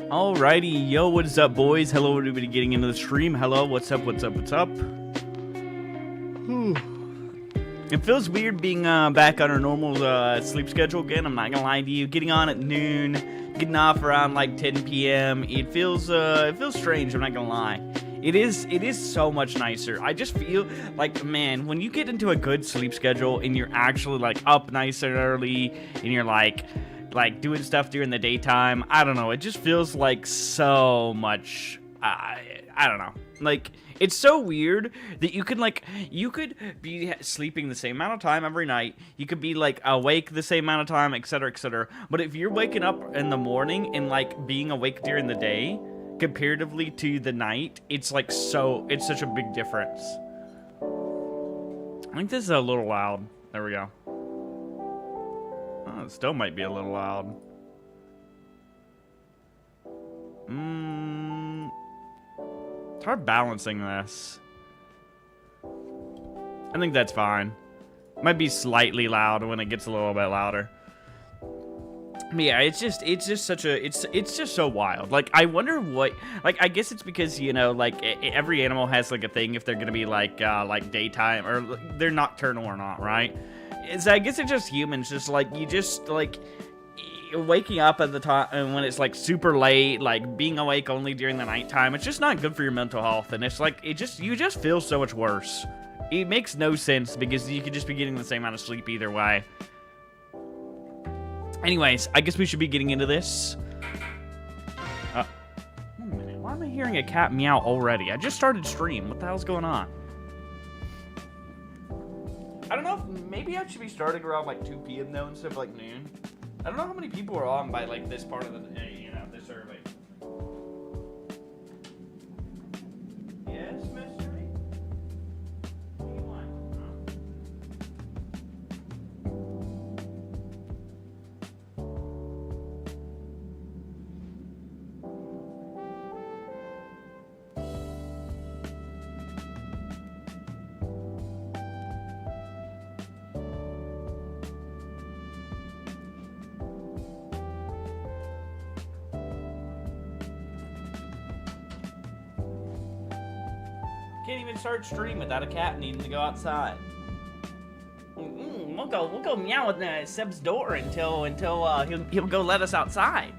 Alrighty, yo, what is up, boys? Hello, everybody getting into the stream. Hello, what's up, what's up, what's up? Whew. It feels weird being back on our normal sleep schedule again, I'm not gonna lie to you. Getting on at noon, getting off around like 10 p.m. It feels strange, I'm not gonna lie. It is so much nicer. I just feel like, man, when you get into a good sleep schedule and you're actually like up nice and early and you're like doing stuff during the daytime, I don't know, it just feels like so much, I don't know, like, it's so weird that you could be sleeping the same amount of time every night, you could be like awake the same amount of time, etc., but if you're waking up in the morning and like being awake during the day comparatively to the night, it's like it's such a big difference. I think this is a little loud. There we go. Oh, it still might be a little loud. It's hard balancing this. I think that's fine. Might be slightly loud when it gets a little bit louder. But yeah, it's just so wild. Like, I wonder what, like, I guess it's because, you know, like, every animal has like a thing if they're gonna be like daytime or they're nocturnal or not, right? So I guess it's just humans, just like, you just like waking up at the time and when it's like super late, like being awake only during the nighttime, it's just not good for your mental health, and it's like, you just feel so much worse. It makes no sense because you could just be getting the same amount of sleep either way. Anyways, I guess we should be getting into this. Wait a minute, why am I hearing a cat meow already? I just started stream. What the hell's going on? I don't know if maybe I should be starting around like 2 p.m. though instead of like noon. I don't know how many people are on by like this part of the day, you know, this early. Yes, mystery? What do you want? Can't even start stream without a cat needing to go outside. We'll go meow at Seb's door until he'll go let us outside.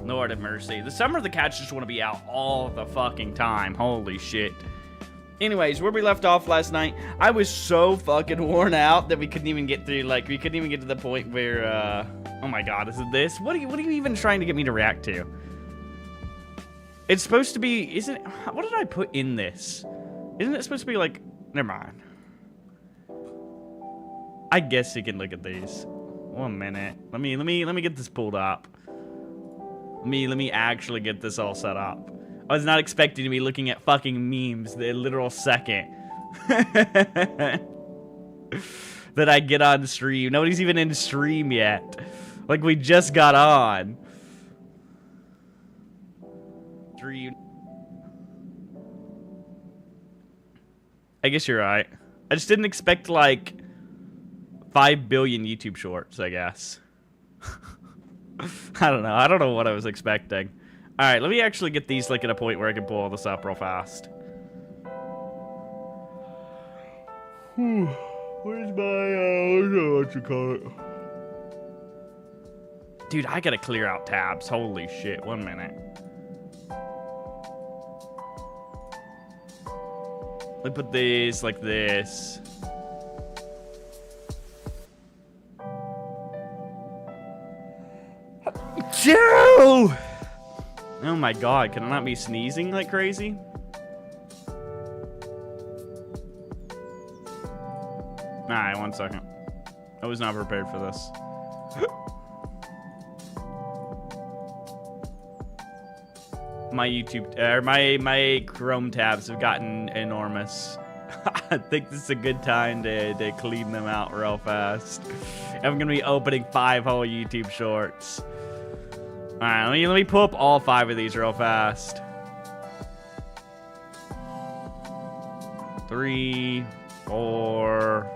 Lord have mercy. The summer the cats just want to be out all the fucking time. Holy shit. Anyways, where we left off last night, I was so fucking worn out that we couldn't even get through, like, we couldn't even get to the point where, oh my god, is it this? What are you even trying to get me to react to? It's supposed to be, what did I put in this? Isn't it supposed to be like, never mind. I guess you can look at these. 1 minute. Let me get this pulled up. Let me actually get this all set up. I was not expecting to be looking at fucking memes the literal second that I get on stream. Nobody's even in stream yet. Like, we just got on. Stream. I guess you're right. I just didn't expect, like, 5 billion YouTube shorts, I guess. I don't know. I don't know what I was expecting. Alright, let me actually get these, like, at a point where I can pull all this up real fast. Where's my, what you call it? Dude, I gotta clear out tabs. Holy shit. 1 minute. Let me put these like this. Joe! Oh my god, can I not be sneezing like crazy? Alright, 1 second. I was not prepared for this. my YouTube or my Chrome tabs have gotten enormous. I think this is a good time to clean them out real fast. I'm gonna be opening 5 whole YouTube shorts. All right, let me pull up all 5 of these real fast. 3, 4.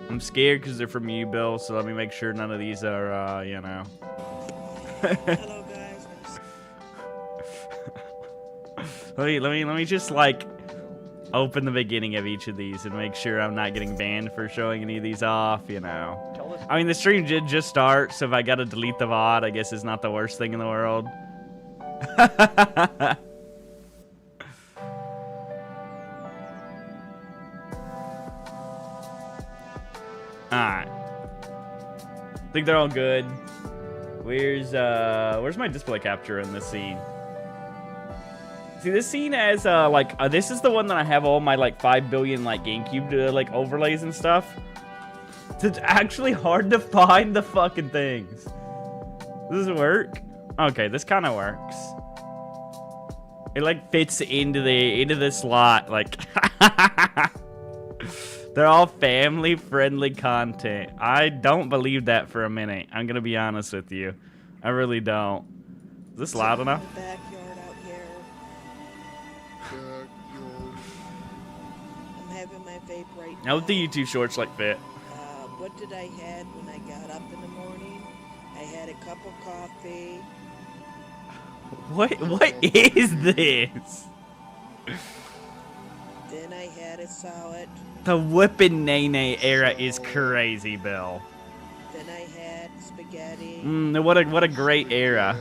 I'm scared because they're from you, Bill. So let me make sure none of these are, you know. Hello, guys. let me just like open the beginning of each of these and make sure I'm not getting banned for showing any of these off, you know. I mean, the stream did just start, so if I gotta delete the VOD, I guess it's not the worst thing in the world. Alright. I think they're all good. Where's my display capture in this scene? See, this scene has, this is the one that I have all my, like, 5 billion, like, GameCube, like, overlays and stuff. So it's actually hard to find the fucking things. Does this work? Okay, this kind of works. It, like, fits into the slot, like... They're all family-friendly content. I don't believe that for a minute. I'm gonna be honest with you. I really don't. Is this loud enough? Backyard out here. I'm having my vape right now. How would the YouTube shorts like fit? What did I had when I got up in the morning? I had a cup of coffee. What is this? Then I had a salad. The whipping nay era is crazy, Bill. Then I had spaghetti. What a great era.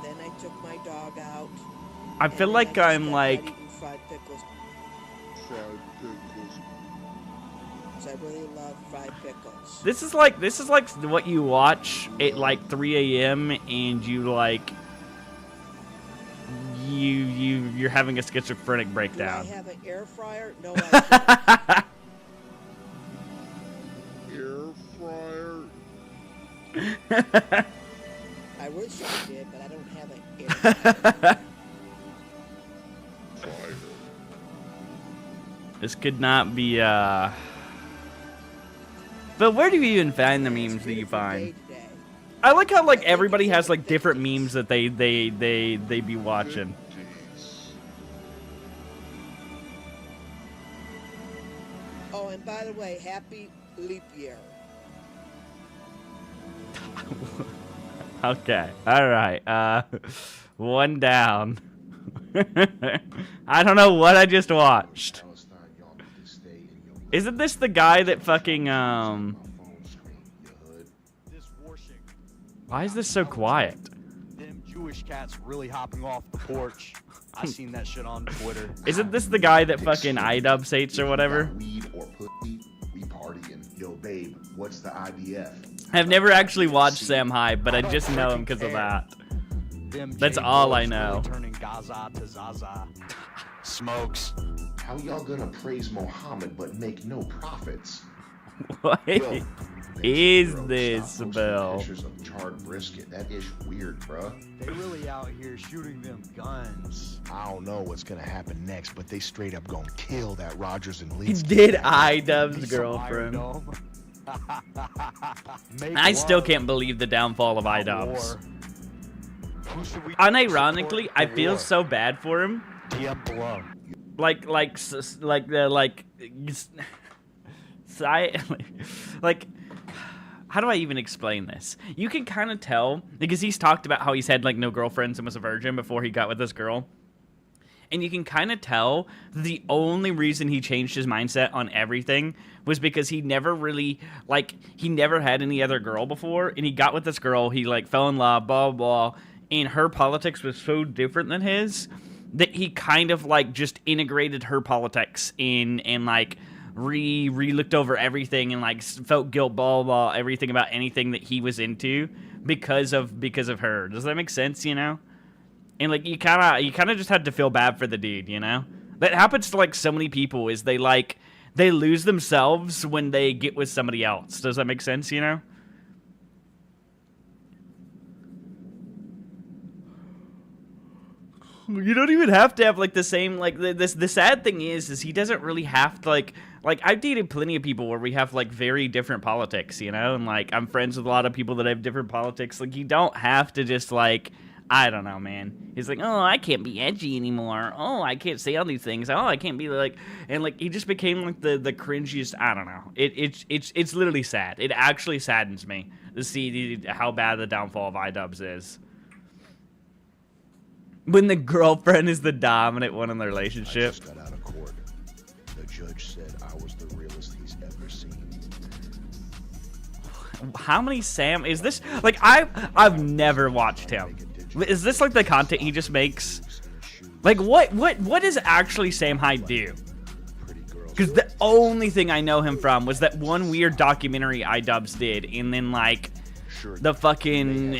Then I took my dog out. I feel like I'm like... Fried pickles. So I really love fried pickles. This is like what you watch at like 3 a.m. and you like... You're having a schizophrenic breakdown. Do I have an air fryer? No, I Air fryer? I wish I did, but I don't have an air fryer. This could not be, But where do you even find the memes that you find? I like how, like, everybody has, like, different memes that they be watching. Oh, and by the way, happy leap year. Okay, alright, one down. I don't know what I just watched. Isn't this the guy that fucking, Why is this so quiet? Them Jewish cats really hopping off the porch. I seen that shit on Twitter. Isn't this the guy that fucking iDub sates or whatever? Weed or pussy, we partying. Yo, babe, what's the IDF? I've never actually watched Sam Hyde, but I just know him because of that. That's all I know. Turning Gaza to Zaza. Smokes. How y'all gonna praise Mohammed but make no profits? What is this, Bill? Pictures of charred brisket. That is weird, bruh. They really out here shooting them guns. I don't know what's gonna happen next, but they straight up gonna kill that Rogers and Lee. He did iDub's girlfriend. I still can't believe the downfall of iDubs. Unironically, I feel so bad for him. Like, how do I even explain this? You can kind of tell, because he's talked about how he's had, like, no girlfriends and was a virgin before he got with this girl. And you can kind of tell the only reason he changed his mindset on everything was because he never really, like, he never had any other girl before. And he got with this girl, he, like, fell in love, blah, blah, blah. And her politics was so different than his that he kind of, like, just integrated her politics in and, like, re-looked over everything and, like, felt guilt, blah, blah, blah, everything about anything that he was into because of her. Does that make sense, you know? And, like, you kind of just had to feel bad for the dude, you know? That happens to, like, so many people is they lose themselves when they get with somebody else. Does that make sense, you know? You don't even have to have like the same like the sad thing is he doesn't really have to like I've dated plenty of people where we have like very different politics, you know, and like I'm friends with a lot of people that have different politics. Like you don't have to just like, I don't know, man. He's like, oh, I can't be edgy anymore. Oh, I can't say all these things. Oh, I can't be like, and like he just became like the cringiest. I don't know. It's literally sad. It actually saddens me to see how bad the downfall of iDubbbz is. When the girlfriend is the dominant one in the I relationship. just got out of court. The judge said I was the realest he's ever seen. How many Sam is this? Like I've never watched him. Is this like the content he just makes? Like what does actually Sam Hyde do? Because the only thing I know him from was that one weird documentary iDubbbz did, and then like the fucking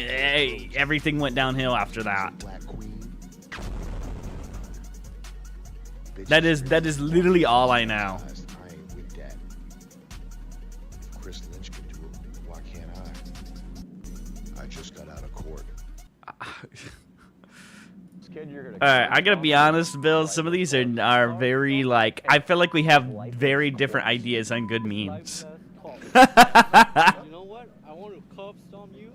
everything went downhill after that. That is literally all I know. I ain't with that. If Chris Lynch can do it, why can't I? I just got out of court. Alright, I gotta be honest, Bill. Some of these are very like, I feel like we have very different ideas on good memes. You know what? I want to curb stomp you.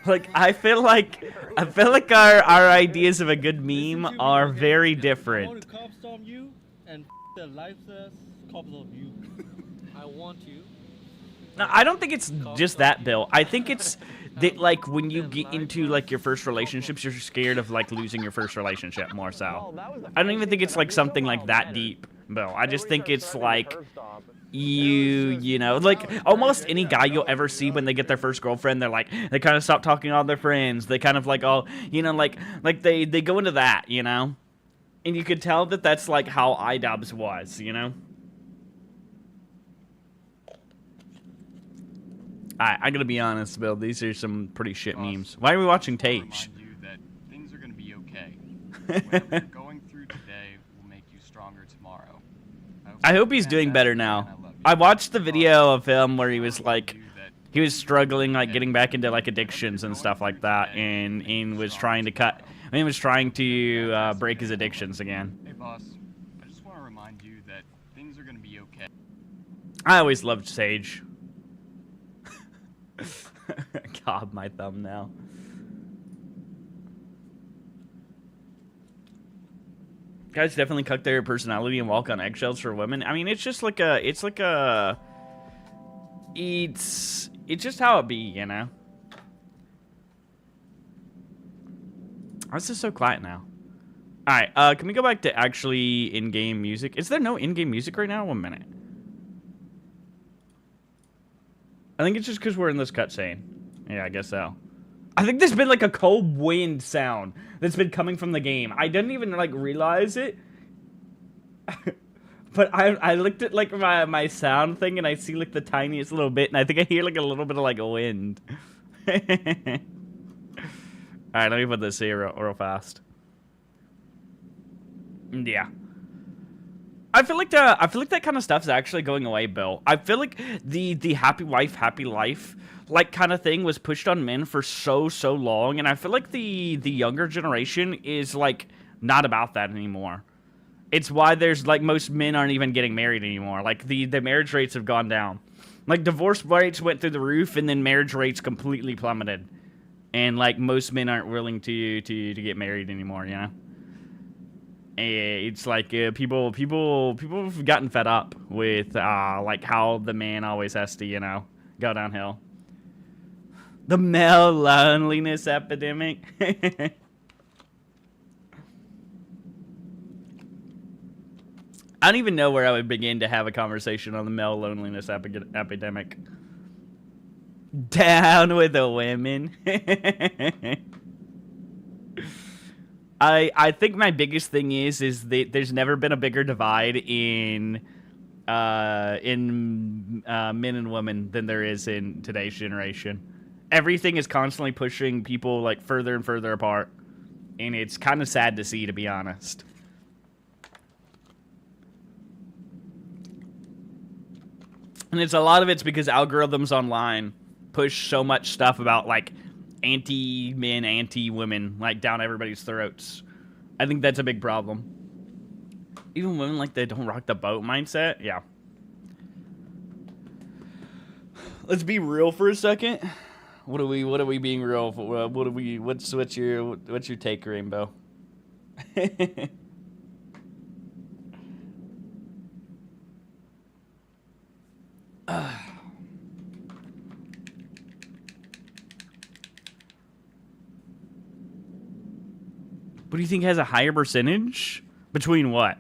Like I feel like our ideas of a good meme are very I want different. to curb stomp you and the lifeless cops of you. I want you. No, I don't think it's just that, Bill. I think it's that like when you get into like your first relationships, you're scared of like losing your first relationship more so. I don't even think it's like something like that deep, Bill. I just think it's like you know, like almost any guy you'll ever see when they get their first girlfriend, they're like, they kind of stop talking to all their friends. They kind of like all, you know, like they go into that, you know, and you could tell that that's like how iDubbbz was, you know. I gotta be honest, Bill. These are some pretty shit memes. Why are we watching Tage? Remind you that things are gonna be okay. Whatever you're going through today will make you stronger tomorrow. I hope he's doing better now. I watched the video of him where he was like, he was struggling like getting back into like addictions and stuff like that, and was trying to cut. I mean, he was trying to break his addictions again. Hey boss, I just want to remind you that things are gonna be okay. I always loved Sage. God, my thumbnail. Guys definitely cut their personality and walk on eggshells for women. I mean, it's just like it's just how it be, you know. This is so quiet now. All right, can we go back to actually in-game music? Is there no in-game music right now? 1 minute. I think it's just because we're in this cutscene. Yeah, I guess so. I think there's been like a cold wind sound that's been coming from the game. I didn't even like realize it. But I looked at like my sound thing and I see like the tiniest little bit, and I think I hear like a little bit of like a wind. Alright, let me put this here real fast. Yeah. I feel like that kind of stuff's actually going away, Bill. I feel like the happy wife, happy life like kind of thing was pushed on men for so long, and I feel like the younger generation is like not about that anymore. It's why there's like most men aren't even getting married anymore. Like the marriage rates have gone down. Like divorce rates went through the roof, and then marriage rates completely plummeted. And like most men aren't willing to get married anymore, you know? It's like people have gotten fed up with like how the man always has to, you know, go downhill. The male loneliness epidemic. I don't even know where I would begin to have a conversation on the male loneliness epidemic. Down with the women. I think my biggest thing is that there's never been a bigger divide in men and women than there is in today's generation. Everything is constantly pushing people like further and further apart, and it's kind of sad to see, to be honest. And it's a lot of it's because algorithms online push so much stuff about like anti-men, anti-women, like, down everybody's throats. I think that's a big problem. Even women, like, they don't rock the boat mindset. Yeah. Let's be real for a second. What are we being real for? What's your take, Rainbow? What do you think has a higher percentage? Between what?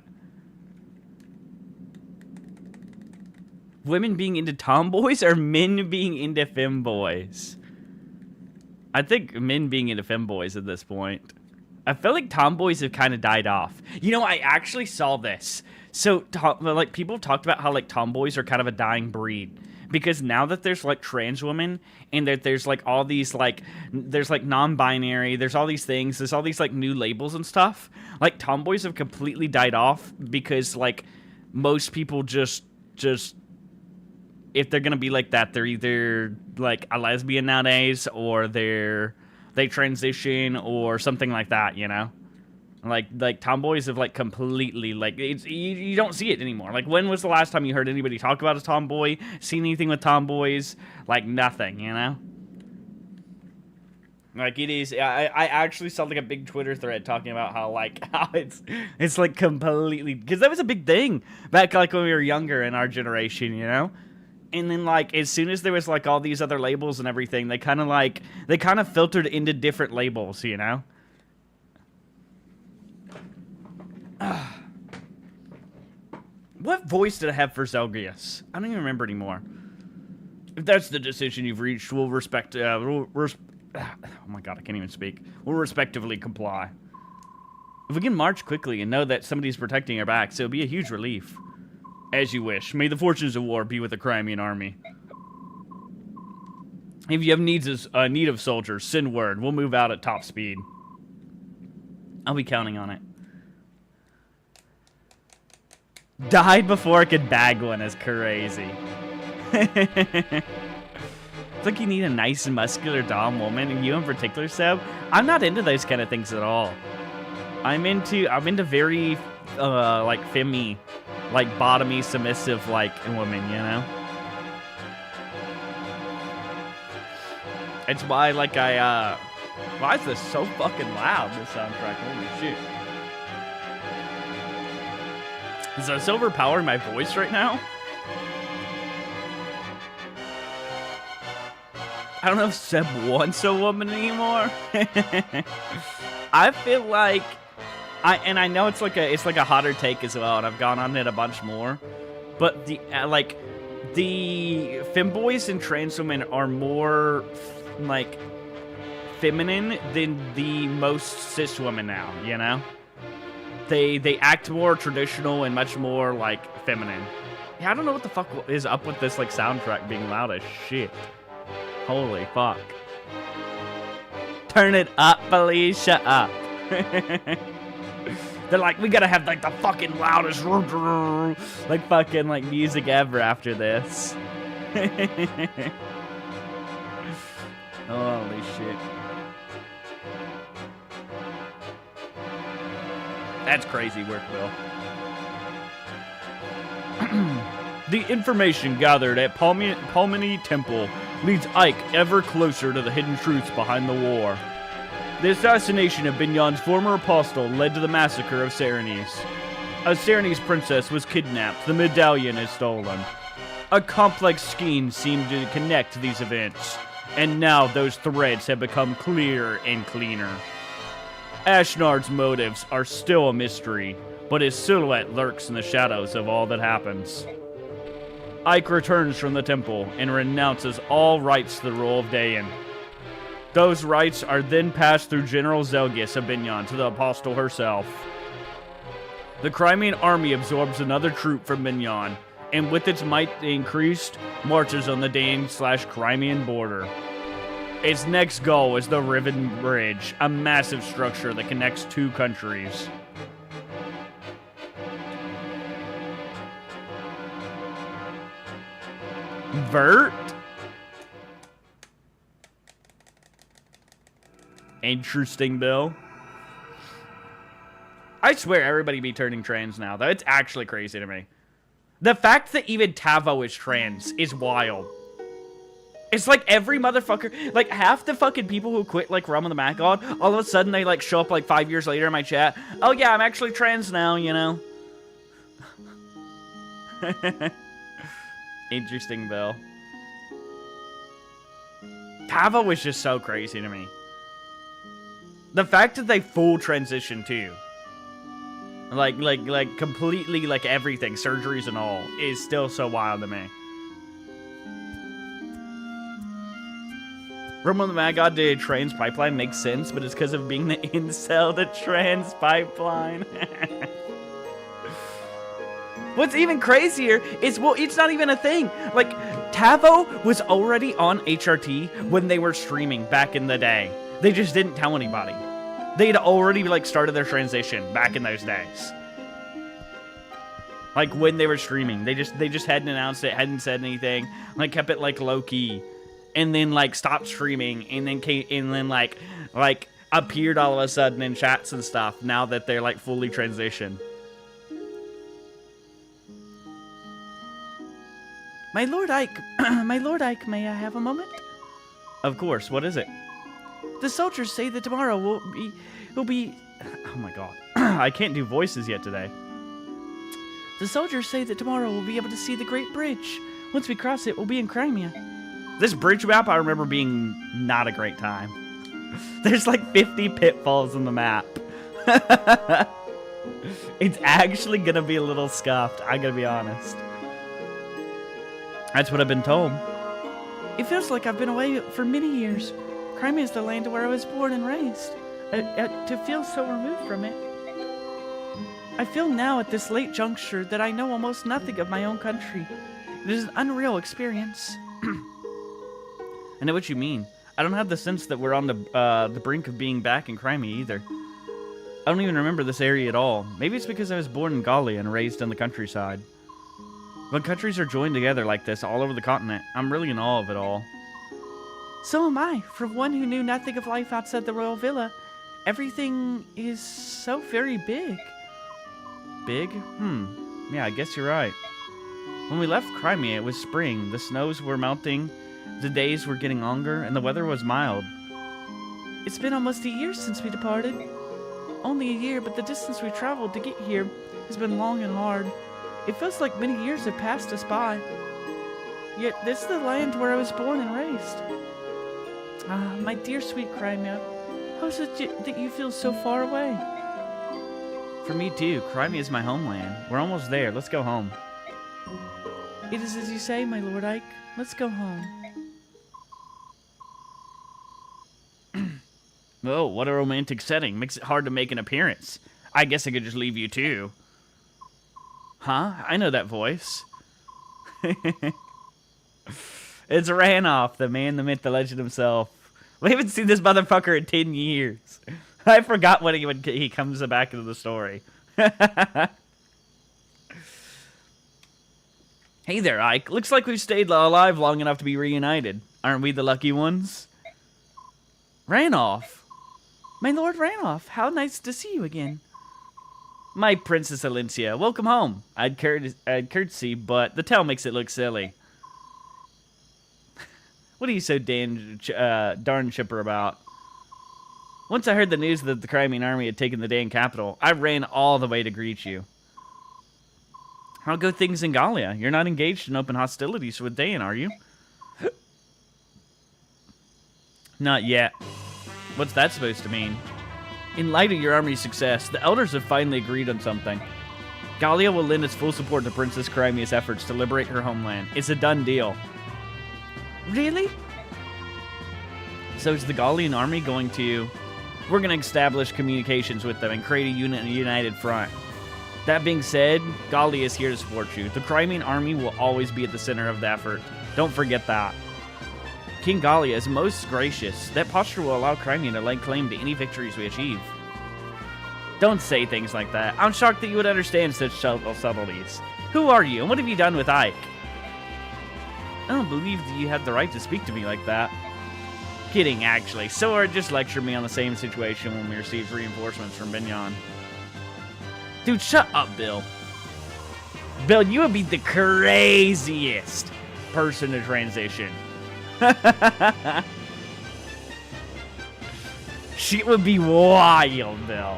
Women being into tomboys or men being into femboys? I think men being into femboys at this point. I feel like tomboys have kind of died off. You know, I actually saw this. So, like, people talked about how, like, tomboys are kind of a dying breed. Because now that there's, like, trans women, and that there's, like, all these, like, there's, like, non-binary, there's all these things, there's all these, like, new labels and stuff. Like, tomboys have completely died off because, like, most people just, if they're gonna be like that, they're either, like, a lesbian nowadays, or they transition, or something like that, you know? Like tomboys have, like, completely, like, you don't see it anymore. Like, when was the last time you heard anybody talk about a tomboy, seen anything with tomboys? Like, nothing, you know? Like, it is, I actually saw, like, a big Twitter thread talking about how, like, how it's like, completely, because that was a big thing back, like, when we were younger in our generation, you know? And then, like, as soon as there was, like, all these other labels and everything, they kind of filtered into different labels, you know? What voice did I have for Zelgius? I don't even remember anymore. If that's the decision you've reached, we'll respect, oh my god, I can't even speak. We'll respectively comply. If we can march quickly and know that somebody's protecting our backs, it'll be a huge relief. As you wish. May the fortunes of war be with the Crimean army. If you have need of soldiers, send word. We'll move out at top speed. I'll be counting on it. Died before I could bag one is crazy. It's like you need a nice, muscular, dom woman, and you in particular, Seb. I'm not into those kind of things at all. I'm into very, like, femmy, like, bottomy, submissive, like, women, you know? It's why, like, why is this so fucking loud, this soundtrack? Holy shit. Is this overpowering my voice right now? I don't know if Seb wants a woman anymore. I feel like, I know it's like a hotter take as well, and I've gone on it a bunch more. But the femboys and trans women are more like feminine than the most cis women now, you know? They act more traditional and much more, like, feminine. Yeah, I don't know what the fuck is up with this, like, soundtrack being loud as shit. Holy fuck. Turn it up, Felicia, up. They're like, we gotta have, like, the fucking loudest, like, fucking, like, music ever after this. Holy shit. That's crazy work, Bill. The information gathered at Palmini Temple leads Ike ever closer to the hidden truths behind the war. The assassination of Binyon's former apostle led to the massacre of Serenese. A Serenese princess was kidnapped, the medallion is stolen. A complex scheme seemed to connect these events, and now those threads have become clearer and cleaner. Ashnard's motives are still a mystery, but his silhouette lurks in the shadows of all that happens. Ike returns from the temple and renounces all rights to the role of Dayan. Those rights are then passed through General Zelgius of Binyon to the apostle herself. The Crimean army absorbs another troop from Binyon, and with its might increased, marches on the Dayan/Crimean border. Its next goal is the Riven Bridge, a massive structure that connects two countries. Vert? Interesting, Bill. I swear everybody be turning trans now, though. It's actually crazy to me. The fact that even Tavo is trans is wild. It's like every motherfucker, like half the fucking people who quit like Realm of the Mad God, all of a sudden they like show up like 5 years later in my chat. Oh yeah, I'm actually trans now, you know. Interesting, Bill. Tavo was just so crazy to me. The fact that they full transition too. Like completely like everything, surgeries and all, is still so wild to me. Realm of the Mad God did a trans pipeline makes sense, but it's because of being the incel, the trans pipeline. What's even crazier is, well, it's not even a thing. Like, Tavo was already on HRT when they were streaming back in the day. They just didn't tell anybody. They had already, like, started their transition back in those days. Like, when they were streaming. They just hadn't announced it, hadn't said anything. Like, kept it, like, low-key. And then, like, stopped streaming. And then, like, appeared all of a sudden in chats and stuff now that they're, like, fully transitioned. My Lord Ike, my Lord Ike, may I have a moment? Of course, what is it? The soldiers say that tomorrow will be, oh my god, I can't do voices yet today. The soldiers say that tomorrow we'll be able to see the Great Bridge. Once we cross it, we'll be in Crimea. This bridge map, I remember being not a great time. There's like 50 pitfalls in the map. It's actually gonna be a little scuffed, I gotta be honest. That's what I've been told. It feels like I've been away for many years. Crimea is the land where I was born and raised. To feel so removed from it. I feel now at this late juncture that I know almost nothing of my own country. It is an unreal experience. I know what you mean. I don't have the sense that we're on the brink of being back in Crimea either. I don't even remember this area at all. Maybe it's because I was born in Gallia and raised in the countryside. When countries are joined together like this all over the continent, I'm really in awe of it all. So am I. For one who knew nothing of life outside the royal villa, everything is so very big. Big? Yeah, I guess you're right. When we left Crimea, it was spring. The snows were melting, the days were getting longer, and the weather was mild. It's been almost a year since we departed. Only a year, but the distance we traveled to get here has been long and hard. It feels like many years have passed us by. Yet this is the land where I was born and raised. Ah, my dear sweet Crimea, how is it that you feel so far away? For me too, Crimea is my homeland. We're almost there, let's go home. It is as you say, my Lord Ike. Let's go home. Oh, what a romantic setting. Makes it hard to make an appearance. I guess I could just leave you too. Huh? I know that voice. It's Ranoff, the man, the myth, the legend himself. We haven't seen this motherfucker in 10 years. I forgot when he comes back into the story. Hey there, Ike. Looks like we've stayed alive long enough to be reunited. Aren't we the lucky ones? Ranoff. My Lord Ranoff, how nice to see you again. My Princess Alencia, welcome home. I'd courtesy, but the tale makes it look silly. What are you so darn chipper about? Once I heard the news that the Crimean army had taken the Dan capital, I ran all the way to greet you. How go things in Gallia? You're not engaged in open hostilities with Dan, are you? Not yet. What's that supposed to mean? In light of your army's success, the elders have finally agreed on something. Gallia will lend its full support to Princess Crimea's efforts to liberate her homeland. It's a done deal. Really? So is the Gallian army going to... We're going to establish communications with them and create a united front. That being said, Gallia is here to support you. The Crimean army will always be at the center of the effort. Don't forget that. King Gallia is most gracious. That posture will allow Crimea to lay claim to any victories we achieve. Don't say things like that. I'm shocked that you would understand such subtleties. Who are you, and what have you done with Ike? I don't believe that you have the right to speak to me like that. Kidding, actually. Sora just lectured me on the same situation when we received reinforcements from Binyan. Dude, shut up, Bill. Bill, you would be the craziest person to transition. Shit would be wild, Bill.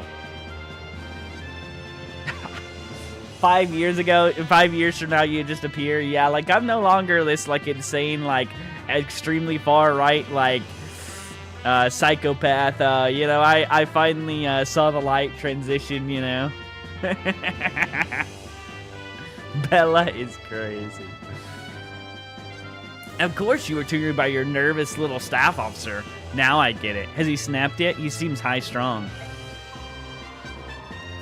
5 years ago, 5 years from now, you just appear. Yeah, like, I'm no longer this, like, insane, like, extremely far right, like, psychopath. You know, I finally saw the light transition, you know. Bella is crazy. Of course you were triggered by your nervous little staff officer. Now I get it. Has he snapped yet? He seems high-strung.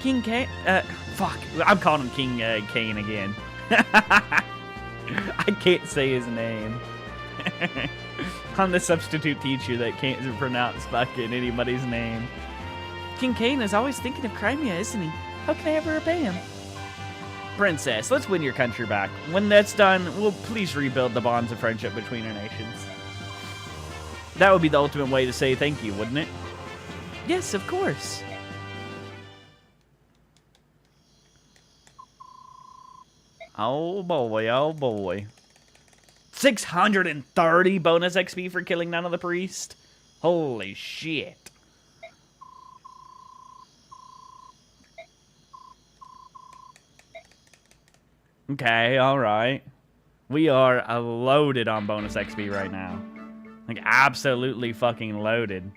King Kane? Fuck. I'm calling him King Kane again. I can't say his name. I'm the substitute teacher that can't pronounce fucking anybody's name. King Kane is always thinking of Crimea, isn't he? How can I ever repay him? Princess, let's win your country back. When that's done, we'll please rebuild the bonds of friendship between our nations. That would be the ultimate way to say thank you, wouldn't it? Yes, of course. Oh boy, oh boy. 630 bonus XP for killing none of the priest? Holy shit. Okay, alright. We are loaded on bonus XP right now. Like, absolutely fucking loaded.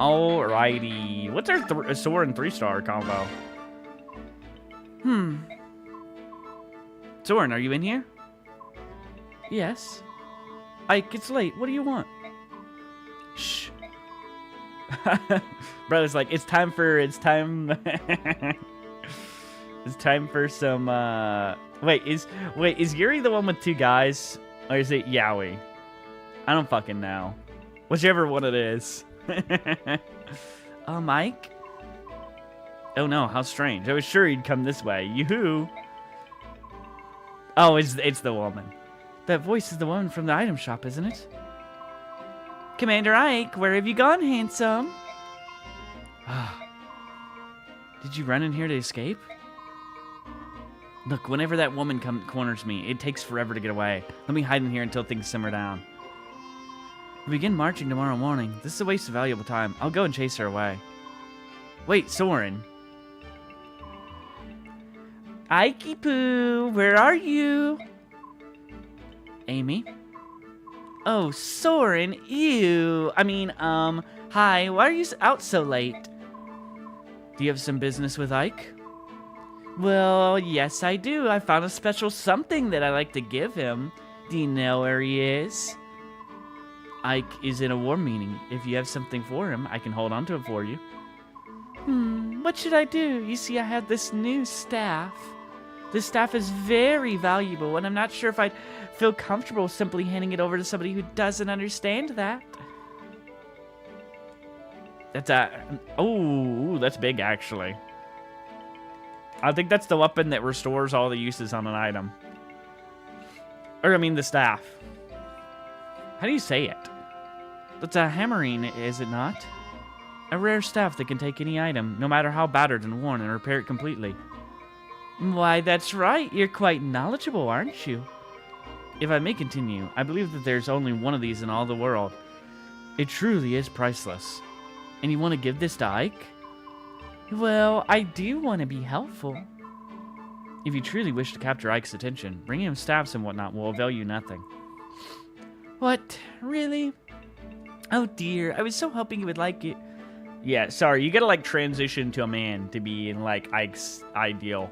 Alrighty. What's our Soren 3-star combo? Soren, are you in here? Yes. Ike, it's late. What do you want? Shh. Brother's like, it's time for some, wait, is Yuri the one with 2 guys? Or is it Yaoi? I don't fucking know. Whichever one it is. Mike? Oh no, how strange. I was sure he'd come this way. Yoo-hoo. Oh, it's the woman. That voice is the woman from the item shop, isn't it? Commander Ike, where have you gone, handsome? Did you run in here to escape? Look, whenever that woman corners me, it takes forever to get away. Let me hide in here until things simmer down. We begin marching tomorrow morning. This is a waste of valuable time. I'll go and chase her away. Wait, Soren. Ikey Poo, where are you? Amy? Oh, Soren, ew. I mean, hi, why are you out so late? Do you have some business with Ike? Well, yes, I do. I found a special something that I like to give him. Do you know where he is? Ike is in a war meeting. If you have something for him, I can hold on to it for you. What should I do? You see, I have this new staff. This staff is very valuable, and I'm not sure if I'd feel comfortable simply handing it over to somebody who doesn't understand that. That's that's big, actually. I think that's the weapon that restores all the uses on an item. Or, I mean, the staff. How do you say it? That's a hammering, is it not? A rare staff that can take any item, no matter how battered and worn, and repair it completely. Why, that's right. You're quite knowledgeable, aren't you? If I may continue, I believe that there's only one of these in all the world. It truly is priceless. And you want to give this to Ike? Well, I do want to be helpful. If you truly wish to capture Ike's attention, bringing him staffs and whatnot will avail you nothing. What? Really? Oh dear, I was so hoping you would like it. Yeah, sorry, you gotta like transition to a man to be in like Ike's ideal.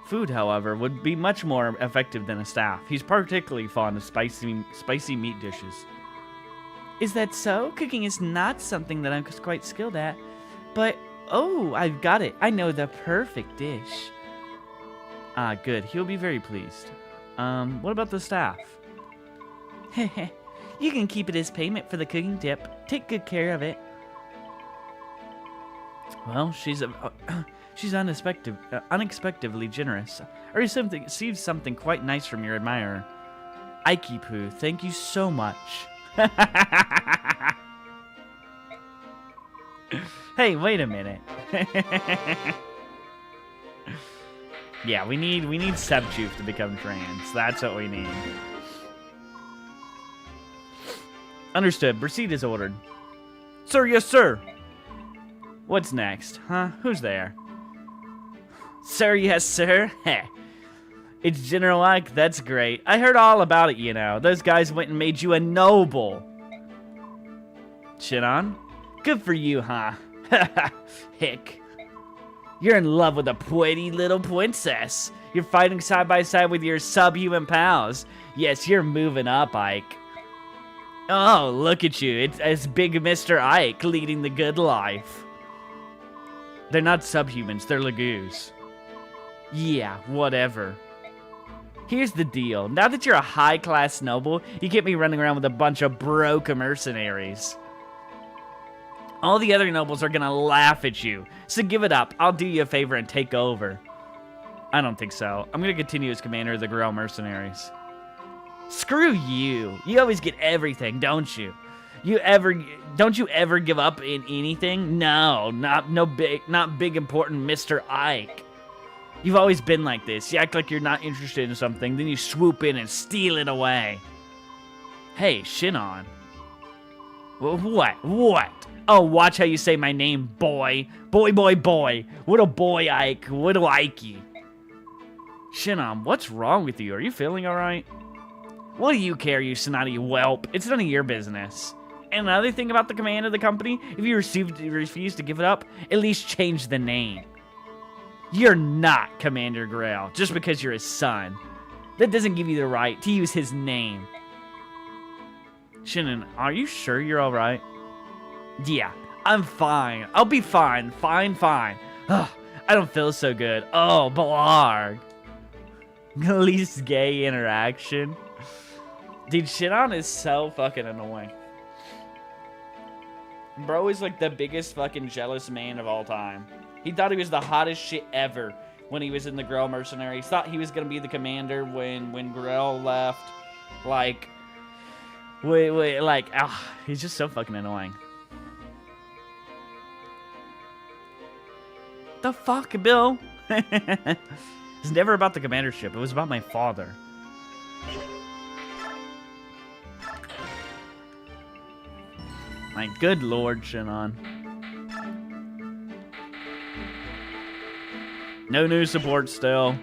Food, however, would be much more effective than a staff. He's particularly fond of spicy meat dishes. Is that so? Cooking is not something that I'm quite skilled at. But, oh, I've got it. I know the perfect dish. Ah, good. He'll be very pleased. What about the staff? Heh. You can keep it as payment for the cooking tip. Take good care of it. Well, she's She's unexpectedly generous. I received something quite nice from your admirer. Aikipu, thank you so much. Hey, wait a minute. Yeah, we need Subchoof to become trans. That's what we need. Understood. Proceed as ordered. Sir, yes, sir. What's next? Huh? Who's there? Sir, yes, sir. Heh. It's General Ike. That's great. I heard all about it, you know. Those guys went and made you a noble. Shinon? Good for you, huh? Hick. You're in love with a pretty little princess. You're fighting side by side with your subhuman pals. Yes, you're moving up, Ike. Oh, look at you. It's big Mr. Ike leading the good life. They're not subhumans, they're Lagoos. Yeah, whatever. Here's the deal. Now that you're a high-class noble, you can't be running around with a bunch of broke mercenaries. All the other nobles are gonna laugh at you. So give it up. I'll do you a favor and take over. I don't think so. I'm gonna continue as commander of the Grail mercenaries. Screw you. You always get everything, don't you? Don't you ever give up in anything? No, not big important Mr. Ike. You've always been like this. You act like you're not interested in something, then you swoop in and steal it away. Hey, Shinon. What? Oh, watch how you say my name, boy. Boy. What a boy, Ike. What a Ikey. Shinon, what's wrong with you? Are you feeling alright? What do you care, you snotty whelp? It's none of your business. And another thing about the command of the company, if you refuse to give it up, at least change the name. You're not Commander Grail, just because you're his son. That doesn't give you the right to use his name. Shinon, are you sure you're alright? Yeah, I'm fine. I'll be fine. Fine. Ugh, I don't feel so good. Oh, blarg. Least gay interaction. Dude, Shinon is so fucking annoying. Bro is like the biggest fucking jealous man of all time. He thought he was the hottest shit ever when he was in the Grail Mercenaries. Thought he was gonna be the commander when Grail left. Like, he's just so fucking annoying. The fuck, Bill? It's never about the commandership. It was about my father. My good lord, Shinon. No new support still.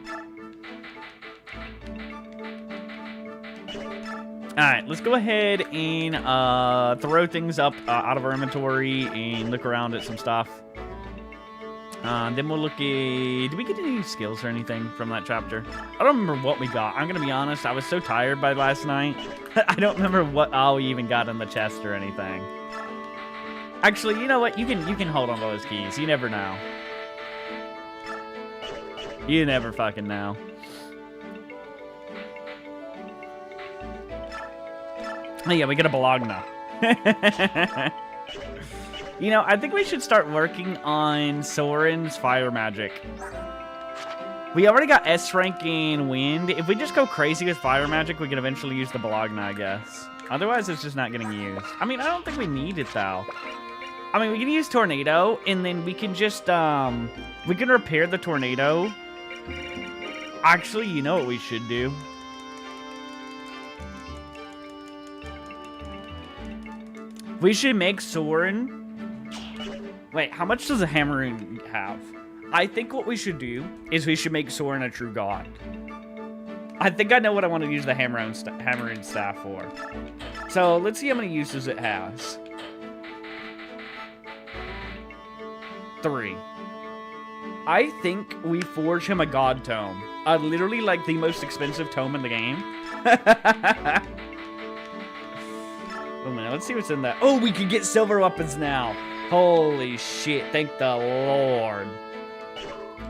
Alright, let's go ahead and throw things up out of our inventory and look around at some stuff. Then we'll look at... Did we get any skills or anything from that chapter? I don't remember what we got. I'm gonna be honest, I was so tired by last night. I don't remember what all we even got in the chest or anything. Actually, you know what? You can hold on to those keys. You never know. You never fucking know. Oh yeah, we got a Bologna. You know, I think we should start working on Soren's fire magic. We already got S rank in wind. If we just go crazy with fire magic, we can eventually use the Bologna, I guess. Otherwise, it's just not getting used. I mean, I don't think we need it, though. I mean, we can use Tornado, and then we can just, we can repair the Tornado. Actually, you know what we should do? We should make Soren... Wait, how much does a Hammerun have? I think what we should do is we should make Soren a true god. I think I know what I want to use the Hammerun staff for. So, let's see how many uses it has. 3. I think we forge him a god tome. Literally, like, the most expensive tome in the game. Oh, man, let's see what's in that. Oh, we can get silver weapons now. Holy shit, thank the Lord.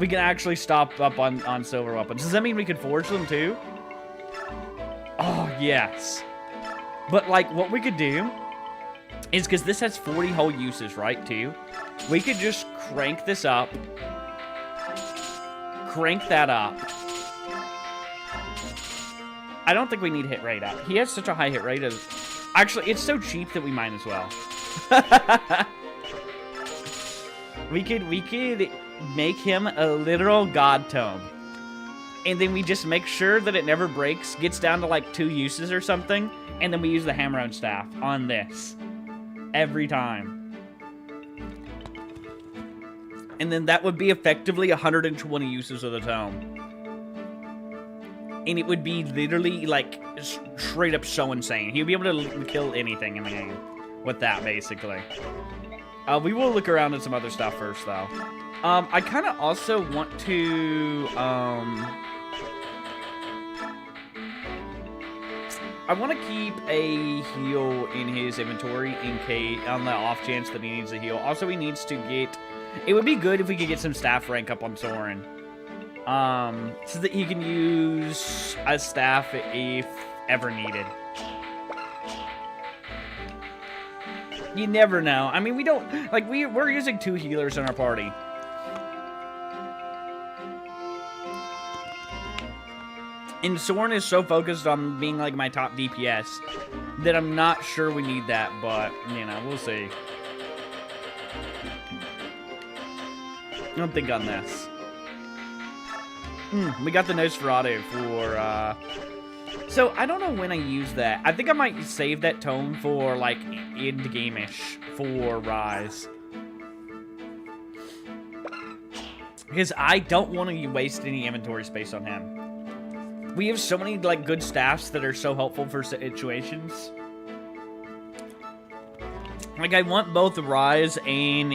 We can actually stop up on silver weapons. Does that mean we could forge them too? Oh, yes. But, like, what we could do is, because this has 40 whole uses, right, too? We could just crank this up crank that up. I don't think we need hit rate up. He has such a high hit rate. Actually, it's so cheap that we might as well. we could make him a literal god tome. And then we just make sure that it never breaks, gets down to like 2 uses or something, and then we use the hammer and staff on this. Every time. And then that would be effectively 120 uses of the tome. And it would be literally like straight up so insane. He'd be able to kill anything in the game with that, basically. We will look around at some other stuff first, though. I kind of also want to, I want to keep a heal in his inventory in case, on the off chance that he needs a heal. Also, he needs to get, it would be good if we could get some staff rank up on Soren. So that he can use a staff if ever needed. You never know. I mean, we don't, like, we're using 2 healers in our party. And Soren is so focused on being, like, my top DPS that I'm not sure we need that, but, you know, we'll see. I don't think on this. We got the Nosferatu for, so, I don't know when I use that. I think I might save that tome for, like, end-game-ish for Rise. Because I don't want to waste any inventory space on him. We have so many, like, good staffs that are so helpful for situations. Like, I want both Rise and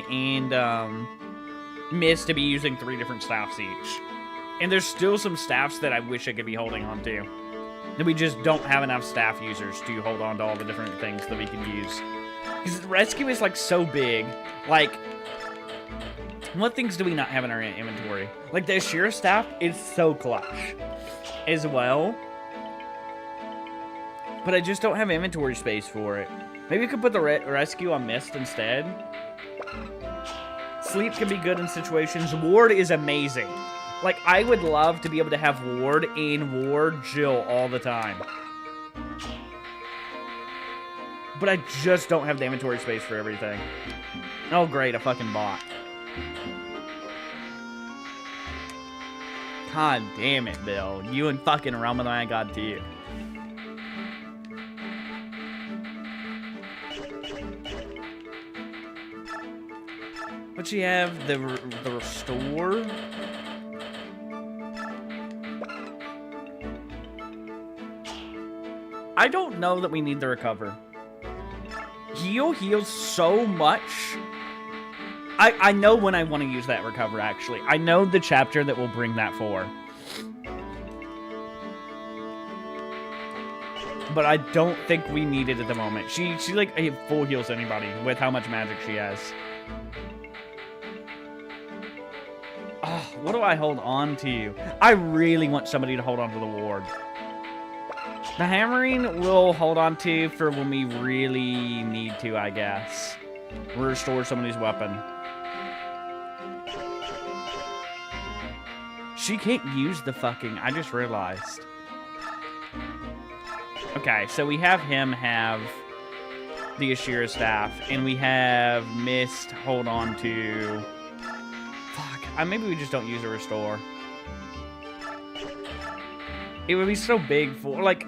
Mist to be using 3 different staffs each. And there's still some staffs that I wish I could be holding on to. And we just don't have enough staff users to hold on to all the different things that we can use. Because Rescue is, like, so big. Like, what things do we not have in our inventory? Like, the Ashira staff is so clutch as well. But I just don't have inventory space for it. Maybe we could put the Rescue on Mist instead. Sleep can be good in situations. Ward is amazing. Like, I would love to be able to have Ward and Ward Jill all the time. But I just don't have the inventory space for everything. Oh, great, a fucking bot. God damn it, Bill. You and fucking Ramadan God to you. What you have? The restore? I don't know that we need the recover. Heal heals so much. I know when I want to use that recover, actually. I know the chapter that will bring that for. But I don't think we need it at the moment. She like, full heals anybody with how much magic she has. Oh, what do I hold on to? I really want somebody to hold on to the ward. The hammering we'll hold on to for when we really need to, I guess. Restore somebody's weapon. She can't use the fucking... I just realized. Okay, so we have him have the Ashira staff, and we have Mist hold on to... Fuck, maybe we just don't use a restore. It would be so big for... Like...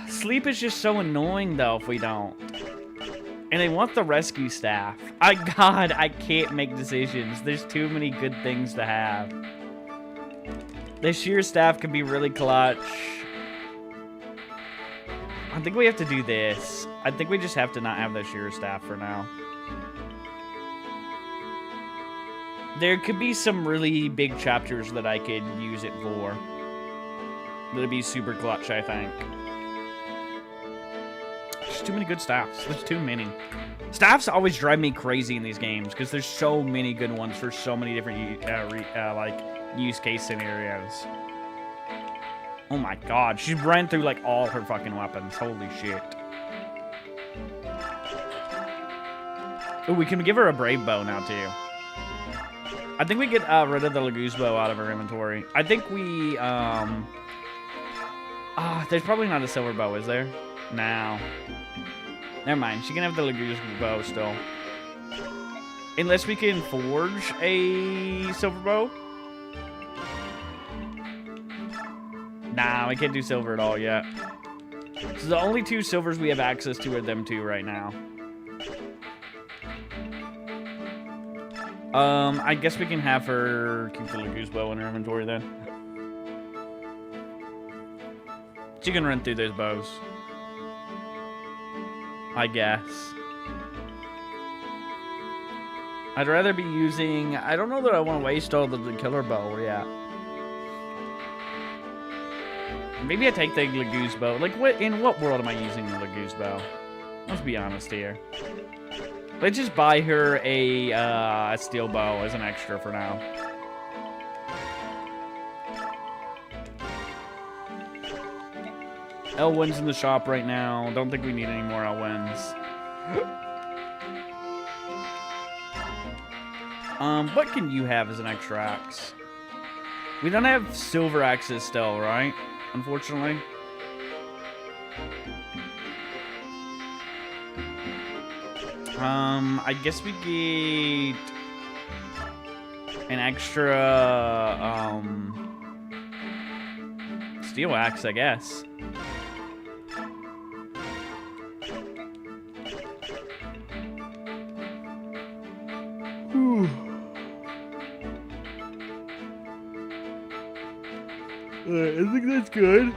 Sleep is just so annoying, though, if we don't. And they want the rescue staff. God, I can't make decisions. There's too many good things to have. The sheer staff can be really clutch. I think we have to do this. I think we just have to not have the sheer staff for now. There could be some really big chapters that I could use it for. That'd be super clutch, I think. There's too many good staffs. There's too many. Staffs always drive me crazy in these games because there's so many good ones for so many different like use case scenarios. Oh my god, she's ran through like all her fucking weapons. Holy shit. Oh, we can give her a brave bow now too. I think we get rid of the Laguz bow out of our inventory. I think we, there's probably not a silver bow, is there? No. Never mind. She can have the Laguz bow still. Unless we can forge a silver bow. Nah, we can't do silver at all yet. So the only 2 silvers we have access to are them 2 right now. I guess we can have her keep the Laguz bow in her inventory then. She can run through those bows. I guess. I'd rather be using... I don't know that I want to waste all the killer bow yet. Maybe I take the Laguz bow. Like, in what world am I using the Laguz bow? Let's be honest here. Let's just buy her a steel bow as an extra for now. Elwyn's in the shop right now. Don't think we need any more Elwyns. What can you have as an extra axe? We don't have silver axes still, right? Unfortunately. I guess we get an extra, steel axe, I guess. Whew. I think that's good.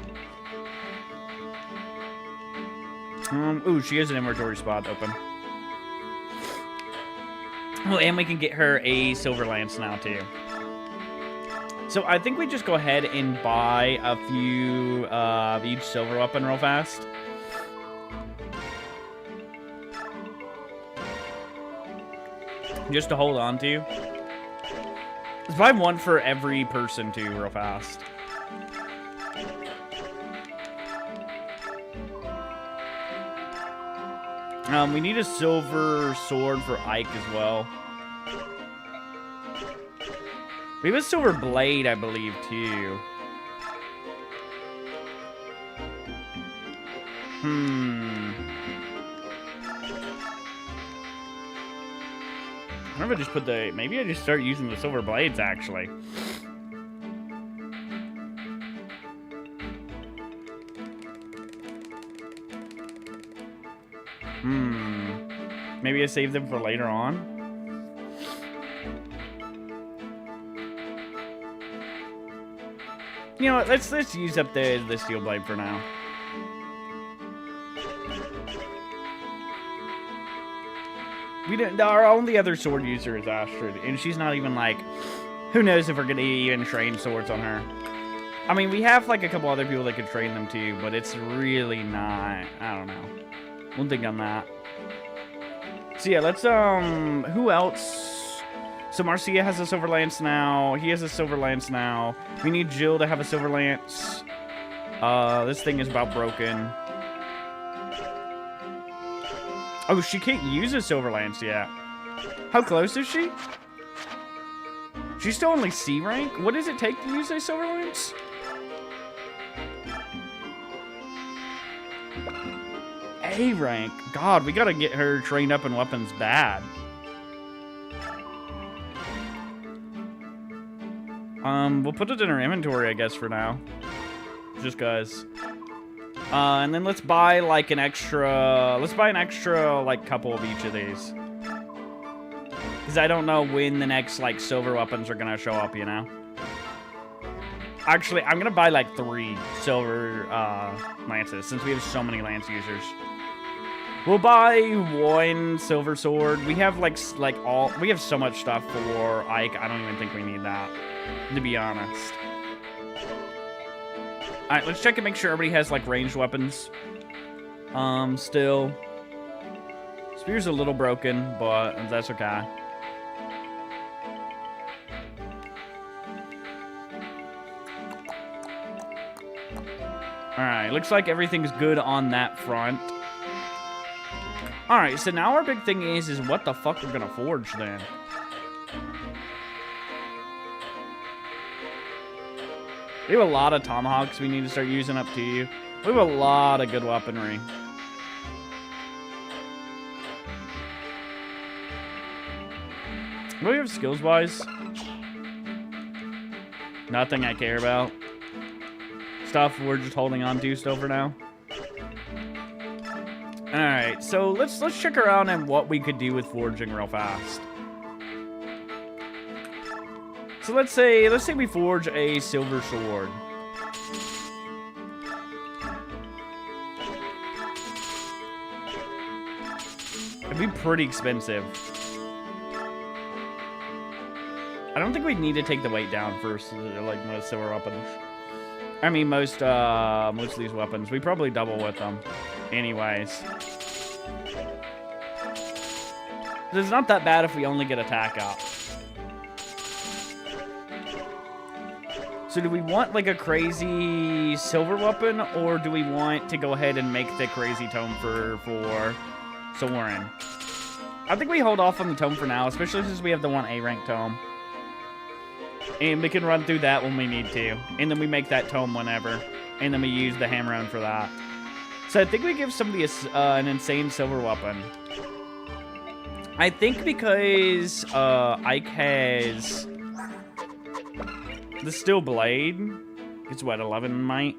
Ooh, she has an inventory spot open. Well, and we can get her a silver lance now, too. So I think we just go ahead and buy a few of each silver weapon real fast. Just to hold on to. Let's buy one for every person, too, real fast. We need a silver sword for Ike as well. We have a silver blade, I believe, too. I wonder if I just put the... Maybe I just start using the silver blades, actually. Maybe I save them for later on. You know what? Let's use up the steel blade for now. We didn't. Our only other sword user is Astrid, and she's not even like. Who knows if we're gonna even train swords on her? I mean, we have like a couple other people that could train them too, but it's really not. I don't know. We'll think on that. So yeah, let's who else? So Marcia has a silver lance now. He has a silver lance now. We need Jill to have a silver lance. This thing is about broken. Oh, she can't use a silver lance yet. How close is she? She's still only C rank? What does it take to use a silver lance? A rank. God, we gotta get her trained up in weapons bad. We'll put it in her inventory, I guess, for now. Just cause. And then let's buy like an extra, like couple of each of these. Cause I don't know when the next like silver weapons are gonna show up, you know? Actually, I'm gonna buy like 3 silver lances since we have so many lance users. We'll buy 1 silver sword. We have we have so much stuff for Ike. I don't even think we need that, to be honest. All right, let's check and make sure everybody has like ranged weapons. Still, spear's a little broken, but that's okay. All right, looks like everything's good on that front. All right, so now our big thing is what the fuck we're gonna forge then. We have a lot of tomahawks we need to start using up too. We have a lot of good weaponry. What do we have skills-wise? Nothing I care about. Stuff we're just holding on to still for now. Alright, so let's check around and what we could do with forging real fast. So let's say we forge a silver sword. It'd be pretty expensive. I don't think we'd need to take the weight down first, like most silver weapons. I mean, most of these weapons. We probably double with them. Anyways. It's not that bad if we only get attack up. So do we want like a crazy silver weapon, or do we want to go ahead and make the crazy tome for Soren? I think we hold off on the tome for now, especially since we have the 1A rank tome. And we can run through that when we need to. And then we make that tome whenever. And then we use the hammer for that. So I think we give somebody an insane silver weapon. I think because Ike has the steel blade. It's what, 11 might?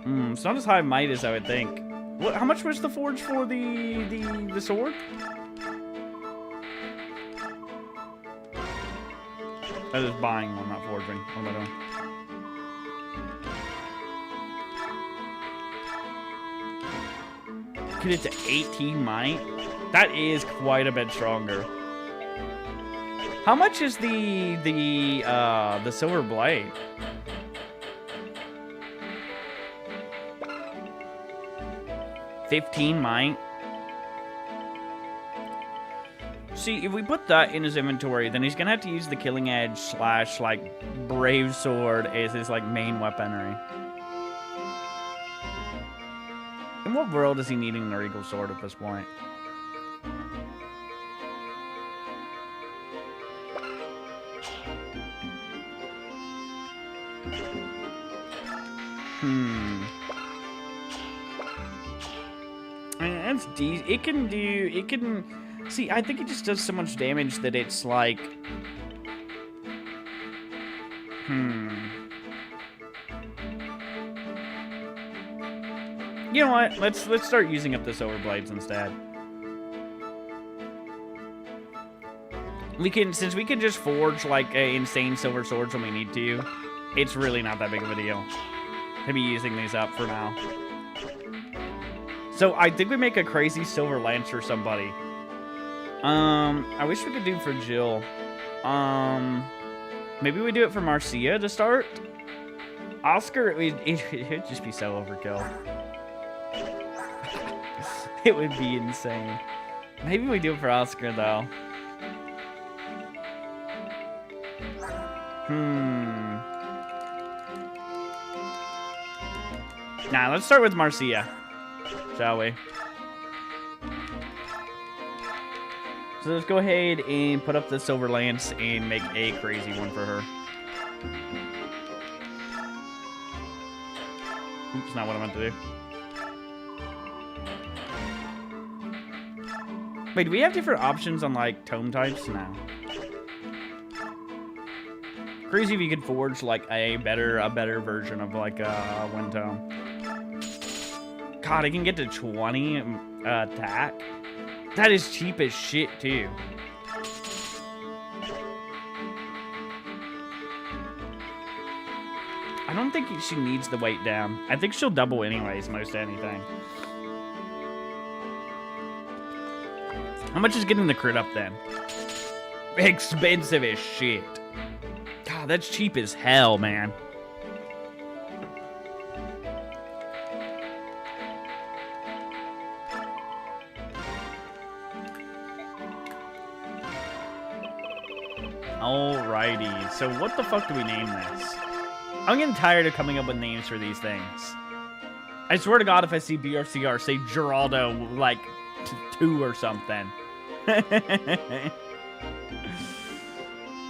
It's not as high might as I would think. What? How much was the forge for the sword? That is buying one, not forging. What am I doing? Get it to 18 might? That is quite a bit stronger. How much is the silver blade? $15 might. See, if we put that in his inventory, then he's gonna have to use the Killing Edge / like Brave Sword as his like main weaponry. In what world is he needing the Regal Sword at this point? I mean, that's it can see, I think it just does so much damage that it's like you know what? Let's start using up the silver blades instead. Since we can just forge like insane silver swords when we need to, it's really not that big of a deal to be using these up for now. So I think we make a crazy silver lance for somebody. I wish we could do for Jill. Maybe we do it for Marcia to start. Oscar, it'd just be so overkill. It would be insane. Maybe we do it for Oscar though. Nah, let's start with Marcia, shall we? So let's go ahead and put up the silver lance and make a crazy one for her. Oops, not what I meant to do. Wait, do we have different options on like tome types now? Crazy if you could forge like a better version of like one tome. God, I can get to 20 attack. That is cheap as shit too. I don't think she needs the weight down. I think she'll double anyways, most anything. How much is getting the crit up then? Expensive as shit. God, that's cheap as hell, man. Alrighty, so what the fuck do we name this? I'm getting tired of coming up with names for these things. I swear to God, if I see BRCR, say Geraldo, like, 2 or something.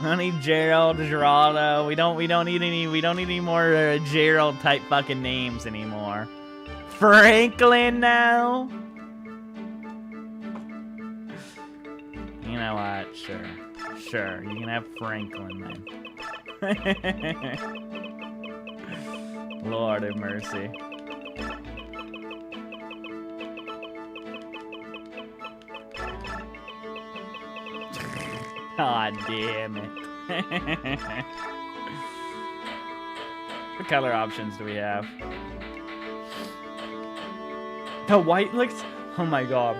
don't need Gerald, Geraldo. We don't need any more Gerald type fucking names anymore. Franklin now. You know what? Sure. You can have Franklin then. Lord have mercy. God damn it. What color options do we have? The white looks... Oh my god.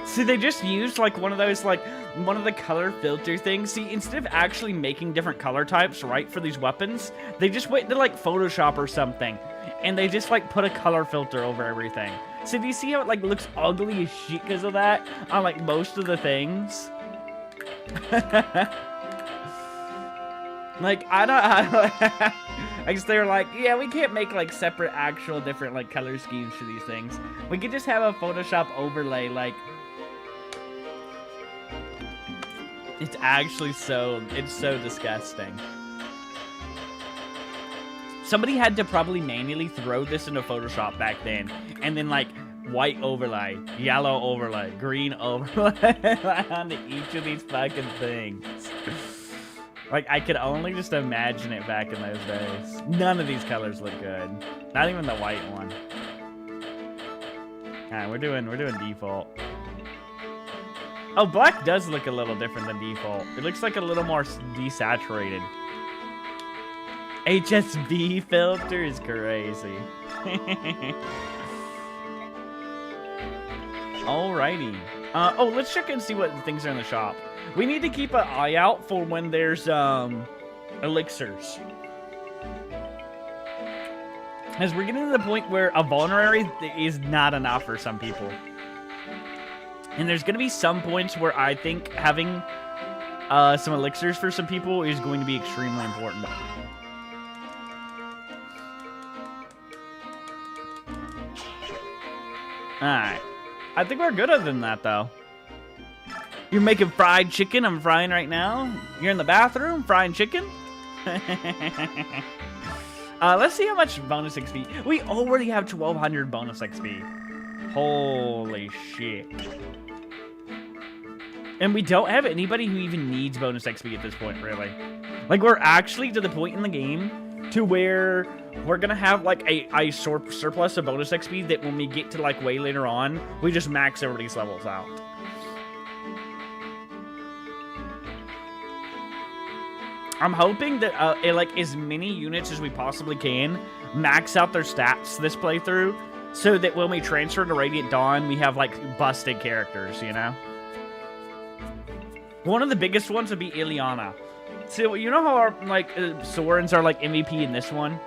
See, they just used like one of those, like, one of the color filter things. See, instead of actually making different color types, right, for these weapons, they just went to like Photoshop or something. And they just like put a color filter over everything. So do you see how it like looks ugly as shit because of that on like most of the things? Like, I guess they were like, yeah, we can't make like separate actual different like color schemes for these things. We could just have a Photoshop overlay, like, it's actually so disgusting. Somebody had to probably manually throw this into Photoshop back then, and then like white overlay, yellow overlay, green overlay onto each of these fucking things. Like, I could only just imagine it back in those days. None of these colors look good. Not even the white one. Alright, we're doing default. Oh, black does look a little different than default. It looks like a little more desaturated. HSB filter is crazy. Alrighty. Oh, let's check and see what things are in the shop. We need to keep an eye out for when there's elixirs. As we're getting to the point where a vulnerary is not enough for some people. And there's going to be some points where I think having some elixirs for some people is going to be extremely important. Alright. I think we're good other than that, though. You're making fried chicken. I'm frying right now. You're in the bathroom frying chicken. Let's see how much bonus XP. We already have 1,200 bonus XP. Holy shit. And we don't have anybody who even needs bonus XP at this point, really. Like, we're actually to the point in the game to where we're gonna have, like, a surplus of bonus XP that when we get to, like, way later on, we just max everybody's levels out. I'm hoping that, like, as many units as we possibly can max out their stats this playthrough, so that when we transfer to Radiant Dawn, we have, like, busted characters, you know? One of the biggest ones would be Ileana. So, you know how our, like, Sorens are, like, MVP in this one?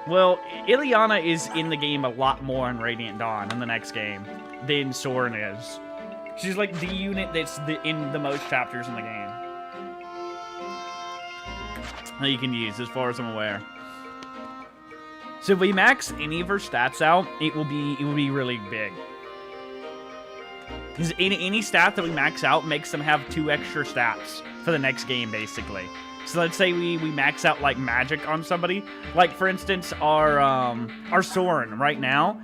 Well, Ileana is in the game a lot more in Radiant Dawn in the next game than Soren is. She's, like, the unit that's in the most chapters in the game that you can use, as far as I'm aware. So if we max any of her stats out, it will be really big. Because any stat that we max out makes them have 2 extra stats for the next game, basically. So let's say we max out, like, magic on somebody. Like, for instance, our Soren right now,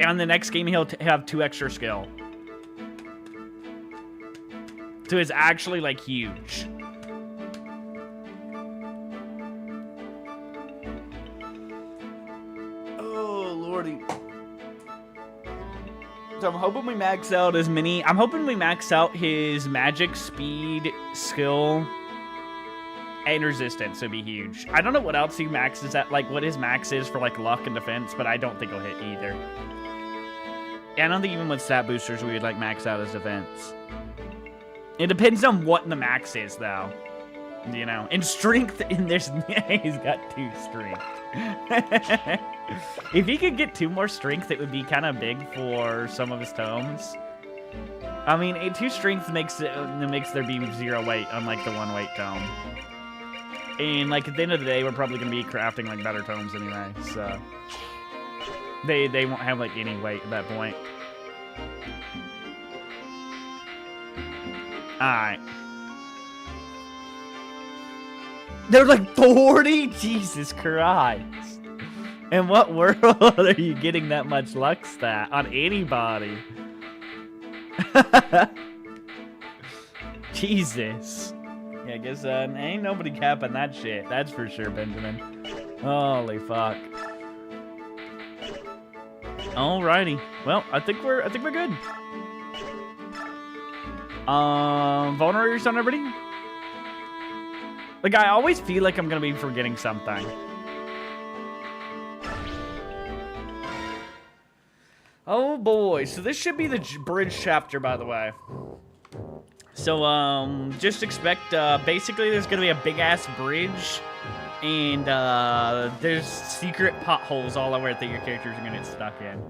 and the next game he'll have 2 extra skill. So it's actually, like, huge. So I'm hoping we max out as many... I'm hoping we max out his magic, speed, skill, and resistance. It'd be huge. I don't know what else he maxes at, like, what his max is for, like, luck and defense, but I don't think he'll hit either. Yeah, I don't think even with stat boosters we would, like, max out his defense. It depends on what the max is, though. You know? And strength, and there's... he's got 2 strength. If he could get 2 more strength, it would be kind of big for some of his tomes. I mean, 2 strength makes their beam 0 weight, unlike the 1 weight tome. And, like, at the end of the day, we're probably going to be crafting, like, better tomes anyway, so... They won't have, like, any weight at that point. Alright. They're like 40? Jesus Christ. In what world are you getting that much luck stat on anybody? Jesus. Yeah, I guess ain't nobody capping that shit. That's for sure, Benjamin. Holy fuck. Alrighty. Well, I think we're good. Vulnerators on everybody? Like, I always feel like I'm gonna be forgetting something. Oh boy, so this should be the bridge chapter, by the way. So, just expect, basically there's gonna be a big-ass bridge, and, there's secret potholes all over it that your characters are gonna get stuck in.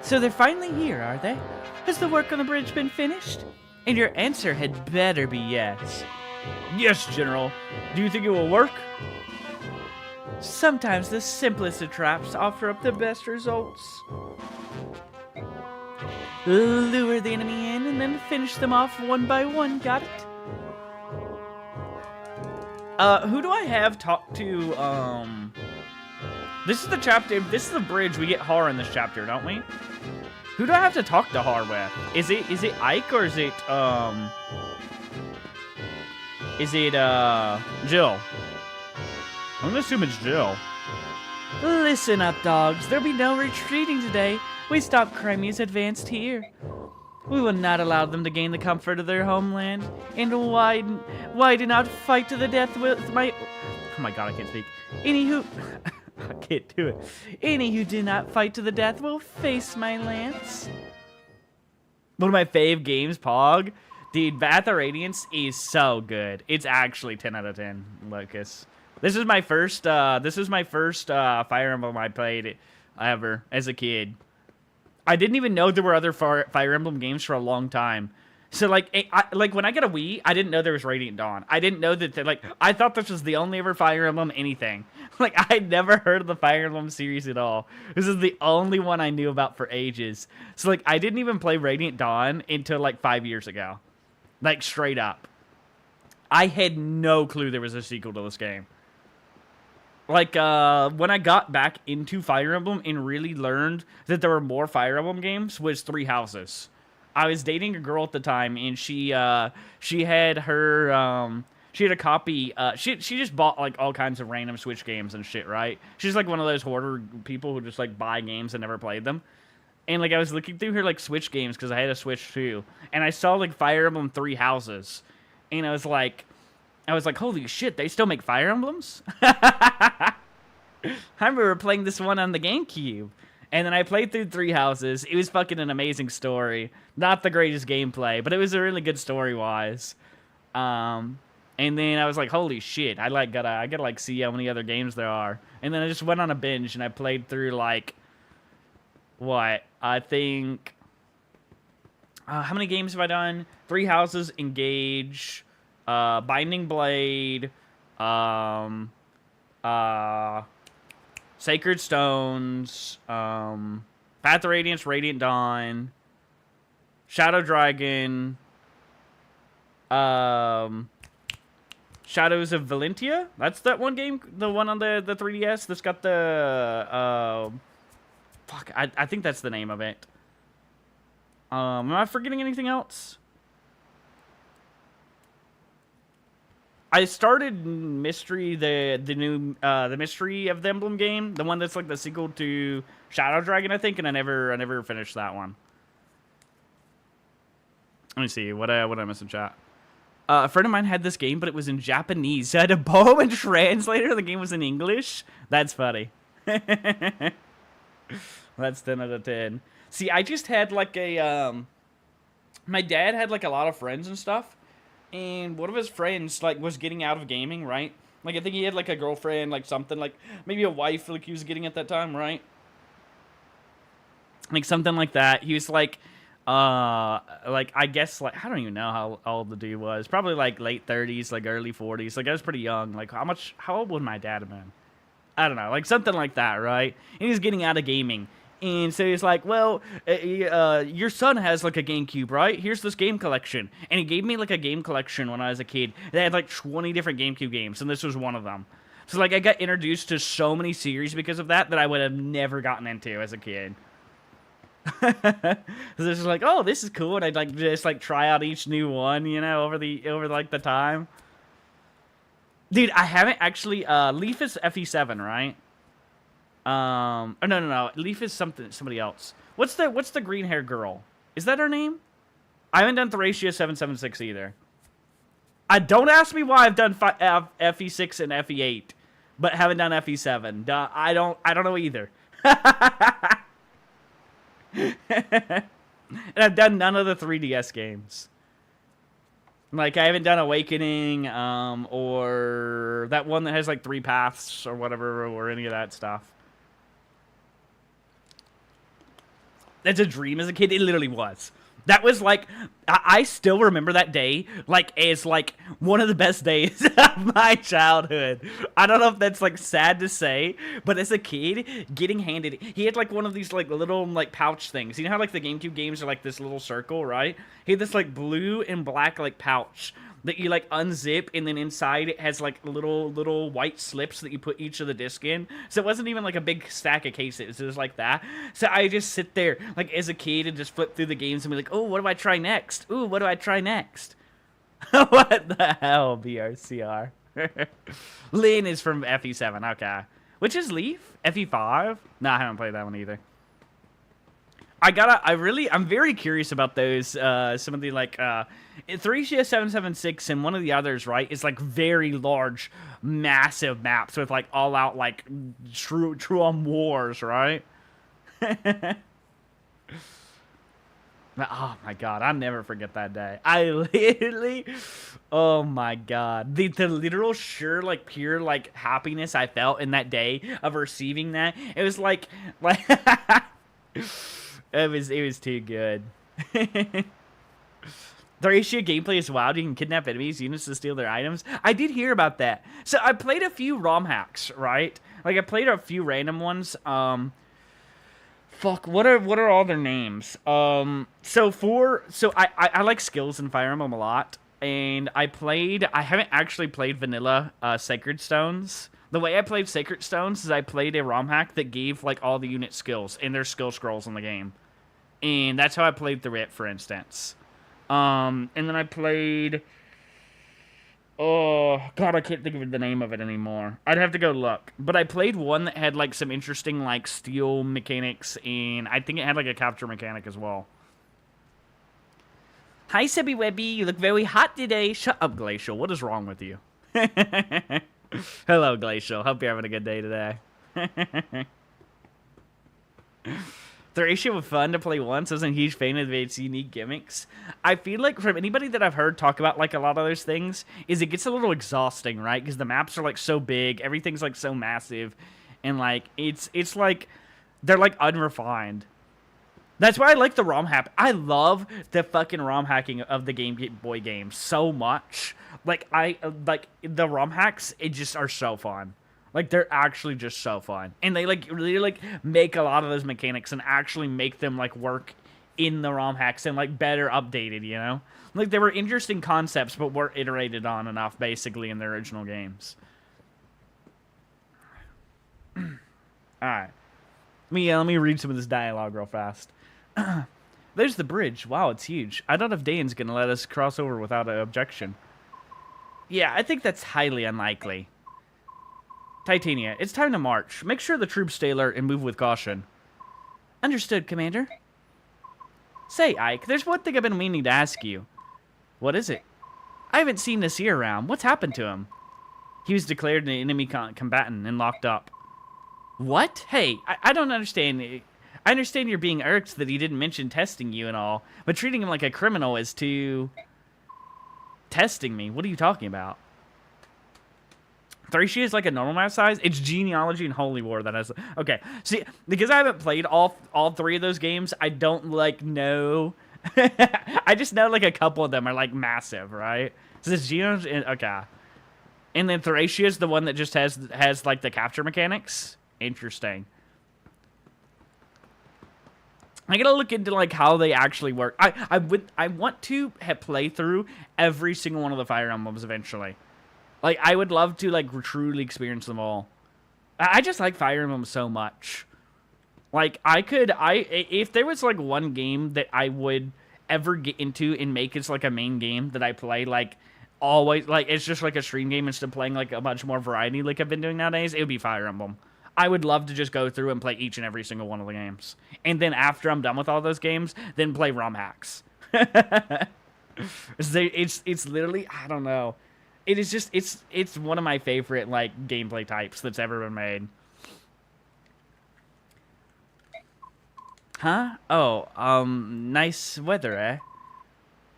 So they're finally here, are they? Has the work on the bridge been finished? And your answer had better be yes. Yes, General. Do you think it will work? Sometimes the simplest of traps offer up the best results. Lure the enemy in and then finish them off one by one, got it? Who do I have talk to, This is the chapter, if this is the bridge, we get Har in this chapter, don't we? Who do I have to talk to Har with? Is it Ike or is it, Jill? I'm gonna assume it's Jill. Listen up, dogs. There'll be no retreating today. We stopped Crimea's advanced here. We will not allow them to gain the comfort of their homeland. And why do not fight to the death with my... Oh my god, I can't speak. Any who... I can't do it. Any who do not fight to the death will face my lance. One of my fave games, Pog. Dude, Wrath of Radiance is so good. It's actually 10 out of 10, Lucas. This is my first Fire Emblem I played ever as a kid. I didn't even know there were other Fire Emblem games for a long time. So, like, when I got a Wii, I didn't know there was Radiant Dawn. I didn't know that, like, I thought this was the only ever Fire Emblem anything. Like, I'd never heard of the Fire Emblem series at all. This is the only one I knew about for ages. So, like, I didn't even play Radiant Dawn until, like, 5 years ago. Like, straight up. I had no clue there was a sequel to this game. Like, when I got back into Fire Emblem and really learned that there were more Fire Emblem games was Three Houses. I was dating a girl at the time, and she had her, she had a copy, she just bought, like, all kinds of random Switch games and shit, right? She's, like, one of those hoarder people who just, like, buy games and never played them. And, like, I was looking through her, like, Switch games, because I had a Switch, too. And I saw, like, Fire Emblem Three Houses. And I was like, holy shit, they still make Fire Emblems? I remember playing this one on the GameCube. And then I played through Three Houses. It was fucking an amazing story. Not the greatest gameplay, but it was a really good story-wise. And then I was like, holy shit, I gotta like see how many other games there are. And then I just went on a binge and I played through like, what? I think, how many games have I done? Three Houses, Engage, Binding Blade, Sacred Stones, Path of Radiance, Radiant Dawn, Shadow Dragon, Shadows of Valentia. That's that one game, the one on the 3DS that's got the, fuck, I think that's the name of it. Am I forgetting anything else? I started Mystery, the Mystery of the Emblem game, the one that's like the sequel to Shadow Dragon, I think, and I never finished that one. Let me see, what I miss in chat. A friend of mine had this game, but it was in Japanese, so I had to borrow a translator. The game was in English. That's funny. That's 10 out of 10. See, I just had like a, my dad had like a lot of friends and stuff. And one of his friends, like, was getting out of gaming, right? Like, I think he had, like, a girlfriend, like, something, like, maybe a wife, like, he was getting at that time, right? Like, something like that. He was, like, I guess, like, I don't even know how old the dude was. Probably, like, late 30s, like, early 40s. Like, I was pretty young. Like, how old would my dad have been? I don't know. Like, something like that, right? And he was getting out of gaming. And so he's like, well, your son has like a GameCube, right? Here's this game collection. And he gave me like a game collection when I was a kid. They had like 20 different GameCube games, and this was one of them. So like I got introduced to so many series because of that I would have never gotten into as a kid. So this is like, oh, this is cool, and I'd like just like try out each new one, you know, over like the time. Dude, I haven't actually. Leaf is FE7, right? Oh, no. Leaf is somebody else. What's the green hair girl? Is that her name? I haven't done Thracia 776 either. Don't ask me why I've done FE6 and FE8, but haven't done FE7. I don't know either. And I've done none of the 3DS games. Like, I haven't done Awakening, or that one that has, like, 3 paths, or whatever, or any of that stuff. That's a dream as a kid. It literally was. That was, like, I still remember that day, like, as, like, one of the best days of my childhood. I don't know if that's, like, sad to say, but as a kid, getting handed, he had, like, one of these, like, little, like, pouch things. You know how, like, the GameCube games are, like, this little circle, right? He had this, like, blue and black, like, pouch that you, like, unzip, and then inside it has, like, little white slips that you put each of the disc in. So it wasn't even, like, a big stack of cases. It was like that. So I just sit there, like, as a kid and just flip through the games and be like, oh, what do I try next? Ooh, what do I try next? What the hell, BRCR? Lynn is from FE7, okay. Which is Leaf? FE5? No, I haven't played that one either. I'm very curious about those, some of the, like, Thracia 776 and one of the others, right, is, like, very large, massive maps with, like, all-out, like, true on wars, right? Oh, my God, I'll never forget that day. I literally, oh, my God. The literal sure, like, pure, like, happiness I felt in that day of receiving that, it was, like It was too good. Thracia gameplay is wild. You can kidnap enemies, units to steal their items. I did hear about that. So I played a few ROM hacks, right? Like I played a few random ones. Fuck, what are all their names? I like skills in Fire Emblem a lot, and I haven't actually played vanilla Sacred Stones. The way I played Sacred Stones is I played a ROM hack that gave like all the unit skills and their skill scrolls in the game. And that's how I played through it, for instance. And then I played... Oh, God, I can't think of the name of it anymore. I'd have to go look. But I played one that had, like, some interesting, like, steel mechanics, and I think it had, like, a capture mechanic as well. Hi, Sebby Webby. You look very hot today. Shut up, Glacial. What is wrong with you? Hello, Glacial. Hope you're having a good day today. Thracia was fun to play once. I was a huge fan of its unique gimmicks. I feel like from anybody that I've heard talk about like a lot of those things, is it gets a little exhausting, right? Because the maps are like so big, everything's like so massive, and like it's like they're like unrefined. That's why I like the ROM hack. I love the fucking ROM hacking of the Game Boy games so much. Like like the ROM hacks, it just are so fun. Like, they're actually just so fun. And they, like, really, like, make a lot of those mechanics and actually make them, like, work in the ROM hacks and, like, better updated, you know? Like, they were interesting concepts, but weren't iterated on enough, basically, in the original games. Alright. Let me read some of this dialogue real fast. There's the bridge. Wow, it's huge. I don't know if Dane's gonna let us cross over without an objection. Yeah, I think that's highly unlikely. Titania, it's time to march. Make sure the troops stay alert and move with caution. Understood, Commander. Say, Ike, there's one thing I've been meaning to ask you. What is it? I haven't seen Nasir around. What's happened to him? He was declared an enemy combatant and locked up. What? Hey, I don't understand. I understand you're being irked that he didn't mention testing you and all, but treating him like a criminal is too... Testing me? What are you talking about? Thracia is like a normal map size. It's Genealogy and Holy War that has... Okay, see, because I haven't played all three of those games, I don't, like, know... I just know, like, a couple of them are, like, massive, right? So this Genealogy... Okay. And then Thracia is the one that just has like, the capture mechanics. Interesting. I gotta look into like how they actually work. I want to play through every single one of the Fire Emblems eventually. Like I would love to like truly experience them all. I just like Fire Emblem so much. Like if there was like one game that I would ever get into and make it like a main game that I play like always, like it's just like a stream game instead of playing like a bunch more variety like I've been doing nowadays, it would be Fire Emblem. I would love to just go through and play each and every single one of the games. And then after I'm done with all those games, then play ROM hacks. It's literally, I don't know. It is just, it's one of my favorite, like, gameplay types that's ever been made. Huh? Oh, nice weather, eh?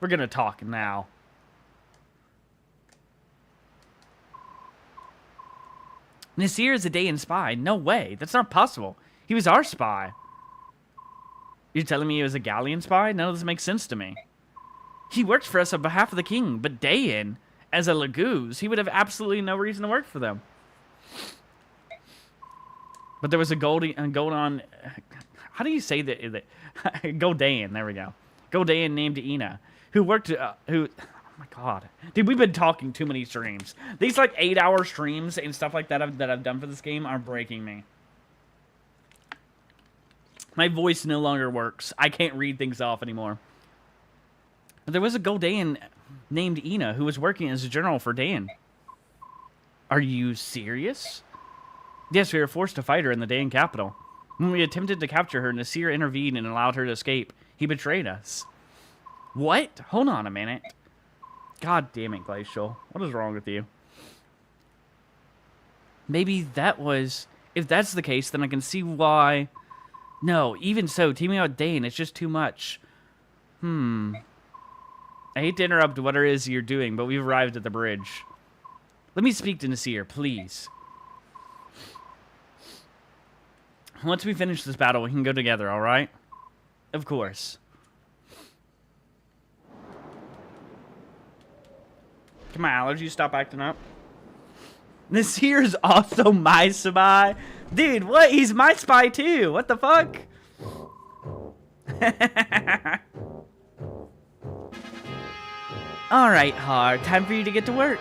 We're gonna talk now. Nasir is a Dayan spy. No way. That's not possible. He was our spy. You're telling me he was a Galleon spy? None of this makes sense to me. He worked for us on behalf of the king, but Dayan, as a Laguz, he would have absolutely no reason to work for them. But there was a Goldon... How do you say that? Goldayan, there we go. Goldayan named Ina, who worked... Oh my god. Dude, we've been talking too many streams. These like 8-hour streams and stuff like that I've done for this game are breaking me. My voice no longer works. I can't read things off anymore. There was a Goldayan named Ina who was working as a general for Dan. Are you serious? Yes, we were forced to fight her in the Dayan capital. When we attempted to capture her, Nasir intervened and allowed her to escape. He betrayed us. What? Hold on a minute. God damn it, Glacial. What is wrong with you? Maybe that was... If that's the case, then I can see why... No, even so, teaming up with Dane, it's just too much. I hate to interrupt what it is you're doing, but we've arrived at the bridge. Let me speak to Nasir, please. Once we finish this battle, we can go together, alright? Of course. Can my allergies stop acting up? Nasir's also my spy. Dude, what? He's my spy too. What the fuck? Alright, Har. Time for you to get to work.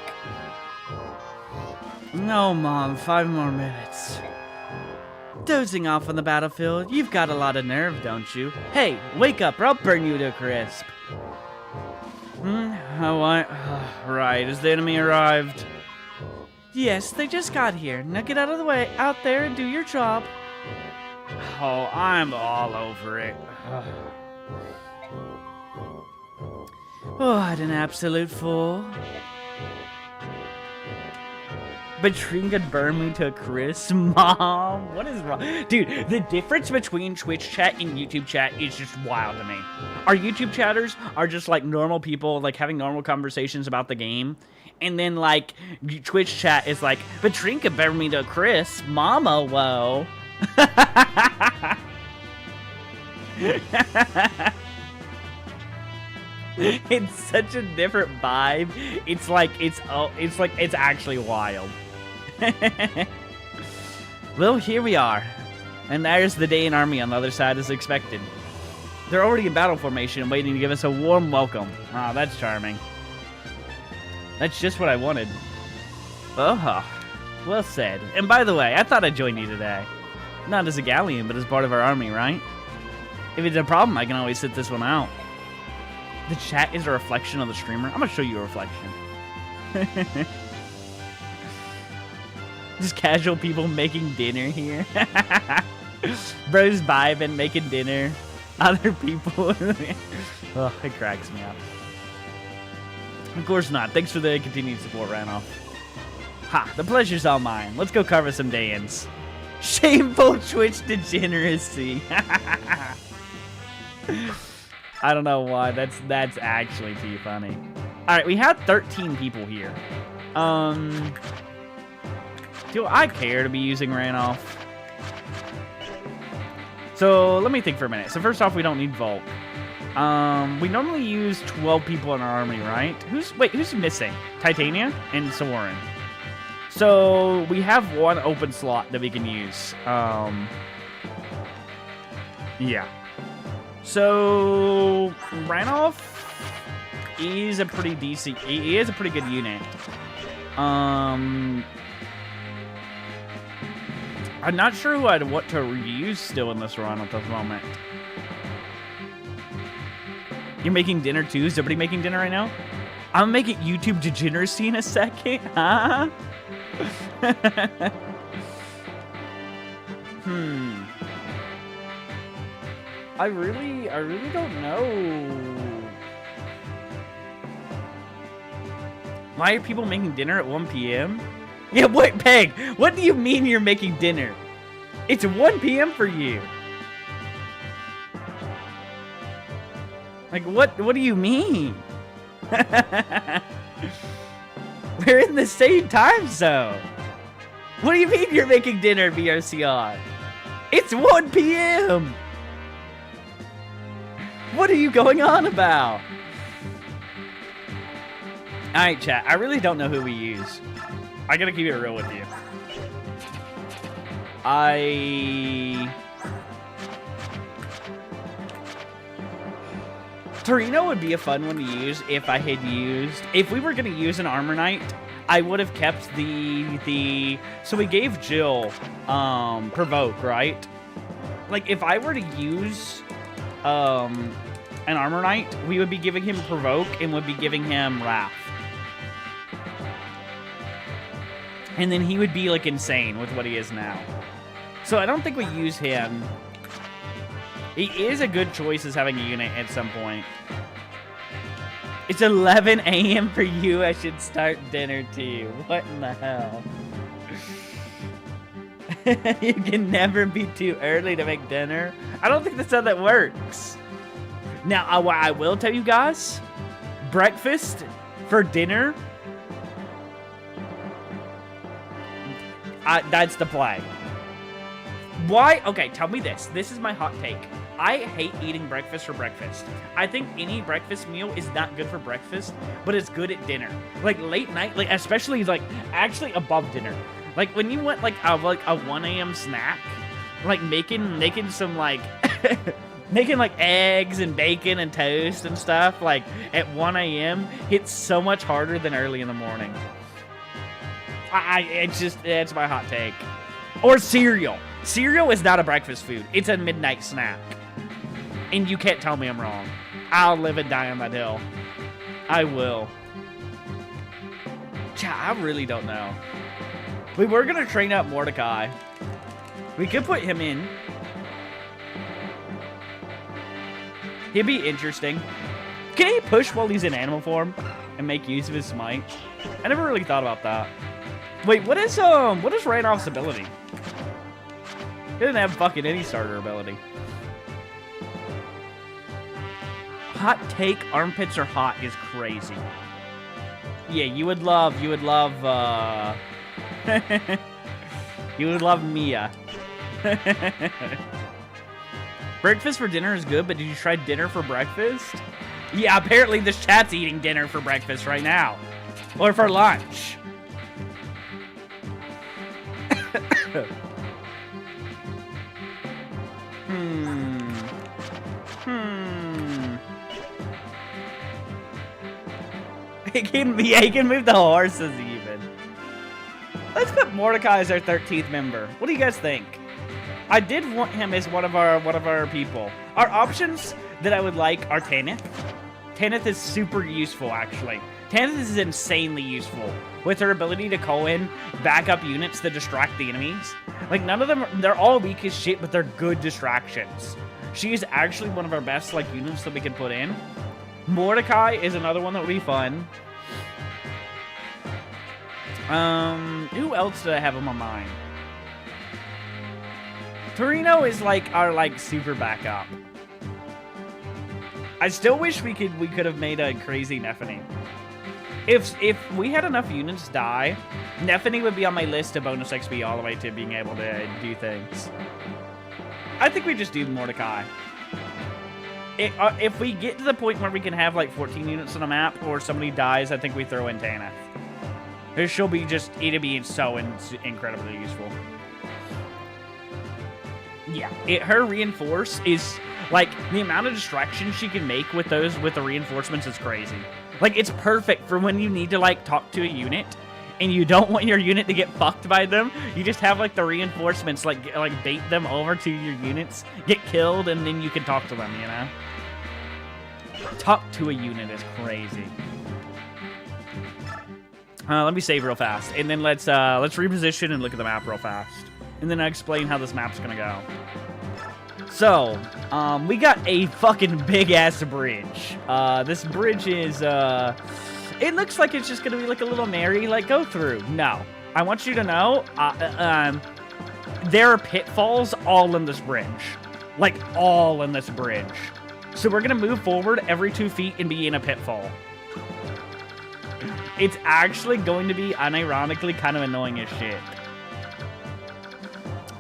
No, Mom. 5 more minutes. Dozing off on the battlefield? You've got a lot of nerve, don't you? Hey, wake up or I'll burn you to a crisp. Right, has the enemy arrived? Yes, they just got here. Now get out of the way, out there, and do your job. Oh, I'm all over it. What an absolute fool. Betrin could burn me to a crisp, Mom. What is wrong? Dude, the difference between Twitch chat and YouTube chat is just wild to me. Our YouTube chatters are just like normal people, like having normal conversations about the game. And then like Twitch chat is like, Betrin could burn me to a crisp, Mama, whoa. It's such a different vibe. It's like it's actually wild. Well, here we are. And there's the Dayan army on the other side as expected. They're already in battle formation and waiting to give us a warm welcome. Ah, that's charming. That's just what I wanted. Oh, well said. And by the way, I thought I'd join you today. Not as a Galleon, but as part of our army, right? If it's a problem, I can always sit this one out. The chat is a reflection of the streamer. I'm gonna show you a reflection. Just casual people making dinner here. Bros vibing, making dinner. Other people. Oh, it cracks me up. Of course not. Thanks for the continued support, Randolph. Ha, the pleasure's all mine. Let's go carve us some Dayans. Shameful Twitch degeneracy. I don't know why. That's actually too funny. All right, we had 13 people here. Do I care to be using Randolph? So let me think for a minute. So first off, we don't need Volk. We normally use 12 people in our army, right? Who's missing? Titania and Soren. So we have one open slot that we can use. Yeah. So Randolph is a pretty decent. He is a pretty good unit. I'm not sure who I'd want to reuse still in this run at this moment. You're making dinner too? Is everybody making dinner right now? I'm making YouTube degeneracy in a second, huh? I really don't know. Why are people making dinner at 1 p.m.? Yeah, what, Peg? What do you mean you're making dinner? It's 1 p.m. for you. Like, what do you mean? We're in the same time zone. What do you mean you're making dinner, BRCR? It's 1 p.m. What are you going on about? Alright, chat. I really don't know who we use. I gotta keep it real with you. Torino would be a fun one to use if I had used... If we were gonna use an Armor Knight, I would have kept the... So we gave Jill, Provoke, right? Like, if I were to use, an Armor Knight, we would be giving him Provoke and would be giving him Wrath. And then he would be, like, insane with what he is now. So I don't think we use him. He is a good choice as having a unit at some point. It's 11 a.m. for you. I should start dinner too. What in the hell? You can never be too early to make dinner. I don't think that's how that works. Now, I will tell you guys, breakfast for dinner, that's the play. Why? Okay, tell me this. This is my hot take. I hate eating breakfast for breakfast. I think any breakfast meal is not good for breakfast, but it's good at dinner. Like late night, like especially like actually above dinner. Like when you want like a 1 a.m. snack, like making some like making like eggs and bacon and toast and stuff like at 1 a.m. hits so much harder than early in the morning. It's my hot take. Or cereal. Cereal is not a breakfast food. It's a midnight snack. And you can't tell me I'm wrong. I'll live and die on that hill. I will. I really don't know. We were going to train up Mordecai. We could put him in. He'd be interesting. Can he push while he's in animal form and make use of his smite? I never really thought about that. Wait, what is Randolph's ability? He doesn't have fucking any starter ability. Hot take, armpits are hot is crazy. Yeah, you would love, you would love Mia. Breakfast for dinner is good, but did you try dinner for breakfast? Yeah, apparently this chat's eating dinner for breakfast right now. Or for lunch. He can move the horses even. Let's put Mordecai as our 13th member. What do you guys think? I did want him as one of our people. Our options that I would like are Tanith. Tanith is super useful, actually. Tanith is insanely useful with her ability to call in backup units to distract the enemies. Like, none of them, they're all weak as shit, but they're good distractions. She is actually one of our best, like, units that we can put in. Mordecai is another one that would be fun. Who else did I have on my mind? Torino is, like, our, like, super backup. I still wish we could have made a crazy Nephany. If we had enough units die, Nephany would be on my list of bonus XP all the way to being able to do things. I think we just do Mordecai. If we get to the point where we can have like 14 units on a map or somebody dies, I think we throw in Tanith. She'll be just, it'll be so incredibly useful. Yeah, her reinforce is, Like, the amount of distractions she can make with those, with the reinforcements is crazy. Like, it's perfect for when you need to, like, talk to a unit, and you don't want your unit to get fucked by them. You just have, like, the reinforcements, like bait them over to your units, get killed, and then you can talk to them, you know? Talk to a unit is crazy. Let me save real fast, and then let's reposition and look at the map real fast. And then I'll explain how this map's gonna go. So, we got a fucking big-ass bridge. This bridge is, it looks like it's just gonna be like a little merry, like, go-through. No. I want you to know, there are pitfalls all in this bridge. Like, all in this bridge. So we're gonna move forward every 2 feet and be in a pitfall. It's actually going to be, unironically, kind of annoying as shit.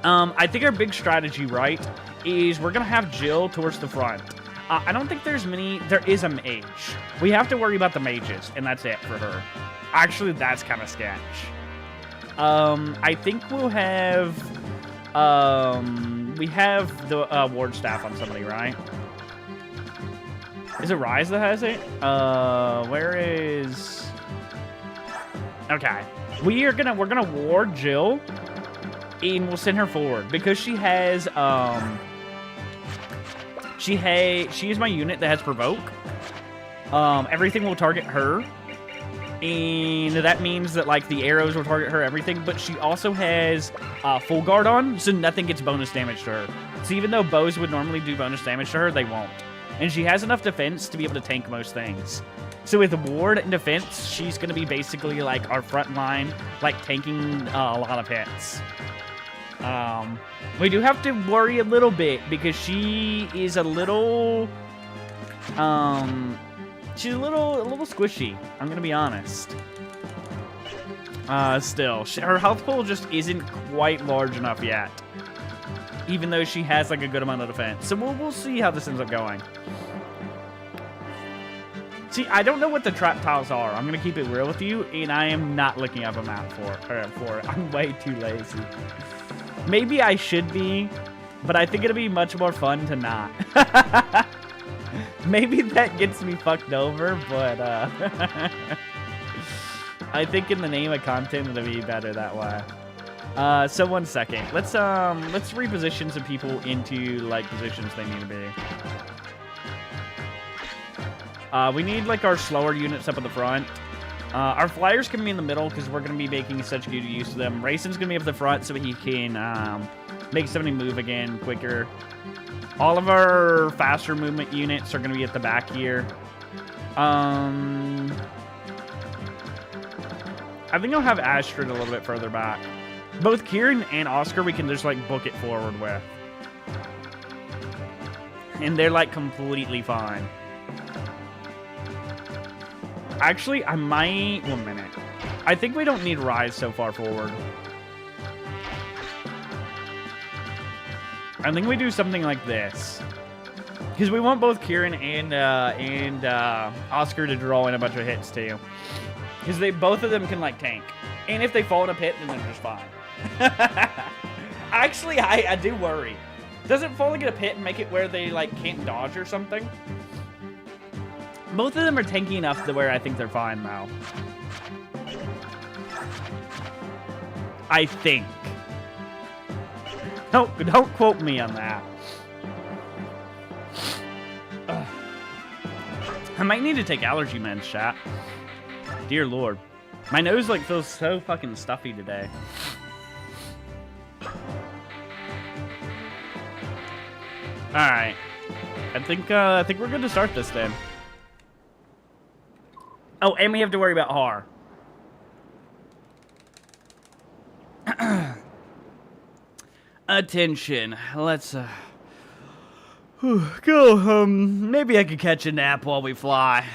I think our big strategy, right, is we're gonna have Jill towards the front. I don't think there's many. There is a mage. We have to worry about the mages, and that's it for her. Actually, that's kind of sketch. I think we'll have. We have the ward staff on somebody, right? Is it Rise that has it? Where is? Okay, we're gonna ward Jill, and we'll send her forward because she has she is my unit that has provoke. Everything will target her, and that means that like the arrows will target her, everything. But she also has full guard on, so nothing gets bonus damage to her. So even though bows would normally do bonus damage to her, they won't. And she has enough defense to be able to tank most things. So with ward and defense, she's going to be basically like our front line, like tanking a lot of hits. We do have to worry a little bit because she is a little, she's a little squishy. I'm going to be honest. Still, her health pool just isn't quite large enough yet. Even though she has like a good amount of defense. So we'll see how this ends up going. See, I don't know what the trap tiles are. I'm going to keep it real with you, and I am not looking up a map for it. I'm way too lazy. Maybe I should be, but I think it'll be much more fun to not. Maybe that gets me fucked over, but I think in the name of content, it'll be better that way. So 1 second. Let's reposition some people into like positions they need to be. We need like our slower units up at the front. Our flyers can be in the middle because we're going to be making such good use of them. Rayson's going to be up the front so he can make somebody move again quicker. All of our faster movement units are going to be at the back here. I think I'll have Astrid a little bit further back. Both Kieran and Oscar we can just like book it forward with. And they're like completely fine. Actually, I might... 1 minute. I think we don't need Rise so far forward. I think we do something like this. Because we want both Kieran and Oscar to draw in a bunch of hits too. Because both of them can like tank. And if they fall in a pit, then they're just fine. Actually, I do worry. Doesn't falling in a pit make it where they like can't dodge or something? Both of them are tanky enough to where I think they're fine now. I think. Don't quote me on that. Ugh. I might need to take allergy meds, chat. Dear Lord. My nose like feels so fucking stuffy today. Alright. I think we're good to start this then. Oh, and we have to worry about Har. Attention. Let's go. Maybe I could catch a nap while we fly.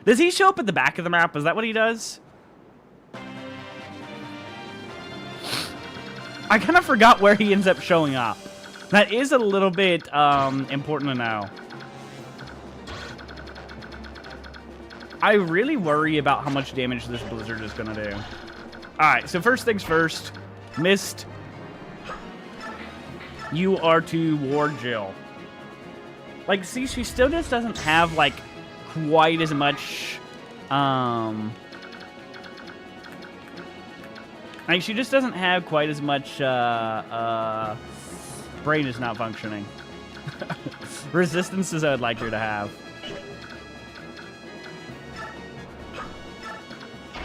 Does he show up at the back of the map? Is that what he does? I kind of forgot where he ends up showing up. That is a little bit important to know. I really worry about how much damage this blizzard is going to do. Alright, so first things first. Mist. you are to ward Jill. Like, see, she still just doesn't have, like, quite as much, like, she just doesn't have quite as much, brain is not functioning. Resistance as I would like her to have.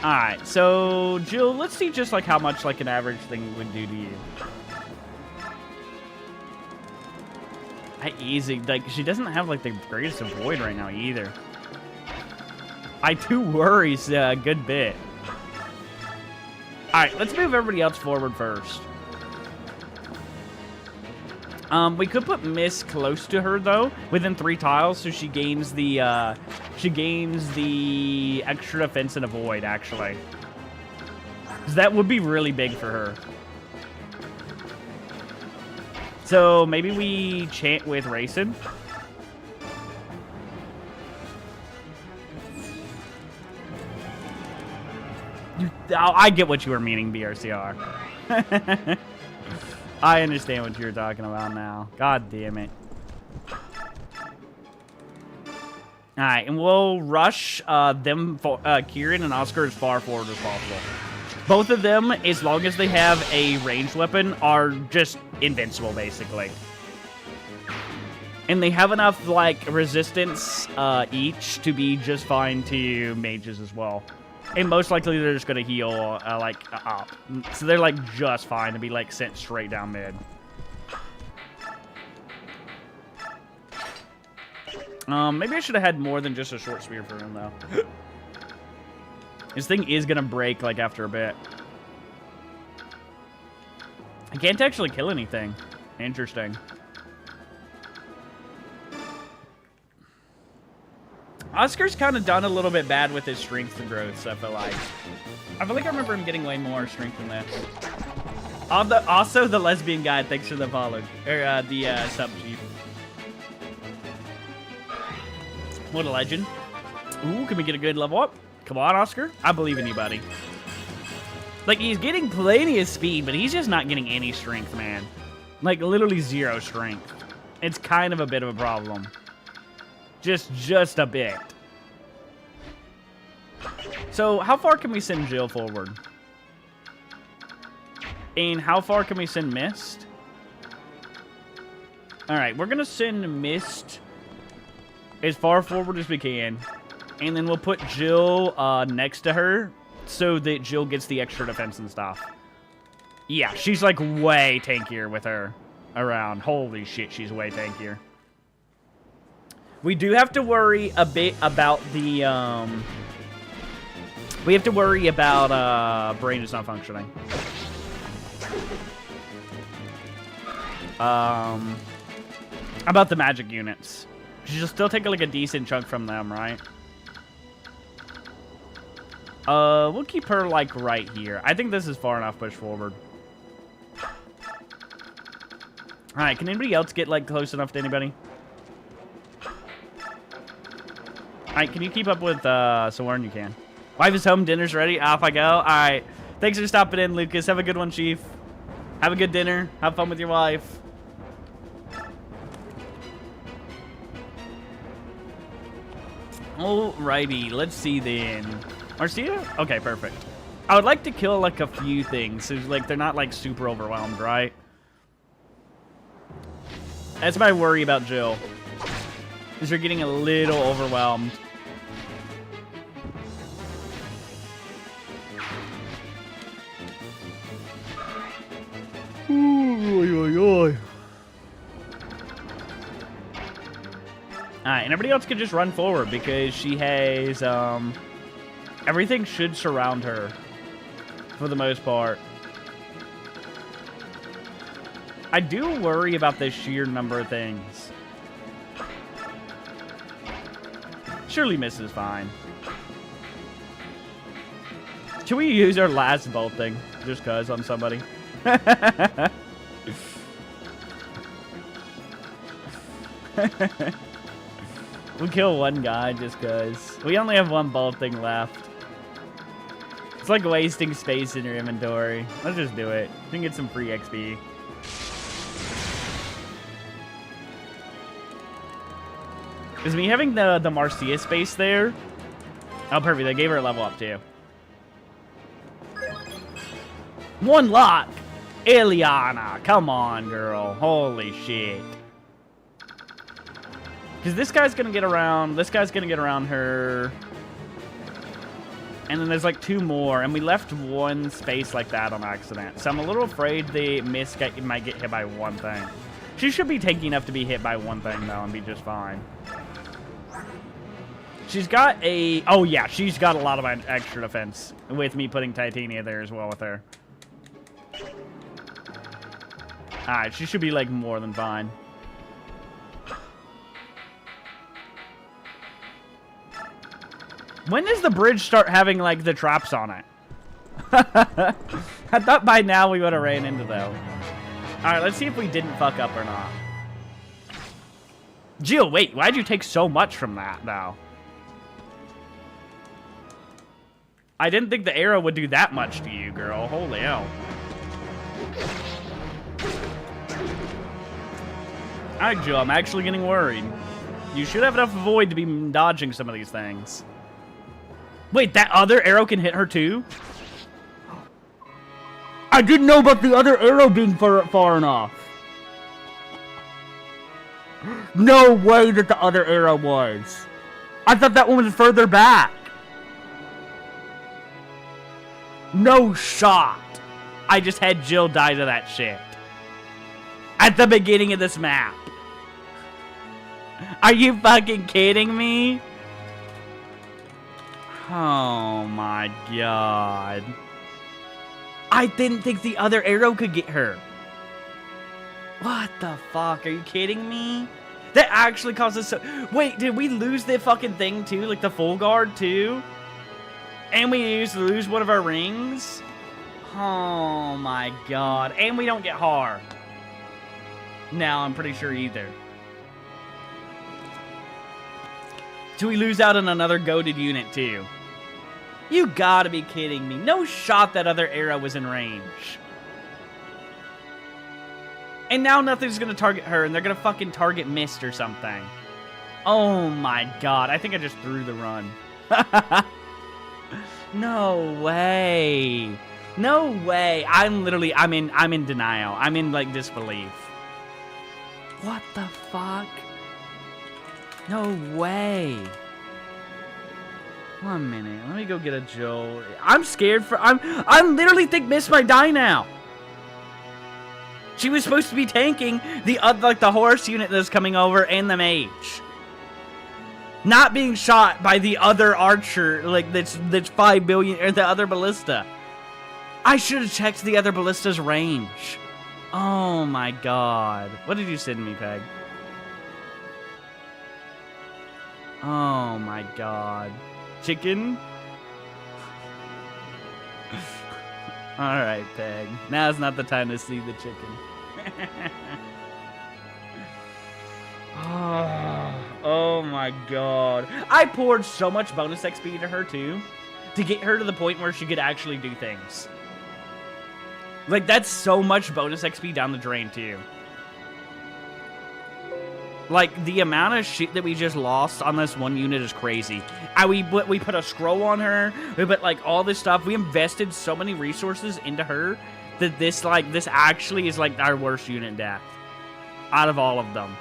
Alright, so, Jill, let's see just, like, how much, like, an average thing would do to you. Easy. Like, she doesn't have, like, the greatest avoid right now, either. I do worry a good bit. Alright, let's move everybody else forward first. We could put Miss close to her, though, within 3 tiles, so she gains the extra defense and avoid, actually. That would be really big for her. So, maybe we chant with Racing. I get what you were meaning, BRCR. I understand what you're talking about now. God damn it. Alright, and we'll rush Kieran and Oscar as far forward as possible. Both of them, as long as they have a ranged weapon, are just invincible, basically. And they have enough, like, resistance each to be just fine to mages as well. And most likely they're just going to heal, up. So they're, like, just fine to be, like, sent straight down mid. Maybe I should have had more than just a short spear for him, though. This thing is going to break, like, after a bit. I can't actually kill anything. Interesting. Oscar's kind of done a little bit bad with his strength growth, I feel like. I remember him getting way more strength than this. Also, the lesbian guy, thanks for the follow. Or, the sub chief. What a legend. Ooh, can we get a good level up? Come on, Oscar. I believe in you, buddy. Like, he's getting plenty of speed, but he's just not getting any strength, man. Like, literally 0 strength. It's kind of a bit of a problem. Just a bit. So, how far can we send Jill forward? And how far can we send Mist? Alright, we're going to send Mist as far forward as we can. And then we'll put Jill next to her so that Jill gets the extra defense and stuff. Yeah, she's like way tankier with her around. Holy shit, she's way tankier. We do have to worry a bit about the, we have to worry about, brain is not functioning. About the magic units. She'll still take, like, a decent chunk from them, right? We'll keep her, like, right here. I think this is far enough push forward. Alright, can anybody else get, like, close enough to anybody? Alright, can you keep up with, Soren? You can. Wife is home, dinner's ready, off I go. Alright, thanks for stopping in, Lucas. Have a good one, Chief. Have a good dinner. Have fun with your wife. Alrighty, let's see then. Marcia? Okay, perfect. I would like to kill, like, a few things, so, like, they're not, like, super overwhelmed, right? That's my worry about Jill. Is you're getting a little overwhelmed. Alright, and everybody else can just run forward because she has, everything should surround her for the most part. I do worry about the sheer number of things. Surely Miss is fine. Should we use our last bolt thing just cuz on somebody? We'll kill one guy just cuz. We only have one bolt thing left. It's like wasting space in your inventory. Let's just do it. You can get some free XP. Is me having the Marcia space there? Oh, perfect. They gave her a level up, too. One lock! Ileana, come on, girl. Holy shit. Because this guy's gonna get around, this guy's gonna get around her. And then there's like 2 more, and we left 1 space like that on accident. So I'm a little afraid the miss might get hit by 1 thing. She should be tanky enough to be hit by 1 thing, though, and be just fine. She's got a... Oh, yeah, she's got a lot of extra defense with me putting Titania there as well with her. Alright, she should be, like, more than fine. When does the bridge start having, like, the traps on it? I thought by now we would have ran into them. Alright, let's see if we didn't fuck up or not. Jill, wait, why'd you take so much from that, though? I didn't think the arrow would do that much to you, girl. Holy hell. Alright, Jill, I'm actually getting worried. You should have enough void to be dodging some of these things. Wait, that other arrow can hit her too? I didn't know about the other arrow being far enough. No way that the other arrow was. I thought that one was further back. No shot. I just had Jill die to that shit. At the beginning of this map. Are you fucking kidding me? Oh my god. I didn't think the other arrow could get her. What the fuck? Are you kidding me? That actually causes so... Wait, did we lose the fucking thing too? Like the full guard too? And we lose one of our rings? Oh my god. And we don't get Har. Now I'm pretty sure either. Do we lose out on another goated unit too? You gotta be kidding me. No shot that other arrow was in range. And now nothing's gonna target her, and they're gonna fucking target Mist or something. Oh my god. I think I just threw the run. No way. No way. I'm in denial. I'm in, like, disbelief. What the fuck? No way. 1 minute. Let me go get a Joe. I'm scared for... I literally think Mist might die now. She was supposed to be tanking the horse unit that's coming over and the mage. Not being shot by the other archer, like, that's 5 billion, or the other ballista. I should have checked the other ballista's range. Oh my god. What did you send me, Peg? Oh my god. Chicken? Alright, Peg. Now's not the time to see the chicken. Oh my god. I poured so much bonus XP into her too, to get her to the point where she could actually do things. Like, that's so much bonus XP down the drain too. Like, the amount of shit that we just lost on this one unit is crazy. We put a scroll on her, we put, like, all this stuff. We invested so many resources into her that this actually is, like, our worst unit death out of all of them.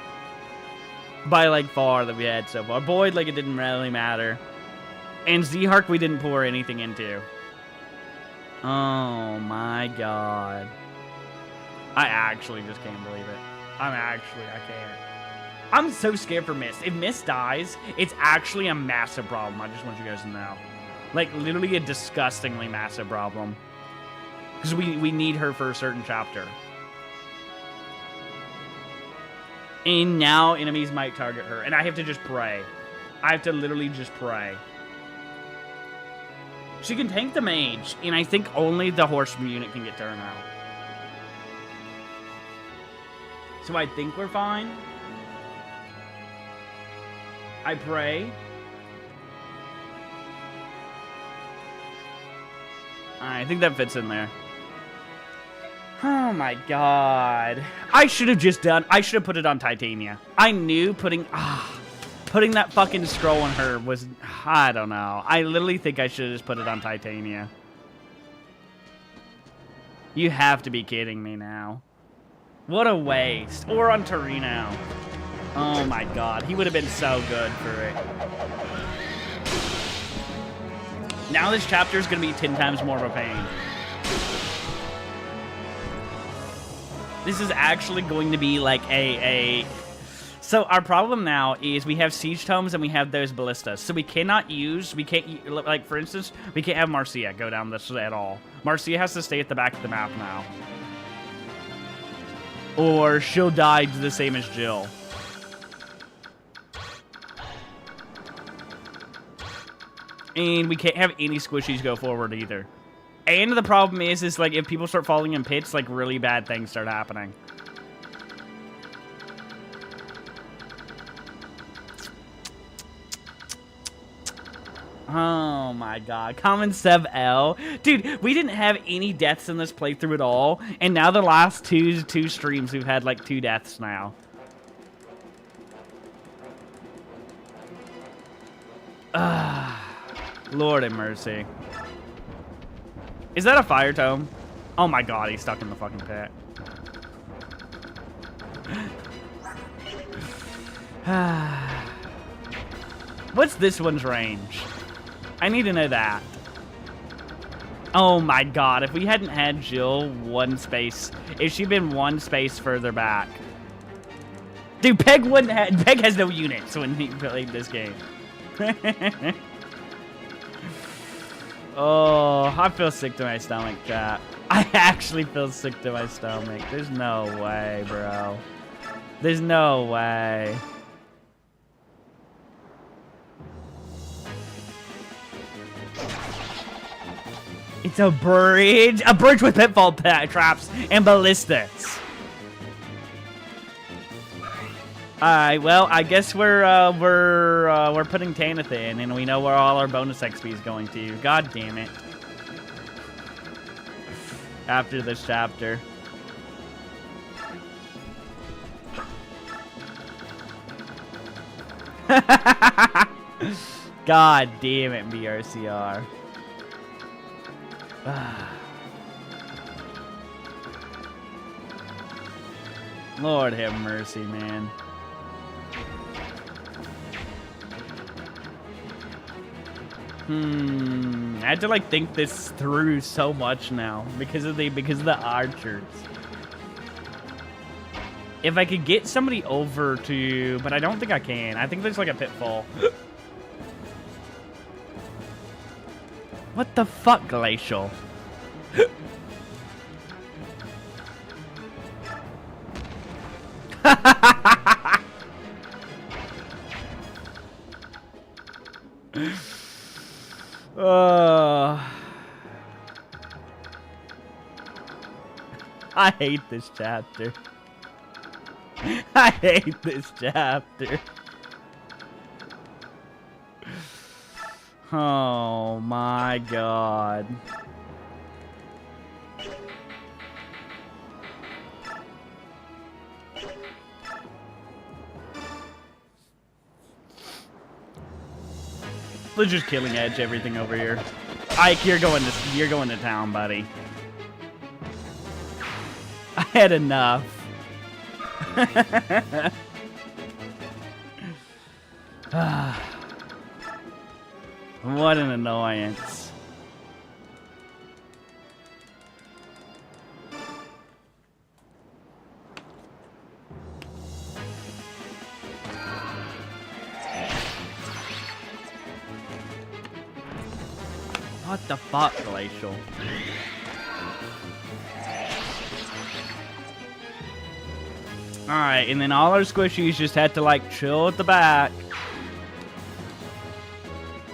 By, like, far that we had so far. Boyd, like, it didn't really matter. And Z-Hark we didn't pour anything into. Oh, my God. I actually just can't believe it. I can't. I'm so scared for Mist. If Mist dies, it's actually a massive problem. I just want you guys to know. Like, literally a disgustingly massive problem. Because we need her for a certain chapter. And now enemies might target her. And I have to just pray. I have to literally just pray. She can tank the mage. And I think only the horseman unit can get to her now. So I think we're fine. I pray. I think that fits in there. Oh my god. I should have put it on Titania. I knew putting putting that fucking scroll on her was... I don't know. I literally think I should have just put it on Titania. You have to be kidding me now. What a waste. Or on Torino. Oh my god. He would have been so good for it. Now this chapter is going to be 10 times more of a pain. This is actually going to be like So our problem now is we have siege tomes and we have those ballistas. So we can't, like for instance, we can't have Marcia go down this at all. Marcia has to stay at the back of the map now. Or she'll die the same as Jill. And we can't have any squishies go forward either. And the problem is like if people start falling in pits, like really bad things start happening. Oh my god. Common Sub L. Dude, we didn't have any deaths in this playthrough at all. And now the last two streams we've had like 2 deaths now. Lord have mercy. Is that a fire tome? Oh my god, he's stuck in the fucking pit. What's this one's range? I need to know that. Oh my god, if we hadn't had Jill if she'd been 1 space further back. Dude, Peg has no units when he played this game. Oh, I feel sick to my stomach, chat. I actually feel sick to my stomach. There's no way, bro. There's no way. It's a bridge with pitfall traps and ballistas. Alright, well, I guess we're putting Tanith in, and we know where all our bonus XP is going to. God damn it. After this chapter. God damn it, BRCR. Lord have mercy, man. I had to like think this through so much now because of the archers. If I could get somebody over to, but I don't think I can. I think there's like a pitfall. What the fuck, Glacial? I hate this chapter. I hate this chapter. Oh my god. Let's just killing edge everything over here. Ike, you're going to town, buddy. I had enough. What an annoyance. What the fuck, Glacial? Alright, and then all our squishies just had to, like, chill at the back.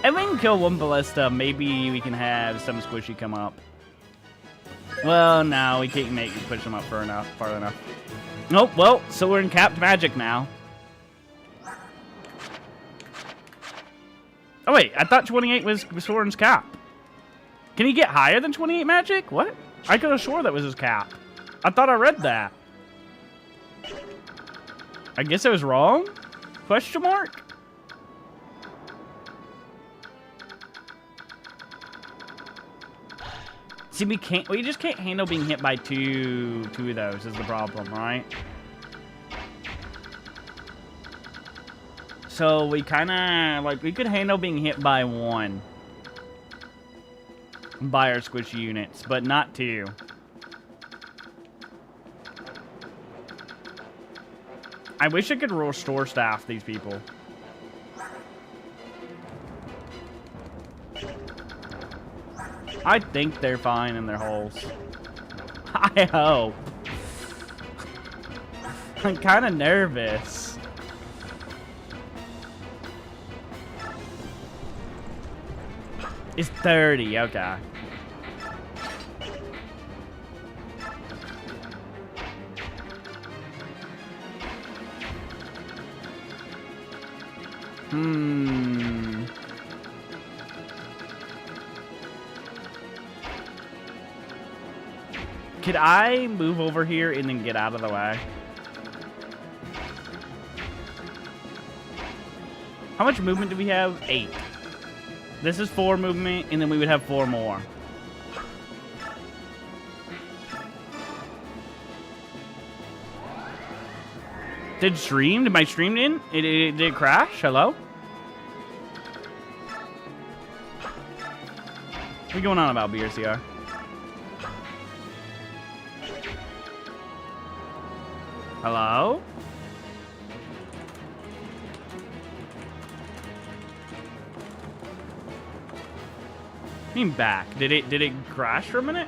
If we can kill one ballista, maybe we can have some squishy come up. Well, no, we can't push them up far enough. Nope, well, so we're in capped magic now. Oh, wait, I thought 28 was Soren's cap. Can he get higher than 28 magic? What? I could have swore that was his cap. I thought I read that. I guess I was wrong? Question mark? See, we just can't handle being hit by two of those is the problem, right? So we kind of, like, we could handle being hit by one. By our squishy units, but not two. I wish I could restore staff these people. I think they're fine in their holes. I hope. I'm kind of nervous. It's 30, okay. Could I move over here and then get out of the way? How much movement do we have? 8. This is 4 movement, and then we would have 4 more. Did my stream in? Did it crash? Hello? What are you going on about, BRCR? Hello? I mean back. Did it crash for a minute?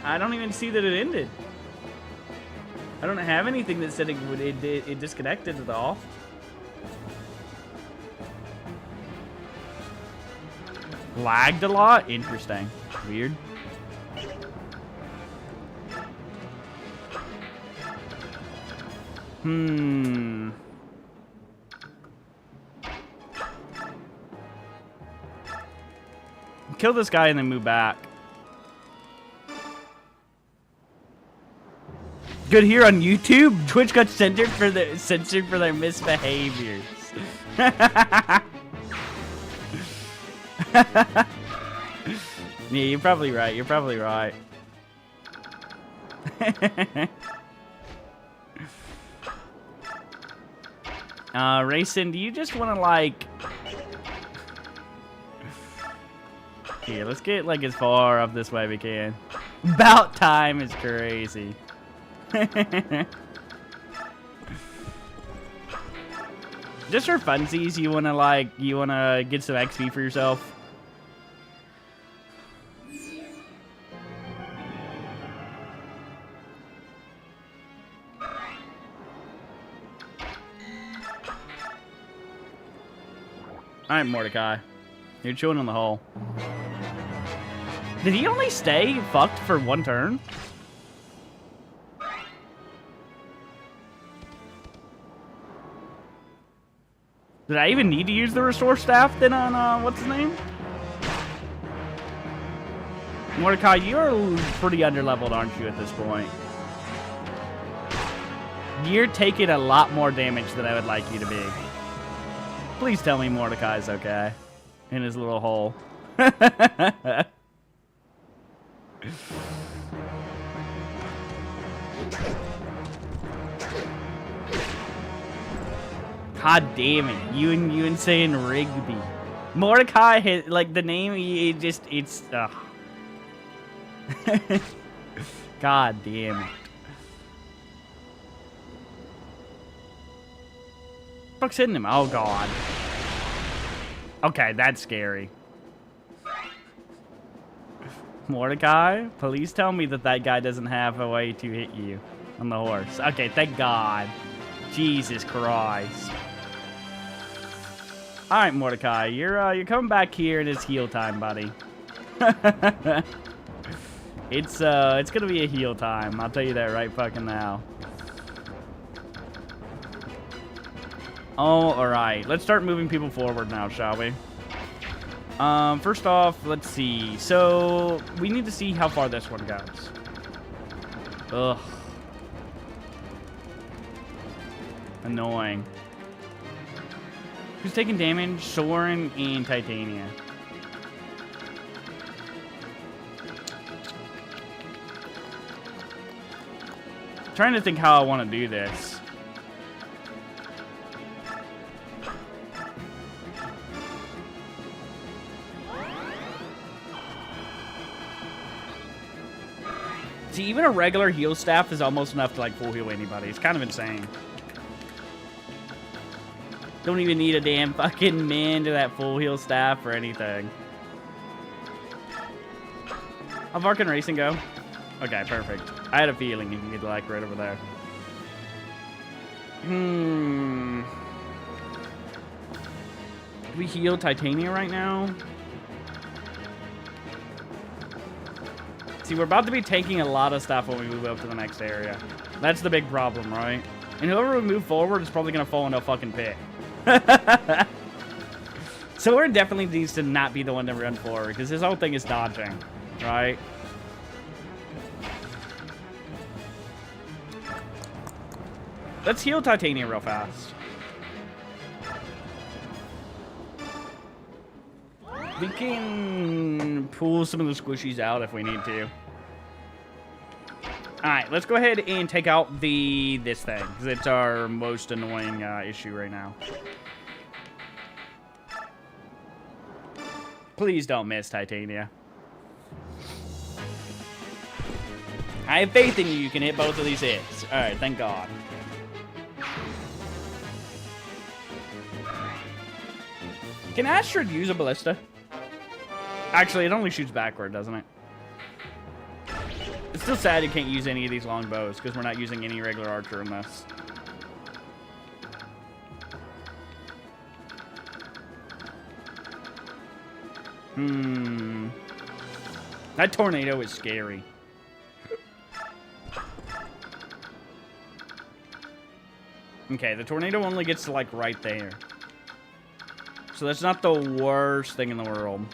I don't even see that it ended. I don't have anything that said it disconnected at all. Lagged a lot? Interesting. Weird. Kill this guy and then move back. Good here on YouTube. Twitch got censored for their misbehaviors. Yeah, you're probably right. You're probably right. Rayson, do you just want to like? Here, let's get like as far up this way we can. About time is crazy. Just for funsies, you wanna get some XP for yourself. Alright, Mordecai. You're chewing on the hole. Did he only stay fucked for 1 turn? Did I even need to use the restore staff then on, what's his name? Mordecai, you're pretty underleveled, aren't you, at this point? You're taking a lot more damage than I would like you to be. Please tell me Mordecai's okay. In his little hole. God damn it. You insane Rigby. Mordecai has, like, the name, it's, God damn it. Fuck's hitting him? Oh, God. Okay, that's scary. Mordecai, please tell me that guy doesn't have a way to hit you on the horse. Okay, thank God. Jesus Christ. All right, Mordecai, you're coming back here and it's heal time, buddy. It's gonna be a heal time. I'll tell you that right fucking now. Oh, all right. Let's start moving people forward now, shall we? First off, let's see. So we need to see how far this one goes. Ugh. Annoying. Who's taking damage? Soren and Titania. Trying to think how I want to do this. See, even a regular heal staff is almost enough to, like, full heal anybody. It's kind of insane. Don't even need a damn fucking min to that full heal staff or anything. How far can racing go? Okay, perfect. I had a feeling you could get, like, right over there. Do we heal Titania right now? See, we're about to be taking a lot of stuff when we move up to the next area. That's the big problem, right? And whoever we move forward is probably going to fall into a fucking pit. So it definitely needs to not be the one to run forward, because this whole thing is dodging, right? Let's heal Titania real fast. We can pull some of the squishies out if we need to. Alright, let's go ahead and take out this thing, because it's our most annoying issue right now. Please don't miss, Titania. I have faith in you. You can hit both of these hits. Alright, thank God. Can Astrid use a ballista? Actually, it only shoots backward, doesn't it? It's still sad you can't use any of these long bows, because we're not using any regular archer in this. That tornado is scary. Okay, the tornado only gets to, like, right there. So that's not the worst thing in the world.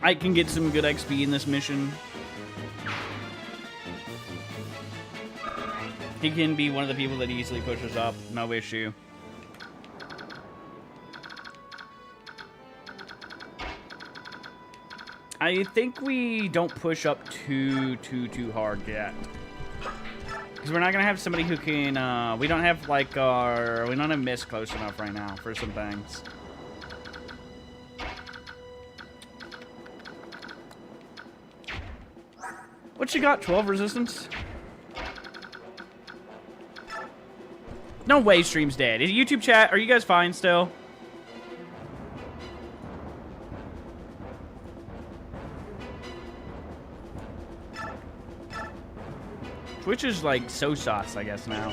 I can get some good XP in this mission. He can be one of the people that easily pushes up, no issue. I think we don't push up too hard yet. Because we're not going to have somebody who can, we don't have, like, we don't have miss close enough right now for some things. What she got? 12 resistance? No way stream's dead. Is YouTube chat, are you guys fine still? Twitch is like so sauce, I guess, now.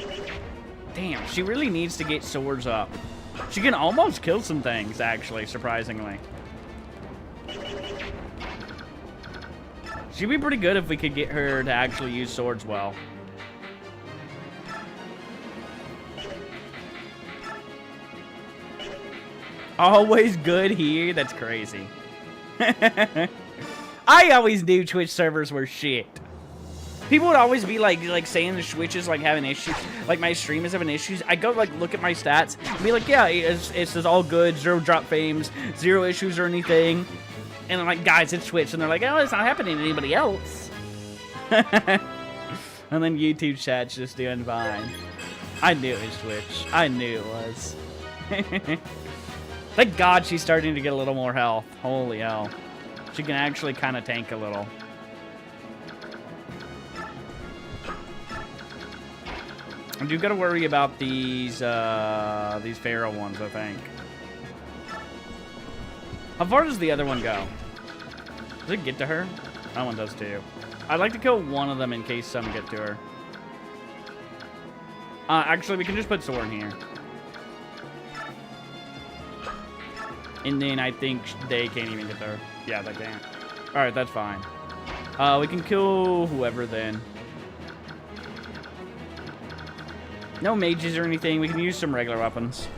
Damn, she really needs to get swords up. She can almost kill some things, actually, surprisingly. She'd be pretty good if we could get her to actually use swords well. Always good here? That's crazy. I always knew Twitch servers were shit. People would always be like saying the Twitch is like having issues, like my stream is having issues. I go like look at my stats and be like, yeah, it's all good, 0 drop frames, 0 issues or anything. And I'm like, guys, it's Twitch, and they're like, oh, it's not happening to anybody else. And then YouTube chat's just doing fine. I knew it was Twitch. I knew it was. Thank God she's starting to get a little more health. Holy hell. She can actually kind of tank a little. I do gotta worry about these Pharaoh ones, I think. How far does the other one go? Does it get to her? That one does too. I'd like to kill one of them in case some get to her. Actually, we can just put sword in here. And then I think they can't even get there. Yeah, they can't. Alright, that's fine. We can kill whoever then. No mages or anything. We can use some regular weapons.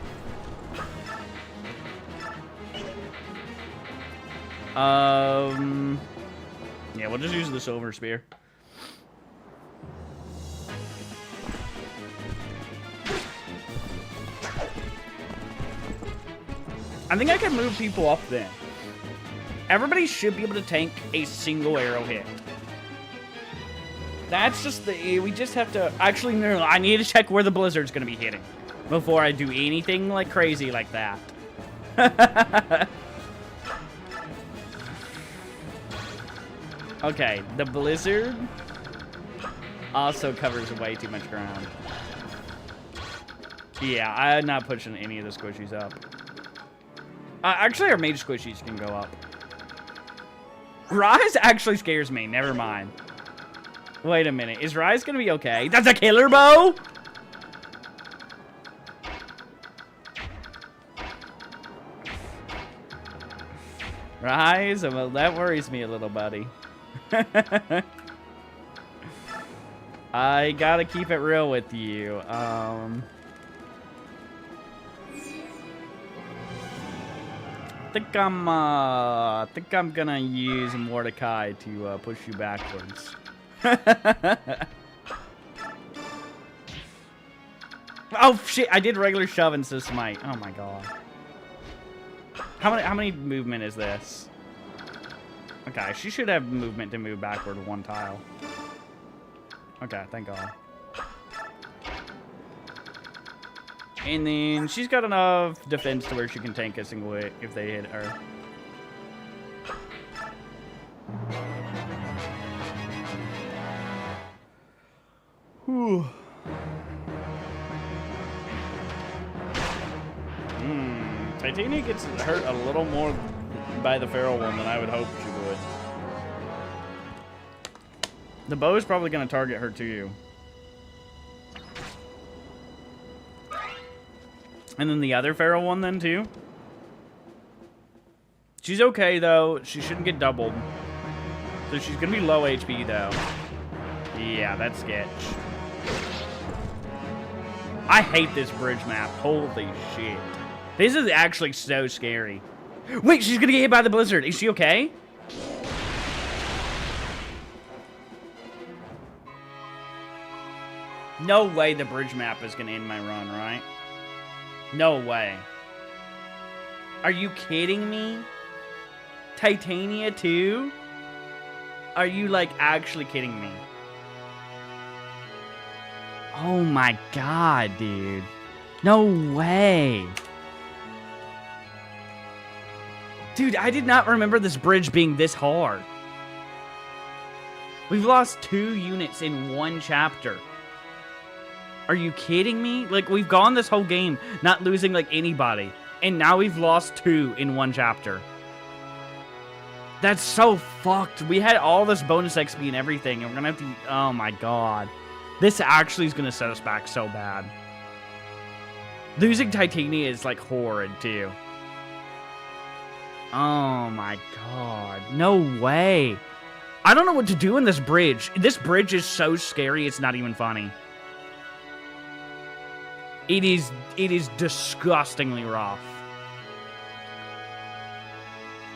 Yeah, we'll just use the silver spear. I think I can move people up then. Everybody should be able to tank a single arrow hit. That's just the... We just have to... Actually, no. I need to check where the blizzard's going to be hitting before I do anything like crazy like that. Okay, the blizzard also covers way too much ground. Yeah, I'm not pushing any of the squishies up. Actually, our mage squishies can go up. Rise actually scares me. Never mind. Wait a minute. Is Rise going to be okay? That's a killer bow? Rise? Well, that worries me a little, buddy. I gotta keep it real with you. I think I'm gonna use Mordecai to push you backwards. Oh shit! I did regular shove instead of smite. Oh my god. How many movement is this? Okay, she should have movement to move backward one tile. Okay, thank God. And then she's got enough defense to where she can tank a single hit if they hit her. Whew. Titania gets hurt a little more by the feral one than I would hope she would. The bow is probably going to target her too. And then the other feral one then too. She's okay though. She shouldn't get doubled. So she's going to be low HP though. Yeah, that's sketch. I hate this bridge map. Holy shit. This is actually so scary. Wait, she's gonna get hit by the blizzard. Is she okay? No way the bridge map is gonna end my run, right? No way. Are you kidding me? Titania too? Are you like actually kidding me? Oh my god, dude. No way. Dude, I did not remember this bridge being this hard. We've lost 2 units in 1 chapter. Are you kidding me? Like, we've gone this whole game not losing, like, anybody. And now we've lost 2 in 1 chapter. That's so fucked. We had all this bonus XP and everything, and we're gonna have to... Oh, my God. This actually is gonna set us back so bad. Losing Titania is, like, horrid, too. Oh my god. No way. I don't know what to do in this bridge. This bridge is so scary, it's not even funny. It is disgustingly rough.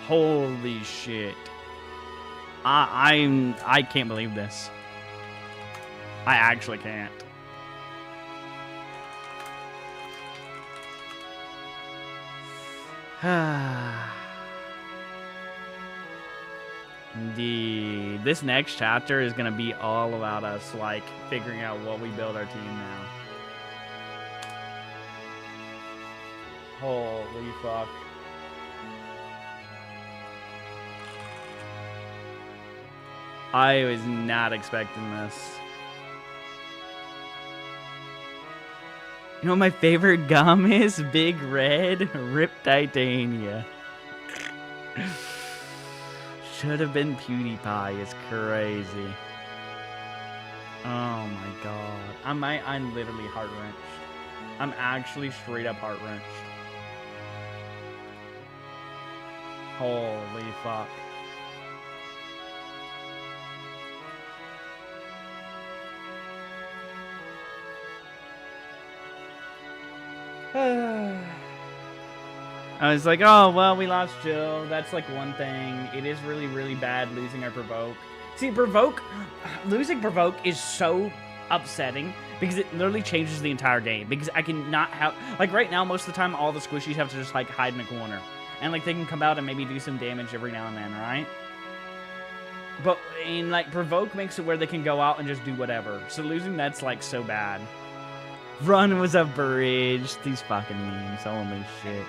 Holy shit. I can't believe this. I actually can't. This next chapter is gonna be all about us, like, figuring out what we build our team now. Holy fuck. I was not expecting this. You know what my favorite gum is? Big Red. Rip Titania. Should have been PewDiePie. It's crazy. Oh my god. I'm literally heart-wrenched. I'm actually straight up heart-wrenched. Holy fuck. I was like, oh, well, we lost Jill. That's like one thing. It is really, really bad losing our Provoke. See, losing Provoke is so upsetting because it literally changes the entire game. Because I can not have, like right now, most of the time, all the squishies have to just like hide in a corner. And like they can come out and maybe do some damage every now and then, right? But in like Provoke makes it where they can go out and just do whatever. So losing that's like so bad. Run was a bridge. These fucking memes. Holy shit.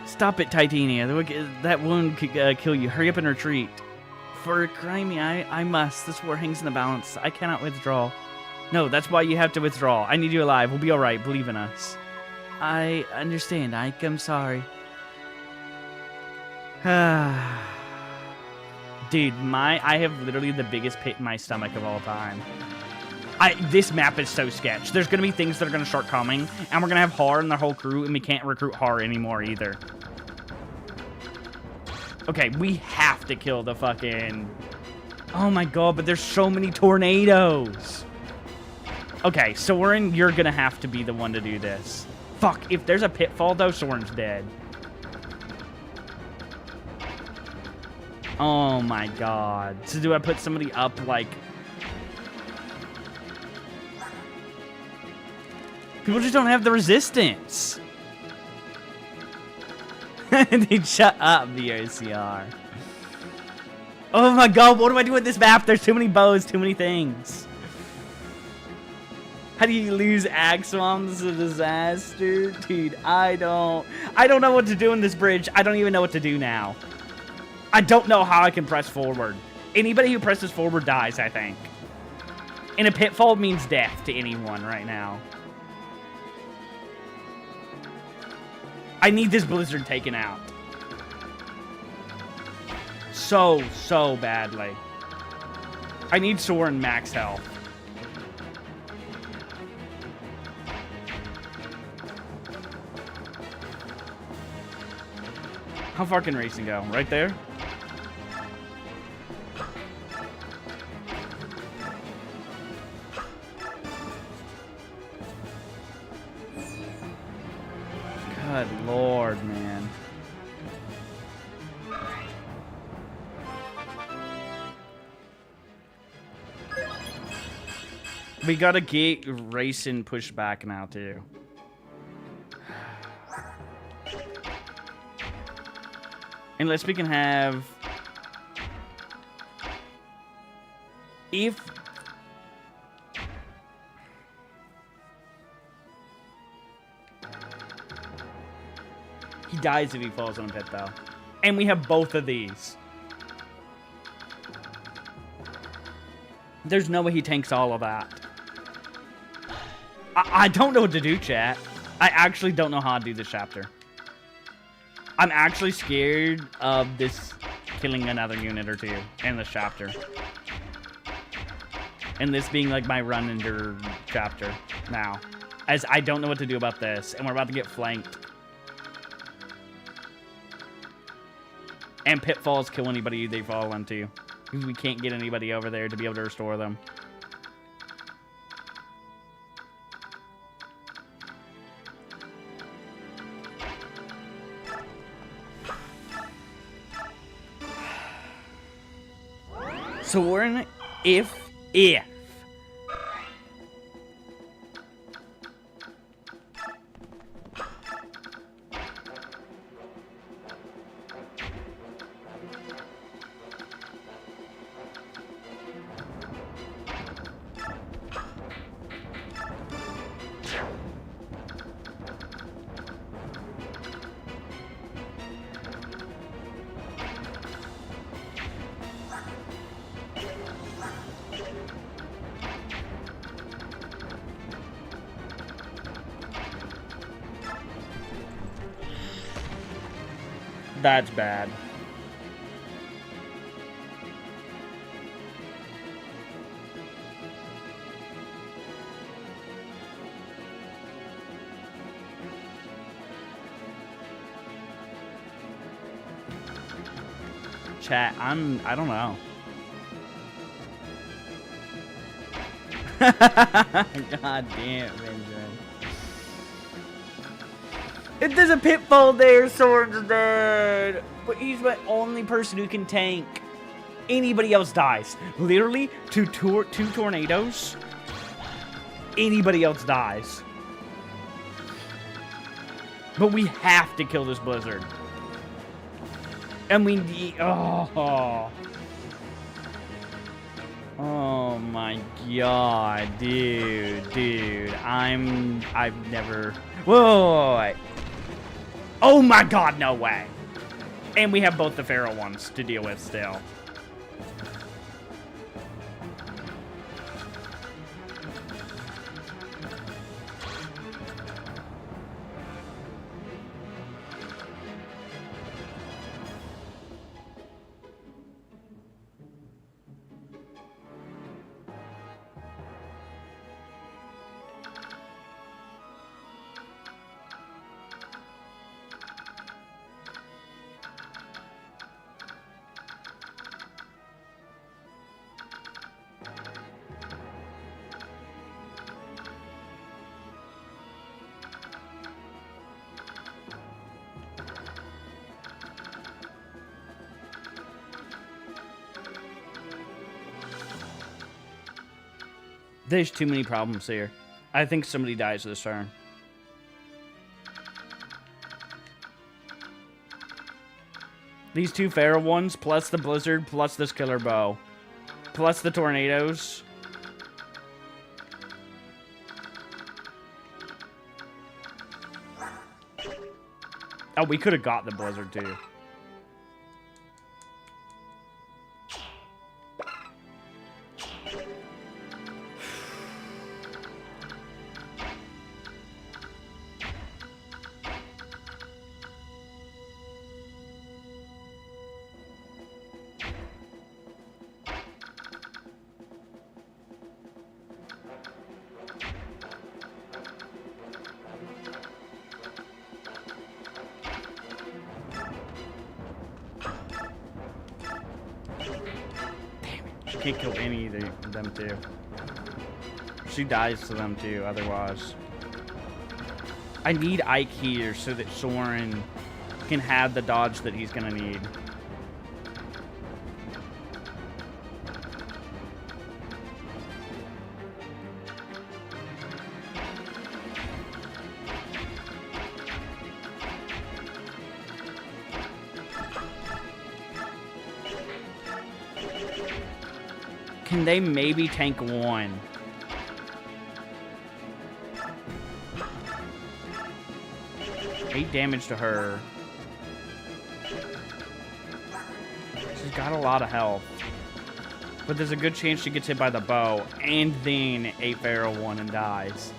Stop it, Titania. That wound could kill you. Hurry up and retreat. For Crimey, I must. This war hangs in the balance. I cannot withdraw. No, that's why you have to withdraw. I need you alive. We'll be alright. Believe in us. I understand. I'm sorry. Dude, I have literally the biggest pit in my stomach of all time. This map is so sketch. There's gonna be things that are gonna start coming, and we're gonna have Har and the whole crew, and we can't recruit Har anymore either. Okay, we have to kill the fucking... Oh my god, but there's so many tornadoes. Okay, Soren, you're gonna have to be the one to do this. Fuck, if there's a pitfall though, Soren's dead. Oh my god. So do I put somebody up, like... People just don't have the resistance. Dude, shut up, the OCR. Oh my god, what do I do with this map? There's too many bows, too many things. How do you lose Axswam? This is a disaster. Dude, I don't know what to do in this bridge. I don't even know what to do now. I don't know how I can press forward. Anybody who presses forward dies, I think. And a pitfall means death to anyone right now. I need this blizzard taken out. So badly. I need Soren max health. How far can racing go? Right there? Good lord, man. We gotta get racing pushed back now, too. Unless we can have... If... He dies if he falls on a pit, though. And we have both of these. There's no way he tanks all of that. I don't know what to do, chat. I actually don't know how to do this chapter. I'm actually scared of this killing another unit or two in this chapter. And this being like my run into chapter now. As I don't know what to do about this. And we're about to get flanked. And pitfalls kill anybody they fall into. Because we can't get anybody over there to be able to restore them. So we're in if. That's bad. Chat, I don't know. God damn, Benjamin. If there's a pitfall there, Soren's dead. But he's my only person who can tank. Anybody else dies. Literally, two tornadoes. Anybody else dies. But we have to kill this blizzard. And we need... Oh. Oh my god, dude. I've never... Whoa. Oh my god, no way. And we have both the feral ones to deal with still. There's too many problems here. I think somebody dies this turn. These two feral ones, plus the blizzard, plus this killer bow, plus the tornadoes. Oh, we could have got the blizzard too. Can't kill any of them too. She dies to them too, otherwise. I need Ike here so that Soren can have the dodge that he's gonna need. Can they maybe tank one? Eight damage to her. She's got a lot of health. But there's a good chance she gets hit by the bow and then 8 feral one and dies.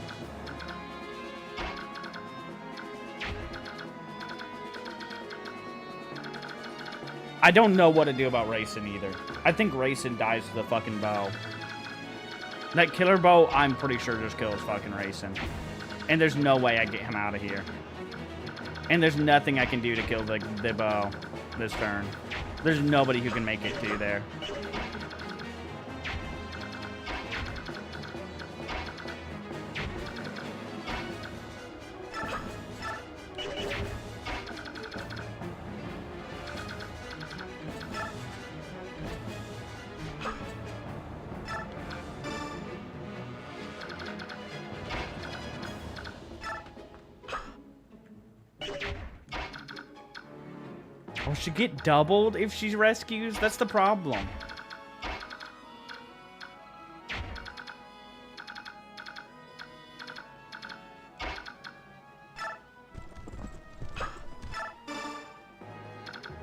I don't know what to do about Rayson either. I think Rayson dies to the fucking bow. That killer bow, I'm pretty sure just kills fucking Rayson. And there's no way I get him out of here. And there's nothing I can do to kill the bow this turn. There's nobody who can make it to there. Will she get doubled if she rescues? That's the problem.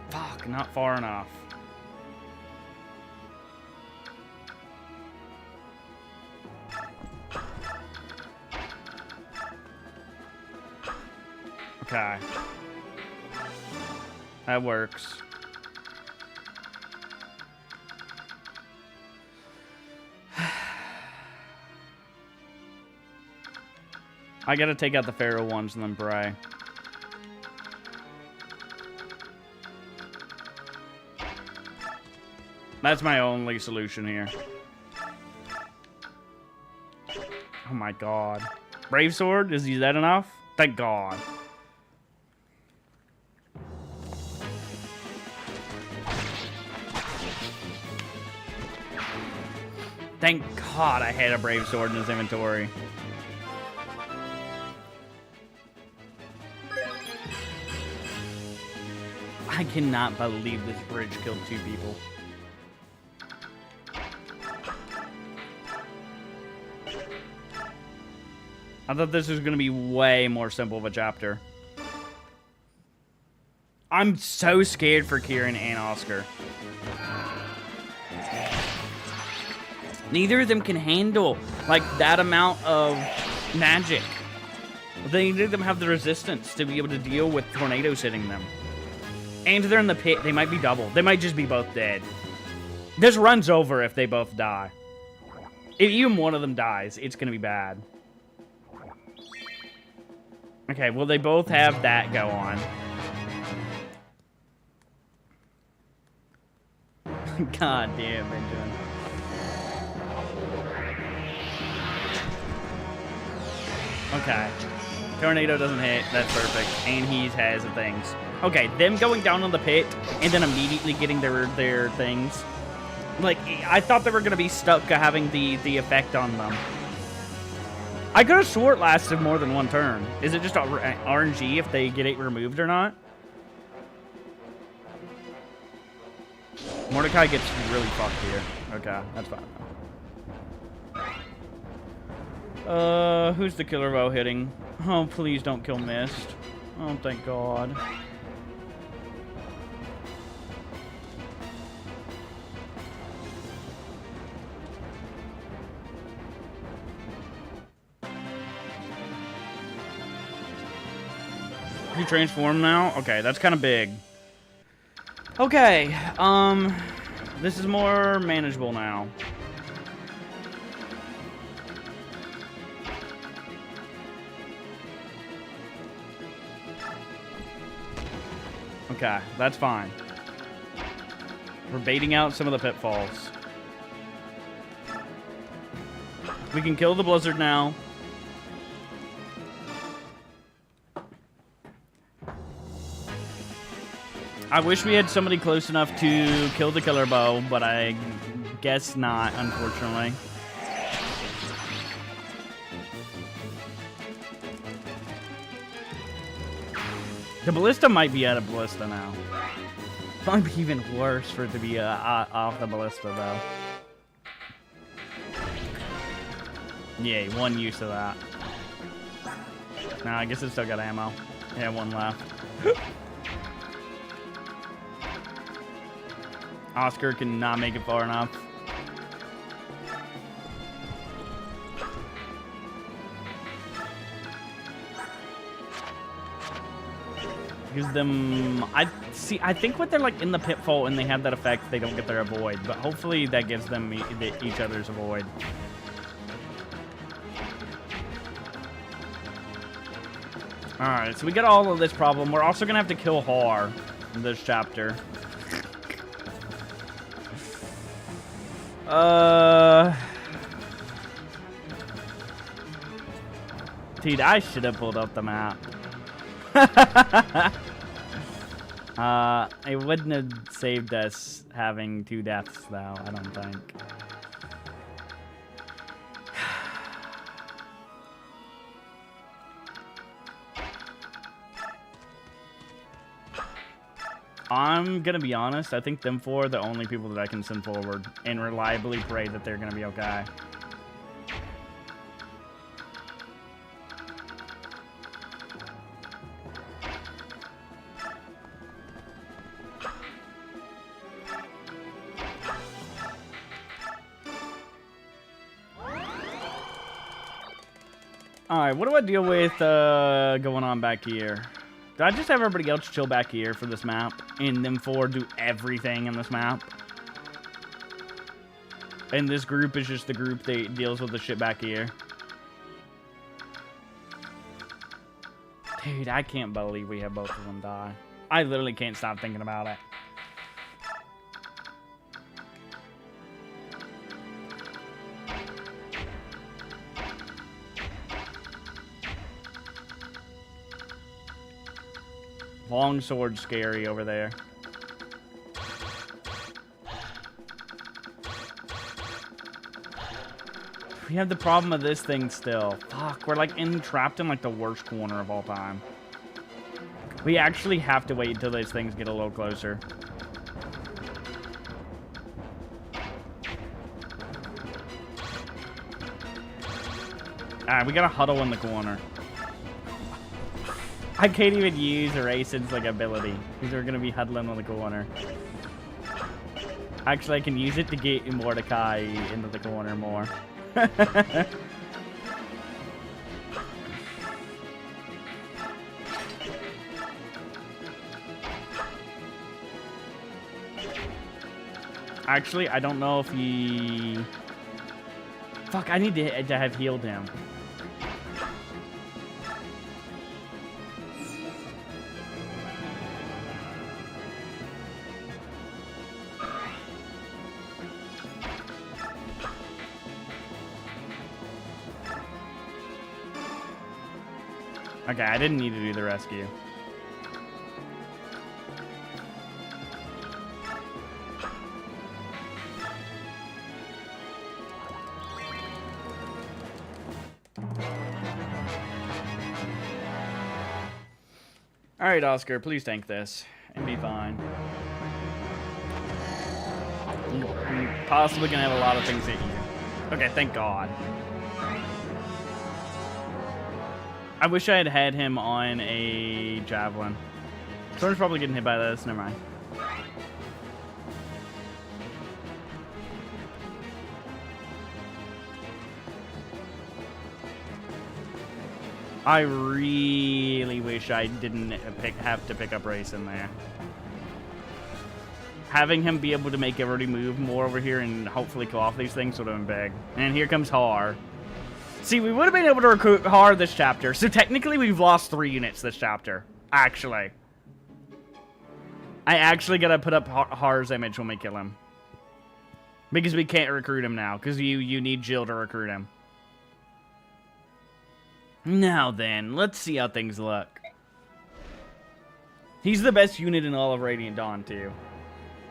Fuck, not far enough. Okay. That works. I gotta take out the feral ones and then pray. That's my only solution here. Oh my god. Brave Sword? Is that enough? Thank god. Thank God I had a Brave Sword in his inventory. I cannot believe this bridge killed 2 people. I thought this was going to be way more simple of a chapter. I'm so scared for Kieran and Oscar. Neither of them can handle, like, that amount of magic. Neither of them have the resistance to be able to deal with tornadoes hitting them. And they're in the pit. They might be double. They might just be both dead. This run's over if they both die. If even one of them dies, it's going to be bad. Okay, well, they both have that go on. God damn, Benjamin. Okay. Tornado doesn't hit. That's perfect. And he has the things. Okay, them going down on the pit and then immediately getting their things. Like, I thought they were going to be stuck having the effect on them. I could have swore it lasted more than 1 turn. Is it just RNG if they get it removed or not? Mordecai gets really fucked here. Okay, that's fine. Who's the killer bow hitting? Oh, please don't kill Mist. Oh, thank God. You transform now? Okay, that's kind of big. Okay, this is more manageable now. Okay, that's fine. We're baiting out some of the pitfalls. We can kill the blizzard now. I wish we had somebody close enough to kill the killer bow, but I guess not, unfortunately. The ballista might be out of ballista now. Might be even worse for it to be off the ballista, though. Yay, 1 use of that. Nah, I guess it's still got ammo. Yeah, 1 left. Oscar cannot make it far enough. Use them. I think when they're like in the pitfall and they have that effect, they don't get their avoid. But hopefully that gives them each other's avoid. All right, so we got all of this problem. We're also gonna have to kill Har in this chapter. Dude, I should have pulled up the map. It wouldn't have saved us having 2 deaths, though, I don't think. I'm gonna be honest, I think them 4 are the only people that I can send forward and reliably pray that they're gonna be okay. Alright, what do I deal with going on back here? Do I just have everybody else chill back here for this map? And them 4 do everything in this map? And this group is just the group that deals with the shit back here? Dude, I can't believe we have both of them die. I literally can't stop thinking about it. Long sword scary over there. We have the problem of this thing still. Fuck, we're like trapped in like the worst corner of all time. We actually have to wait until those things get a little closer. Alright, we gotta huddle in the corner. I can't even use Erasin's like ability, because we're gonna be huddling in the corner. Actually, I can use it to get Mordecai into the corner more. Actually, I don't know if he... Fuck, I need to have healed him. Okay, I didn't need to do the rescue. Alright, Oscar, please tank this and be fine. I'm possibly gonna have a lot of things hit you. Okay, thank God. I wish I had had him on a javelin. Someone's probably getting hit by this. Never mind. I really wish I didn't have to pick up Race in there. Having him be able to make everybody move more over here and hopefully kill off these things would have been big. And here comes Har. See, we would have been able to recruit Har this chapter. So technically, we've lost 3 units this chapter. Actually. I actually gotta put up Har's image when we kill him. Because we can't recruit him now. Because you need Jill to recruit him. Now then, let's see how things look. He's the best unit in all of Radiant Dawn, too.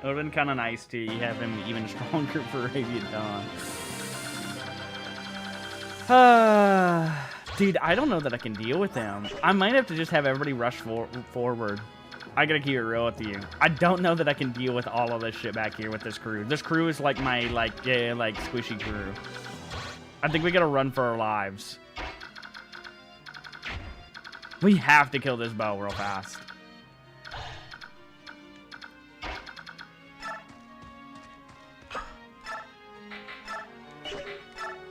It would have been kind of nice to have him even stronger for Radiant Dawn. Dude, I don't know that I can deal with him. I might have to just have everybody rush forward. I gotta keep it real with you. I don't know that I can deal with all of this shit back here with this crew. This crew is like my, squishy crew. I think we gotta run for our lives. We have to kill this bow real fast.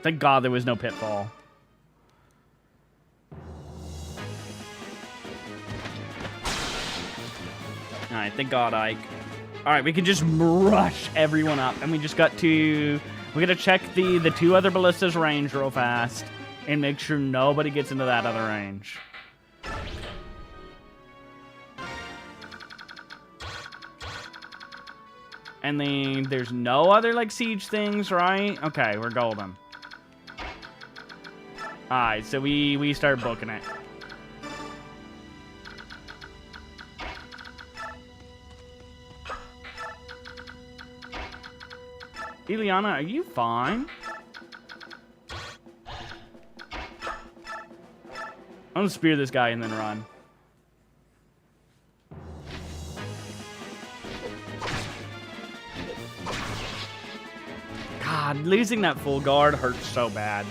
Thank God there was no pitfall. Alright, thank God, Ike. Alright, we can just rush everyone up. And we just got to... We gotta check the 2 other ballistas range real fast. And make sure nobody gets into that other range. And then there's no other, siege things, right? Okay, we're golden. Alright, so we start booking it. Ileana, are you fine? I'm gonna spear this guy and then run. God, losing that full guard hurts so bad.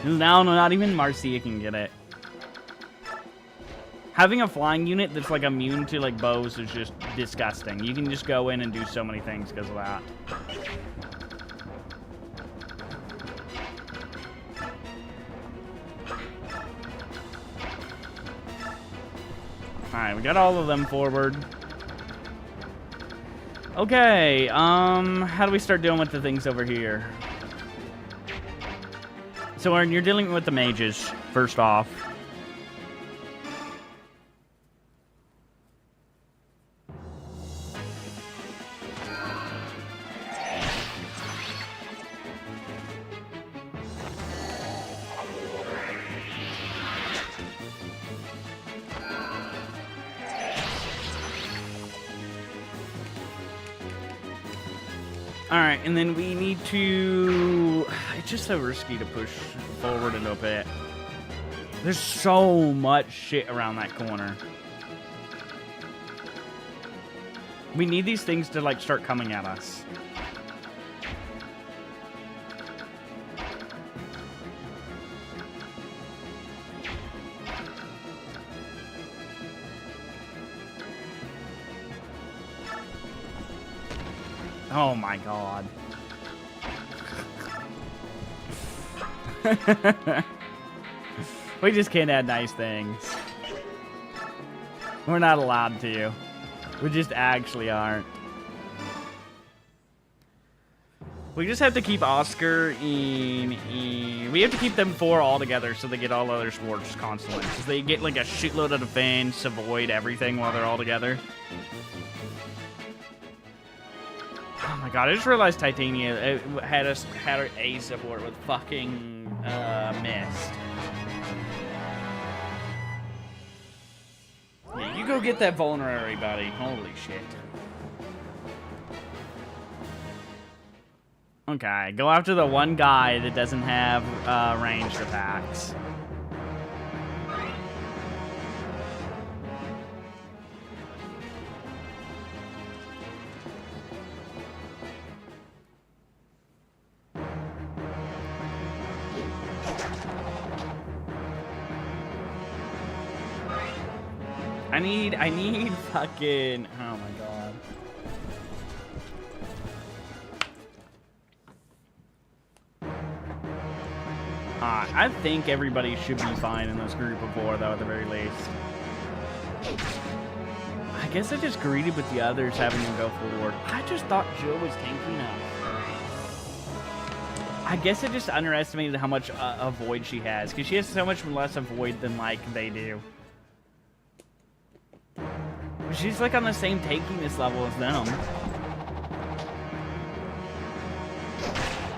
Now, not even Marcia can get it. Having a flying unit that's immune to bows is just disgusting. You can just go in and do so many things because of that. Alright, we got all of them forward. Okay, how do we start dealing with the things over here? So, Aaron, you're dealing with the mages, first off. Alright, and then we need to... It's just so risky to push forward into a pit. There's so much shit around that corner. We need these things to, like, start coming at us. Oh my god. We just can't add nice things. We're not allowed to. We just actually aren't. We just have to keep Oscar in... We have to keep them 4 all together so they get all other sports constantly. Because they get like a shitload of defense, avoid everything while they're all together. Oh my god, I just realized Titania had her A support with fucking Mist. Yeah, you go get that vulnerary, buddy. Holy shit. Okay, go after the one guy that doesn't have ranged attacks. I need fucking, oh my god. I think everybody should be fine in this group of 4, though, at the very least. I guess I just greeted with the others having them go forward. I just thought Jill was tanky enough. I guess I just underestimated how much avoid she has, because she has so much less avoid than, like, they do. She's like on the same tankiness level as them.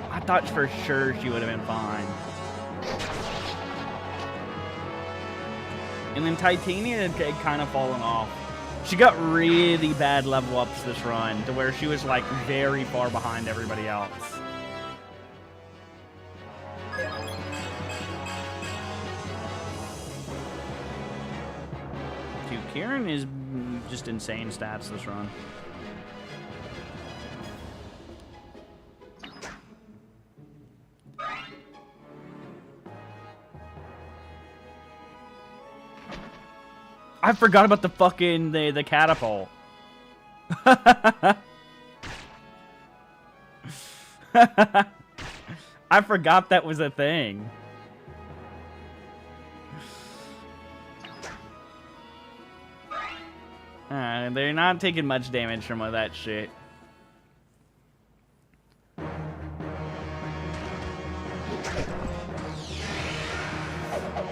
I thought for sure she would have been fine. And then Titania had kind of fallen off. She got really bad level ups this run to where she was like very far behind everybody else. Dude, Kieran is just insane stats this run. I forgot about the fucking the catapult. I forgot that was a thing. They're not taking much damage from all that shit.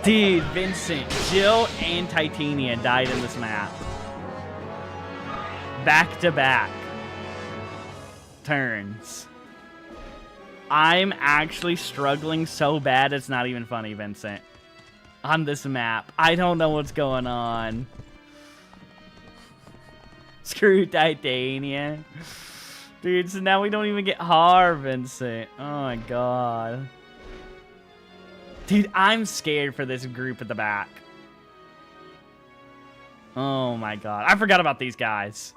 Dude, Vincent, Jill, and Titania died in this map. Back to back turns. I'm actually struggling so bad it's not even funny, Vincent. On this map. I don't know what's going on. Screw Titania. Dude, so now we don't even get Har, Vincent. Oh my god. Dude, I'm scared for this group at the back. Oh my god. I forgot about these guys.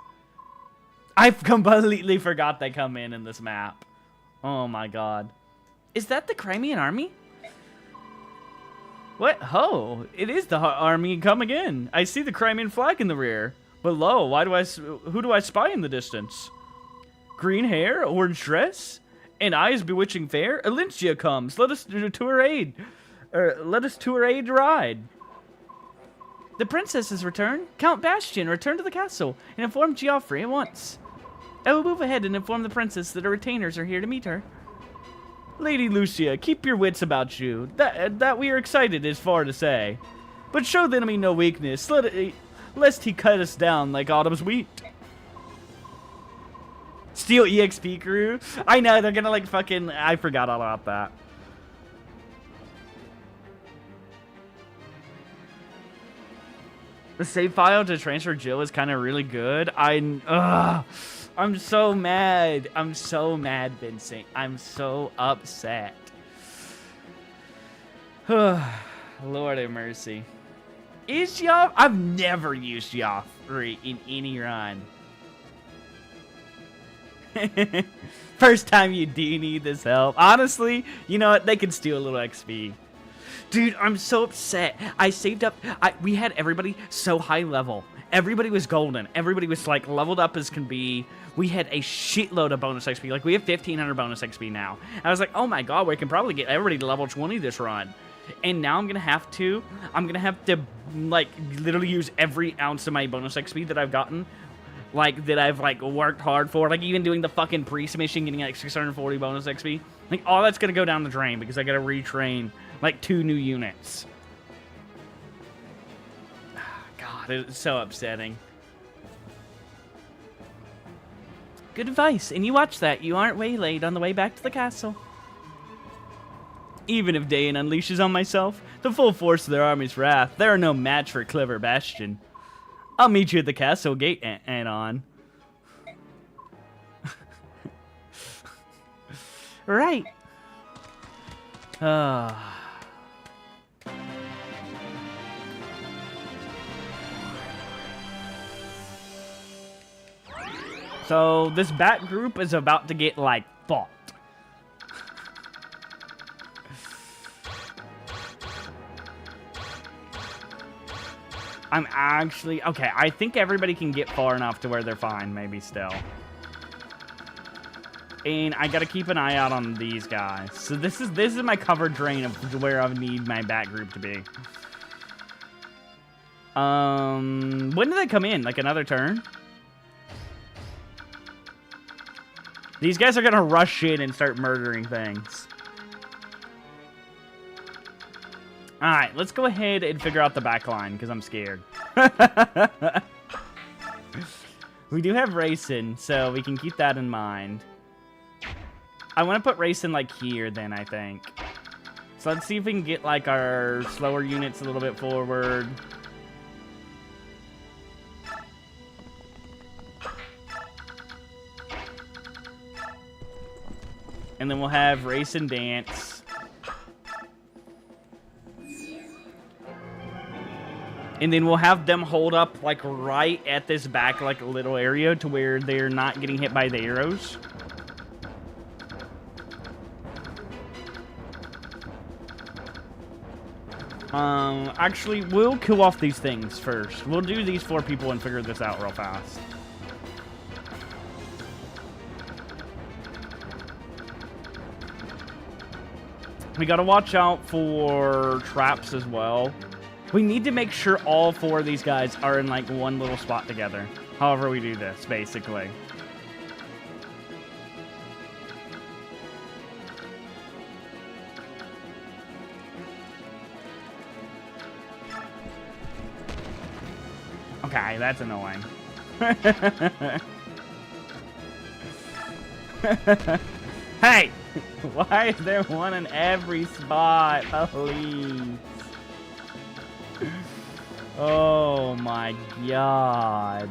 I completely forgot they come in this map. Oh my god. Is that the Crimean army? What? Oh, it is the army come again. I see the Crimean flag in the rear. But lo, who do I spy in the distance? Green hair, orange dress, and eyes bewitching fair. Alincia comes. Let us to her aid. Let us to her aid ride. The princess has returned. Count Bastian, return to the castle and inform Geoffrey at once. I will move ahead and inform the princess that her retainers are here to meet her. Lady Lucia, keep your wits about you. That we are excited is far to say. But show the enemy no weakness, lest he cut us down like autumn's wheat. Steal EXP crew? I know, they're gonna like fucking... I forgot all about that. The save file to transfer Jill is kind of really good. I'm so mad. I'm so mad, Vincent. I'm so upset. Lord have mercy. Is Yoff? I've never used Joffrey in any run. First time you do need this help. Honestly, you know what? They can steal a little XP. Dude, I'm so upset. I saved up. We had everybody so high level. Everybody was golden. Everybody was like leveled up as can be. We had a shitload of bonus XP. Like we have 1,500 bonus XP now. I was like, oh my god, we can probably get everybody to level 20 this run. And now I'm gonna have to like literally use every ounce of my bonus XP that I've gotten. Like, that I've, like, worked hard for. Like, even doing the fucking priest mission, getting, like, 640 bonus XP. Like, all that's gonna go down the drain because I gotta retrain, like, 2 new units. God, it's so upsetting. Good advice. And you watch that. You aren't waylaid on the way back to the castle. Even if Dayan unleashes on myself the full force of their army's wrath, they are no match for clever Bastion. I'll meet you at the castle gate, Anon. Right. So, this bat group is about to get, like, fought. I'm actually... Okay, I think everybody can get far enough to where they're fine, maybe still. And I gotta keep an eye out on these guys. So this is my cover drain of where I need my bat group to be. When do they come in? Like another turn? These guys are gonna rush in and start murdering things. Alright, let's go ahead and figure out the back line, because I'm scared. We do have Racing, so we can keep that in mind. I want to put Racing, like, here, then, I think. So let's see if we can get, like, our slower units a little bit forward. And then we'll have Racing Dance. And then we'll have them hold up, like, right at this back, like, little area to where they're not getting hit by the arrows. Actually, we'll kill off these things first. We'll do these 4 people and figure this out real fast. We gotta watch out for traps as well. We need to make sure all 4 of these guys are in, like, one little spot together. However we do this, basically. Okay, that's annoying. Hey! Why is there one in every spot? Please. Oh my god.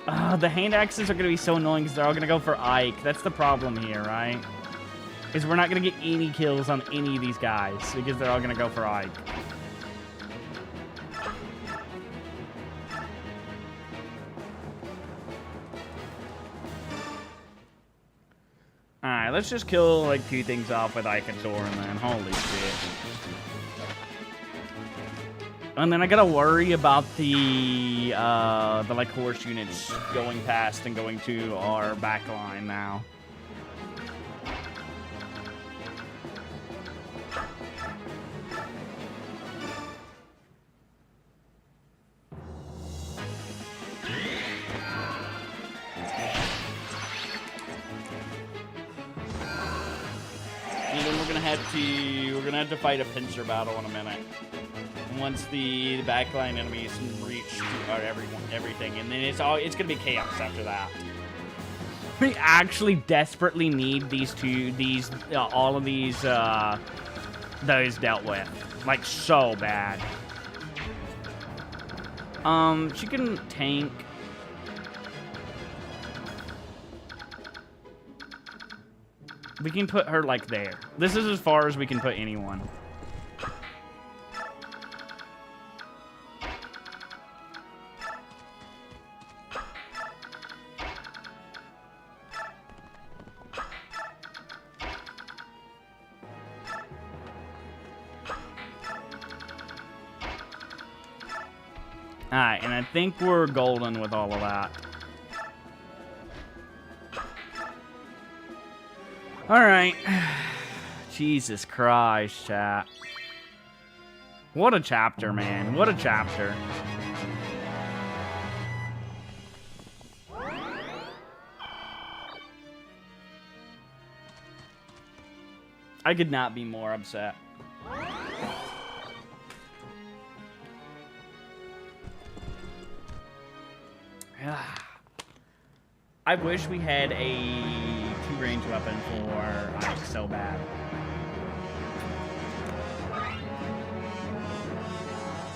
The hand axes are going to be so annoying because they're all going to go for Ike. That's the problem here, right? Is we're not going to get any kills on any of these guys because they're all going to go for Ike. Alright, let's just kill, like, 2 things off with Ike and Thorin, then. Holy shit. And then I gotta worry about the like, horse units going past and going to our back line now. And then we're gonna have to fight a pincer battle in a minute. Once the backline enemies reach everything, and then it's gonna be chaos after that. We actually desperately need all of these those dealt with, like, so bad. She can tank. We can put her, like, there. This is as far as we can put anyone. Alright, and I think we're golden with all of that. Alright. Jesus Christ, chat. What a chapter, man. What a chapter. I could not be more upset. I wish we had a two-range weapon for Ike so bad.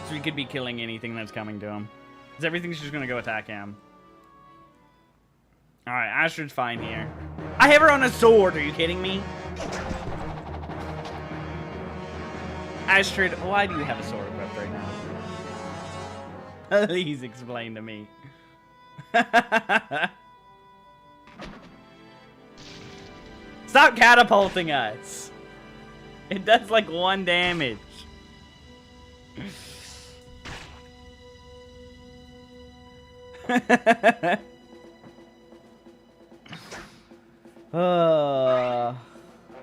So he could be killing anything that's coming to him. Because everything's just going to go attack him. Alright, Astrid's fine here. I have her on a sword, are you kidding me? Astrid, why do you have a sword equipped right now? Please explain to me. Stop catapulting us. It does like 1 damage.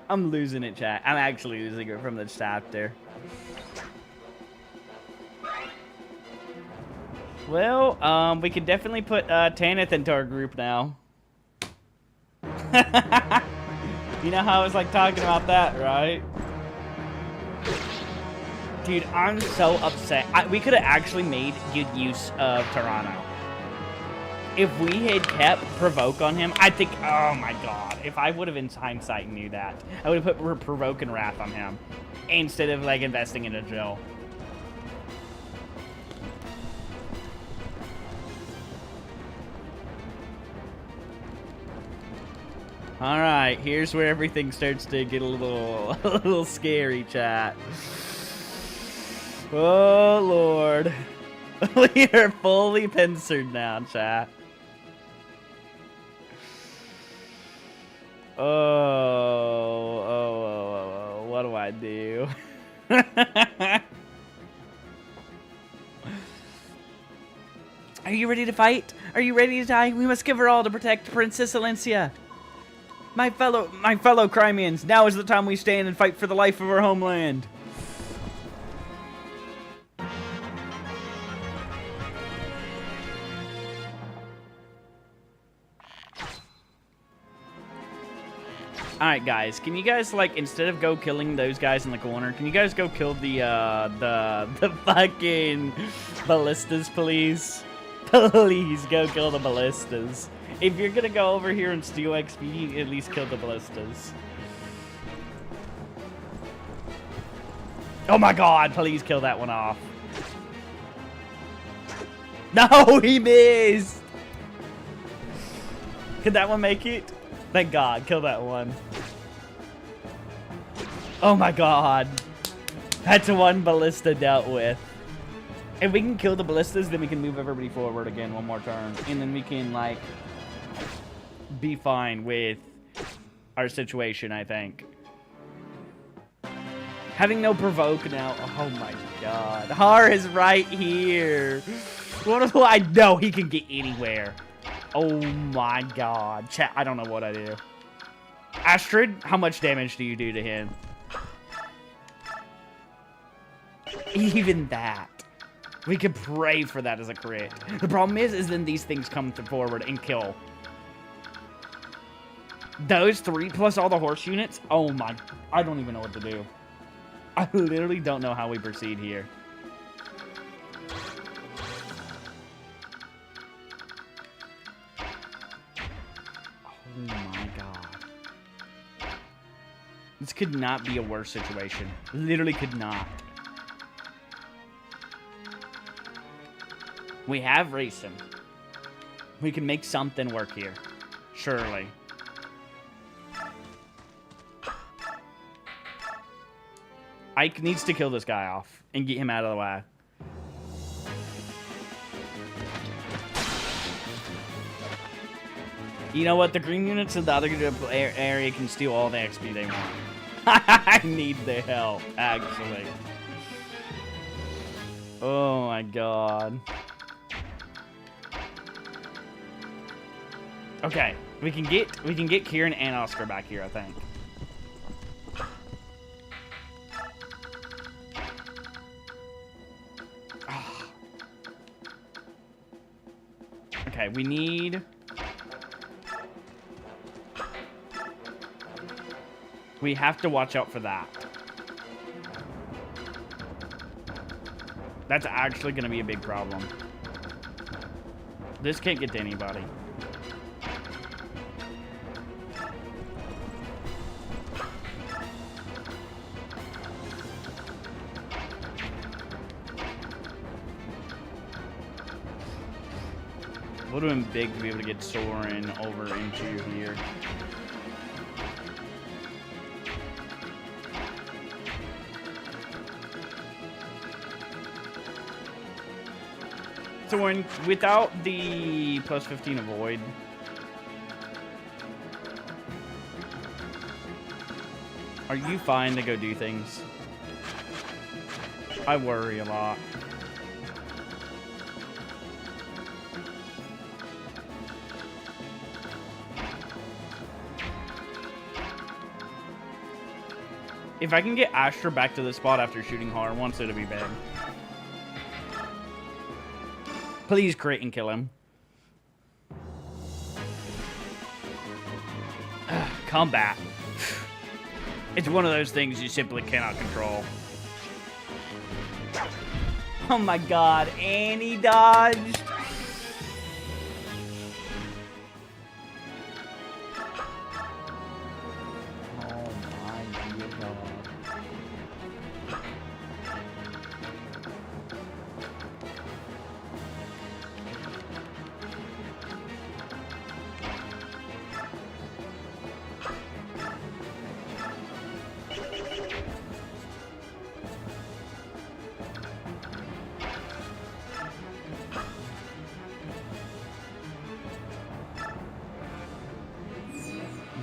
I'm losing it, chat. I'm actually losing it from the chapter. Well, we could definitely put Tanith into our group now. You know how I was like talking about that, right? Dude, I'm so upset. We could have actually made good use of Toronto. If we had kept Provoke on him, I think, oh my god. If I would have in hindsight knew that, I would have put Provoke and Wrath on him instead of like investing in a Jill. Alright, here's where everything starts to get a little scary, chat. Oh, Lord. We are fully pincered now, chat. Oh, what do I do? Are you ready to fight? Are you ready to die? We must give her all to protect Princess Alencia. My fellow Crimeans, now is the time we stand and fight for the life of our homeland. Alright, guys, can you guys, like, instead of go killing those guys in the corner, can you guys go kill the fucking ballistas, please? Please go kill the ballistas. If you're gonna go over here and steal XP, at least kill the ballistas. Oh my god, please kill that one off. No, he missed! Could that one make it? Thank god, kill that one. Oh my god. That's one ballista dealt with. If we can kill the ballistas, then we can move everybody forward again one more turn. And then we can, like, be fine with our situation, I think. Having no provoke now. Oh my god. Har is right here. What do I know? He can get anywhere. Oh my god. Chat, I don't know what I do. Astrid, how much damage do you do to him? Even that. We could pray for that as a crit. The problem is then these things come forward and kill. Those three plus all the horse units? Oh my, I don't even know what to do. I literally don't know how we proceed here. Oh my god. This could not be a worse situation. Literally could not. We have racing. We can make something work here. Surely. Ike needs to kill this guy off and get him out of the way. You know what? The green units in the other area can steal all the XP they want. I need the help, actually. Oh my god. Okay, we can get Kieran and Oscar back here, I think. Okay, we need... We have to watch out for that. That's actually going to be a big problem. This can't get to anybody. Would have been big to be able to get Soren over into here. Soren, without the plus 15 avoid, are you fine to go do things? I worry a lot. If I can get Astra back to the spot after shooting hard once, it'll be big. Please crit and kill him. Combat. It's one of those things you simply cannot control. Oh my god, and he dodged.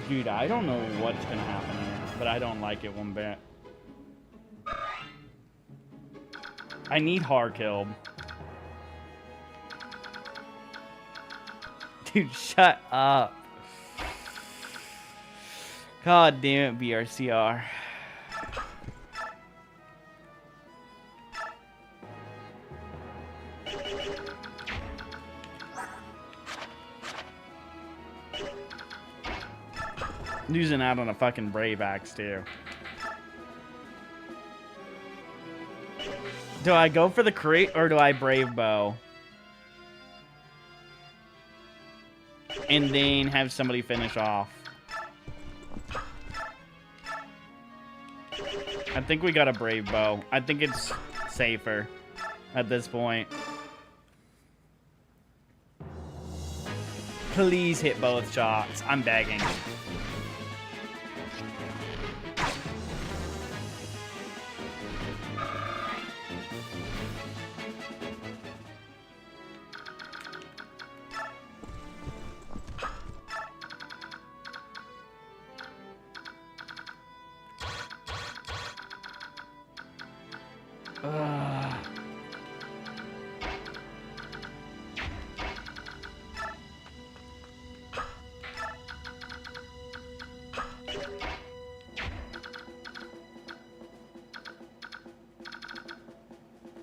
Dude, I don't know what's gonna happen here, but I don't like it one bit. I need hard killed. Dude, shut up. God damn it, BRCR. Losing out on a fucking Brave Axe, too. Do I go for the crit or do I Brave Bow? And then have somebody finish off. I think we got a Brave Bow. I think it's safer at this point. Please hit both shots. I'm begging.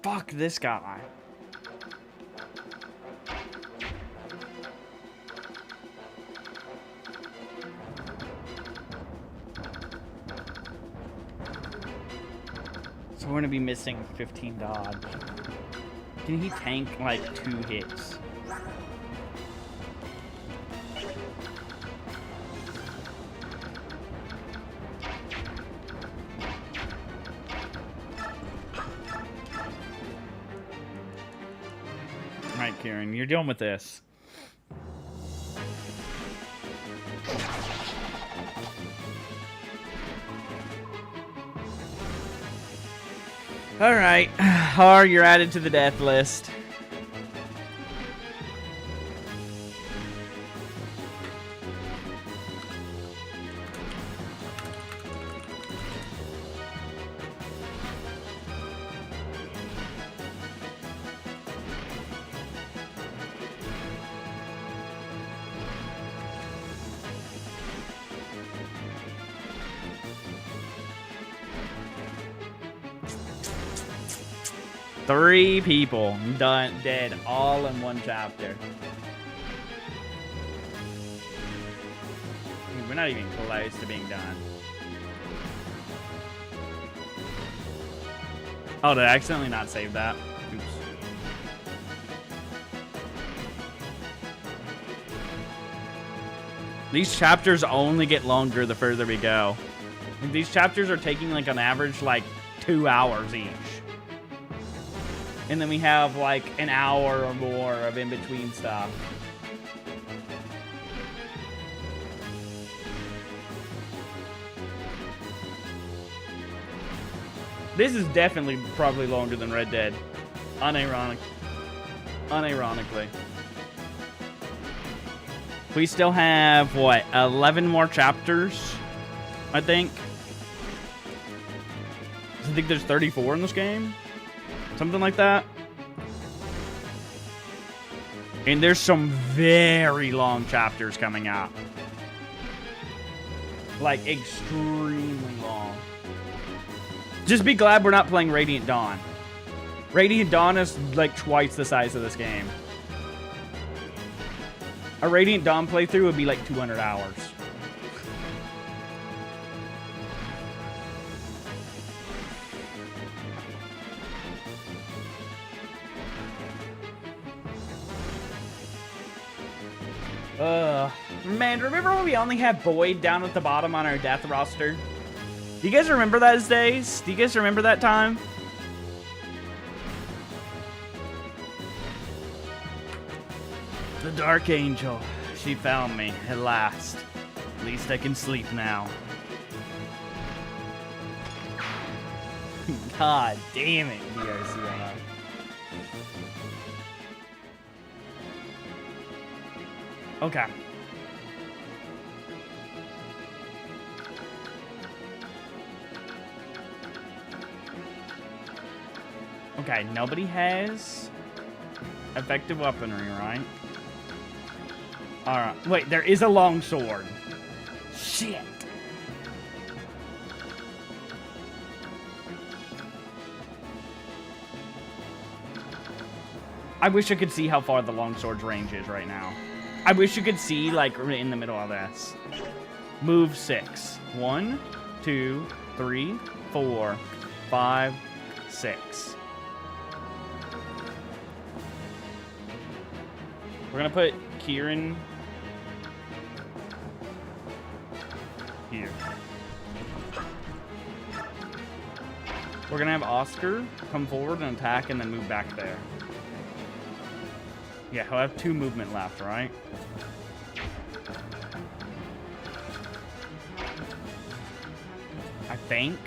Fuck this guy. So we're gonna be missing 15 dodge. Can he tank like 2 hits? right, Kieran, you're dealing with this. All right, Har, you're added to the death list. Three people done, dead, all in one chapter. We're not even close to being done. Oh, did I accidentally not save that? Oops. These chapters only get longer the further we go. These chapters are taking like on average like 2 hours each. And then we have like an hour or more of in-between stuff. This is definitely probably longer than Red Dead. Unironically. We still have, what, 11 more chapters, I think. I think there's 34 in this game. Something like that. And there's some very long chapters coming out. Like, extremely long. Just be glad we're not playing Radiant Dawn. Radiant Dawn is like twice the size of this game. A Radiant Dawn playthrough would be like 200 hours. Man, remember when we only had Boyd down at the bottom on our death roster? Do you guys remember those days? Do you guys remember that time? The Dark Angel. She found me, at last. At least I can sleep now. God damn it, DRC. Okay. Okay, nobody has effective weaponry, right? Alright. Wait, there is a longsword. Shit. I wish I could see how far the longsword's range is right now. I wish you could see, like, in the middle of this. Move 6. 1, 2, 3, 4, 5, 6. We're gonna put Kieran here. We're gonna have Oscar come forward and attack and then move back there. Yeah, he'll have 2 movement left, right? I think.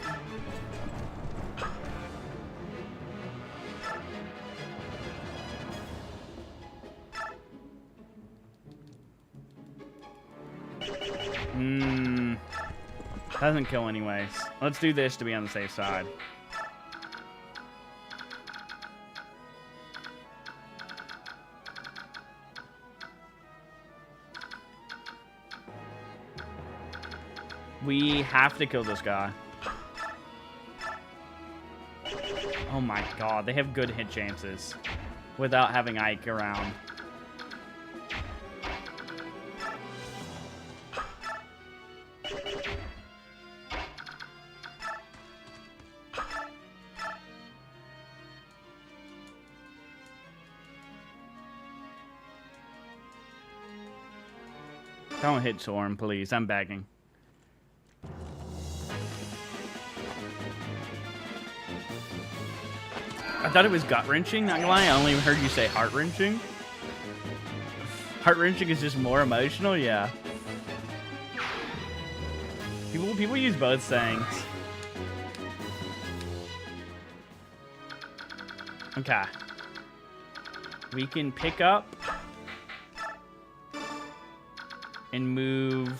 Doesn't kill anyways. Let's do this to be on the safe side. We have to kill this guy. Oh my god, they have good hit chances without having Ike around. Don't hit Soren, please. I'm begging. I thought it was gut-wrenching, not gonna lie. I only heard you say heart-wrenching. Heart-wrenching is just more emotional, yeah. People use both sayings. Okay. We can pick up and move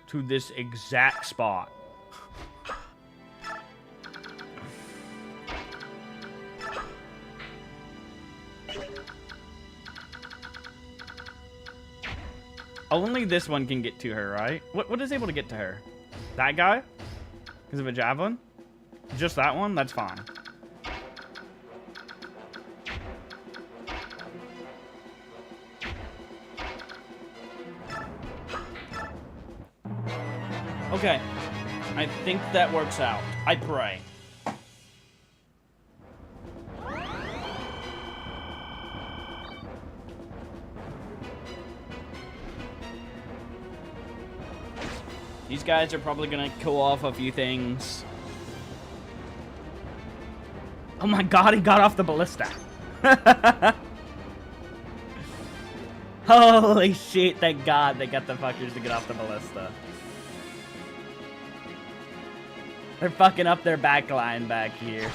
to this exact spot. Only this one can get to her, right? What is able to get to her? That guy? Because of a javelin? Just that one? That's fine. Okay. I think that works out. I pray. These guys are probably gonna kill off a few things. Oh my god, he got off the ballista. Holy shit, thank god they got the fuckers to get off the ballista. They're fucking up their back line back here.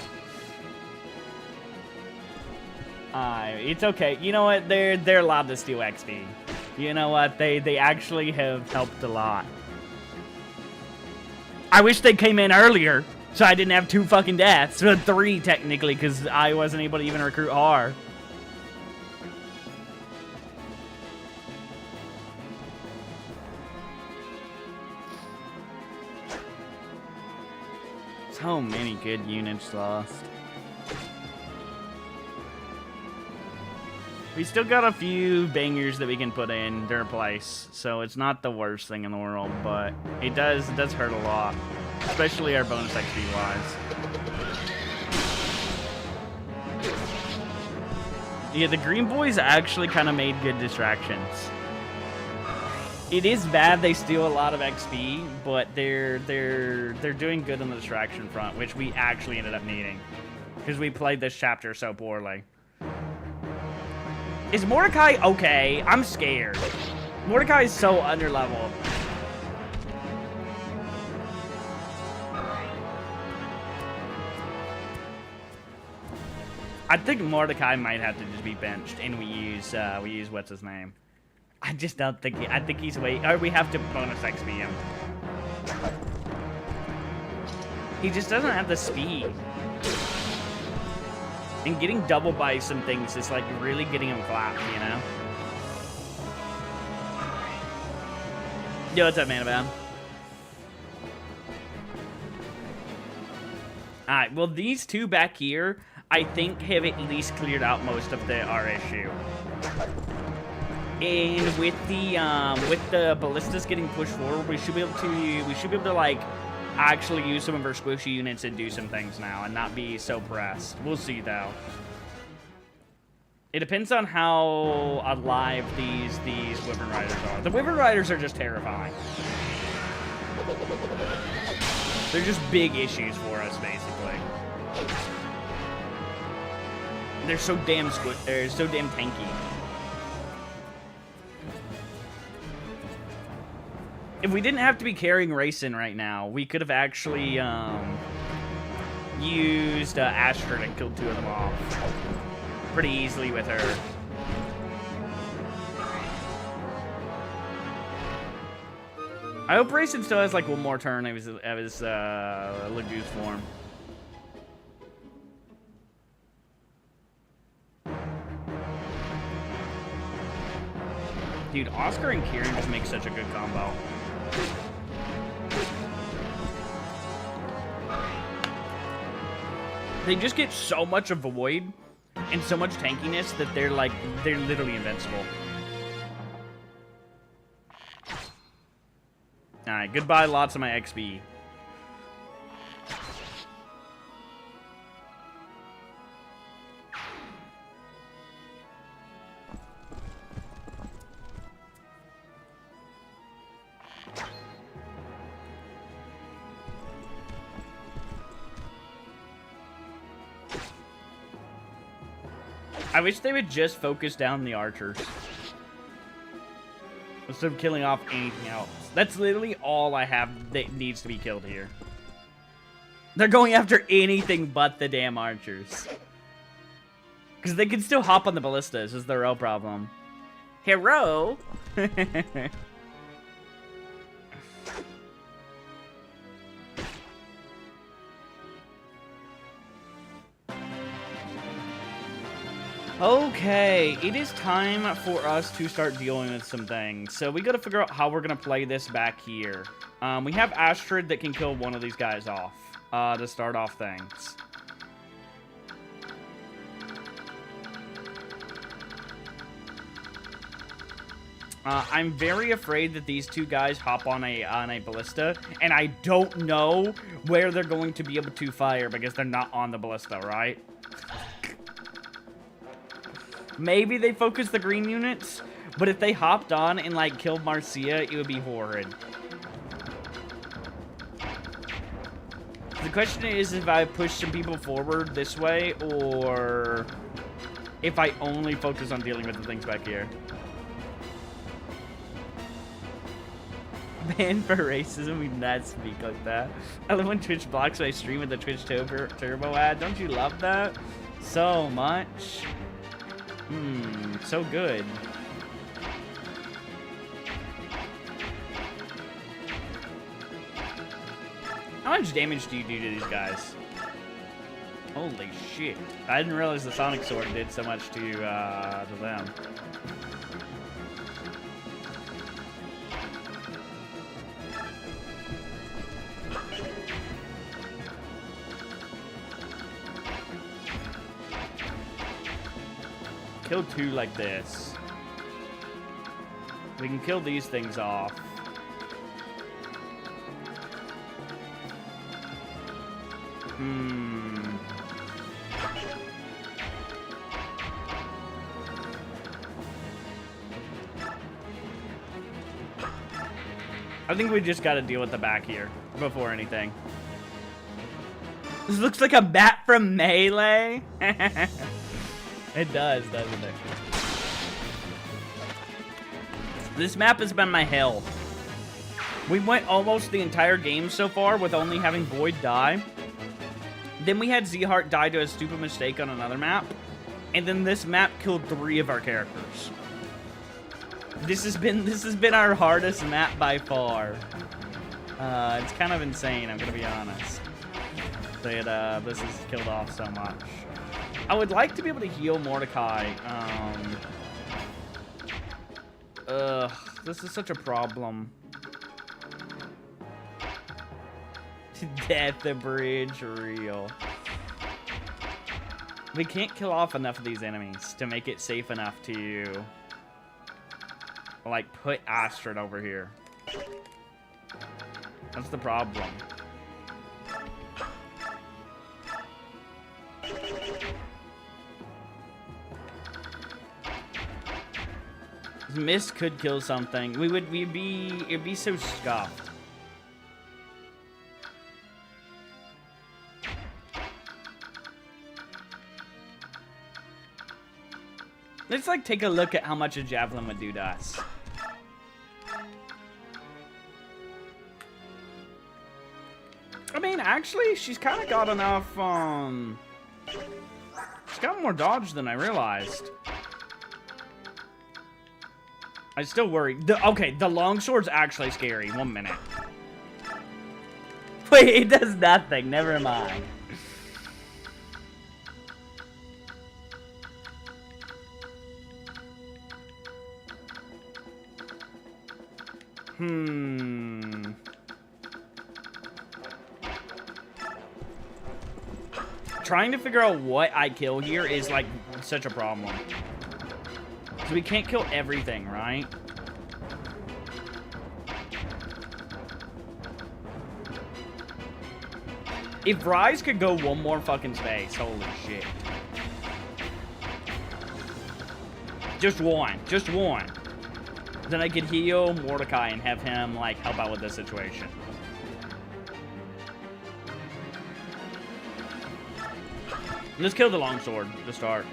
It's okay. You know what? They're allowed to steal XP. You know what? They actually have helped a lot. I wish they came in earlier, so I didn't have 2 fucking deaths. 3, technically, because I wasn't able to even recruit R. So many good units lost. We still got a few bangers that we can put in their place, so it's not the worst thing in the world, but it does hurt a lot, especially our bonus XP wise. Yeah, the green boys actually kind of made good distractions. It is bad they steal a lot of XP, but they're doing good on the distraction front, which we actually ended up needing because we played this chapter so poorly. Is Mordecai okay? I'm scared. Mordecai is so underleveled. I think Mordecai might have to just be benched, and we use what's his name. I just don't think I think he's way. Or we have to bonus XP him. He just doesn't have the speed. And getting double by some things is like really getting him clapped, you know? Yo, what's up, man? Alright, well, these 2 back here, I think, have at least cleared out most of our issue. And with the ballistas getting pushed forward, we should be able to like actually use some of our squishy units and do some things now and not be so pressed. We'll see though. It depends on how alive these Wyvern Riders are. The Wyvern Riders are just terrifying. They're just big issues for us, basically. They're so damn tanky. If we didn't have to be carrying Racing right now, we could have actually used Asher and killed 2 of them off pretty easily with her. I hope Racing still has like 1 more turn of his Lagoose form. Dude, Oscar and Kieran just make such a good combo. They just get so much avoid and so much tankiness that they're literally invincible. Alright, goodbye lots of my XP. I wish they would just focus down the archers. Instead of killing off anything else. That's literally all I have that needs to be killed here. They're going after anything but the damn archers. Because they can still hop on the ballistas is the real problem. Hero? Okay, it is time for us to start dealing with some things. So we gotta figure out how we're gonna play this back here. We have Astrid that can kill one of these guys off to start off things. I'm very afraid that these two guys hop on a ballista, and I don't know where they're going to be able to fire because they're not on the ballista, right? Maybe they focus the green units, but if they hopped on and, like, killed Marcia, it would be horrid. The question is if I push some people forward this way, or if I only focus on dealing with the things back here. Banned for racism, we not speak like that. I love when Twitch blocks my stream with the Twitch Turbo ad. Don't you love that? So much. So good. How much damage do you do to these guys? Holy shit. I didn't realize the Sonic Sword did so much to them. Kill two like this. We can kill these things off. I think we just got to deal with the back here before anything. This looks like a bat from Melee. It does, doesn't it? This map has been my hell. We went almost the entire game so far with only having Void die. Then we had Z-Heart die to a stupid mistake on another map. And then this map killed 3 of our characters. This has been our hardest map by far. It's kind of insane, I'm gonna be honest. That this has killed off so much. I would like to be able to heal Mordecai. This is such a problem. Death the bridge, real. We can't kill off enough of these enemies to make it safe enough to, like, put Astrid over here. That's the problem. Mist could kill something. It'd be so scuffed. Let's, like, take a look at how much a javelin would do to us. I mean, actually, she's kind of got enough, she's got more dodge than I realized. I still worry. Okay, the longsword's actually scary. 1 minute. Wait, it does nothing. Never mind. Trying to figure out what I kill here is, like, such a problem. So we can't kill everything, right? If Rise could go one more fucking space, holy shit. Just one. Just one. Then I could heal Mordecai and have him, like, help out with this situation. Let's kill the longsword to start.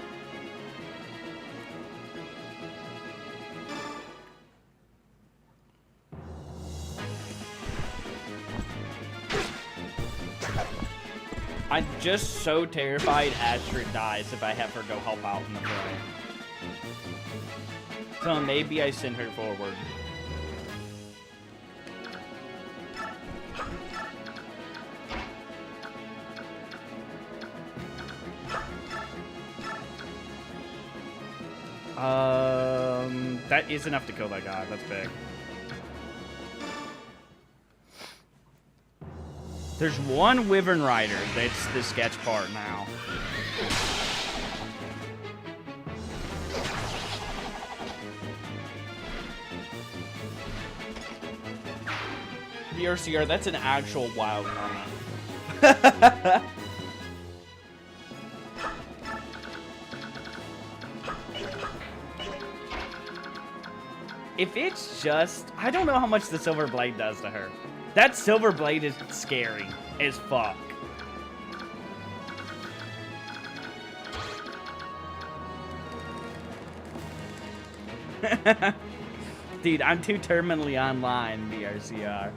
I'm just so terrified Astrid dies if I have her go help out in the fray. So maybe I send her forward. That is enough to kill that guy. That's big. There's one Wyvern Rider that's the sketch part now. The RCR, that's an actual wild comment. If it's just... I don't know how much the Silver Blade does to her. That Silver Blade is scary as fuck. Dude, I'm too terminally online, BRCR.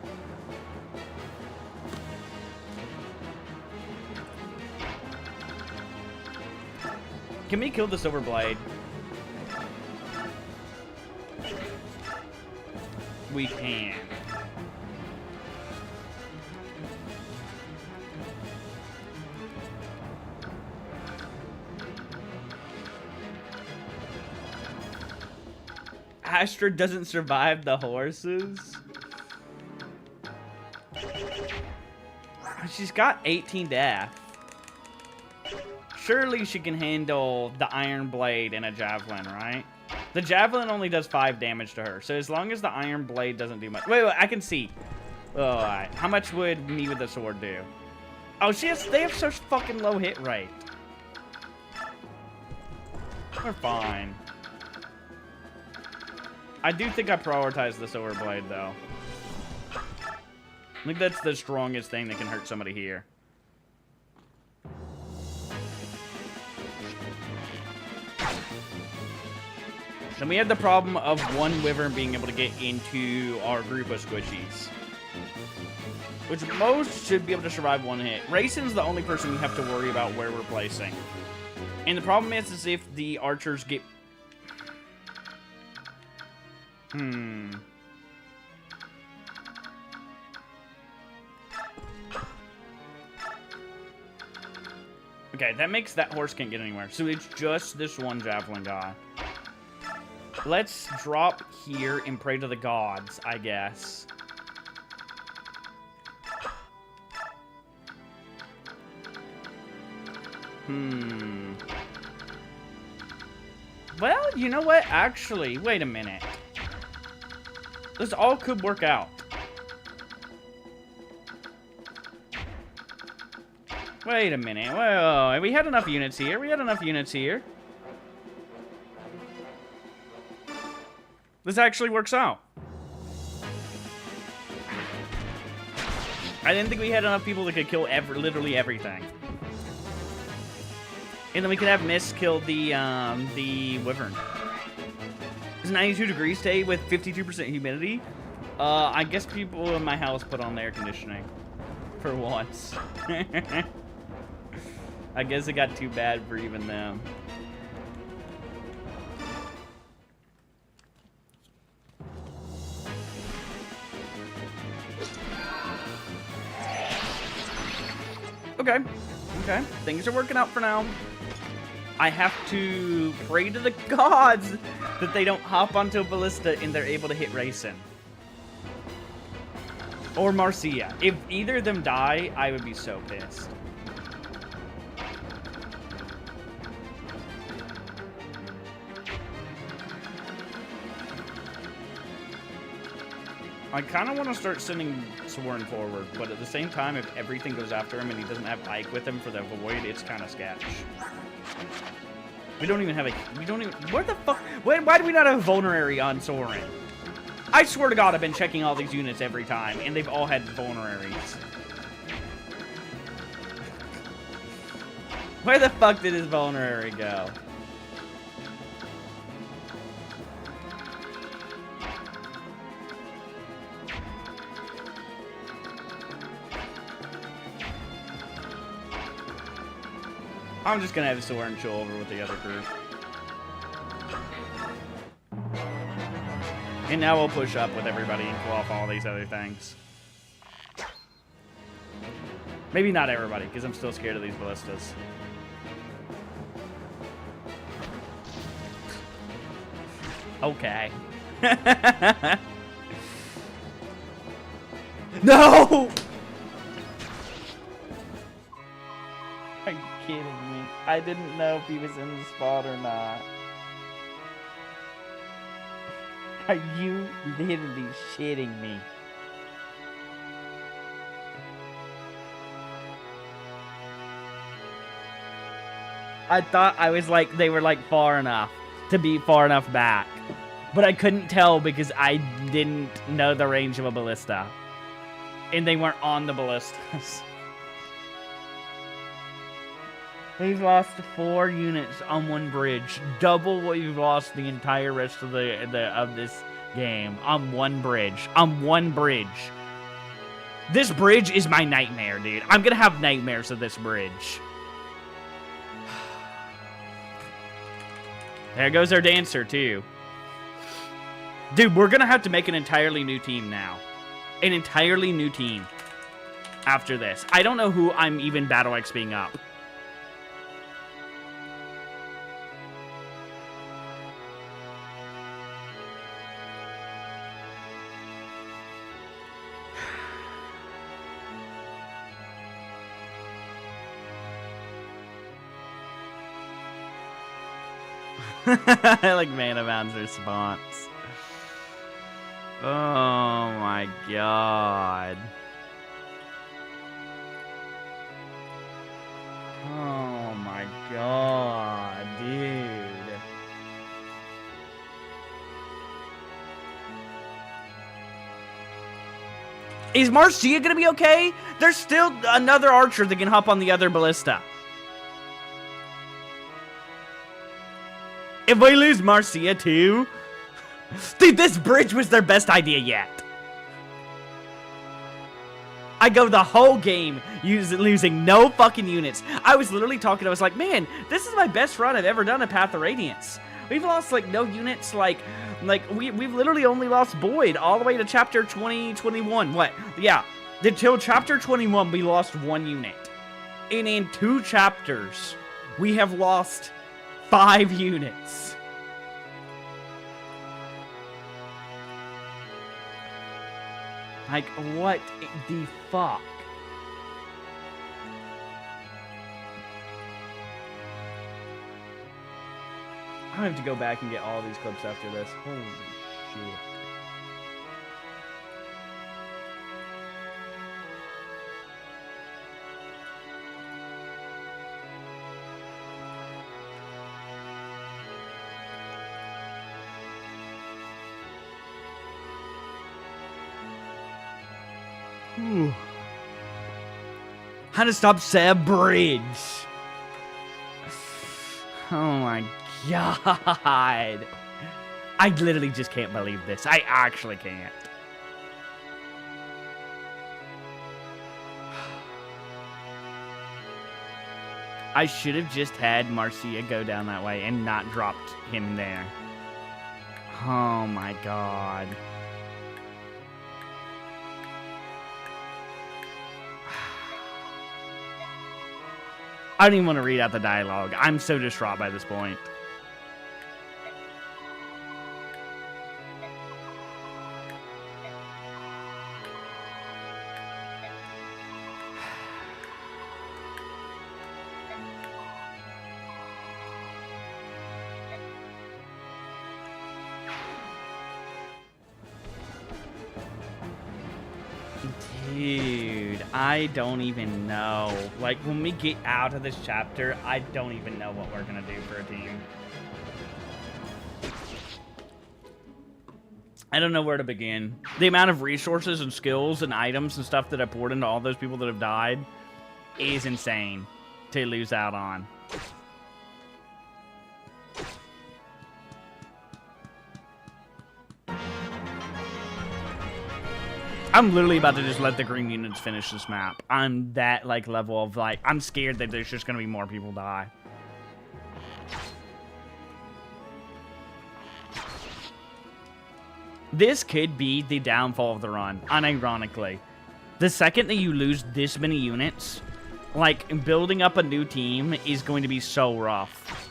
Can we kill the Silver Blade? We can. Astrid doesn't survive the horses. She's got 18 death. Surely she can handle the Iron Blade and a Javelin, right? The Javelin only does 5 damage to her, so as long as the Iron Blade doesn't do much... Wait, I can see. Oh, alright. How much would me with the sword do? Oh, they have such fucking low hit rate. We're fine. I do think I prioritize the Silver Blade, though. I think that's the strongest thing that can hurt somebody here. Then we have the problem of one Wyvern being able to get into our group of squishies. Which most should be able to survive one hit. Raisin's the only person we have to worry about where we're placing. And the problem is if the archers get... Okay, that makes that horse can't get anywhere. So it's just this one Javelin guy. Let's drop here and pray to the gods, I guess. Well, you know what? Actually, wait a minute. This all could work out. Wait a minute. Whoa, we had enough units here. This actually works out. I didn't think we had enough people that could kill literally everything. And then we could have Mist kill the Wyvern. It's 92 degrees today with 52% humidity. I guess people in my house put on the air conditioning. For once. I guess it got too bad for even them. Okay. Things are working out for now. I have to pray to the gods that they don't hop onto a ballista and they're able to hit Raisin. Or Marcia. If either of them die, I would be so pissed. I kind of want to start sending Soren forward, but at the same time, if everything goes after him and he doesn't have Ike with him for the void, it's kind of sketch. We don't even have where the fuck? Why do we not have vulnerary on Soren? I swear to God, I've been checking all these units every time, and they've all had vulneraries. Where the fuck did his vulnerary go? I'm just gonna have Soren chill over with the other group. And now we'll push up with everybody and pull off all these other things. Maybe not everybody, because I'm still scared of these ballistas. Okay. No! Are you kidding me? I didn't know if he was in the spot or not. Are you literally shitting me? I thought I was like, they were like far enough to be far enough back. But I couldn't tell because I didn't know the range of a ballista. And they weren't on the ballistas. We've lost 4 units on one bridge. Double what we've lost the entire rest of of this game. On one bridge. On one bridge. This bridge is my nightmare, dude. I'm gonna have nightmares of this bridge. There goes our dancer, too. Dude, we're gonna have to make an entirely new team now. An entirely new team. After this. I don't know who I'm even battle XPing up. I like Mana Bound's response. Oh my god. Oh my god, dude. Is Marcia gonna be okay? There's still another archer that can hop on the other ballista. If we lose Marcia too... Dude, this bridge was their best idea yet. I go the whole game losing no fucking units. I was literally talking, I was like, man, this is my best run I've ever done at Path of Radiance. We've lost, like, no units, like we've literally only lost Boyd all the way to chapter 21. What? Yeah, until chapter 21, we lost 1 unit. And in 2 chapters, we have lost 5 units. Like, what the fuck? I have to go back and get all these clips after this. Holy shit. How to stop Seb Bridge. Oh my god. I literally just can't believe this. I actually can't. I should have just had Marcia go down that way and not dropped him there. Oh my god. I don't even want to read out the dialogue. I'm so distraught by this point. Dude, I don't even know. Like, when we get out of this chapter, I don't even know what we're gonna do for a team. I don't know where to begin. The amount of resources and skills and items and stuff that I poured into all those people that have died is insane to lose out on. I'm literally about to just let the green units finish this map. I'm that, like, level of, like, I'm scared that there's just gonna be more people die. This could be the downfall of the run, unironically. The second that you lose this many units, like, building up a new team is going to be so rough.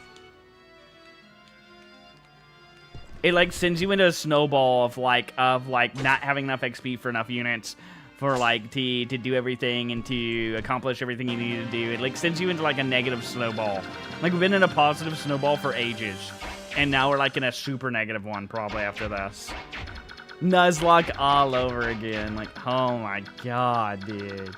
It, like, sends you into a snowball of not having enough XP for enough units for, like, to do everything and to accomplish everything you need to do. It, like, sends you into, like, a negative snowball. Like, we've been in a positive snowball for ages. And now we're, like, in a super negative one, probably, after this. Nuzlocke all over again. Like, oh my god, dude.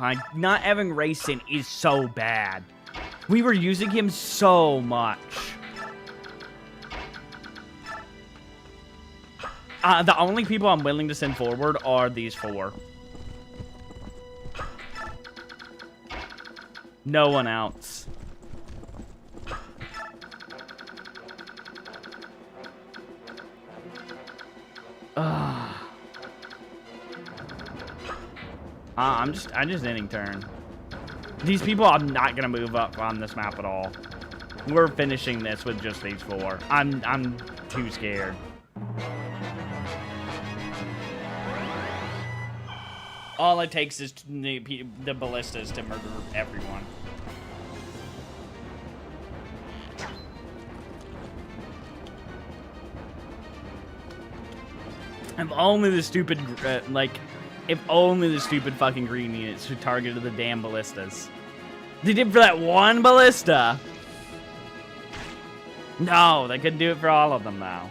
Like, not having Racing is so bad. We were using him so much. The only people I'm willing to send forward are these 4. No one else. I'm just ending turn. These people are not gonna move up on this map at all. We're finishing this with just these 4. I'm too scared. All it takes is the ballistas to murder everyone. If only the stupid, if only the stupid fucking green units who targeted the damn ballistas. They did for that one ballista. No, they couldn't do it for all of them, though.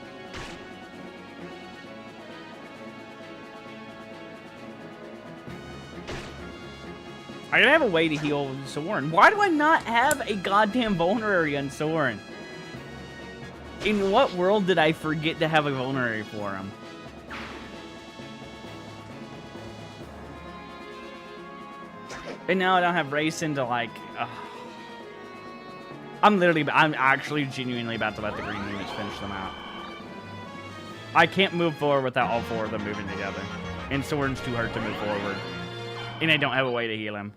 I gotta have a way to heal Soren. Why do I not have a goddamn vulnerary on Soren? In what world did I forget to have a vulnerary for him? And now I don't have racing to, like... I'm actually genuinely about to let the green units finish them out. I can't move forward without all 4 of them moving together. And Soren's too hurt to move forward. And I don't have a way to heal him.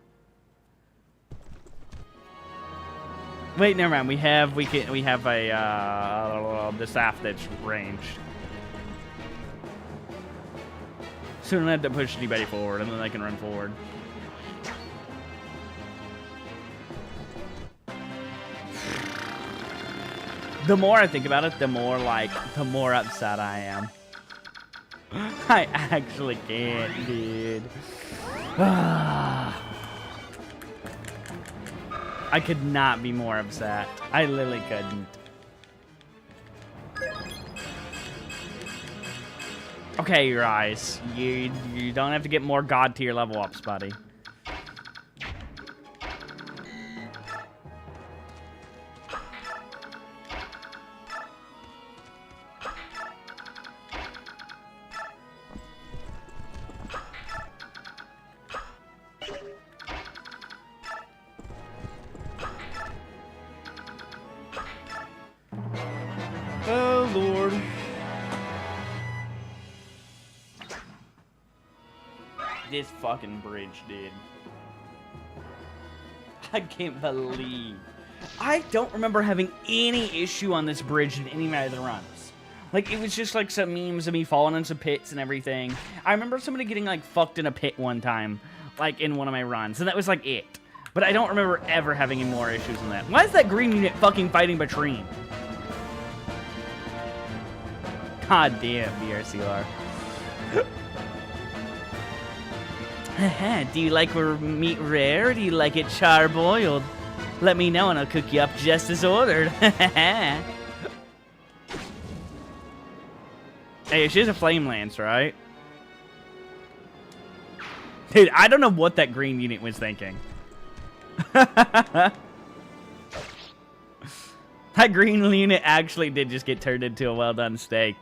Wait, never mind. We have a the staff that's ranged. So we don't have to push anybody forward, and then they can run forward. The more I think about it, the more upset I am. I actually can't, dude. I could not be more upset. I literally couldn't. Okay, your eyes. You don't have to get more god tier level ups, buddy. Oh, Lord. This fucking bridge, dude. I can't believe. I don't remember having any issue on this bridge in any of my other runs. Like, it was just like some memes of me falling in some pits and everything. I remember somebody getting, like, fucked in a pit one time, like, in one of my runs, and that was, like, it. But I don't remember ever having any more issues than that. Why is that green unit fucking fighting Batrine? God damn, BRCR. Do you like meat rare, or do you like it char-boiled? Let me know and I'll cook you up just as ordered. Hey, she has a flame lance, right? Dude, I don't know what that green unit was thinking. That green unit actually did just get turned into a well-done steak.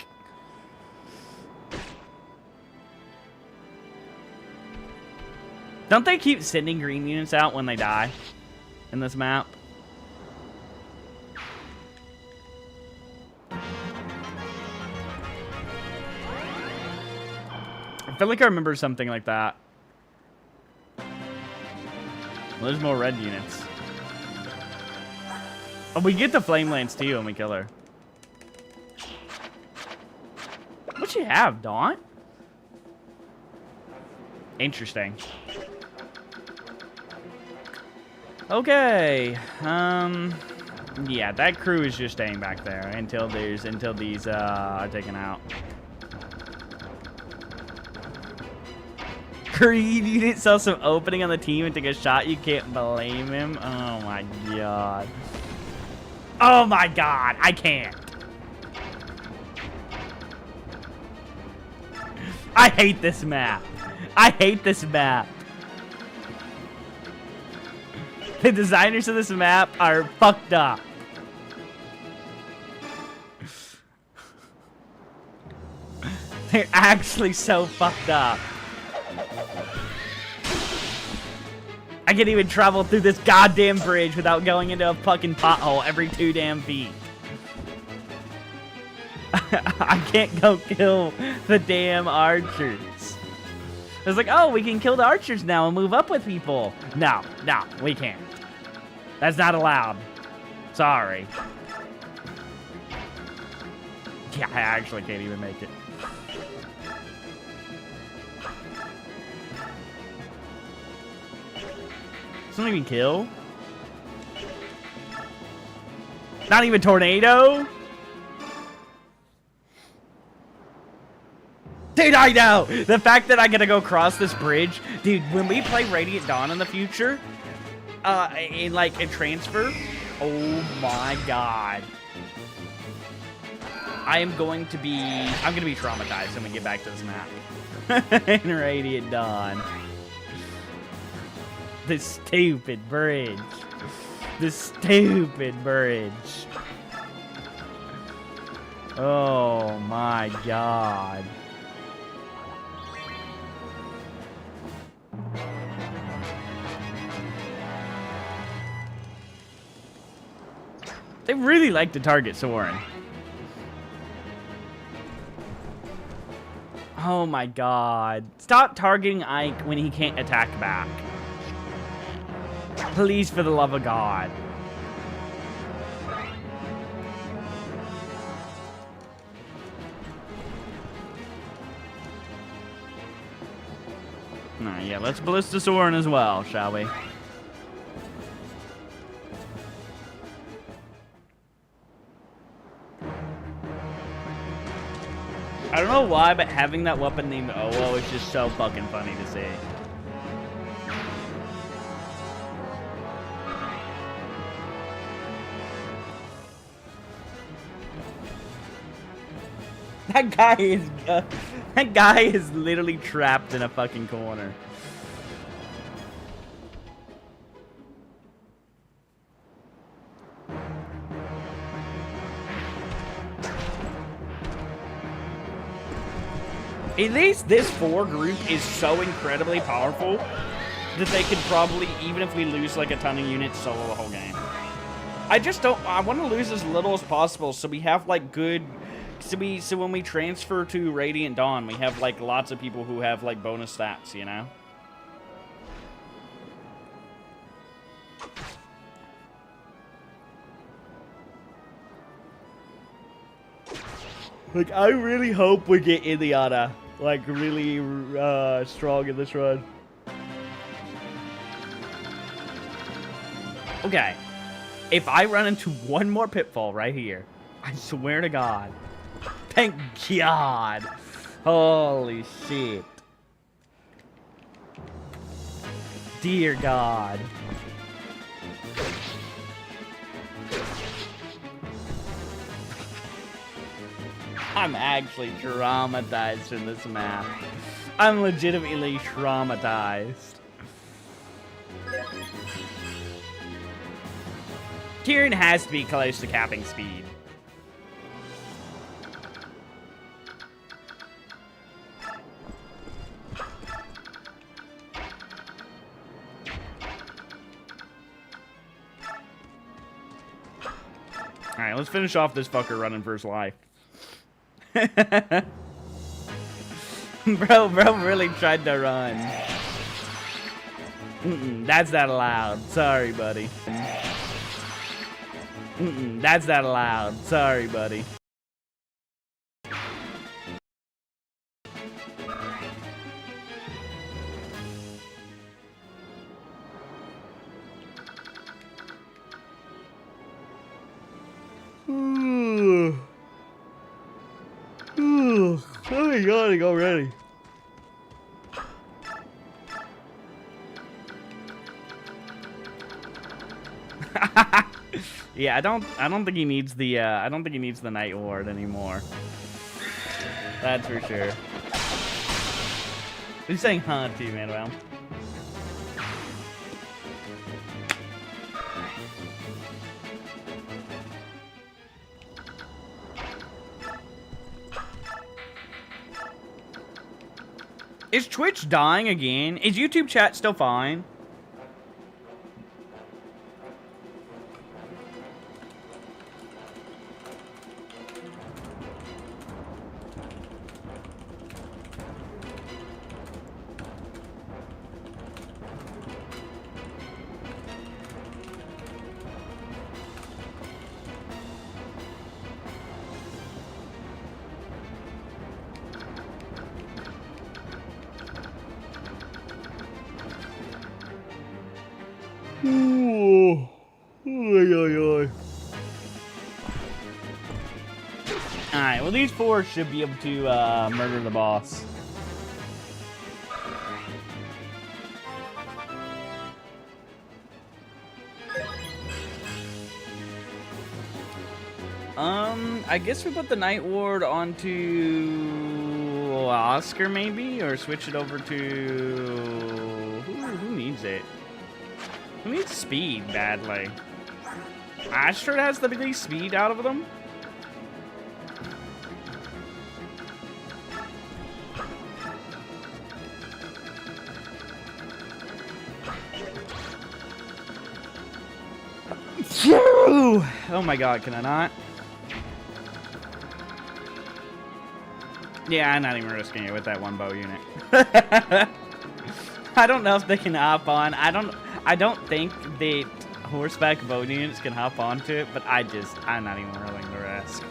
Don't they keep sending green units out when they die in this map? feel like I remember something like that. Well, there's more red units. Oh, we get the flame lance too when we kill her. What you have, Dawn? Interesting. Okay. Yeah, that crew is just staying back there until these are taken out. Creed, you didn't saw some opening on the team and took a shot. You can't blame him. Oh my god. Oh my god, I can't. I hate this map. I hate this map. The designers of this map are fucked up. They're actually so fucked up. I can't even travel through this goddamn bridge without going into a fucking pothole every 2 damn feet. I can't go kill the damn archers. It's like, oh, we can kill the archers now and move up with people. No, we can't. That's not allowed. Sorry. Yeah, I actually can't even make it. Doesn't even kill. Not even tornado. Dude, I know! The fact that I gotta go across this bridge. Dude, when we play Radiant Dawn in the future, in like a transfer, oh my god. I'm gonna be traumatized when we get back to this map. In Radiant Dawn. This stupid bridge. This stupid bridge. Oh my god. They really like to target Soren. Oh my god. Stop targeting Ike when he can't attack back. Please, for the love of God. Alright, yeah, let's Ballista Soren as well, shall we? I don't know why, but having that weapon named OO is just so fucking funny to see. That guy is literally trapped in a fucking corner. At least this 4 group is so incredibly powerful that they could probably, even if we lose like a ton of units, solo the whole game. I want to lose as little as possible so we have like good, so when we transfer to Radiant Dawn, we have like lots of people who have like bonus stats, you know? Like, I really hope we get Indiana, like, really strong in this run. Okay. If I run into one more pitfall right here, I swear to God. Thank God. Holy shit. Dear God. I'm actually traumatized in this map. I'm legitimately traumatized. Tyrion has to be close to capping speed. Alright, let's finish off this fucker running for his life. Bro really tried to run. That's not allowed. Sorry, buddy. That's not allowed. Sorry, buddy. I'm yawning already. Yeah, I don't think he needs the Night Ward anymore. That's for sure. He's saying huh too, Manuel. Is Twitch dying again? Is YouTube chat still fine? Ooh. Alright, well these four should be able to murder the boss. I guess we put the Night Ward onto Oscar maybe, or switch it over to who needs it? Who needs speed badly? Astrid has the least speed out of them. Phew! Oh my god, can I not? Yeah, I'm not even risking it with that one bow unit. I don't know if they can hop on. I don't think the horseback bow units can hop onto it, but I'm not even willing to risk.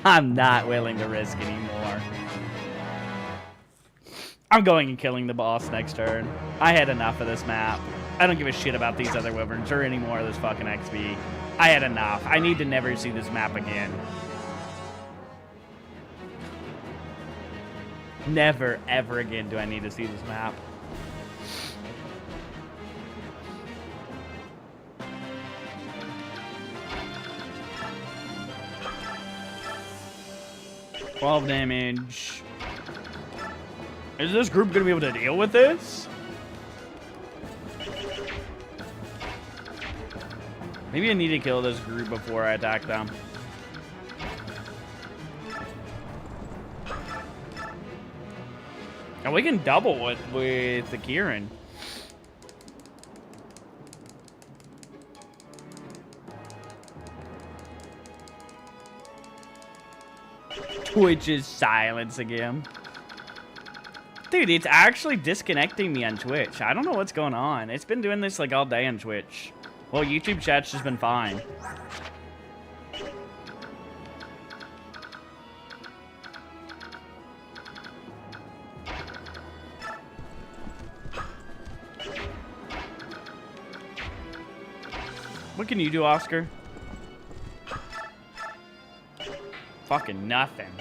I'm not willing to risk anymore. I'm going and killing the boss next turn. I had enough of this map. I don't give a shit about these other wyverns or any more of this fucking XP. I had enough. I need to never see this map again. Never, ever again do I need to see this map. $12 damage. Is this group gonna be able to deal with this? Maybe I need to kill this group before I attack them. And we can double with the Kieran. Twitch is silence again. Dude, it's actually disconnecting me on Twitch. I don't know what's going on. It's been doing this like all day on Twitch. Well, YouTube chat's just been fine. What can you do, Oscar? Fucking nothing.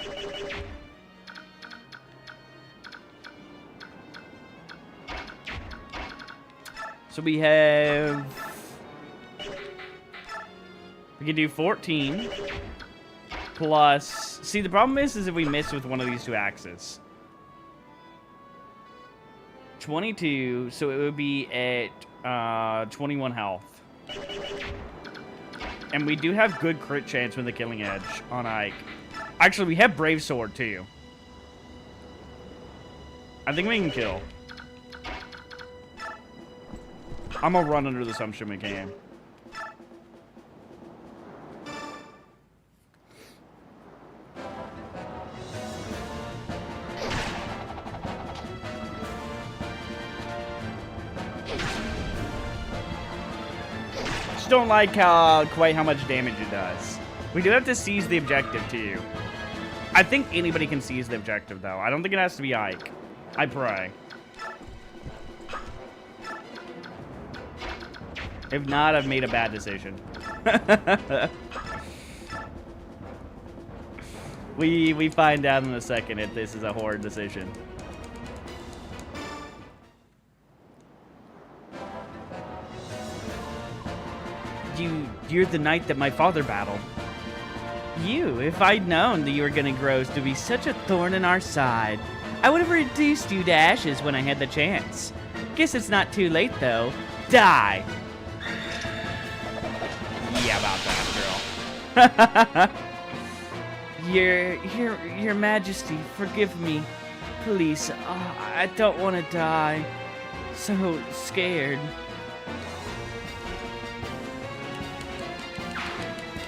So we have... We can do 14 plus... See, the problem is if we miss with one of these two axes. 22, so it would be at 21 health. And we do have good crit chance with the Killing Edge on Ike. Actually, we have Brave Sword, too. I think we can kill. I'm gonna run under the assumption we can. Just don't like quite how much damage it does. We do have to seize the objective, too. I think anybody can seize the objective, though. I don't think it has to be Ike. I pray. If not, I've made a bad decision. We find out in a second if this is a horrid decision. You're the knight that my father battled. If I'd known that you were gonna grow to be such a thorn in our side, I would have reduced you to ashes when I had the chance. Guess it's not too late, though. Die! Yeah, about that, girl. Your Majesty, forgive me. Please, I don't want to die. So scared.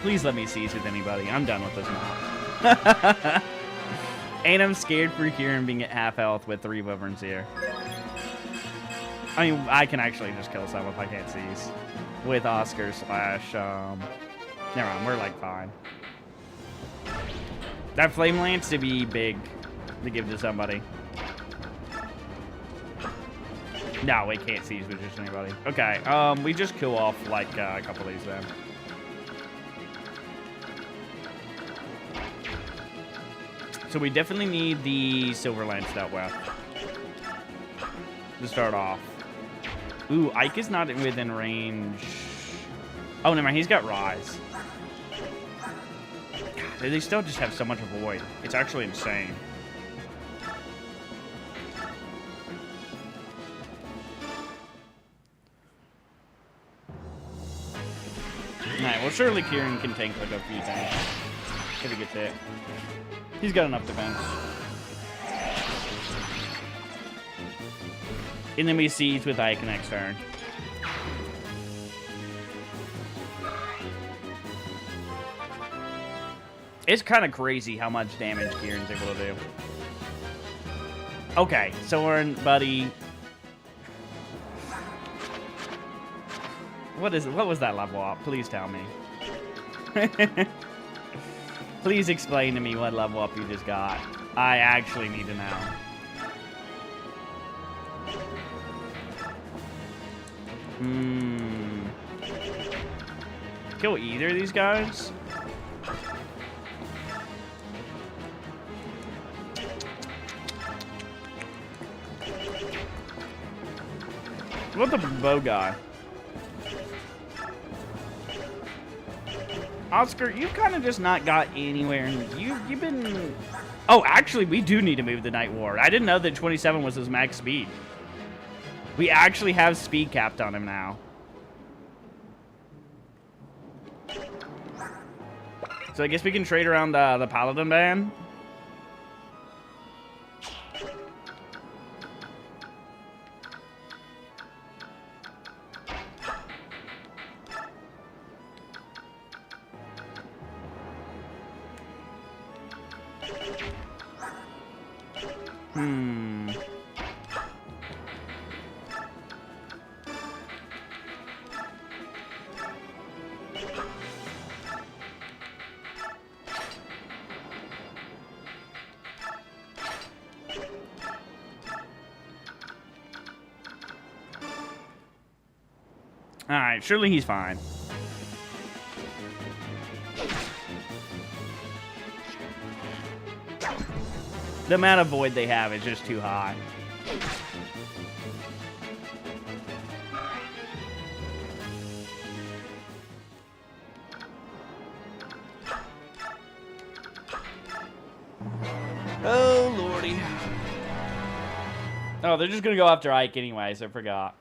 Please let me seize with anybody. I'm done with this now. And I'm scared for Kieran being at half health with 3 wyverns here. I mean, I can actually just kill some if I can't seize. With Oscar slash, never mind, we're like fine. That flame lance to be big to give to somebody. No, we can't seize with just anybody. Okay, we just kill off like a couple of these then. So we definitely need the silver lance dealt with to start off. Ooh, Ike is not within range. Oh, never mind. He's got Rise. God, they still just have so much Void. It's actually insane. Alright, well, surely Kieran can tank like a few times if he gets hit. He's got enough defense. And then we siege with Ike next turn. It's kind of crazy how much damage Kieran's able to do. Okay, Soren, buddy. What was that level up? Please tell me. Please explain to me what level up you just got. I actually need to know. Kill either of these guys? What about the bow guy? Oscar, you've kind of just not got anywhere. You've been... Oh, actually, we do need to move the Night Ward. I didn't know that 27 was his max speed. We actually have speed capped on him now. So I guess we can trade around the Paladin band. Alright, surely he's fine. The amount of void they have is just too high. Oh, lordy. Oh, they're just gonna go after Ike anyways, I forgot.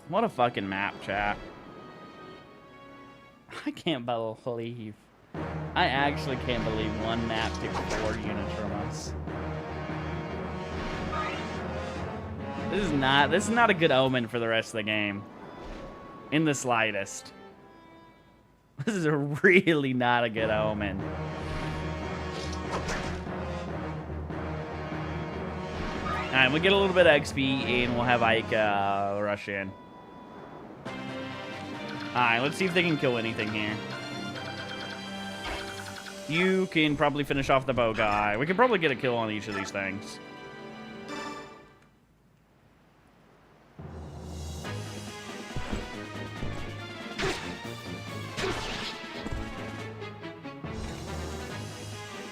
What a fucking map, chat. I can't believe. I actually can't believe one map took 4 units from us. This is not a good omen for the rest of the game. In the slightest. This is a really not a good omen. Alright, we'll get a little bit of XP and we'll have Ike rush in. Alright, let's see if they can kill anything here. You can probably finish off the bow guy. We can probably get a kill on each of these things.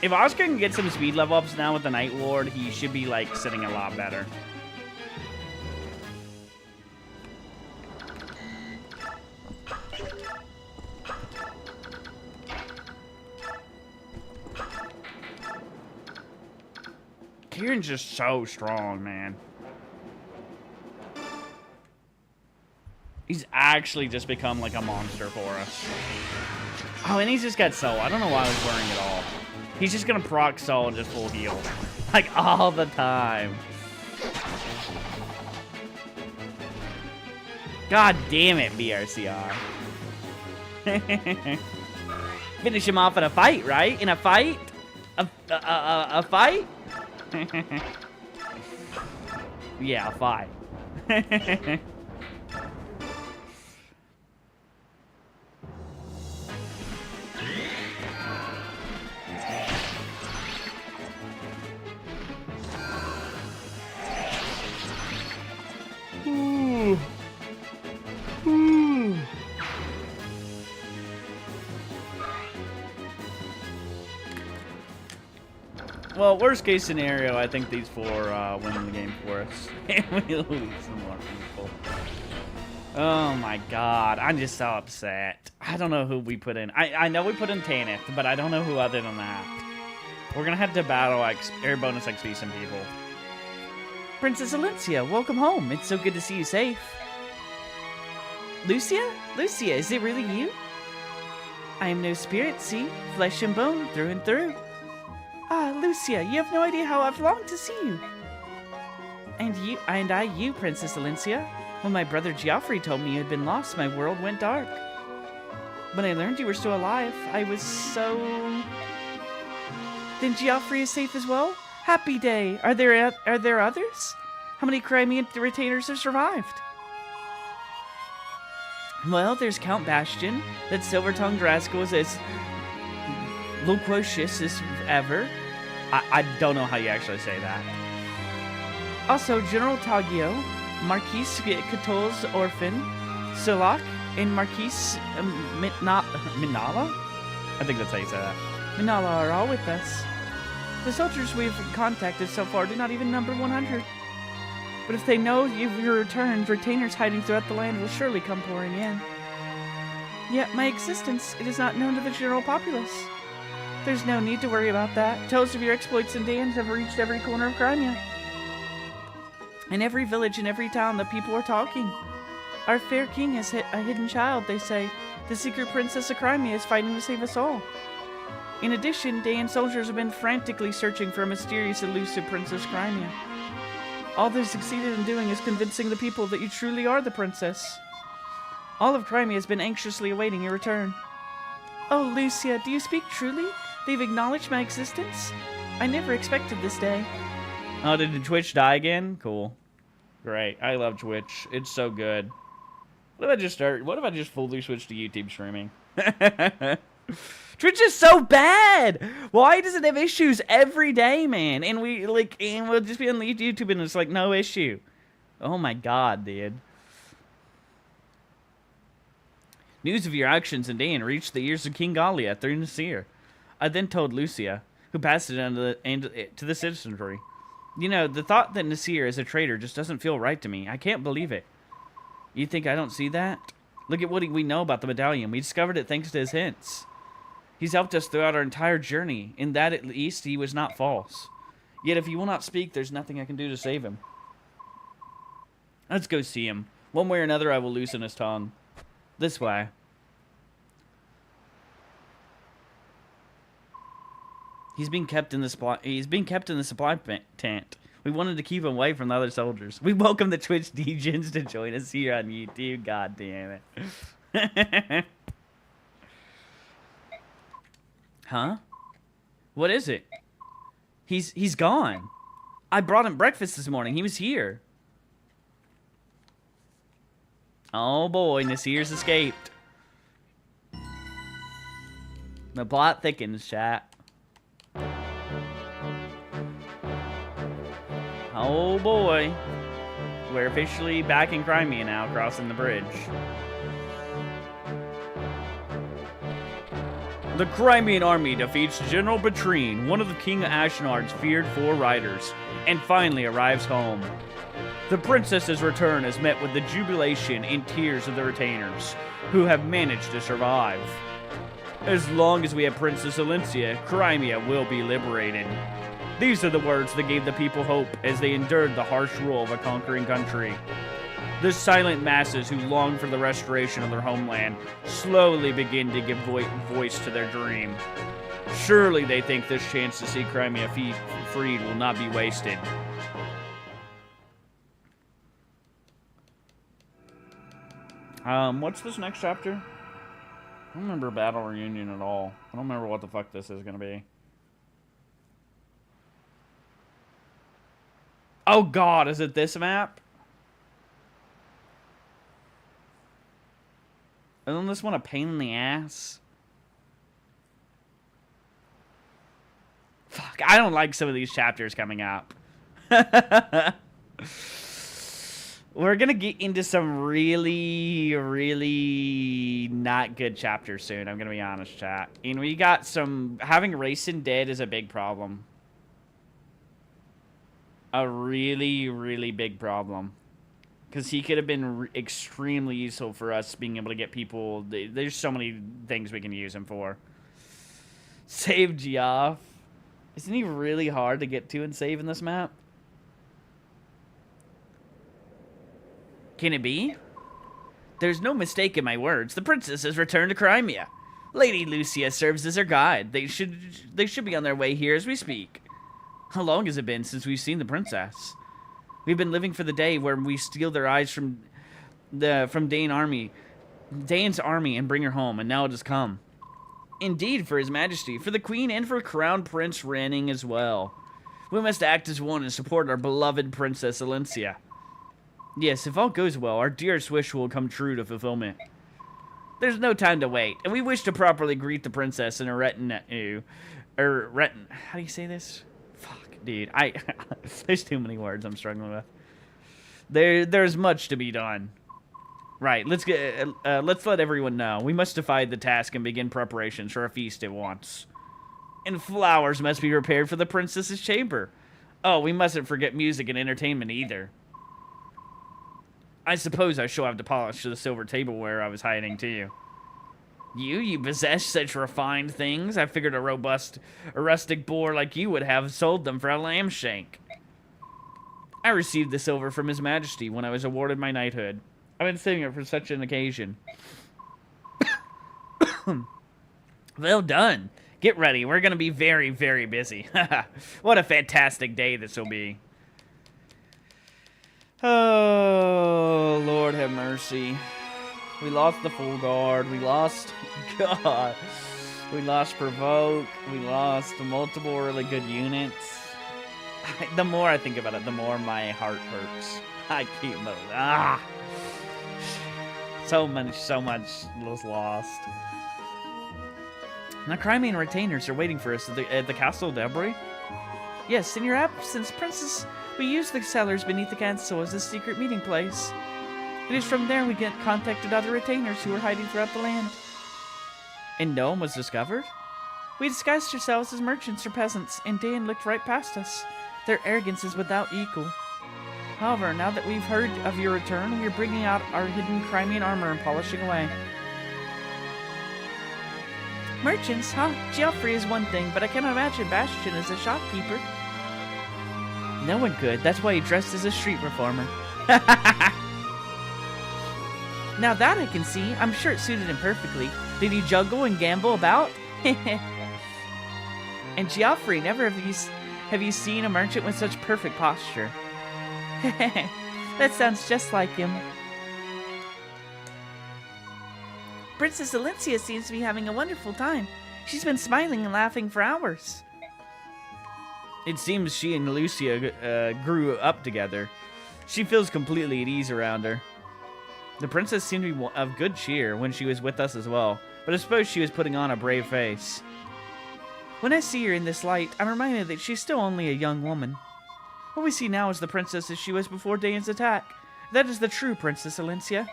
If Oscar can get some speed level ups now with the Night Lord, he should be, like, sitting a lot better. Kieran's just so strong, man. He's actually just become, like, a monster for us. Oh, and he's just got soul. I don't know why I was worrying at all. He's just gonna proc soul and just full heal. Like, all the time. God damn it, BRCR. Finish him off in a fight, right? In a fight? A fight? Yeah, a fight. Well, worst case scenario, I think these four win the game for us. And we lose some more people. Oh my god, I'm just so upset. I don't know who we put in. I know we put in Tanith, but I don't know who other than that. We're gonna have to battle air bonus XP some people. Princess Alencia, welcome home. It's so good to see you safe. Lucia? Lucia, is it really you? I am no spirit, see? Flesh and bone, through and through. Ah, Lucia, you have no idea how I've longed to see you. And you, Princess Alencia. When my brother Geoffrey told me you had been lost, my world went dark. When I learned you were still alive, I was so... Then Geoffrey is safe as well? Happy day. Are there others? How many Crimean retainers have survived? Well, there's Count Bastion. That silver-tongued rascal is as loquacious as ever. I don't know how you actually say that. Also, General Taggio, Marquise Catol's orphan, Silak, and Marquise Minala? I think that's how you say that. Minala are all with us. The soldiers we've contacted so far do not even number 100. But if they know you've returned, retainers hiding throughout the land will surely come pouring in. Yet my existence, it is not known to the general populace. There's no need to worry about that. Tales of your exploits and dams have reached every corner of Crimea. In every village and every town, the people are talking. Our fair king has hit a hidden child, they say. The secret princess of Crimea is fighting to save us all. In addition, Dayan soldiers have been frantically searching for a mysterious, elusive Princess Crimea. All they've succeeded in doing is convincing the people that you truly are the princess. All of Crimea has been anxiously awaiting your return. Oh, Lucia, do you speak truly? They've acknowledged my existence? I never expected this day. Oh, did Twitch die again? Cool. Great. I love Twitch. It's so good. What if I just fully switch to YouTube streaming? Twitch is so bad. Why does it have issues every day, man? And we'll just be on YouTube and it's like no issue. Oh my god, dude. News of your actions in Dayan reached the ears of King Galia through Nasir. I then told Lucia, who passed it on to the citizenry. You know, the thought that Nasir is a traitor just doesn't feel right to me. I can't believe it. You think I don't see that? Look at what we know about the medallion. We discovered it thanks to his hints. He's helped us throughout our entire journey. In that, at least, he was not false. Yet if he will not speak, there's nothing I can do to save him. Let's go see him. One way or another, I will loosen his tongue. This way. He's being kept in the supply tent. We wanted to keep him away from the other soldiers. We welcome the Twitch degens to join us here on YouTube. God damn it. Huh? What is it? He's gone. I brought him breakfast this morning. He was here. Oh boy, Nasir's escaped. The plot thickens, chat. Oh boy. We're officially back in Crimea now, crossing the bridge. The Crimean army defeats General Batrine, one of the King Ashnard's feared 4 riders, and finally arrives home. The princess's return is met with the jubilation and tears of the retainers, who have managed to survive. As long as we have Princess Alencia, Crimea will be liberated. These are the words that gave the people hope as they endured the harsh rule of a conquering country. The silent masses who long for the restoration of their homeland slowly begin to give voice to their dream. Surely they think this chance to see Crimea freed will not be wasted. What's this next chapter? I don't remember Battle Reunion at all. I don't remember what the fuck this is gonna be. Oh god, is it this map? Isn't this one a pain in the ass? Fuck, I don't like some of these chapters coming up. We're gonna get into some really, really not good chapters soon. I'm gonna be honest, chat. And we got some... Having Racing dead is a big problem. A really, really big problem. Because he could have been extremely useful for us being able to get people... There's so many things we can use him for. Save Geoff. Isn't he really hard to get to and save in this map? Can it be? There's no mistake in my words. The princess has returned to Crimea. Lady Lucia serves as her guide. They should be on their way here as we speak. How long has it been since we've seen the princess? We've been living for the day where we steal their eyes from Dane's army and bring her home, and now it has come. Indeed, for His Majesty, for the Queen, and for Crown Prince Ranning as well. We must act as one and support our beloved Princess Alencia. Yes, if all goes well, our dearest wish will come true to fulfillment. There's no time to wait, and we wish to properly greet the princess and her retinue. How do you say this? Fuck, dude. There's too many words I'm struggling with. There's much to be done. Right, let's let everyone know. We must divide the task and begin preparations for a feast at once. And flowers must be prepared for the princess's chamber. Oh, we mustn't forget music and entertainment either. I suppose I shall have to polish the silver tableware I was hiding too. You possess such refined things. I figured a rustic boor like you would have sold them for a lamb shank. I received the silver from His Majesty when I was awarded my knighthood. I've been saving it for such an occasion. Well done. Get ready. We're going to be very, very busy. What a fantastic day this will be. Oh, Lord have mercy. We lost the full guard. We lost... God. We lost Provoke. We lost multiple really good units. The more I think about it, the more my heart hurts. I keep moving. So much was lost. The Crimean retainers are waiting for us at the Castle of Debris. Yes, in your absence, Princess, we use the cellars beneath the castle as a secret meeting place. It is from there we get contacted other retainers who are hiding throughout the land. And no one was discovered? We disguised ourselves as merchants or peasants, and Dan looked right past us. Their arrogance is without equal. However, now that we've heard of your return, we are bringing out our hidden Crimean armor and polishing away. Merchants, huh? Geoffrey is one thing, but I cannot imagine Bastion as a shopkeeper. No one could. That's why he dressed as a street performer. Now that I can see, I'm sure it suited him perfectly. Did he juggle and gamble about? And Geoffrey, never have you seen a merchant with such perfect posture. That sounds just like him. Princess Alencia seems to be having a wonderful time. She's been smiling and laughing for hours. It seems she and Lucia grew up together. She feels completely at ease around her. The princess seemed to be of good cheer when she was with us as well, but I suppose she was putting on a brave face. When I see her in this light, I'm reminded that she's still only a young woman. What we see now is the princess as she was before Dane's attack. That is the true Princess Alencia.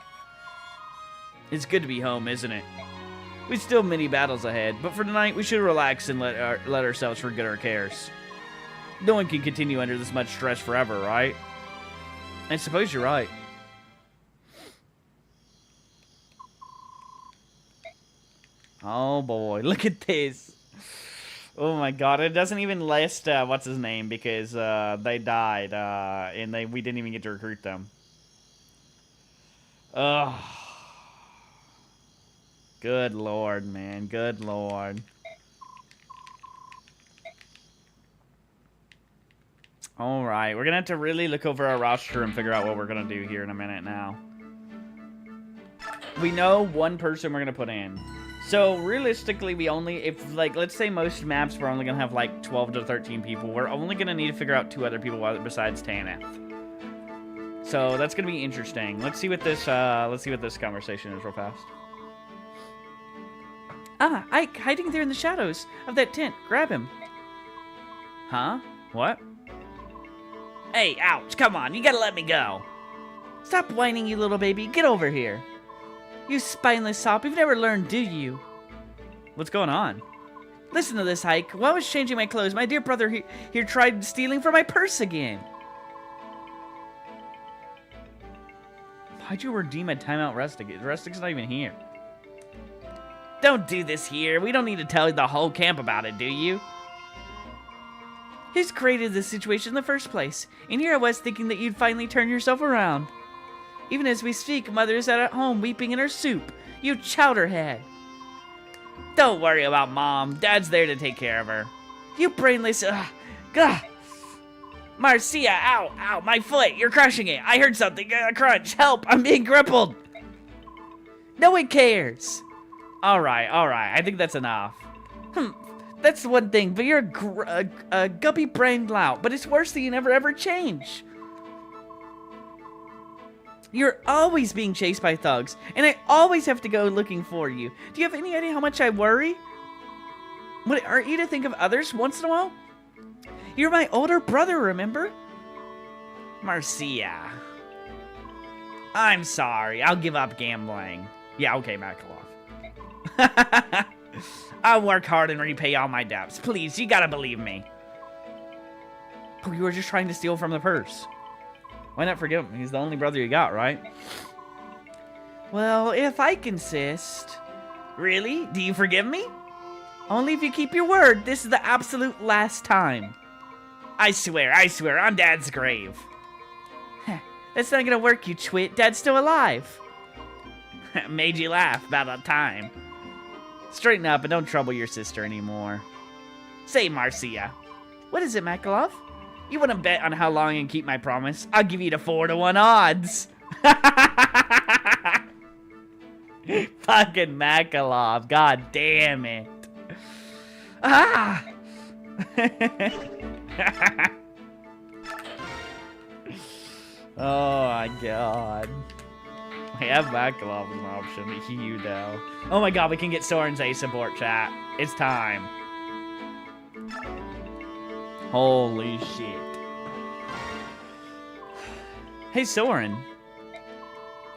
It's good to be home, isn't it? We still have many battles ahead, but for tonight we should relax and let ourselves forget our cares. No one can continue under this much stress forever, right? I suppose you're right. Oh boy, look at this. Oh my god, it doesn't even list what's his name because they died and we didn't even get to recruit them. Ugh. Good lord, man. Good lord. Alright, we're gonna have to really look over our roster and figure out what we're gonna do here in a minute now. We know one person we're gonna put in. So, realistically, we only, if, like, let's say most maps we're only gonna have, like, 12 to 13 people. We're only gonna need to figure out 2 other people besides Tanith. So, that's gonna be interesting. Let's see what this conversation is real fast. Ah, Ike, hiding there in the shadows of that tent. Grab him. Huh? What? Hey, ouch, come on, you gotta let me go. Stop whining, you little baby. Get over here. You spineless sop, you've never learned, do you? What's going on? Listen to this, Ike. While I was changing my clothes, my dear brother here tried stealing from my purse again. Why'd you redeem a timeout Rustic? Rustic's not even here. Don't do this here. We don't need to tell the whole camp about it, do you? Who's created this situation in the first place? And here I was thinking that you'd finally turn yourself around. Even as we speak, Mother is out at home weeping in her soup. You chowderhead. Don't worry about Mom. Dad's there to take care of her. You brainless... Gah! Marcia, ow, ow, my foot. You're crushing it. I heard something. Crunch. Help, I'm being crippled. No one cares. Alright. I think that's enough. That's one thing, but you're a guppy-brained lout. But it's worse that you never ever change. You're always being chased by thugs, and I always have to go looking for you. Do you have any idea how much I worry? Aren't you to think of others once in a while? You're my older brother, remember? Marcia. I'm sorry. I'll give up gambling. Yeah, okay, Makalov. I'll work hard and repay all my debts. Please, you gotta believe me. Oh, you were just trying to steal from the purse. Why not forgive him? He's the only brother you got, right? Well, if I insist. Really? Do you forgive me? Only if you keep your word. This is the absolute last time. I swear, on Dad's grave. That's not gonna work, you twit. Dad's still alive. Made you laugh about that time. Straighten up and don't trouble your sister anymore. Say, Marcia. What is it, Makalov? You want to bet on how long I can keep my promise? I'll give you the 4-to-1 odds. Fucking Makalov. God damn it. Ah! Oh my god. I have Makalov as an option. You know. Oh my god, we can get Soren's A support, chat. It's time. Holy shit. Hey, Soren.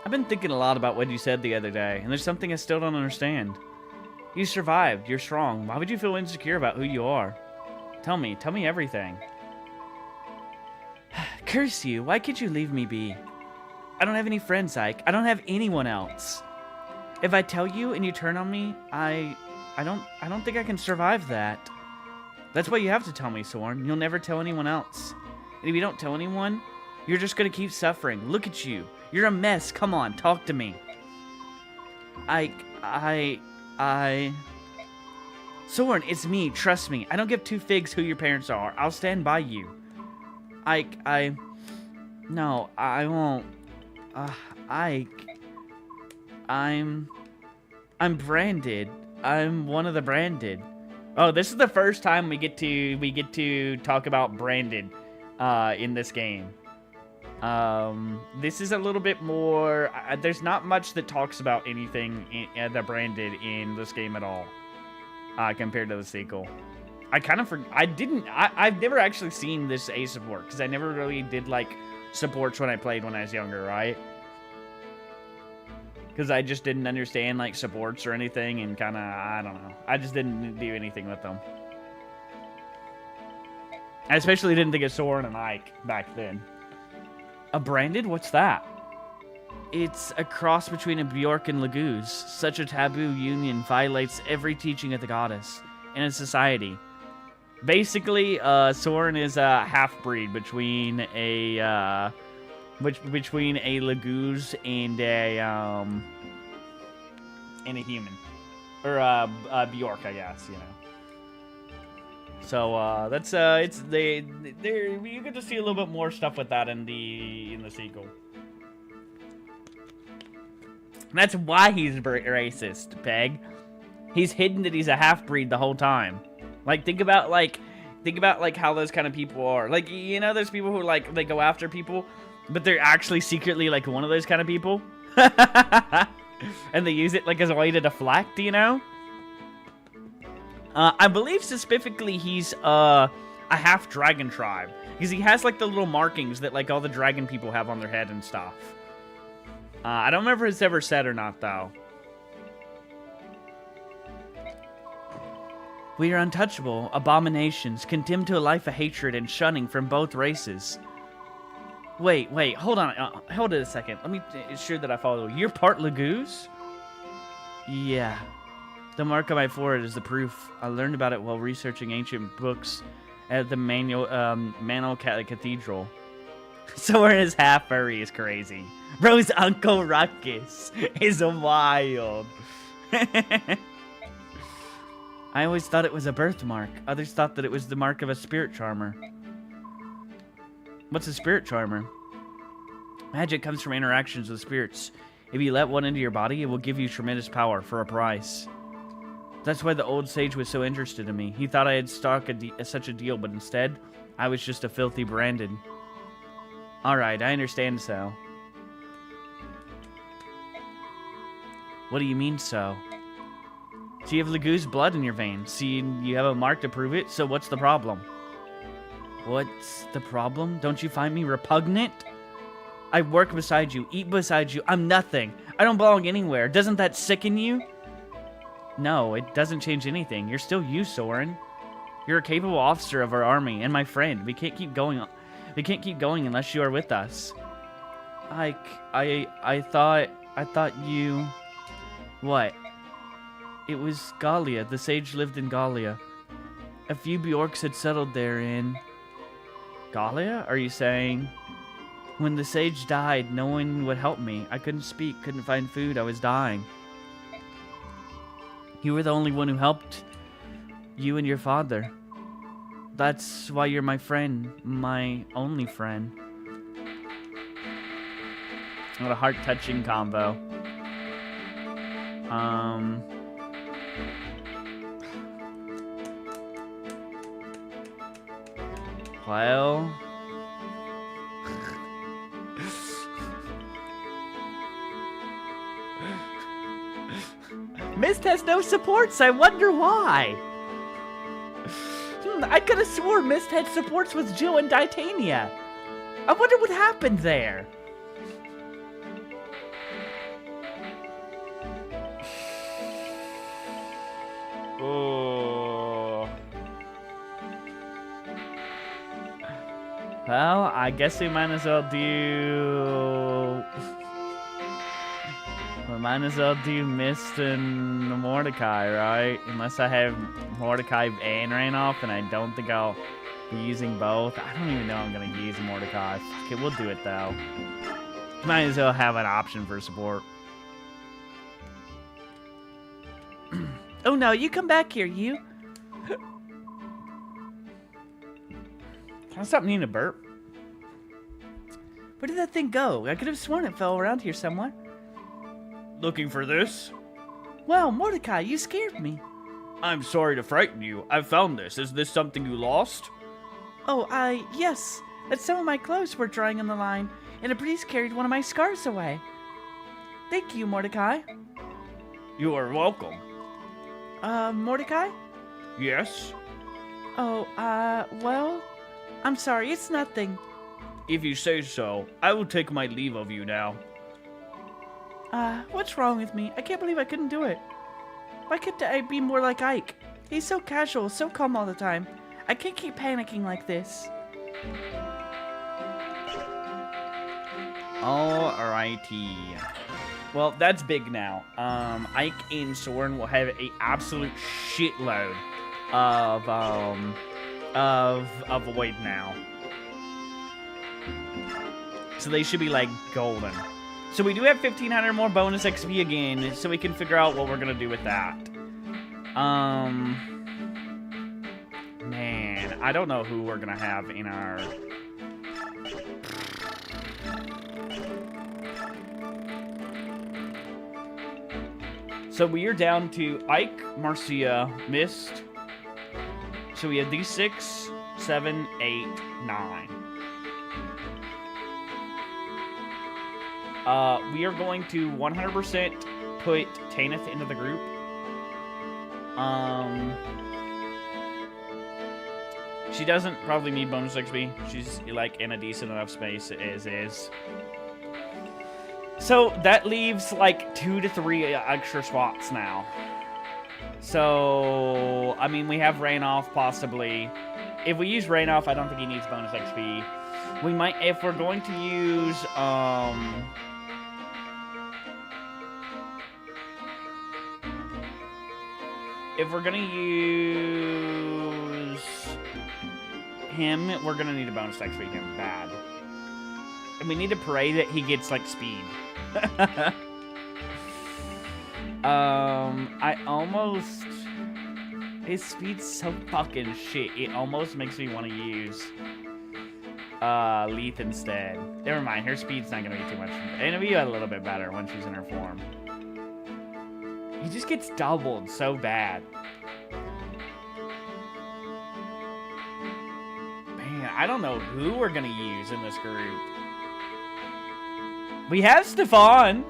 I've been thinking a lot about what you said the other day, and there's something I still don't understand. You survived. You're strong. Why would you feel insecure about who you are? Tell me everything. Curse you. Why can't you leave me be? I don't have any friends, Ike. I don't have anyone else. If I tell you and you turn on me, I don't think I can survive that. That's why you have to tell me, Soren. You'll never tell anyone else. And if you don't tell anyone, you're just gonna keep suffering. Look at you. You're a mess. Come on, talk to me. Soren, it's me. Trust me. I don't give 2 figs who your parents are. I'll stand by you. No, I won't. I'm branded. I'm one of the branded. Oh, this is the first time we get to talk about Brandon in this game. This is a little bit more. There's not much that talks about anything that Brandon in this game at all, compared to the sequel. I've never actually seen this A support because I never really did like supports when I played when I was younger, right? Because I just didn't understand like supports or anything, and kind of, I don't know. I just didn't do anything with them. I especially didn't think of Soren and Ike back then. A branded? What's that? It's a cross between a Bjork and Laguz. Such a taboo union violates every teaching of the goddess in a society. Basically, Soren is a half-breed between a Laguz and a human, or a Bjork, I guess, you know. So that's you get to see a little bit more stuff with that in the sequel. That's why he's racist, Peg. He's hidden that he's a half-breed the whole time. Like, think about how those kind of people are. Like, you know, there's people who like they go after people, but they're actually secretly like one of those kind of people, and they use it like as a way to deflect, you know. I believe specifically he's a half dragon tribe because he has like the little markings that like all the dragon people have on their head and stuff. I don't remember if it's ever said or not though. We are untouchable, abominations, condemned to a life of hatred and shunning from both races. Wait, hold on, hold it a second. Let me ensure that I follow. You're part Laguz? Yeah. The mark on my forehead is the proof. I learned about it while researching ancient books at the Manor Cathedral. Soren is half furry is crazy. Bro's Uncle Ruckus is wild. I always thought it was a birthmark. Others thought that it was the mark of a spirit charmer. What's a spirit charmer? Magic comes from interactions with spirits. If you let one into your body, it will give you tremendous power for a price. That's why the old sage was so interested in me. He thought I had struck such a deal, but instead, I was just a filthy Brandon. Alright, I understand so. What do you mean so? So you have Laguz blood in your veins. See, you have a mark to prove it, so what's the problem? What's the problem? Don't you find me repugnant? I work beside you, eat beside you. I'm nothing. I don't belong anywhere. Doesn't that sicken you? No, it doesn't change anything. You're still you, Soren. You're a capable officer of our army and my friend. We can't keep going. We can't keep going unless you are with us. I thought you... What? It was Gallia. The sage lived in Gallia. A few Bjorks had settled there in... Gallia? Are you saying... When the sage died, no one would help me. I couldn't speak, couldn't find food. I was dying. You were the only one who helped. You and your father. That's why you're my friend. My only friend. What a heart-touching combo. Well... Mist has no supports, I wonder why. I could have sworn Mist had supports with Jill and Titania. I wonder what happened there. Oh. Well, I guess we might as well do... We might as well do Mist and Mordecai, right? Unless I have Mordecai and Rainoff, and I don't think I'll be using both. I don't even know I'm going to use Mordecai. Okay, we'll do it, though. Might as well have an option for support. Oh, no, you come back here, you. Can I stop needing to burp? Where did that thing go? I could have sworn it fell around here somewhere. Looking for this? Well, Mordecai, you scared me. I'm sorry to frighten you. I found this. Is this something you lost? Oh, yes. That's some of my clothes were drying on the line, and a breeze carried one of my scarves away. Thank you, Mordecai. You are welcome. Mordecai? Yes? Oh, well, I'm sorry, it's nothing. If you say so, I will take my leave of you now. What's wrong with me? I can't believe I couldn't do it. Why can't I be more like Ike? He's so casual, so calm all the time. I can't keep panicking like this. Alrighty. Well, that's big now. Ike and Soren will have a absolute shitload of void now. So they should be like golden. So we do have 1,500 more bonus XP again, so we can figure out what we're gonna do with that. Man, I don't know who we're gonna have in our. So we are down to Ike, Marcia, Mist. So we have these 6, 7, 8, 9. We are going to 100% put Tanith into the group. She doesn't probably need bonus XP. She's like in a decent enough space as is. So that leaves like 2 to 3 extra spots now. So, I mean, we have Rainoff possibly. If we use Rainoff, I don't think he needs bonus XP. We might, if we're going to use, if we're gonna use him, we're gonna need a bonus XP him bad. And we need to pray that he gets, like, speed. I almost... His speed's so fucking shit. It almost makes me want to use Leith instead. Never mind, her speed's not gonna be too much. It'll be a little bit better when she's in her form. He just gets doubled so bad. Man, I don't know who we're gonna use in this group. We have Stefan.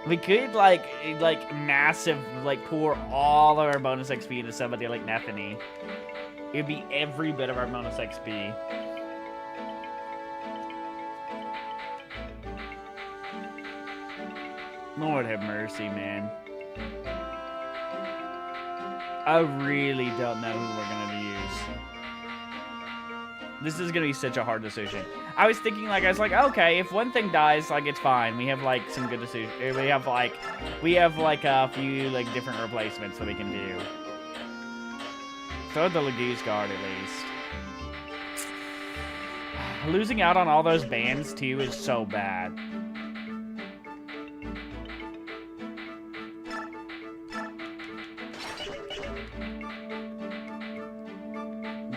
We could like massive pour all of our bonus XP into somebody like Nethany. It'd be every bit of our bonus XP. Lord have mercy, man. I really don't know who we're gonna use. This is gonna be such a hard decision. I was thinking, like, I was like, okay, if one thing dies, like, it's fine. We have like some good decisions. We have like a few like different replacements that we can do. Throw the Lagoose Guard at least. Losing out on all those bands too is so bad.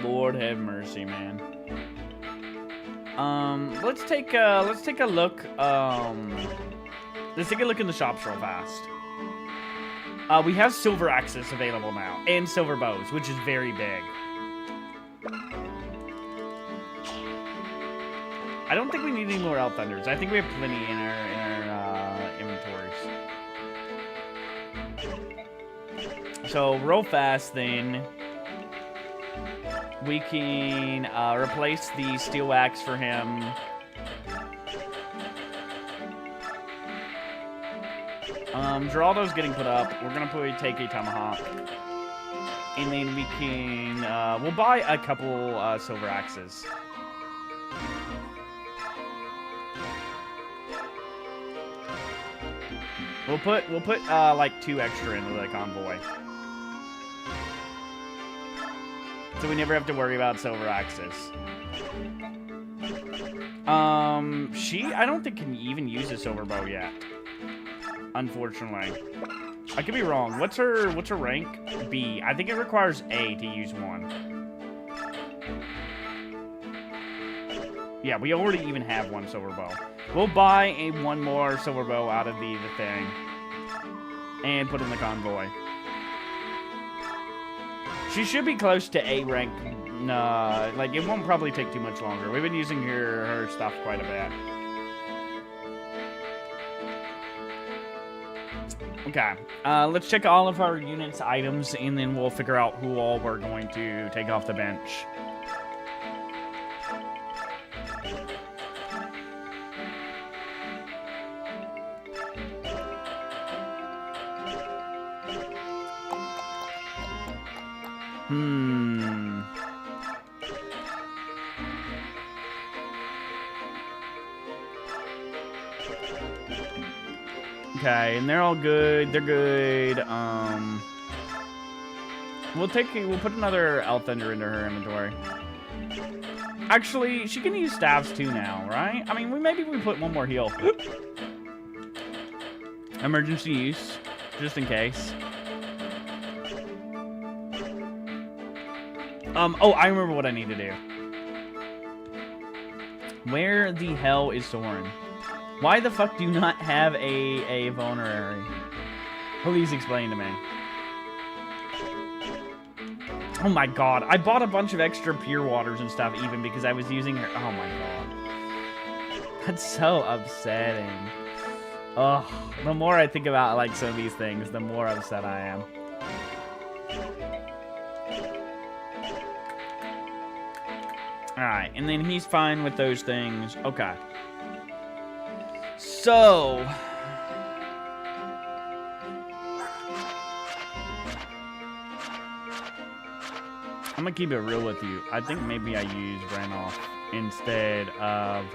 Lord have mercy, man. Let's take a look. Let's take a look in the shops real fast. We have silver axes available now, and silver bows, which is very big. I don't think we need any more Elf Thunders. I think we have plenty in our inventories. So real fast, then. We can replace the steel axe for him. Geraldo's getting put up. We're gonna take a tomahawk, and then we can we'll buy a couple silver axes. We'll put like 2 extra into the convoy. So we never have to worry about silver axes. She, I don't think can even use a silver bow yet. Unfortunately. I could be wrong. What's her rank? B. I think it requires A to use one. Yeah, we already even have one silver bow. We'll buy one more silver bow out of the thing. And put in the convoy. She should be close to A rank. Nah, like, it won't probably take too much longer. We've been using her stuff quite a bit. Okay, let's check all of our units' items, and then we'll figure out who all we're going to take off the bench. Okay, and they're all good. They're good. We'll put another Elf Thunder into her inventory. Actually, she can use staves too now, right? I mean, maybe we put one more heal. Emergency use, just in case. Oh, I remember what I need to do. Where the hell is Soren? Why the fuck do you not have a vulnerary? Please explain to me. Oh my god, I bought a bunch of extra pure waters and stuff even because I was using her. Oh my god. That's so upsetting. Ugh, the more I think about like some of these things, the more upset I am. Alright, and then he's fine with those things. Okay. So, I'm gonna keep it real with you. I think maybe I use Randolph instead of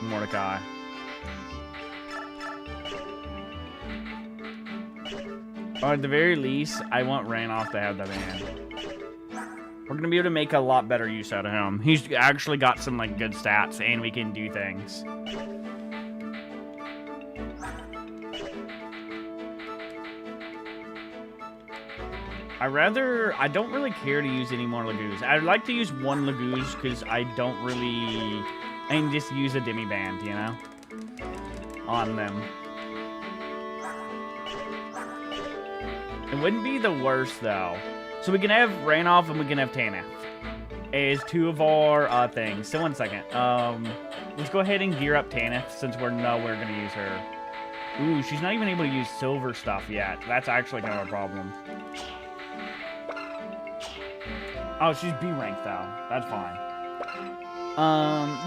Mordecai. Or at the very least, I want Randolph to have the band. We're gonna be able to make a lot better use out of him. He's actually got some like good stats, and we can do things. I don't really care to use any more Lagoos. I'd like to use one Lagoos because I don't really, and just use a demi band, you know, on them. It wouldn't be the worst though. So we can have Randolph and we can have Tanith as two of our things. So one second. Let's go ahead and gear up Tanith since we're going to use her. Ooh, she's not even able to use silver stuff yet. That's actually kind of a problem. Oh, she's B rank though. That's fine.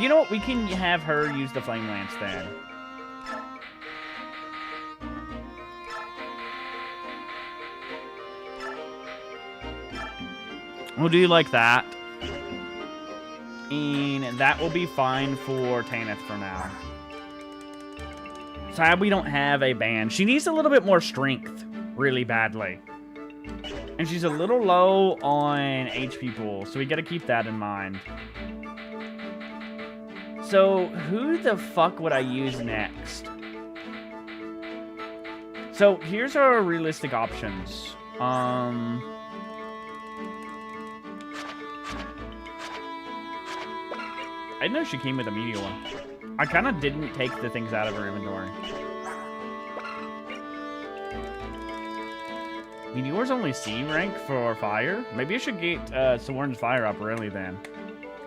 You know what? We can have her use the Flame Lance then. We'll do like that. And that will be fine for Tanith for now. Sad we don't have a band. She needs a little bit more strength, really badly. And she's a little low on HP pool, so we gotta keep that in mind. So, who the fuck would I use next? So, here's our realistic options. I didn't know she came with a Meteor. I kind of didn't take the things out of her inventory. Meteor's only C rank for fire? Maybe I should get Soren's fire up early then.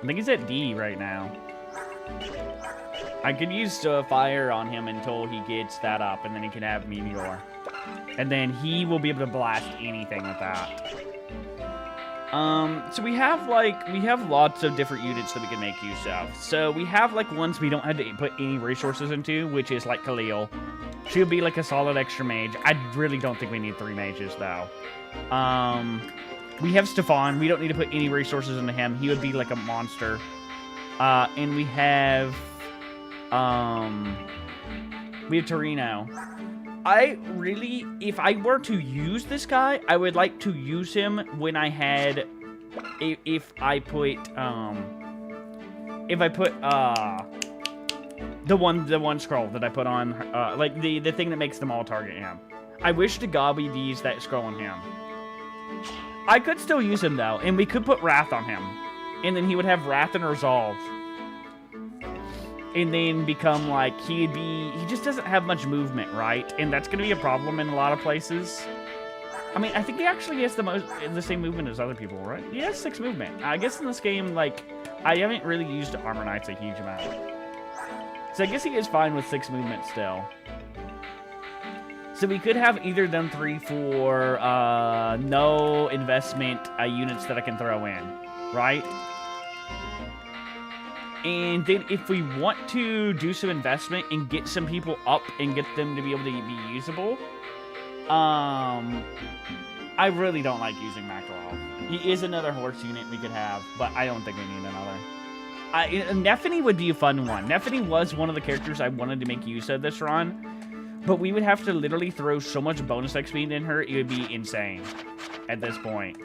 I think he's at D right now. I could use fire on him until he gets that up, and then he can have Meteor. And then he will be able to blast anything with that. So we have lots of different units that we can make use of. So we have like ones we don't have to put any resources into, which is like Khalil. She'll be like a solid extra mage. I really don't think we need 3 mages though. We have Stefan. We don't need to put any resources into him. He would be like a monster. And we have Torino. If I were to use this guy, I would like to use him when I had, if I put the one scroll that I put on, like the thing that makes them all target him. I wish to God we'd use that scroll on him. I could still use him, though, and we could put Wrath on him. And then he would have Wrath and Resolve. And then become, like, he just doesn't have much movement, right? And that's going to be a problem in a lot of places. I mean, I think he actually has the same movement as other people, right? He has 6 movement. I guess in this game, like, I haven't really used Armor Knights a huge amount. So I guess he is fine with 6 movement still. So we could have either them 3 for no investment units that I can throw in, right? And then if we want to do some investment and get some people up and get them to be able to be usable, I really don't like using Makarov. He is another horse unit we could have, but I don't think we need another. Nephany would be a fun one. Nephany was one of the characters I wanted to make use of this run, but we would have to literally throw so much bonus XP in her, it would be insane at this point.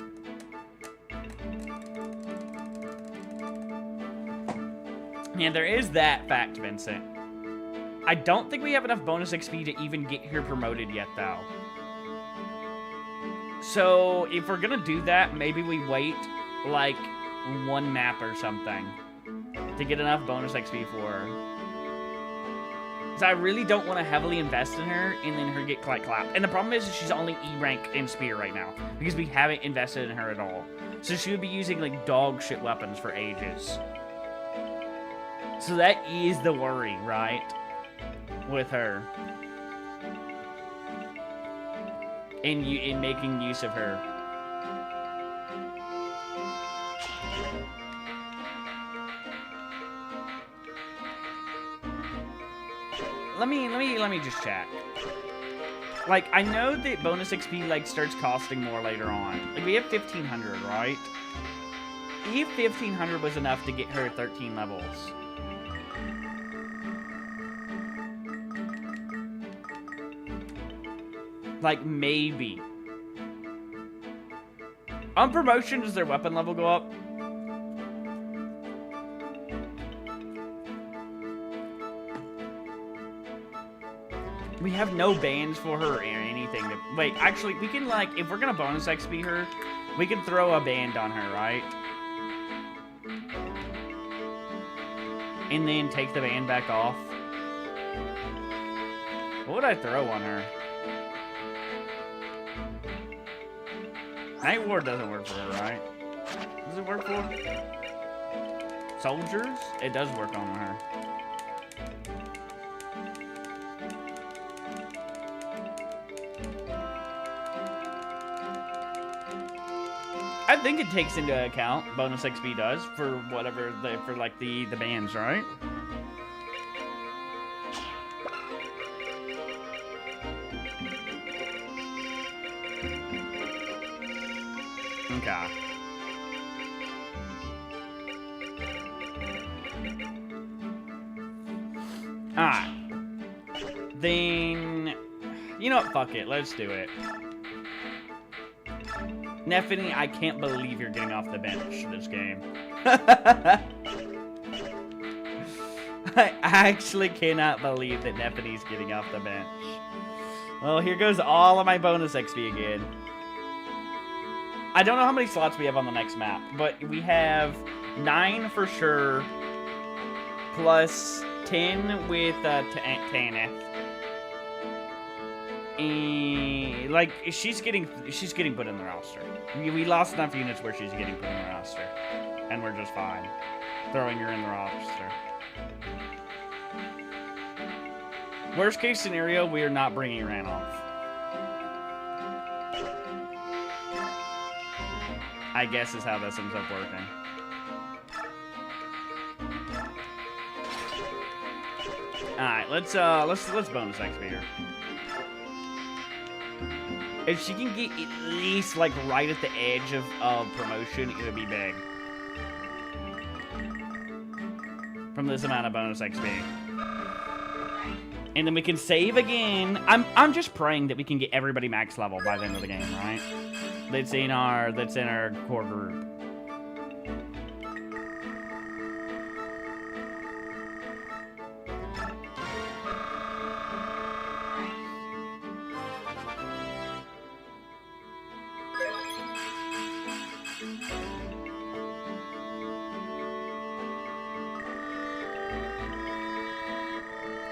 Yeah, there is that fact, Vincent. I don't think we have enough bonus XP to even get her promoted yet, though. So, if we're gonna do that, maybe we wait, like, 1 map or something to get enough bonus XP for her. Because I really don't want to heavily invest in her and then her get clapped. And the problem is she's only E rank in Spear right now because we haven't invested in her at all. So she would be using, like, dog shit weapons for ages. So that is the worry, right? With her. In making use of her. Let me just check. Like, I know that bonus XP, like, starts costing more later on. Like, we have 1,500, right? If 1,500 was enough to get her 13 levels. Like, maybe. On promotion, does their weapon level go up? We have no bans for her or anything. Wait, actually, we can, like, if we're gonna bonus XP her, we can throw a band on her, right? And then take the band back off. What would I throw on her? Night Ward doesn't work for her, right? Does it work for her? Soldiers? It does work on her. I think it takes into account, bonus XP does, for whatever, for like the bands, right? Okay. Alright. Then, you know what, fuck it, let's do it. Nephany, I can't believe you're getting off the bench this game. I actually cannot believe that Nephany's getting off the bench. Well, here goes all of my bonus XP again. I don't know how many slots we have on the next map, but we have 9 for sure, plus 10 with Tanith. And, like, she's getting put in the roster. We lost enough units where she's getting put in the roster, and we're just fine throwing her in the roster. Worst case scenario, we are not bringing Ranoff. I guess is how this ends up working. All right, let's bonus XP here. If she can get at least, like, right at the edge of promotion, it would be big. From this amount of bonus XP. And then we can save again. I'm just praying that we can get everybody max level by the end of the game, right? That's in our core group.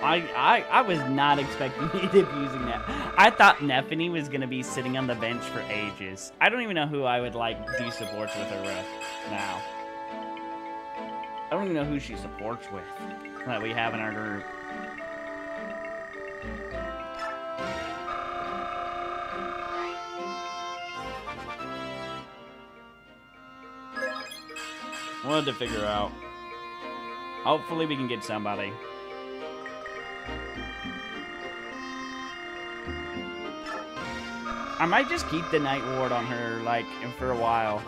I was not expecting you to be using that. I thought Neffany was gonna be sitting on the bench for ages. I don't even know who I would like do supports with her with now. I don't even know who she supports with that we have in our group. We'll have to figure out. Hopefully we can get somebody. I might just keep the Night Ward on her, like, for a while.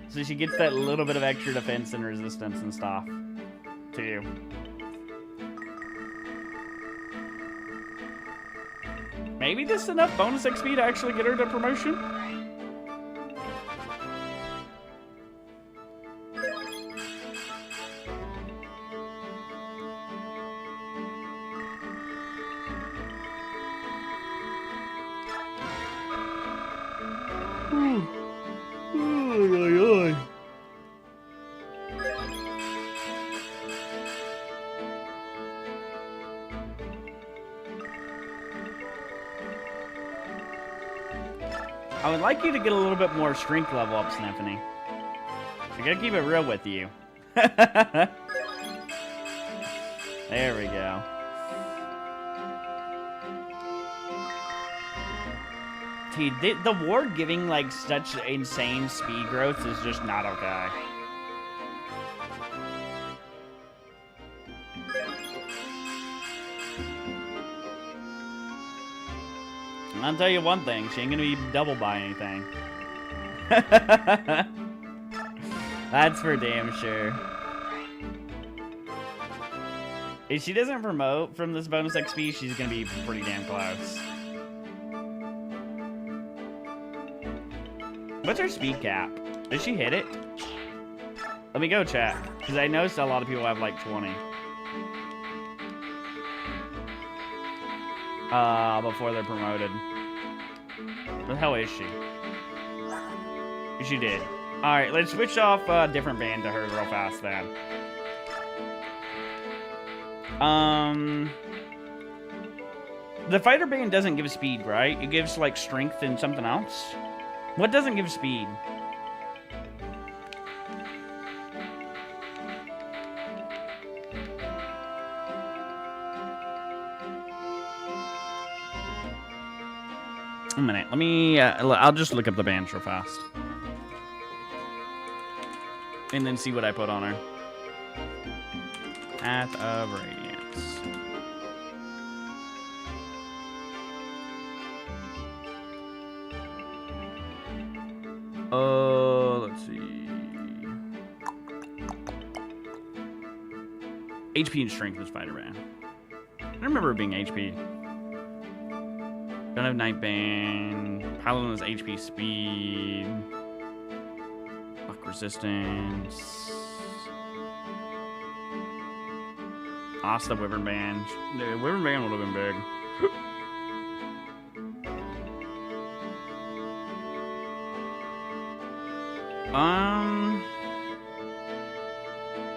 So she gets that little bit of extra defense and resistance and stuff, too. Maybe this is enough bonus XP to actually get her to promotion? I would like you to get a little bit more strength level up, Symphony. I gotta keep it real with you. There we go. Dude, the ward giving like such insane speed growth is just not okay. I'll tell you one thing, she ain't gonna be double by anything. That's for damn sure. If she doesn't promote from this bonus XP, she's gonna be pretty damn close. What's her speed cap? Did she hit it? Let me go check, because I noticed a lot of people have like 20. Before they're promoted. What the hell is she? She did. Alright, let's switch off a different band to her real fast then. The fighter band doesn't give speed, right? It gives like strength and something else. What doesn't give speed? A minute. Let me. I'll just look up the bands real fast, and then see what I put on her. Path of Radiance. Let's see. HP and strength is fighter band. I remember it being HP. Don't have Night Band. Paladin is HP speed. Buck resistance. Asta Wyvern Band. The Wyvern Band would have been big.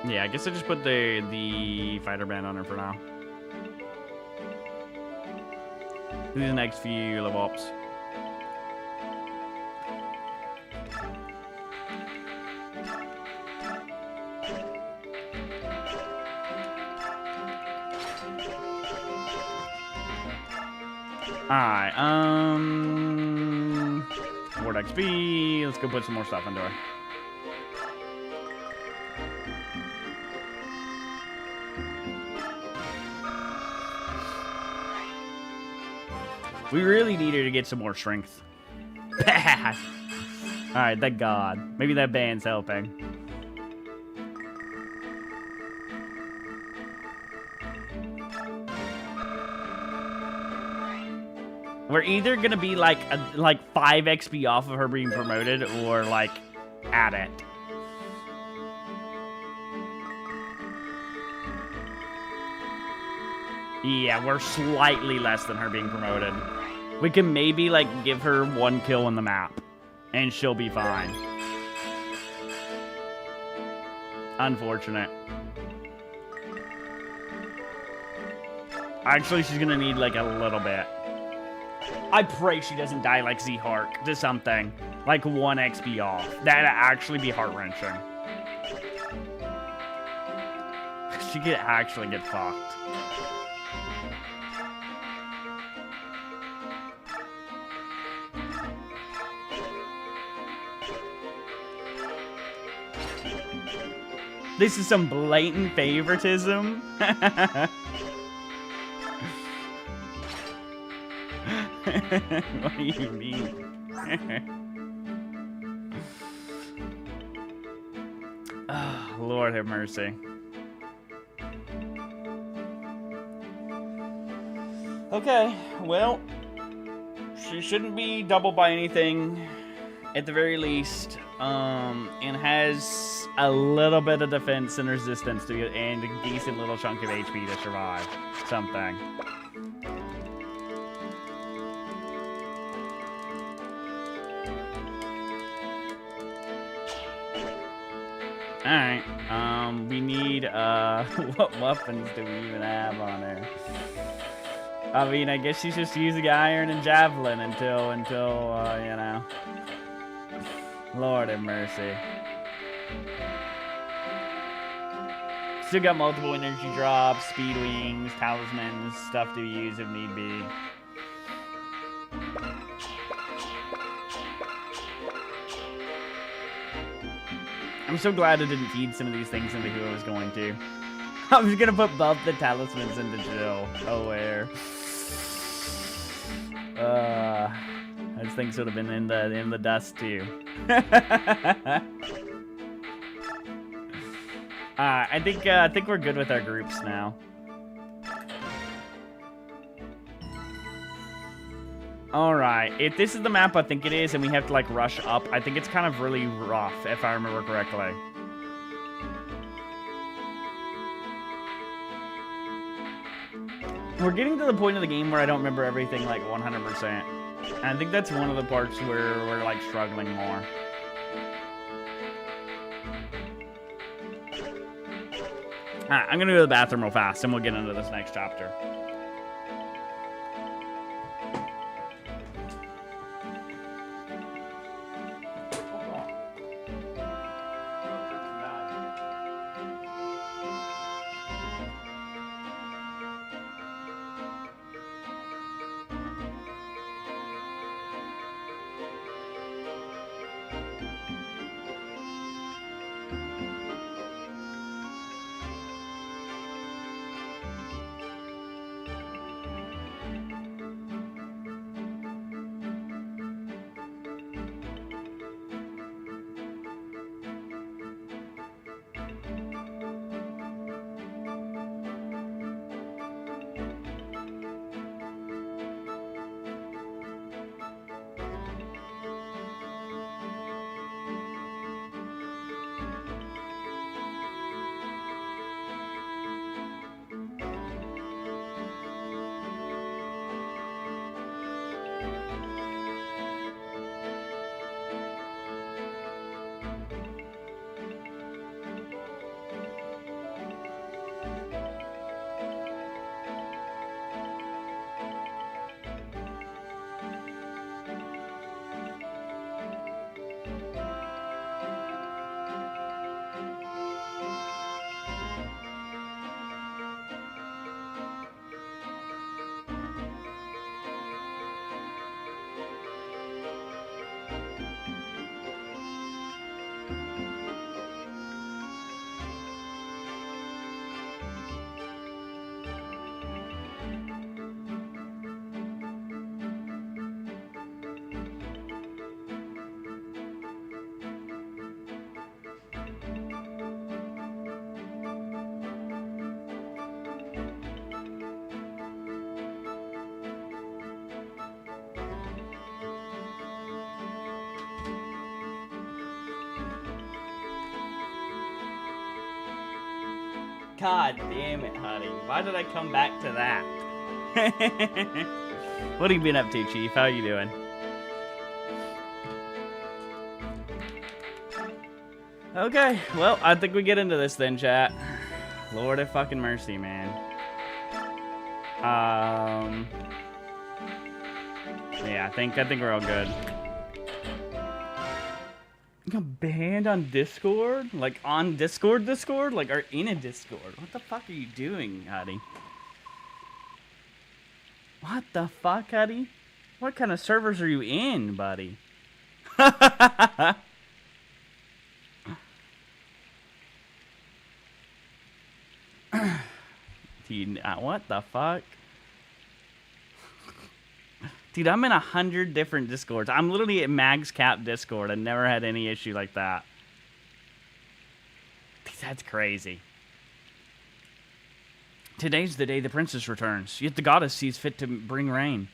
Yeah, I guess I just put the fighter band on her for now. These are the next few level ups. Alright, Ward XP. Let's go put some more stuff into her. We really need her to get some more strength. Alright, thank God. Maybe that band's helping. We're either gonna be like 5 XP off of her being promoted, or like at it. Yeah, we're slightly less than her being promoted. We can maybe like give her 1 kill on the map, and she'll be fine. Unfortunate. Actually, she's gonna need like a little bit. I pray she doesn't die like Z-Hark to something. Like 1 XP off. That'd actually be heart-wrenching. She could actually get fucked. This is some blatant favoritism. What do you mean? Oh, Lord have mercy. Okay, well, she shouldn't be doubled by anything, at the very least, and has a little bit of defense and resistance to it, and a decent little chunk of HP to survive something. Alright, we need, what weapons do we even have on her? I mean, I guess she's just using iron and javelin until, you know. Lord have mercy. Still got multiple energy drops, speed wings, talismans, stuff to use if need be. I'm so glad I didn't feed some of these things into who I was going to. I was gonna put both the talismans into Jill. Oh, where? Those things would have been in the dust too. I think we're good with our groups now. Alright, if this is the map I think it is and we have to like rush up, I think it's kind of really rough if I remember correctly. We're getting to the point of the game where I don't remember everything like 100%. And I think that's one of the parts where we're like struggling more. Alright, I'm gonna go to the bathroom real fast and we'll get into this next chapter. God damn it, honey. Why did I come back to that? What have you been up to, Chief? How are you doing? Okay, well, I think we get into this then, chat. Lord of fucking mercy, man. Yeah, I think we're all good. You got banned on Discord? Like on Discord? Like, or in a Discord? What the fuck are you doing, Huddy? What the fuck, Huddy? What kind of servers are you in, buddy? Dude, what the fuck? Dude, I'm in 100 different Discords. I'm literally at Max Cap Discord. I never had any issue like that. Dude, that's crazy. Today's the day the princess returns, yet the goddess sees fit to bring rain.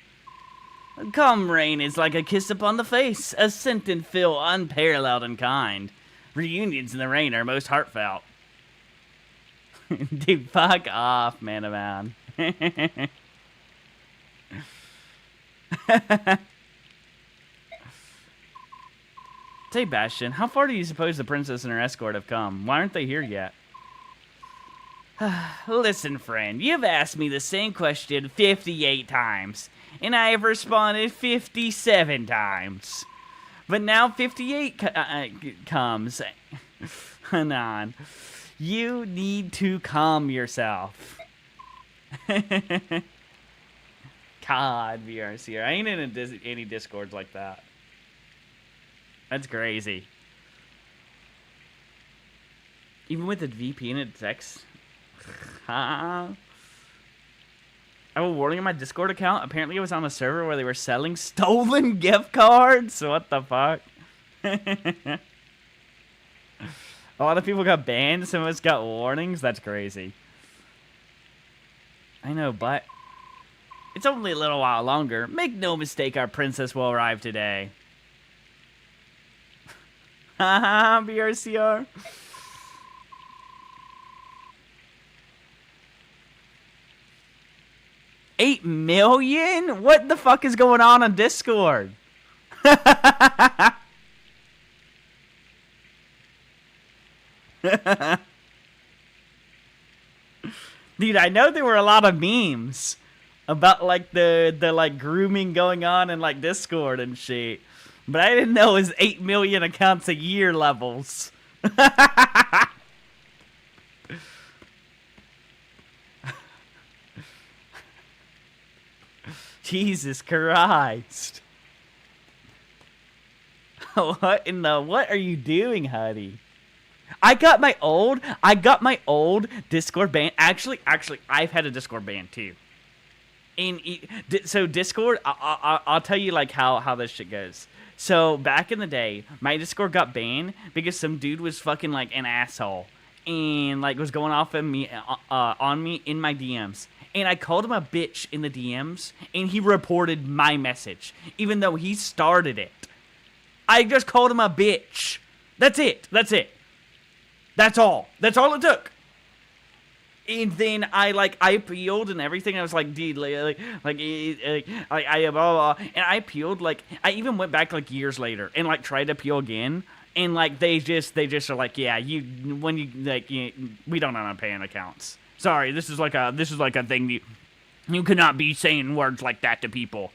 Come rain is like a kiss upon the face, a scent and feel unparalleled and kind. Reunions in the rain are most heartfelt. Dude, fuck off, man of man. Say, Bastion, how far do you suppose the princess and her escort have come? Why aren't they here yet? Listen, friend, you've asked me the same question 58 times, and I have responded 57 times. But now 58 comes. Hanan, you need to calm yourself. God, VRC. I ain't in any Discords like that. That's crazy. Even with the VPN it detects. I have a warning on my Discord account. Apparently it was on a server where they were selling stolen gift cards. What the fuck? A lot of people got banned. Some of us got warnings. That's crazy. I know, but it's only a little while longer. Make no mistake, our princess will arrive today. Haha, BRCR. $8 million? What the fuck is going on Discord? Dude, I know there were a lot of memes about like the like grooming going on in like Discord and shit. But I didn't know it was 8 million accounts a year levels. Jesus Christ. What are you doing, Huddy? I got my old Discord ban. Actually, I've had a Discord ban too. So Discord, I'll tell you like how this shit goes. So back in the day, my Discord got banned because some dude was fucking like an asshole and like was going off on me in my DMs. And I called him a bitch in the DMs, and he reported my message, even though he started it. I just called him a bitch. That's it. That's all it took. And then I appealed and everything. I was like, dude, I blah, blah, blah. And I appealed, like, I even went back like years later and like tried to appeal again. And like they just are like, yeah, we don't unban accounts. Sorry, this is like a thing. You cannot be saying words like that to people.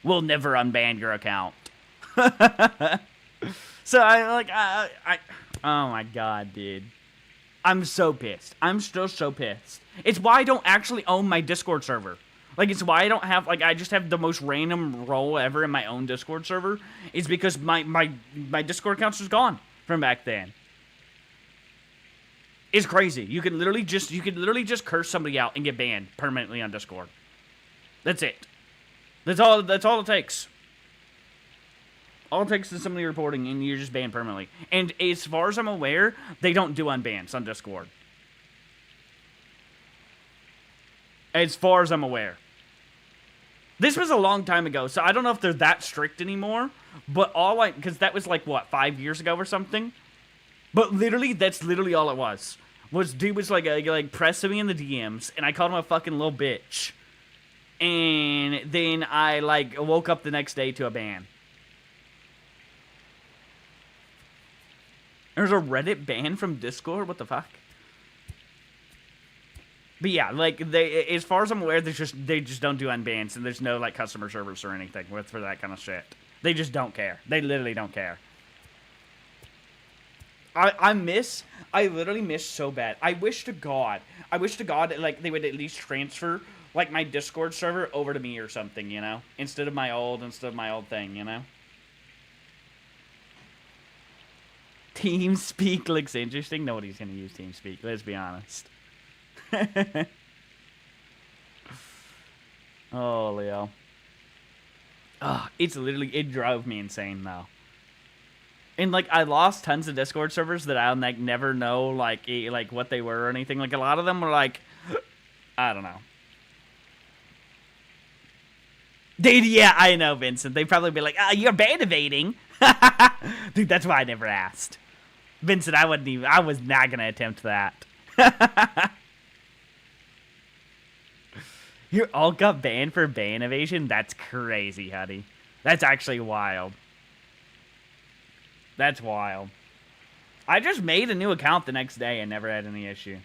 We'll never unban your account. So oh my god, dude. I'm so pissed. I'm still so pissed. It's why I don't actually own my Discord server. Like, it's why I don't have, like, I just have the most random role ever in my own Discord server. It's because my Discord account's just gone from back then. It's crazy. You can literally just curse somebody out and get banned permanently on Discord. That's it. That's all it takes. All it takes is somebody reporting and you're just banned permanently. And as far as I'm aware, they don't do unbans on Discord. As far as I'm aware. This was a long time ago, so I don't know if they're that strict anymore. But because that was like, what, 5 years ago or something? But literally, that's literally all it was. Dude was like pressing me in the DMs, and I called him a fucking little bitch. And then I like woke up the next day to a ban. There's a Reddit ban from Discord? What the fuck? But yeah, like as far as I'm aware, they just don't do unbans, and there's no like customer service or anything for that kind of shit. They just don't care. They literally don't care. I literally miss so bad. I wish to God like they would at least transfer like my Discord server over to me or something, you know, instead of my old thing, you know. TeamSpeak looks interesting. Nobody's gonna use TeamSpeak. Let's be honest. Oh, Leo. Oh, it drove me insane though. And like I lost tons of Discord servers that I'll like never know like what they were or anything. Like a lot of them were like, I don't know. Yeah, I know, Vincent. They'd probably be like, you're band evading. Dude, that's why I never asked. Vincent, I was not gonna attempt that. You all got banned for ban evasion? That's crazy, Huddy. That's actually wild. That's wild. I just made a new account the next day and never had any issue.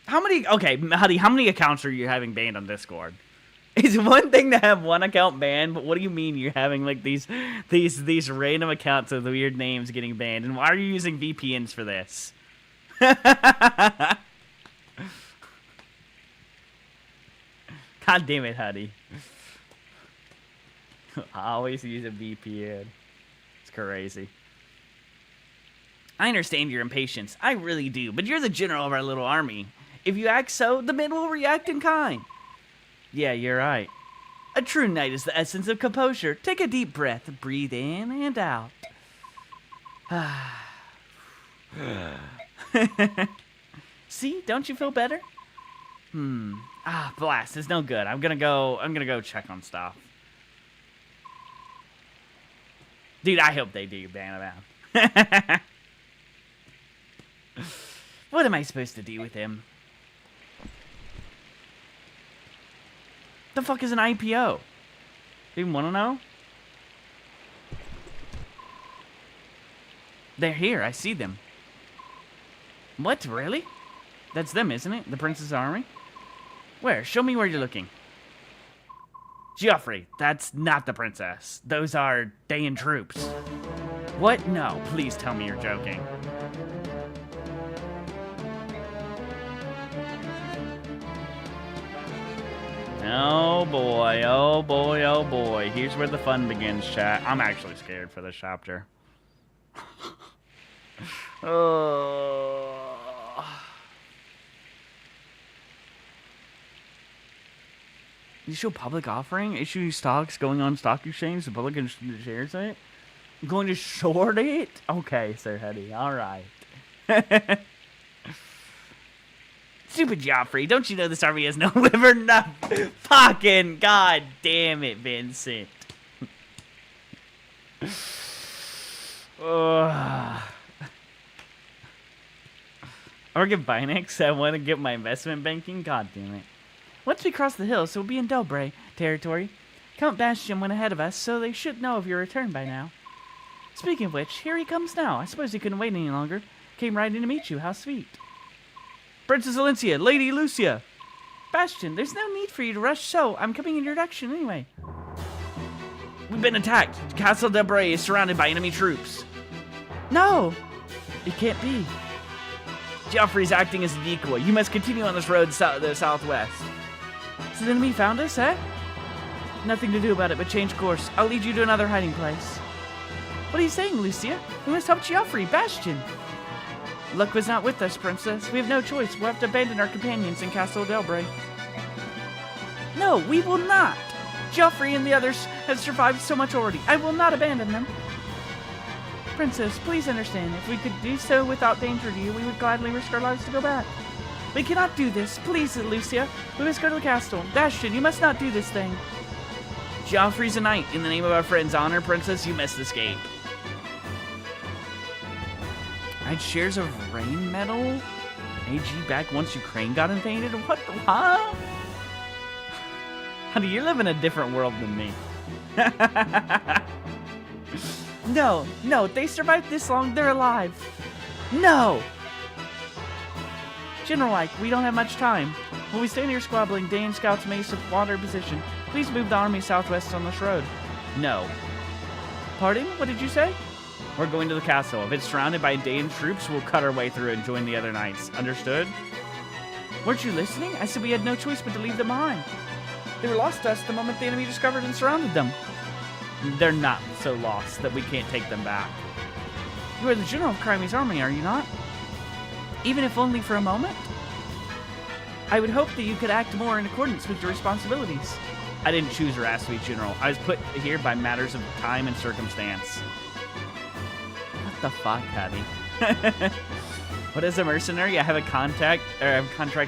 Okay, Huddy, how many accounts are you having banned on Discord? It's one thing to have one account banned, but what do you mean you're having like these random accounts with weird names getting banned? And why are you using VPNs for this? God damn it, Huddy. I always use a VPN. It's crazy. I understand your impatience. I really do. But you're the general of our little army. If you act so, the men will react in kind. Yeah, you're right. A true knight is the essence of composure. Take a deep breath. Breathe in and out. See? Don't you feel better? Blast. It's no good. I'm gonna go check on stuff. Dude, I hope they do ban him. What am I supposed to do with him? The fuck is an IPO? Do you want to know? They're here. I see them. What? Really? That's them, isn't it? The Prince's army? Where? Show me where you're looking. Geoffrey, that's not the princess. Those are Dayan troops. What? No, please tell me you're joking. Oh boy, oh boy, oh boy. Here's where the fun begins, chat. I'm actually scared for this chapter. You show public offering? Issue stocks going on stock exchange, the public share site? I'm going to short it? Okay, Sir Hetty, alright. Stupid Joffrey, don't you know this army has no liver? No. Fucking god damn it, Vincent. I work at Binex. I want to get my investment banking. God damn it. Once we cross the hills, we'll be in Delbray territory. Count Bastion went ahead of us, so they should know of your return by now. Speaking of which, here he comes now. I suppose he couldn't wait any longer. Came right in to meet you. How sweet. Princess Valencia, Lady Lucia. Bastion, there's no need for you to rush, so I'm coming in your direction anyway. We've been attacked. Castle Delbray is surrounded by enemy troops. No! It can't be. Joffrey's acting as a decoy. You must continue on this road to the southwest. So the enemy found us, eh? Nothing to do about it but change course. I'll lead you to another hiding place. What are you saying, Lucia? We must help Joffrey, Bastion. Luck was not with us, Princess. We have no choice. We'll have to abandon our companions in Castle Delbray. No, we will not. Joffrey and the others have survived so much already. I will not abandon them. Princess, please understand. If we could do so without danger to you, we would gladly risk our lives to go back. We cannot do this. Please, Lucia. We must go to the castle. Bastion, you must not do this thing. Joffrey's a knight. In the name of our friend's honor, Princess, you must escape. I'd shares of rain metal? AG back once Ukraine got invaded? What the? Huh? Honey, you're living a different world than me. No, no, they survived this long, they're alive. No! General Ike, we don't have much time. When we stand here squabbling, Dane scouts may water position. Please move the army southwest on this road. No. Pardon? What did you say? We're going to the castle. If it's surrounded by Dane troops, we'll cut our way through and join the other knights. Understood? Weren't you listening? I said we had no choice but to leave them behind. They were lost to us the moment the enemy discovered and surrounded them. They're not so lost that we can't take them back. You are the general of Crimey's army, are you not? Even if only for a moment? I would hope that you could act more in accordance with your responsibilities. I didn't choose or ask to be general. I was put here by matters of time and circumstance. What the fuck, Patty? What is a mercenary? I have a contract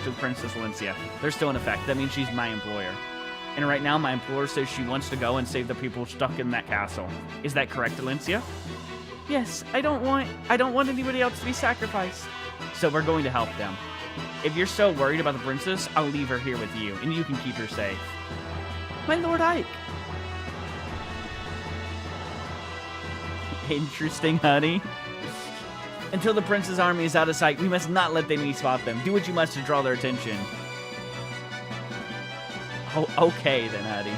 with Princess Valencia. They're still in effect. That means she's my employer. And right now, my employer says she wants to go and save the people stuck in that castle. Is that correct, Valencia? Yes, I don't want anybody else to be sacrificed. So we're going to help them. If you're so worried about the princess, I'll leave her here with you, and you can keep her safe. My Lord Ike. Interesting, honey. Until the prince's army is out of sight, we must not let the enemy spot them. Do what you must to draw their attention. Oh, okay then, honey.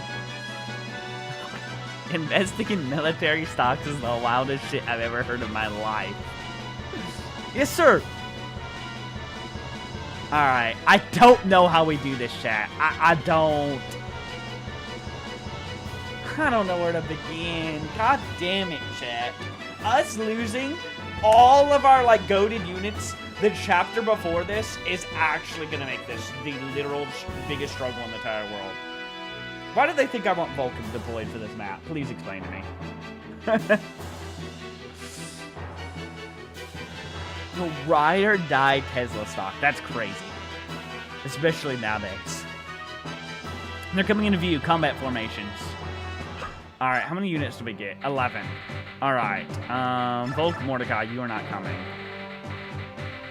Investing in military stocks is the wildest shit I've ever heard in my life. Yes, sir. Alright, I don't know how we do this, chat. I don't know where to begin. God damn it, chat. Us losing all of our, like, goated units the chapter before this is actually going to make this the literal biggest struggle in the entire world. Why do they think I want Vulcan deployed for this map? Please explain to me. The ride or die Tesla stock. That's crazy. Especially nowadays. They're coming into view. Combat formations. Alright, how many units do we get? 11. Alright. Volk Mordecai, you are not coming.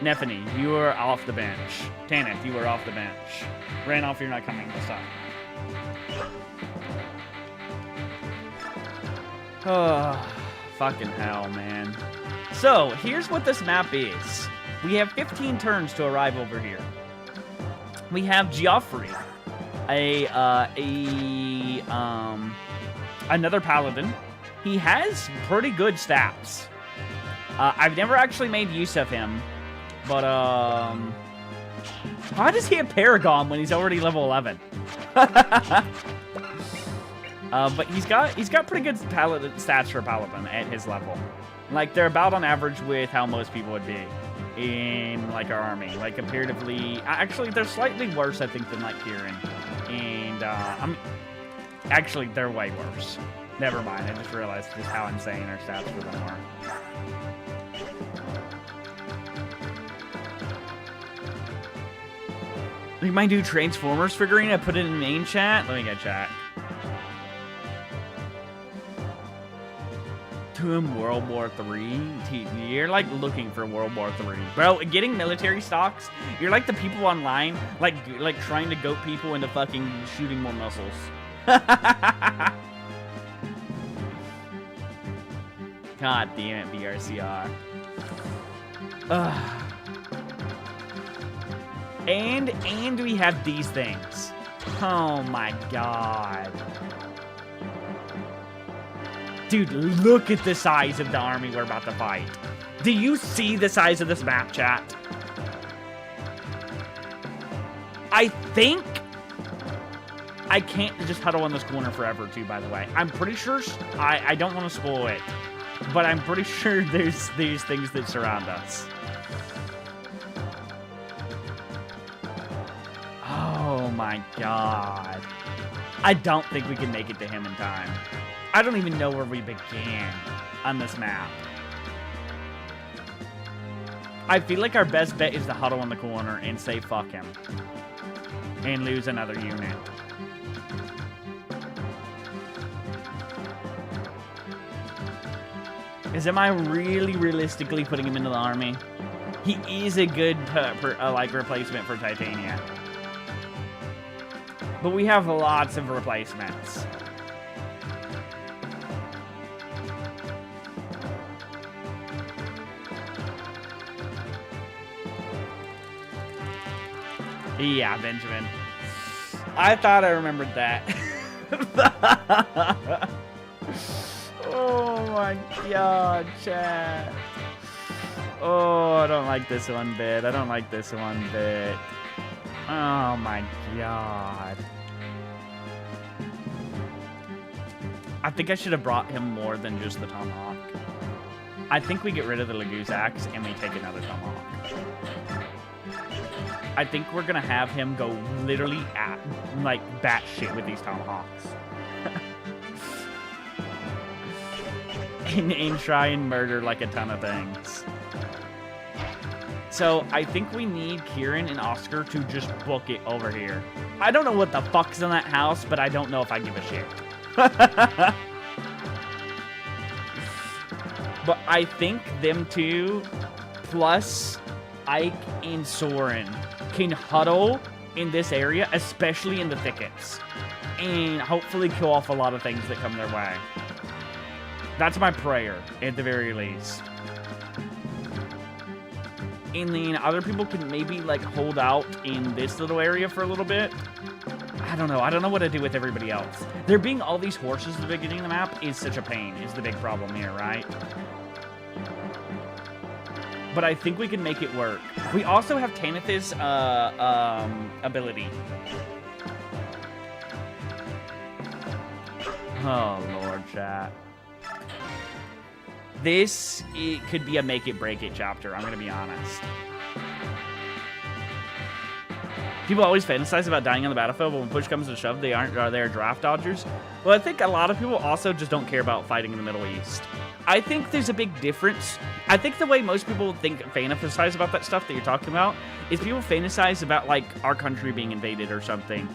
Nephany, you are off the bench. Tanith, you are off the bench. Randolph, you're not coming this time. Oh, fucking hell, man. So, here's what this map is. We have 15 turns to arrive over here. We have Geoffrey, another paladin. He has pretty good stats. I've never actually made use of him, but how does he have Paragon when he's already level 11? But he's got pretty good paladin stats for a paladin at his level. Like, they're about on average with how most people would be in, like, our army. Like, comparatively... Actually, they're slightly worse, I think, than, like, Kieran. And, actually, they're way worse. Never mind, I just realized just how insane our stats for them are. We might do Transformers figurine. I put it in the main chat. Let me get chat. World War III. You're like looking for World War III, bro. Getting military stocks. You're like the people online, like trying to goat people into fucking shooting more missiles. God damn it, BRCR. Ugh. And we have these things. Oh my god. Dude, look at the size of the army we're about to fight. Do you see the size of this map, chat? I think I can't just huddle in this corner forever, too, by the way. I'm pretty sure... I don't want to spoil it, but I'm pretty sure there's things that surround us. Oh, my God. I don't think we can make it to him in time. I don't even know where we began on this map. I feel like our best bet is to huddle in the corner and say fuck him. And lose another unit. Am I really realistically putting him into the army? He is a good like replacement for Titania. But we have lots of replacements. Yeah, Benjamin. I thought I remembered that. Oh my god, chat. Oh, I don't like this one bit. I don't like this one bit. Oh my god. I think I should have brought him more than just the tomahawk. I think we get rid of the Lagoose axe and we take another tomahawk. I think we're gonna have him go literally like batshit with these tomahawks. and try and murder like a ton of things. So I think we need Kieran and Oscar to just book it over here. I don't know what the fuck's in that house, but I don't know if I give a shit. But I think them two, plus Ike and Soren, can huddle in this area, especially in the thickets, and hopefully kill off a lot of things that come their way. That's my prayer, at the very least. And then other people can maybe, like, hold out in this little area for a little bit. I don't know. I don't know what to do with everybody else. There being all these horses at the beginning of the map is such a pain, is the big problem here, right? But I think we can make it work. We also have Tanith's ability. Oh, Lord, chat. This, it could be a make it break it chapter, I'm gonna be honest. People always fantasize about dying on the battlefield, but when push comes to shove, they are draft dodgers. Well, I think a lot of people also just don't care about fighting in the Middle East. I think there's a big difference. I think the way most people fantasize about that stuff that you're talking about is people fantasize about, like, our country being invaded or something.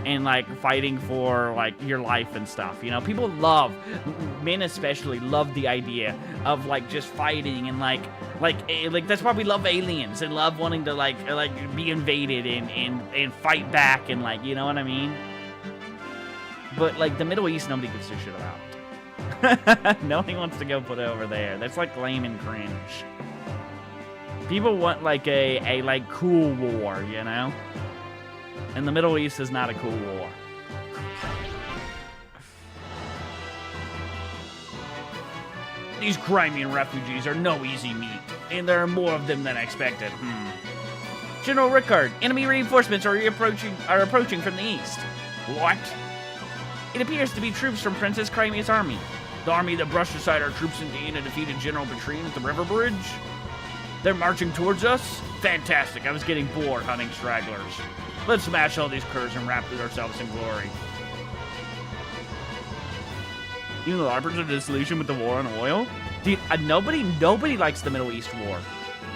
And, like, fighting for, like, your life and stuff, you know? People love, men especially, love the idea of, like, just fighting and, like, that's why we love aliens and love wanting to, like be invaded and fight back and, like, you know what I mean? But, like, the Middle East, nobody gives a shit about. Nobody wants to go put it over there. That's, like, lame and cringe. People want, like, a like, cool war, you know? And the Middle East is not a cool war. These Crimean refugees are no easy meat, and there are more of them than expected. General Rickard, enemy reinforcements are approaching from the east. What? It appears to be troops from Princess Crimea's army. The army that brushed aside our troops in Indiana defeated General Petrine at the river bridge. They're marching towards us? Fantastic, I was getting bored hunting stragglers. Let's smash all these curs and wrap ourselves in glory. You know, the LARPers are disillusioned with the war on oil? Dude, nobody likes the Middle East war.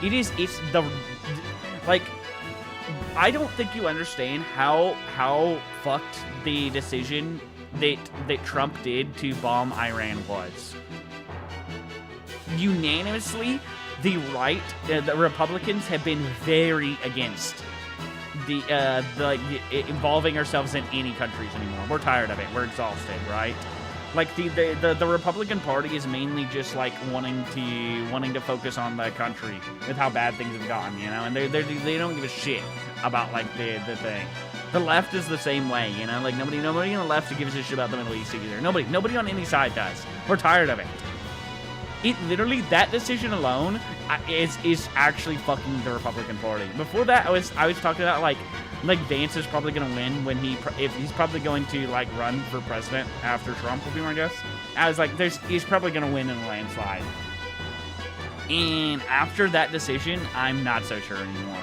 It's the, like, I don't think you understand how fucked the decision that Trump did to bomb Iran was. Unanimously, the right, the Republicans have been very against involving ourselves in any countries anymore. We're tired of it. We're exhausted, right? Like the Republican Party is mainly just like wanting to focus on the country with how bad things have gotten, you know, and they don't give a shit about like the thing. The left is the same way, you know, like nobody on the left gives a shit about the Middle East either. Nobody on any side does. We're tired of it. It literally, that decision alone is actually fucking the Republican Party. Before that, I was talking about like Vance is probably gonna win if he's probably going to like run for president after Trump will be my guess. I was like, he's probably gonna win in a landslide. And after that decision, I'm not so sure anymore.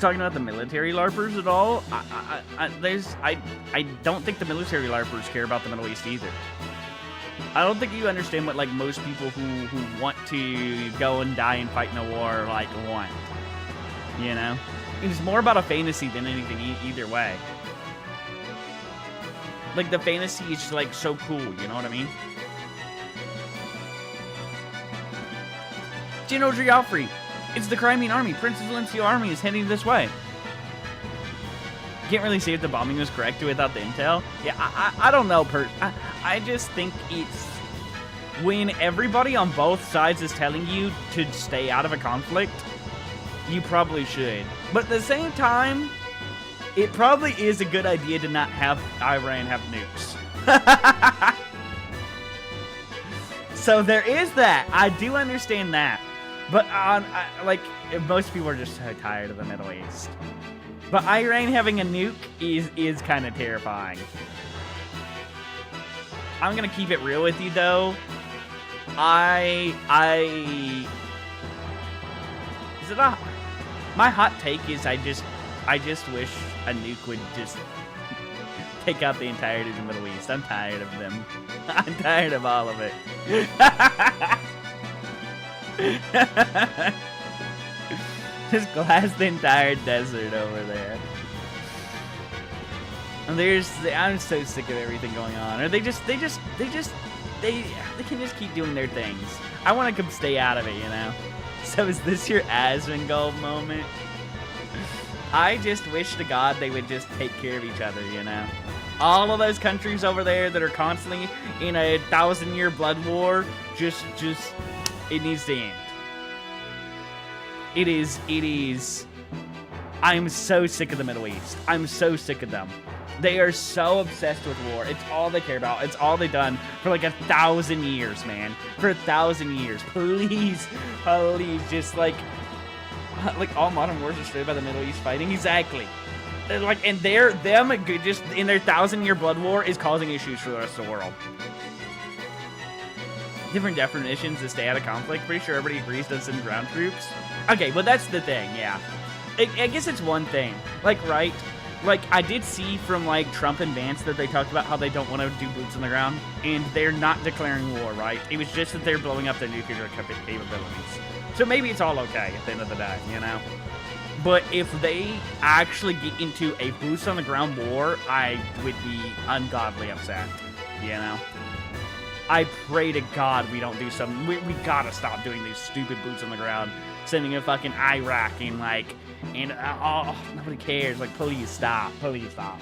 Talking about the military LARPers at all, I don't think the military LARPers care about the Middle East either. I don't think you understand what like most people who want to go and die and fight in a war like want. You know, it's more about a fantasy than anything either way. Like the fantasy is like so cool, you know what I mean? General Joffrey. It's the Crimean army. Princess Valencio army is heading this way. Can't really see if the bombing was correct without the intel. Yeah, I don't know, I just think when everybody on both sides is telling you to stay out of a conflict, you probably should. But at the same time, it probably is a good idea to not have Iran have nukes. So there is that. I do understand that. But like, most people are just so tired of the Middle East. But Iran having a nuke is kind of terrifying. I'm gonna keep it real with you though. My hot take is I just wish a nuke would just take out the entirety of the Middle East. I'm tired of them. I'm tired of all of it. Just glass the entire desert over there. And I'm so sick of everything going on. Or they can just keep doing their things. I want to come stay out of it, you know? So is this your Asmongold moment? I just wish to God they would just take care of each other, you know? All of those countries over there that are constantly in a 1,000-year blood war, just, it needs to end. It is. I'm so sick of the Middle East. I'm so sick of them. They are so obsessed with war. It's all they care about. It's all they've done for like 1,000 years, man. For 1,000 years. Please, just like all modern wars are started by the Middle East fighting. Exactly. Like, and them just in their 1,000-year blood war is causing issues for the rest of the world. Different definitions to stay out of conflict. Pretty sure everybody agrees to send ground troops. Okay, well that's the thing, yeah. I guess it's one thing. Like, right? Like, I did see from, like, Trump and Vance that they talked about how they don't want to do boots on the ground, and they're not declaring war, right? It was just that they're blowing up their nuclear capabilities. So maybe it's all okay at the end of the day, you know? But if they actually get into a boots on the ground war, I would be ungodly upset, you know? I pray to God we don't do something. We gotta stop doing these stupid boots on the ground, sending a fucking Iraq and like, and nobody cares. Like, please stop. Please stop.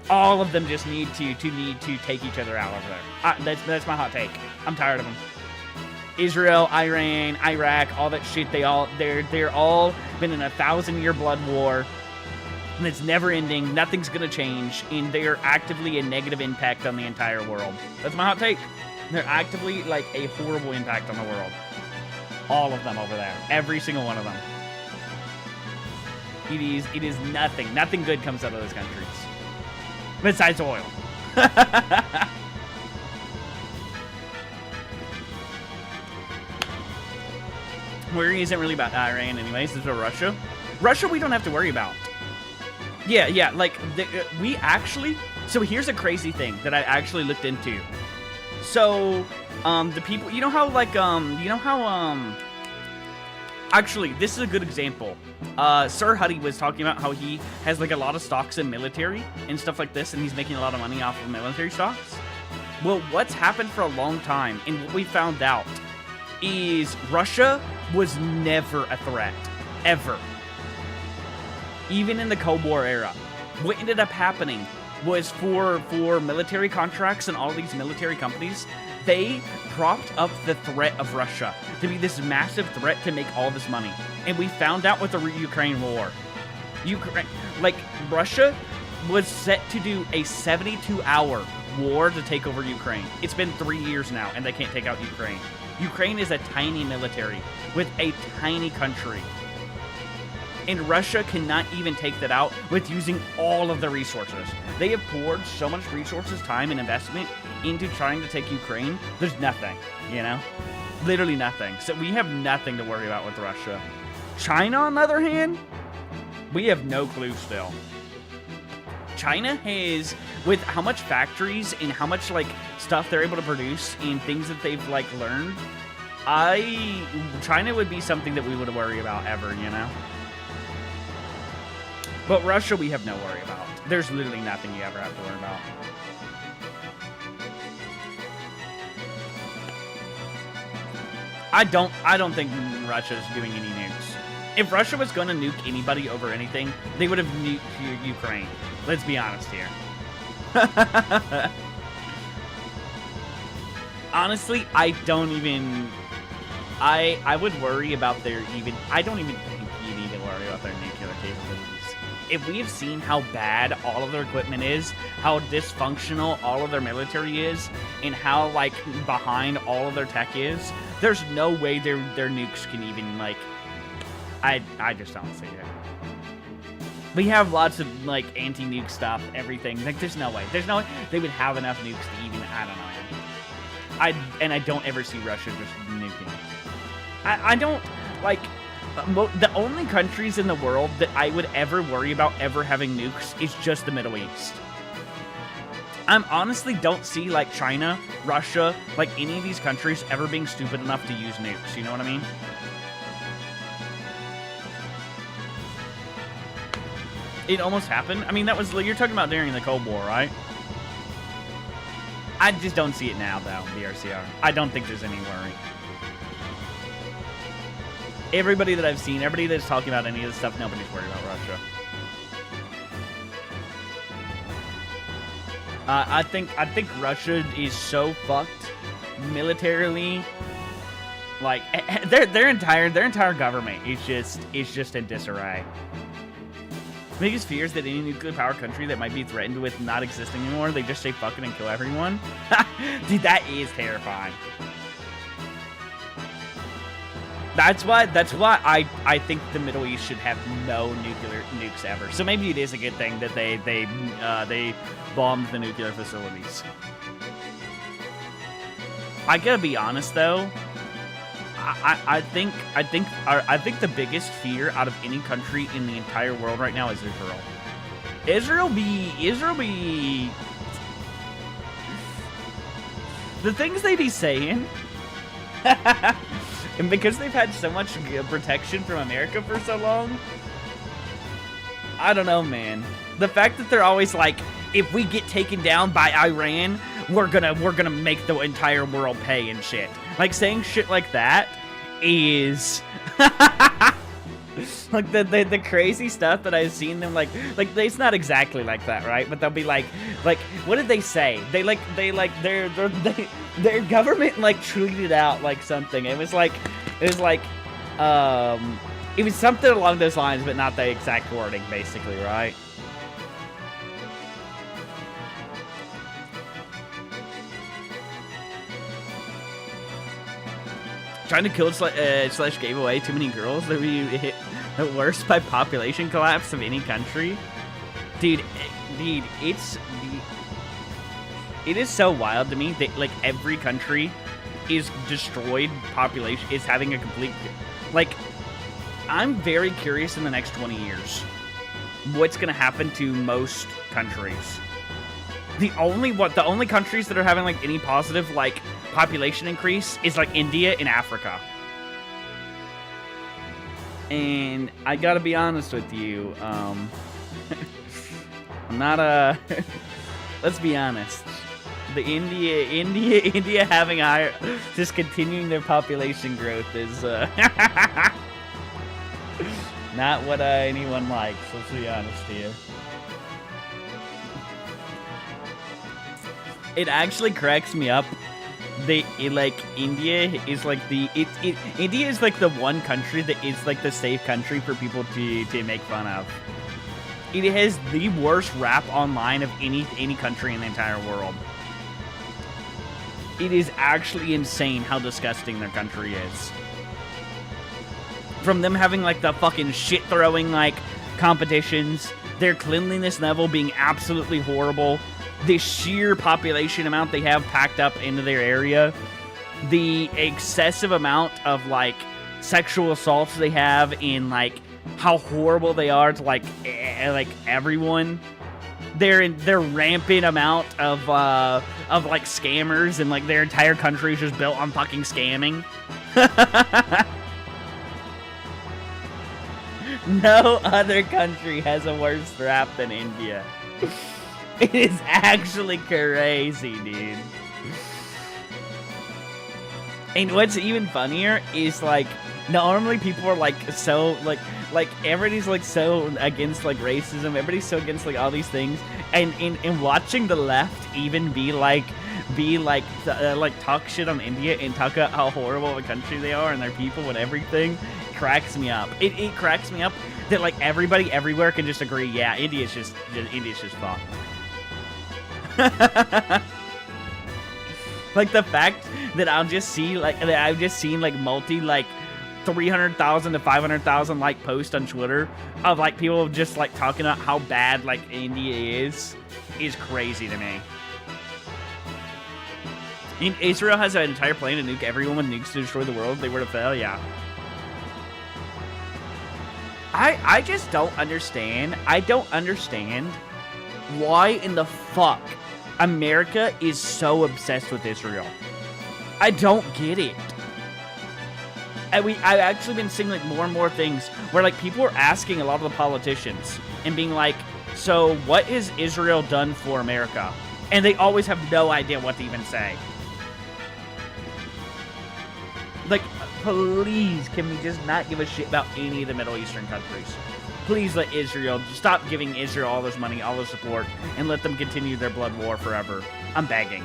All of them just need to take each other out over there. That's my hot take. I'm tired of them. Israel, Iran, Iraq, all that shit. They're all been in a 1,000-year blood war, and it's never ending. Nothing's gonna change, and they are actively a negative impact on the entire world. That's my hot take. They're actively like a horrible impact on the world. All of them over there. Every single one of them. It is nothing. Nothing good comes out of those countries. Besides oil. Worry isn't really about Iran anyways. It's about Russia. Russia we don't have to worry about. Yeah, like, we actually... So here's a crazy thing that I actually looked into. So, the people... You know how, like, actually, this is a good example. Sir Huddy was talking about how he has, like, a lot of stocks in military and stuff like this, and he's making a lot of money off of military stocks. Well, what's happened for a long time, and what we found out, is Russia was never a threat. Ever. Even in the Cold War era. What ended up happening was for military contracts and all these military companies, they propped up the threat of Russia to be this massive threat to make all this money. And we found out with the Ukraine war. Russia was set to do a 72-hour war to take over Ukraine. It's been 3 years now, and they can't take out Ukraine. Ukraine is a tiny military with a tiny country. And Russia cannot even take that out with using all of the resources. They have poured so much resources, time, and investment into trying to take Ukraine. There's nothing, you know? Literally nothing. So we have nothing to worry about with Russia. China, on the other hand, we have no clue still. China has, with how much factories and how much, like, stuff they're able to produce and things that they've, like, learned, China would be something that we would worry about ever, you know? But Russia, we have no worry about. There's literally nothing you ever have to worry about. I don't think Russia's doing any nukes. If Russia was going to nuke anybody over anything, they would have nuked Ukraine. Let's be honest here. honestly, I don't even. I would worry about their even. I don't even think you need to worry about their nuclear capabilities. If we have seen how bad all of their equipment is, how dysfunctional all of their military is, and how like behind all of their tech is, there's no way their nukes can even like. I just don't see it. We have lots of like anti-nuke stuff, everything. Like there's no way they would have enough nukes to even. I don't know. I don't ever see Russia just nuking. I don't like. The only countries in the world that I would ever worry about ever having nukes is just the Middle East. I honestly don't see like China, Russia, like any of these countries ever being stupid enough to use nukes. You know what I mean? It almost happened. I mean, that was you're talking about during the Cold War, right? I just don't see it now, though. BRCR. I don't think there's any worry. Everybody that I've seen, everybody that's talking about any of this stuff, nobody's worried about Russia. I think Russia is so fucked militarily. Like their entire government is just in disarray. Biggest fear is that any nuclear power country that might be threatened with not existing anymore, they just say fuck it and kill everyone. Dude, that is terrifying. That's why I think the Middle East should have no nuclear nukes ever. So maybe it is a good thing that they bombed the nuclear facilities. I gotta be honest though. I think the biggest fear out of any country in the entire world right now is Israel. Israel be the things they be saying. And because they've had so much protection from America for so long, I don't know, man. The fact that they're always like, if we get taken down by Iran, we're gonna make the entire world pay and shit. Like saying shit like that is like the crazy stuff that I've seen them like it's not exactly like that, right? But they'll be like what did they say? Their government like tweeted out like something. It was something along those lines, but not the exact wording, basically, right? Trying to kill slash gave away too many girls that we hit the worst by population collapse of any country. Dude, it is so wild to me that like every country is destroyed population is having a complete like I'm very curious in the next 20 years what's gonna happen to most countries. The only countries that are having like any positive like population increase is like India and Africa. And I gotta be honest with you, I'm not a let's be honest. The India having higher, just continuing their population growth is not what anyone likes. Let's be honest here. It actually cracks me up. India is like India is like the one country that is like the safe country for people to make fun of. It has the worst rap online of any country in the entire world. It is actually insane how disgusting their country is. From them having like the fucking shit throwing like competitions, their cleanliness level being absolutely horrible, the sheer population amount they have packed up into their area, the excessive amount of like sexual assaults they have, in like how horrible they are to like everyone. Their rampant amount of like scammers, and like their entire country is just built on fucking scamming. No other country has a worse rap than India. It is actually crazy, dude. And what's even funnier is like normally people are like so like everybody's like so against like racism, everybody's so against like all these things, and watching the left even be like be like talk shit on India and talk about how horrible of a country they are and their people and everything cracks me up. It cracks me up that like everybody everywhere can just agree, yeah, India's just fucked. Like the fact that I've just seen like 300,000 to 500,000 like posts on Twitter of like people just like talking about how bad like India is crazy to me. And Israel has an entire plan to nuke everyone with nukes to destroy the world if they were to fail, yeah. I just don't understand. I don't understand why in the fuck America is so obsessed with Israel. I don't get it. I've actually been seeing like more and more things where like people are asking a lot of the politicians and being like, so what has Israel done for America? And they always have no idea what to even say. Like, please, can we just not give a shit about any of the Middle Eastern countries? Please let Israel, stop giving Israel all this money, all this support, and let them continue their blood war forever. I'm begging.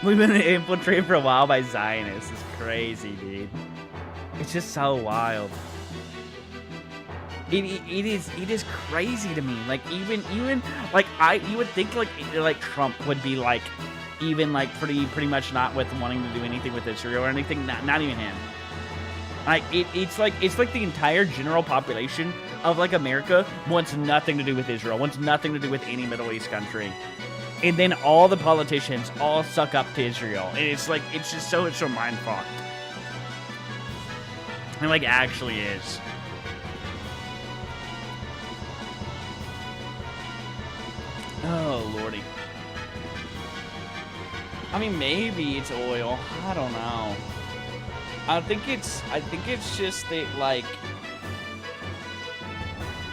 We've been infiltrated for a while by Zionists. It's crazy, dude. It's just so wild. It is crazy to me. Like even like you would think like Trump would be like even like pretty much not with wanting to do anything with Israel or anything. Not even him. Like it's like the entire general population of like America wants nothing to do with Israel. Wants nothing to do with any Middle East country. And then all the politicians all suck up to Israel. And it's just so mind fucked. And like actually is. Oh lordy. I mean maybe it's oil. I don't know. I think it's just that like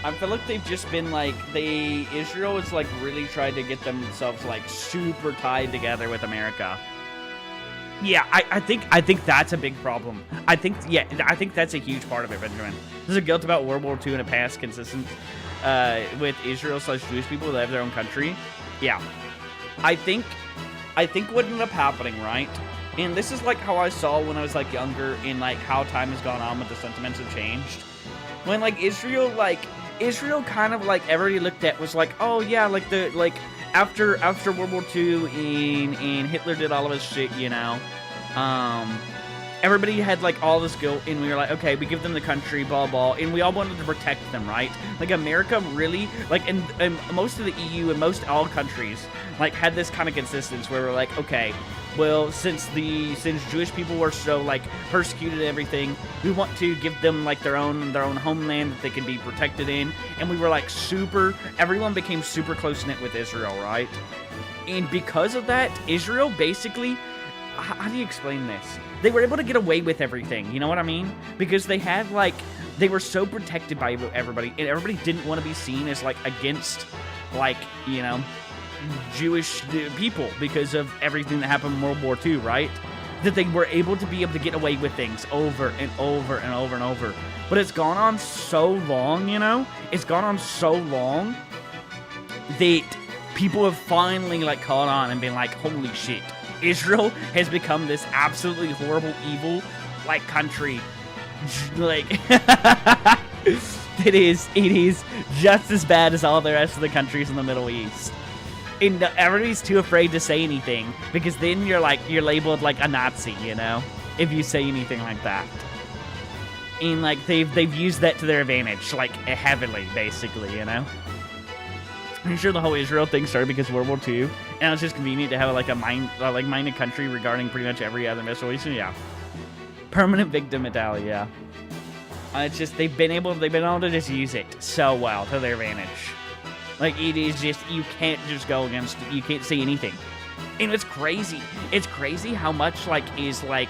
I feel like they've just been like Israel is like really tried to get themselves like super tied together with America. Yeah, I think that's a big problem. I think that's a huge part of it, Benjamin. There's a guilt about World War II in a past consistent with Israel/Jewish people that have their own country. Yeah. I think what ended up happening, right? And this is like how I saw when I was like younger and like how time has gone on with the sentiments have changed. When like Israel kind of like everybody looked at was like, oh yeah, like the like after World War II and Hitler did all of his shit, you know. Everybody had like all this guilt and we were like, okay, we give them the country, blah blah, and we all wanted to protect them, right? Like America really like and most of the EU and most all countries like had this kind of consistency where we're like, okay, well, since Jewish people were so like persecuted and everything, we want to give them like their own homeland that they can be protected in. And we were like everyone became super close-knit with Israel, right? And because of that, Israel basically, how do you explain this? They were able to get away with everything, you know what I mean? Because they were so protected by everybody, and everybody didn't want to be seen as like against like, you know, Jewish people because of everything that happened in World War II, right? That they were able to get away with things over and over and over and over. But it's gone on so long, you know? It's gone on so long that people have finally like caught on and been like, holy shit, Israel has become this absolutely horrible, evil like country. Like it is just as bad as all the rest of the countries in the Middle East. And everybody's too afraid to say anything because then you're labeled like a Nazi, you know, if you say anything like that. And like they've used that to their advantage, like heavily, basically, you know. I'm sure the whole Israel thing started because of World War II, and it was just convenient to have like a minded country regarding pretty much every other Middle Eastern. Yeah, permanent victim mentality. Yeah, it's just they've been able to just use it so well to their advantage. Like, it is just, you can't just go against, you can't say anything. And it's crazy. It's crazy how much, like, is, like,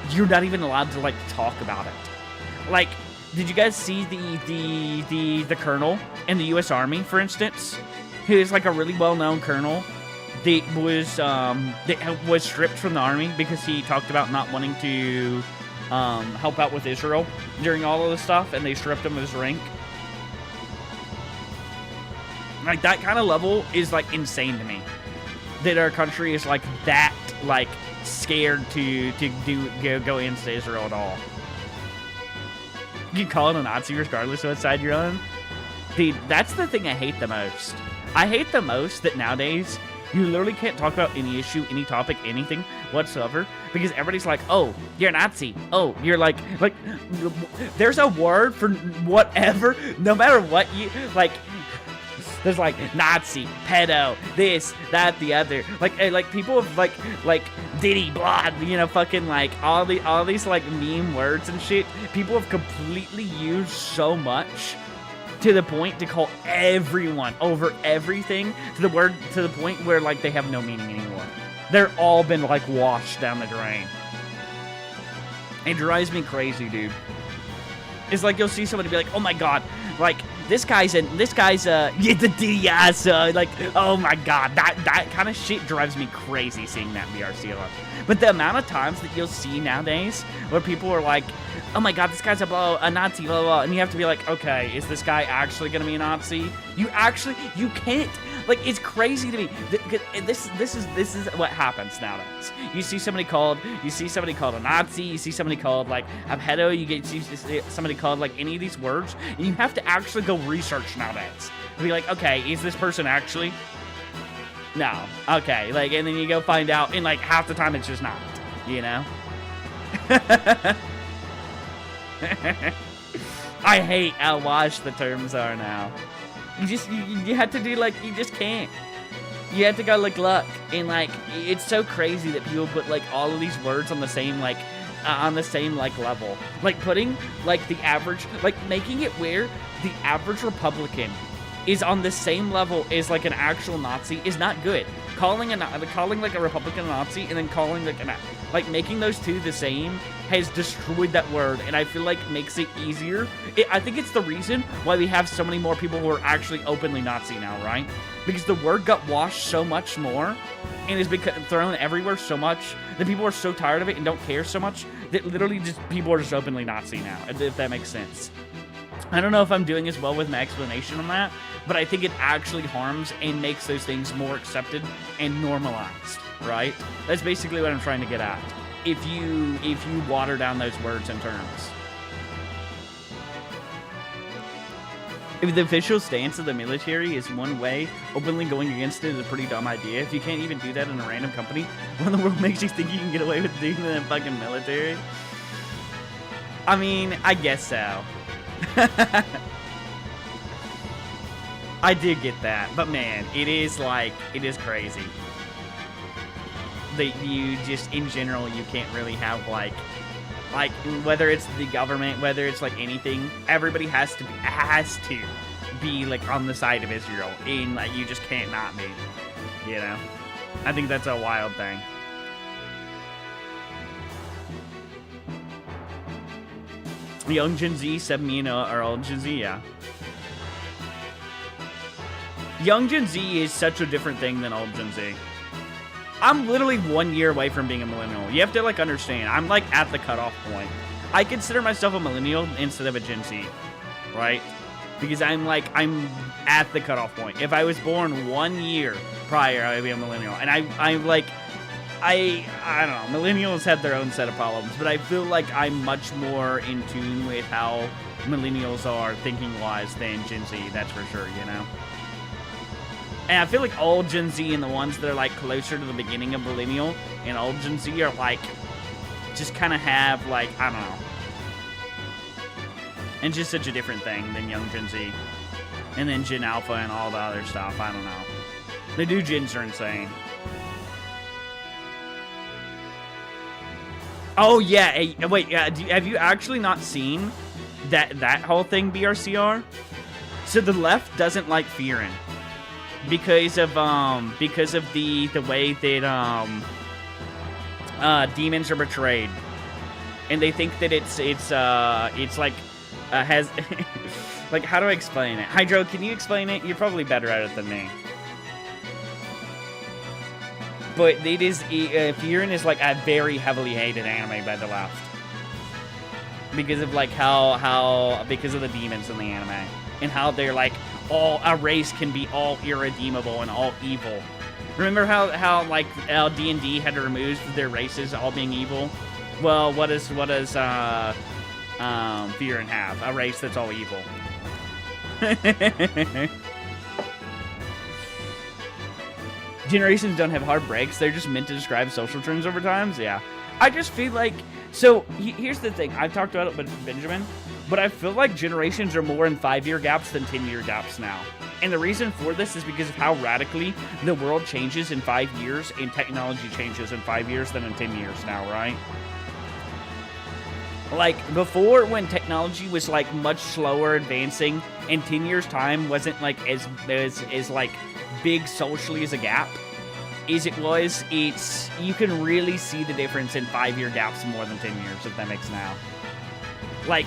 you're not even allowed to, like, talk about it. Like, did you guys see the colonel in the U.S. Army, for instance? Who is, like, a really well-known colonel that was stripped from the army because he talked about not wanting to help out with Israel during all of this stuff, and they stripped him of his rank. Like, that kind of level is, like, insane to me. That our country is, like, that, like, scared to go into Israel at all. You can call it a Nazi regardless of what side you're on. Dude, that's the thing I hate the most. I hate the most that nowadays you literally can't talk about any issue, any topic, anything whatsoever, because everybody's like, oh, you're a Nazi. Oh, you're like, there's a word for whatever, no matter what you, like, there's like Nazi, pedo, this, that, the other. Like people have like Diddy, blah, you know, fucking like all these like meme words and shit. People have completely used so much to the point to call everyone over everything to the point where like they have no meaning anymore. They're all been like washed down the drain. It drives me crazy, dude. It's like you'll see somebody be like, oh my god, like this guy's yeah, the Diddy, like, oh my god, that kind of shit drives me crazy seeing that BRC. But the amount of times that you'll see nowadays where people are like, oh my god, this guy's a Nazi, blah, blah, blah, and you have to be like, okay, is this guy actually gonna be a Nazi? You can't. Like, it's crazy to me. This is what happens nowadays. You see somebody called a Nazi, you see somebody called like a pedo, you see somebody called like any of these words, and you have to actually go research nowadays. And be like, okay, is this person actually? No. Okay, like, and then you go find out, and like half the time it's just not, you know? I hate how washed the terms are now. You have to do, like, you just can't. You have to go, like, look. And, like, it's so crazy that people put, like, all of these words on the same, like, level. Like, putting, like, the average, like, making it where the average Republican is on the same level as, like, an actual Nazi is not good. Calling, like, a Republican a Nazi and then calling, like, making those two the same has destroyed that word, and I feel like makes it easier. I think it's the reason why we have so many more people who are actually openly Nazi now, right? Because the word got washed so much more, and is thrown everywhere so much that people are so tired of it and don't care so much that literally just people are just openly Nazi now, if that makes sense. I don't know if I'm doing as well with my explanation on that, but I think it actually harms and makes those things more accepted and normalized, right? That's basically what I'm trying to get at. If you water down those words and terms. If the official stance of the military is one way, openly going against it is a pretty dumb idea. If you can't even do that in a random company, what in the world makes you think you can get away with doing that in the fucking military? I mean, I guess so. I did get that, but man, it is crazy. That you just, in general, you can't really have, like, whether it's the government, whether it's, like, anything, everybody has to be, like, on the side of Israel, and, like, you just can't not be, you know? I think that's a wild thing. Young Gen Z, 7 me and are old Gen Z, yeah. Young Gen Z is such a different thing than old Gen Z. I'm literally 1 year away from being a millennial. You have to, like, understand. I'm, like, at the cutoff point. I consider myself a millennial instead of a Gen Z, right? Because I'm at the cutoff point. If I was born 1 year prior, I would be a millennial. And I don't know. Millennials have their own set of problems, but I feel like I'm much more in tune with how millennials are thinking-wise than Gen Z. That's for sure, you know? And I feel like old Gen Z and the ones that are, like, closer to the beginning of millennial and old Gen Z are, like, just kind of have, like, I don't know. And just such a different thing than young Gen Z. And then Gen Alpha and all the other stuff. I don't know. The new gens are insane. Oh, yeah. Hey, wait, have you actually not seen that whole thing, BRCR? So the left doesn't like fearing. Because of the way that demons are portrayed, and they think that it's like has like, how do I explain it? Hydro, can you explain it? You're probably better at it than me. But it is Fearing is like a very heavily hated anime by the left because of like how because of the demons in the anime and how they're like a race can be all irredeemable and all evil. Remember how like D&D had to remove their races all being evil? Well, what does Fear and have? A race that's all evil. Generations don't have hard breaks. They're just meant to describe social trends over time. Yeah. I just feel like... So, here's the thing. I've talked about it with Benjamin, but I feel like generations are more in 5-year gaps than 10-year gaps now. And the reason for this is because of how radically the world changes in 5 years and technology changes in 5 years than in 10 years now, right? Like, before, when technology was, like, much slower advancing, and 10 years' time wasn't, like, as like, big socially as a gap as it was, you can really see the difference in 5-year gaps more than 10 years, if that makes now. Like,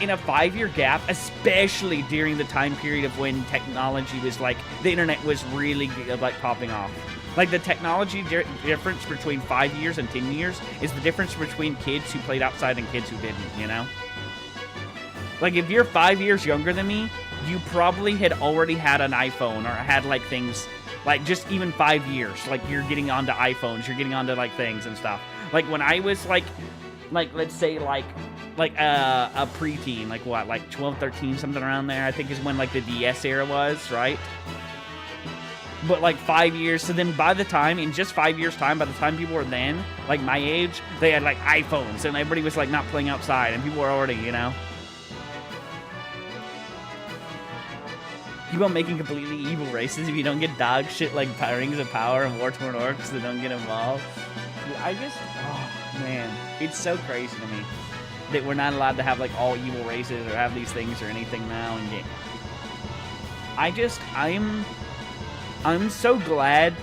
in a 5-year gap, especially during the time period of when technology was, like, the internet was really, like, popping off. Like, the technology difference between 5 years and 10 years is the difference between kids who played outside and kids who didn't, you know? Like, if you're 5 years younger than me, you probably had already had an iPhone or had, like, things, like, just even 5 years. Like, you're getting onto iPhones, you're getting onto, like, things and stuff. Like, when I was, like, let's say, like a preteen, like, what, like, 12, 13, something around there, I think is when, like, the DS era was, right? But, like, 5 years, so then by the time, in just 5 years' time, by the time people were then, like, my age, they had, like, iPhones, and everybody was, like, not playing outside, and people were already, you know? Keep on making completely evil races if you don't get dog shit like Rings of Power and War-Torn Orcs that don't get involved. I just, oh, man, it's so crazy to me that we're not allowed to have, like, all evil races or have these things or anything now in game. I'm so glad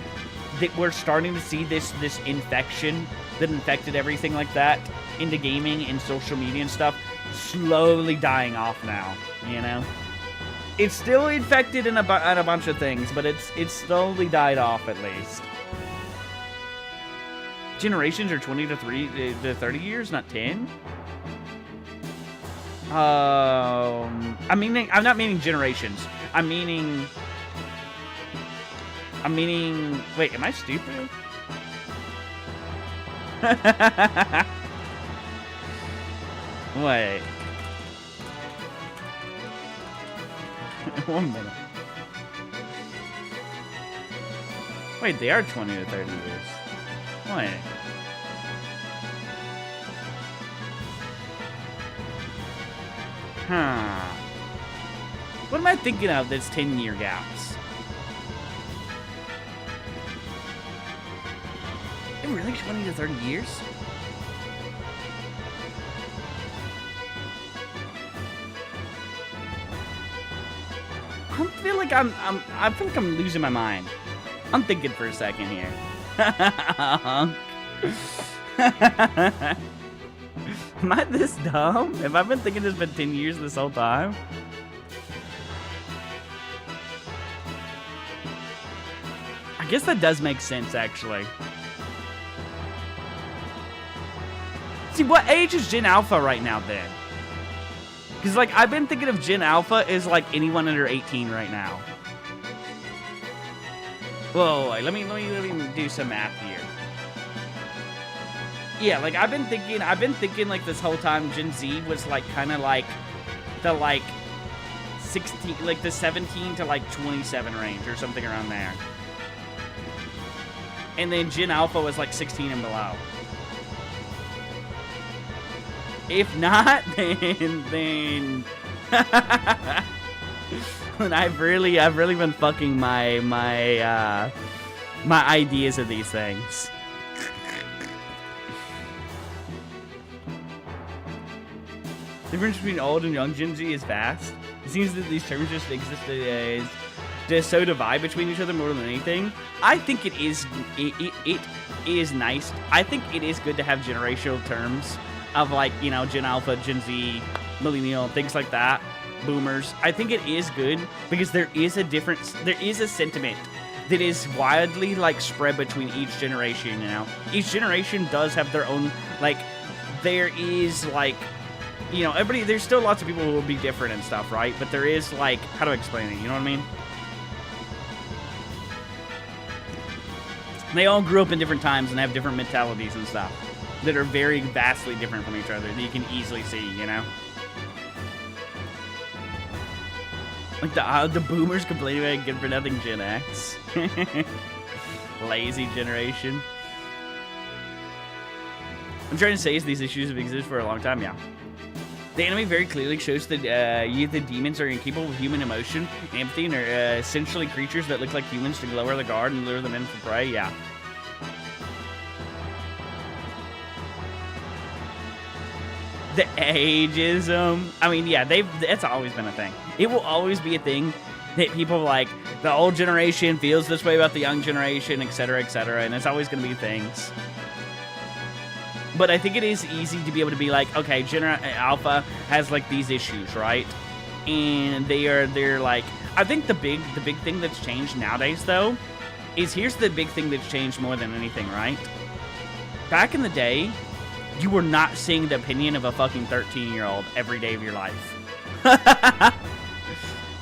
that we're starting to see this infection that infected everything like that into gaming and social media and stuff slowly dying off now, you know? It's still infected in a bunch of things, but it's slowly died off at least. Generations are 20 to 30 years, not 10. I'm not meaning generations. I'm meaning. Wait, am I stupid? Wait. 1 minute. Wait, they are 20 to 30 years. Wait. Huh. What am I thinking of that's 10-year gaps? Are really 20 to 30 years? I feel like I'm losing my mind. I'm thinking for a second here. Am I this dumb? Have I been thinking it's been 10 years this whole time? I guess that does make sense, actually. See, what age is Gen Alpha right now, then? Because, like, I've been thinking of Gen Alpha as, like, anyone under 18 right now. Whoa, wait, let me do some math here. Yeah, like, I've been thinking, like, this whole time Gen Z was, like, kind of, like, the, like, 16, like, the 17 to, like, 27 range or something around there. And then Gen Alpha was, like, 16 and below. If not, then I've really been fucking my ideas of these things. The difference between old and young Gen Z is vast. It seems that these terms just exist to so divide between each other more than anything. I think it is nice. I think it is good to have generational terms of, like, you know, Gen Alpha, Gen Z, Millennial, things like that, Boomers. I think it is good because there is a difference. There is a sentiment that is widely, like, spread between each generation, you know? Each generation does have their own, like, there is, like, you know, everybody, there's still lots of people who will be different and stuff, right? But there is, like, how do I explain it? You know what I mean? They all grew up in different times and have different mentalities and stuff that are very vastly different from each other that you can easily see, you know? Like the boomers complaining about good for nothing Gen X. Lazy generation. I'm trying to say is these issues have existed for a long time, yeah. The anime very clearly shows that the demons are incapable of human emotion and empathy and are essentially creatures that look like humans to lower the guard and lure them in for prey, yeah. The ageism. I mean, yeah, that's always been a thing. It will always be a thing that people like, the old generation feels this way about the young generation, etc., and it's always going to be things. But I think it is easy to be able to be like, okay, Alpha has like these issues, right? And they're like, I think the big thing that's changed nowadays though is here's the big thing that's changed more than anything, right? Back in the day, you were not seeing the opinion of a fucking 13-year-old every day of your life.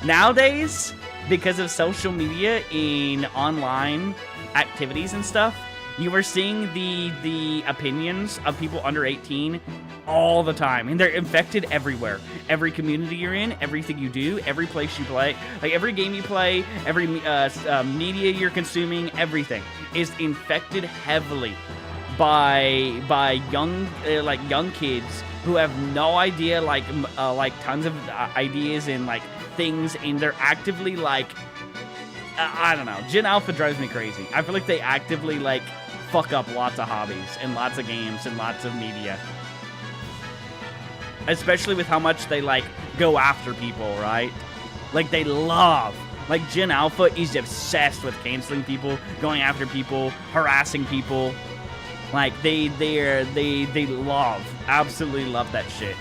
Nowadays, because of social media and online activities and stuff, you are seeing the opinions of people under 18 all the time. And they're infected everywhere. Every community you're in, everything you do, every place you play, like every game you play, every media you're consuming, everything is infected heavily by young young kids who have no idea, like tons of ideas and like things, and they're actively like I don't know. Gen Alpha drives me crazy. I feel like they actively like fuck up lots of hobbies and lots of games and lots of media, especially with how much they like go after people, right? Like they love. Like Gen Alpha is obsessed with canceling people, going after people, harassing people. Like they absolutely love that shit.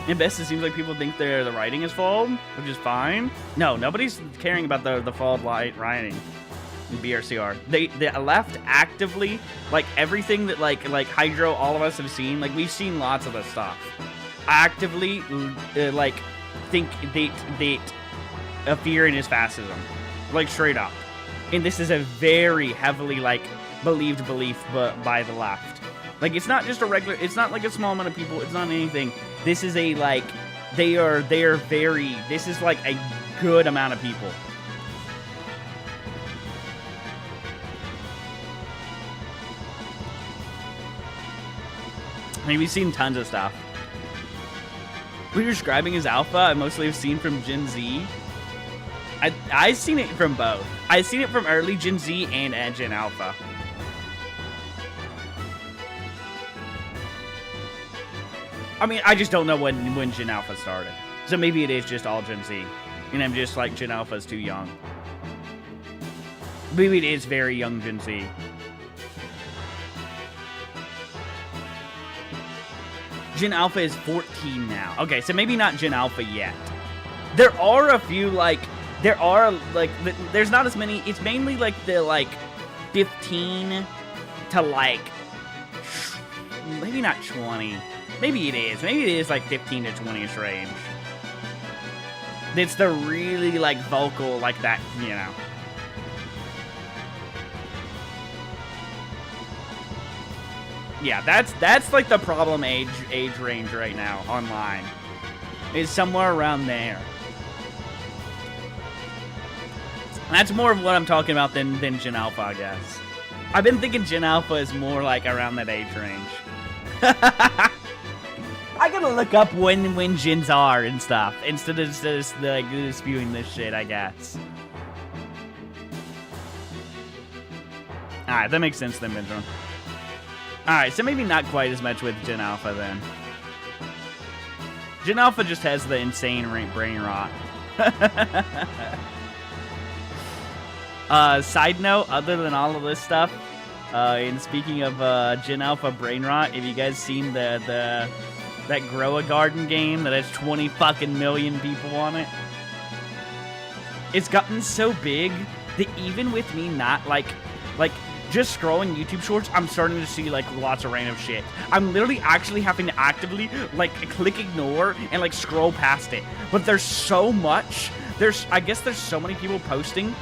And best, it seems like people think the writing is flawed, which is fine. No, nobody's caring about the flawed writing in BRCR. The left actively, like everything that like Hydro, all of us have seen, like we've seen lots of this stuff. Actively, like think that fearing is fascism, like straight up. And this is a very heavily like believed belief by the left. Like it's not just a regular, it's not like a small amount of people, it's not anything. This is a like they are very, this is like a good amount of people. I mean, we've seen tons of stuff. What you're describing as Alpha, I mostly have seen from Gen Z. I've seen it from both. I've seen it from early Gen Z and Gen Alpha. I mean, I just don't know when Gen Alpha started. So maybe it is just all Gen Z. And I'm just like, Gen Alpha is too young. Maybe it is very young Gen Z. Gen Alpha is 14 now. Okay, so maybe not Gen Alpha yet. There are a few, like, there's not as many. It's mainly, like, the, like, 15 to, like, maybe not 20. Maybe it is. Maybe it is, like, 15 to 20-ish range. It's the really, like, vocal, like, that, you know. Yeah, that's like the problem age range right now online. Is somewhere around there. That's more of what I'm talking about than Gen Alpha, I guess. I've been thinking Gen Alpha is more like around that age range. I gotta look up when gens are and stuff instead of just like spewing this shit, I guess. Alright, that makes sense then, Benjamin. Alright, so maybe not quite as much with Gen Alpha then. Gen Alpha just has the insane brain rot. Side note, other than all of this stuff, and speaking of Gen Alpha brain rot, have you guys seen that Grow a Garden game that has 20 fucking million people on it? It's gotten so big that even with me not like just scrolling YouTube shorts, I'm starting to see like lots of random shit. I'm literally actually having to actively like click ignore and like scroll past it. But there's so much. I guess there's so many people posting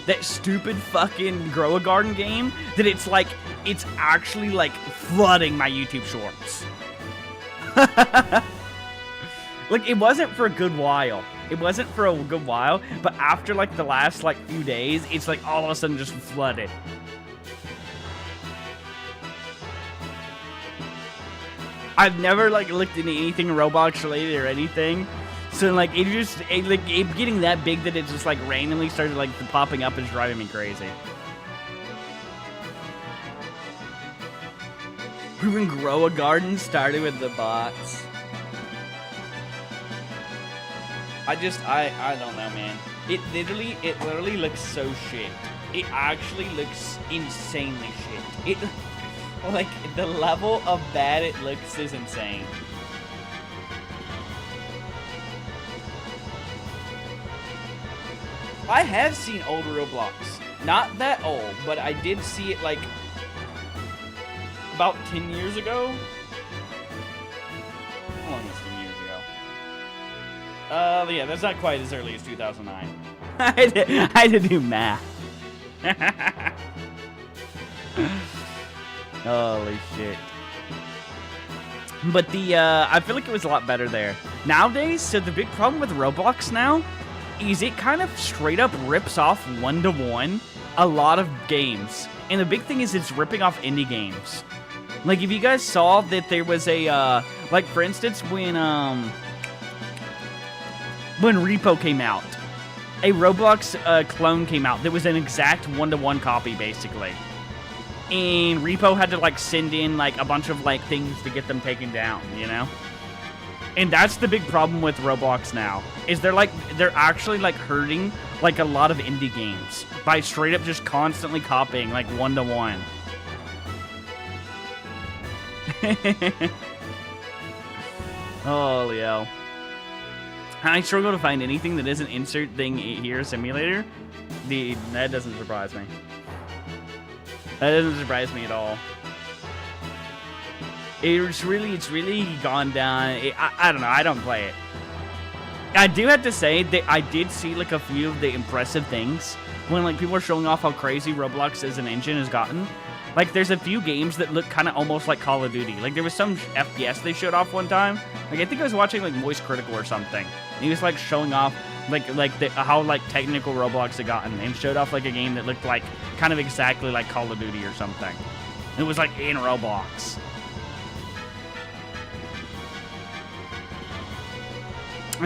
that stupid fucking grow a garden game that it's actually like flooding my YouTube shorts. Like, it wasn't for a good while. It wasn't for a good while, but after like the last like few days, it's like all of a sudden just flooded. I've never like looked into anything Roblox related or anything, so like it getting that big that it just like randomly started like popping up is driving me crazy. Even grow a garden started with the bots. I don't know, man. It literally looks so shit. It actually looks insanely shit. Like, the level of bad it looks is insane. I have seen old Roblox. Not that old, but I did see it, like, about 10 years ago. How long is 10 years ago? Yeah, that's not quite as early as 2009. I had to do math. Holy shit. But I feel like it was a lot better there. Nowadays, so the big problem with Roblox now is it kind of straight up rips off one-to-one a lot of games. And the big thing is it's ripping off indie games. Like, if you guys saw that there was a, like, for instance, when Repo came out, a Roblox clone came out that was an exact one-to-one copy, basically. And Repo had to, like, send in, like, a bunch of, like, things to get them taken down, you know? And that's the big problem with Roblox now, is they're actually, like, hurting, like, a lot of indie games by straight up just constantly copying, like, one-to-one. Holy hell. I struggle to find anything that isn't insert thing here simulator. That doesn't surprise me. That doesn't surprise me at all. It's really gone down. I don't know. I don't play it. I do have to say that I did see like a few of the impressive things when like people are showing off how crazy Roblox as an engine has gotten. Like, there's a few games that look kind of almost like Call of Duty. Like, there was some FPS they showed off one time. Like, I think I was watching, like, Moist Critical or something. And he was, like, showing off, how, like, technical Roblox had gotten. And showed off, like, a game that looked, like, kind of exactly like Call of Duty or something. It was, like, in Roblox.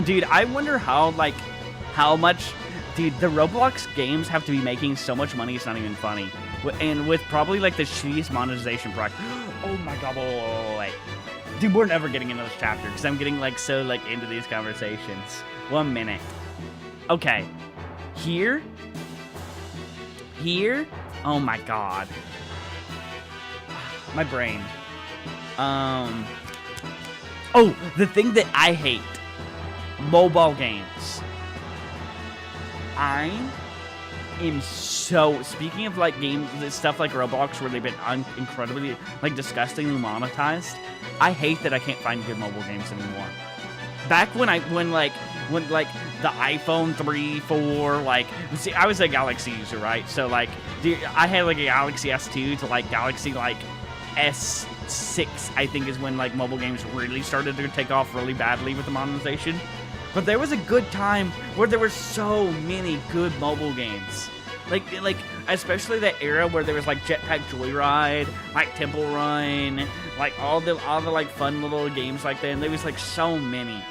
Dude, I wonder how much... Dude, the Roblox games have to be making so much money, it's not even funny. And with probably, like, the shittiest monetization product. Oh, my God. Wait. Dude, we're never getting into this chapter because I'm getting, like, so, like, into these conversations. 1 minute. Okay. Here. Oh, my God. My brain. Oh, the thing that I hate. Mobile games. I am so... Speaking of, like, games, stuff like Roblox where they've been incredibly, like, disgustingly monetized, I hate that I can't find good mobile games anymore. Back when the iPhone 3, 4, like... See, I was a Galaxy user, right? So, like, dude, I had, like, a Galaxy S2 to, like, Galaxy, like, S6, I think, is when, like, mobile games really started to take off really badly with the monetization. But there was a good time where there were so many good mobile games. Like especially that era where there was like Jetpack Joyride, like Temple Run, like all the like fun little games like that. And there was like so many.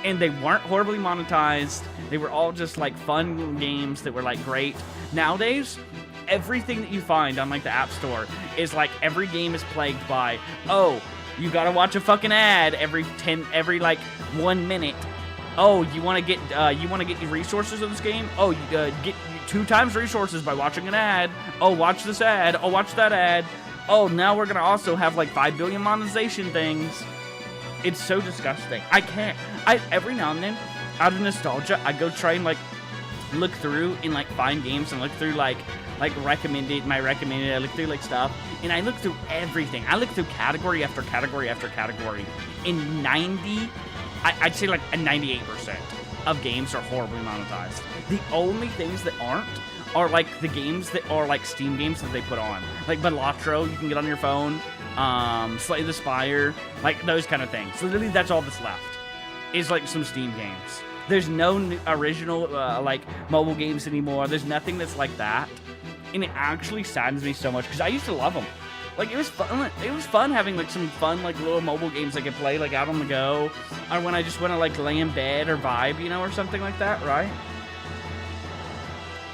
And they weren't horribly monetized. They were all just like fun games that were like great. Nowadays, everything that you find on like the App Store is like every game is plagued by, oh, you gotta watch a fucking ad every like 1 minute. Oh, you want to get your resources in this game? Oh, you get 2 times resources by watching an ad. Oh, watch this ad. Oh, watch that ad. Oh, now we're gonna also have like 5 billion monetization things. It's so disgusting. I can't. Every now and then, out of nostalgia, I go try and like look through and like find games and look through like recommended, I look through like stuff, and I look through everything. I look through category after category after category. In I'd say like a 98% of games are horribly monetized. The only things that aren't are like the games that are like Steam games that they put on. Like Balatro, you can get on your phone, Slay the Spire, like those kind of things. Literally, that's all that's left, is like some Steam games. There's no original like mobile games anymore. There's nothing that's like that. And it actually saddens me so much because I used to love them. Like, it was fun. It was fun having like some fun like little mobile games I could play like out on the go, or when I just want to like lay in bed or vibe, you know, or something like that, right?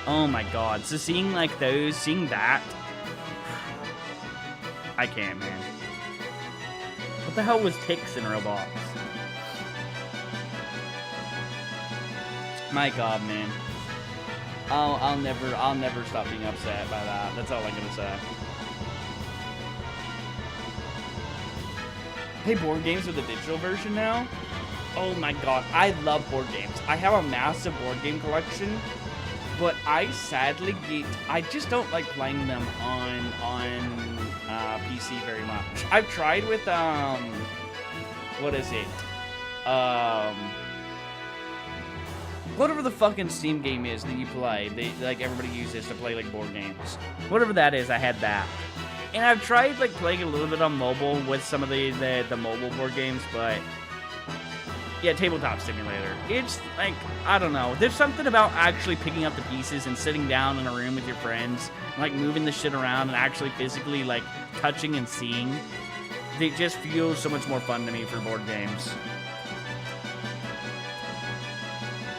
Oh my god. So seeing like those, seeing that, I can't, man. What the hell was ticks in Roblox? My god, man. I'll never stop being upset by that. That's all I'm gonna say. Hey, board games with a digital version now? Oh my god, I love board games. I have a massive board game collection, but I just don't like playing them on PC very much. I've tried with what is it? Whatever the fucking Steam game is that you play, like everybody uses to play like board games. Whatever that is, I had that. And I've tried like playing a little bit on mobile with some of the mobile board games, but yeah, Tabletop Simulator. It's like, I don't know. There's something about actually picking up the pieces and sitting down in a room with your friends, like moving the shit around and actually physically like touching and seeing. It just feels so much more fun to me for board games.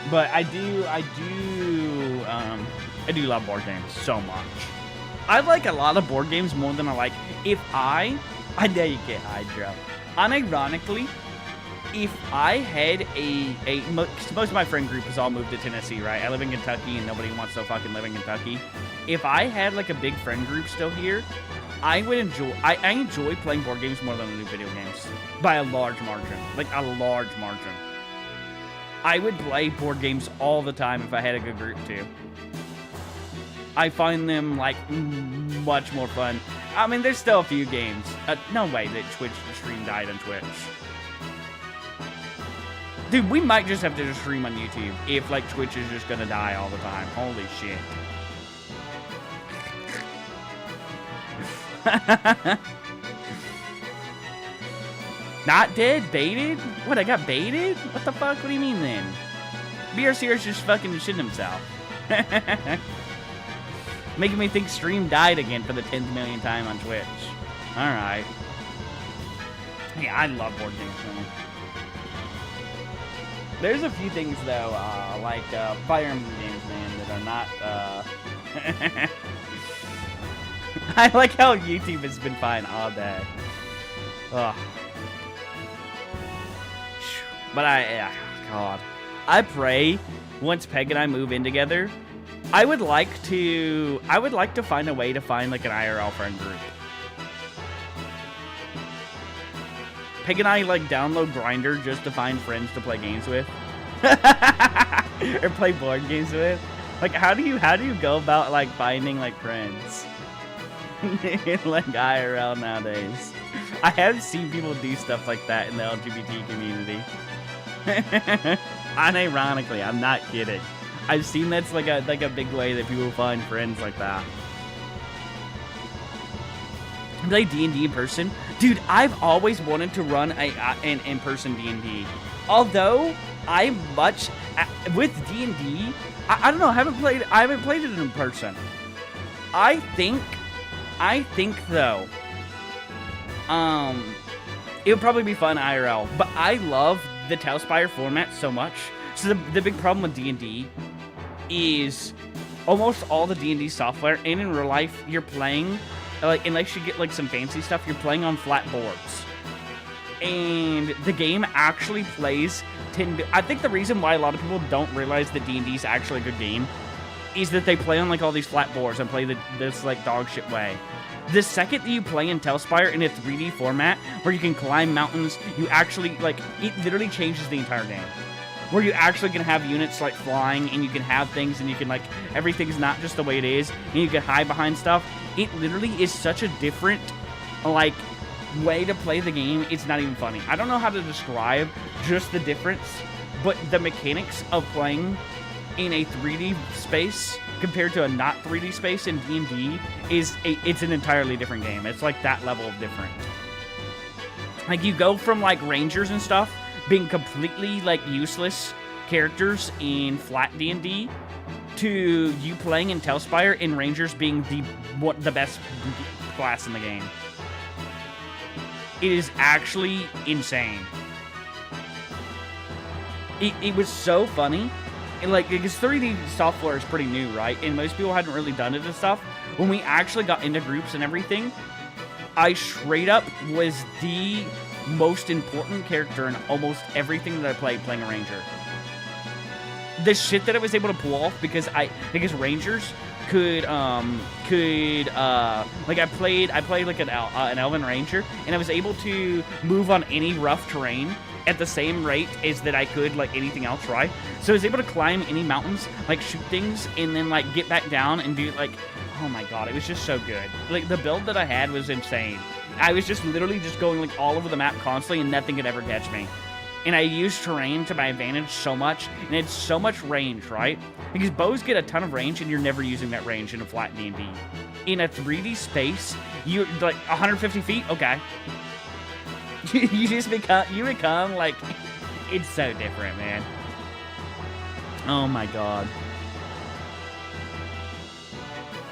But I do love board games so much. I like a lot of board games more than I like. I know you get Hydro. Unironically, if I had most of my friend group has all moved to Tennessee, right? I live in Kentucky and nobody wants to fucking live in Kentucky. If I had like a big friend group still here, I enjoy playing board games more than I do video games. By a large margin. Like a large margin. I would play board games all the time if I had a good group too. I find them like much more fun. I mean, there's still a few games. No way that Twitch stream died on Twitch. Dude, we might just have to just stream on YouTube if like Twitch is just gonna die all the time. Holy shit. Not dead? Baited? What, I got baited? What the fuck? What do you mean then? BRC is just fucking shitting himself. Making me think stream died again for the 10th millionth time on Twitch. Alright. Yeah, I love board games, man. There's a few things, though, like Fire Emblem games, man, that are not, I like how YouTube has been fine all day. Ugh. But God. I pray once Peg and I move in together, I would like to find a way to find like an IRL friend group. Peg and I like download Grindr just to find friends to play games with. Or play board games with. Like how do you go about like finding like friends? In like IRL nowadays. I have seen people do stuff like that in the LGBT community. Unironically, I'm not kidding. I've seen that's like a big way that people find friends like that. Play D&D in person, dude. I've always wanted to run an in-person D&D. Although I'm much with D&D, I don't know. I haven't played it in person. I think though, it would probably be fun IRL. But I love the Talespire format so much. So the big problem with D&D is almost all the D&D software and in real life you're playing, like unless you get like some fancy stuff, you're playing on flat boards. And the game actually plays I think the reason why a lot of people don't realize that D&D is actually a good game is that they play on like all these flat boards and play this like dog shit way. The second that you play in Talespire in a 3D format where you can climb mountains, you actually, like, it literally changes the entire game. where you actually can have units like flying, and you can have things, and you can like everything's not just the way it is, and you can hide behind stuff. It literally is such a different like way to play the game. It's not even funny. I don't know how to describe just the difference, but the mechanics of playing in a 3D space compared to a not 3D space in D&D it's an entirely different game. It's like that level of different. Like you go from like rangers and stuff being completely like useless characters in flat D&D to you playing in Telspire and rangers being the best class in the game. It is actually insane. It was so funny. And like, because 3D software is pretty new, right? And most people hadn't really done it and stuff. When we actually got into groups and everything, I straight up was the most important character in almost everything that I played playing a ranger. The shit that I was able to pull off because rangers could like I played like an elven ranger, and I was able to move on any rough terrain at the same rate as that I could like anything else, right? So I was able to climb any mountains, like shoot things, and then like get back down and do like, oh my god, it was just so good. Like the build that I had was insane. I was just literally just going like all over the map constantly, and nothing could ever catch me. And I used terrain to my advantage so much, and it's so much range, right? Because bows get a ton of range, and you're never using that range in a flat D&D. In a 3D space, you're like 150 feet, okay. you become like, it's so different, man. Oh my god.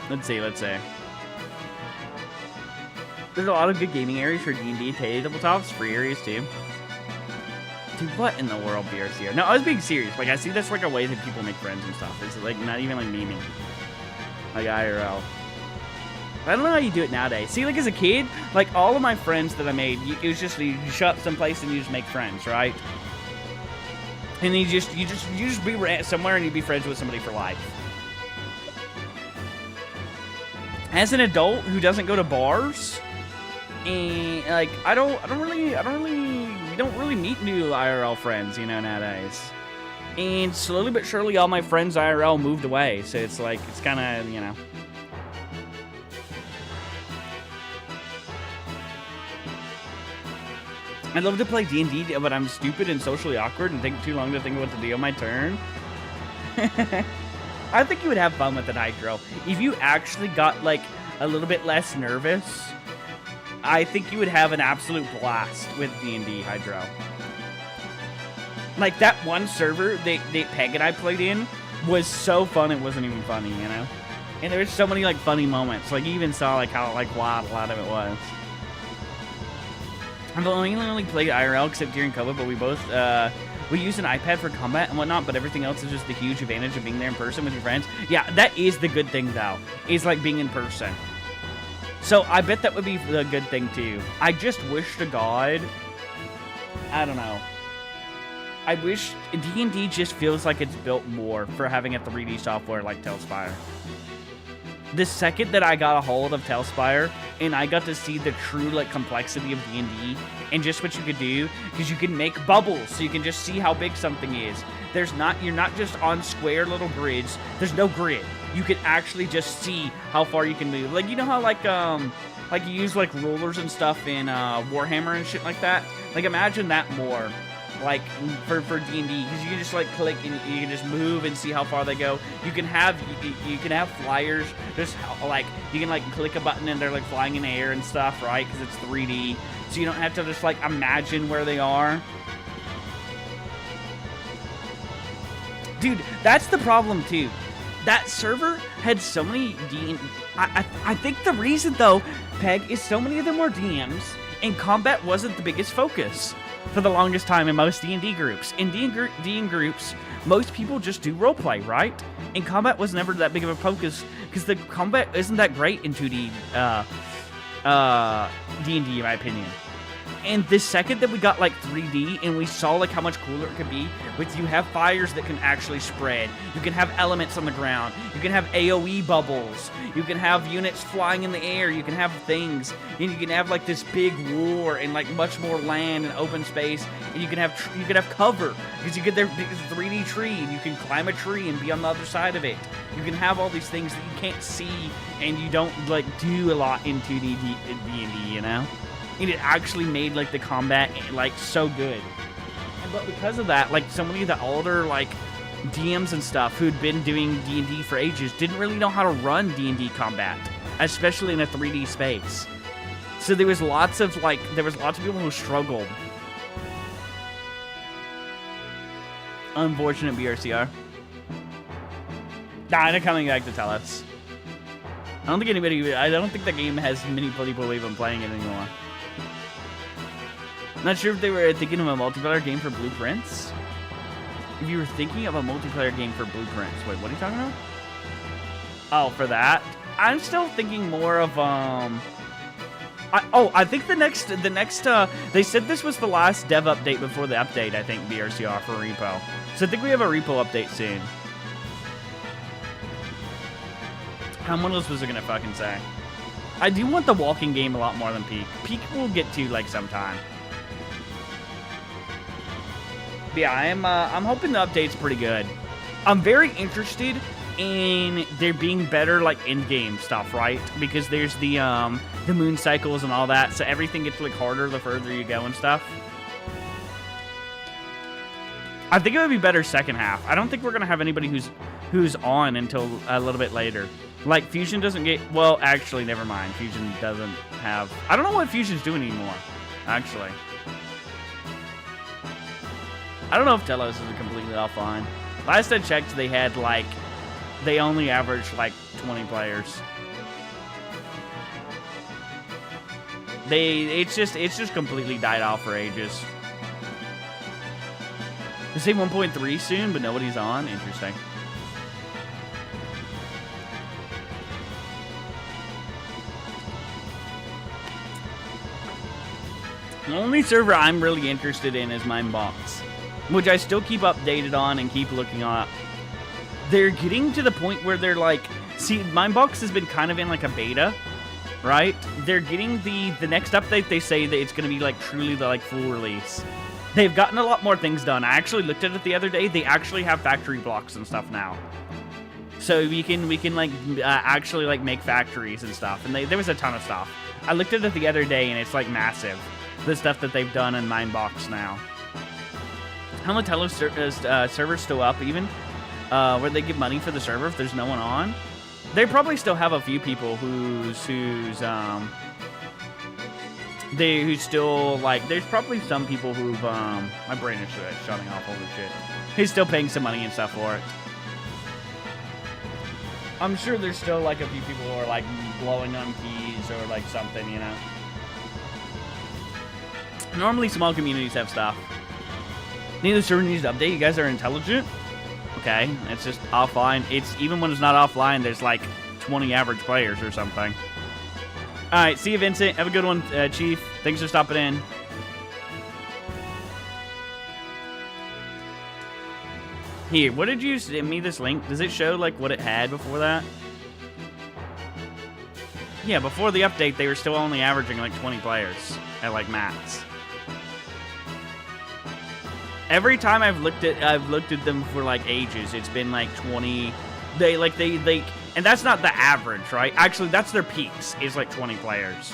Let's see. There's a lot of good gaming areas for D&D tabletops, free areas too. Dude, what in the world, BRCR? No, I was being serious. Like, I see that's like a way that people make friends and stuff. It's like not even like memeing. Like IRL. I don't know how you do it nowadays. See, like as a kid, like all of my friends that I made, it was just you show up someplace and you just make friends, right? And you just be somewhere and you be friends with somebody for life. As an adult who doesn't go to bars, and like we don't really meet new IRL friends, you know, nowadays. And slowly but surely, all my friends IRL moved away, so it's like it's kind of, you know. I'd love to play D&D, but I'm stupid and socially awkward and take too long to think of what to do on my turn. I think you would have fun with it, Hydro. If you actually got, like, a little bit less nervous, I think you would have an absolute blast with D&D, Hydro. Like, that one server that Peg and I played in was so fun it wasn't even funny, you know? And there was so many, like, funny moments. Like, you even saw, like, how, like, wild a lot of it was. I've only played IRL except during COVID, but we both, we use an iPad for combat and whatnot, but everything else is just the huge advantage of being there in person with your friends. Yeah, that is the good thing, though, is like being in person. So I bet that would be the good thing, too. I just wish to God, I don't know. I wish D&D just feels like it's built more for having a 3D software like Telspire. The second that I got a hold of Telspire and I got to see the true like complexity of D&D and just what you could do, because you can make bubbles so you can just see how big something is. You're not just on square little grids. There's no grid. You can actually just see how far you can move. Like, you know how like you use like rulers and stuff in Warhammer and shit like that? Like, imagine that more. Like for D&D, because you can just like click and you can just move and see how far they go. You can have flyers, just like you can like click a button and they're like flying in the air and stuff, right? Because it's 3D, so you don't have to just like imagine where they are. Dude, that's the problem too. That server had so many I think the reason though, Peg, is so many of them were DMs and combat wasn't the biggest focus for the longest time in most D&D groups. In D&D groups, most people just do roleplay, right? And combat was never that big of a focus because the combat isn't that great in 2D D&D, in my opinion. And the second that we got like 3D and we saw like how much cooler it could be, with you have fires that can actually spread, you can have elements on the ground, you can have AoE bubbles, you can have units flying in the air, you can have things, and you can have like this big war and like much more land and open space, and you can have cover because you get their 3D tree and you can climb a tree and be on the other side of it. You can have all these things that you can't see and you don't like do a lot in 2D D&D, you know? And it actually made like the combat like so good. But because of that, like so many of the older like DMs and stuff who'd been doing D&D for ages didn't really know how to run D&D combat, especially in a 3D space. So there was lots of people who struggled. Unfortunate BRCR. Nah, they're coming back to tell us. I don't think the game has many people even playing it anymore. Not sure if they were thinking of a multiplayer game for Blueprints. If you were thinking of a multiplayer game for Blueprints, wait, what are you talking about? Oh, for that? I'm still thinking more of I think the next they said this was the last dev update before the update. I think BRCR for repo. So I think we have a repo update soon. What else was I gonna fucking say? I do want the walking game a lot more than Peak. Peak we'll get to like sometime. But yeah, I'm hoping the update's pretty good. I'm very interested in there being better like end game stuff, right? Because there's the moon cycles and all that, so everything gets like harder the further you go and stuff. I think it would be better second half. I don't think we're gonna have anybody who's on until a little bit later. Like Fusion doesn't get, well, actually, never mind. Fusion doesn't have, I don't know what Fusion's doing anymore, actually. I don't know if Telos is completely offline. Last I checked, they had like, they only averaged like 20 players. It's just completely died off for ages. They say 1.3 soon, but nobody's on. Interesting. The only server I'm really interested in is Mindbox, which I still keep updated on and keep looking up. They're getting to the point where they're like, see, Mindbox has been kind of in like a beta, right? They're getting the next update. They say that it's going to be like truly the like full release. They've gotten a lot more things done. I actually looked at it the other day. They actually have factory blocks and stuff now. So we can like actually like make factories and stuff. And there was a ton of stuff. I looked at it the other day and it's like massive. The stuff that they've done in Mindbox now. How much Telos server's still up even? Where they give money for the server if there's no one on? They probably still have a few people who still like. There's probably some people who've my brain is shutting off. Holy shit! Who's still paying some money and stuff for it. I'm sure there's still like a few people who are like blowing on keys or like something, you know. Normally, small communities have stuff. Neither server needs to update. You guys are intelligent. Okay, it's just offline. It's even when it's not offline, there's like 20 average players or something. All right, see you, Vincent. Have a good one, Chief. Thanks for stopping in. Here, what did you send me this link? Does it show like what it had before that? Yeah, before the update, they were still only averaging like 20 players at like max. Every time I've looked at them for like ages. It's been like 20. They and that's not the average, right? Actually, that's their peaks. Is like 20 players.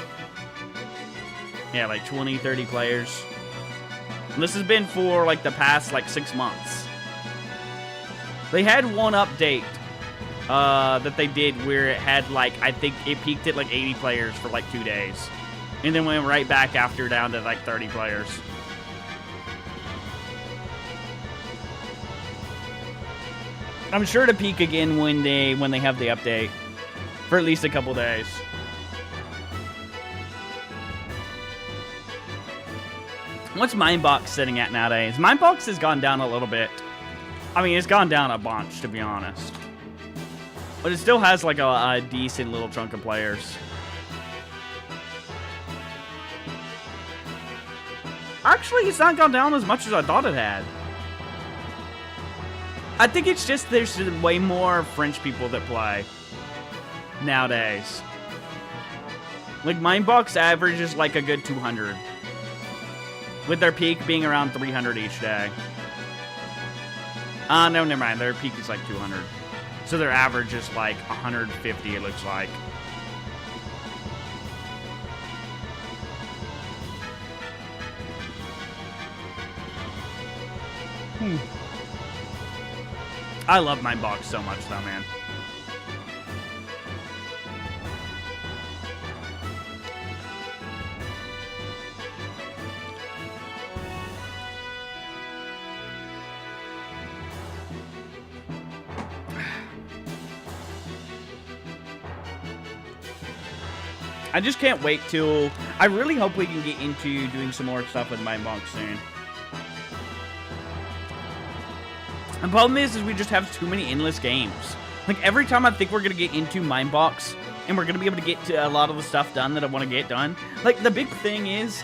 Yeah, like 20, 30 players. And this has been for like the past like 6 months. They had one update that they did where it had like, I think it peaked at like 80 players for like 2 days, and then went right back after down to like 30 players. I'm sure to peak again when they have the update for at least a couple days. What's Mindbox sitting at nowadays? Mindbox has gone down a little bit. I mean, it's gone down a bunch, to be honest. But it still has like a decent little chunk of players. Actually, it's not gone down as much as I thought it had. I think it's just there's way more French people that play nowadays. Like, Mindbox average is like a good 200. With their peak being around 300 each day. No, never mind. Their peak is like 200. So their average is like 150, it looks like. I love Mindbox so much, though, man. I just can't wait till... I really hope we can get into doing some more stuff with Mindbox soon. The problem is we just have too many endless games. Like, every time I think we're going to get into Mindbox, and we're going to be able to get to a lot of the stuff done that I want to get done, like, the big thing is...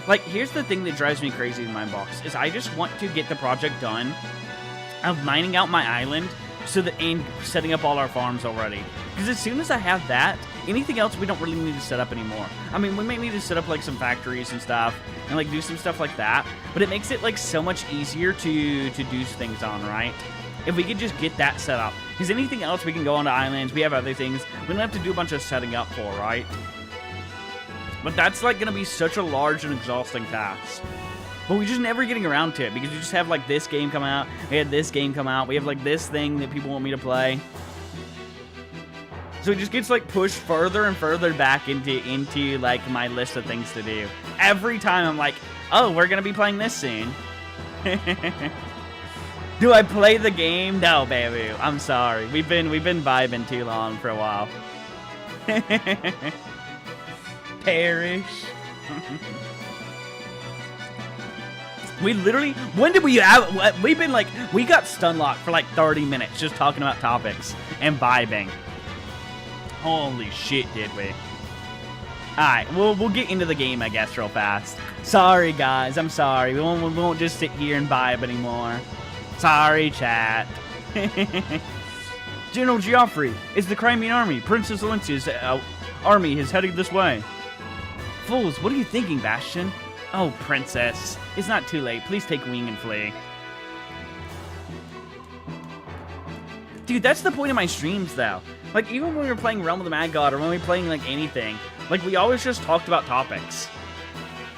like, here's the thing that drives me crazy in Mindbox, is I just want to get the project done of mining out my island, so that, and setting up all our farms already. Because as soon as I have that, anything else we don't really need to set up anymore. I mean, we may need to set up, like, some factories and stuff, and, like, do some stuff like that, but it makes it, like, so much easier to do things on, right? If we could just get that set up. Because anything else we can go onto islands, we have other things, we don't have to do a bunch of setting up for, right? But that's, like, gonna be such a large and exhausting task. But we're just never getting around to it, because we just have, like, this game come out, we had this game come out, we have, like, this thing that people want me to play. So it just gets, like, pushed further and further back into like, my list of things to do. Every time I'm like, oh, we're gonna be playing this soon. Do I play the game? No, baby. I'm sorry. We've been vibing too long for a while. Perish. We literally, when did we have, we've been like, we got stunlocked for like 30 minutes just talking about topics and vibing. Holy shit, did we? Alright, we'll get into the game, I guess, real fast. Sorry, guys, I'm sorry. We won't just sit here and vibe anymore. Sorry, chat. General Geoffrey, it's the Crimean army. Princess Valencia's army is heading this way. Fools, what are you thinking, Bastion? Oh, princess. It's not too late. Please take wing and flee. Dude, that's the point of my streams, though. Like, even when we were playing Realm of the Mad God, or when we were playing, like, anything, like, we always just talked about topics.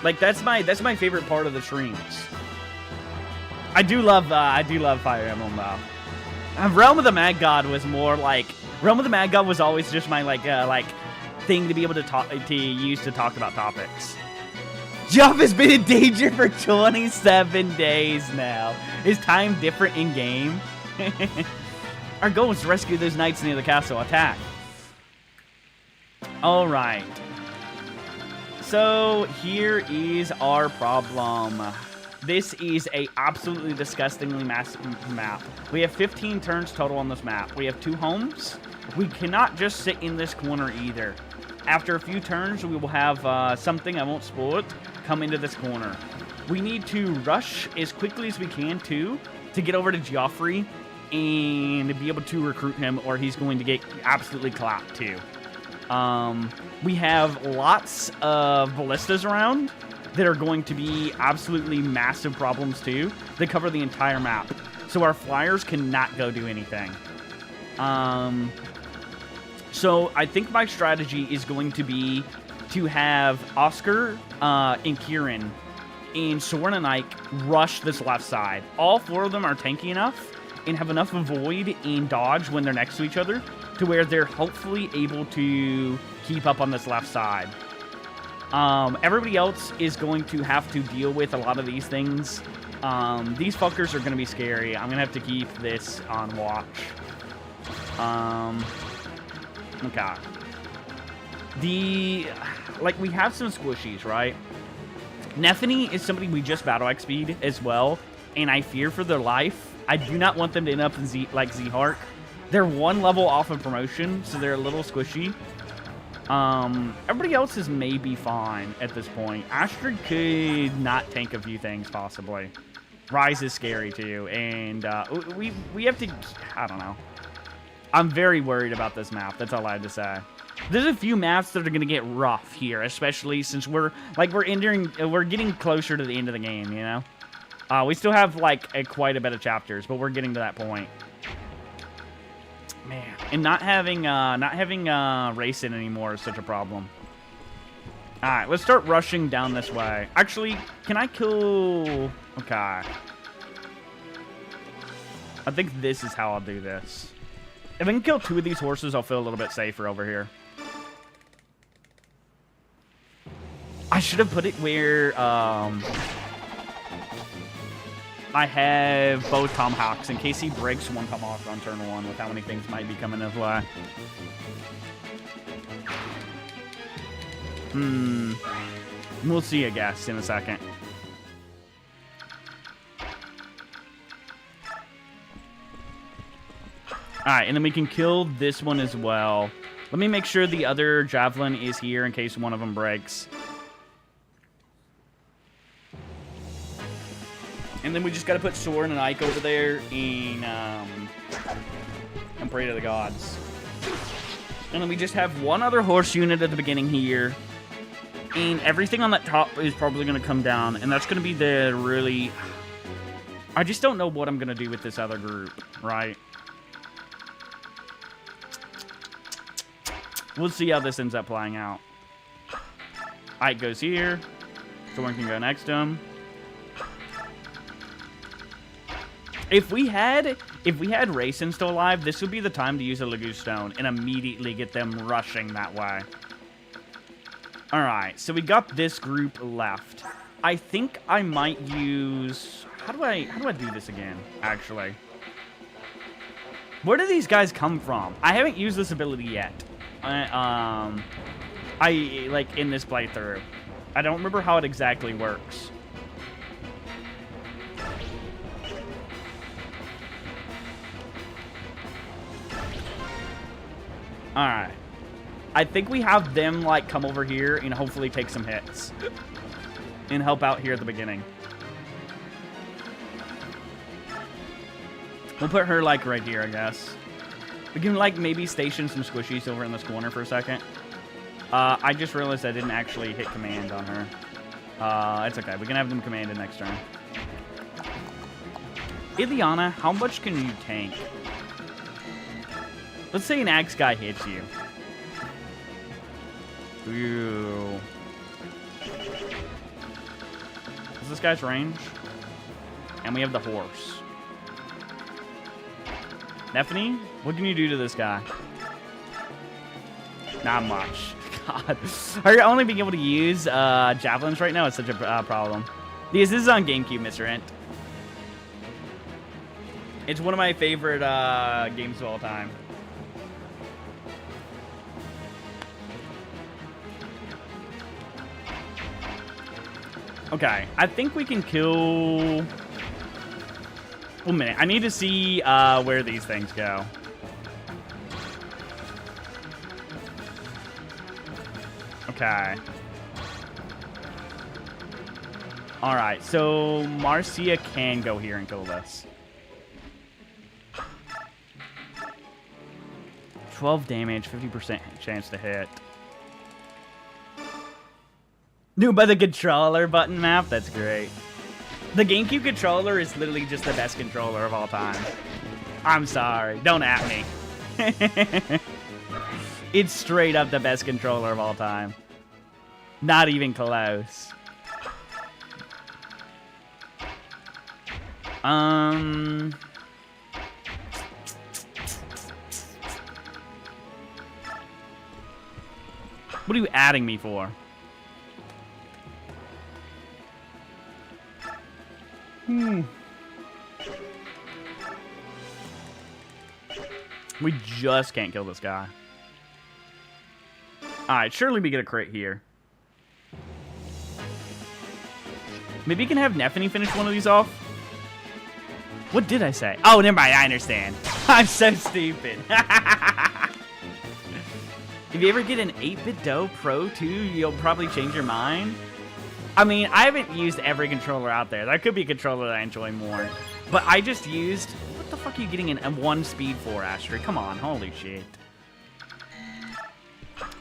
Like, that's my favorite part of the streams. I do love Fire Emblem, though. Realm of the Mad God was more, like, Realm of the Mad God was always just my, like, thing to be able to use to talk about topics. Joff has been in danger for 27 days now. Is time different in game? Our goal is to rescue those knights near the castle. Attack. Alright. So, here is our problem. This is a absolutely disgustingly massive map. We have 15 turns total on this map. We have 2 homes. We cannot just sit in this corner either. After a few turns, we will have something, I won't spoil it, come into this corner. We need to rush as quickly as we can, too, to get over to Geoffrey and be able to recruit him, or he's going to get absolutely clapped, too. We have lots of ballistas around that are going to be absolutely massive problems, too. They cover the entire map. So our flyers cannot go do anything. So I think my strategy is going to be to have Oscar and Kieran and Soren and Ike rush this left side. All 4 of them are tanky enough and have enough avoid and dodge when they're next to each other to where they're hopefully able to keep up on this left side. Everybody else is going to have to deal with a lot of these things. These fuckers are going to be scary. I'm going to have to keep this on watch. Okay. We have some squishies, right? Neffany is somebody we just battle XP'd as well, and I fear for their life. I do not want them to end up in like Z-Hark. They're 1 level off of promotion, so they're a little squishy. Everybody else is maybe fine at this point. Astrid could not tank a few things, possibly. Rise is scary, too. And we have to... I don't know. I'm very worried about this map. That's all I have to say. There's a few maps that are going to get rough here, especially since we're getting closer to the end of the game, you know? We still have, like, quite a bit of chapters, but we're getting to that point. Man, and not having racing anymore is such a problem. All right, let's start rushing down this way. Actually, can I kill... Okay. I think this is how I'll do this. If I can kill 2 of these horses, I'll feel a little bit safer over here. I should have put it where, I have both tomahawks in case he breaks one tomahawk on turn 1 with how many things might be coming his way. We'll see, I guess, in a second. Alright, and then we can kill this one as well. Let me make sure the other javelin is here in case one of them breaks. And then we just got to put Soren and Ike over there and pray to the gods. And then we just have one other horse unit at the beginning here. And everything on that top is probably going to come down. And that's going to be the really... I just don't know what I'm going to do with this other group, right? We'll see how this ends up playing out. Ike goes here. Soren can go next to him. If we had Racing still alive, this would be the time to use a Lagoon Stone and immediately get them rushing that way. All right, so we got this group left. I think I might use... How do I do this again, actually? Where do these guys come from? I haven't used this ability yet. In this playthrough. I don't remember how it exactly works. Alright. I think we have them, like, come over here and hopefully take some hits. And help out here at the beginning. We'll put her, like, right here, I guess. We can, like, maybe station some squishies over in this corner for a second. I just realized I didn't actually hit command on her. It's okay. We can have them commanded next turn. Ileana, how much can you tank? Let's say an axe guy hits you. Ooh. Is this guy's range? And we have the horse. Nephany, what can you do to this guy? Not much. God. Are you only being able to use javelins right now? It's such a problem. Because this is on GameCube, Mr. Ent. It's one of my favorite games of all time. Okay, I think we can kill... One minute, I need to see where these things go. Okay. Alright, so Marcia can go here and kill this. 12 damage, 50% chance to hit. New by the controller button map? That's great. The GameCube controller is literally just the best controller of all time. I'm sorry. Don't at me. It's straight up the best controller of all time. Not even close. What are you adding me for? We just can't kill this guy. Alright, surely we get a crit here. Maybe you can have Nephany finish one of these off? What did I say? Oh, never mind, I understand. I'm so stupid. If you ever get an 8-bit Do Pro 2, you'll probably change your mind. I mean, I haven't used every controller out there. There could be a controller that I enjoy more. But I just used... What the fuck are you getting an 1 speed for, Asher? Come on, holy shit.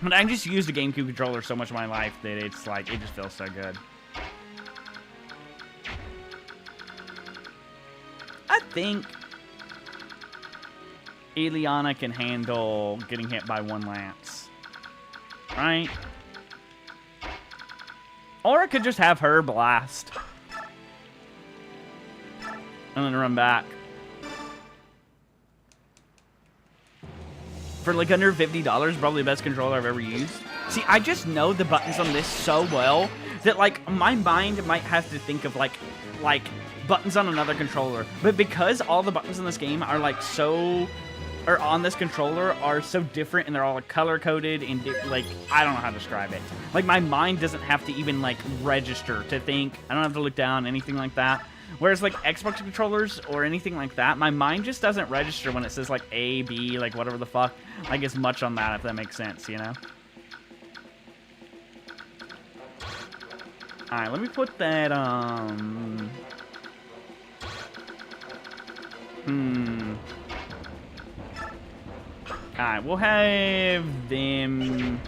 But I just used a GameCube controller so much of my life that it's like, it just feels so good. I think Eliana can handle getting hit by 1 lance. Right? Or I could just have her blast. And then run back. For like under $50, probably the best controller I've ever used. See, I just know the buttons on this so well that like my mind might have to think of like buttons on another controller. But because all the buttons in this game are like on this controller are so different and they're all color coded and like, I don't know how to describe it. Like my mind doesn't have to even like register to think. I don't have to look down, anything like that. Whereas like Xbox controllers or anything like that, my mind just doesn't register when it says like A, B, like whatever the fuck. Like as much on that, if that makes sense, you know? Alright, let me put that, Alright, we'll have them...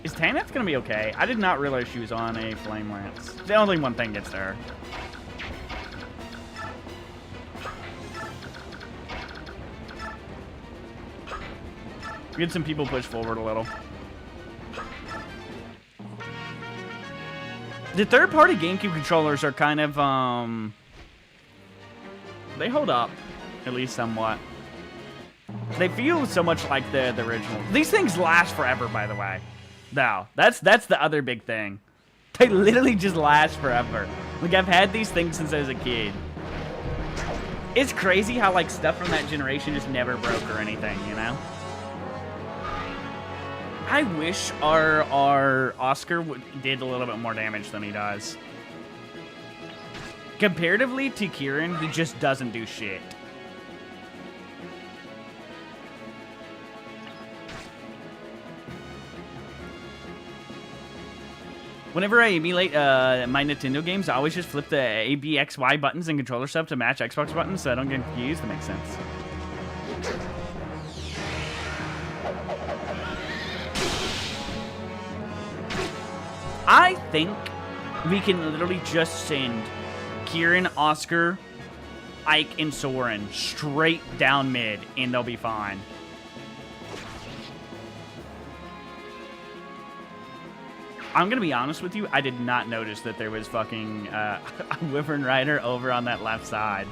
Is Taneth gonna be okay? I did not realize she was on a Flame Lance. The only one thing gets to her. Get some people push forward a little. The third-party GameCube controllers are kind of, they hold up, at least somewhat. They feel so much like the original. These things last forever, by the way. No, that's the other big thing. They literally just last forever. Like, I've had these things since I was a kid. It's crazy how, like, stuff from that generation just never broke or anything, you know? I wish our Oscar did a little bit more damage than he does. Comparatively to Kieran, he just doesn't do shit. Whenever I emulate my Nintendo games, I always just flip the A, B, X, Y buttons and controller stuff to match Xbox buttons so I don't get confused. That makes sense. I think we can literally just send Kieran, Oscar, Ike, and Soren straight down mid, and they'll be fine. I'm gonna be honest with you, I did not notice that there was fucking a Wyvern Rider over on that left side.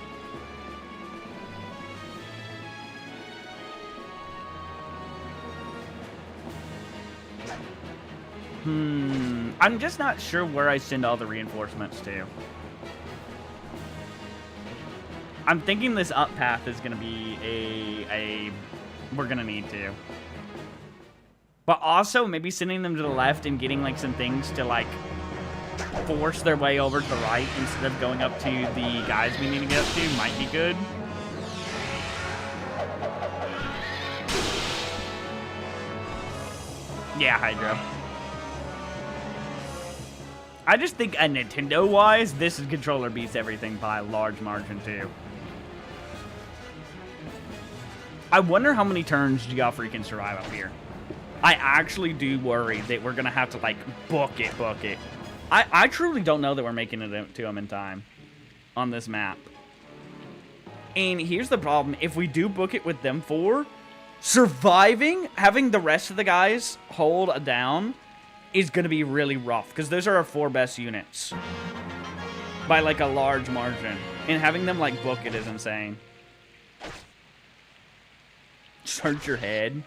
I'm just not sure where I send all the reinforcements to. I'm thinking this up path is gonna be we're gonna need to. But also maybe sending them to the left and getting like some things to like force their way over to the right instead of going up to the guys we need to get up to might be good. Yeah, Hydro. I just think Nintendo-wise, this controller beats everything by a large margin, too. I wonder how many turns Geoffrey can survive up here. I actually do worry that we're going to have to, like, book it. I truly don't know that we're making it to him in time on this map. And here's the problem. If we do book it with them four, surviving, having the rest of the guys hold down is going to be really rough, because those are our 4 best units by like a large margin, and having them like book it is insane. Search your head.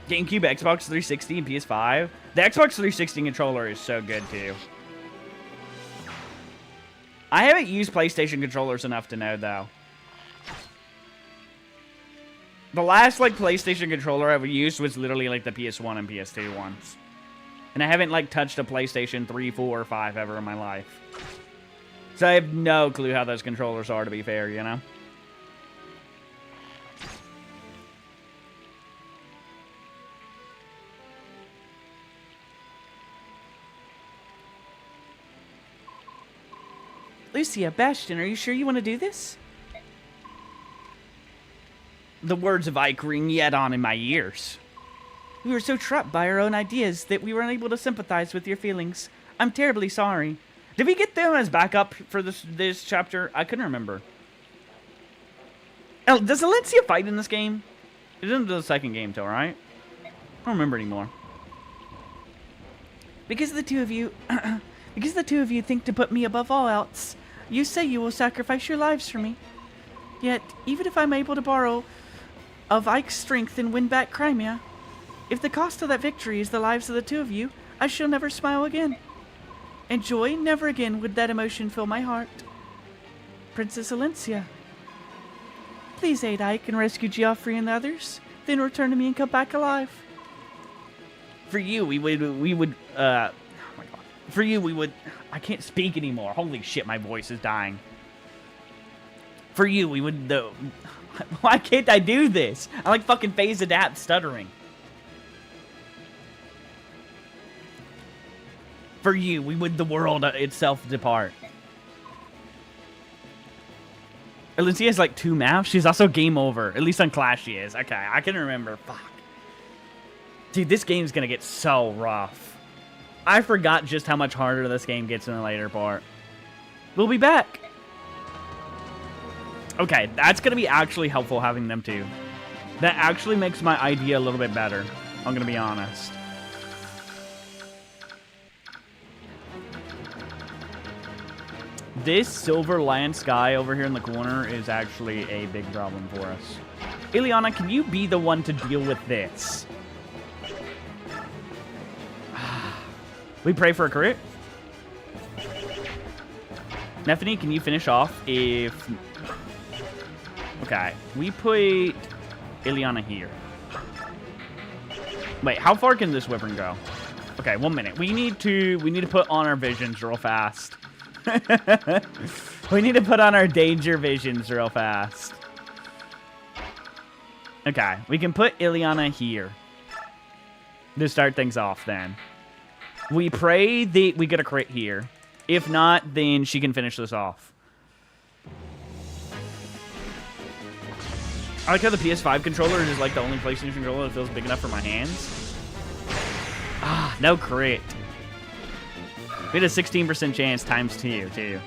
GameCube, Xbox 360, and PS5. The Xbox 360 controller is so good too. I haven't used PlayStation controllers enough to know, though. The last, like, PlayStation controller I've used was literally, like, the PS1 and PS2 ones. And I haven't, like, touched a PlayStation 3, 4, or 5 ever in my life. So I have no clue how those controllers are, to be fair, you know? Lucia, Bastion, are you sure you want to do this? The words of Ike ring yet on in my ears. We were so trapped by our own ideas that we were unable to sympathize with your feelings. I'm terribly sorry. Did we get them as backup for this chapter? I couldn't remember. Oh, does Alencia fight in this game? It isn't the second game, though, right? I don't remember anymore. Because the two of you... because the two of you think to put me above all else, you say you will sacrifice your lives for me. Yet, even if I'm able to borrow of Ike's strength and win back Crimea, if the cost of that victory is the lives of the two of you, I shall never smile again. And joy, never again would that emotion fill my heart. Princess Alencia, please aid Ike and rescue Geoffrey and the others, then return to me and come back alive. For you, we would, oh my god. For you, we would, I can't speak anymore. Holy shit, my voice is dying. For you, we would, why can't I do this? I like fucking phase adapt stuttering. For you, we would the world itself depart. Alencia has like 2 maps. She's also game over. At least on Clash she is. Okay, I can remember. Fuck. Dude, this game's gonna get so rough. I forgot just how much harder this game gets in the later part. We'll be back. Okay, that's gonna be actually helpful having them too. That actually makes my idea a little bit better. I'm gonna be honest. This silver lance guy over here in the corner is actually a big problem for us. Ileana, can you be the one to deal with this? We pray for a crit. Nephany, can you finish off if... Okay, we put Ileana here. Wait, how far can this wyvern go? Okay, 1 minute. We need to put on our visions real fast. We need to put on our danger visions real fast. Okay, we can put Ileana here to start things off then. We pray that we get a crit here. If not, then she can finish this off. I like how the PS5 controller is like the only PlayStation controller that feels big enough for my hands. Ah, no crit. We had a 16% chance times 2, too.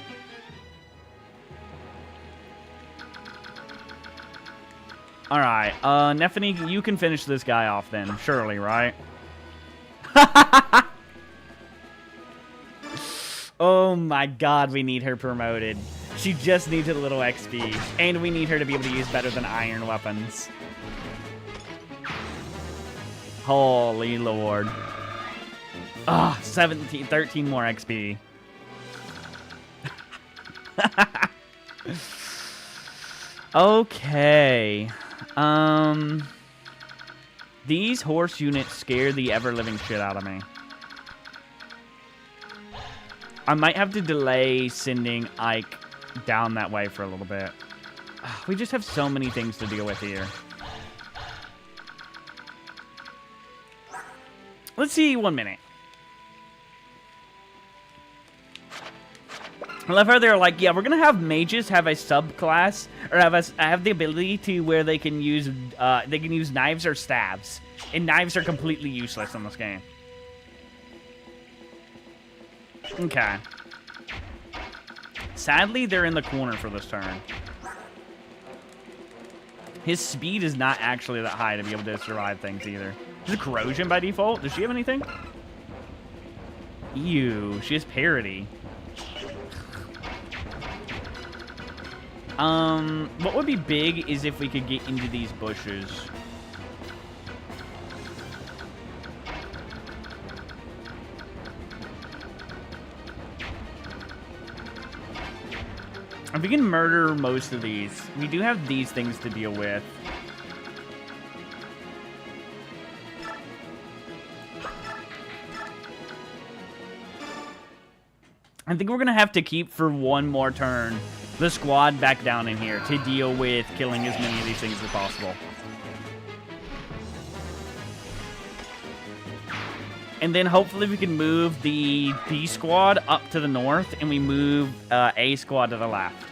Alright, Nephany, you can finish this guy off then, surely, right? Oh my god, we need her promoted. She just needs a little XP, and we need her to be able to use better than iron weapons. Holy lord. Ah, 13 more XP. Okay. These horse units scare the ever-living shit out of me. I might have to delay sending Ike down that way for a little bit. We just have so many things to deal with here. Let's see, 1 minute. I love how they're like, yeah, we're gonna have mages have a subclass, or have the ability to where they can use knives or stabs, and knives are completely useless in this game. Okay. Sadly, they're in the corner for this turn. His speed is not actually that high to be able to survive things either. Is it corrosion by default? Does she have anything? Ew, she has parity. What would be big is if we could get into these bushes. If we can murder most of these, we do have these things to deal with. I think we're going to have to keep for one more turn the squad back down in here to deal with killing as many of these things as possible. And then hopefully we can move the B squad up to the north, and we move A squad to the left.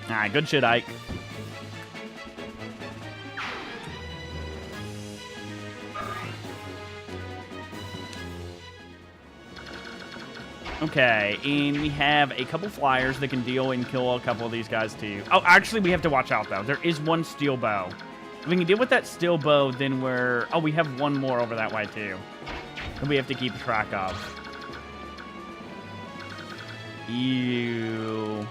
Alright, good shit, Ike. Okay, and we have a couple flyers that can deal and kill a couple of these guys too. Oh, actually, we have to watch out though. There is one steel bow. If we can deal with that steel bow, then we're... Oh, we have one more over that way too that we have to keep track of. Ew.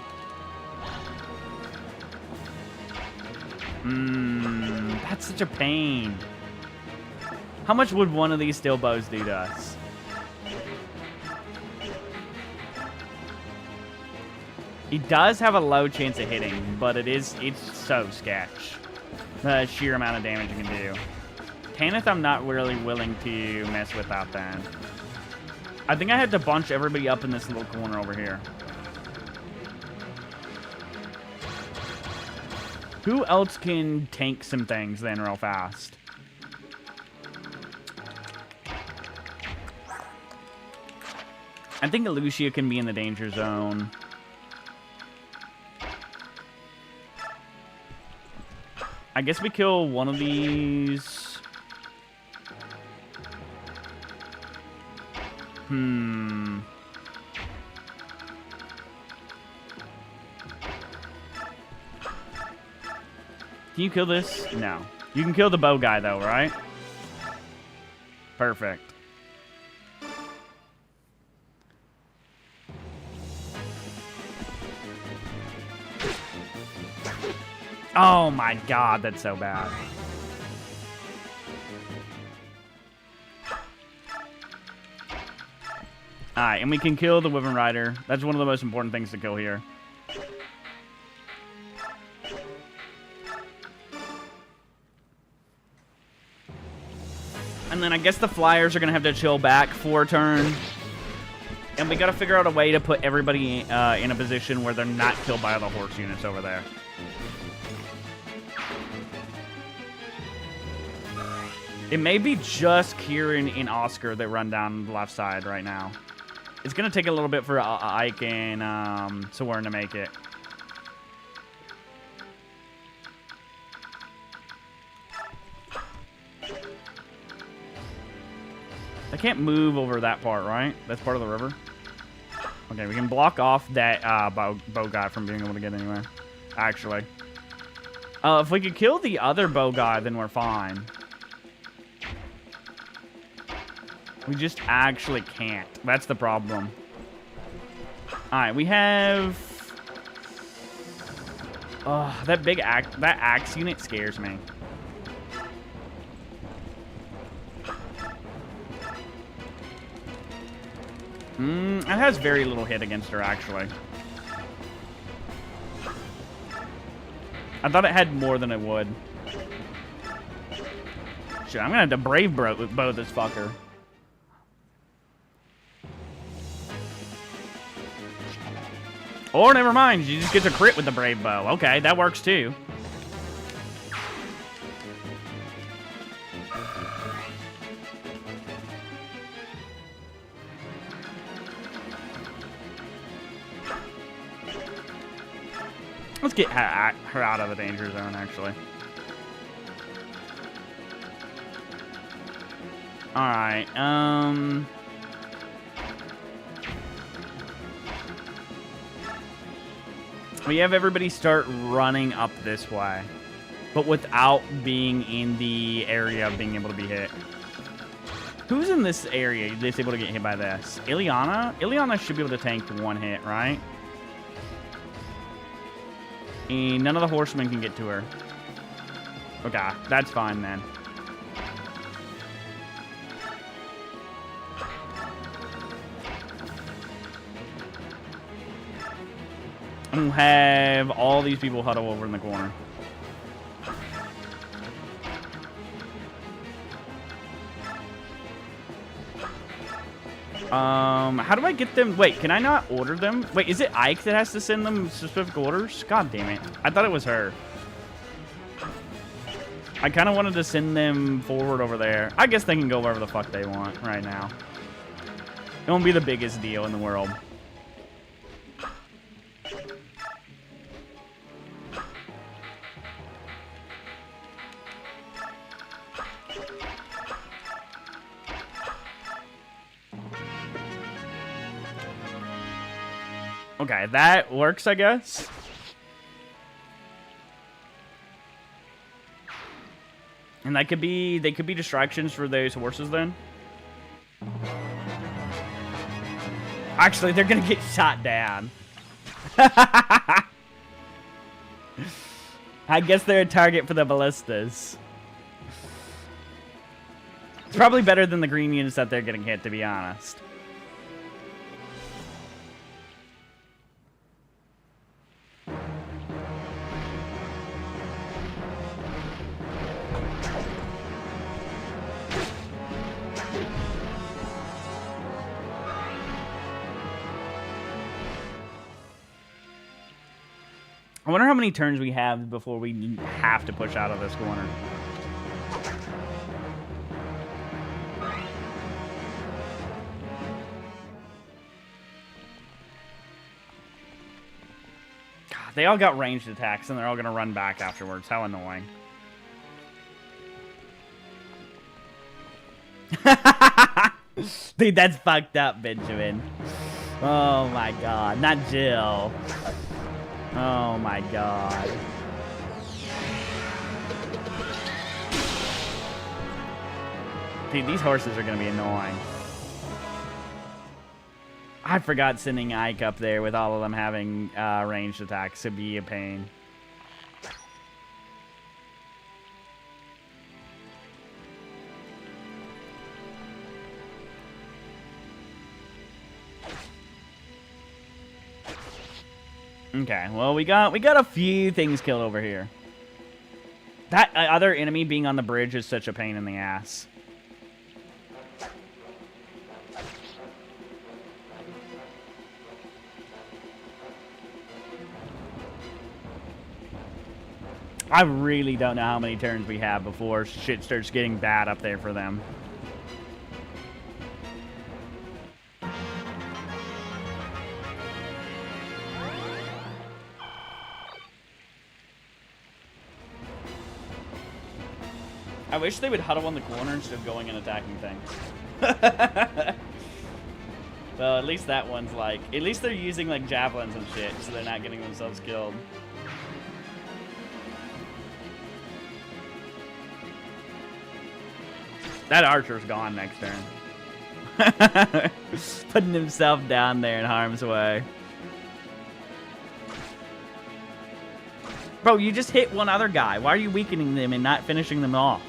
That's such a pain. How much would one of these steel bows do to us? He does have a low chance of hitting, but it's so sketch. The sheer amount of damage you can do. Tanith, I'm not really willing to mess with that then. I think I had to bunch everybody up in this little corner over here. Who else can tank some things then real fast? I think Lucia can be in the danger zone. I guess we kill one of these. Can you kill this? No. You can kill the bow guy though, right? Perfect. Oh my god, that's so bad. Alright, and we can kill the Wyvern Rider. That's one of the most important things to kill here. And then I guess the Flyers are going to have to chill back for a turn. And we got to figure out a way to put everybody in a position where they're not killed by the horse units over there. It may be just Kieran and Oscar that run down the left side right now. It's going to take a little bit for Ike and Soren to make it. I can't move over that part, right? That's part of the river. Okay, we can block off that bow guy from being able to get anywhere. Actually. If we could kill the other bow guy, then we're fine. We just actually can't. That's the problem. Alright, we have... that big that axe unit scares me. It has very little hit against her, actually. I thought it had more than it would. Shit, I'm gonna have to brave bow this fucker. Or never mind, she just gets a crit with the brave bow. Okay, that works too. Let's get her out of the danger zone, actually. Alright, we have everybody start running up this way, but without being in the area of being able to be hit. Who's in this area that's able to get hit by this? Ileana? Ileana should be able to tank one hit, right? And none of the horsemen can get to her. Okay, that's fine then. And we'll have all these people huddle over in the corner. How do I get them? Wait, can I not order them? Wait, is it Ike that has to send them specific orders? God damn it. I thought it was her. I kind of wanted to send them forward over there. I guess they can go wherever the fuck they want right now. It won't be the biggest deal in the world. Okay, that works, I guess. And that could be, they could be distractions for those horses then. Actually, they're gonna get shot down. I guess they're a target for the ballistas. It's probably better than the green units that they're getting hit, to be honest. I wonder how many turns we have before we have to push out of this corner. God, they all got ranged attacks and they're all going to run back afterwards. How annoying. Dude, that's fucked up, Benjamin. Oh my god. Not Jill. Oh my god. Dude, these horses are gonna be annoying. I forgot sending Ike up there with all of them having ranged attacks. It'd be a pain. Okay, well, we got a few things killed over here. That other enemy being on the bridge is such a pain in the ass. I really don't know how many turns we have before shit starts getting bad up there for them. I wish they would huddle in the corner instead of going and attacking things. Well, at least that one's like... At least they're using, like, javelins and shit, so they're not getting themselves killed. That archer's gone next turn. Putting himself down there in harm's way. Bro, you just hit one other guy. Why are you weakening them and not finishing them off?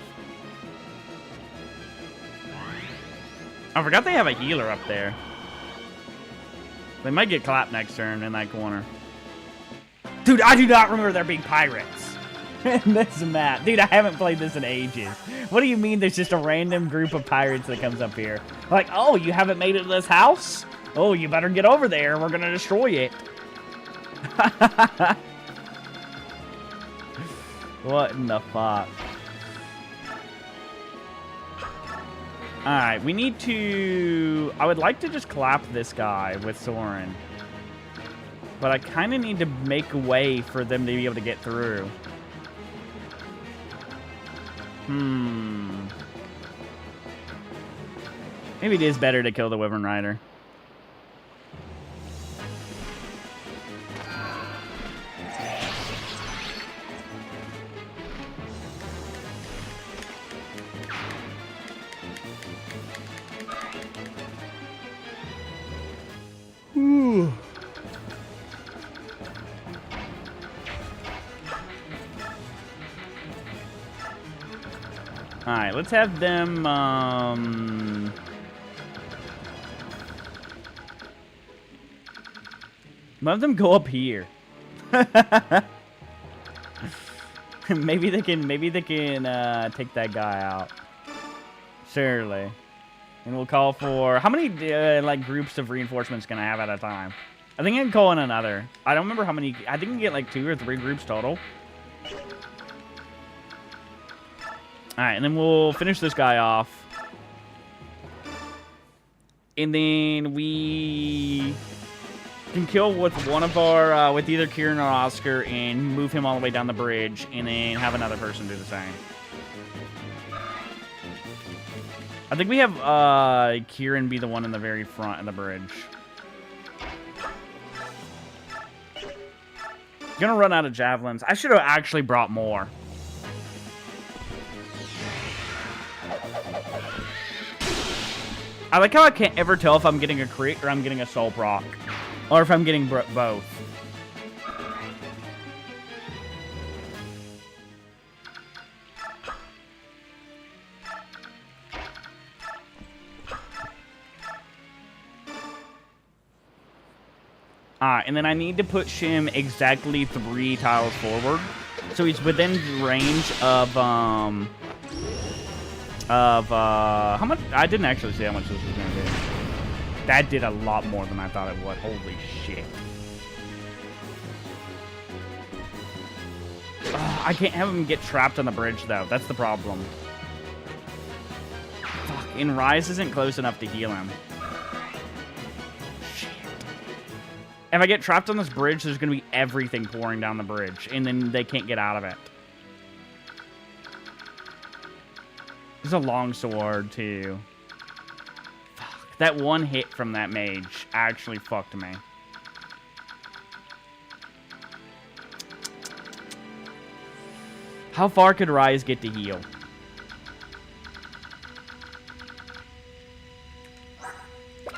I forgot they have a healer up there. They might get clapped next turn in that corner. Dude, I do not remember there being pirates in this map. Dude, I haven't played this in ages. What do you mean there's just a random group of pirates that comes up here? Like, oh, you haven't made it to this house? Oh, you better get over there. We're going to destroy it. What in the fuck? Alright, we need to... I would like to just clap this guy with Soren. But I kind of need to make a way for them to be able to get through. Maybe it is better to kill the Wyvern Rider. Alright, let's have them, let them go up here. Maybe they can take that guy out. Surely. And we'll call for... How many, like, groups of reinforcements can I have at a time? I think I can call in another. I don't remember how many... I think we can get, like, 2 or 3 groups total. Alright, and then we'll finish this guy off. And then we can kill with one of our... with either Kieran or Oscar and move him all the way down the bridge. And then have another person do the same. I think we have Kieran be the one in the very front of the bridge. Gonna run out of javelins. I should have actually brought more. I like how I can't ever tell if I'm getting a crit or I'm getting a soul proc. Or if I'm getting both. And then I need to put Shim exactly 3 tiles forward. So he's within range of, how much? I didn't actually see how much this was going to do. That did a lot more than I thought it would. Holy shit. I can't have him get trapped on the bridge, though. That's the problem. Fuck, and Rise isn't close enough to heal him. If I get trapped on this bridge, there's going to be everything pouring down the bridge, and then they can't get out of it. There's a long sword, too. Fuck. That one hit from that mage actually fucked me. How far could Rise get to heal?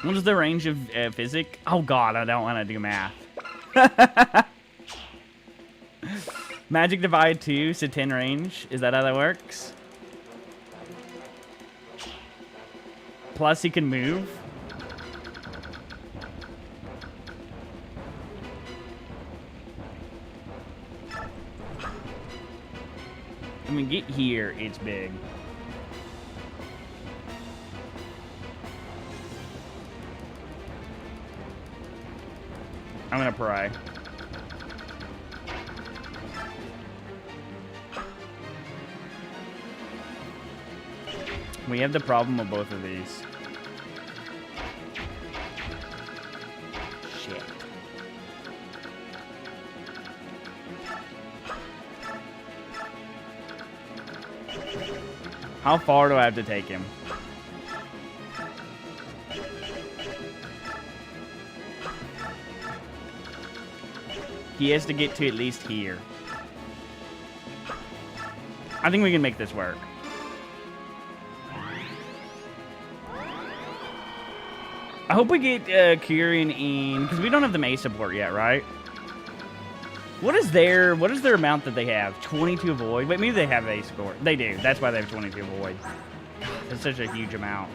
What is the range of physic? Oh god, I don't want to do math. Magic divide 2, so 10 range. Is that how that works? Plus he can move. I mean, get here, it's big. I'm gonna pray. We have the problem of both of these. Shit. How far do I have to take him? He has to get to at least here. I think we can make this work. I hope we get Kieran in, because we don't have the May support yet, right? What is their amount that they have? 22 void? Wait, maybe they have a score. They do. That's why they have 22 void. That's such a huge amount.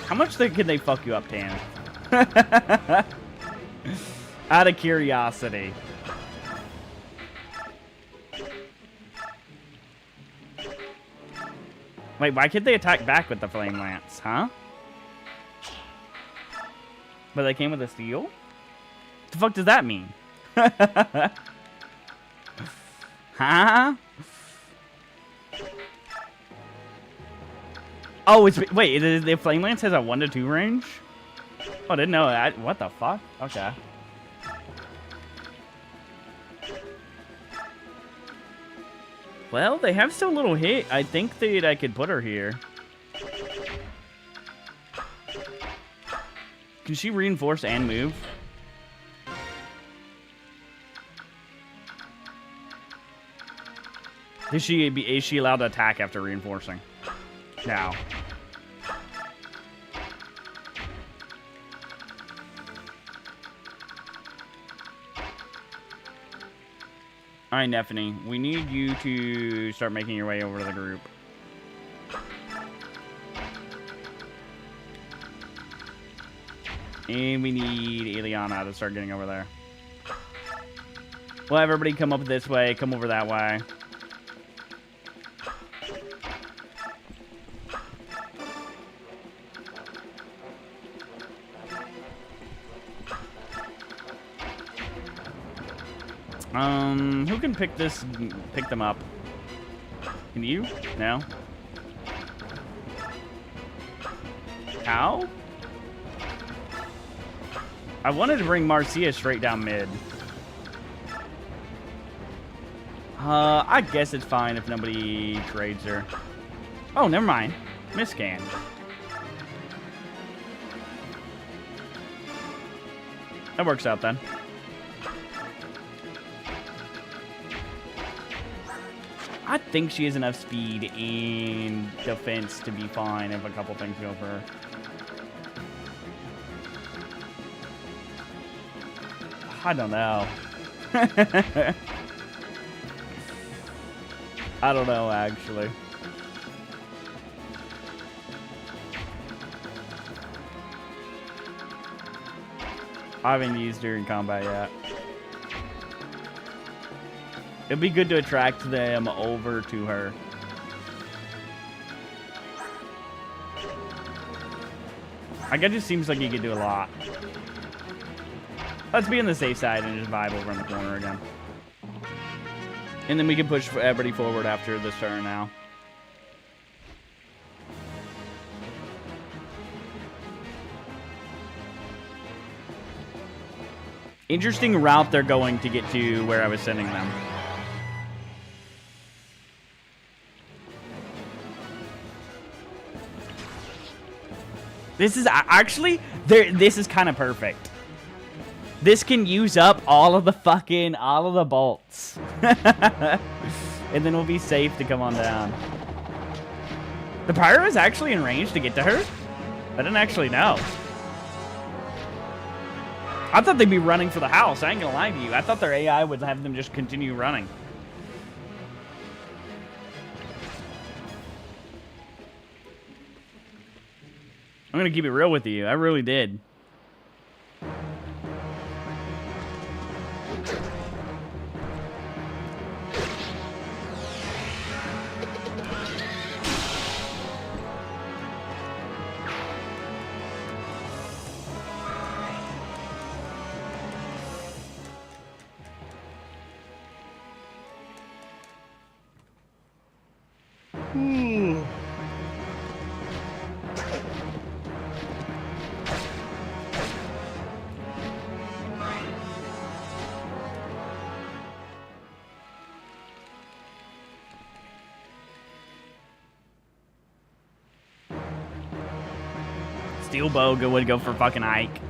How much could they fuck you up, Tan? Out of curiosity. Wait, why could they attack back with the Flame Lance, huh? But they came with a steel? What the fuck does that mean? Huh? Oh, it's... Wait, the Flame Lance has a 1 to 2 range? Oh, I didn't know that. What the fuck? Okay. Well, they have so little hit. I think that I could put her here. Can she reinforce and move? Is she allowed to attack after reinforcing? No. Alright, Neffany. We need you to start making your way over to the group. And we need Ileana to start getting over there. Well, everybody come up this way, come over that way. Who can pick them up? Can you? No? How? I wanted to bring Marcia straight down mid. I guess it's fine if nobody trades her. Oh, never mind. Miscan. That works out then. I think she has enough speed and defense to be fine if a couple things go for her. I don't know. I don't know, actually. I haven't used her in combat yet. It'd be good to attract them over to her. I guess it just seems like you could do a lot. Let's be on the safe side and just vibe over in the corner again. And then we can push everybody forward after this turn now. Interesting route they're going to get to where I was sending them. This is actually, this is kind of perfect. This can use up all of the bolts. And then we'll be safe to come on down. The pyro is actually in range to get to her? I didn't actually know. I thought they'd be running for the house. I ain't gonna lie to you. I thought their AI would have them just continue running. I'm gonna keep it real with you. I really did. Steel bow would go for fucking Ike.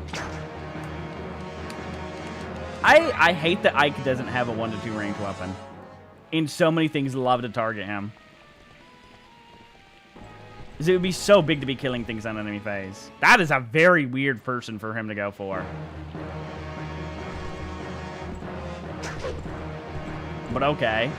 I hate that Ike doesn't have a 1-2 range weapon. And so many things love to target him. Because it would be so big to be killing things on enemy phase. That is a very weird person for him to go for. But okay.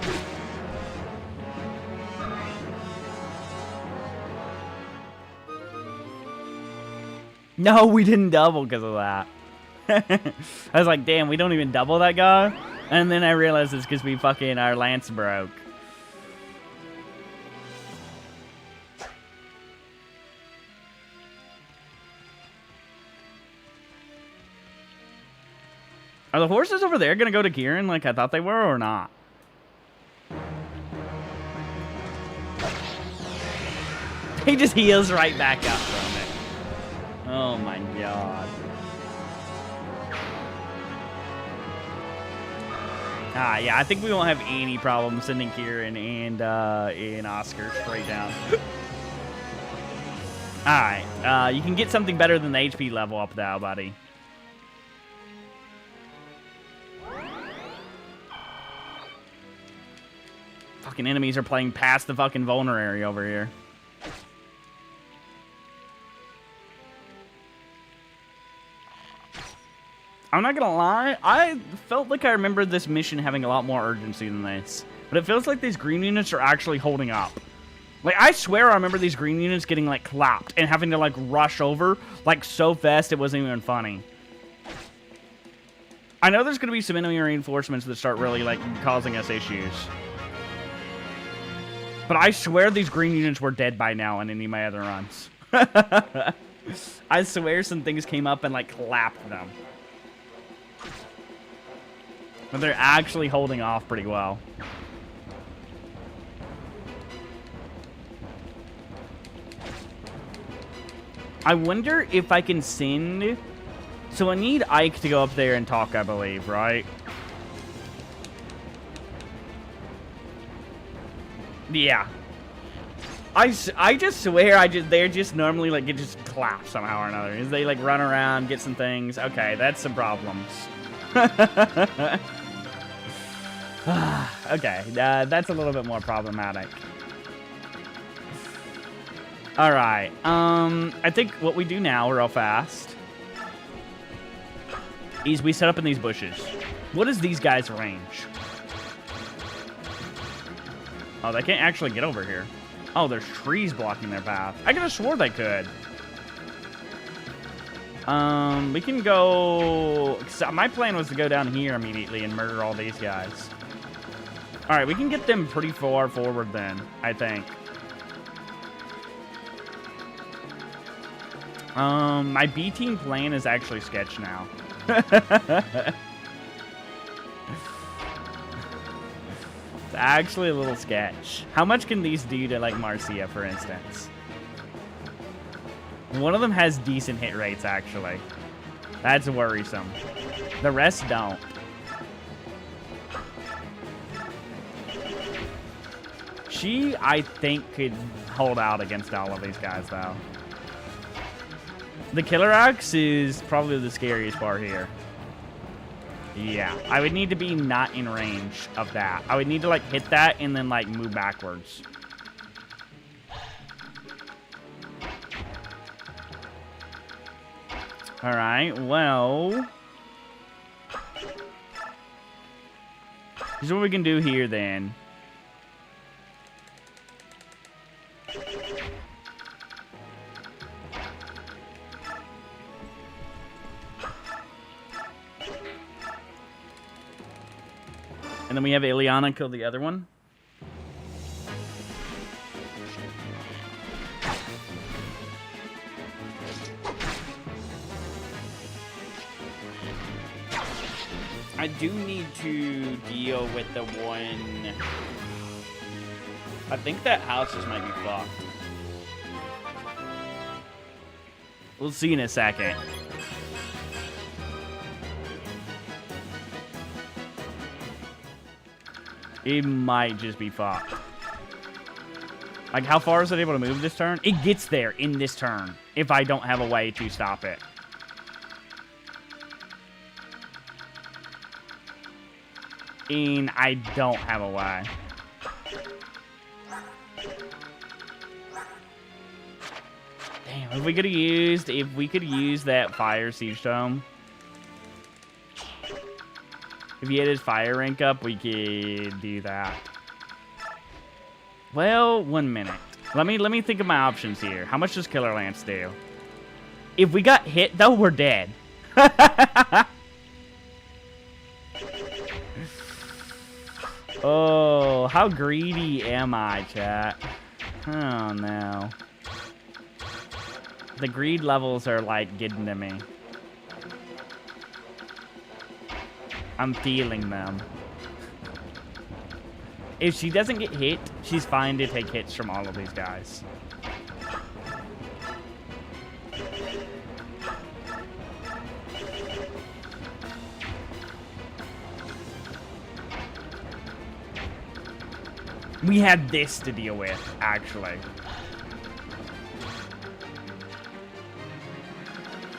No, we didn't double because of that. I was like, damn, we don't even double that guy? And then I realized it's because we fucking, our lance broke. Are the horses over there going to go to Kieran like I thought they were or not? He just heals right back up from it. Oh my god. Ah, yeah, I think we won't have any problem sending Kieran and Oscar straight down. Alright, you can get something better than the HP level up now, buddy. Fucking enemies are playing past the fucking vulnerary over here. I'm not gonna lie, I felt like I remember this mission having a lot more urgency than this. But it feels like these green units are actually holding up. Like, I swear I remember these green units getting, like, clapped and having to, like, rush over, like, so fast it wasn't even funny. I know there's gonna be some enemy reinforcements that start really, like, causing us issues. But I swear these green units were dead by now in any of my other runs. I swear some things came up and, like, clapped them. But they're actually holding off pretty well. I wonder if I can send... So I need Ike to go up there and talk, I believe, right? Yeah. I just swear they're just normally, like, get just clap somehow or another. As they, like, run around, get some things. Okay, that's some problems. Okay, that's a little bit more problematic. Alright, I think what we do now, real fast, is we set up in these bushes. What is these guys' range? Oh, they can't actually get over here. Oh, there's trees blocking their path. I could have swore they could. We can go... My plan was to go down here immediately and murder all these guys. Alright, we can get them pretty far forward then, I think. My B team plan is actually sketch now. It's actually a little sketch. How much can these do to, like, Marcia, for instance? One of them has decent hit rates, actually. That's worrisome. The rest don't. She, I think, could hold out against all of these guys, though. The Killer Axe is probably the scariest part here. Yeah, I would need to be not in range of that. I would need to, like, hit that and then, like, move backwards. Alright, well... Here's what we can do here, then. And then we have Ileana kill the other one. I do need to deal with the one... I think that house just might be fucked. We'll see in a second. It might just be fucked. Like, how far is it able to move this turn? It gets there in this turn, if I don't have a way to stop it. And I don't have a way. Damn, if we could have used that fire siege tome. If he had his fire rank up, we could do that. Well, 1 minute. Let me think of my options here. How much does Killer Lance do? If we got hit, though, we're dead. Oh, how greedy am I, chat? Oh, no. The greed levels are, like, getting to me. I'm feeling them. If she doesn't get hit, she's fine to take hits from all of these guys. We had this to deal with, actually.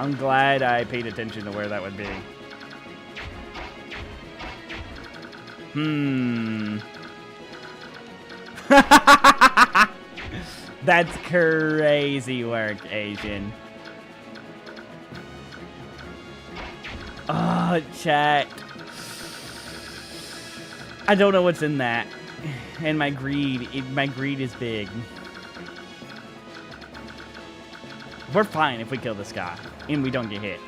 I'm glad I paid attention to where that would be. That's crazy work, Asian. Oh, chat. I don't know what's in that. And my greed is big. We're fine if we kill this guy and we don't get hit.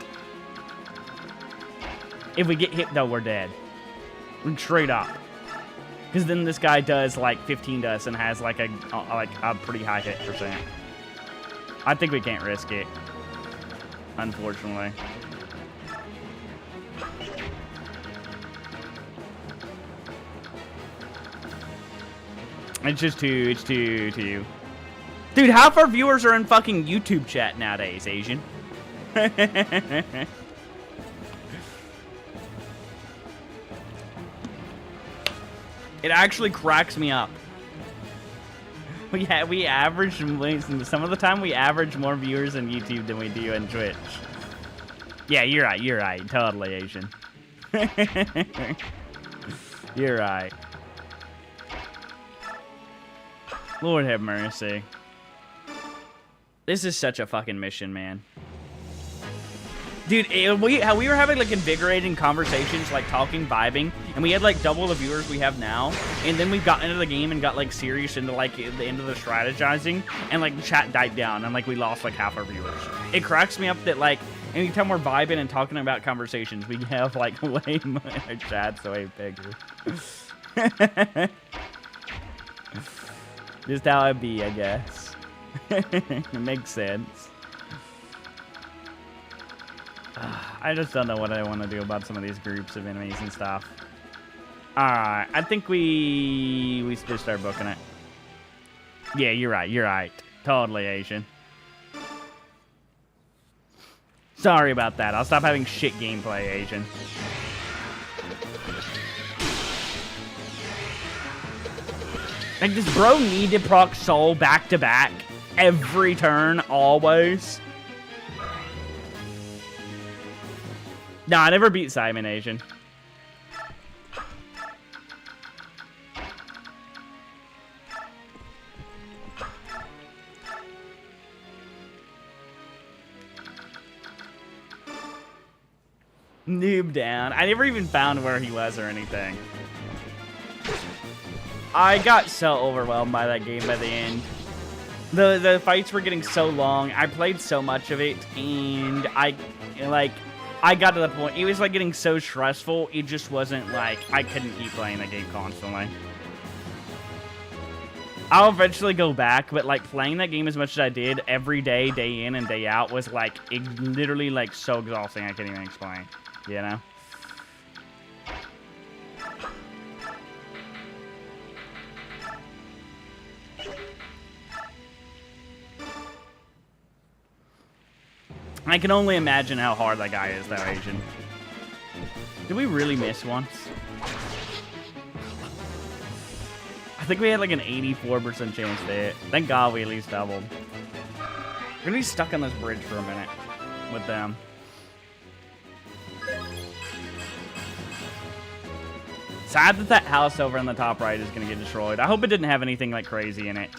If we get hit, though, we're dead. Straight up. Because then this guy does like 15 to us and has like a pretty high hit percent. I think we can't risk it, unfortunately. It's just too. Dude, half our viewers are in fucking YouTube chat nowadays, Asian. It actually cracks me up. We average, some of the time we average more viewers on YouTube than we do on Twitch. Yeah, you're right. Totally, Asian. You're right. Lord have mercy. This is such a fucking mission, man. Dude, we were having like invigorating conversations, like talking, vibing, and we had like double the viewers we have now. And then we got into the game and got like serious into like the end of the strategizing, and like chat died down, and like we lost like half our viewers. It cracks me up that like anytime we're vibing and talking about conversations, we have like way more. Our chat's way bigger. Just how it be, I guess. It makes sense. I just don't know what I want to do about some of these groups of enemies and stuff. Alright, I think we just start booking it. Yeah, you're right. Totally, Asian. Sorry about that. I'll stop having shit gameplay, Asian. Like, does bro need to proc soul back to back every turn, always? Nah, I never beat Simon, Asian. Noob down. I never even found where he was or anything. I got so overwhelmed by that game by the end. The fights were getting so long. I played so much of it, and I got to the point, it was like getting so stressful, it just wasn't like, I couldn't keep playing the game constantly. I'll eventually go back, but like playing that game as much as I did every day, day in and day out, was like, it literally like so exhausting I can't even explain, you know? I can only imagine how hard that guy is, though, Asian. Did we really miss once? I think we had like an 84% chance to hit. Thank God we at least doubled. We're gonna be stuck on this bridge for a minute with them. Sad that house over on the top right is gonna get destroyed. I hope it didn't have anything like crazy in it.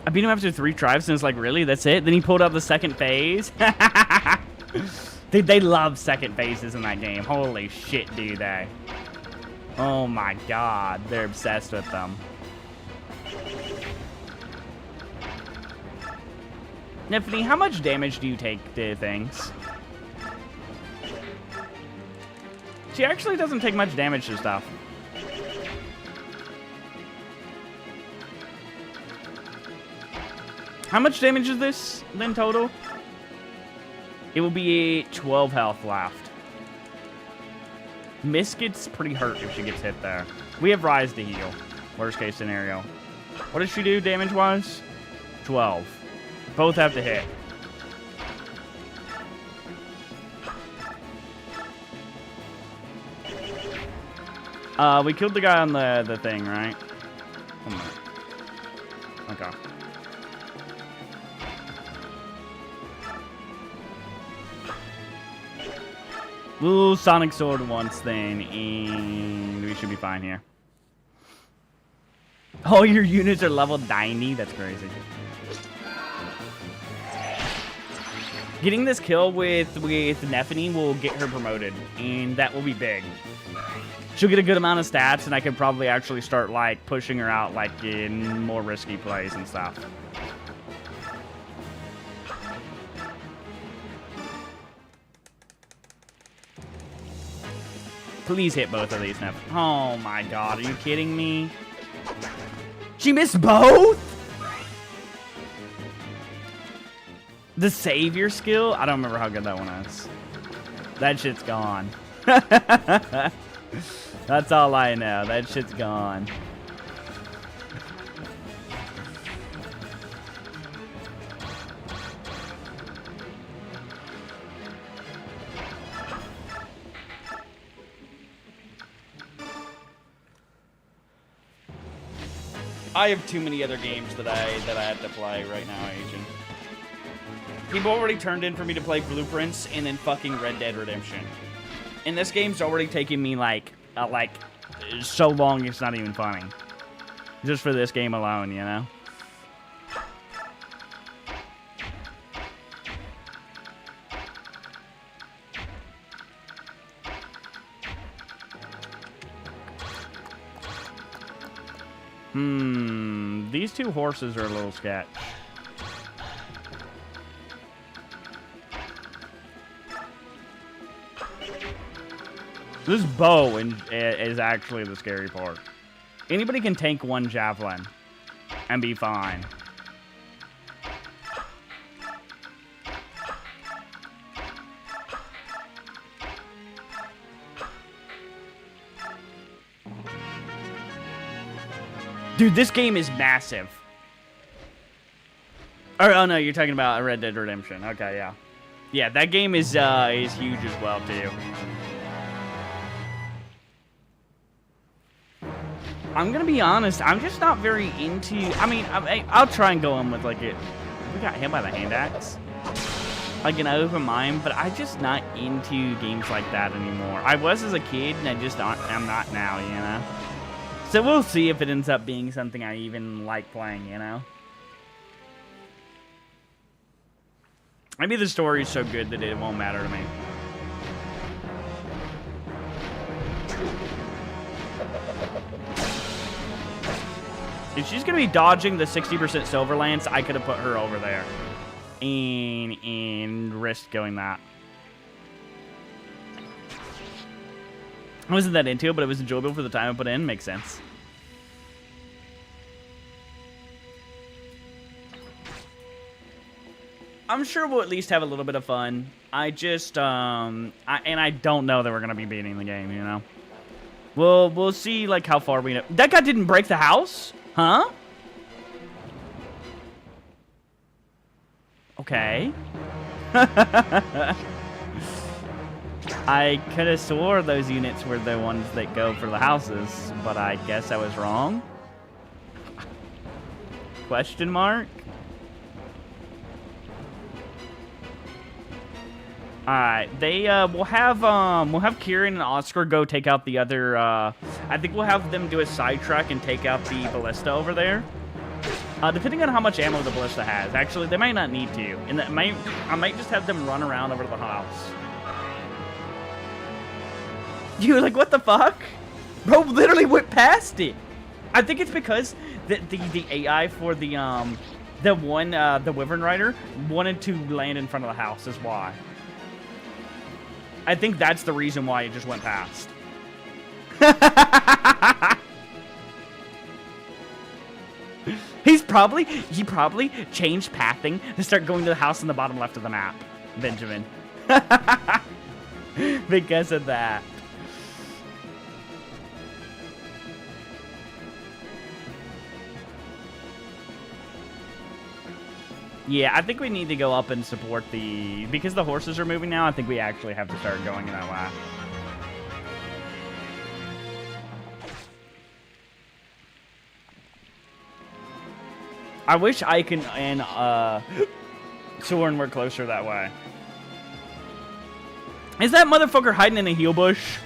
I beat him after 3 tries, and it's like, really? That's it? Then he pulled out the second phase? Dude, they love second phases in that game. Holy shit, do they? Oh my god, they're obsessed with them. Nifty, how much damage do you take to things? She actually doesn't take much damage to stuff. How much damage is this, then, total? It will be 12 health left. Miss gets pretty hurt if she gets hit there. We have Rise to heal. Worst case scenario. What does she do damage-wise? 12. Both have to hit. We killed the guy on the thing, right? Okay. We'll Sonic Sword once then, and we should be fine here. All your units are level 90? That's crazy. Getting this kill with Neffany will get her promoted, and that will be big. She'll get a good amount of stats, and I could probably actually start, like, pushing her out, like, in more risky plays and stuff. Please hit both of these now. Oh my god, are you kidding me? She missed both? The savior skill? I don't remember how good that one is. That shit's gone. That's all I know. That shit's gone. I have too many other games that I have to play right now, Agent. People already turned in for me to play Blueprints and then fucking Red Dead Redemption. And this game's already taken me like so long it's not even funny. Just for this game alone, you know? These two horses are a little sketch. This bow is actually the scary part. Anybody can tank one javelin and be fine. Dude, this game is massive. Oh no, you're talking about Red Dead Redemption. Okay, yeah. Yeah, that game is huge as well, too. I'm gonna be honest, I'm just not very into... I mean, I'll try and go in with, like, it. We got hit by the hand axe. Like, an open mind, but I'm just not into games like that anymore. I was as a kid, and I'm not now, you know? So we'll see if it ends up being something I even like playing, you know? Maybe the story is so good that it won't matter to me. If she's going to be dodging the 60% Silver Lance, I could have put her over there. And risked going that. I wasn't that into it, but it was enjoyable for the time I put in. Makes sense. I'm sure we'll at least have a little bit of fun. I just, and I don't know that we're going to be beating the game, you know? We'll see, like, how far we know. That guy didn't break the house? Huh? Okay. I could have swore those units were the ones that go for the houses, but I guess I was wrong. Question mark? Alright, we'll have Kieran and Oscar go take out the other, I think we'll have them do a sidetrack and take out the ballista over there. Depending on how much ammo the ballista has. Actually, they might not need to. And I might just have them run around over the house. You were like, what the fuck? Bro literally went past it. I think it's because the AI for the Wyvern Rider wanted to land in front of the house is why. I think that's the reason why it just went past. He probably changed pathing to start going to the house in the bottom left of the map, Benjamin. Because of that. Yeah, I think we need to go up and support because the horses are moving now, I think we actually have to start going in that way. I wish Ike and Soren were closer that way. Is that motherfucker hiding in a heal bush?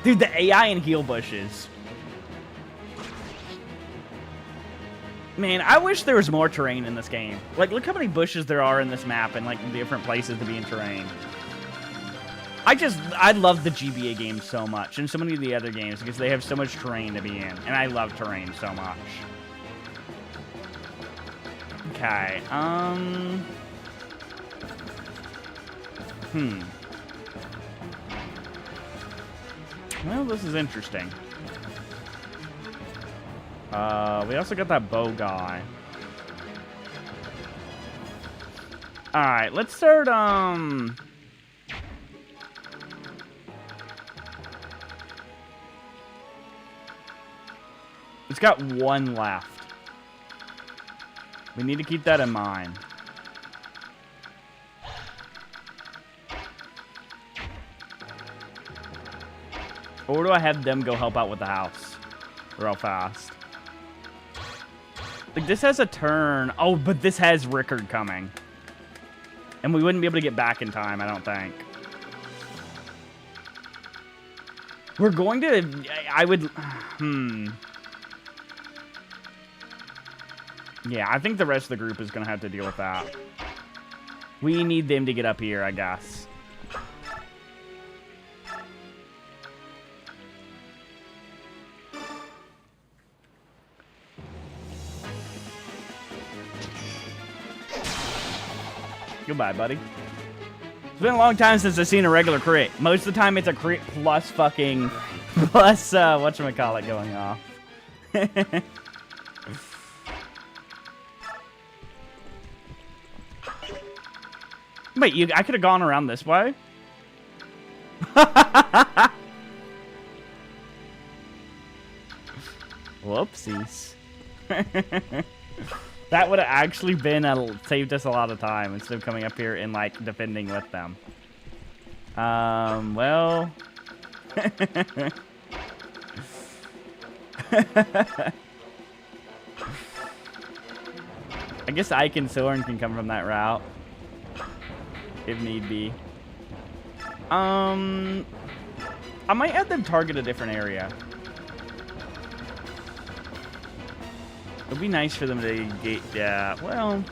Dude, the AI in heal bushes. Man, I wish there was more terrain in this game. Like, look how many bushes there are in this map and, like, different places to be in terrain. I love the GBA games so much, and so many of the other games, because they have so much terrain to be in, and I love terrain so much. Okay, Well, this is interesting. We also got that bow guy. Alright, let's start, It's got one left. We need to keep that in mind. Or do I have them go help out with the house? Real fast. Like, this has a turn. Oh, but this has Rickard coming. And we wouldn't be able to get back in time, I don't think. We're going to... I would... Yeah, I think the rest of the group is going to have to deal with that. We need them to get up here, I guess. Goodbye, buddy. It's been a long time since I've seen a regular crit. Most of the time, it's a crit plus fucking... Plus, whatchamacallit going off. Wait, I could have gone around this way? Whoopsies. That would have actually been saved us a lot of time instead of coming up here and, like, defending with them. Well... I guess Ike and Soren can come from that route. If need be. I might have them target a different area. It'd be nice for them to get, yeah, well...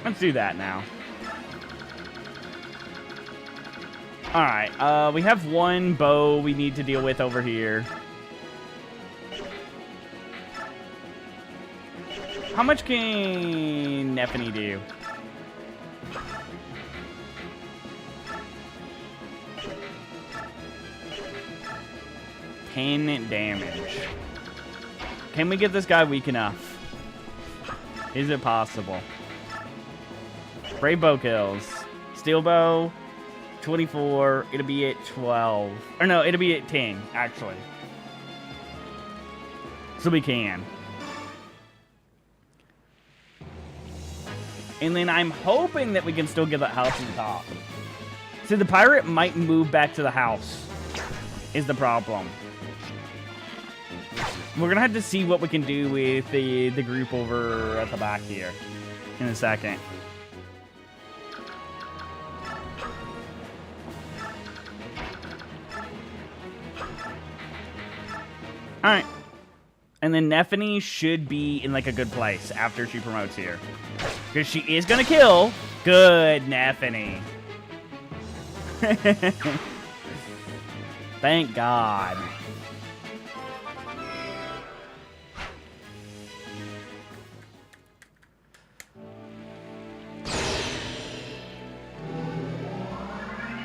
Let's do that now. Alright, we have one bow we need to deal with over here. How much can Nephany do? Damage. Can we get this guy weak enough? Is it possible? Brave bow kills. Steel bow, 24. It'll be at 12. Or no, it'll be at 10, actually. So we can. And then I'm hoping that we can still get that house on the top. See, the pirate might move back to the house. Is the problem. We're going to have to see what we can do with the group over at the back here in a second. Alright. And then Nephany should be in, like, a good place after she promotes here. Because she is going to kill. Good, Nephany. Thank God.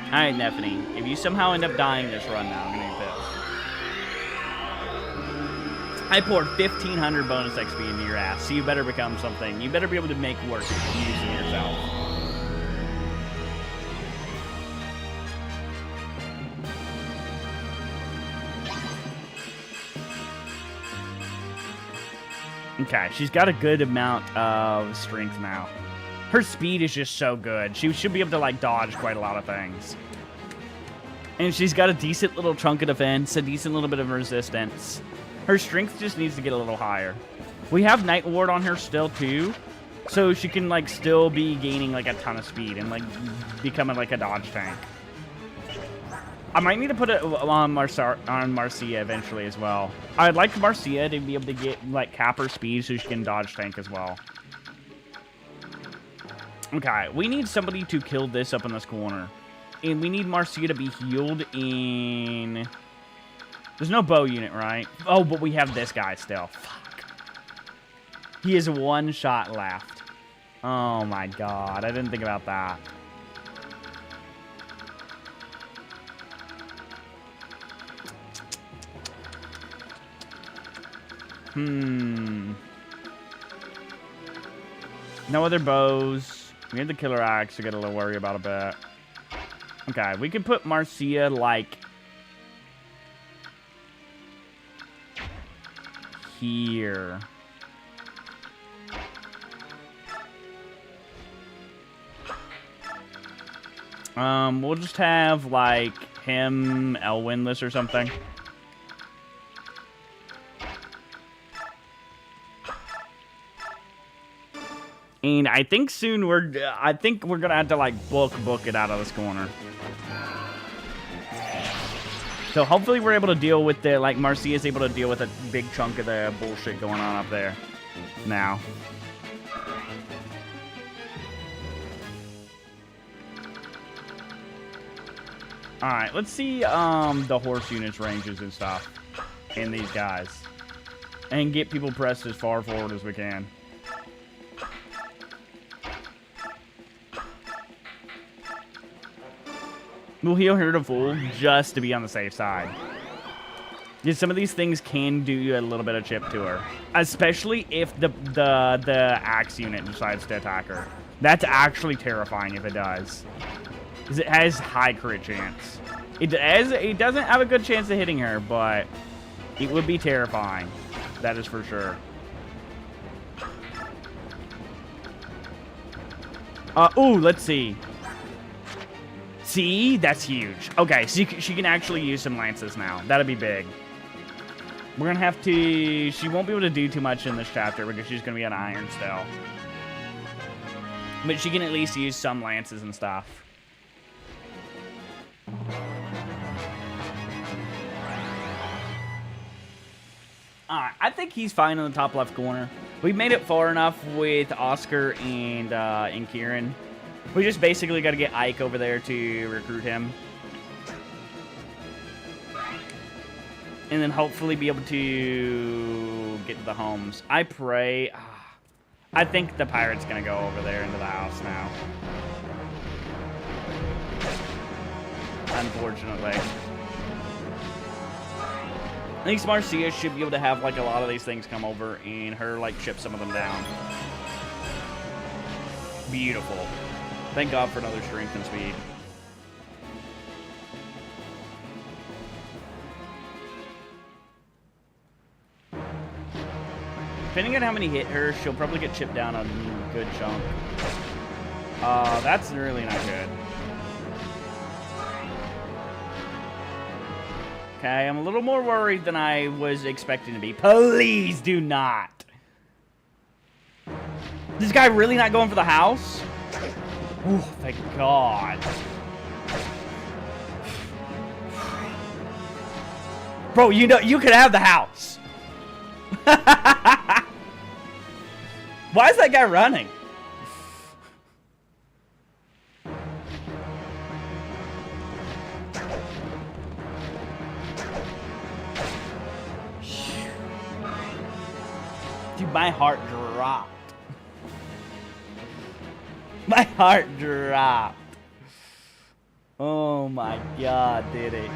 Alright, Nephany. If you somehow end up dying this run now, I'm going to be pissed. I poured 1,500 bonus XP into your ass, so you better become something. You better be able to make work using yourself. Okay, she's got a good amount of strength now. Her speed is just so good. She should be able to, like, dodge quite a lot of things. And she's got a decent little chunk of defense, a decent little bit of resistance. Her strength just needs to get a little higher. We have Night Ward on her still, too. So she can, like, still be gaining, like, a ton of speed and, like, becoming, like, a dodge tank. I might need to put it on Marcia eventually as well. I'd like Marcia to be able to get, like, cap her speed so she can dodge tank as well. Okay, we need somebody to kill this up in this corner. And we need Marcia to be healed in... There's no bow unit, right? Oh, but we have this guy still. Fuck. He has 1 shot left. Oh my god, I didn't think about that. No other bows. We had the killer axe to get a little worry about a bit. Okay, we can put Marcia, like... here. We'll just have, like, him Elwindless or something. And I think soon we're gonna have to, like, book it out of this corner. So hopefully we're able to deal with the, like, Marcia is able to deal with a big chunk of the bullshit going on up there now. Alright, let's see the horse units ranges and stuff in these guys. And get people pressed as far forward as we can. We'll heal her to full just to be on the safe side. Yeah, some of these things can do a little bit of chip to her. Especially if the axe unit decides to attack her. That's actually terrifying if it does. Because it has high crit chance. It doesn't have a good chance of hitting her, but it would be terrifying. That is for sure. Ooh, let's see. See? That's huge. Okay, so she can actually use some lances now. That'd be big. We're gonna have to... She won't be able to do too much in this chapter because she's gonna be on iron still. But she can at least use some lances and stuff. Alright, I think he's fine in the top left corner. We've made it far enough with Oscar and Kieran. We just basically got to get Ike over there to recruit him. And then hopefully be able to get to the homes. I pray... I think the pirate's going to go over there into the house now. Unfortunately. At least Marcia should be able to have, like, a lot of these things come over and her, like, chip some of them down. Beautiful. Thank God for another strength and speed. Depending on how many hit her, she'll probably get chipped down a good chunk. That's really not good. Okay, I'm a little more worried than I was expecting to be. Please do not. This guy really not going for the house? Oh, thank God. Bro, you know, you could have the house. Why is that guy running? Dude, my heart dropped. My heart dropped. Oh my God, did it?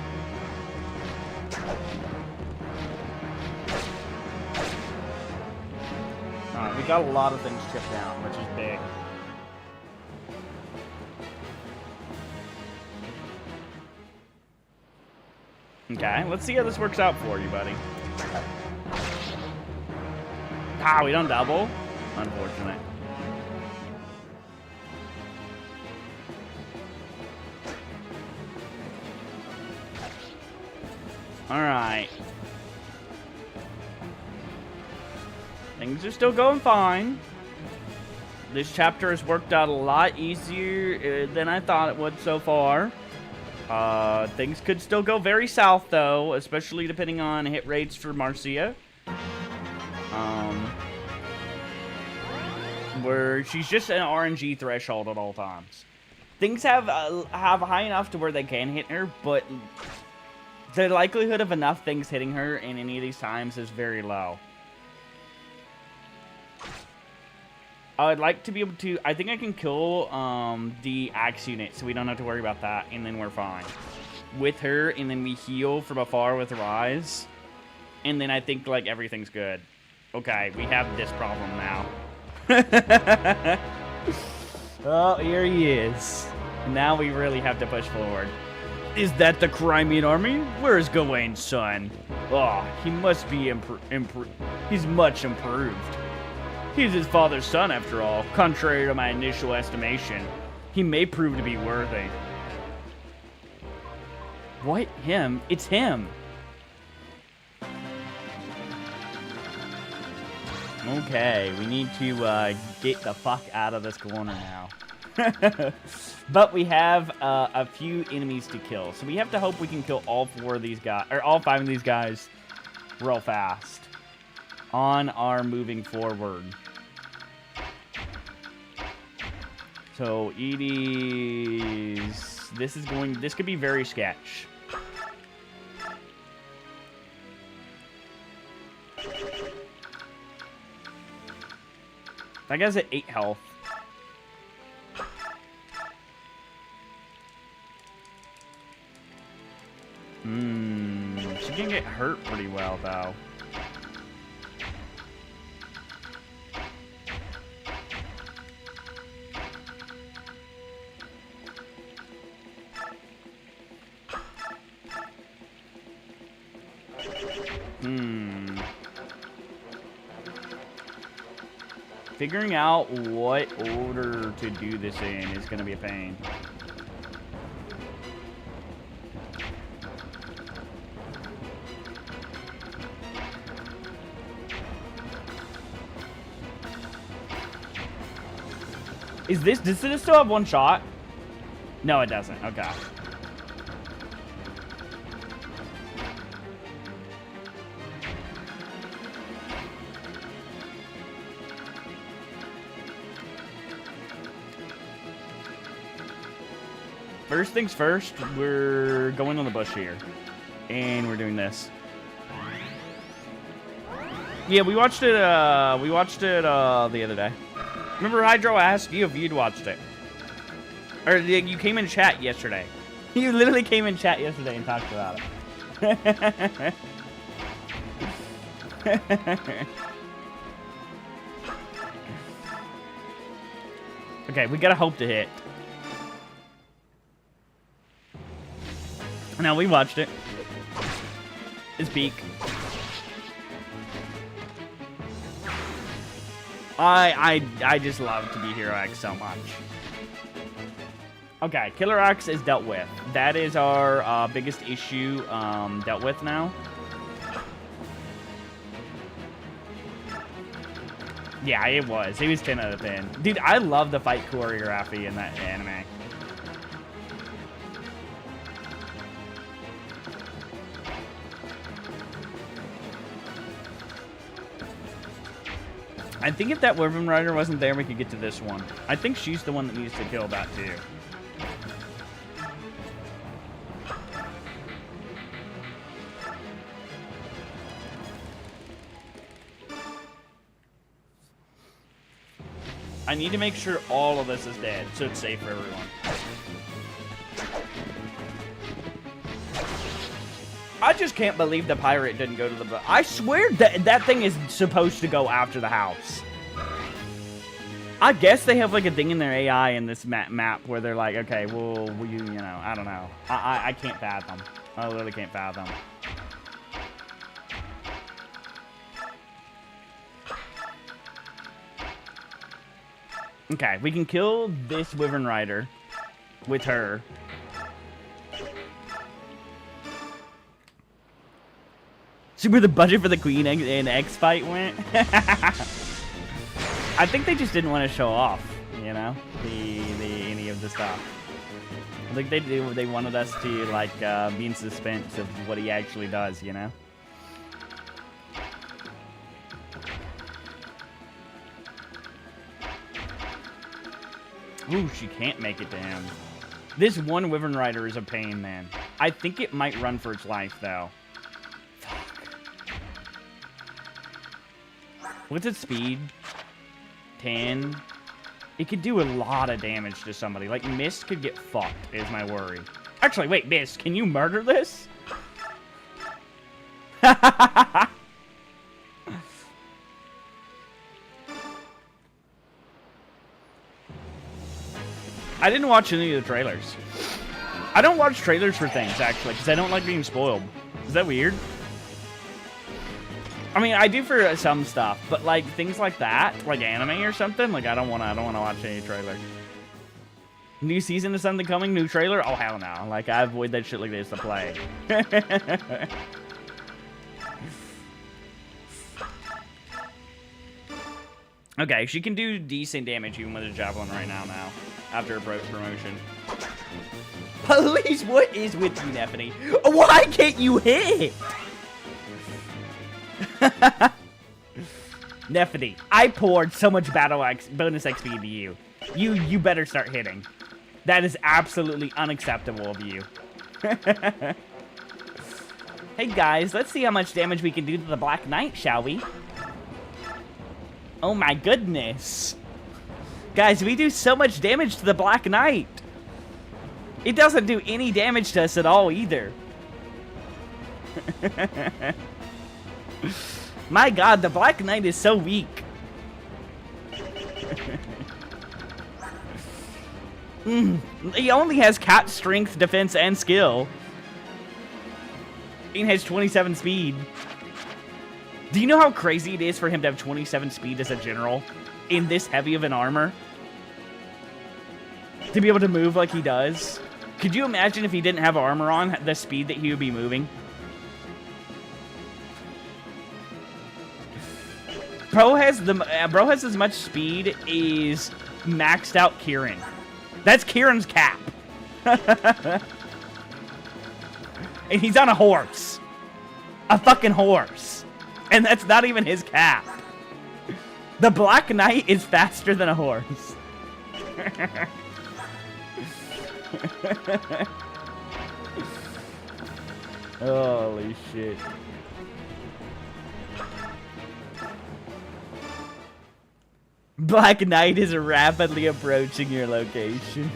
Alright, we got a lot of things chipped down, which is big. Okay, let's see how this works out for you, buddy. Ah, we don't double? Unfortunate. Alright. Things are still going fine. This chapter has worked out a lot easier than I thought it would so far. Things could still go very south, though, especially depending on hit rates for Marcia. Where she's just an RNG threshold at all times. Things have high enough to where they can hit her, but the likelihood of enough things hitting her in any of these times is very low. I'd like to be able to... I think I can kill the axe unit, so we don't have to worry about that, and then we're fine. With her, and then we heal from afar with Rise. And then I think, like, everything's good. Okay, we have this problem now. Oh, here he is. Now we really have to push forward. Is that the Crimean army? Where is Gawain's son? Oh, he must be he's much improved. He's his father's son, after all, contrary to my initial estimation. He may prove to be worthy. What? Him? It's him. Okay, we need to get the fuck out of this corner now. But we have a few enemies to kill, so we have to hope we can kill all 4 of these guys, or all 5 of these guys, real fast on our moving forward. So Edie's, this could be very sketch. That guy's at 8 health. She can get hurt pretty well, though. Figuring out what order to do this in is going to be a pain. Does this still have 1 shot? No, it doesn't. Okay. First things first, we're going on the bush here. And we're doing this. Yeah, we watched it the other day. Remember, Hydro asked you if you'd watched it. Or you came in chat yesterday. You literally came in chat yesterday and talked about it. Okay, we gotta hope to hit. Now, we watched it. It's peak. I just love to be Hero X so much. Okay, Killer X is dealt with. That is our biggest issue dealt with now. Yeah, it was. He was 10 out of 10. Dude, I love the fight choreography in that anime. I think if that Wyvern Rider wasn't there, we could get to this one. I think she's the one that needs to kill that too. I need to make sure all of this is dead, so it's safe for everyone. I just can't believe the pirate didn't go to the... I swear that thing is supposed to go after the house. I guess they have like a thing in their AI in this map where they're like, okay, well, you know, I don't know. I can't fathom. I literally can't fathom. Okay, we can kill this Wyvern Rider with her. See where the budget for the Queen and X fight went? I think they just didn't want to show off, you know, any of the stuff. I think they wanted us to like be in suspense of what he actually does, you know. Ooh, she can't make it to him. This one Wyvern Rider is a pain, man. I think it might run for its life, though. Fuck. What's its speed? 10. It could do a lot of damage to somebody. Like, Mist could get fucked, is my worry. Actually, wait, Mist, can you murder this? I didn't watch any of the trailers. I don't watch trailers for things, actually, because I don't like being spoiled. Is that weird? I mean, I do for some stuff, but like things like that, like anime or something, like I don't want to watch any trailer. New season of something coming, new trailer? Oh hell no! Like I avoid that shit like this to play. Okay, she can do decent damage even with a javelin right now. After her promotion. Police, what is with you, Neffany? Why can't you hit? Neffany, I poured so much bonus XP into you. You better start hitting. That is absolutely unacceptable of you. Hey guys, let's see how much damage we can do to the Black Knight, shall we? Oh my goodness. Guys, we do so much damage to the Black Knight. It doesn't do any damage to us at all either. My god, the Black Knight is so weak. He only has cat strength, defense, and skill. He has 27 speed. Do you know how crazy it is for him to have 27 speed as a general in this heavy of an armor? To be able to move like he does? Could you imagine if he didn't have armor on, the speed that he would be moving? Bro has as much speed as maxed out Kieran. That's Kieran's cap. And he's on a horse. A fucking horse. And that's not even his cap. The Black Knight is faster than a horse. Holy shit. Black Knight is rapidly approaching your location.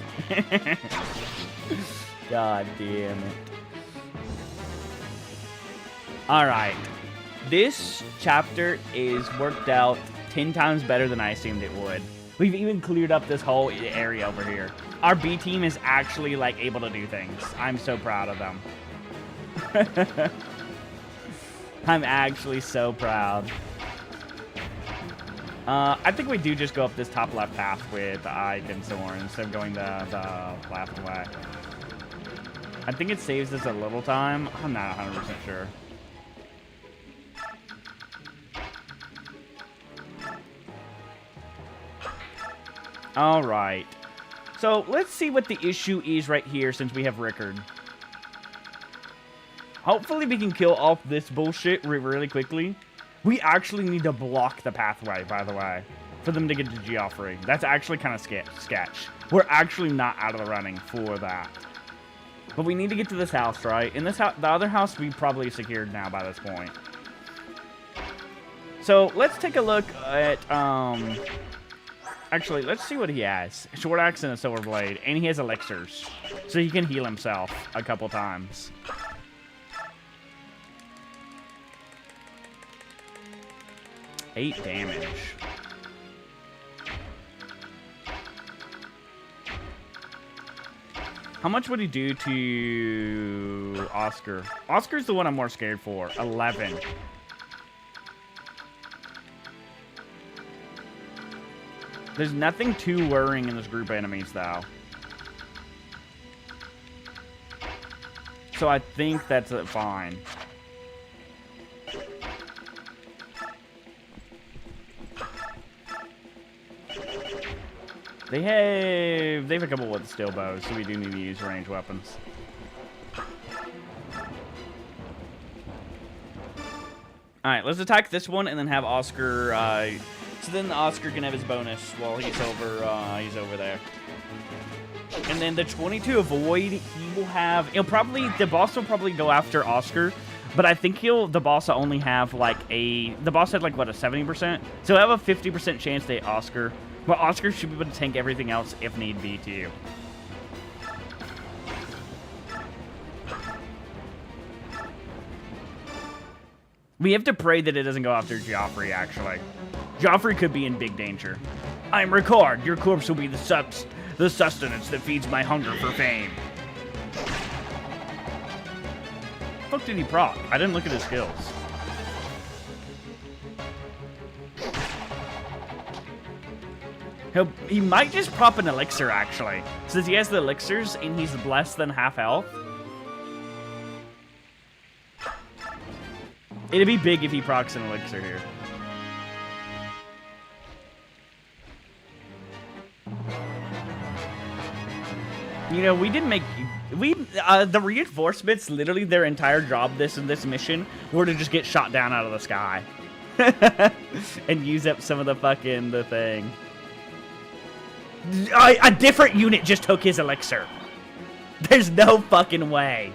God damn it. Alright. This chapter is worked out 10 times better than I assumed it would. We've even cleared up this whole area over here. Our B team is actually, like, able to do things. I'm so proud of them. I'm actually so proud. I think we do just go up this top left path with Ike and Soren instead of going the left way. I think it saves us a little time. I'm not 100% sure. Alright. So, let's see what the issue is right here since we have Rickard. Hopefully we can kill off this bullshit really quickly. We actually need to block the pathway, by the way, for them to get to Geoffrey. That's actually kind of sketch. We're actually not out of the running for that. But we need to get to this house, right? In this house, the other house we probably secured now by this point. So, let's take a look at, actually, let's see what he has. Short axe and a silver blade. And he has elixirs. So he can heal himself a couple times. Eight damage. How much would he do to Oscar? Oscar's the one I'm more scared for. 11. There's nothing too worrying in this group of enemies, though. So I think that's fine. They have a couple with steel bows, so we do need to use ranged weapons. Alright, let's attack this one and then have Oscar, so then Oscar can have his bonus while he's over there. And then the 22 avoid, he will have, the boss will probably go after Oscar, but I think the boss will only have like the boss had like, what, a 70%? So he'll have a 50% chance to hit Oscar, but Oscar should be able to tank everything else if need be too. We have to pray that it doesn't go after Joffrey, actually. Joffrey could be in big danger. I'm Ricard. Your corpse will be the sustenance that feeds my hunger for fame. The fuck did he proc? I didn't look at his skills. He might just prop an elixir, actually. Since he has the elixirs and he's less than half health. It'd be big if he procs an elixir here. You know, we didn't make... the reinforcements, literally their entire job in this mission, were to just get shot down out of the sky. And use up some of the thing. A different unit just took his elixir. There's no fucking way.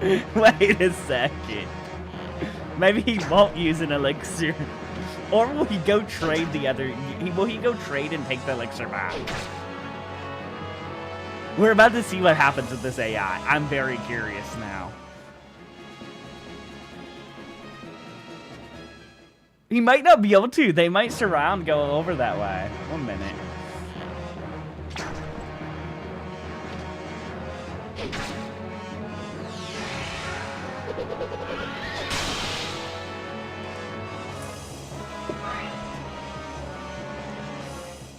Wait a second. Maybe he won't use an elixir. Or will he go trade the other... Will he go trade and take the elixir back? We're about to see what happens with this AI. I'm very curious now. He might not be able to. They might surround go over that way. 1 minute.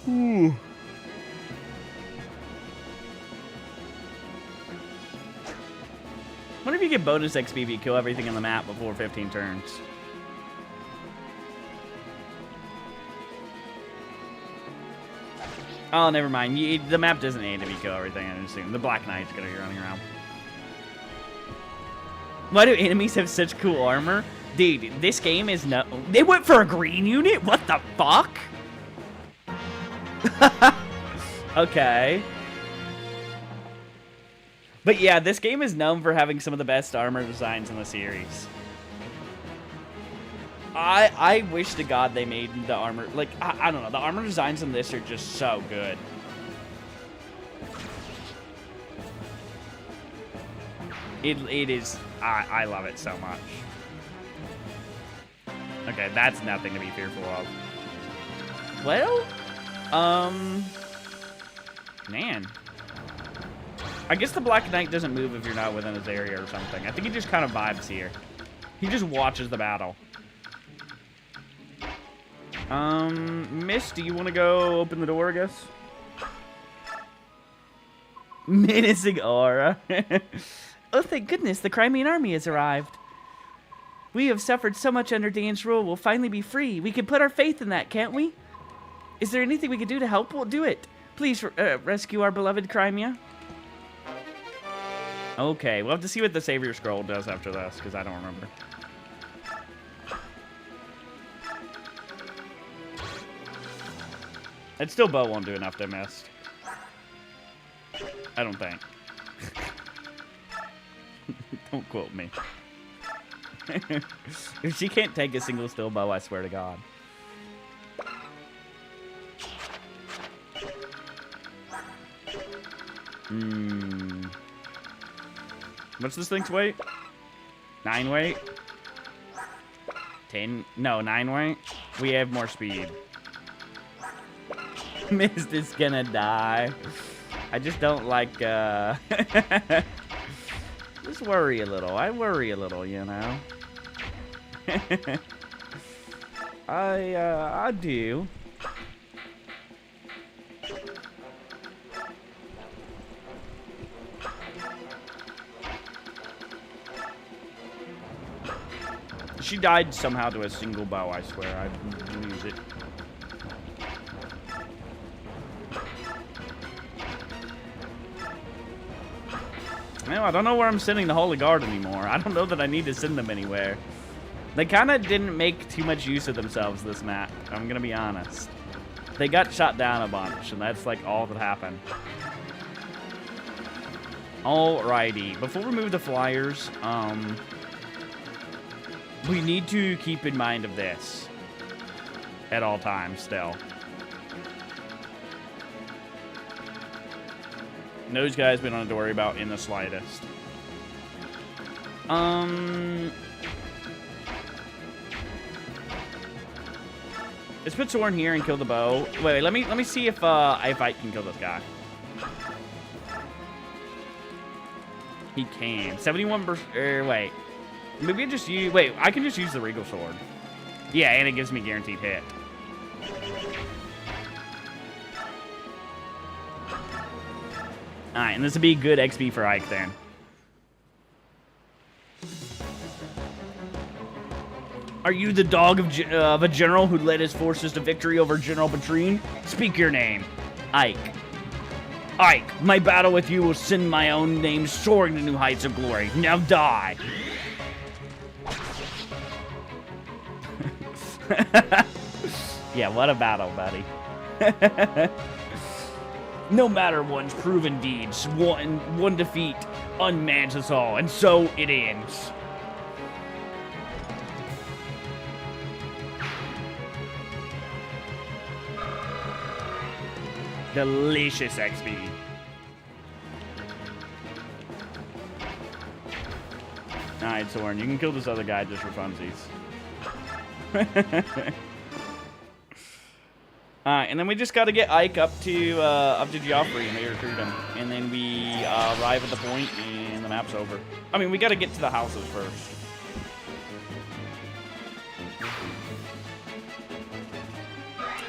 Ooh. What if you get bonus XP if you kill everything in the map before 15 turns? Oh, never mind. The map doesn't aid if you kill everything, I assume. The Black Knight's gonna be running around. Why do enemies have such cool armor? Dude, this game is no... They went for a green unit? What the fuck? Okay. But yeah, this game is known for having some of the best armor designs in the series. I wish to God they made the armor... Like, I don't know. The armor designs in this are just so good. It is... I love it so much. Okay, that's nothing to be fearful of. Well... Man. I guess the Black Knight doesn't move if you're not within his area or something. I think he just kind of vibes here. He just watches the battle. Miss, do you want to go open the door, I guess? Menacing aura. Oh, thank goodness, the Crimean army has arrived. We have suffered so much under Dane's rule, we'll finally be free. We can put our faith in that, can't we? Is there anything we can do to help? We'll do it. Please rescue our beloved Crimea. Okay, we'll have to see what the Savior Scroll does after this, because I don't remember. It still bow won't do enough to miss. I don't think. Don't quote me. If she can't take a single still bow, I swear to God. What's this thing's weight? 9 weight? 10? No, 9 weight? We have more speed. Mist is gonna die. I just don't like, just worry a little. I worry a little, you know? I do. She died somehow to a single bow, I swear. I didn't use it. Well, I don't know where I'm sending the Holy Guard anymore. I don't know that I need to send them anywhere. They kind of didn't make too much use of themselves this map. I'm going to be honest. They got shot down a bunch, and that's like all that happened. Alrighty. Before we move the flyers, we need to keep in mind of this at all times still. And those guys we don't have to worry about in the slightest. Let's put Soren here and kill the bow. Wait, let me see if I can kill this guy. He can. 71%. Wait. Maybe I just use. Wait, I can just use the Regal Sword. Yeah, and it gives me guaranteed hit. Alright, and this would be good XP for Ike then. Are you the dog of a general who led his forces to victory over General Petrine? Speak your name. Ike. Ike, my battle with you will send my own name soaring to new heights of glory. Now die. Yeah, what a battle, buddy. No matter one's proven deeds, one defeat unmans us all, and so it ends. Delicious XP. Alright, Soren, you can kill this other guy just for funsies. Alright, and then we just gotta get Ike up to Joffrey and we recruit him. And then we arrive at the point and the map's over. I mean, we gotta get to the houses first.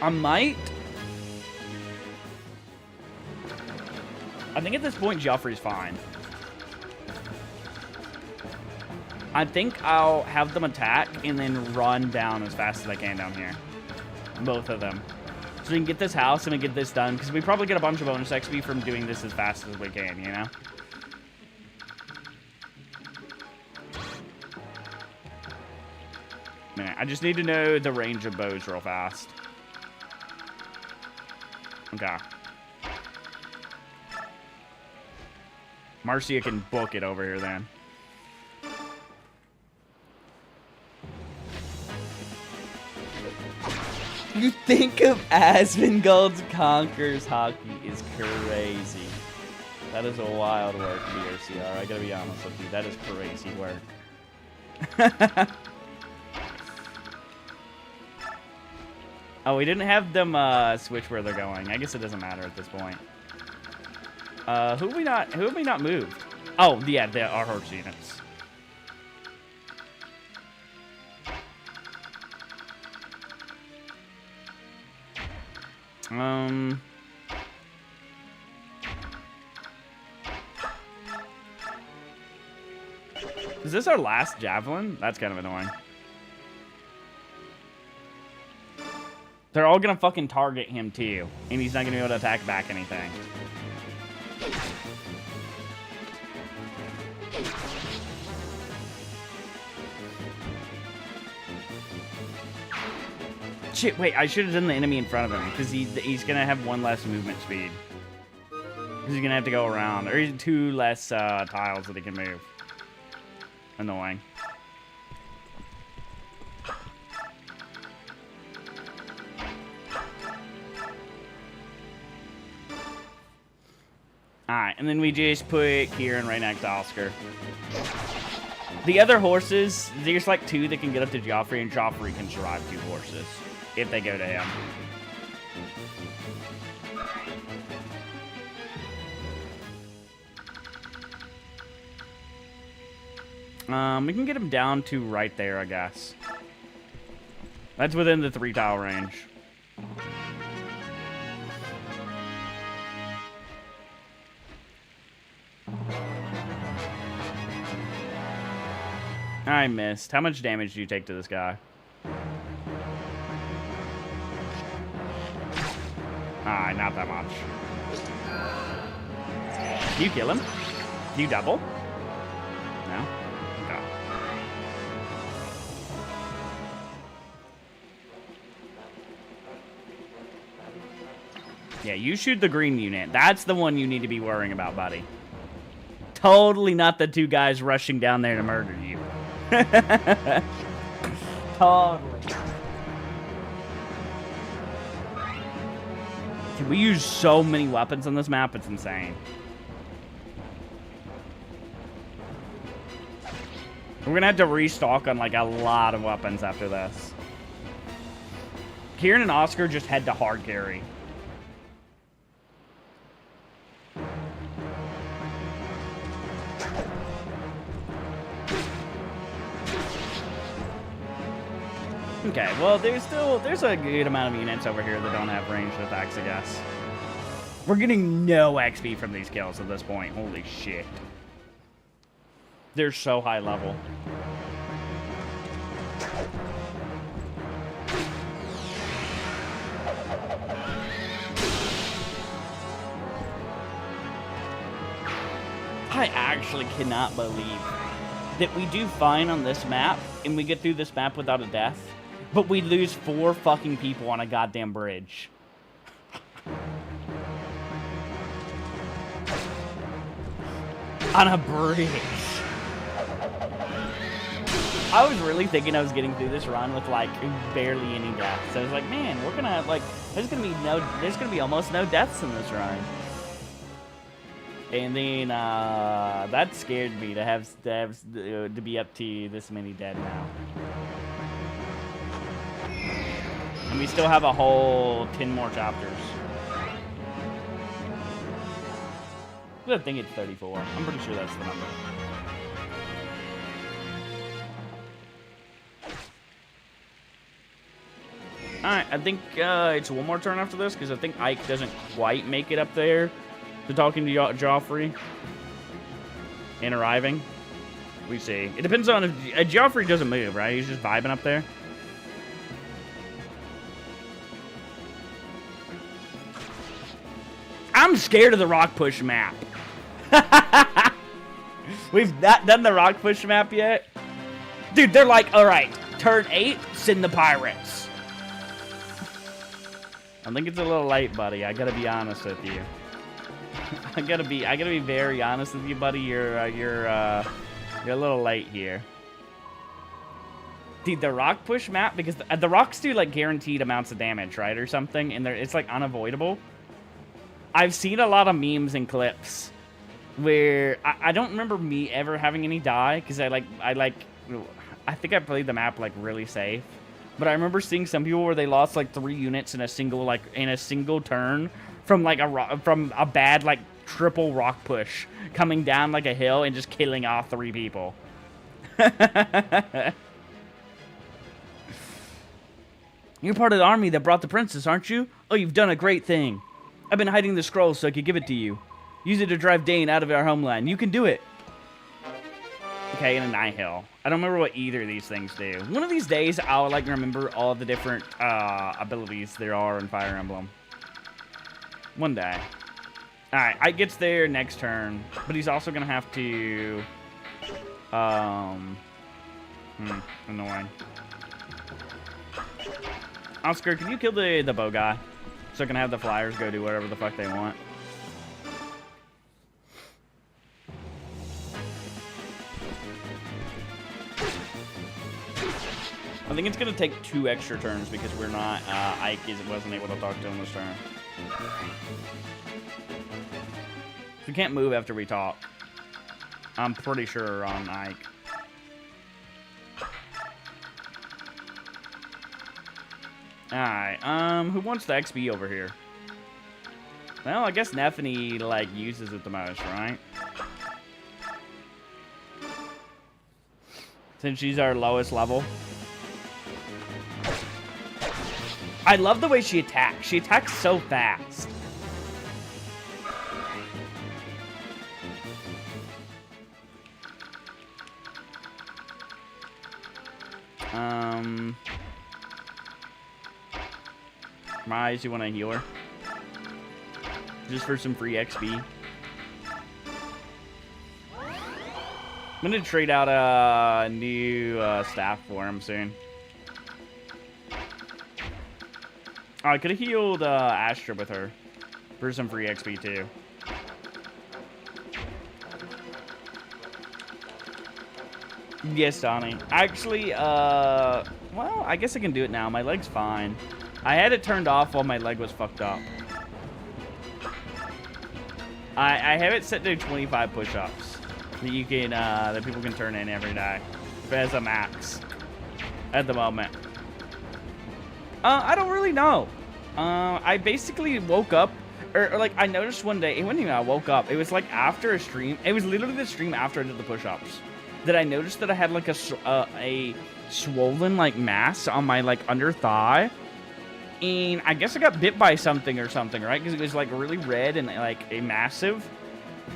I might. I think at this point, Joffrey's fine. I think I'll have them attack and then run down as fast as I can down here. Both of them. So we can get this house and we get this done, because we probably get a bunch of bonus XP from doing this as fast as we can, you know? Man, I just need to know the range of bows real fast. Okay. Marcia can book it over here then. You think of Asmongold's Conquerors hockey is crazy. That is a wild work, BRCR. I gotta be honest with you. That is crazy work. Oh, we didn't have them switch where they're going. I guess it doesn't matter at this point. Who have we not moved? Oh, yeah, our horse units. Is this our last javelin? That's kind of annoying. They're all gonna fucking target him too, and he's not gonna be able to attack back anything. Shit, wait, I should have done the enemy in front of him, because he's gonna have one less movement speed. Because he's gonna have to go around, or he's two less tiles that he can move. Annoying. Alright, and then we just put Kieran right next to Oscar. The other horses, there's like two that can get up to Joffrey, and Joffrey can survive two horses if they go to him. We can get him down to right there, I guess. That's within the 3-tile range. I missed. How much damage do you take to this guy? Ah, not that much. Do you kill him? Do you double? No? Okay. Yeah, you shoot the green unit. That's the one you need to be worrying about, buddy. Totally not the two guys rushing down there to murder you. Totally. Dude, we use so many weapons on this map, it's insane. We're gonna have to restock on like a lot of weapons after this. Kieran and Oscar just head to hard carry. Okay, well, there's a good amount of units over here that don't have ranged attacks, I guess. We're getting no XP from these kills at this point. Holy shit. They're so high level. I actually cannot believe that we do fine on this map and we get through this map without a death. But we lose 4 fucking people on a goddamn bridge. On a bridge. I was really thinking I was getting through this run with like barely any deaths. I was like, man, we're gonna have like there's gonna be almost no deaths in this run. And then that scared me to be up to this many dead now. And we still have a whole 10 more chapters. I think it's 34. I'm pretty sure that's the number. Alright, I think it's one more turn after this, because I think Ike doesn't quite make it up there to talking to Joffrey and arriving. We see. It depends on if Joffrey doesn't move, right? He's just vibing up there. I'm scared of the rock push map. We've not done the rock push map yet. Dude, they're like, all right, turn 8, send the pirates. I think it's a little late, buddy. I gotta be honest with you. I gotta be very honest with you, buddy. You're a little late here. Dude, the rock push map, because the rocks do like guaranteed amounts of damage, right, or something, and it's like unavoidable. I've seen a lot of memes and clips where I don't remember me ever having any die, because I think I played the map like really safe. But I remember seeing some people where they lost like 3 units in a single turn from like a bad like triple rock push coming down like a hill and just killing off 3 people. You're part of the army that brought the princess, aren't you? Oh, you've done a great thing. I've been hiding the scroll so I could give it to you. Use it to drive Dane out of our homeland. You can do it. Okay, and a Nihil. I don't remember what either of these things do. One of these days, I'll like remember all the different abilities there are in Fire Emblem. One day. Alright, Ike gets there next turn, but he's also gonna have to annoying. Oscar, can you kill the bow guy? So I can have the flyers go do whatever the fuck they want. I think it's gonna take 2 extra turns because we're not Ike wasn't able to talk to him this turn. We can't move after we talk. I'm pretty sure on Ike. Alright, who wants the XP over here? Well, I guess Neffany, like, uses it the most, right? Since she's our lowest level. I love the way she attacks. She attacks so fast. Mize, you want a healer? Just for some free XP. I'm gonna trade out a new staff for him soon. Oh, I could have healed Astra with her for some free XP too. Yes, Donnie. Actually, well, I guess I can do it now. My leg's fine. I had it turned off while my leg was fucked up. I have it set to 25 push-ups that you can that people can turn in every day as a max at the moment. I don't really know. I basically woke up, or like I noticed one day. It wasn't even I woke up. It was like after a stream. It was literally the stream after I did the push-ups that I noticed that I had like a swollen like mass on my like under thigh. And I guess I got bit by something or something, right? Because it was like really red and like a massive.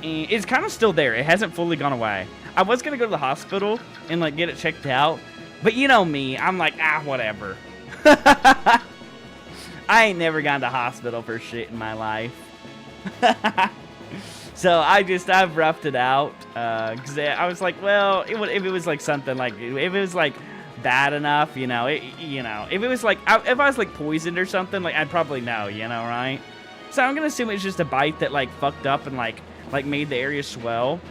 And it's kind of still there. It hasn't fully gone away. I was going to go to the hospital and like get it checked out. But you know me. I'm like, whatever. I ain't never gone to hospital for shit in my life. So I've roughed it out. Because I was like, well, if it was like something like, if it was like bad enough, you know, if it was like, if I was like poisoned or something, like I'd probably know, you know, right? So I'm gonna assume it's just a bite that like fucked up and like made the area swell,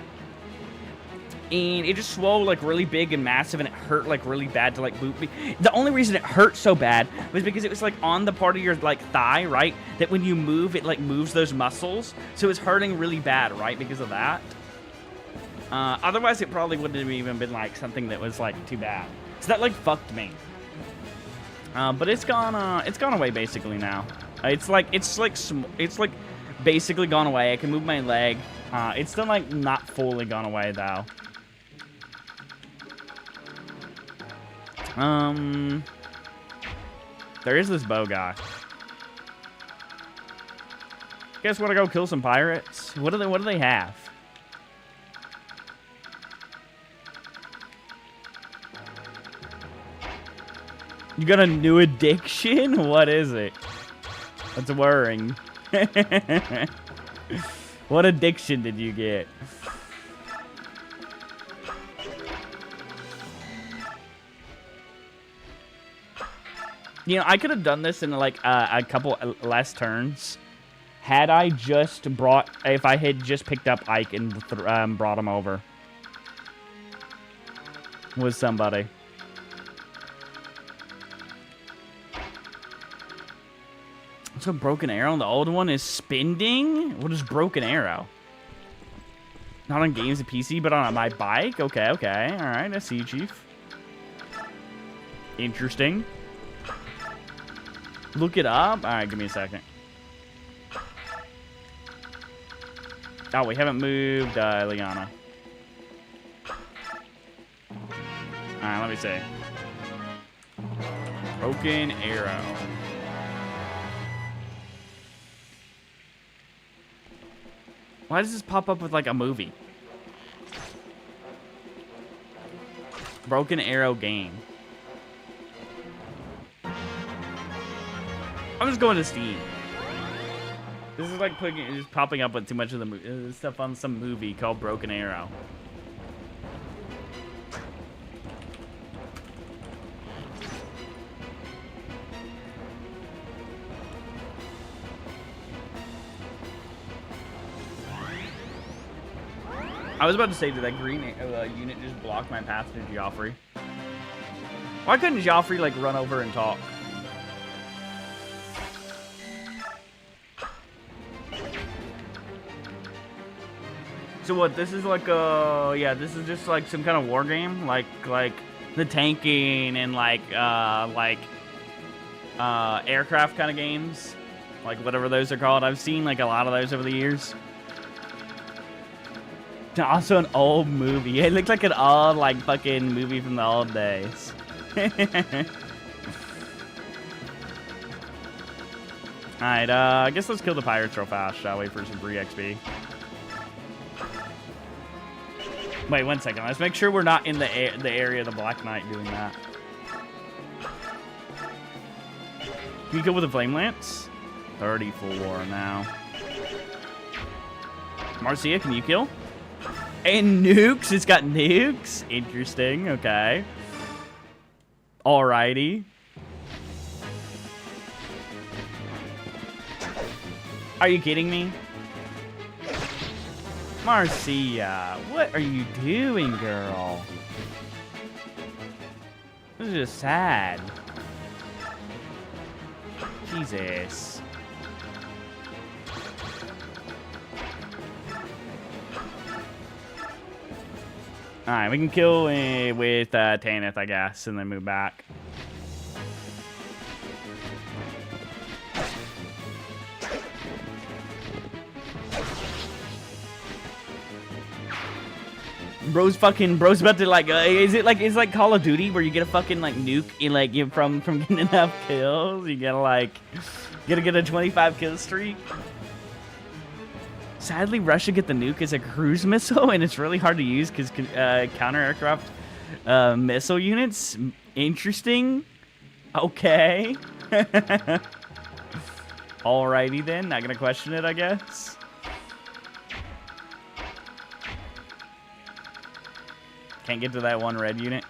and it just swelled like really big and massive, and it hurt like really bad to like boot me. The only reason it hurt so bad was because it was like on the part of your like thigh, right? That when you move, it like moves those muscles, so it was hurting really bad, right? Because of that. Otherwise, it probably wouldn't have even been like something that was like too bad. So that like fucked me. But it's gone away basically now. It's like basically gone away. I can move my leg. It's still like not fully gone away though. There is this bow guy. Guess what? I go kill some pirates. What do they have? You got a new addiction? What is it? That's worrying. What addiction did you get? You know, I could have done this in like a couple less turns had I just if I had just picked up Ike and brought him over with somebody. So broken arrow, the old one is spinning? What is broken arrow? Not on games and PC, but on my bike? Okay. Alright, I see you, Chief. Interesting. Look it up. Alright, give me a second. Oh, we haven't moved Liana. Alright, let me see. Broken arrow. Why does this pop up with like a movie? Broken Arrow game. I'm just going to Steam. This is like just popping up with too much of the stuff on some movie called Broken Arrow. I was about to say, did that green unit just block my path to Joffrey? Why couldn't Joffrey, like, run over and talk? So what, this is like yeah, this is just like some kind of war game? Like the tanking and aircraft kind of games? Like whatever those are called. I've seen like a lot of those over the years. Also an old movie. It looked like an old, like, fucking movie from the old days. Alright, I guess let's kill the pirates real fast, shall we, for some free XP. Wait, 1 second. Let's make sure we're not in the area of the Black Knight doing that. Can you kill with a flame lance? 34 now. Marcia, can you kill? And nukes. It's got nukes. Interesting. Okay. Alrighty. Are you kidding me? Marcia, what are you doing, girl? This is just sad. Jesus. Alright, we can kill with Tanith, I guess, and then move back. Bro's about to like, it's like Call of Duty where you get a fucking like nuke in like from getting enough kills. You gotta get a 25 kill streak. Sadly, Russia get the nuke as a cruise missile, and it's really hard to use because counter aircraft missile units. Interesting. Okay. Alrighty then. Not gonna question it, I guess. Can't get to that one red unit.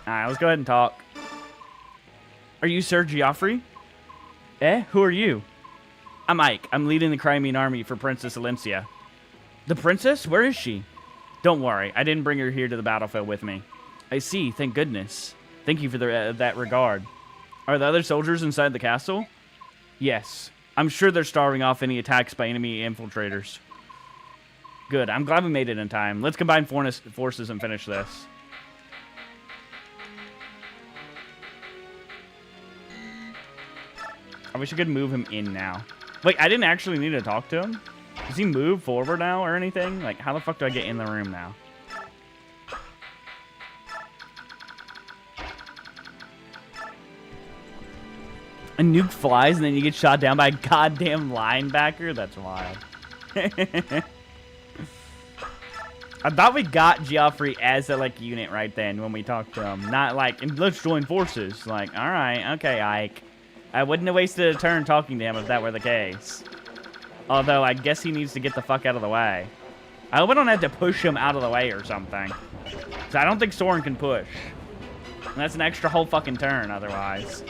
Alright, let's go ahead and talk. Are you Sir Geoffrey? Eh? Who are you? I'm Ike. I'm leading the Crimean army for Princess Alencia. The princess? Where is she? Don't worry. I didn't bring her here to the battlefield with me. I see. Thank goodness. Thank you for that regard. Are the other soldiers inside the castle? Yes. I'm sure they're starving off any attacks by enemy infiltrators. Good. I'm glad we made it in time. Let's combine forces and finish this. I wish I could move him in now. Wait, I didn't actually need to talk to him? Does he move forward now or anything? Like, how the fuck do I get in the room now? A nuke flies and then you get shot down by a goddamn linebacker? That's wild. I thought we got Geoffrey as a, like, unit right then when we talked to him. Not like, let's join forces. Like, alright, okay, Ike. I wouldn't have wasted a turn talking to him if that were the case. Although, I guess he needs to get the fuck out of the way. I hope I don't have to push him out of the way or something. Because I don't think Soren can push. And that's an extra whole fucking turn otherwise.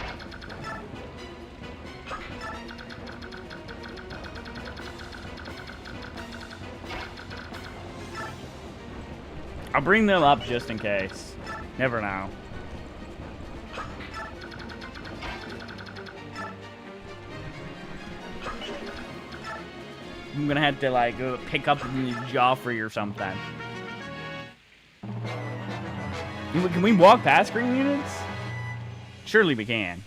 I'll bring them up just in case. Never know. I'm gonna have to like go pick up Joffrey or something. Can we walk past green units? Surely we can.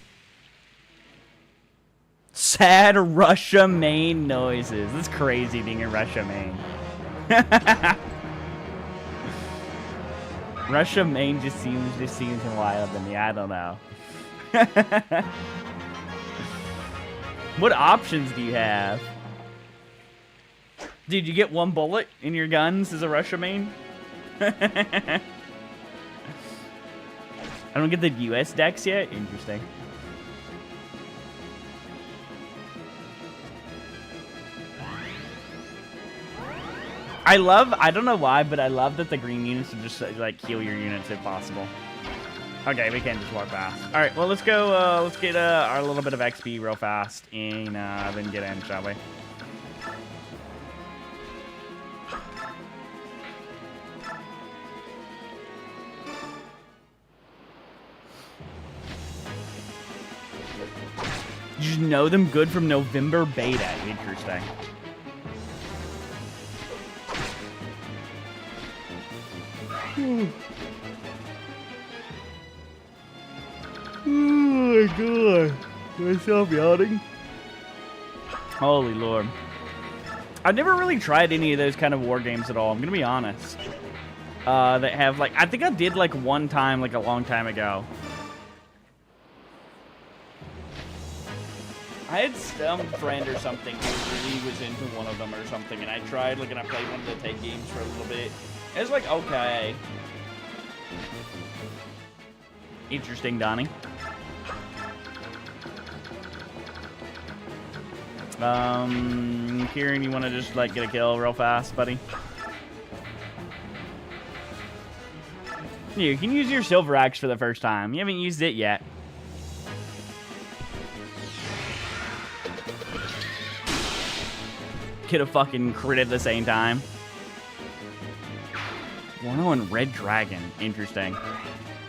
Sad Russia main noises. That's crazy being in Russia main. Russia main just seems wild to me. I don't know. What options do you have? Dude, you get one bullet in your guns as a Russia main? I don't get the US decks yet? Interesting. I don't know why, but I love that the green units will just like heal your units if possible. Okay, we can just walk past. All right, well, let's go, let's get our little bit of XP real fast and then get in, shall we? You just know them good from November beta. Interesting. Oh my god. Myself yawning. Holy lord. I've never really tried any of those kind of war games at all. I'm gonna be honest. That have like, I think I did like one time, like a long time ago. I had some friend or something who really was into one of them or something, and I tried, like, and I played one of the take games for a little bit. It was like, okay. Interesting, Donnie. Kieran, you want to just, like, get a kill real fast, buddy? You can use your silver axe for the first time. You haven't used it yet. Get a fucking crit at the same time. 101 Red Dragon. Interesting.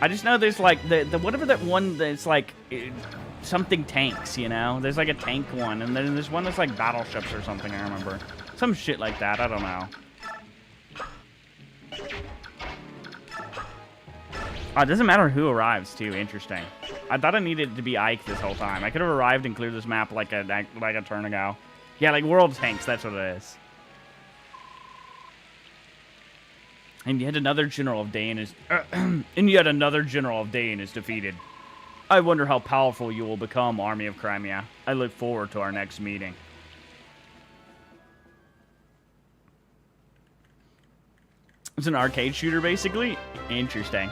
I just know there's like the whatever that one that's like something tanks, you know? There's like a tank one, and then there's one that's like battleships or something, I remember. Some shit like that, I don't know. Oh, it doesn't matter who arrives, too. Interesting. I thought I needed it to be Ike this whole time. I could have arrived and cleared this map like a turn ago. Yeah, like World Tanks, that's what it is. And yet another General of Dane is... defeated. I wonder how powerful you will become, Army of Crimea. I look forward to our next meeting. It's an arcade shooter, basically. Interesting.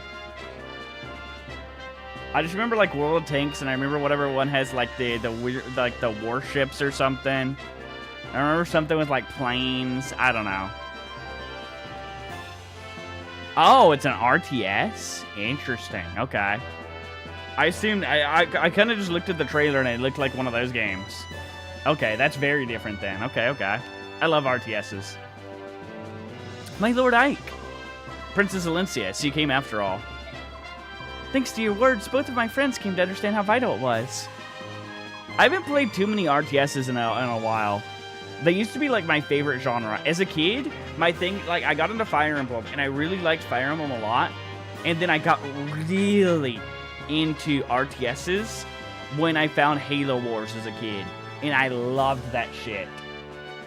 I just remember like World of Tanks, and I remember whatever one has like the warships or something. I remember something with like planes. I don't know. Oh, it's an RTS. Interesting. Okay. I assumed I kind of just looked at the trailer and it looked like one of those games. Okay, that's very different then. Okay. I love RTSs. My Lord Ike, Princess Alencia. So you came after all. Thanks to your words, both of my friends came to understand how vital it was. I haven't played too many RTSs in a while. They used to be like my favorite genre. As a kid, my thing, like I got into Fire Emblem, and I really liked Fire Emblem a lot. And then I got really into RTSs when I found Halo Wars as a kid. And I loved that shit.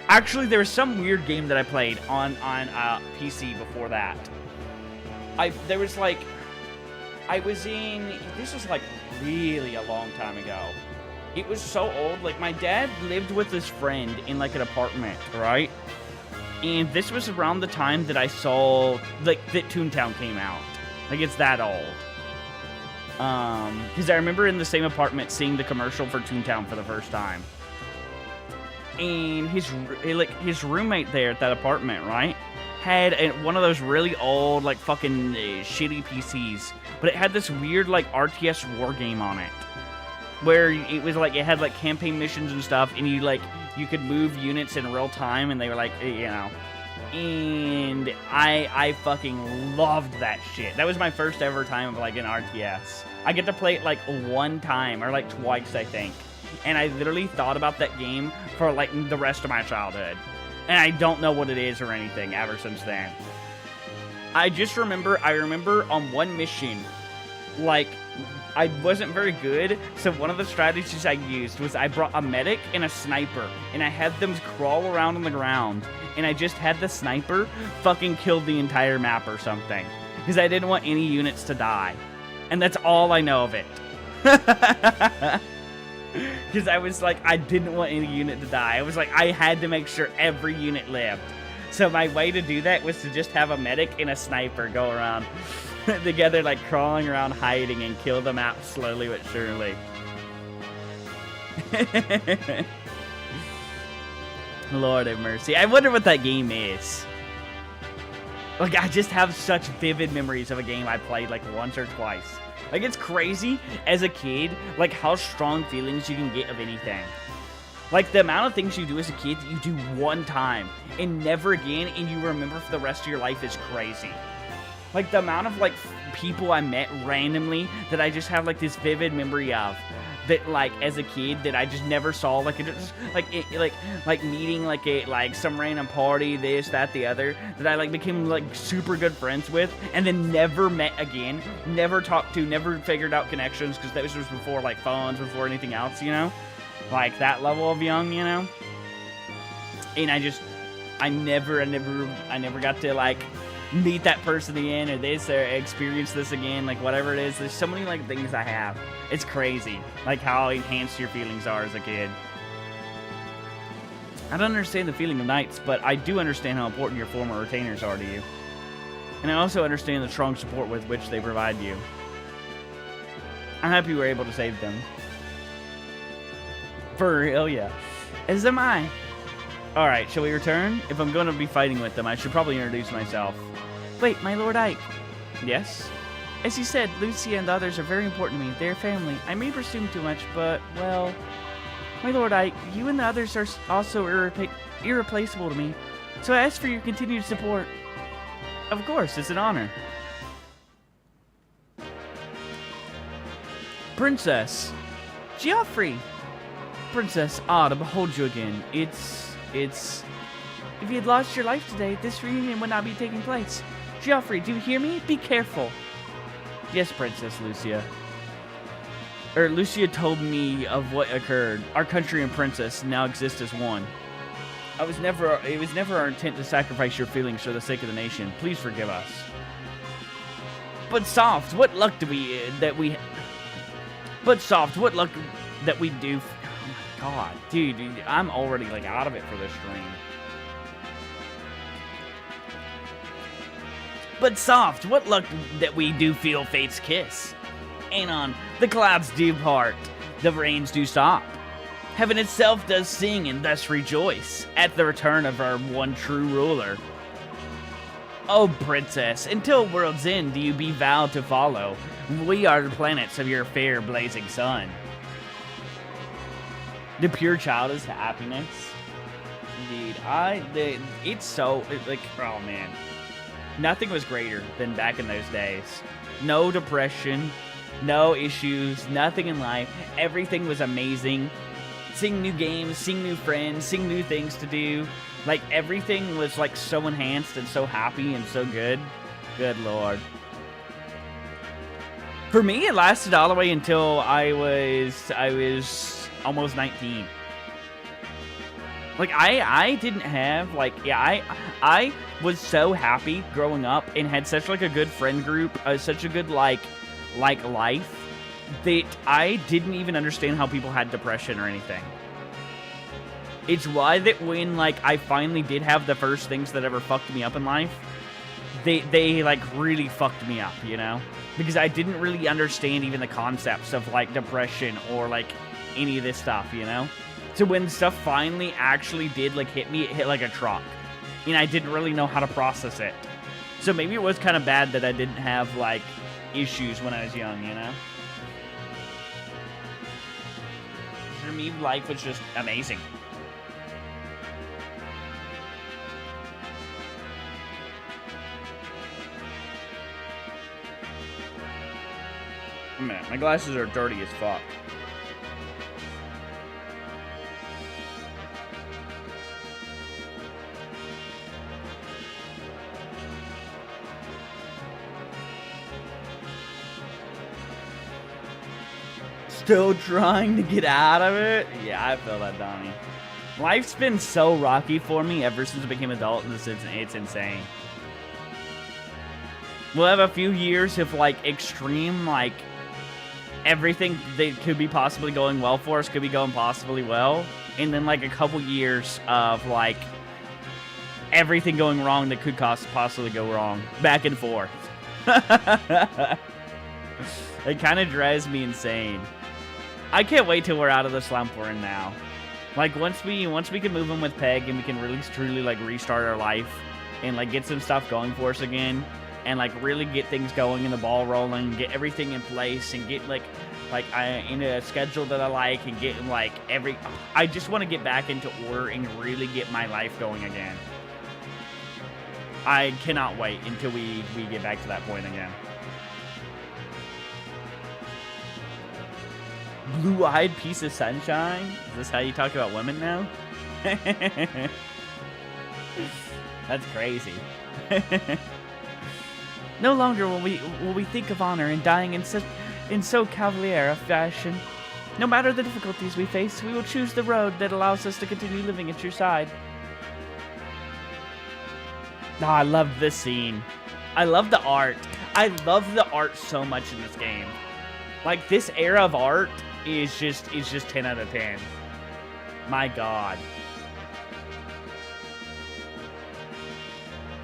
Actually, there was some weird game that I played on PC before that. This was like really a long time ago. It was so old. Like my dad lived with his friend in like an apartment, right? And this was around the time that I saw like that Toontown came out. Like it's that old. Because I remember in the same apartment seeing the commercial for Toontown for the first time. And his roommate there at that apartment, right, had one of those really old like fucking shitty PCs. But it had this weird, like, RTS war game on it. Where it was, like, it had, like, campaign missions and stuff. And you could move units in real time. And they were, like, you know. And I fucking loved that shit. That was my first ever time of, like, an RTS. I get to play it, like, one time. Or, like, twice, I think. And I literally thought about that game for, like, the rest of my childhood. And I don't know what it is or anything ever since then. I remember on one mission, like, I wasn't very good, so one of the strategies I used was I brought a medic and a sniper, and I had them crawl around on the ground, and I just had the sniper fucking kill the entire map or something, because I didn't want any units to die, and that's all I know of it. Because I was like, I didn't want any unit to die. I was like, I had to make sure every unit lived. So my way to do that was to just have a medic and a sniper go around together, like crawling around hiding and kill the map slowly but surely. Lord have mercy. I wonder what that game is. Like, I just have such vivid memories of a game I played like once or twice. Like, it's crazy as a kid, like how strong feelings you can get of anything. Like, the amount of things you do as a kid that you do one time and never again and you remember for the rest of your life is crazy. Like, the amount of, like, people I met randomly that I just have, like, this vivid memory of that, like, as a kid that I just never saw. Like, it just, like meeting, like, some random party, this, that, the other, that I, like, became, like, super good friends with and then never met again, never talked to, never figured out connections because that was just before, like, phones, before anything else, you know? Like, that level of young, you know? And I never got to, like, meet that person again or this or experience this again, like, whatever it is. There's so many, like, things I have. It's crazy, like, how enhanced your feelings are as a kid. I don't understand the feeling of knights, but I do understand how important your former retainers are to you. And I also understand the strong support with which they provide you. I'm happy we were able to save them. For real, yeah. As am I. Alright, shall we return? If I'm going to be fighting with them, I should probably introduce myself. Wait, my Lord Ike. Yes? As you said, Lucia and the others are very important to me. They're family. I may presume too much, but, well... My Lord Ike, you and the others are also irreplaceable to me. So I ask for your continued support. Of course, it's an honor. Princess. Geoffrey. Princess, to behold you again. It's... If you had lost your life today, this reunion would not be taking place. Geoffrey, do you hear me? Be careful. Yes, Princess Lucia. Lucia told me of what occurred. Our country and princess now exist as one. It was never our intent to sacrifice your feelings for the sake of the nation. Please forgive us. But Soft, what luck do we do? Oh my god, dude, I'm already like out of it for this stream. But Soft, what luck that we do feel fate's kiss. Anon, the clouds do part, the rains do stop. Heaven itself does sing and thus rejoice at the return of our one true ruler. Oh, princess, until world's end do you be vowed to follow. We are the planets of your fair blazing sun. The pure child is happiness. Dude, it's so, like, oh man. Nothing was greater than back in those days. No depression, no issues, nothing in life. Everything was amazing. Seeing new games, seeing new friends, seeing new things to do. Like, everything was, like, so enhanced and so happy and so good. Good lord. For me, it lasted all the way until I was almost 19. Like, I didn't have, like, yeah, I was so happy growing up and had such, like, a good friend group, such a good, like life, that I didn't even understand how people had depression or anything. It's why that when, like, I finally did have the first things that ever fucked me up in life, they like, really fucked me up, you know? Because I didn't really understand even the concepts of, like, depression or, like, any of this stuff, you know? So when stuff finally actually did, like, hit me, it hit like a truck. And I didn't really know how to process it. So maybe it was kind of bad that I didn't have, like, issues when I was young, you know? For me, life was just amazing. Man, my glasses are dirty as fuck. Still trying to get out of it? Yeah, I feel that, Donnie. Life's been so rocky for me ever since I became an adult. It's insane. We'll have a few years of, like, extreme, like, everything that could be possibly going well for us could be going possibly well. And then, like, a couple years of, like, everything going wrong that could possibly go wrong. Back and forth. It kind of drives me insane. I can't wait till we're out of the slump we're in now. Like, once we can move in with Peg and we can really truly, like, restart our life and, like, get some stuff going for us again and, like, really get things going and the ball rolling, get everything in place and get, like in a schedule that I like and get, like, I just want to get back into order and really get my life going again. I cannot wait until we get back to that point again. Blue-eyed piece of sunshine? Is this how you talk about women now? That's crazy. No longer will we think of honor and dying in so cavalier a fashion. No matter the difficulties we face, we will choose the road that allows us to continue living at your side. I love this scene. I love the art. I love the art so much in this game. Like, this era of art is just 10 out of 10. My god.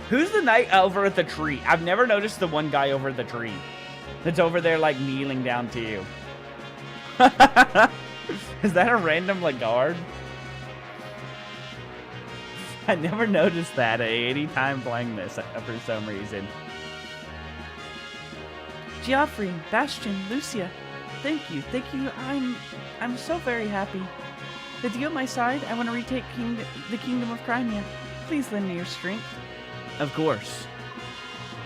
Who's the knight over at the tree? I've never noticed the one guy over at the tree that's over there, like, kneeling down to you. Is that a random, like, guard? I never noticed that any time playing this for some reason. Geoffrey, Bastion, Lucia, thank you. I'm so very happy. With you at my side, I want to retake the kingdom of Crimea. Please lend me your strength. Of course.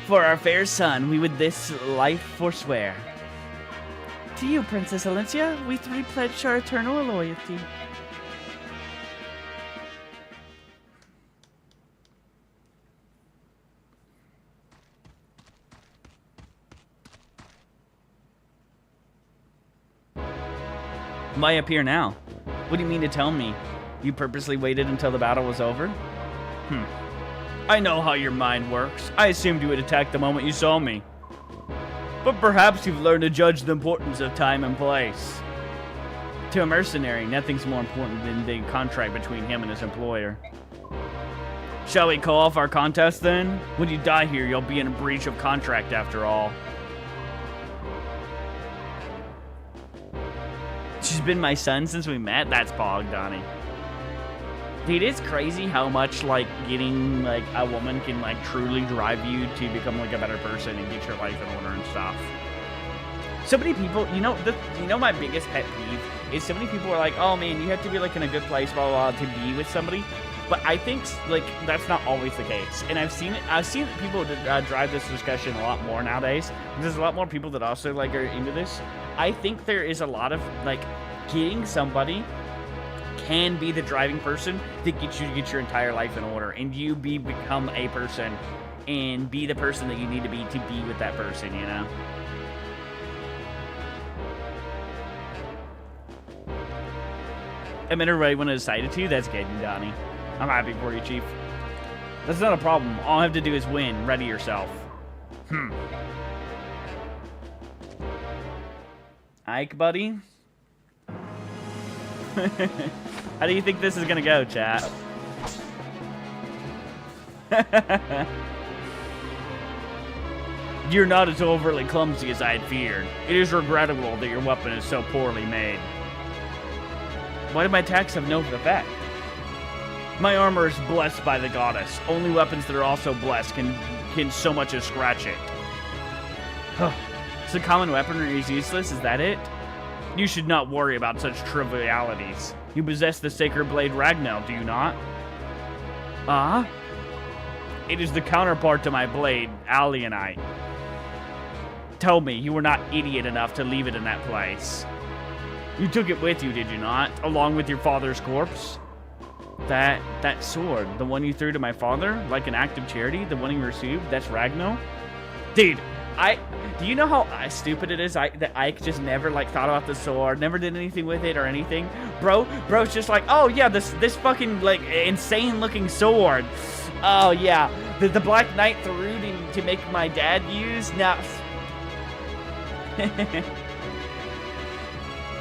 For our fair son, we would this life forswear. To you, Princess Alencia, we three pledge our eternal loyalty. Why up here now? What do you mean to tell me? You purposely waited until the battle was over? I know how your mind works. I assumed you would attack the moment you saw me. But perhaps you've learned to judge the importance of time and place. To a mercenary, nothing's more important than the contract between him and his employer. Shall we call off our contest then? When you die here, you'll be in a breach of contract after all. She's been my son since we met? That's Pog, Donnie. Dude, it's crazy how much, like, getting, like, a woman can, like, truly drive you to become, like, a better person and get your life in order and stuff. So many people, you know my biggest pet peeve is so many people are like, oh, man, you have to be, like, in a good place, blah, blah, blah, to be with somebody. But I think, like, that's not always the case. And I've seen people drive this discussion a lot more nowadays. There's a lot more people that also, like, are into this. I think there is a lot of, like, getting somebody can be the driving person that gets you to get your entire life in order, and you become a person and be the person that you need to be with that person, you know? I met everybody when I decided to. That's good, Donnie. I'm happy for you, Chief. That's not a problem. All I have to do is win. Ready yourself. Ike, buddy? How do you think this is gonna go, chat? You're not as overly clumsy as I had feared. It is regrettable that your weapon is so poorly made. Why do my attacks have no effect? My armor is blessed by the goddess. Only weapons that are also blessed can so much as scratch it. So common weaponry is useless, is that it? You should not worry about such trivialities. You possess the sacred blade Ragnell, do you not? It is the counterpart to my blade, Alienite. Tell me, you were not idiot enough to leave it in that place. You took it with you, did you not? Along with your father's corpse? That sword, the one you threw to my father, like an act of charity, the one he received, that's Ragnell? Dude, do you know how stupid it is that Ike just never, like, thought about the sword, never did anything with it or anything? Bro's just like, oh, yeah, this fucking, like, insane-looking sword. Oh, yeah, the Black Knight threw to make my dad use? Now...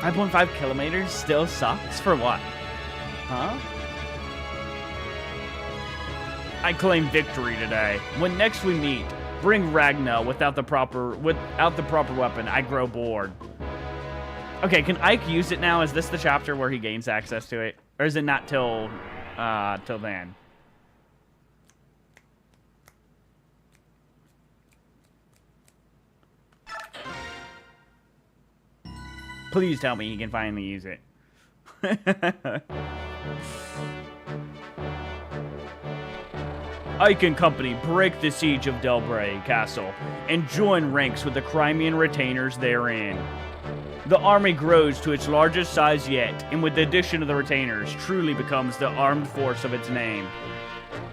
5.5 kilometers still sucks? For what? Huh? I claim victory today. When next we meet, bring Ragnell without the proper weapon. I grow bored. Okay, can Ike use it now? Is this the chapter where he gains access to it? Or is it not till then? Please tell me he can finally use it. Ike and company break the siege of Delbray Castle and join ranks with the Crimean retainers therein. The army grows to its largest size yet, and with the addition of the retainers, truly becomes the armed force of its name.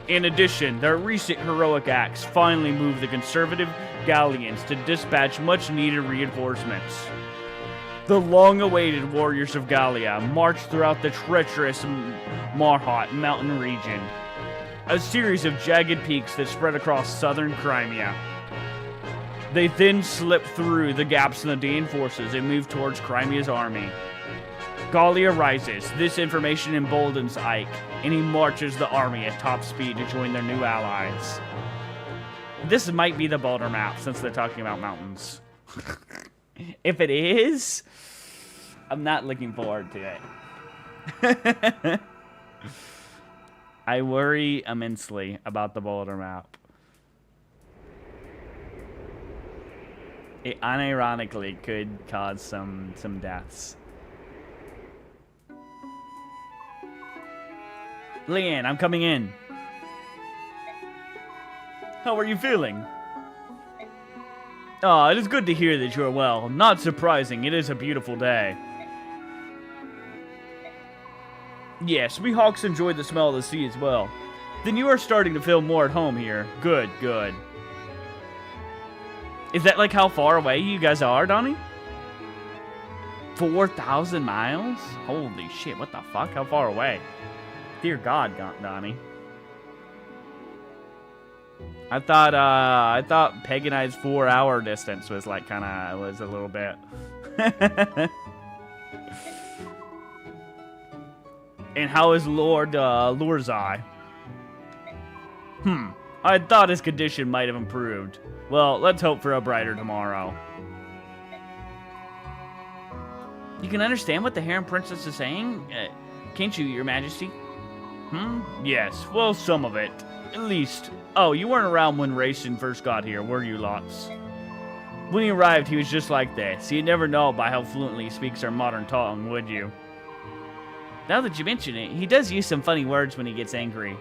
In addition, their recent heroic acts finally move the conservative Gallians to dispatch much-needed reinforcements. The long-awaited warriors of Gallia march throughout the treacherous Marhot mountain region, a series of jagged peaks that spread across southern Crimea. They then slip through the gaps in the Dane forces and move towards Crimea's army. Gallia rises. This information emboldens Ike, and he marches the army at top speed to join their new allies. This might be the Boulder map, since they're talking about mountains. If it is, I'm not looking forward to it. I worry immensely about the boulder map. It unironically could cause some deaths. Leanne, I'm coming in. How are you feeling? Oh, it is good to hear that you are well. Not surprising, it is a beautiful day. Yes, we hawks enjoy the smell of the sea as well. Then you are starting to feel more at home here. Good, good. Is that like how far away you guys are, Donnie? 4,000 miles? Holy shit, what the fuck? How far away? Dear God, Donnie. I thought Peg and I's 4-hour distance was like was a little bit. And how is Lord Lurzai? I thought his condition might have improved. Well, let's hope for a brighter tomorrow. You can understand what the Heron Princess is saying? Can't you, Your Majesty? Yes, well, some of it. At least. Oh, you weren't around when Racing first got here, were you, lots? When he arrived, he was just like this. You'd never know by how fluently he speaks our modern tongue, would you? Now that you mention it, he does use some funny words when he gets angry.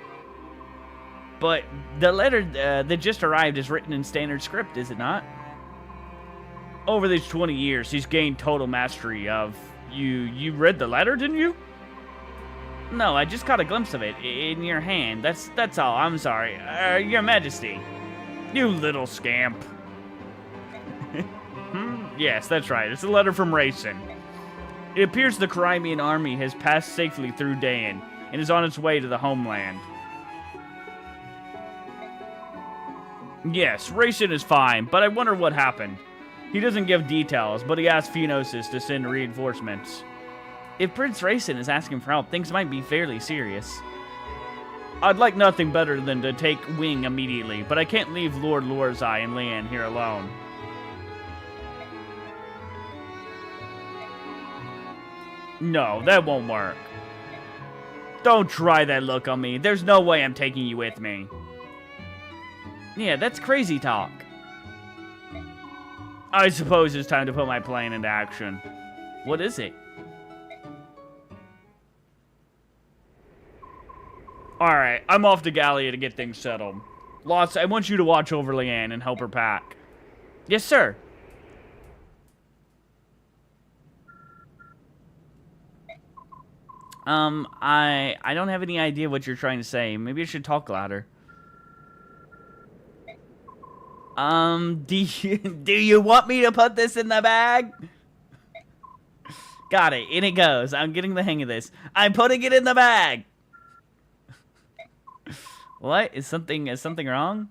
But the letter that just arrived is written in standard script, is it not? Over these 20 years, he's gained total mastery of... You read the letter, didn't you? No, I just caught a glimpse of it in your hand. That's all. I'm sorry. Your Majesty. You little scamp. Yes, that's right. It's a letter from Racing. It appears the Crimean army has passed safely through Dayan and is on its way to the homeland. Yes, Racing is fine, but I wonder what happened. He doesn't give details, but he asked Phenosis to send reinforcements. If Prince Racing is asking for help, things might be fairly serious. I'd like nothing better than to take wing immediately, but I can't leave Lord Lurzai and Leanne here alone. No, that won't work. Don't try that look on me. There's no way I'm taking you with me. Yeah, that's crazy talk. I suppose it's time to put my plan into action. What is it? Alright, I'm off to Gallia to get things settled. Lots, I want you to watch over Leanne and help her pack. Yes, sir. I don't have any idea what you're trying to say. Maybe I should talk louder. Do you want me to put this in the bag? Got it. In it goes. I'm getting the hang of this. I'm putting it in the bag. What? Is something wrong?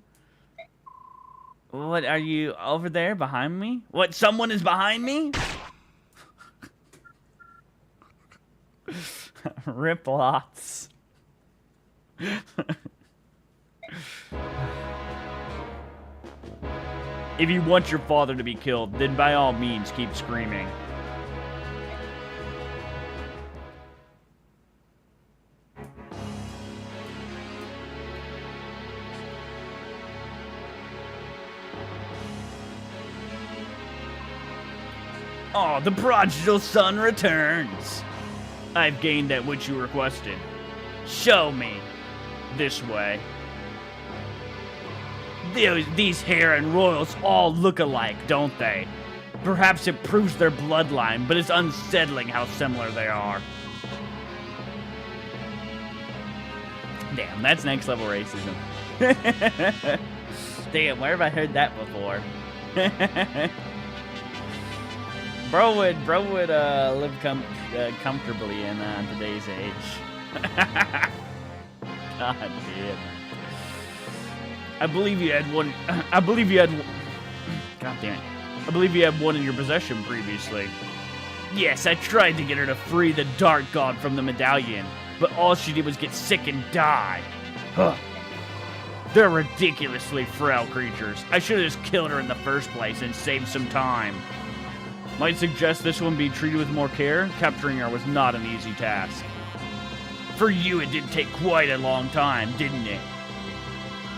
What, are you over there behind me? What, someone is behind me? Rip lots. If you want your father to be killed, then by all means keep screaming. Oh, the prodigal son returns. I've gained that which you requested. Show me. This way. These Heron royals all look alike, don't they? Perhaps it proves their bloodline, but it's unsettling how similar they are. Damn, that's next level racism. Damn, where have I heard that before? Bro would live comfortably in today's age. God damn. I believe you had one. God damn it. I believe you had one in your possession previously. Yes, I tried to get her to free the Dark God from the medallion, but all she did was get sick and die. Huh. They're ridiculously frail creatures. I should have just killed her in the first place and saved some time. Might suggest this one be treated with more care. Capturing her was not an easy task. For you, it did take quite a long time, didn't it?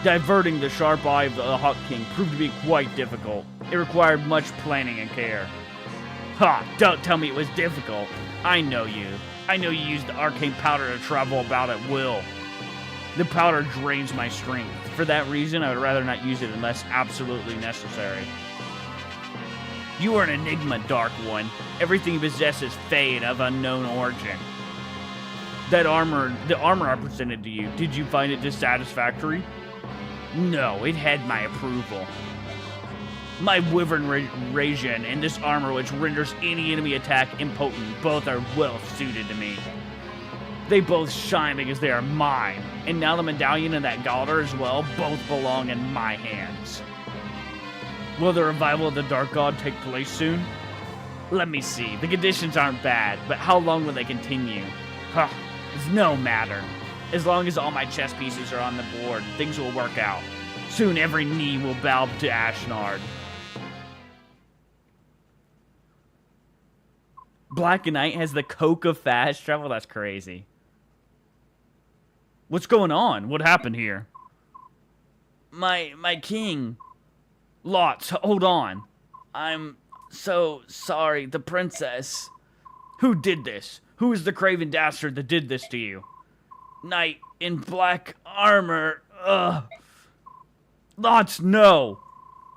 Diverting the sharp eye of the Hawk King proved to be quite difficult. It required much planning and care. Ha! Don't tell me it was difficult. I know you. I know you used the arcane powder to travel about at will. The powder drains my strength. For that reason, I would rather not use it unless absolutely necessary. You are an enigma, Dark One. Everything you possess is fade of unknown origin. The armor I presented to you, did you find it dissatisfactory? No, it had my approval. My Wyvern Rajan and this armor which renders any enemy attack impotent both are well suited to me. They both shine because they are mine, and now the medallion and that Galder as well both belong in my hands. Will the revival of the Dark God take place soon? Let me see. The conditions aren't bad, but how long will they continue? Huh, it's no matter. As long as all my chess pieces are on the board, things will work out. Soon every knee will bow to Ashnard. Black Knight has the coke of fast travel? That's crazy. What's going on? What happened here? My king. Lots, hold on. I'm so sorry. The princess. Who did this? Who is the craven dastard that did this to you? Knight in black armor. Ugh. Lots, no.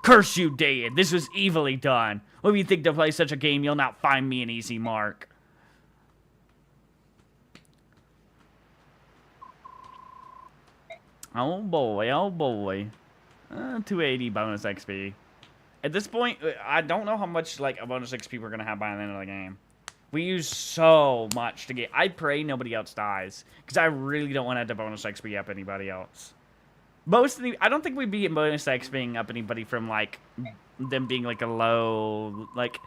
Curse you, David. This was evilly done. What do you think to play such a game? You'll not find me an easy mark. Oh boy, oh boy. 280 bonus XP. At this point, I don't know how much like a bonus XP we're gonna have by the end of the game. We use so much to get. I pray nobody else dies, because I really don't want to have to bonus XP up anybody else. I don't think we'd be bonus XPing up anybody from like them being like a low. Like,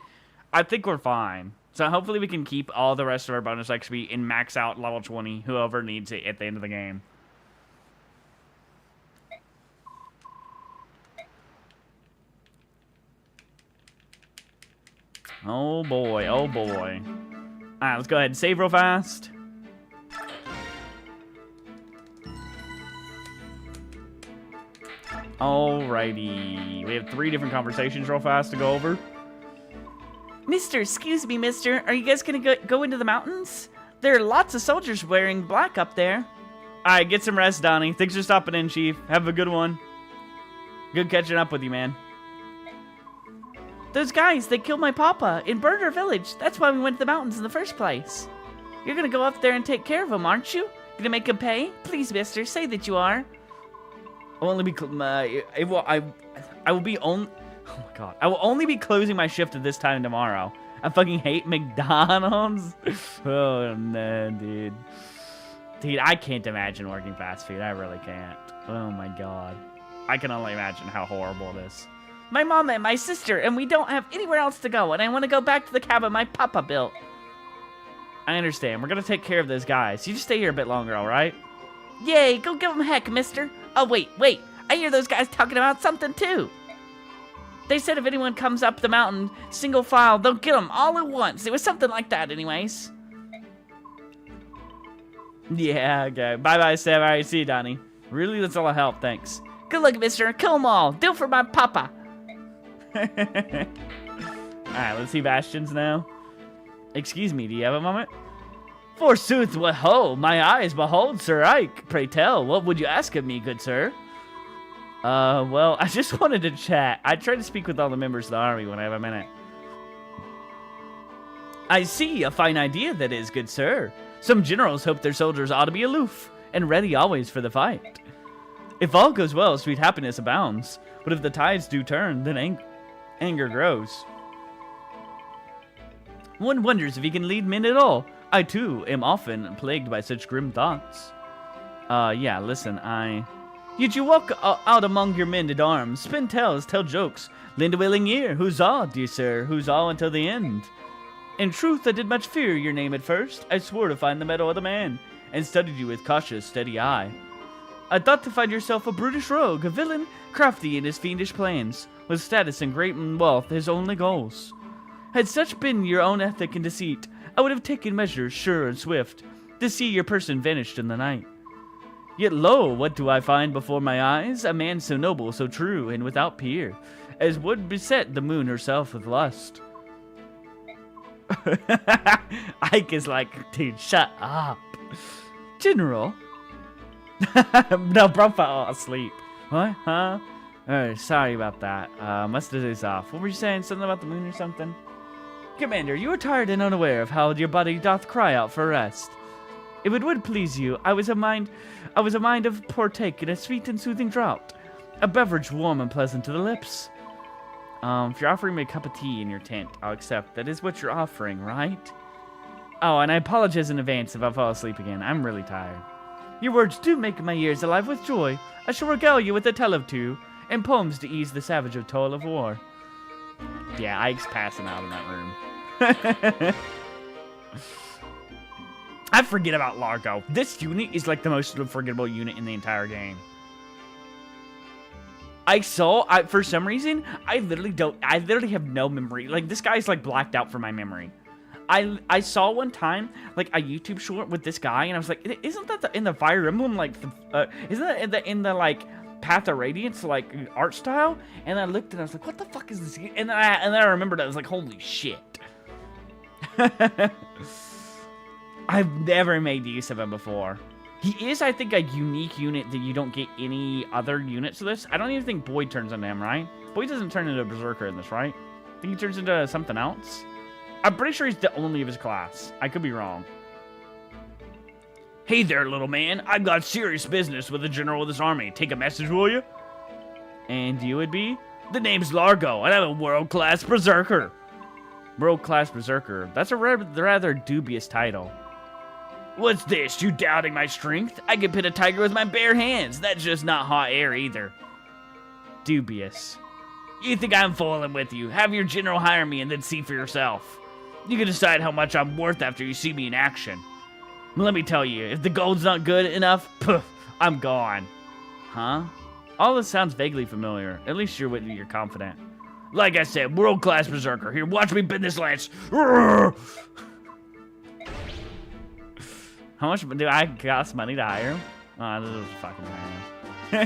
I think we're fine. So hopefully we can keep all the rest of our bonus XP and max out level 20. Whoever needs it at the end of the game. Oh boy, oh boy. Alright, let's go ahead and save real fast. Alrighty. We have 3 different conversations real fast to go over. Mister, excuse me, mister. Are you guys gonna go into the mountains? There are lots of soldiers wearing black up there. Alright, get some rest, Donnie. Thanks for stopping in, Chief. Have a good one. Good catching up with you, man. Those guys, they killed my papa in Burger Village. That's why we went to the mountains in the first place. You're gonna go up there and take care of him, aren't you? Gonna make him pay? Please, mister, say that you are. I'll only be I will be on. Oh my god! I will only be closing my shift at this time tomorrow. I fucking hate McDonald's. Oh no, dude. Dude, I can't imagine working fast food. I really can't. Oh my god. I can only imagine how horrible it is. My mom and my sister, and we don't have anywhere else to go, and I want to go back to the cabin my papa built. I understand. We're gonna take care of those guys. You just stay here a bit longer, all right? Yay! Go give them heck, mister. Oh wait. I hear those guys talking about something too. They said if anyone comes up the mountain, single file, they'll get them all at once. It was something like that, anyways. Yeah. Okay. Bye, Sam. All right. See you, Donnie. Really, that's all I help. Thanks. Good luck, mister. Kill them all. Do it for my papa. Alright, let's see Bastions now. Excuse me, do you have a moment? Forsooth, what ho! My eyes behold, Sir Ike. Pray tell, what would you ask of me, good sir? Well, I just wanted to chat. I try to speak with all the members of the army when I have a minute. I see, a fine idea that is, good sir. Some generals hope their soldiers ought to be aloof, and ready always for the fight. If all goes well, sweet happiness abounds. But if the tides do turn, then anger grows. One wonders if he can lead men at all. I, too, am often plagued by such grim thoughts. Yeah, listen, Yet you walk out among your men at arms, spin tales, tell jokes, lend a willing ear. Huzzah, dear sir, huzzah until the end. In truth, I did much fear your name at first. I swore to find the mettle of the man, and studied you with cautious, steady eye. I thought to find yourself a brutish rogue, a villain, crafty in his fiendish plans, with status and great wealth his only goals. Had such been your own ethic and deceit, I would have taken measures sure and swift, to see your person vanished in the night. Yet lo, what do I find before my eyes? A man so noble, so true, and without peer, as would beset the moon herself with lust. Ike is like, dude, shut up. General? No, bro fell asleep. What? Huh? Sorry about that. Must have dozed off. What were you saying? Something about the moon or something? Commander, you are tired and unaware of how your body doth cry out for rest. If it would please you, I was a mind of partake in a sweet and soothing draught, a beverage warm and pleasant to the lips. If you're offering me a cup of tea in your tent, I'll accept. That is what you're offering, right? Oh, and I apologize in advance if I fall asleep again. I'm really tired. Your words do make my ears alive with joy. I shall regale you with a tale of two, and poems to ease the savage of toil of war. Yeah, Ike's passing out in that room. I forget about Largo. This unit is like the most unforgettable unit in the entire game. For some reason, I literally have no memory. Like, this guy's like blacked out from my memory. I saw one time, like, a YouTube short with this guy, and I was like, isn't that in the Fire Emblem, like, isn't that in the like, Path of Radiance, like, art style? And I looked and I was like, what the fuck is this? And then I remembered, I was like, holy shit. I've never made use of him before. He is, I think, a unique unit that you don't get any other units of this. I don't even think Boyd turns into him, right? Boyd doesn't turn into a Berserker in this, right? I think he turns into something else. I'm pretty sure he's the only of his class. I could be wrong. Hey there, little man. I've got serious business with the general of this army. Take a message, will you? And you would be? The name's Largo, and I'm a world-class Berserker. World-class Berserker. That's a rather dubious title. What's this? You doubting my strength? I can pin a tiger with my bare hands. That's just not hot air either. Dubious. You think I'm fooling with you? Have your general hire me and then see for yourself. You can decide how much I'm worth after you see me in action. Let me tell you, if the gold's not good enough, poof, I'm gone. Huh? All this sounds vaguely familiar. At least you're confident. Like I said, world-class Berserker. Here, watch me bend this lance. How much do I cost money to hire him? Oh, this is fucking man.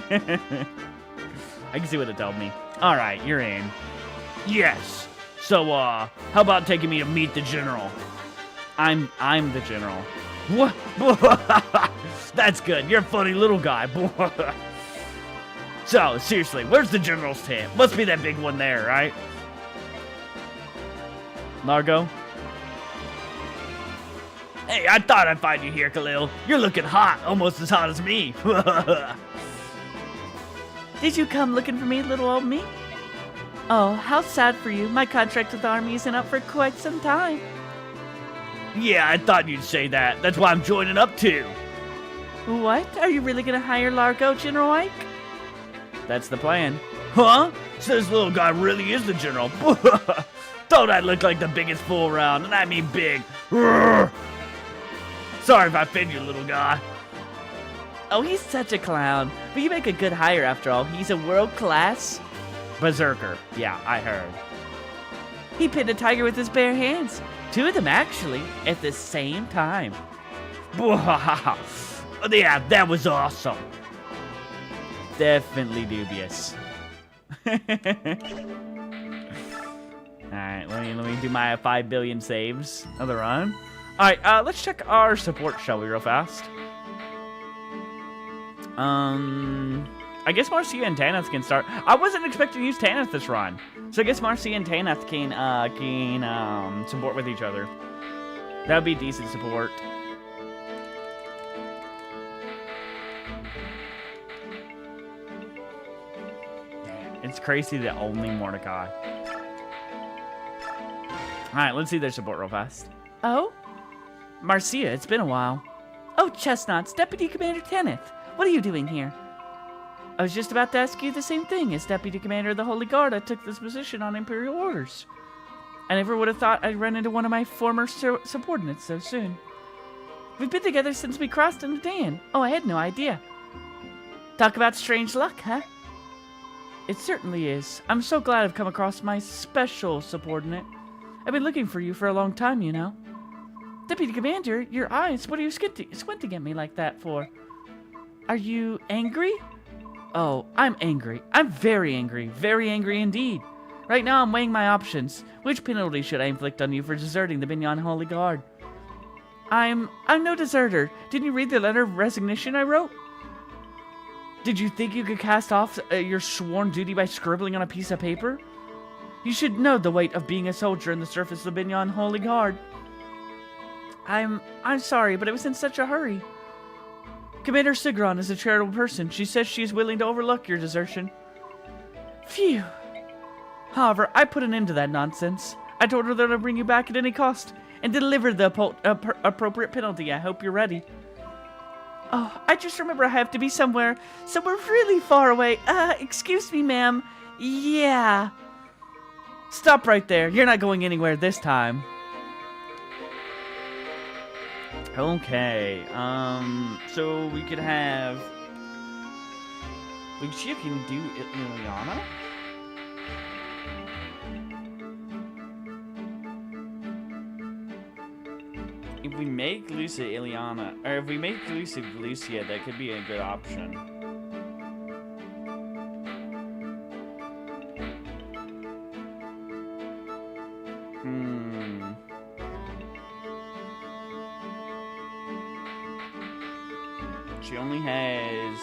I can see what it told me. Alright, you're in. Yes. So, how about taking me to meet the general? I'm the general. What? That's good. You're a funny little guy. So, seriously, where's the general's tent? Must be that big one there, right? Largo? Hey, I thought I'd find you here, Khalil. You're looking hot, almost as hot as me. Did you come looking for me, little old me? Oh, how sad for you. My contract with the army isn't up for quite some time. Yeah, I thought you'd say that. That's why I'm joining up too. What? Are you really gonna hire Largo, General Ike? That's the plan. Huh? So this little guy really is the general. Thought I'd look like the biggest fool around, and I mean big. Sorry if I offend you, little guy. Oh, he's such a clown. But you make a good hire after all. He's a world-class Berserker. Yeah, I heard. He pinned a tiger with his bare hands. 2 of them, actually, at the same time. Yeah, that was awesome. Definitely dubious. Alright, let me do my 5 billion saves of the run. Alright, let's check our support, shall we, real fast? I guess Marcia and Tanith can start. I wasn't expecting to use Tanith this run. So I guess Marcia and Tanith can support with each other. That would be decent support. It's crazy that only Mordecai. Alright, let's see their support real fast. Oh? Marcia, it's been a while. Oh, Chestnuts, Deputy Commander Tanith. What are you doing here? I was just about to ask you the same thing. As Deputy Commander of the Holy Guard, I took this position on Imperial orders. I never would have thought I'd run into one of my former subordinates so soon. We've been together since we crossed into Dan. Oh, I had no idea. Talk about strange luck, huh? It certainly is. I'm so glad I've come across my special subordinate. I've been looking for you for a long time, you know. Deputy Commander, your eyes, what are you squinting at me like that for? Are you angry? Oh, I'm angry. I'm very angry indeed. Right now I'm weighing my options. Which penalty should I inflict on you for deserting the Mignon Holy Guard? I'm no deserter. Didn't you read the letter of resignation I wrote? Did you think you could cast off your sworn duty by scribbling on a piece of paper? You should know the weight of being a soldier in the service of the Mignon Holy Guard. I'm sorry, but I was in such a hurry. Commander Sigron is a charitable person. She says she is willing to overlook your desertion. Phew. However, I put an end to that nonsense. I told her that I'd bring you back at any cost and deliver the appropriate penalty. I hope you're ready. Oh, I just remember I have to be somewhere really far away. Excuse me, ma'am. Yeah. Stop right there. You're not going anywhere this time. Okay, so we could have Lucia can do Ileana? If we make Lucia Ileana, or if we make Lucia, that could be a good option. She only has...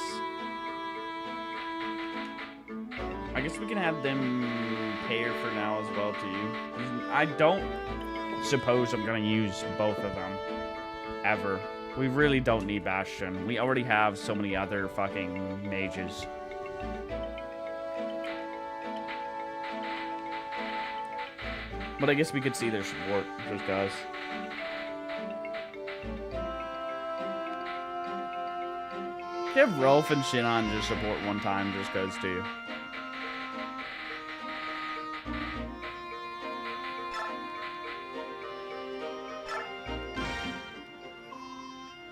I guess we can have them pay her for now as well, too. I don't suppose I'm going to use both of them. Ever. We really don't need Bastion. We already have so many other fucking mages. But I guess we could see their support, just does. Have Rolf and Shinon just support one time, just goes too.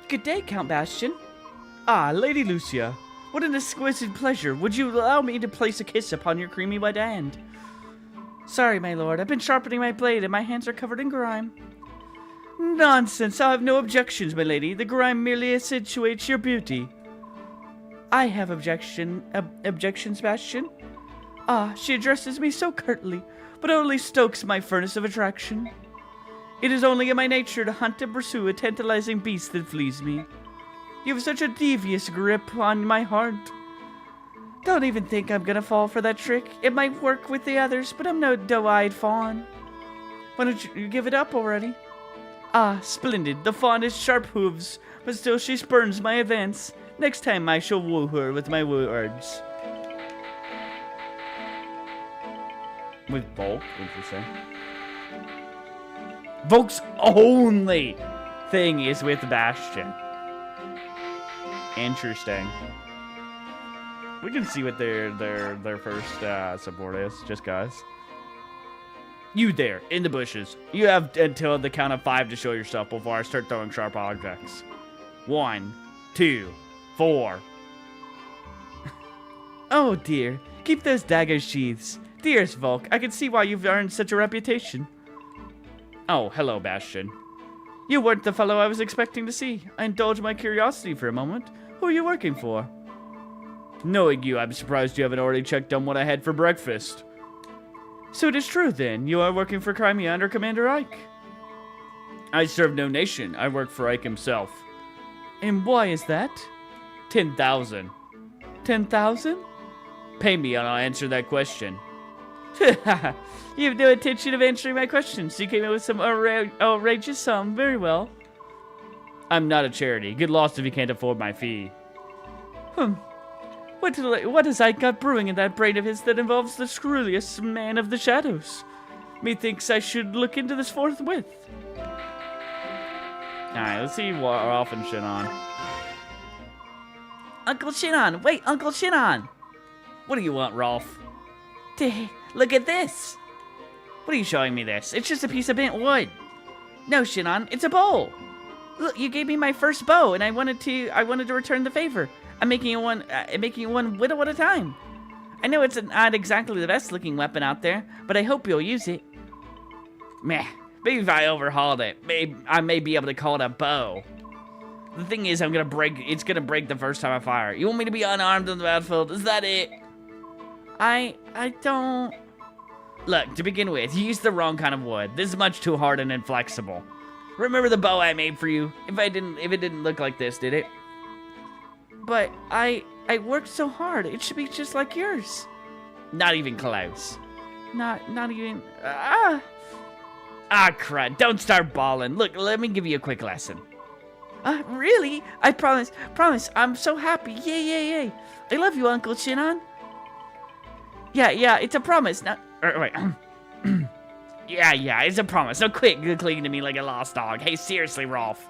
Good day, Count Bastion. Ah, Lady Lucia. What an exquisite pleasure. Would you allow me to place a kiss upon your creamy white hand? Sorry, my lord. I've been sharpening my blade and my hands are covered in grime. Nonsense. I have no objections, my lady. The grime merely accentuates your beauty. I have objections, Bastion. Ah, she addresses me so curtly, but only stokes my furnace of attraction. It is only in my nature to hunt and pursue a tantalizing beast that flees me. You have such a devious grip on my heart. Don't even think I'm gonna fall for that trick. It might work with the others, but I'm no doe-eyed fawn. Why don't you give it up already? Ah, splendid. The fawn has sharp hooves, but still she spurns my advance. Next time I shall woo her with my words. With Volk, interesting. Volk's only thing is with Bastion. Interesting. We can see what their first support is, just guys. You there, in the bushes. You have until the count of 5 to show yourself before I start throwing sharp objects. 1, 2, 4. Oh dear, keep those dagger sheaths. Dearest Volk, I can see why you've earned such a reputation. Oh, hello, Bastion. You weren't the fellow I was expecting to see. I indulged my curiosity for a moment. Who are you working for? Knowing you, I'm surprised you haven't already checked on what I had for breakfast. So it is true then, you are working for Crimea under Commander Ike. I serve no nation, I work for Ike himself. And why is that? 10,000. 10,000? Pay me and I'll answer that question. You have no intention of answering my questions. You came in with some outrageous sum. Very well. I'm not a charity. Get lost if you can't afford my fee. What has Ike got brewing in that brain of his that involves the screwiest man of the shadows? Methinks I should look into this forthwith. Alright, let's see what Rolf and Shinon. Uncle Shinon! Wait, Uncle Shinon! What do you want, Rolf? Look at this! What are you showing me this? It's just a piece of bent wood. No, Shinon, it's a bowl. Look, you gave me my first bow, and I wanted to return the favor. I'm making you one whittle at a time. I know it's not exactly the best looking weapon out there, but I hope you'll use it. Meh. Maybe if I overhauled it, I may be able to call it a bow. The thing is, it's gonna break the first time I fire. You want me to be unarmed on the battlefield? Is that it? I don't... Look, to begin with, you used the wrong kind of wood. This is much too hard and inflexible. Remember the bow I made for you? If it didn't look like this, did it? But I worked so hard. It should be just like yours. Not even close. Not even... crud. Don't start bawling. Look, let me give you a quick lesson. Really? I promise. I'm so happy. Yay. I love you, Uncle Shinon. Yeah, it's a promise. Now, wait. yeah, it's a promise. Don't quit clinging to me like a lost dog. Hey, seriously, Rolf.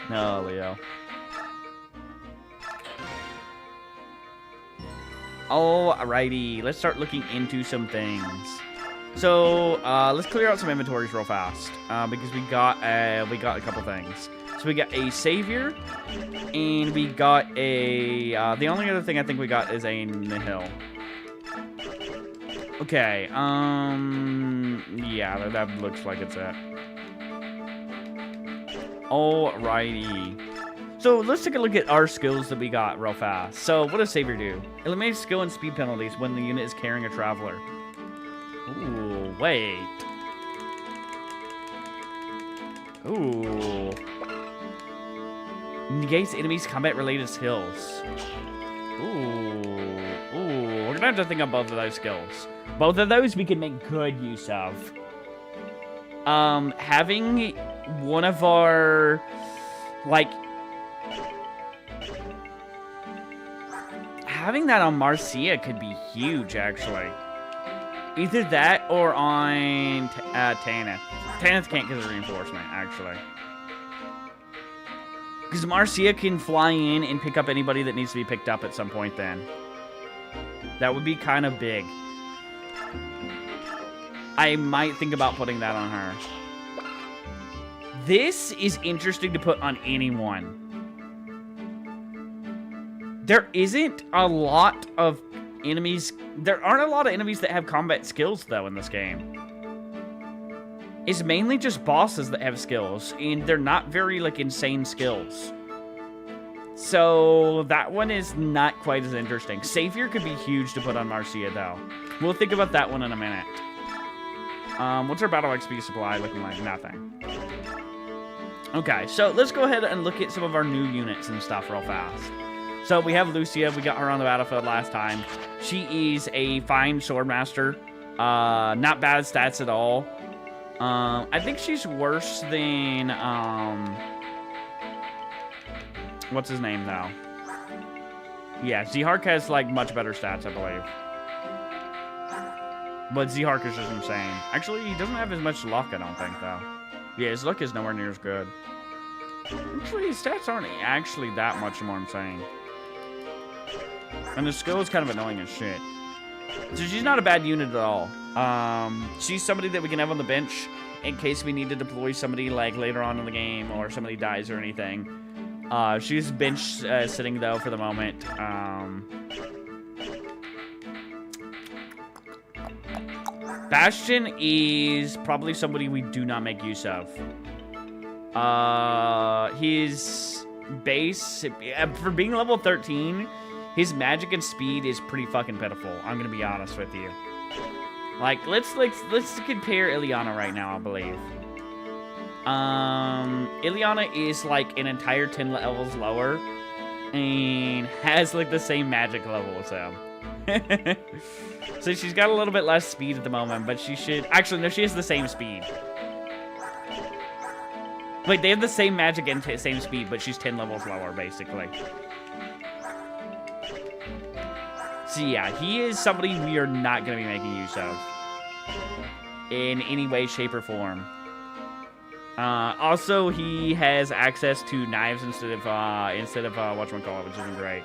No, Leo. Alrighty, let's start looking into some things. So, let's clear out some inventories real fast, because we got a couple things. So we got a savior, and we got a, the only other thing I think we got is a nihil. Okay, yeah, that looks like it's it. Alrighty. So let's take a look at our skills that we got real fast. So what does savior do? Eliminates skill and speed penalties when the unit is carrying a traveler. Ooh, wait. Ooh. Negates enemies' combat-related skills. Ooh. We're gonna have to think of both of those skills. Both of those we can make good use of. Having one of our, like... Having that on Marcia could be huge, actually. Either that or on Tanith. Tanith can't get a reinforcement, actually. Because Marcia can fly in and pick up anybody that needs to be picked up at some point then. That would be kind of big. I might think about putting that on her. This is interesting to put on anyone. There isn't a lot of enemies. There aren't a lot of enemies that have combat skills, though, in this game. It's mainly just bosses that have skills, and they're not very, like, insane skills. So, that one is not quite as interesting. Savior could be huge to put on Marcia, though. We'll think about that one in a minute. What's our battle XP supply looking like? Nothing. Okay, so let's go ahead and look at some of our new units and stuff real fast. So we have Lucia. We got her on the battlefield last time. She is a fine swordmaster. Not bad stats at all. I think she's worse than, what's his name, though? Yeah, Zihark has, like, much better stats, I believe. But Zihark is just insane. Actually, he doesn't have as much luck, I don't think, though. Yeah, his luck is nowhere near as good. Actually, his stats aren't actually that much more insane. And the skill is kind of annoying as shit. So she's not a bad unit at all. She's somebody that we can have on the bench in case we need to deploy somebody like later on in the game or somebody dies or anything. She's bench sitting though for the moment. Bastion is probably somebody we do not make use of. His base, for being level 13, his magic and speed is pretty fucking pitiful. I'm gonna be honest with you. Like, let's compare Ileana right now, I believe. Ileana is like an entire 10 levels lower and has like the same magic level as him. So she's got a little bit less speed at the moment, but she should... Actually, no, she has the same speed. Wait, they have the same magic and same speed, but she's 10 levels lower, basically. So yeah, he is somebody we are not going to be making use of. In any way, shape, or form. Also, he has access to knives instead of whatchamacallit, which isn't great.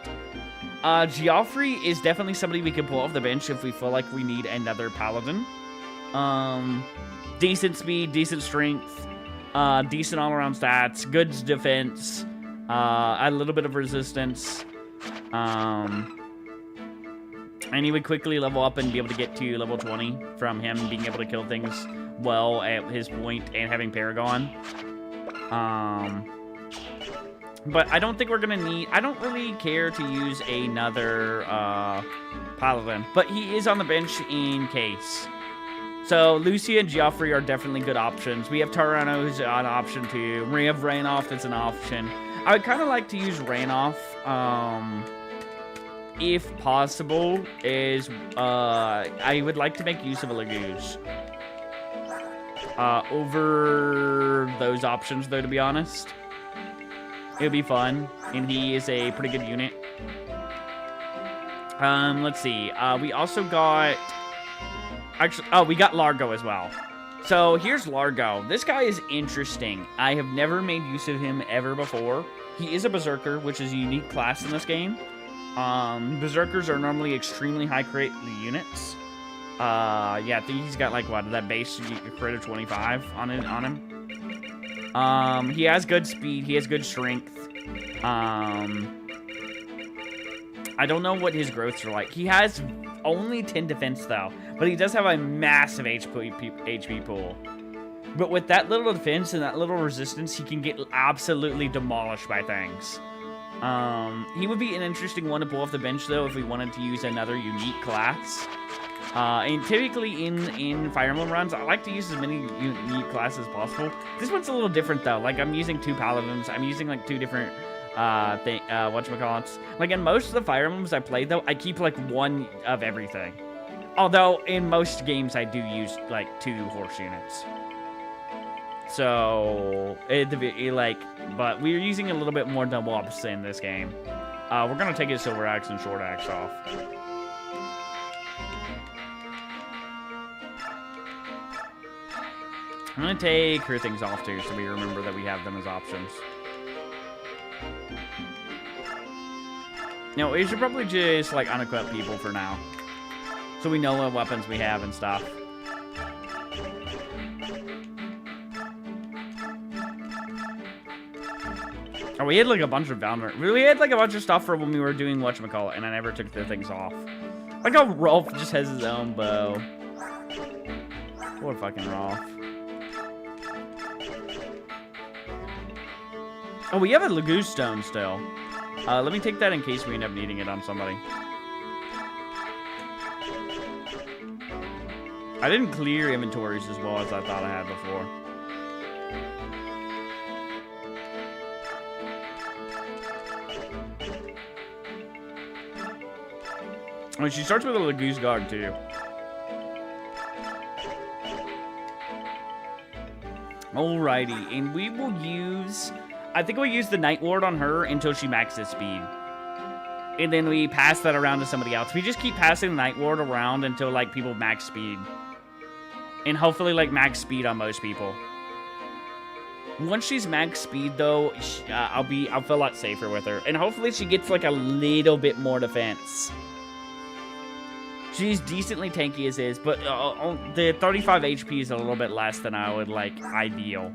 Geoffrey is definitely somebody we can pull off the bench if we feel like we need another paladin. Decent speed, decent strength, decent all-around stats, good defense, a little bit of resistance. And he would quickly level up and be able to get to level 20 from him being able to kill things well at his point and having Paragon. But I don't think we're going to need... I don't really care to use another Paladin. But he is on the bench in case. So Lucia and Geoffrey are definitely good options. We have Tarano who's an option too. We have Ranoff that's an option. I would kind of like to use Ranoff, if possible, I would like to make use of a Laguz. Over those options, though, to be honest. It would be fun, and he is a pretty good unit. Let's see. We also got... Actually, oh, we got Largo as well. So, here's Largo. This guy is interesting. I have never made use of him ever before. He is a Berserker, which is a unique class in this game. Berserkers are normally extremely high crit units. Yeah, I think he's got, like, what, that base crit of 25 on him. He has good speed. He has good strength. I don't know what his growths are like. He has only 10 defense, though. But he does have a massive HP pool. But with that little defense and that little resistance, he can get absolutely demolished by things. He would be an interesting one to pull off the bench, though, if we wanted to use another unique class. And typically in Fire Emblem runs, I like to use as many unique classes as possible. This one's a little different, though. Like, I'm using 2 Paladins. I'm using, like, 2 different... whatchamacallits. Like, in most of the Fire Emblems I played, though, I keep, like, 1 of everything. Although, in most games, I do use, like, 2 horse units. So, but we're using a little bit more double opposite in this game. We're gonna take his Silver Axe and Short Axe off. I'm gonna take her things off, too, so we remember that we have them as options. No, we should probably just, like, unequip people for now. So we know what weapons we have and stuff. Oh, we had, like, a bunch of we had, like, a bunch of stuff for when we were doing whatchamacallit, and I never took the things off. Like how Rolf just has his own bow. Poor fucking Rolf. Oh, we have a Laguz Stone still. Let me take that in case we end up needing it on somebody. I didn't clear inventories as well as I thought I had before. Oh, she starts with a Laguz Guard, too. Alrighty, and we will use... I think we'll use the Night Ward on her until she maxes speed. And then we pass that around to somebody else. We just keep passing the Night Ward around until, like, people max speed. And hopefully, like, max speed on most people. Once she's max speed, though, I'll feel a lot safer with her. And hopefully she gets, like, a little bit more defense. She's decently tanky as is, but the 35 HP is a little bit less than I would, like, ideal.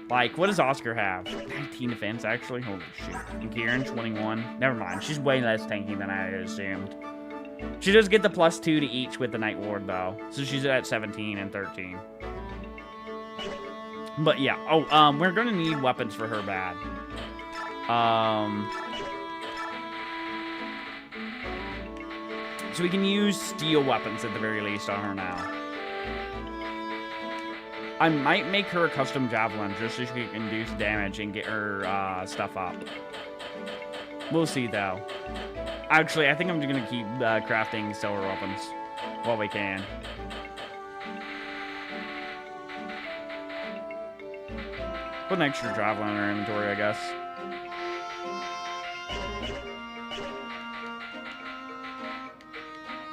Like, what does Oscar have? 19 defense, actually? Holy shit. And Kieran, 21. Never mind. She's way less tanky than I assumed. She does get the +2 to each with the Night Ward, though. So she's at 17 and 13. But, yeah. Oh, we're going to need weapons for her bad. So we can use steel weapons at the very least on her now. I might make her a custom javelin just so she can induce damage and get her stuff up. We'll see, though. Actually, I think I'm going to keep crafting silver weapons while we can. Put an extra javelin in our inventory, I guess.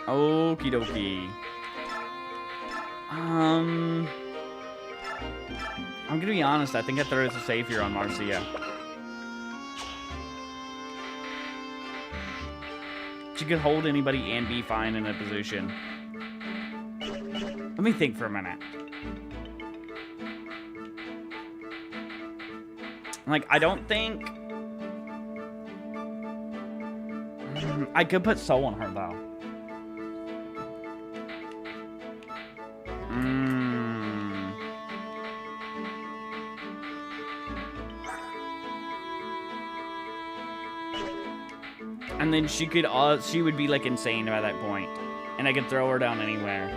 Okie dokie. I'm gonna be honest, I think I throw it as a savior on Marcia. She could hold anybody and be fine in a position. Let me think for a minute. Like, I don't think... I could put soul on her though. And then she would be like insane by that point, and I could throw her down anywhere.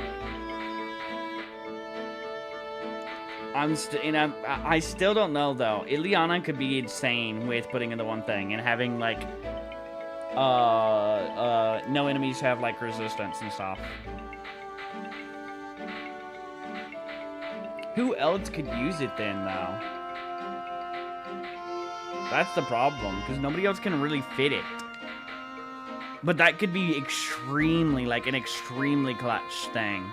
I still don't know though. Ileana could be insane with putting in the one thing and having like no enemies have like resistance and stuff. Who else could use it then though? That's the problem, because nobody else can really fit it. But that could be extremely, like, an extremely clutch thing.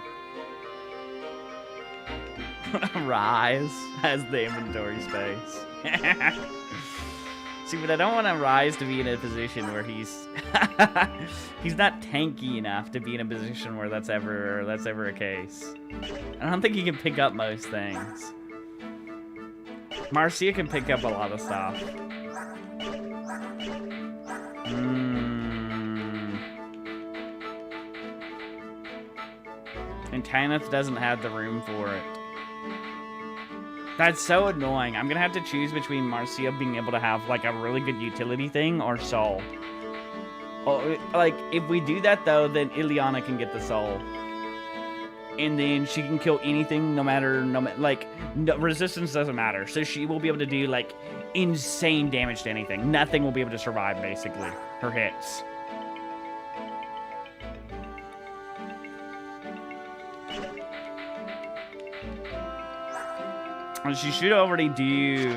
Rise has the inventory space. See, but I don't want Rise to be in a position where he's... he's not tanky enough to be in a position where that's ever a case. I don't think he can pick up most things. Marcia can pick up a lot of stuff. And Tanith doesn't have the room for it. That's so annoying. I'm gonna have to choose between Marcia being able to have like a really good utility thing or soul. Oh, like if we do that though, then Ileana can get the soul, and then she can kill anything, resistance doesn't matter. So she will be able to do like insane damage to anything. Nothing will be able to survive basically her hits. And she should already do...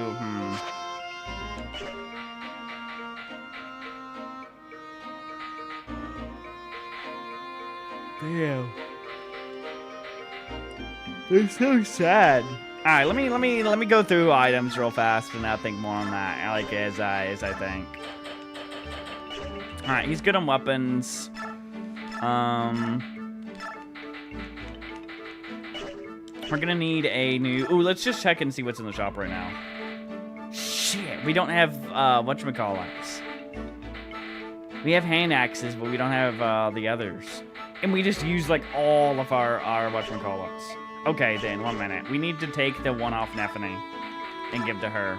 Damn. They're so sad. Alright, let me go through items real fast and I'll think more on that. Like as I think. Alright, he's good on weapons. We're gonna need a new... Ooh, let's just check and see what's in the shop right now. Shit, we don't have, whatchamacallits. We have hand axes, but we don't have, the others. And we just use, like, all of our whatchamacallits. Okay, then, 1 minute. We need to take the one off Nephany and give to her.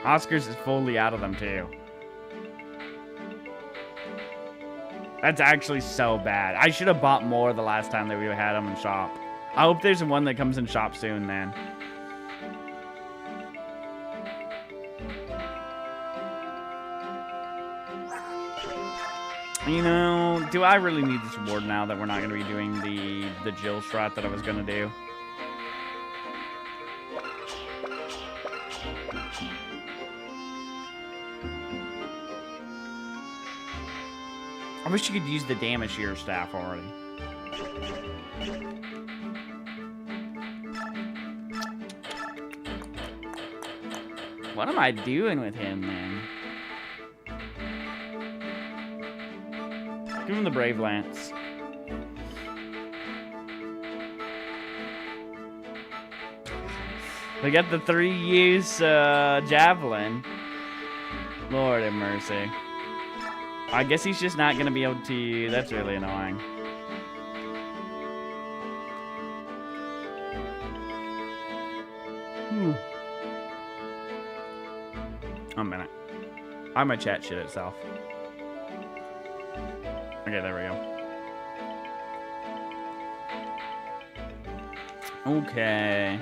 Oscar's is fully out of them, too. That's actually so bad. I should have bought more the last time that we had them in shop. I hope there's one that comes in shop soon, then. You know, do I really need this reward now that we're not going to be doing the Jill strat that I was going to do? I wish you could use the damage here staff already. What am I doing with him, man? Give him the Brave Lance. We got the 3-use Javelin. Lord have mercy. I guess he's just not going to be able to... That's really annoying. A minute. I might chat shit itself. Okay, there we go. Okay.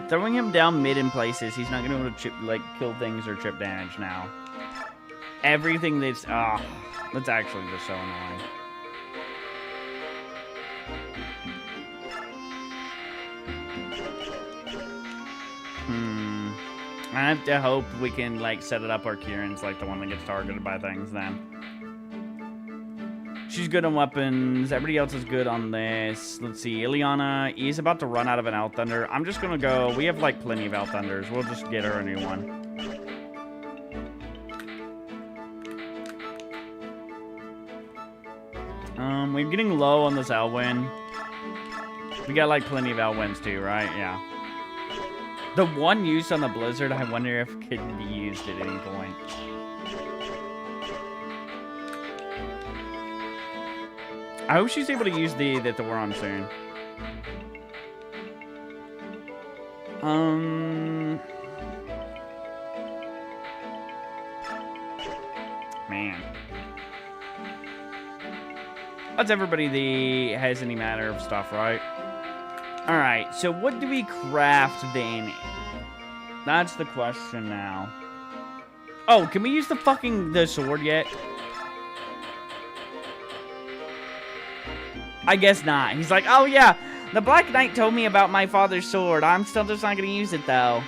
Throwing him down mid in places, he's not going to be able to chip, kill things or chip damage now. Everything that's... that's actually just so annoying. I have to hope we can, set it up where Kieran's, the one that gets targeted by things then. She's good on weapons. Everybody else is good on this. Let's see. Ileana is about to run out of an Out Thunder. I'm just going to go... We have, plenty of Out Thunders. We'll just get her a new one. We're getting low on this Elwyn. We got like plenty of Elwyns too, right? Yeah. The one use on the Blizzard, I wonder if it could be used at any point. I hope she's able to use that we're on soon. Man. That's everybody that has any matter of stuff, right? Alright, so what do we craft then? That's the question now. Oh, can we use the sword yet? I guess not. He's like, oh yeah, the Black Knight told me about my father's sword. I'm still just not gonna use it though.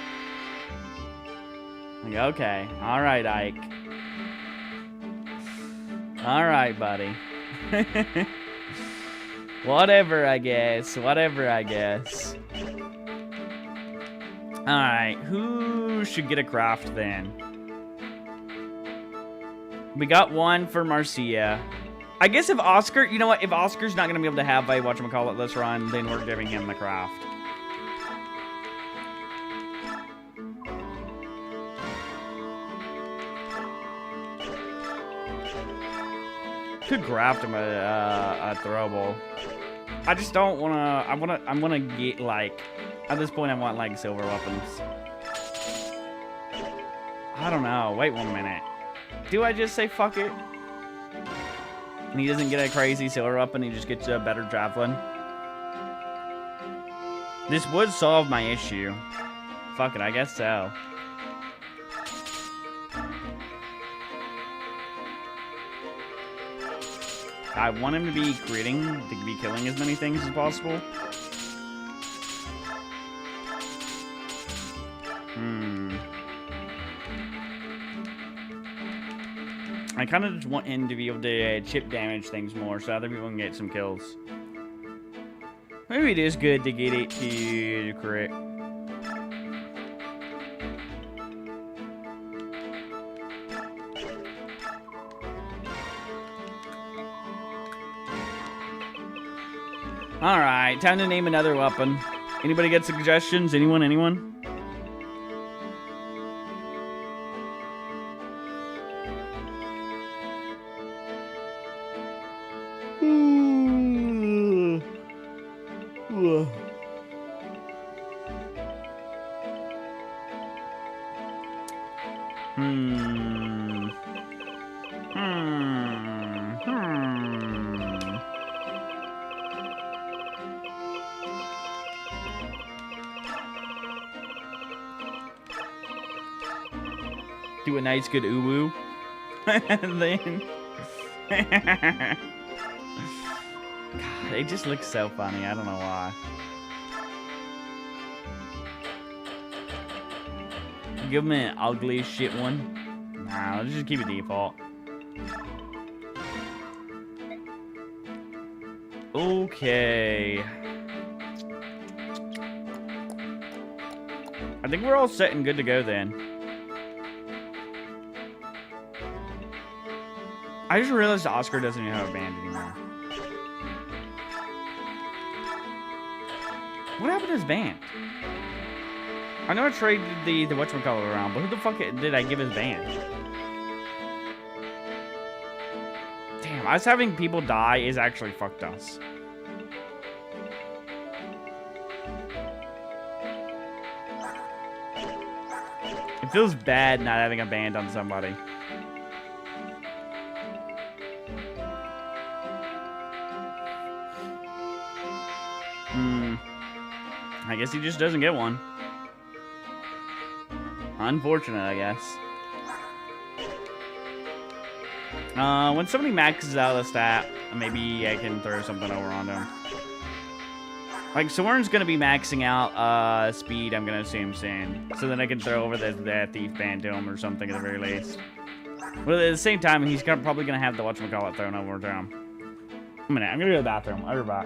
Like, okay. Alright, Ike. Alright, buddy. Whatever, I guess. Whatever, I guess. Alright, who should get a craft then? We got one for Marcia. I guess if Oscar, you know what? If Oscar's not going to be able to have a whatchamacallit this run, then we're giving him the craft. Could craft him a throwable. I just don't want to. I want to get like. At this point, I want like silver weapons. I don't know. Wait 1 minute. Do I just say fuck it? And he doesn't get a crazy silver weapon. He just gets a better javelin. This would solve my issue. Fuck it. I guess so. I want him to be critting, to be killing as many things as possible. I kind of just want him to be able to chip damage things more so other people can get some kills. Maybe it is good to get it to crit. Alright, time to name another weapon. Anybody get suggestions? Anyone? Anyone? Do a nice good uwu. And then God, it just looks so funny. I don't know why. Give him an ugly shit one. Nah, let's just keep it default. Okay. I think we're all set and good to go then. I just realized Oscar doesn't even have a band anymore. What happened to his band? I know I traded the whatchamacallit around, but who the fuck did I give his band? Damn, us having people die is actually fucked us. It feels bad not having a band on somebody. I guess he just doesn't get one. Unfortunate, I guess. When somebody maxes out a stat, maybe I can throw something over onto him. Like, Soren's gonna be maxing out speed, I'm gonna assume soon. So then I can throw over the thief band to him or something at the very least. But at the same time, he's probably gonna have the whatchamacallit thrown over to him. A minute, I'm gonna go to the bathroom. I'll be back.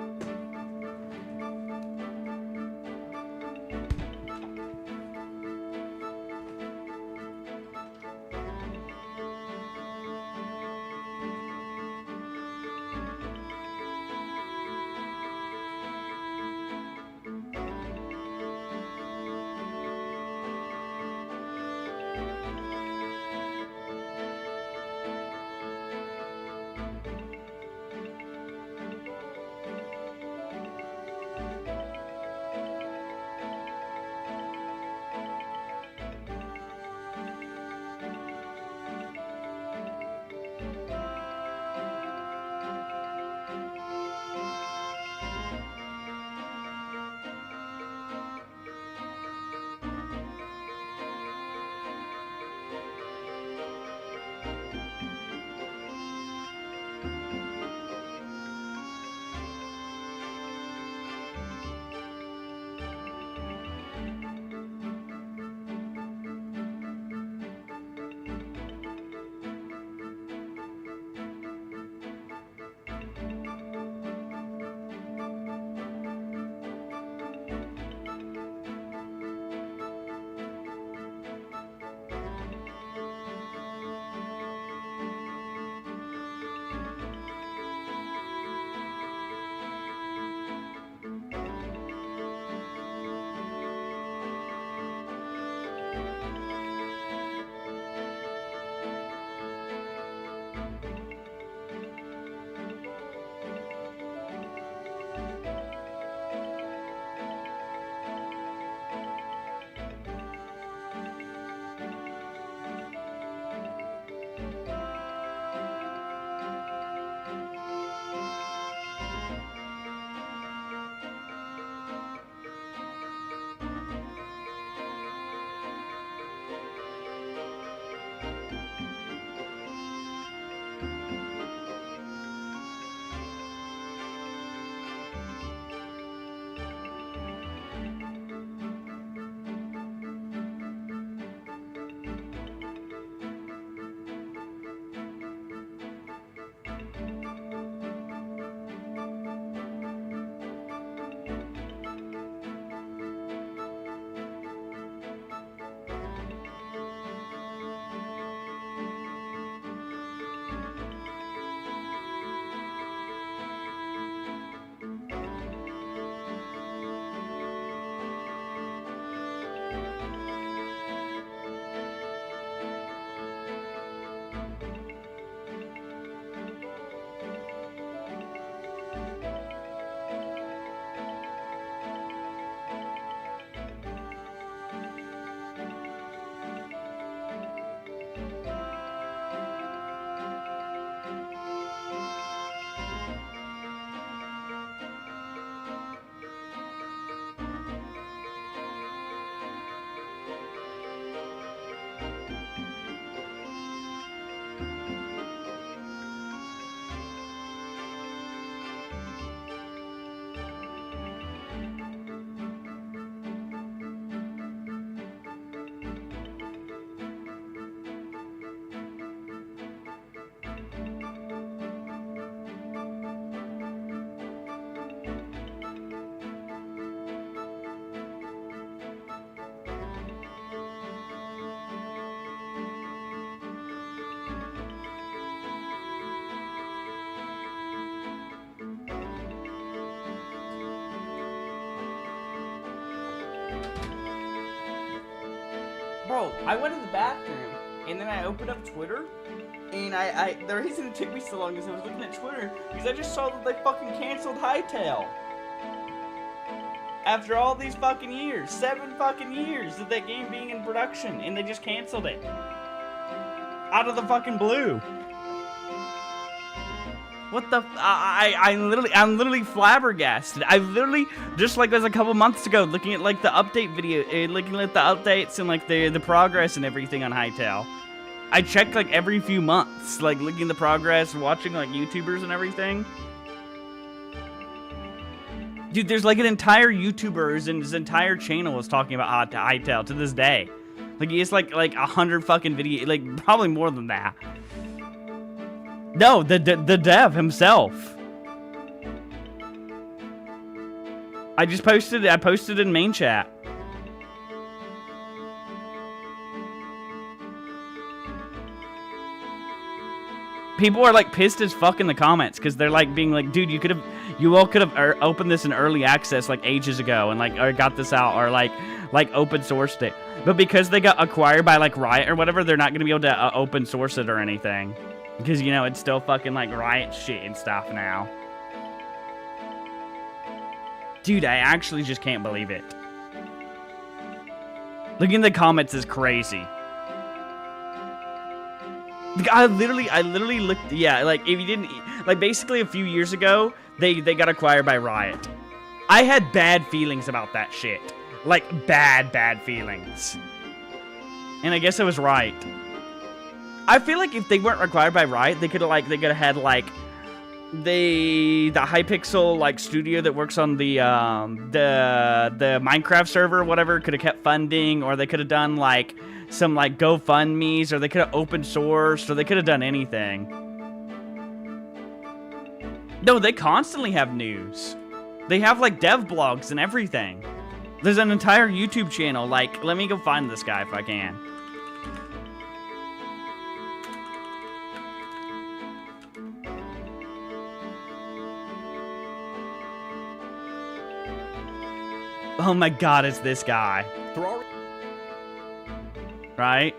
Bro, I went to the bathroom, and then I opened up Twitter, and the reason it took me so long is I was looking at Twitter, because I just saw that they fucking canceled Hightail. After all these fucking years, 7 fucking years of that game being in production, and they just canceled it. Out of the fucking blue. What the? I'm literally flabbergasted. I literally just like was a couple months ago looking at like the update video, looking at the updates and like the progress and everything on Hightail. I check like every few months, like looking at the progress, watching like YouTubers and everything. Dude, there's like an entire YouTuber and his entire channel is talking about Hightail to this day. Like he has like 100 fucking videos, like probably more than that. No, the dev himself. I posted in main chat. People are like pissed as fuck in the comments because they're like being like, dude, you all could have opened this in early access like ages ago and like or got this out or like open sourced it. But because they got acquired by like Riot or whatever, they're not gonna be able to open source it or anything. Because, you know, it's still fucking, like, Riot shit and stuff now. Dude, I actually just can't believe it. Looking in the comments is crazy. I literally looked, yeah, like, if you didn't, like, basically a few years ago, they got acquired by Riot. I had bad feelings about that shit. Like, bad feelings. And I guess I was right. I feel like if they weren't acquired by Riot, they could have had like the Hypixel like studio that works on the Minecraft server or whatever could have kept funding, or they could have done like some like GoFundMe's, or they could have open sourced, or they could have done anything. No, they constantly have news. They have like dev blogs and everything. There's an entire YouTube channel. Like, let me go find this guy if I can. Oh my god, it's this guy. Right?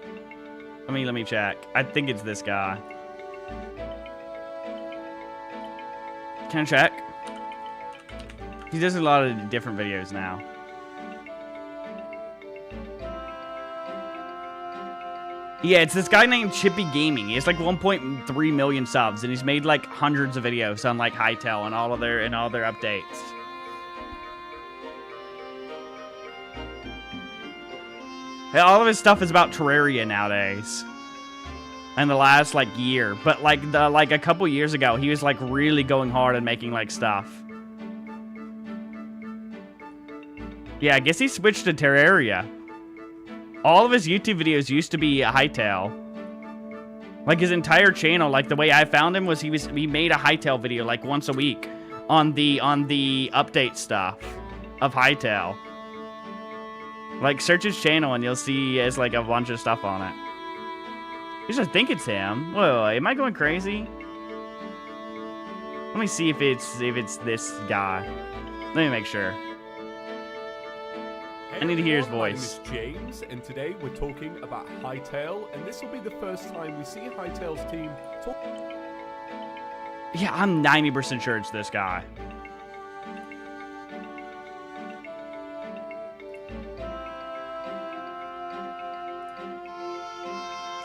Let me check. I think it's this guy. Can I check? He does a lot of different videos now. Yeah, it's this guy named Chippy Gaming. He has like 1.3 million subs, and he's made like hundreds of videos on like Hightail and all their updates. All of his stuff is about Terraria nowadays. And the last like year, but like a couple years ago, he was like really going hard and making like stuff. Yeah, I guess he switched to Terraria. All of his YouTube videos used to be Hightail. Like his entire channel, like the way I found him was he made a Hightail video like once a week on the update stuff of Hightail. Like, search his channel and you'll see he has, like, a bunch of stuff on it. I just think it's him. Whoa, am I going crazy? Let me see if it's this guy. Let me make sure. I need to hear his voice. My name is James, and today we're talking about Hightail, and this will be the first time we see Hightail's team talk. Yeah, I'm 90% sure it's this guy.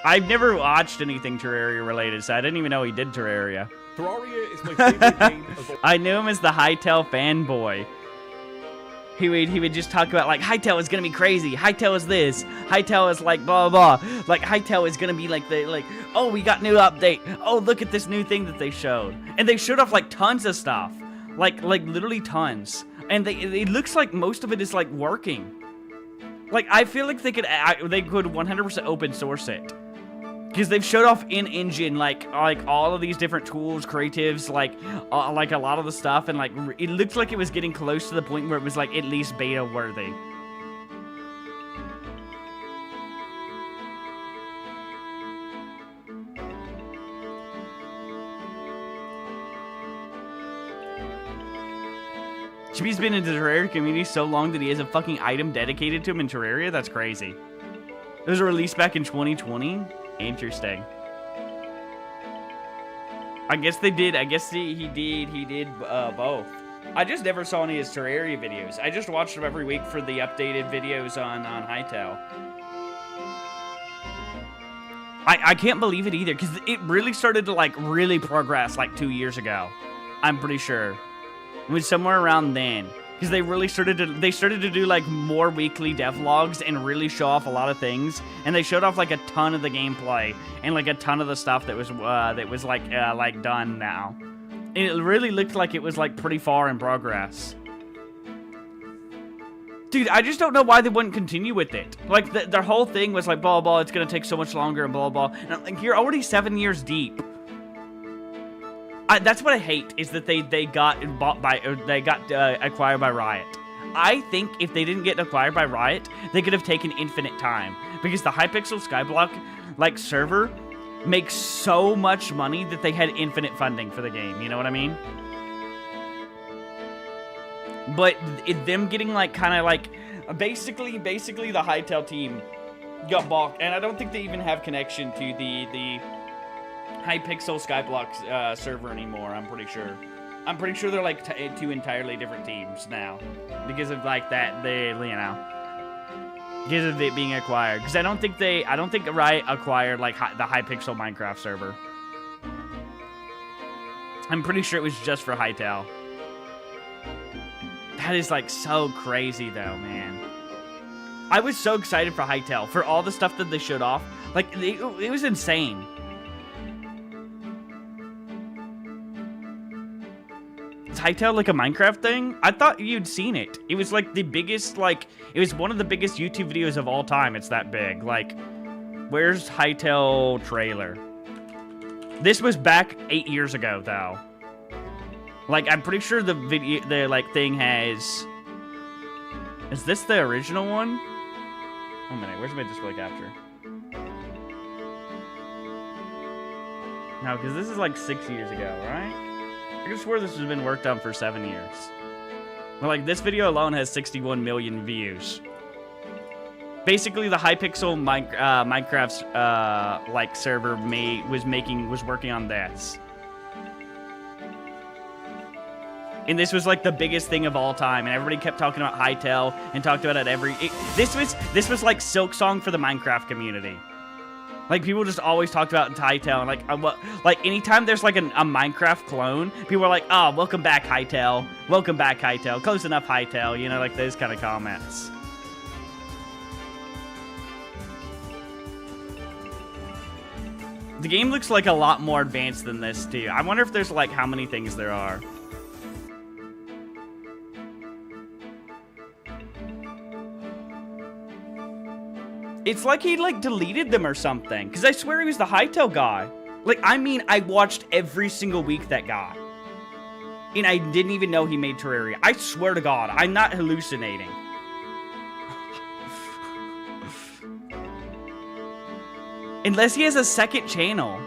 I've never watched anything Terraria related, so I didn't even know he did Terraria. Terraria is my favorite game of all. I knew him as the Hightail fanboy. He would just talk about like Hightail is gonna be crazy. Hightail is this. Hightail is like blah blah blah. Like Hightail is gonna be like oh, we got new update. Oh, look at this new thing that they showed. And they showed off like tons of stuff. Like literally tons. And it looks like most of it is like working. Like I feel like they could 100% open source it. Because they've showed off in-engine, like all of these different tools, creatives, like a lot of the stuff, and like it looked like it was getting close to the point where it was like at least beta worthy. Chibi's been in the Terraria community so long that he has a fucking item dedicated to him in Terraria? That's crazy. It was released back in 2020. Interesting. I guess they did. I guess he did both. I just never saw any of his Terraria videos. I just watched them every week for the updated videos on Hytale. I can't believe it either, because it really started to, like, really progress, like, 2 years ago. I'm pretty sure. It was somewhere around then. Because they really started to do, like, more weekly devlogs and really show off a lot of things. And they showed off, like, a ton of the gameplay and, like, a ton of the stuff that was like done now. And it really looked like it was, like, pretty far in progress. Dude, I just don't know why they wouldn't continue with it. Like, their whole thing was like, blah, blah, it's gonna take so much longer and blah, blah. And I'm like, you're already 7 years deep. That's what I hate, is that they got bought by, or they got acquired by Riot. I think if they didn't get acquired by Riot, they could have taken infinite time. Because the Hypixel Skyblock, like, server makes so much money that they had infinite funding for the game. You know what I mean? But them getting, like, kind of, like, basically the Hytale team got bought, and I don't think they even have connection to the Hypixel Skyblock server anymore, I'm pretty sure. I'm pretty sure they're, like, two entirely different teams now. Because of, like, that, because of it being acquired. Because I don't think Riot acquired, like, the Hypixel Minecraft server. I'm pretty sure it was just for Hytale. That is, like, so crazy, though, man. I was so excited for Hytale, for all the stuff that they showed off. Like, it was insane. Is Hytale, like, a Minecraft thing? I thought you'd seen it. It was, like, the biggest, like, it was one of the biggest YouTube videos of all time. It's that big. Like, where's Hytale trailer? This was back 8 years ago, though. Like, I'm pretty sure the like, thing has... Is this the original one? Oh, minute, where's my display capture? No, because this is, like, 6 years ago, right? I could swear this has been worked on for 7 years. But, like, this video alone has 61 million views. Basically, the Hypixel Minecraft's, like, server was working on this. And this was, like, the biggest thing of all time, and everybody kept talking about Hytale and talked about it this was like Silk Song for the Minecraft community. Like, people just always talked about Hytale, and, like, anytime there's, like, a Minecraft clone, people are like, oh, welcome back, Hytale. Welcome back, Hytale. Close enough, Hytale. You know, like, those kind of comments. The game looks like a lot more advanced than this, too. I wonder if there's, like, how many things there are. It's like he, like, deleted them or something. Because I swear he was the Hytale guy. Like, I mean, I watched every single week that guy. And I didn't even know he made Terraria. I swear to God, I'm not hallucinating. Unless he has a second channel.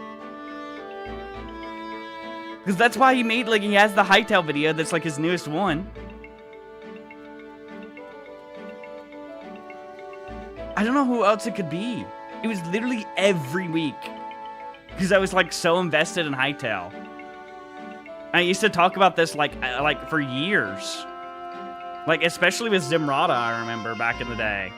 Because that's why he made, like, he has the Hytale video that's, like, his newest one. I don't know who else it could be. It was literally every week. Because I was, like, so invested in Hytale. I used to talk about this, like for years. Like, especially with Zimrata, I remember, back in the day.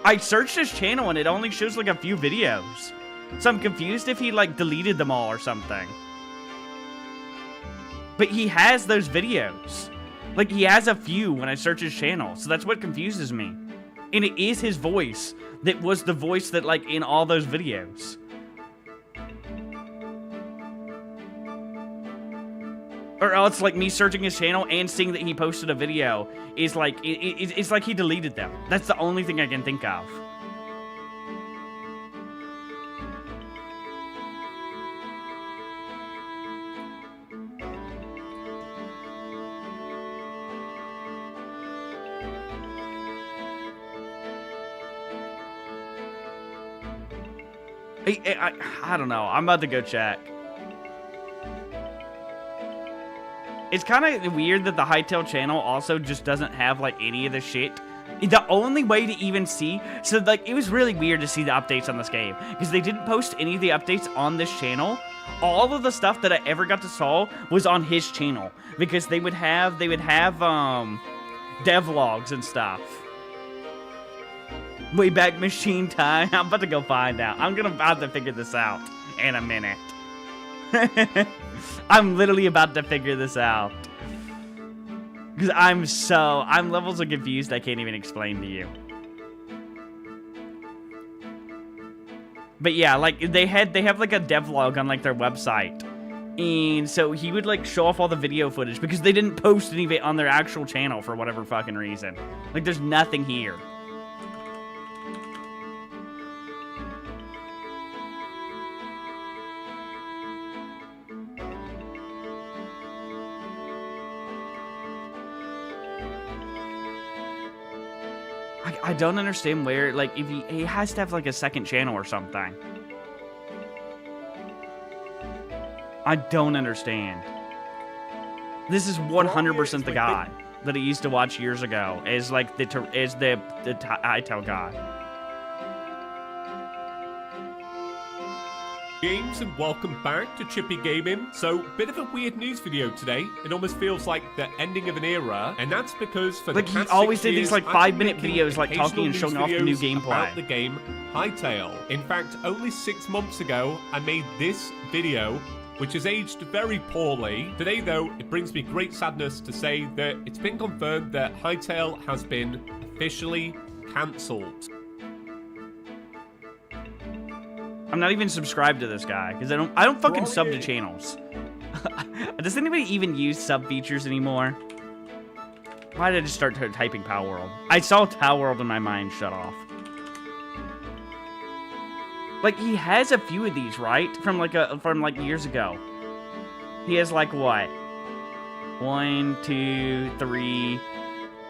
I searched his channel, and it only shows, like, a few videos. So I'm confused if he, like, deleted them all or something. But he has those videos. Like, he has a few when I search his channel. So that's what confuses me. And it is his voice that was the voice that, like, in all those videos. Or else, like, me searching his channel and seeing that he posted a video is, like, it's like he deleted them. That's the only thing I can think of. I don't know. I'm about to go check. It's kind of weird that the Hytale channel also just doesn't have, like, any of the shit. The only way to even see... So, like, it was really weird to see the updates on this game. Because they didn't post any of the updates on this channel. All of the stuff that I ever got to saw was on his channel. Because they would have devlogs and stuff. Wayback Machine time. I'm about to go find out. I'm about to figure this out in a minute. I'm literally about to figure this out. Because I'm levels of confused I can't even explain to you. But yeah, like, they have like a devlog on like their website. And so he would like show off all the video footage because they didn't post any of it on their actual channel for whatever fucking reason. Like, there's nothing here. I don't understand where, like, if he has to have, like, a second channel or something. I don't understand. This is 100% the guy that I used to watch years ago as, like, the Hytale guy. Games and welcome back to Chippy Gaming. So, bit of a weird news video today. It almost feels like the ending of an era, and that's because for like the past he always 6 did these years, like I've been 5-minute making videos, like talking occasional and showing news off the new videos gameplay about the game Hytale. In fact, only 6 months ago, I made this video, which has aged very poorly. Today, though, it brings me great sadness to say that it's been confirmed that Hytale has been officially cancelled. I'm not even subscribed to this guy because I don't fucking sub to channels. Does anybody even use sub features anymore? Why did I just start typing Power World? I saw Power World and my mind shut off. Like, he has a few of these, right? From like years ago. He has like what? 1, 2, 3,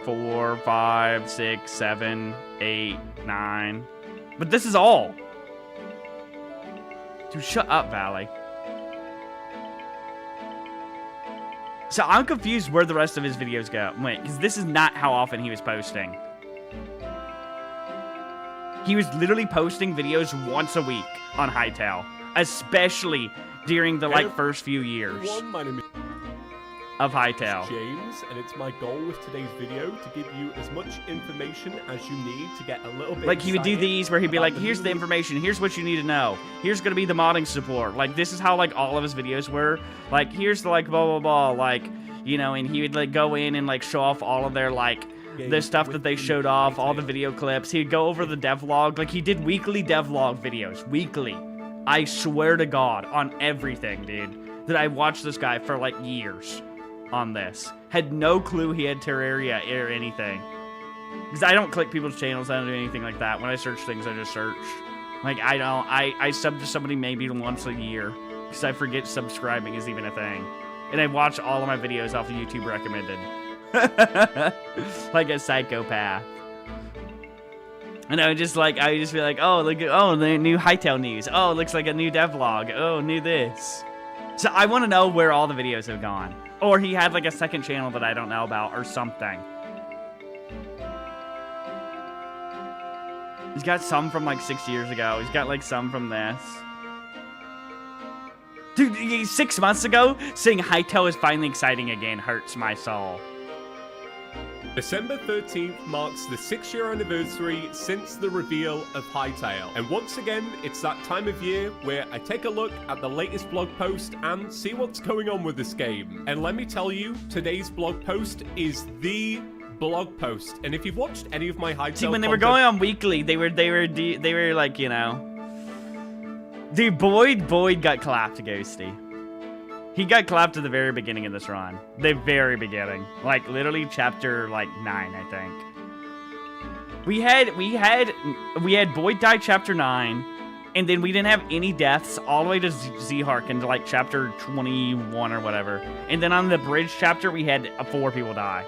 4, 5, 6, 7, 8, 9. But this is all. Dude, shut up, Valley. So I'm confused where the rest of his videos go. Wait, because this is not how often he was posting. He was literally posting videos once a week on Hytale, especially during the like first few years of Hytale. James, and it's my goal with today's video to give you as much information as you need to get a little bit like he would do these where he'd be like, here's the information, here's what you need to know, here's gonna be the modding support. Like, this is how like all of his videos were. Like, here's the like blah blah blah, like, you know, and he would like go in and like show off all of their like the stuff that they showed off, all the video clips. He'd go over the devlog. Like, he did weekly devlog videos. Weekly. I swear to God, on everything, dude, that I watched this guy for like years on this. Had no clue he had Terraria or anything. Because I don't click people's channels, I don't do anything like that. When I search things, I just search. Like, I sub to somebody maybe once a year. Because I forget subscribing is even a thing. And I watch all of my videos off of YouTube recommended. Like a psychopath. And I would just be like, oh, look at, oh, the new Hytale news. Oh, it looks like a new devlog. Oh, new this. So I want to know where all the videos have gone. Or he had like a second channel that I don't know about or something. He's got some from like 6 years ago. He's got like some from this. Dude, 6 months ago, saying Hytale is finally exciting again hurts my soul. December 13th marks the 6-year anniversary since the reveal of Hytale. And once again, it's that time of year where I take a look at the latest blog post and see what's going on with this game. And let me tell you, today's blog post is the blog post. And if you've watched any of my Hytale See, when they were going on weekly, they were like, you know. Dude, Boyd got clapped, Ghosty. He got clapped at the very beginning of this run. The very beginning. Like, literally chapter, like, 9, I think. We had Boyd die chapter 9, and then we didn't have any deaths all the way to Z-Hark into, like, chapter 21 or whatever. And then on the bridge chapter, we had 4 people die.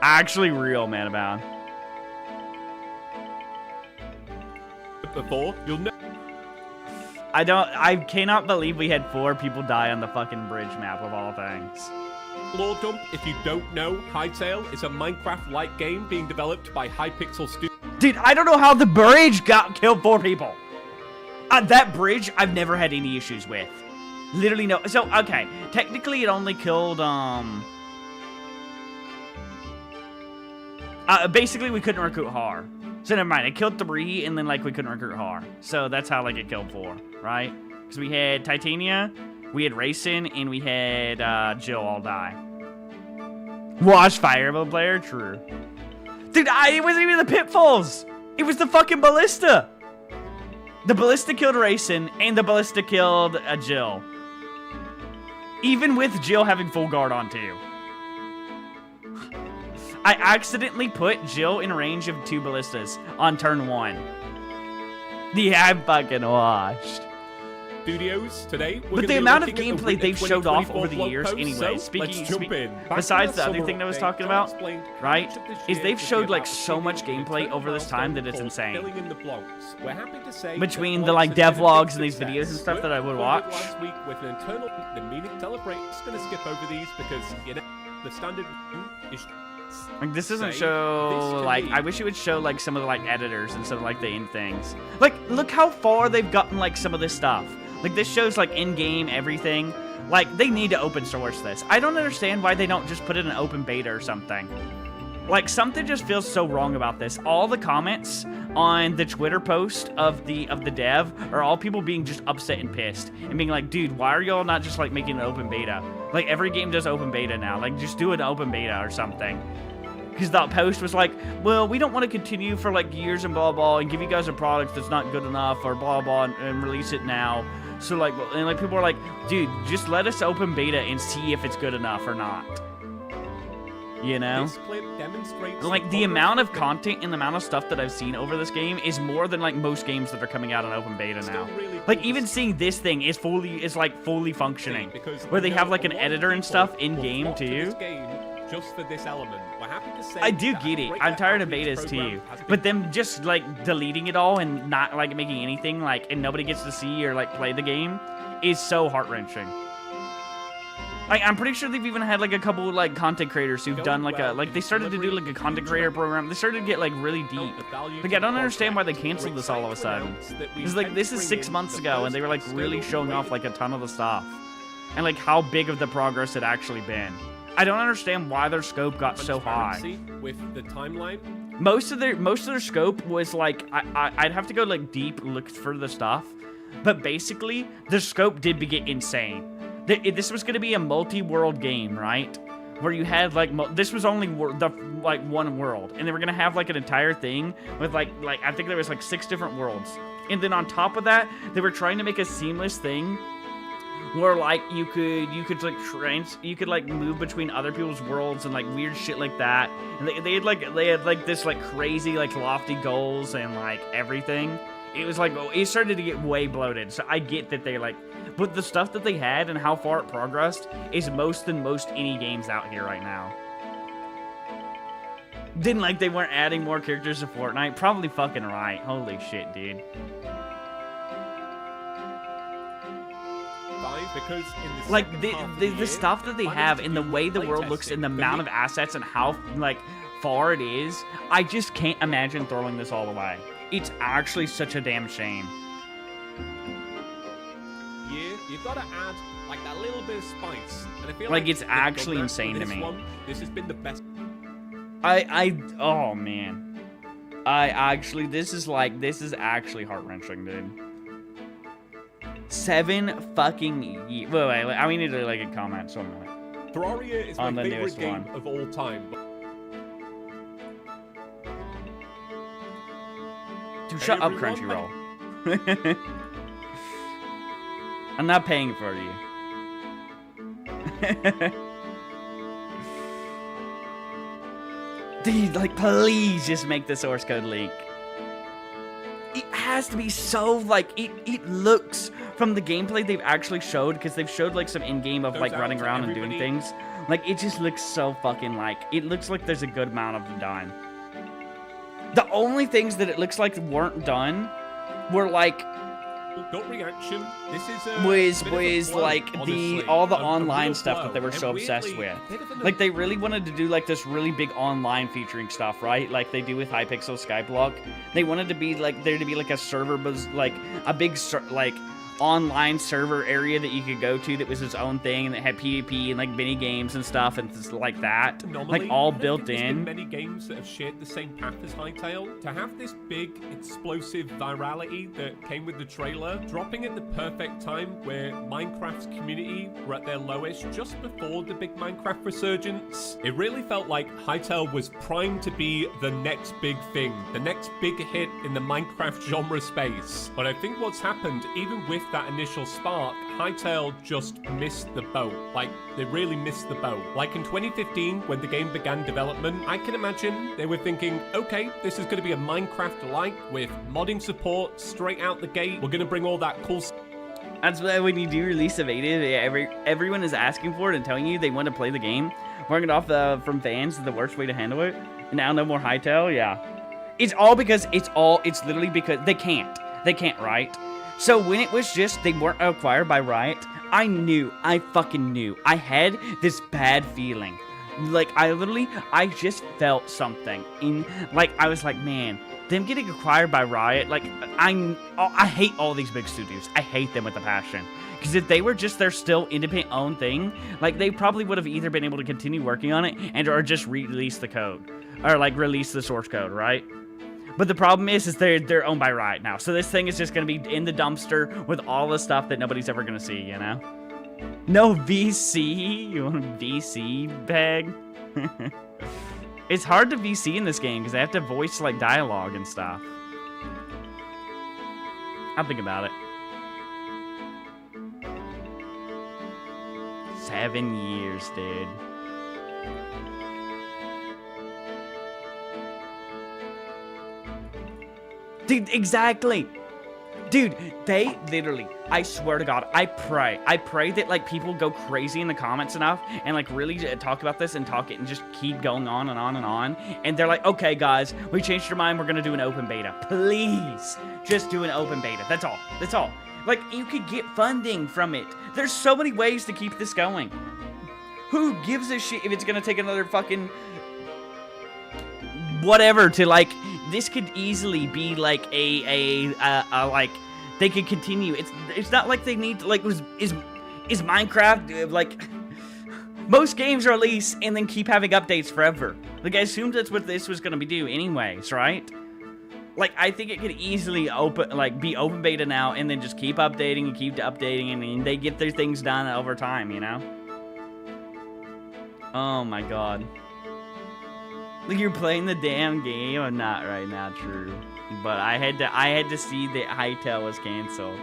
Actually real, man, about. Before, you'll know. I cannot believe we had 4 people die on the fucking bridge map of all things. Lore Dump, if you don't know, Hytale is a Minecraft-like game being developed by Hypixel Studios. Dude, I don't know how the bridge killed 4 people. That bridge, I've never had any issues with. Literally no. So, okay. Technically, it only killed, basically, we couldn't recruit Har. So, never mind. It killed 3, and then, like, we couldn't recruit Har. So, that's how, like, it killed 4, right? Because we had Titania, we had Racing, and we had, Jill all die. Watch Fire Emblem player? True. Dude, it wasn't even the Pitfalls. It was the fucking Ballista. The Ballista killed Racing, and the Ballista killed Jill. Even with Jill having full guard on, too. I accidentally put Jill in range of 2 Ballistas on turn 1. Yeah, I'm fucking washed. Studios today. But the amount of gameplay they've showed off over the years, anyway. Besides the other thing that I was talking about, right, is they've showed like so much gameplay over this time that it's insane. Between the like devlogs and these videos and stuff that I would watch. Last week with an internal the meaning celebrate. Just gonna skip over these because you know the standard is. Like, this doesn't show, like, I wish it would show, like, some of the, like, editors and some of, like, the end things. Like, look how far they've gotten, like, some of this stuff. Like, this shows, like, in-game everything. Like, they need to open source this. I don't understand why they don't just put it in open beta or something. Like, something just feels so wrong about this. All the comments on the Twitter post of the dev are all people being just upset and pissed. And being like, dude, why are y'all not just, like, making an open beta? Like, every game does open beta now. Like, just do an open beta or something. Because that post was like, well, we don't want to continue for like years and blah blah and give you guys a product that's not good enough or blah blah and release it now. So like, and like people are like, dude, just let us open beta and see if it's good enough or not. You know? This clip demonstrates like the amount of content and the amount of stuff that I've seen over this game is more than like most games that are coming out on open beta now. Like even seeing this thing is fully functioning, where they have like an editor and stuff in game too. Just for this element. We're happy to say I do get it. I'm tired of betas too. But them just like deleting it all and not like making anything like and nobody gets to see or like play the game is so heart-wrenching. Like I'm pretty sure they've even had like a couple like content creators who've done like they started to do like a content creator program. They started to get like really deep. Like I don't understand why they canceled this all of a sudden. Because like this is 6 months ago and they were like really showing off like a ton of the stuff. And like how big of the progress had actually been. I don't understand why their scope got so high. With the timeline, most of their scope was like I'd have to go like deep look for the stuff, but basically the scope did get insane. This was going to be a multi-world game, right? Where you had like this was only like one world, and they were going to have like an entire thing with like I think there was like 6 different worlds, and then on top of that they were trying to make a seamless thing. Where like you could like move between other people's worlds and like weird shit like that. And they had this like crazy like lofty goals and like everything. It was like it started to get way bloated. So I get that they like, but the stuff that they had and how far it progressed is most any games out here right now. Didn't like they weren't adding more characters to Fortnite. Probably fucking right. Holy shit, dude. Because in the like the stuff that they have and the way the world looks and the amount of assets and how like far it is, I just can't imagine throwing this all away. It's actually such a damn shame. Yeah, you've got to add like that little bit of spice, and I feel like it's actually insane to me. This has been the best. Oh man, this is actually heart-wrenching, dude. 7 fucking years. Wait, I need to like a comment. So I'm gonna. Terraria is my favorite game of all time. Dude, shut up, Crunchyroll. I'm not paying for you. Dude, like, please just make the source code leak. It has to be so, like, it looks, from the gameplay they've actually showed, because they've showed, like, some in-game of, like, running around and doing things. Like, it just looks so fucking, like, it looks like there's a good amount of them done. The only things that it looks like weren't done were, like, gut reaction. This is was like all the online stuff flow. that they were so And obsessed weirdly, with. a bit of an Like they really wanted to do like this really big online featuring stuff, right? Like they do with Hypixel Skyblock. They wanted to be like there to be like a server, like a big like online server area that you could go to that was its own thing and that had PvP and like mini games and stuff and things like that, anomaly. like all I don't built think there's been in. many games that have shared the same path as Hytale. To have this big, explosive virality that came with the trailer, dropping at the perfect time where Minecraft's community were at their lowest just before the big Minecraft resurgence, it really felt like Hytale was primed to be the next big thing, the next big hit in the Minecraft genre space. But I think what's happened, even with that initial spark, Hytale just missed the boat. Like, they really missed the boat. Like in 2015, when the game began development, I can imagine they were thinking, okay, this is going to be a Minecraft-like with modding support straight out the gate. We're going to bring all that cool stuff. That's why when you do release a beta, everyone is asking for it and telling you they want to play the game. Working it off from fans is the worst way to handle it. And now no more Hytale, yeah. It's all because it's literally because they can't, right? So when it was just, they weren't acquired by Riot, I fucking knew. I had this bad feeling. Like, I just felt something. I was like, man, them getting acquired by Riot, like, I hate all these big studios. I hate them with a passion. Because if they were just their still independent own thing, like, they probably would have either been able to continue working on it or just release the code. Or, like, release the source code, right? But the problem is they're owned by Riot now. So this thing is just going to be in the dumpster with all the stuff that nobody's ever going to see, you know? No VC? You want a VC bag? It's hard to VC in this game because they have to voice, like, dialogue and stuff. I'll think about it. 7 years, dude. Dude, exactly. Dude, they literally, I swear to God, I pray that, like, people go crazy in the comments enough and, like, really talk about this and talk it and just keep going on and on and on. And they're like, okay, guys, we changed our mind. We're going to do an open beta. Please, just do an open beta. That's all. That's all. Like, you could get funding from it. There's so many ways to keep this going. Who gives a shit if it's going to take another fucking whatever to, like, this could easily be like a like they could continue. It's not like they need to, like, is Minecraft like most games release and then keep having updates forever. Like, I assumed that's what this was gonna be do anyways, right? Like, I think it could easily be open beta now and then just keep updating and then they get their things done over time, you know? Oh my God. Like, you're playing the damn game. I'm not right now, true. But I had to see that Hytale was canceled.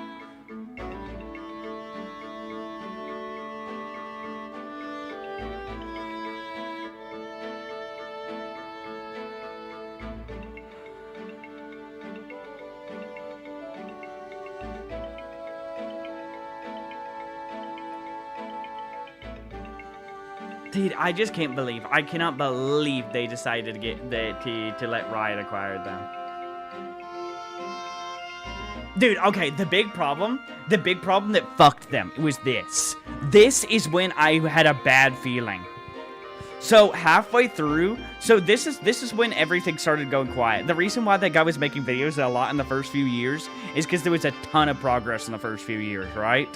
Dude, I just can't believe. I cannot believe they decided to let Riot acquire them. Dude, okay, the big problem that fucked them was this. This is when I had a bad feeling. So halfway through, so this is when everything started going quiet. The reason why that guy was making videos a lot in the first few years is because there was a ton of progress in the first few years, right?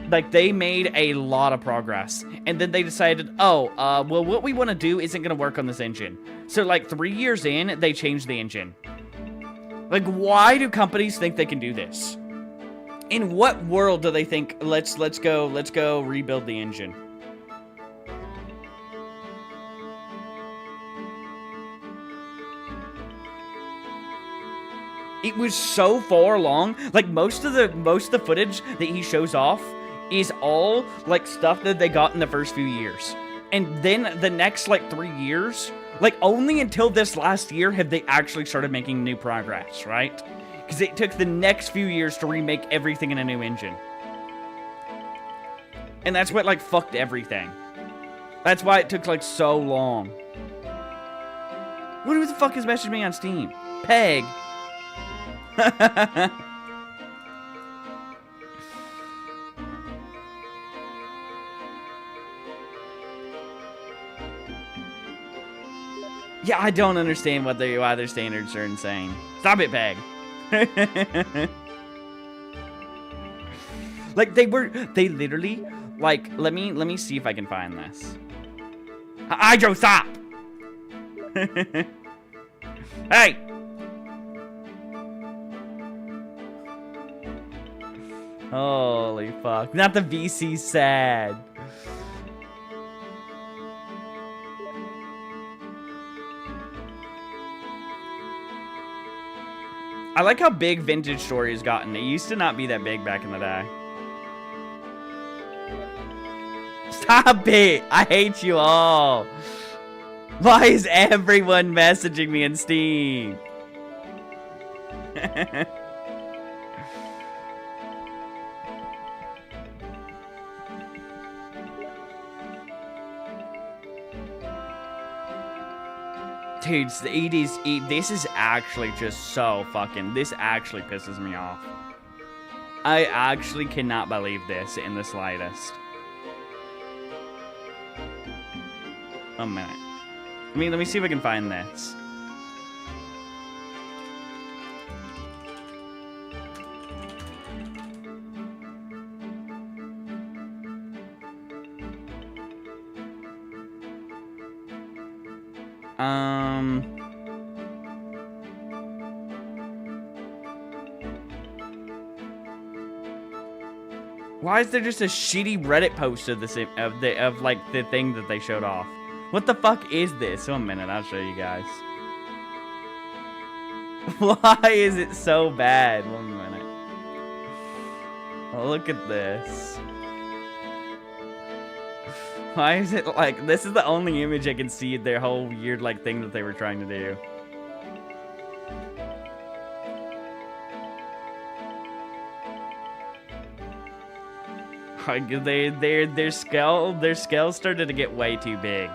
Like, they made a lot of progress, and then they decided, well, what we want to do isn't going to work on this engine. So, like, 3 years in, they changed the engine. Like, why do companies think they can do this? In what world do they think, let's go rebuild the engine? It was so far along. Like, most of the footage that he shows off is all, like, stuff that they got in the first few years. And then the next, like, 3 years, like, only until this last year have they actually started making new progress, right? Because it took the next few years to remake everything in a new engine. And that's what, like, fucked everything. That's why it took, like, so long. Who the fuck has messaged me on Steam? Peg. Yeah, I don't understand why their standards are insane. Stop it, Bag. Like, they literally, like, let me see if I can find this. Hydro, stop! Hey! Holy fuck. Not the VC sad. I like how big Vintage Story has gotten. It used to not be that big back in the day. Stop it! I hate you all. Why is everyone messaging me in Steam? Dudes, this is actually just so fucking... This actually pisses me off. I actually cannot believe this in the slightest. A minute. Let me see if I can find this. Why is there just a shitty Reddit post of this of like the thing that they showed off? What the fuck is this? One minute, I'll show you guys. Why is it so bad? 1 minute. Oh, look at this. Why is it like, this is the only image I can see of their whole weird like thing that they were trying to do. Like their scale started to get way too big.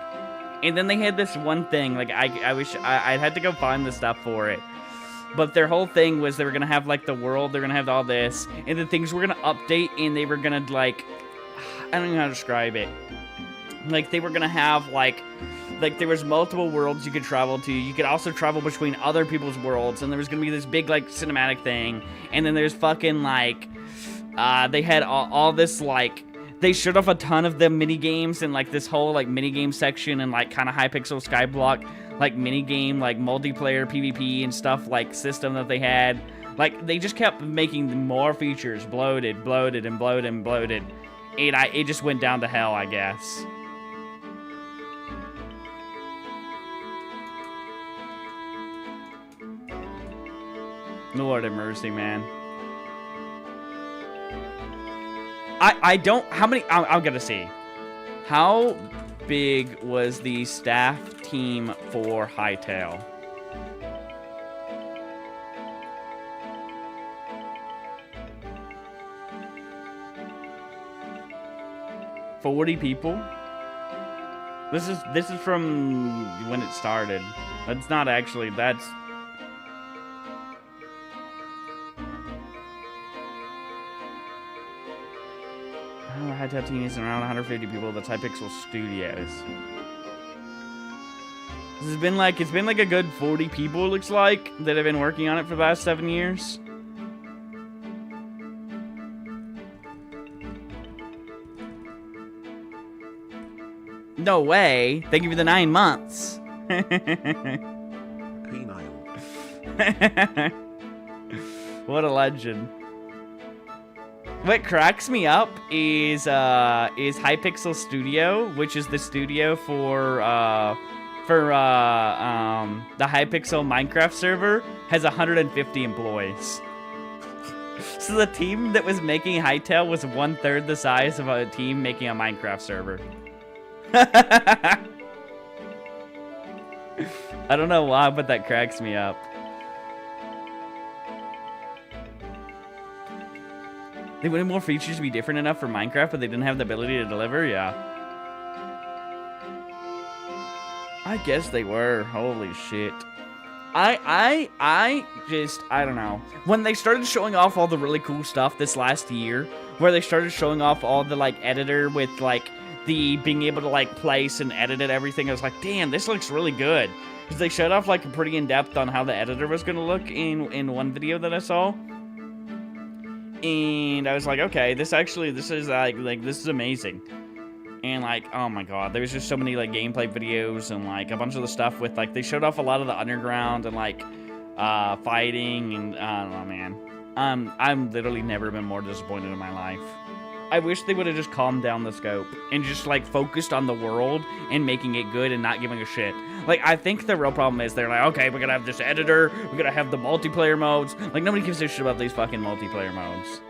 And then they had this one thing, like I wish I had to go find the stuff for it. But their whole thing was they were gonna have like the world, they're gonna have all this, and the things were gonna update, and they were gonna like, I don't know how to describe it. Like they were gonna have like there was multiple worlds you could travel to. You could also travel between other people's worlds, and there was gonna be this big like cinematic thing. And then there's fucking like, they had all this like, they showed off a ton of the mini games and like this whole like mini game section and like kind of Hypixel Skyblock like mini game like multiplayer PvP and stuff like system that they had. Like they just kept making more features, bloated, and bloated. And it just went down to hell, I guess. Lord have mercy, man. I don't, how many, I'm gonna see. How big was the staff team for Hytale? $40 people? This is from when it started. That's not actually, that's... Hytale team is around 150 people. That's Hypixel Studios. This has been like, it's been like a good 40 people, it looks like, that have been working on it for the last 7 years. No way. Thank you for the 9 months. Penile. What a legend. What cracks me up is Hypixel Studio, which is the studio for the Hypixel Minecraft server, has 150 employees. So the team that was making Hytale was 1/3 the size of a team making a Minecraft server. I don't know why, but that cracks me up. They wanted more features to be different enough for Minecraft, but they didn't have the ability to deliver? Yeah. I guess they were. Holy shit. I don't know. When they started showing off all the really cool stuff this last year, where they started showing off all the, like, editor with, like, the being able to like place and edit it, everything, I was like, damn, this looks really good. Because they showed off like a pretty in-depth on how the editor was gonna look in one video that I saw. And I was like, okay, this is like this is amazing. And like, oh my god, there was just so many like gameplay videos and like a bunch of the stuff with like, they showed off a lot of the underground and like fighting, and I don't know, man. I'm literally never been more disappointed in my life. I wish they would have just calmed down the scope and just like focused on the world and making it good and not giving a shit. Like, I think the real problem is they're like, okay, we're gonna have this editor, we're gonna have the multiplayer modes. Like, nobody gives a shit about these fucking multiplayer modes.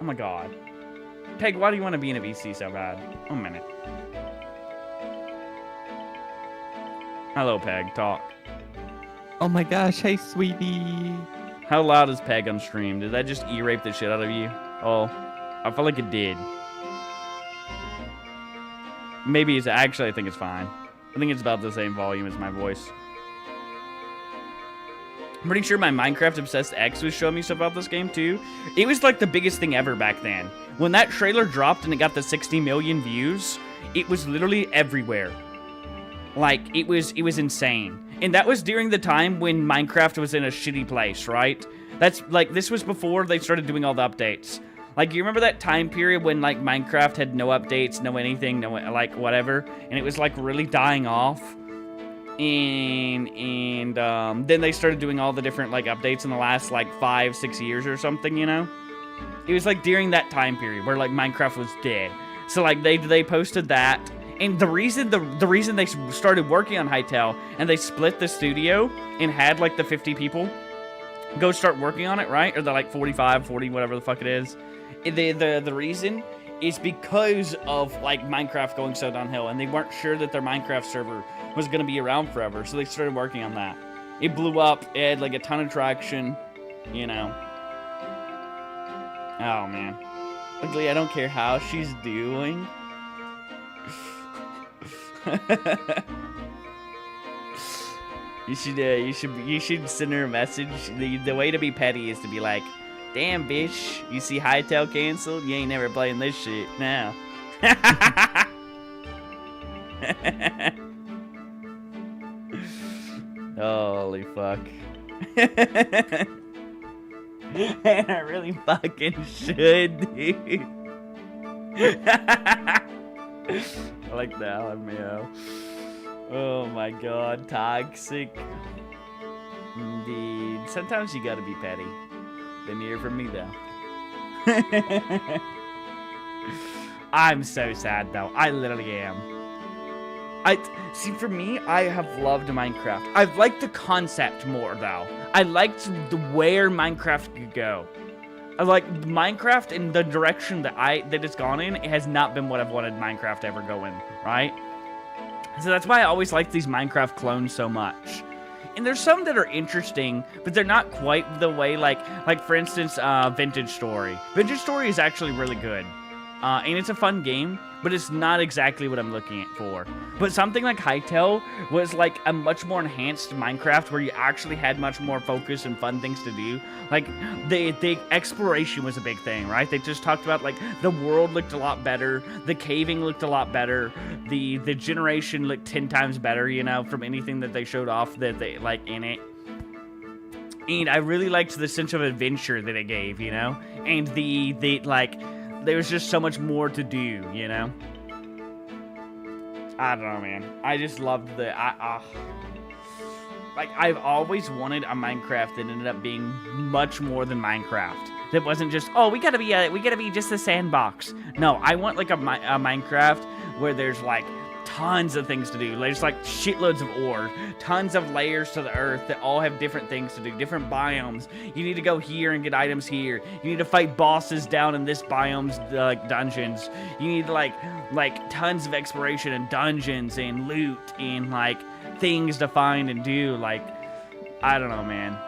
Oh my god. Peg, why do you want to be in a VC so bad? Oh, a minute. Hello, Peg. Talk. Oh my gosh, hey sweetie. How loud is Peg on stream? Did that just E-rape the shit out of you? Oh, I feel like it did. Maybe it's actually, I think it's fine. I think it's about the same volume as my voice. I'm pretty sure my Minecraft Obsessed X was showing me stuff about this game too. It was like the biggest thing ever back then. When that trailer dropped and it got the 60 million views, it was literally everywhere. Like, it was insane. And that was during the time when Minecraft was in a shitty place, right? That's, like, this was before they started doing all the updates. Like, you remember that time period when, like, Minecraft had no updates, no anything, no, like, whatever? And it was, like, really dying off? And then they started doing all the different, like, updates in the last, like, 5-6 years or something, you know? It was, like, during that time period where, like, Minecraft was dead. So, like, they posted that. And the reason they started working on Hytale and they split the studio and had like the 50 people go start working on it, right? Or the like 45, 40, whatever the fuck it is. The reason is because of like Minecraft going so downhill, and they weren't sure that their Minecraft server was going to be around forever. So they started working on that. It blew up. It had like a ton of traction, you know. Oh man. Ugly, I don't care how she's doing. You should send her a message. The way to be petty is to be like, damn bitch, you see Hytale canceled? You ain't never playing this shit now. Holy fuck. And I really fucking should, dude. I like that one, meow. Oh my god, toxic. Indeed. Sometimes you gotta be petty. Didn't hear from me, though. I'm so sad, though. I literally am. See, for me, I have loved Minecraft. I've liked the concept more, though. I liked where Minecraft could go. I like Minecraft in the direction that it's gone in. It has not been what I've wanted Minecraft to ever go in, right? So that's why I always like these Minecraft clones so much. And there's some that are interesting, but they're not quite the way, like for instance, Vintage Story. Vintage Story is actually really good. And it's a fun game, but it's not exactly what I'm looking for. But something like Hytale was like a much more enhanced Minecraft where you actually had much more focus and fun things to do. Like, the exploration was a big thing, right? They just talked about, like, the world looked a lot better, the caving looked a lot better, the generation looked 10 times better, you know, from anything that they showed off that they, like, in it. And I really liked the sense of adventure that it gave, you know? And like, there was just so much more to do, you know? I don't know, man. I just loved like, I've always wanted a Minecraft that ended up being much more than Minecraft. That wasn't just, oh, we gotta be just a sandbox. No, I want, like, a Minecraft where there's, like, tons of things to do. There's like shitloads of ore, tons of layers to the earth that all have different things to do, different biomes. You need to go here and get items here. You need to fight bosses down in this biome's dungeons. You need like tons of exploration and dungeons and loot and like things to find and do. Like, I don't know, man.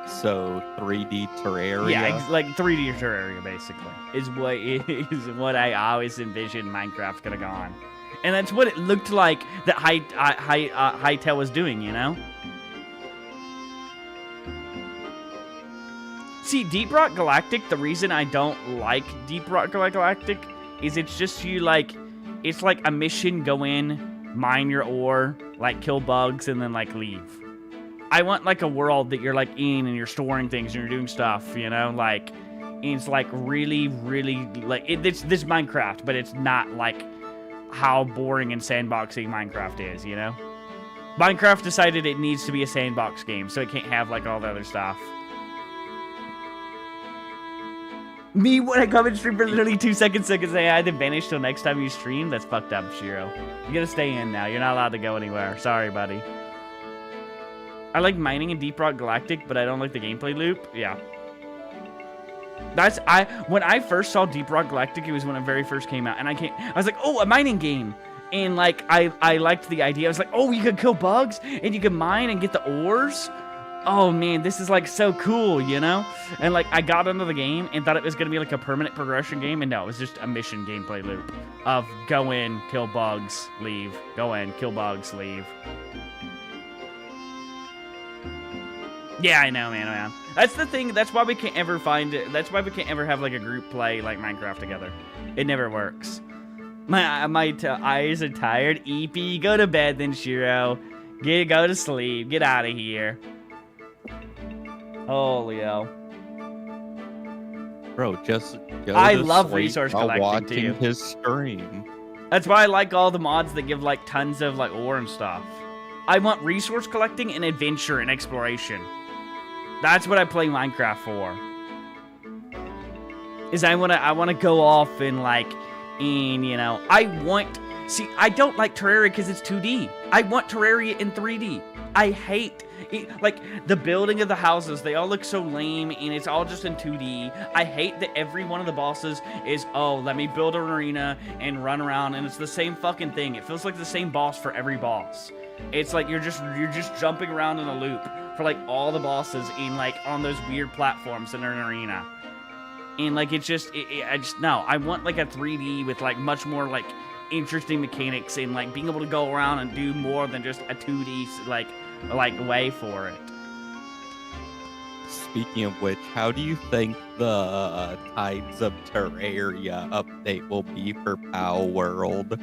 So 3D Terraria? Yeah, like 3D Terraria basically is what I always envisioned Minecraft's gonna go on. And that's what it looked like that Hytale was doing, you know? See, Deep Rock Galactic, the reason I don't like Deep Rock Galactic is it's just it's like a mission, go in, mine your ore, like kill bugs, and then like leave. I want like a world that you're like in and you're storing things and you're doing stuff, you know, like it's like really, really like it's this Minecraft, but it's not like how boring and sandboxy Minecraft is, you know. Minecraft decided it needs to be a sandbox game, so it can't have like all the other stuff. Me, when I come in stream for literally 2 seconds so I can say I had to vanish till next time you stream? That's fucked up, Shiro. You gotta stay in now. You're not allowed to go anywhere. Sorry, buddy. I like mining in Deep Rock Galactic, but I don't like the gameplay loop. Yeah. When I first saw Deep Rock Galactic, it was when it very first came out, and I was like, oh, a mining game. And like, I liked the idea. I was like, oh, you could kill bugs, and you could mine and get the ores? Oh man, this is like so cool, you know? And like, I got into the game and thought it was gonna be like a permanent progression game, and no, it was just a mission gameplay loop of go in, kill bugs, leave, go in, kill bugs, leave. Yeah, I know, man. That's the thing. That's why we can't ever find it. That's why we can't ever have like a group play like Minecraft together. It never works. My eyes are tired. EP, go to bed then, Shiro. Go to sleep. Get out of here. Oh, Leo. Bro, just go I to love sleep resource while collecting watching too. his stream. That's why I like all the mods that give like tons of like ore and stuff. I want resource collecting and adventure and exploration. That's what I play Minecraft for. Is I wanna go off and like, you know, see, I don't like Terraria because it's 2D. I want Terraria in 3D. I hate it, like the building of the houses. They all look so lame and it's all just in 2D. I hate that every one of the bosses is, oh, let me build an arena and run around, and it's the same fucking thing. It feels like the same boss for every boss. It's like you're just jumping around in a loop for like all the bosses in like on those weird platforms in an arena. And like it's just no, I want like a 3D with like much more like interesting mechanics and like being able to go around and do more than just a 2D like way for it. Speaking of which, how do you think the Tides of Terraria update will be for Pow World?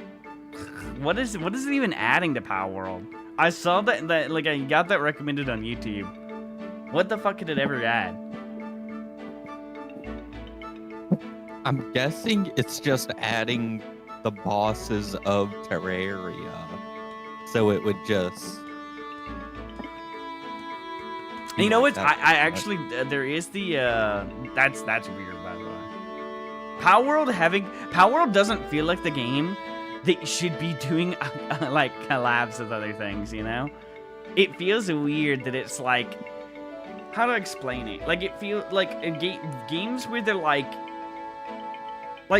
What is it even adding to Pow World? I saw that like I got that recommended on YouTube. What the fuck could it ever add? I'm guessing it's just adding the bosses of Terraria. So it would just... And you know what? I actually, there is the, that's weird, by the way. Pow World doesn't feel like the game that should be doing, like, collabs with other things, you know? It feels weird that it's like, how to explain it? Like, it feels like games where they're like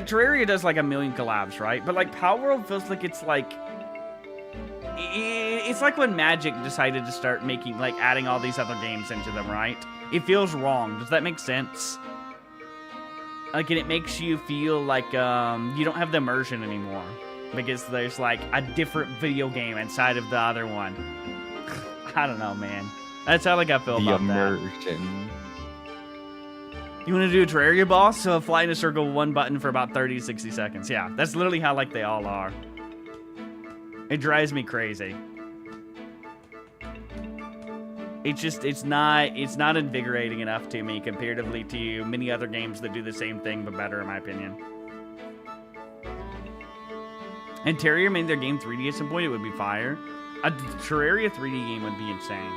Terraria does like a million collabs, right? But like Power World feels like it's like when Magic decided to start making like adding all these other games into them, right? It feels wrong. Does that make sense? Like, and it makes you feel like you don't have the immersion anymore because there's like a different video game inside of the other one. I don't know, man. That's how like I feel about that. The immersion. You want to do a Terraria boss? So fly in a circle, one button for about 30 to 60 seconds. Yeah, that's literally how like they all are. It drives me crazy. It's not invigorating enough to me comparatively to many other games that do the same thing but better, in my opinion. And Terraria made their game 3D at some point, it would be fire. A Terraria 3D game would be insane.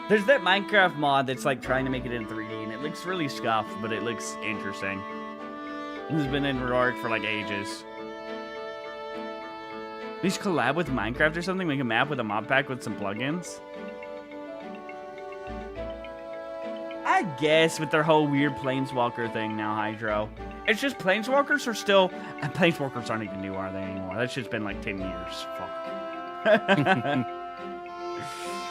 There's that Minecraft mod that's like trying to make it in 3D, and it looks really scuffed, but it looks interesting. It's been in Rourke for like ages. We should collab with Minecraft or something, make a map with a mod pack with some plugins. I guess with their whole weird Planeswalker thing now, Hydro. It's just Planeswalkers are still... Planeswalkers aren't even new, are they, anymore? That's just been like 10 years. Fuck.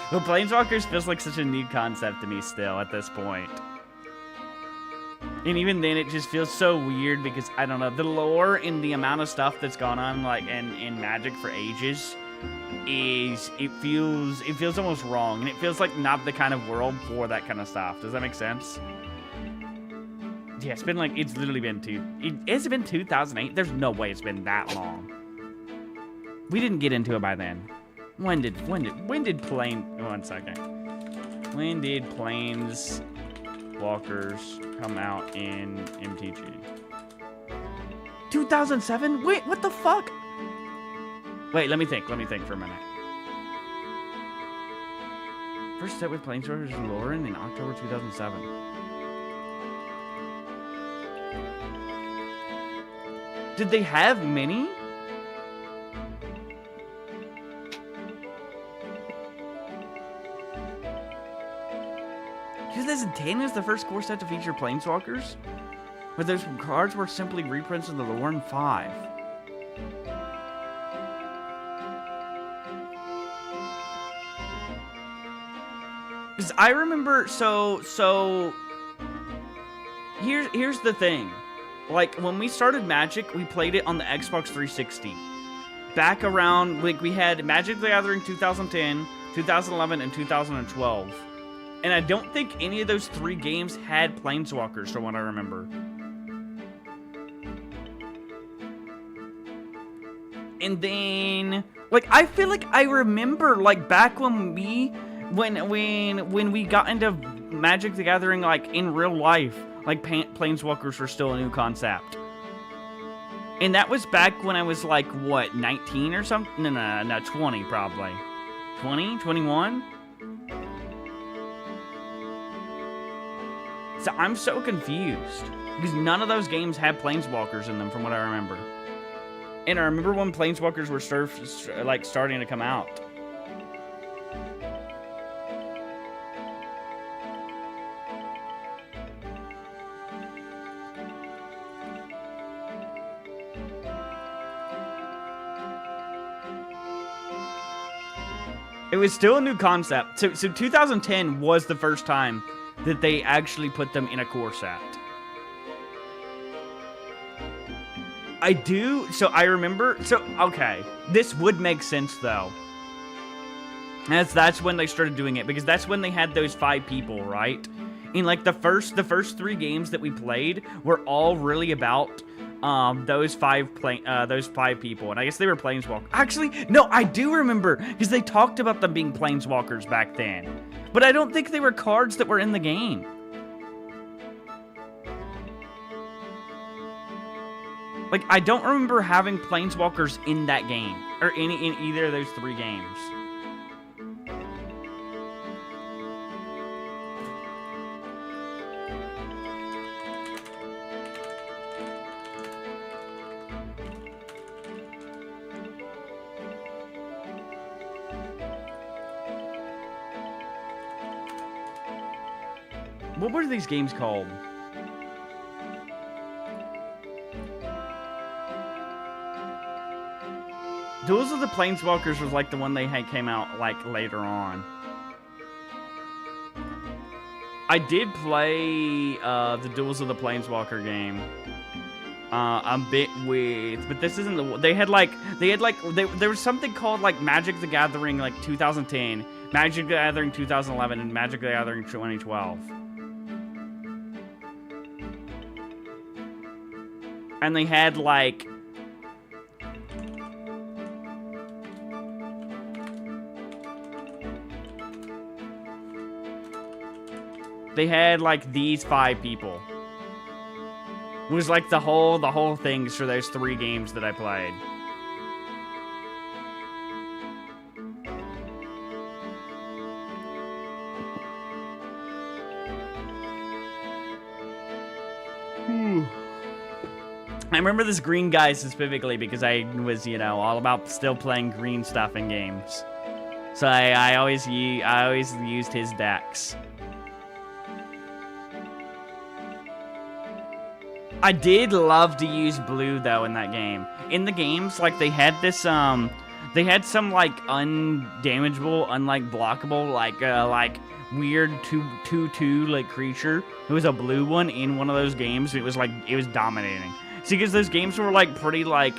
But Planeswalkers feels like such a new concept to me still at this point. And even then, it just feels so weird because, I don't know, the lore and the amount of stuff that's gone on like in Magic for ages is, it feels almost wrong. And it feels like not the kind of world for that kind of stuff. Does that make sense? Yeah, it's been like, it's literally been has it been 2008? There's no way it's been that long. We didn't get into it by then. When did one second. When did Planeswalkers come out in MTG? 2007? Wait, what the fuck? Wait, let me think for a minute. First set with Planeswalkers and Lauren in October 2007. Did they have many? Ten is the first core set to feature Planeswalkers, but those cards were simply reprints of the Lorne 5. Because I remember, so here's the thing. Like, when we started Magic, we played it on the Xbox 360. Back around, like, we had Magic the Gathering 2010, 2011, and 2012. And I don't think any of those 3 games had Planeswalkers, from what I remember. And then, like, I feel like I remember, like, back when we got into Magic the Gathering, like, in real life, like, Planeswalkers were still a new concept. And that was back when I was, like, what, 19 or something? No, 20 probably. 20? 21? So I'm so confused. Because none of those games had Planeswalkers in them, from what I remember. And I remember when Planeswalkers were starting to come out. It was still a new concept. So 2010 was the first time that they actually put them in a core set. I remember, okay, this would make sense though. That's when they started doing it, because that's when they had those 5 people, right? And like the first 3 games that we played were all really about those 5 people, and I guess they were Planeswalkers. Actually, no, I do remember, because they talked about them being Planeswalkers back then. But I don't think they were cards that were in the game. Like, I don't remember having Planeswalkers in that game, or in either of those 3 games. What were these games called? Duels of the Planeswalkers was like the one they came out like later on. I did play the Duels of the Planeswalker game a bit with, but this isn't the. There was something called like Magic the Gathering like 2010, Magic the Gathering 2011, and Magic the Gathering 2012. And they had like these 5 people. It was like the whole things for those 3 games that I played. I remember this green guy specifically because I was, all about still playing green stuff in games. So I always used his decks. I did love to use blue though in that game. In the games, like they had this they had some like undamageable, unlike blockable, like weird 2/2 like creature. It was a blue one in one of those games. It was dominating. See, because those games were like pretty like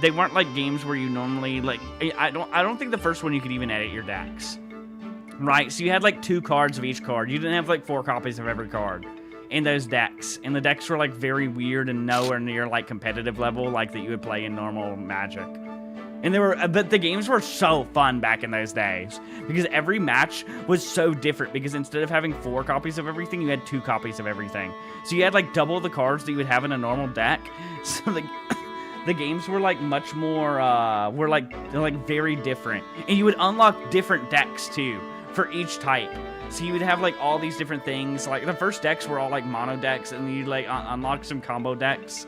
they weren't like games where you normally like I don't think the first one you could even edit your decks. Right? So you had like 2 cards of each card. You didn't have like 4 copies of every card. in those decks. And the decks were like very weird and nowhere near like competitive level like that you would play in normal Magic. And but the games were so fun back in those days because every match was so different because instead of having 4 copies of everything, you had 2 copies of everything. So you had like double the cards that you would have in a normal deck. So the games were like much more, were like very different. And you would unlock different decks too for each type. So you would have like all these different things. Like the first decks were all like mono decks and then you'd like unlock some combo decks.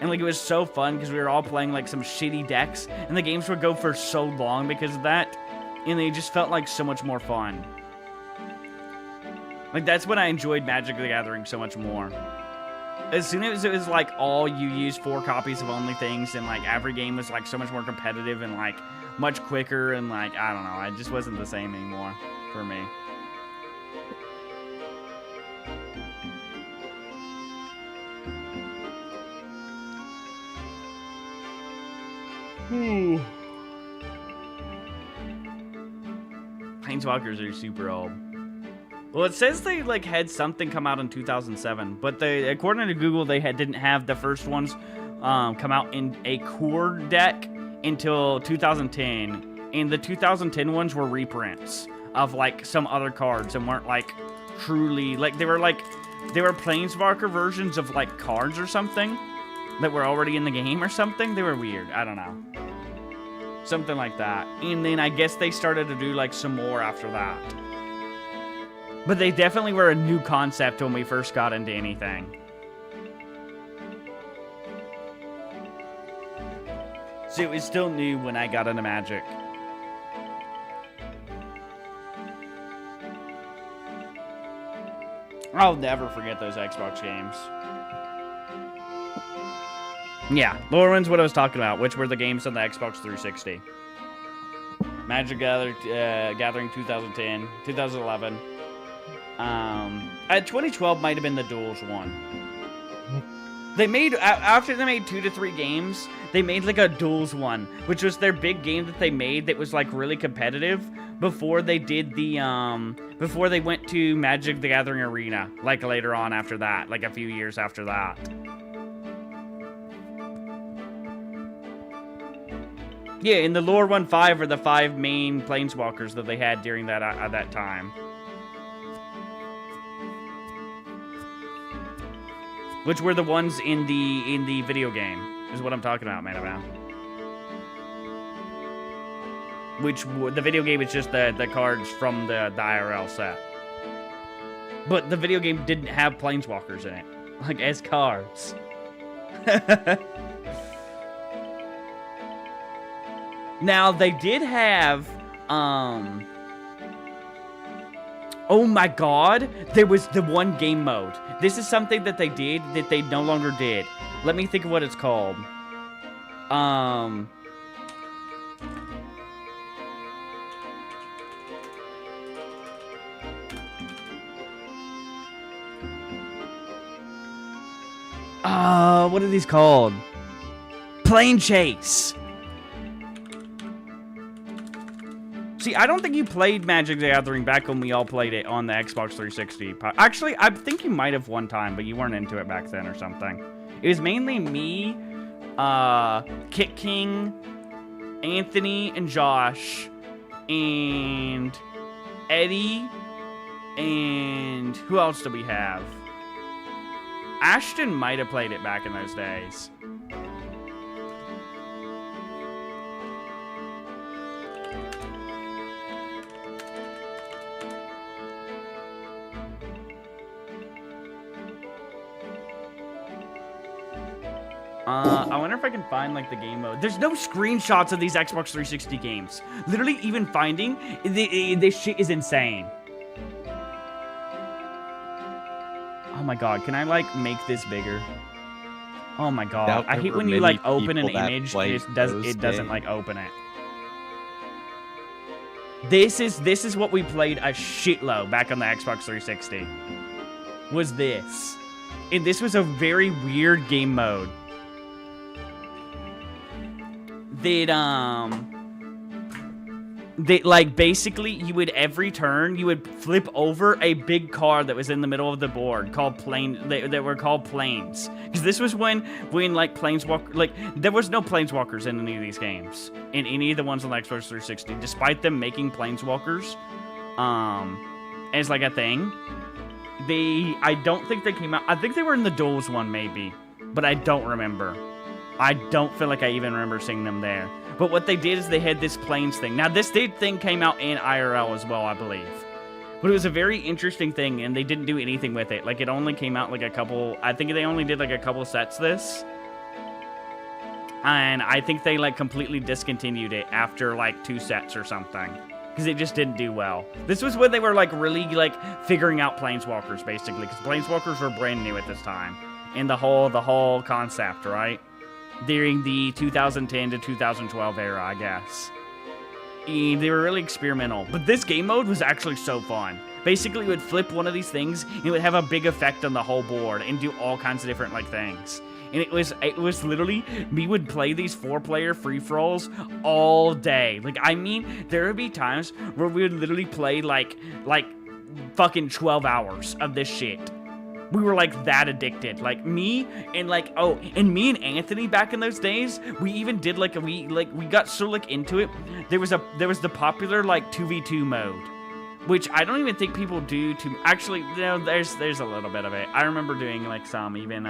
And like it was so fun because we were all playing like some shitty decks and the games would go for so long because of that. And they just felt like so much more fun. Like that's when I enjoyed Magic the Gathering so much more. As soon as it was like all you use 4 copies of only things and like every game was like so much more competitive and like much quicker and like, I don't know, it just wasn't the same anymore for me. Planeswalkers are super old. Well, it says they like had something come out in 2007, but according to Google, they didn't have the first ones come out in a core deck until 2010, and the 2010 ones were reprints of like some other cards and weren't like truly like they were Planeswalker versions of like cards or something that were already in the game or something. They were weird. I don't know. Something like that. And then I guess they started to do like some more after that. But they definitely were a new concept when we first got into anything. So it was still new when I got into Magic. I'll never forget those Xbox games. Yeah, Lore Wind's what I was talking about, which were the games on the Xbox 360. Magic Gathering 2010, 2011. 2012 might have been the Duels one. They made, after they made 2 to 3 games, they made like a Duels one, which was their big game that they made that was like really competitive before they did the, before they went to Magic the Gathering Arena, like later on after that, like a few years after that. Yeah, in the Lore 1.5 are the 5 main Planeswalkers that they had during that that time. Which were the ones in the video game, is what I'm talking about, man, about. Which, the video game is just the cards from the IRL set. But the video game didn't have Planeswalkers in it, like, as cards. Now, they did have, oh my god, there was the one game mode. This is something that they did that they no longer did. Let me think of what it's called. What are these called? Plane Chase. See, I don't think you played Magic the Gathering back when we all played it on the Xbox 360. Actually, I think you might have one time, but you weren't into it back then or something. It was mainly me, Kit King, Anthony, and Josh, and Eddie, and who else do we have? Ashton might have played it back in those days. I wonder if I can find, like, the game mode. There's no screenshots of these Xbox 360 games. Literally, even finding, this shit is insane. Oh my god, can I, like, make this bigger? Oh my god. I hate when you, like, open an image and it doesn't, like, open it. This is what we played a shitload back on the Xbox 360. Was this. And this was a very weird game mode. basically, you would every turn, you would flip over a big card that was in the middle of the board called that were called planes. Because this was when like planeswalker, like there was no planeswalkers in any of these games, in any of the ones on the Xbox 360, despite them making planeswalkers, as like a thing. I don't think they came out. I think they were in the Duels one maybe, but I don't remember. I don't feel like I even remember seeing them there. But what they did is they had this planes thing. Now, this thing came out in IRL as well, I believe. But it was a very interesting thing, and they didn't do anything with it. Like, it only came out like a couple... I think they only did like a couple sets this. And I think they like completely discontinued it after like 2 sets or something. Because it just didn't do well. This was when they were like really like figuring out Planeswalkers, basically. Because Planeswalkers were brand new at this time. And the whole concept, right? During the 2010 to 2012 era, I guess. And they were really experimental. But this game mode was actually so fun. Basically, you would flip one of these things, and it would have a big effect on the whole board, and do all kinds of different, like, things. And it was literally, we would play these 4-player free-for-alls all day. Like, I mean, there would be times where we would literally play, like fucking 12 hours of this shit. We were like that addicted. Like me and like me and Anthony back in those days, we even did like we got so like into it. There was the popular like 2v2 mode, which I don't even think people do to actually, you know, there's a little bit of it. I remember doing like some even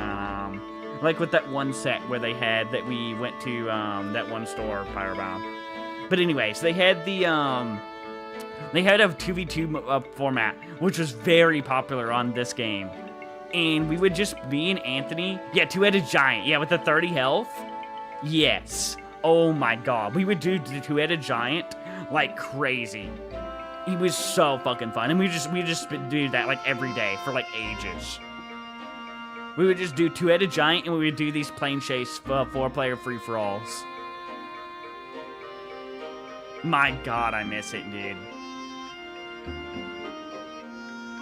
like with that one set where they had that we went to that one store, Pyrobound. But anyways, they had a 2v2 format, which was very popular on this game. And we would just, me and Anthony, yeah, 2-headed giant, yeah, with the 30 health, yes, oh my god, we would do the 2-headed giant like crazy. It was so fucking fun, and we just do that like every day for like ages. We would just do 2-headed giant, and we would do these plane chase 4-player free-for-alls. My god, I miss it, dude.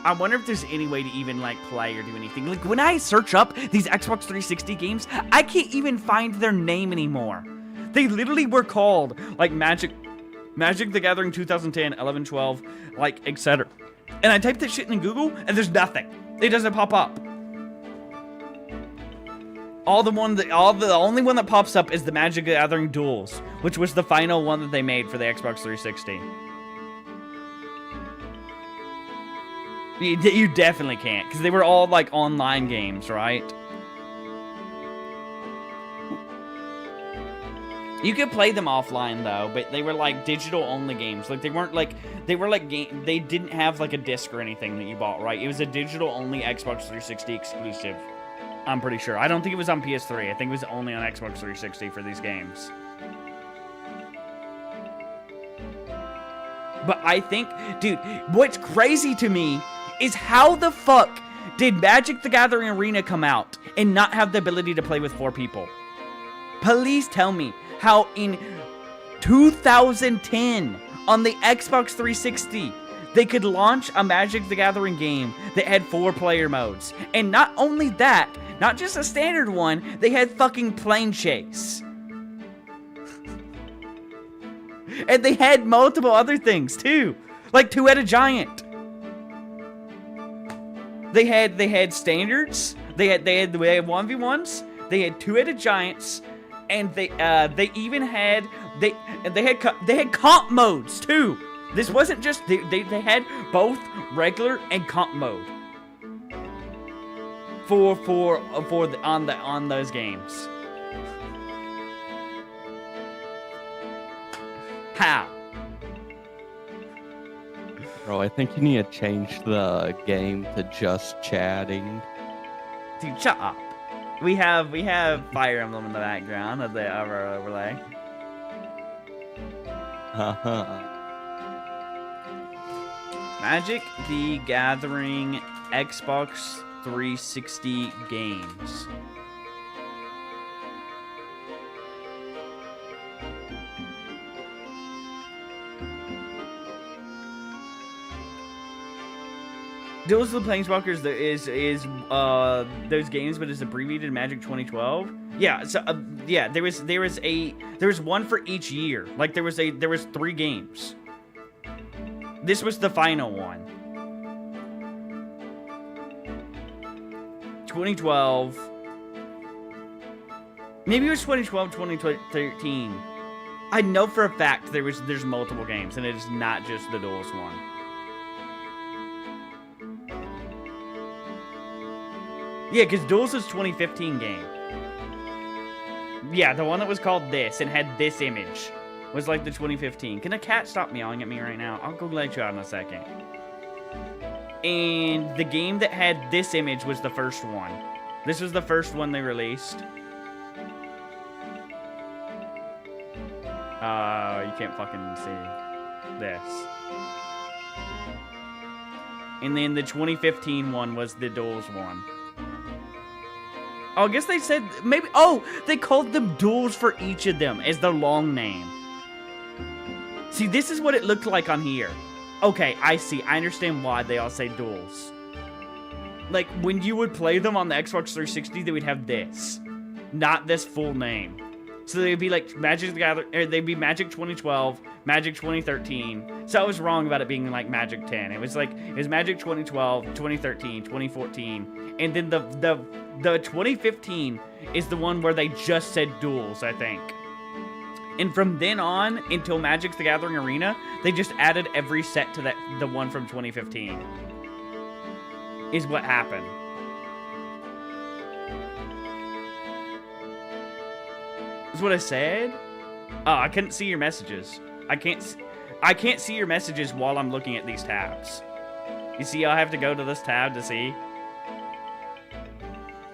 I wonder if there's any way to even, like, play or do anything. Like, when I search up these Xbox 360 games, I can't even find their name anymore. They literally were called, like, Magic the Gathering 2010, 11, 12, like, etc. And I typed that shit in Google, and there's nothing. It doesn't pop up. The only one that pops up is the Magic the Gathering Duels, which was the final one that they made for the Xbox 360. You definitely can't, because they were all, like, online games, right? You could play them offline, though, but they were, like, digital-only games. Like, they didn't have, like, a disc or anything that you bought, right? It was a digital-only Xbox 360 exclusive, I'm pretty sure. I don't think it was on PS3. I think it was only on Xbox 360 for these games. But I think, dude, what's crazy to me is how the fuck did Magic the Gathering Arena come out and not have the ability to play with 4 people? Please tell me how in 2010 on the Xbox 360 they could launch a Magic the Gathering game that had 4-player modes. And not only that, not just a standard one, they had fucking plane chase. And they had multiple other things too, like 2-headed giant. They had standards. They had 1v1s. They had 2-headed giants, and they even had they had comp modes too. This wasn't just they had both regular and comp mode on those games. How? Bro, I think you need to change the game to just chatting. Dude, shut up. We have Fire Emblem in the background of our overlay. Magic the Gathering Xbox 360 games. Duels of the Planeswalkers is those games, but it's abbreviated Magic 2012. Yeah, so yeah, there was one for each year. Like there was 3 games This was the final one. 2012. Maybe it was 2012, 2013. I know for a fact there's multiple games, and it is not just the Duels one. Yeah, because Duels is 2015 game. Yeah, the one that was called this and had this image was like the 2015. Can a cat stop meowing at me right now? I'll go let you out in a second. And the game that had this image was the first one. This was the first one they released. You can't fucking see this. And then the 2015 one was the Duels one. Oh, I guess they said maybe. Oh, they called them Duels for each of them as their long name. See, this is what it looked like on here. Okay, I see. I understand why they all say Duels. Like, when you would play them on the Xbox 360, they would have this. Not this full name. So they'd be like Magic the Gathering, or they'd be Magic 2012, Magic 2013. So I was wrong about it being like Magic 10. It was like, it was Magic 2012, 2013, 2014. And then the 2015 is the one where they just said Duels, I think. And from then on until Magic the Gathering Arena, they just added every set to the one from 2015. Is what happened. Is what I said? Oh, I couldn't see your messages. I can't see your messages while I'm looking at these tabs. You see, I have to go to this tab to see.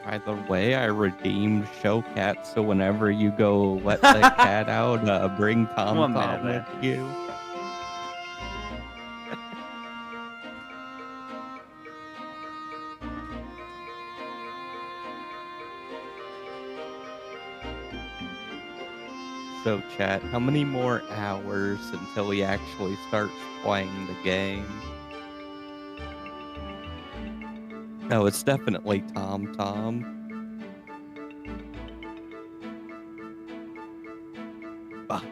By the way, I redeemed Showcat, so whenever you go let the cat out, bring Tom with you. So, chat, how many more hours until he actually starts playing the game? No, it's definitely Tom. Bye.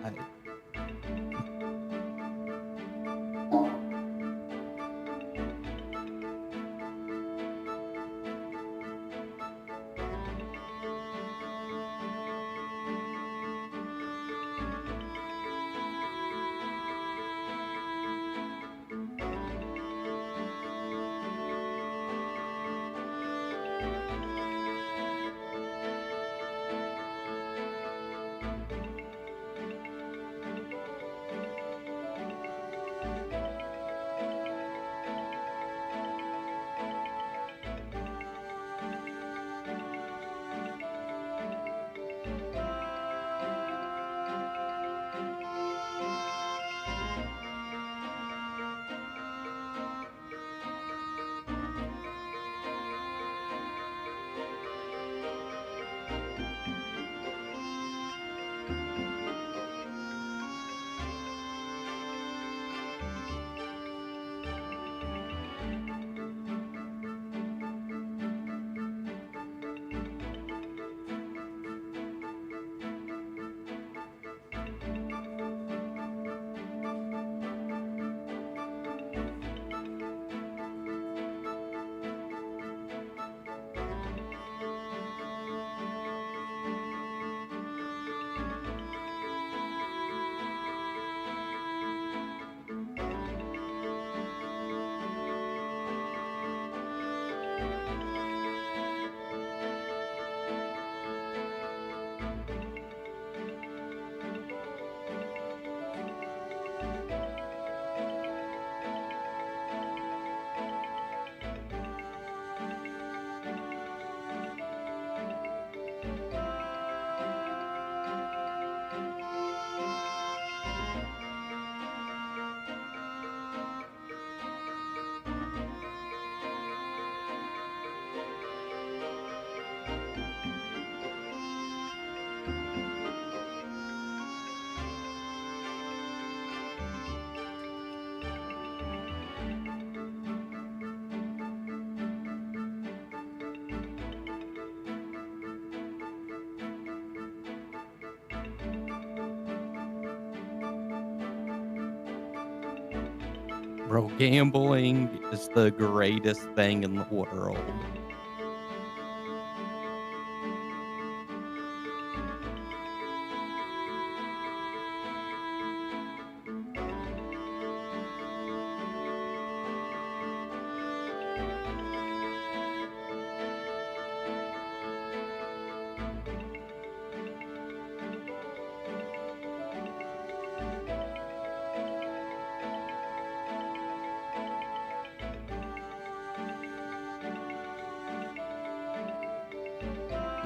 Bro, gambling is the greatest thing in the world.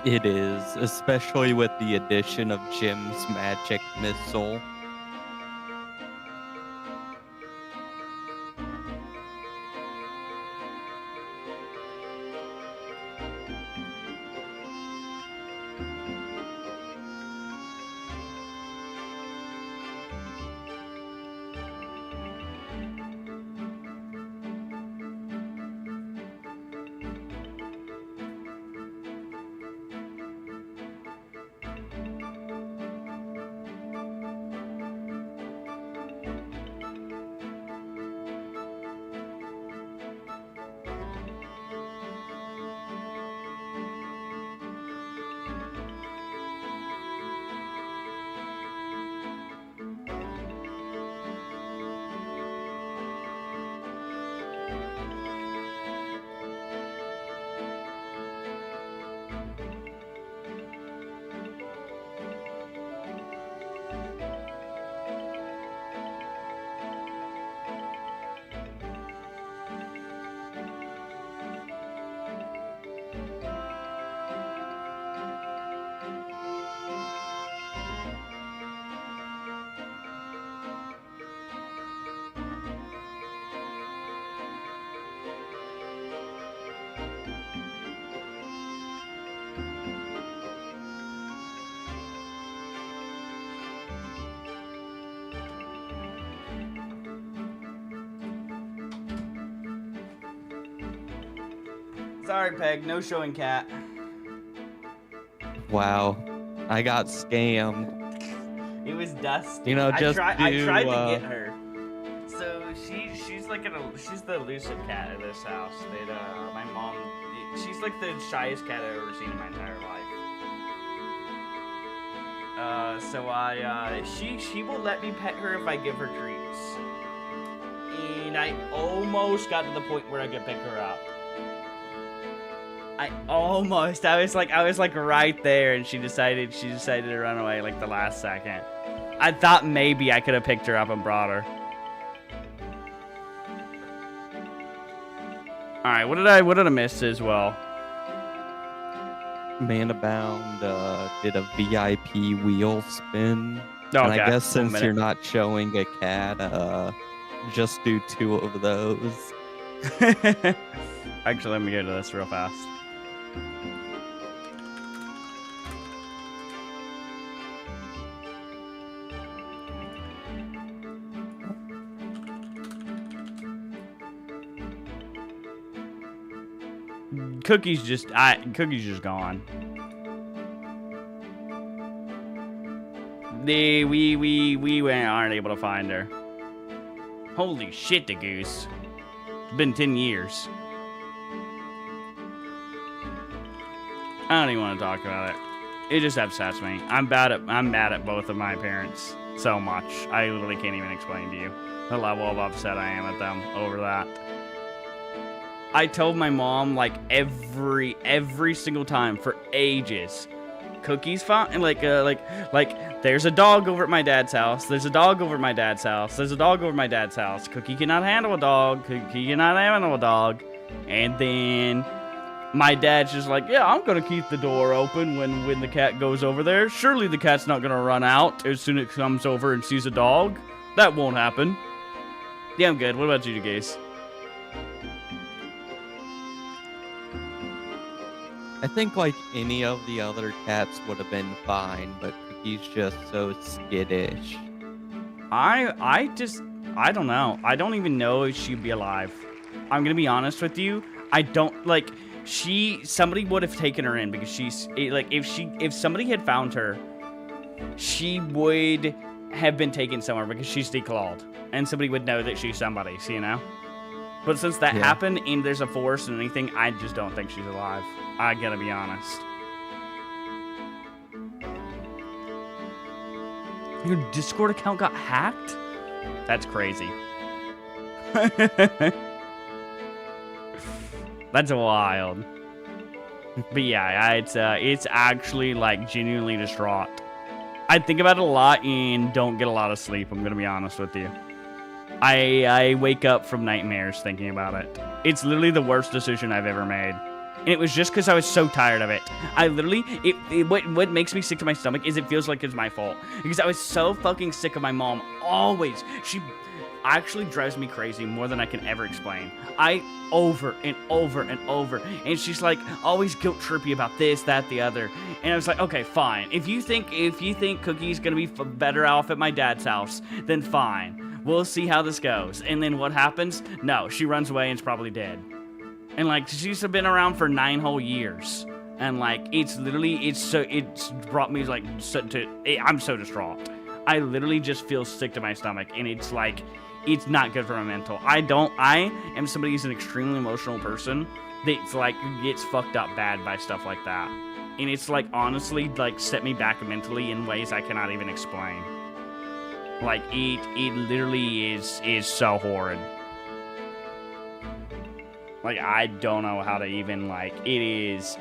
It is, especially with the addition of Jim's magic missile. Sorry, Peg, no showing cat. Wow, I got scammed. It was Dusty. You know, just I tried to do, get her. So she's like she's the elusive cat at this house. That my mom, she's like the shyest cat I've ever seen in my entire life. So she will let me pet her if I give her treats. And I almost got to the point where I could pick her up. I was like right there, and she decided to run away like the last second. I thought maybe I could have picked her up and brought her. All right, what did I miss as well? Manabound did a VIP wheel spin. Oh, and okay. I guess since 1 minute. you're not showing a cat, just do 2 of those. Actually, let me go to this real fast. Cookie's just gone. We aren't able to find her. Holy shit, the goose. It's been 10 years. I don't even want to talk about it. It just upsets me. I'm mad at both of my parents so much. I literally can't even explain to you the level of upset I am at them over that. I told my mom like every single time for ages. Cookie's fine. Like there's a dog over at my dad's house. There's a dog over at my dad's house. There's a dog over at my dad's house. Cookie cannot handle a dog. Cookie cannot handle a dog. And then my dad's just like, yeah, I'm gonna keep the door open when the cat goes over there. Surely the cat's not gonna run out as soon as it comes over and sees a dog. That won't happen. Yeah, I'm good. What about you, Gaze? I think like any of the other cats would have been fine, but Cookie's just so skittish. I don't know. I don't even know if she'd be alive. I'm gonna be honest with you. I don't like. Somebody would have taken her in because if somebody had found her, she would have been taken somewhere because she's declawed. and somebody would know that she's somebody, you know? But since that happened and there's a forest and anything, I just don't think she's alive. I gotta be honest. Your Discord account got hacked? That's crazy. That's wild. But yeah, it's actually like genuinely distraught. I think about it a lot and don't get a lot of sleep, I'm gonna be honest with you. I wake up from nightmares thinking about it. It's literally the worst decision I've ever made. And it was just because I was so tired of it. I literally, what makes me sick to my stomach is it feels like it's my fault. Because I was so fucking sick of my mom. Always. She actually drives me crazy more than I can ever explain. Over and over and over. And she's like always guilt trippy about this, that, the other. And I was like, okay, fine. If you think Cookie's gonna be better off at my dad's house, then fine. We'll see how this goes. And then what happens? No, she runs away and is probably dead. And like she's been around for 9 whole years. And like it's brought me like I'm so distraught. I literally just feel sick to my stomach, and it's like it's not good for my mental. I am somebody who's an extremely emotional person that's like gets fucked up bad by stuff like that. And it's like honestly like set me back mentally in ways I cannot even explain. Like it literally is so horrid. Like I don't know how to even like it is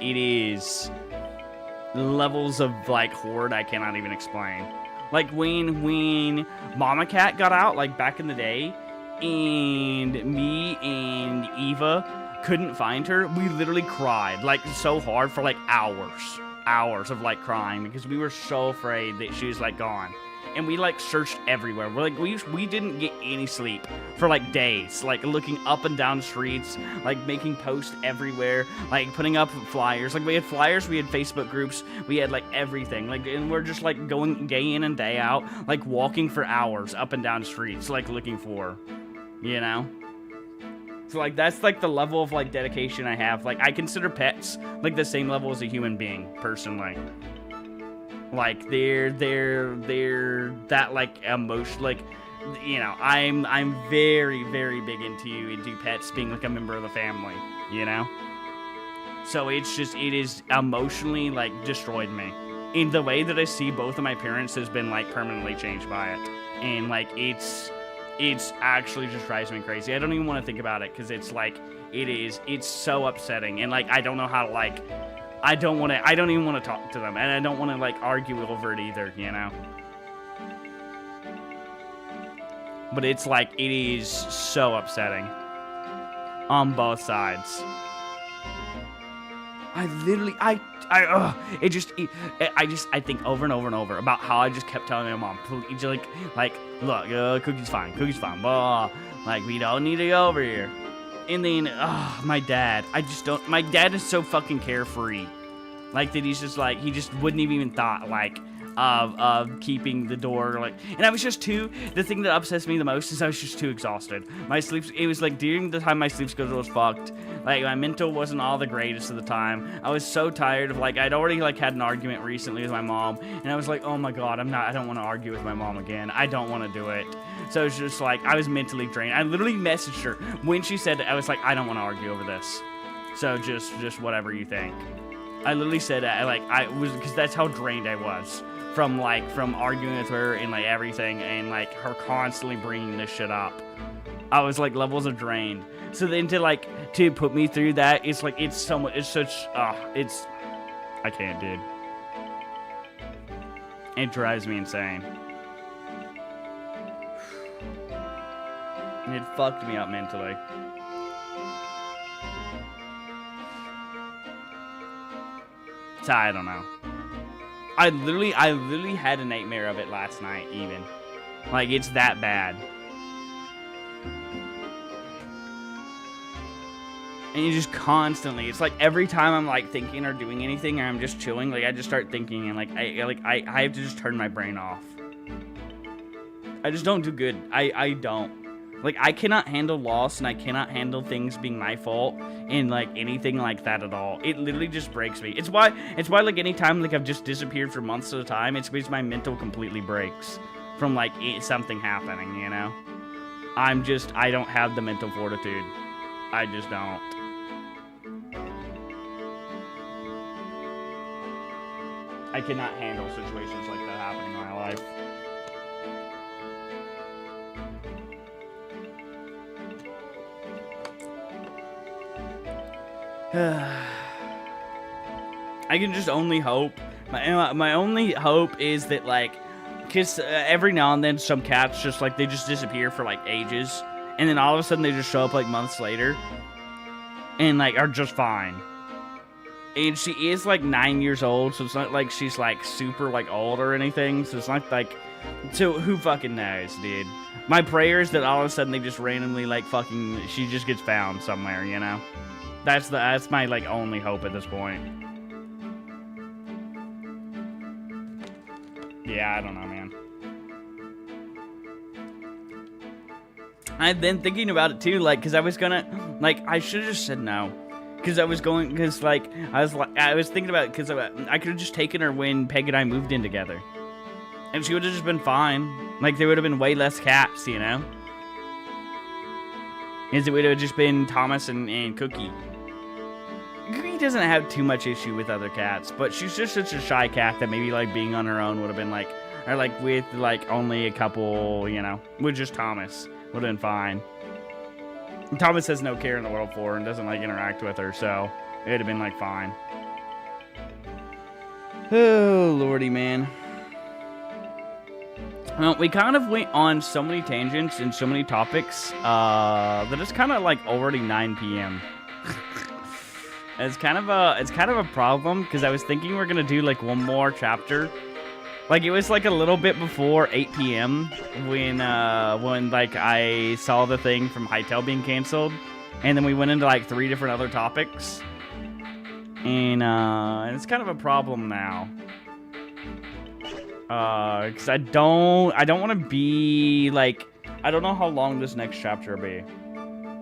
levels of like horrid I cannot even explain. Like when Mama Cat got out like back in the day and me and Eva couldn't find her, we literally cried like so hard for like hours of like crying because we were so afraid that she was like gone. And we like searched everywhere. We're like we didn't get any sleep for like days, like looking up and down streets, like making posts everywhere, like putting up flyers. Like we had flyers, we had Facebook groups, we had like everything. Like and we're just like going day in and day out, like walking for hours up and down streets, like looking for, you know. So like that's like the level of like dedication I have. Like I consider pets like the same level as a human being personally. Like they're that like emotion, like you know I'm very big into pets being like a member of the family, you know. So it is emotionally like destroyed me. In the way that I see both of my parents has been like permanently changed by it, and like it's actually just drives me crazy. I don't even want to think about it because it's like it's so upsetting, and like I don't know how to like. I don't even want to talk to them, and I don't want to, like, argue over it either, you know? But it's, like, it is so upsetting. On both sides. I think over and over and over about how I just kept telling my mom, please, like, look, Cookie's fine, blah, like, we don't need to go over here. And then, my dad. My dad is so fucking carefree. Like, that he's just, like, he just wouldn't have even thought, like, of keeping the door, like, and I was just the thing that upsets me the most is I was just too exhausted. It was, like, during the time my sleep schedule was fucked, like, my mental wasn't all the greatest at the time. I was so tired of, like, I'd already, like, had an argument recently with my mom, and I was like, oh my god, I don't want to argue with my mom again. I don't want to do it. So it's just, like, I was mentally drained. I literally messaged her when she said it. I was like, I don't want to argue over this. So just whatever you think. I literally said, because that's how drained I was from arguing with her and, like, everything, and, like, her constantly bringing this shit up. I was, like, levels of drained. So then to put me through that, it's, like, I can't, dude. It drives me insane. It fucked me up mentally. So I don't know. I literally had a nightmare of it last night, even. Like, it's that bad. And you just constantly, it's like every time I'm like thinking or doing anything, or I'm just chilling, like I just start thinking, and I have to just turn my brain off. I just don't do good. I don't. Like, I cannot handle loss, and I cannot handle things being my fault, and, like, anything like that at all. It literally just breaks me. It's why, like, anytime, like, I've just disappeared for months at a time, it's because my mental completely breaks from, like, something happening, you know? I don't have the mental fortitude. I just don't. I cannot handle situations like that happening in my life. I can just only hope. My only hope is that, like, because every now and then some cats just, like, they just disappear for, like, ages. And then all of a sudden they just show up, like, months later. And, like, are just fine. And she is, like, 9 years old, so it's not like she's, like, super, like, old or anything. So it's not like... So who fucking knows, dude? My prayer is that all of a sudden they just randomly, like, fucking... She just gets found somewhere, you know? That's my, like, only hope at this point. Yeah, I don't know, man. I've been thinking about it, too, like, because I was gonna... Like, I should have just said no. Because I was thinking about it, because I could have just taken her when Peg and I moved in together. And she would have just been fine. Like, there would have been way less cats, you know? Because it would have just been Thomas and Cookie. Cookie doesn't have too much issue with other cats, but she's just such a shy cat that maybe, like, being on her own would have been, like... Or, like, with, like, only a couple, you know, with just Thomas. Would have been fine. Thomas has no care in the world for her and doesn't, like, interact with her, so it would have been, like, fine. Oh, lordy, man. Well, we kind of went on so many tangents and so many topics that it's kind of, like, already 9 p.m. It's kind of a problem, because I was thinking we're going to do, like, one more chapter. Like, it was, like, a little bit before 8 p.m. when, like, I saw the thing from Hytale being canceled. And then we went into, like, 3 different other topics. And it's kind of a problem now. Because I don't want to be, like... I don't know how long this next chapter will be.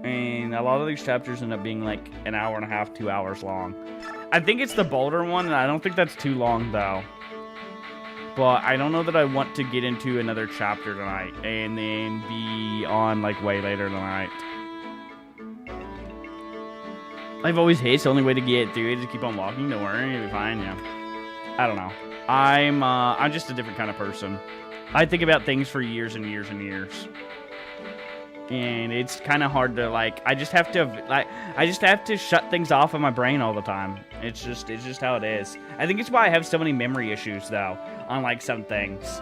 And a lot of these chapters end up being, like, an hour and a half, 2 hours long. I think it's the Boulder one, and I don't think that's too long, though. But I don't know that I want to get into another chapter tonight and then be on, like, way later tonight. I've always hated it's the only way to get through it is to keep on walking. Don't worry, it'll be fine, yeah. I don't know. I'm just a different kind of person. I think about things for years and years and years. And it's kind of hard to, like, I just have to shut things off in my brain all the time. It's just how it is. I think it's why I have so many memory issues, though, on, like, some things.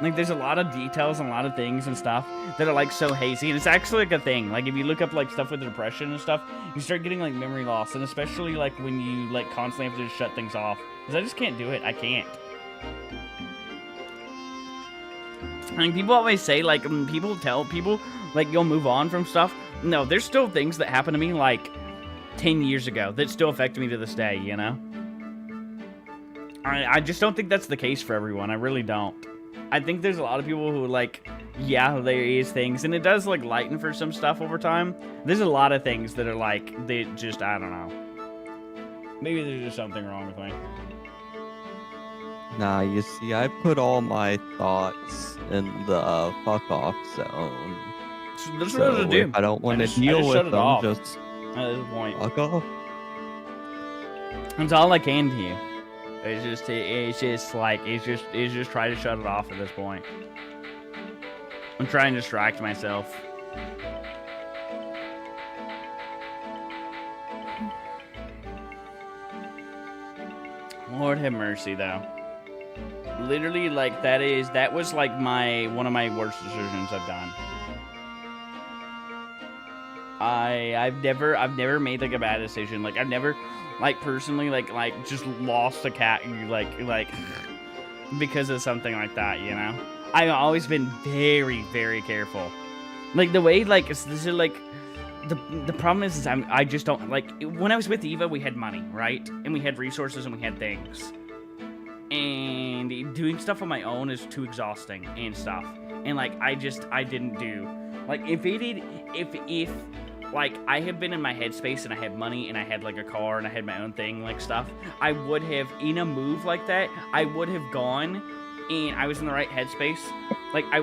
Like, there's a lot of details and a lot of things and stuff that are, like, so hazy. And it's actually, like, a thing. Like, if you look up, like, stuff with depression and stuff, you start getting, like, memory loss. And especially, like, when you, like, constantly have to just shut things off. Because I just can't do it. I can't. Like, people always say, like, people tell people, like, you'll move on from stuff. No, there's still things that happened to me, like, 10 years ago that still affect me to this day, you know? I just don't think that's the case for everyone. I really don't. I think there's a lot of people who, like, yeah, there is things, and it does, like, lighten for some stuff over time. There's a lot of things that are, like, they just, I don't know. Maybe there's just something wrong with me. Nah, you see, I put all my thoughts in the fuck off zone. That's what I do. I don't want to deal with them. Off. Just at this point, fuck off. That's all I can do. It's just try to shut it off at this point. I'm trying to distract myself. Lord have mercy, though. Literally, like, that was like one of my worst decisions I've done. I've never made, like, a bad decision. Like, I've never, like, personally, like just lost a cat, like because of something like that, you know? I've always been very, very careful. Like, the way, like, this is, like, the problem is I just don't, like, when I was with Eva, we had money, right? And we had resources and we had things. And doing stuff on my own is too exhausting and stuff. And, like, I didn't do, like, if like, I had been in my headspace and I had money and I had, like, a car and I had my own thing, like, stuff, I would have, in a move like that, I would have gone and I was in the right headspace, like if I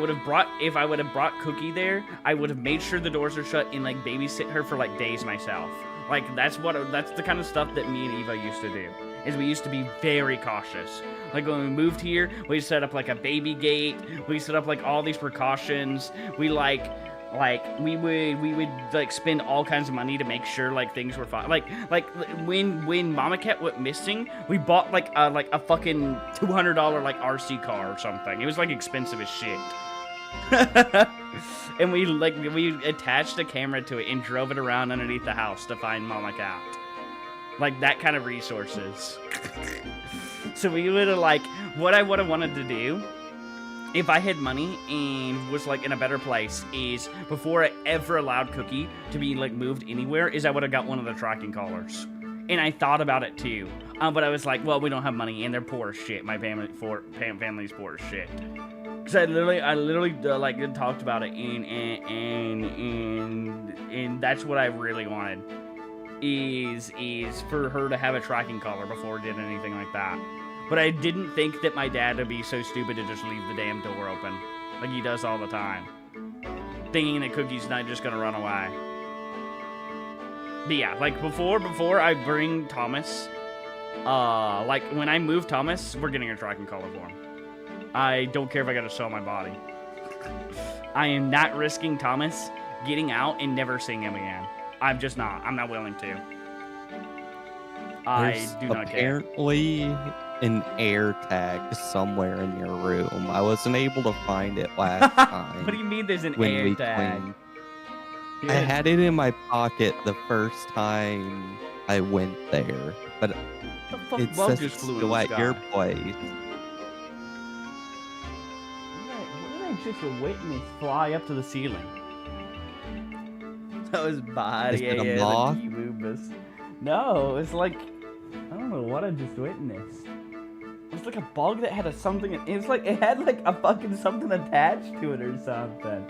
would have brought Cookie there, I would have made sure the doors are shut and like babysit her for like days myself. Like that's the kind of stuff that me and Eva used to do. Is we used to be very cautious. Like when we moved here, we set up like a baby gate. We set up like all these precautions. We we would like spend all kinds of money to make sure like things were fine. Like when Mama Cat went missing, we bought like a fucking $200 like RC car or something. It was like expensive as shit. And we attached a camera to it and drove it around underneath the house to find Mama Cat. Like that kind of resources. So we would have like what I would have wanted to do if I had money and was like in a better place is before I ever allowed Cookie to be like moved anywhere is I would have got one of the tracking collars. And I thought about it too. But I was like, well, we don't have money and they're poor as shit. My family's poor as shit. Cause I literally like talked about it and that's what I really wanted is for her to have a tracking collar before it did anything like that. But I didn't think that my dad would be so stupid to just leave the damn door open. Like he does all the time. Thinking that Cookie's not just gonna run away. But yeah, like before I bring Thomas, like when I move Thomas, we're getting a tracking collar for him. I don't care if I gotta sell my body. I am not risking Thomas getting out and never seeing him again. I'm just not. I'm not willing to. I do not care. Apparently an air tag somewhere in your room. I wasn't able to find it last time. What do you mean there's an air tag? I had it in my pocket the first time I went there, but it says it's still at your place. What did I just witness fly up to the ceiling? That was body. Is it a moth? No, it's like I don't know what I just witnessed. It's like a bug that had something. It's like it had like a fucking something attached to it or something.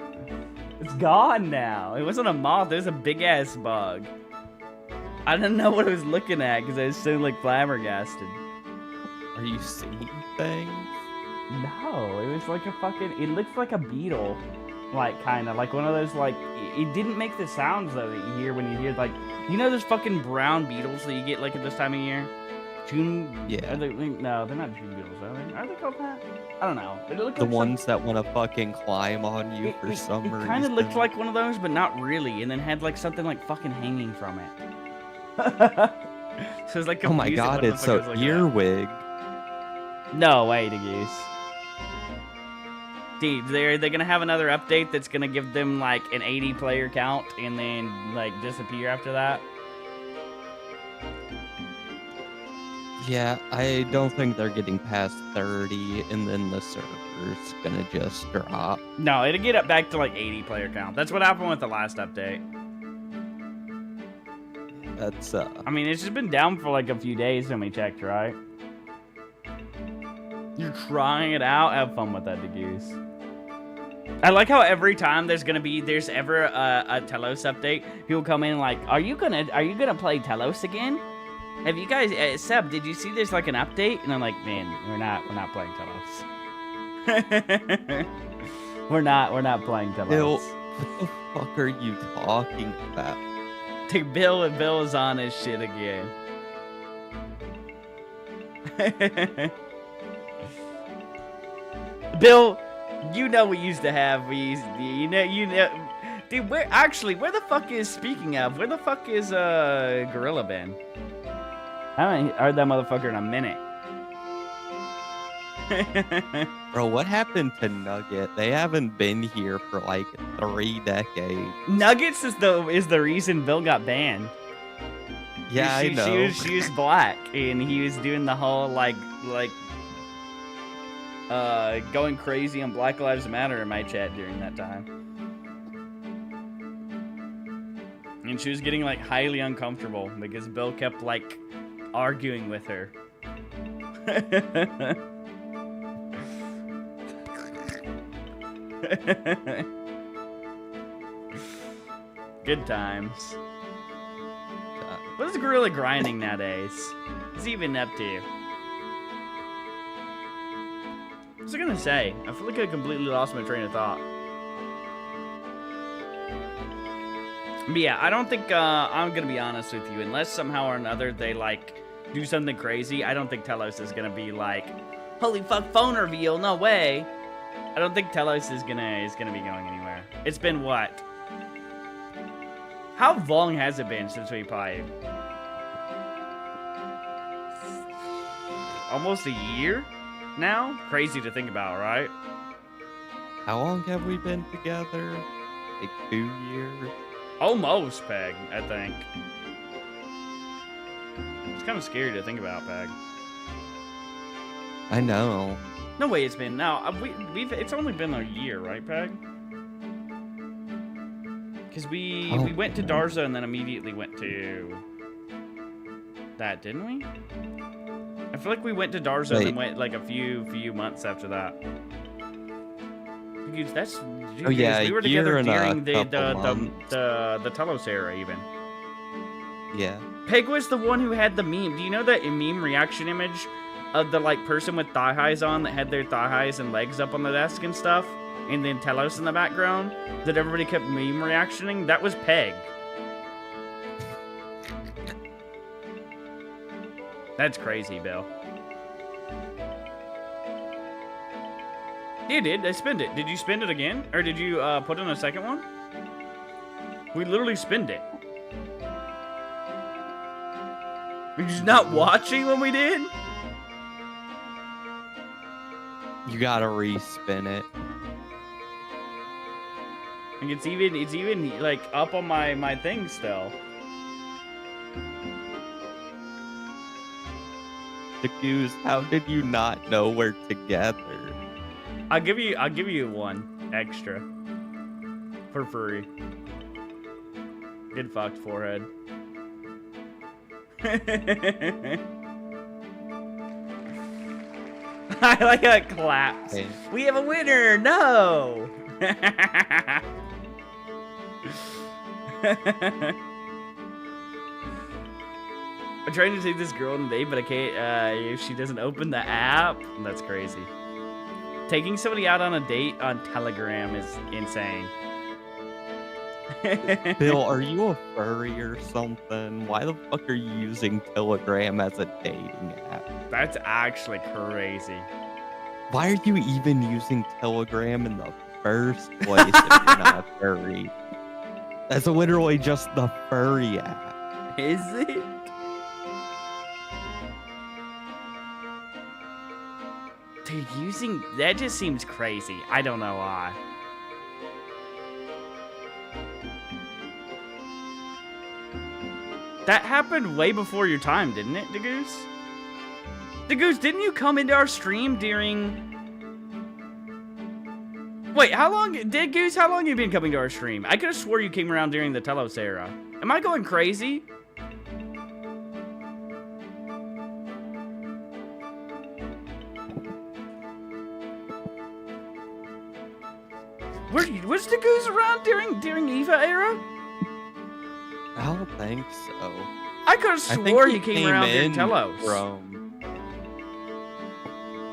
It's gone now. It wasn't a moth. It was a big ass bug. I didn't know what I was looking at because I was so like flabbergasted. Are you seeing things? No, it was like a fucking. It looked like a beetle, like kind of like one of those like. It didn't make the sounds though that you hear when you hear like you know those fucking brown beetles that you get like at this time of year. June. Yeah. No, they're not June beetles, are they? Are they called that? I don't know. It looked the like ones that want to fucking climb on you for some reason. It kind of looked like one of those, but not really, and then had like something like fucking hanging from it. So it's like oh my god, it's a earwig. No way, Goose. Dude, they're gonna have another update that's gonna give them like an 80 player count and then like disappear after that. Yeah, I don't think they're getting past 30 and then the server's gonna just drop. No, it'll get up back to like 80 player count. That's what happened with the last update. That's I mean, it's just been down for like a few days when we checked, right? You're trying it out. Have fun with that, Goose. I like how every time there's ever a Telos update, people come in like, "Are you gonna play Telos again? Have you guys, Seb? Did you see there's like an update?" And I'm like, "Man, we're not playing Telos. we're not playing Telos." Bill, what the fuck are you talking about? Dude, Bill is on his shit again. Bill, you know we used to have you know. Dude, where the fuck is, speaking of, where the fuck is Gorilla been? I haven't heard that motherfucker in a minute. Bro, what happened to Nugget? They haven't been here for like 3 decades. Nuggets is the reason Bill got banned. Yeah, I know. She was black, and he was doing the whole like going crazy on Black Lives Matter in my chat during that time. And she was getting like highly uncomfortable because Bill kept like arguing with her. Good times. What is Gorilla grinding nowadays? What's he even up to? was I gonna say? I feel like I completely lost my train of thought. But yeah, I don't think, I'm gonna be honest with you, unless somehow or another they, like, do something crazy, I don't think Telos is gonna be like, holy fuck, phone reveal, no way. I don't think Telos is gonna be going anywhere. It's been what? How long has it been since we played? Almost a year now? Crazy to think about, right? How long have we been together? Like 2 years? Almost, Peg, I think. It's kind of scary to think about, Peg. I know. No way it's been. No, it's only been a year, right, Peg? Because we went to Darza and then immediately went to that, didn't we? I feel like we went to Darza and then went like a few months after that. Because that's we were together during the Telos era even. Yeah. Peg was the one who had the meme. Do you know that meme reaction image of the like person with thigh highs on that had their thigh highs and legs up on the desk and stuff, and then Telos in the background that everybody kept meme reactioning? That was Peg. That's crazy, Bill. You did. I spent it. Did you spend it again? Or did you put in a second one? We literally spent it. Were you just not watching when we did? You gotta respin it. Like it's even like up on my thing still. The Goose, how did you not know we're together? I'll give you one extra for free. Good fucked forehead. I like how it claps. Hey. We have a winner! No! I'm trying to take this girl on a date, but I can't if she doesn't open the app. That's crazy. Taking somebody out on a date on Telegram is insane. Bill, are you a furry or something? Why the fuck are you using Telegram as a dating app? That's actually crazy. Why are you even using Telegram in the first place if you're not a furry? That's literally just the furry app. Is it? Dude, using that just seems crazy. I don't know why. That happened way before your time, didn't it, Dagoose? Dagoose, didn't you come into our stream during... Wait, how long... Dagoose, how long have you been coming to our stream? I could have swore you came around during the Telos era. Am I going crazy? Was Dagoose around during Eva era? I don't think so. I could have swore he came around during Telos.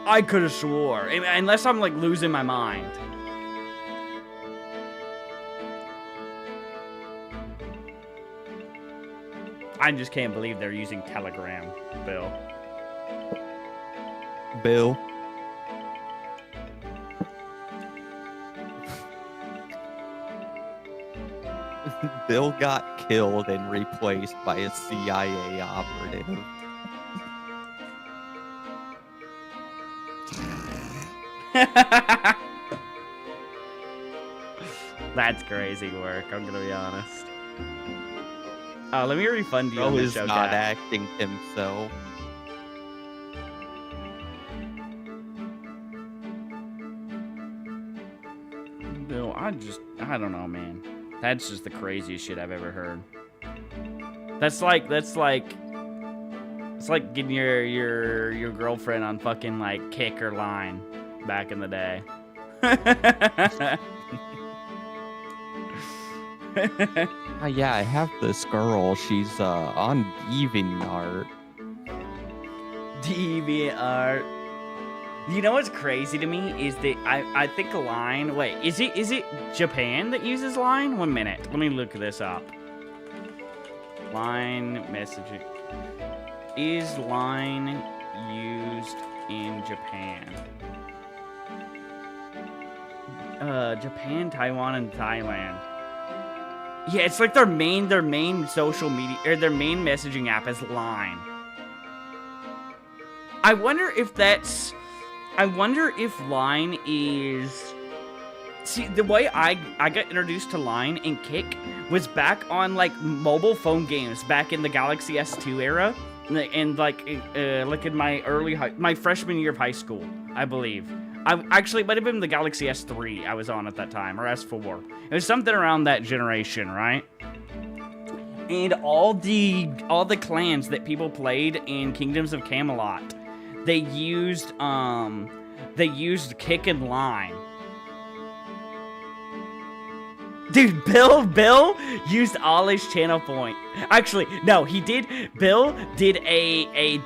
I could have swore, unless I'm like losing my mind. I just can't believe they're using Telegram, Bill. Bill. Bill got killed and replaced by a CIA operative. That's crazy work, I'm gonna be honest. Let me refund you Bill on the is show, not Cat. acting himself. Bill, I don't know, man. That's just the craziest shit I've ever heard. That's like getting your girlfriend on fucking like Kick or Line back in the day. Yeah, I have this girl. She's on DeviantArt. DeviantArt. You know what's crazy to me is that I think Line. Wait, is it Japan that uses Line? 1 minute. Let me look this up. Line messaging. Is Line used in Japan? Japan, Taiwan, and Thailand. Yeah, it's like their main social media or their main messaging app is Line. I wonder if Line is... See, the way I got introduced to Line and Kick was back on, like, mobile phone games back in the Galaxy S2 era. And, like in my freshman year of high school, I believe. Actually, it might have been the Galaxy S3 I was on at that time, or S4. It was something around that generation, right? And all the clans that people played in Kingdoms of Camelot, they used Kick and Line. Dude, Bill used all his channel point. Actually, no, he did. Bill did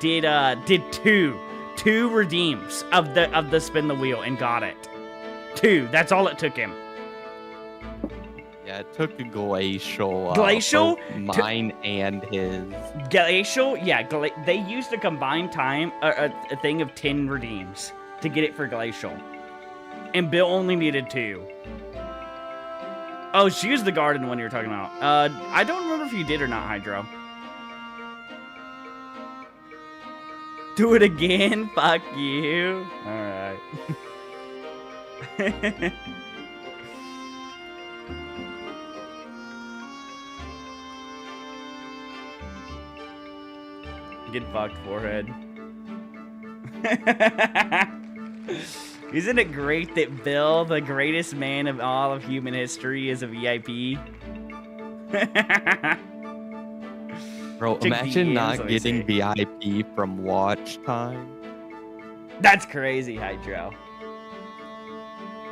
did two redeems of the spin the wheel and got it. 2. That's all it took him. Yeah, it took a Glacial. Glacial? Mine and his. Glacial? Yeah, they used a combined time, a thing of 10 redeems to get it for Glacial. And Bill only needed 2. Oh, she was the garden one you were talking about. I don't remember if you did or not, Hydro. Do it again? Fuck you. Alright. Get fucked, forehead. Isn't it great that Bill, the greatest man of all of human history, is a VIP? Bro, imagine not getting VIP from watch time. That's crazy, Hydro.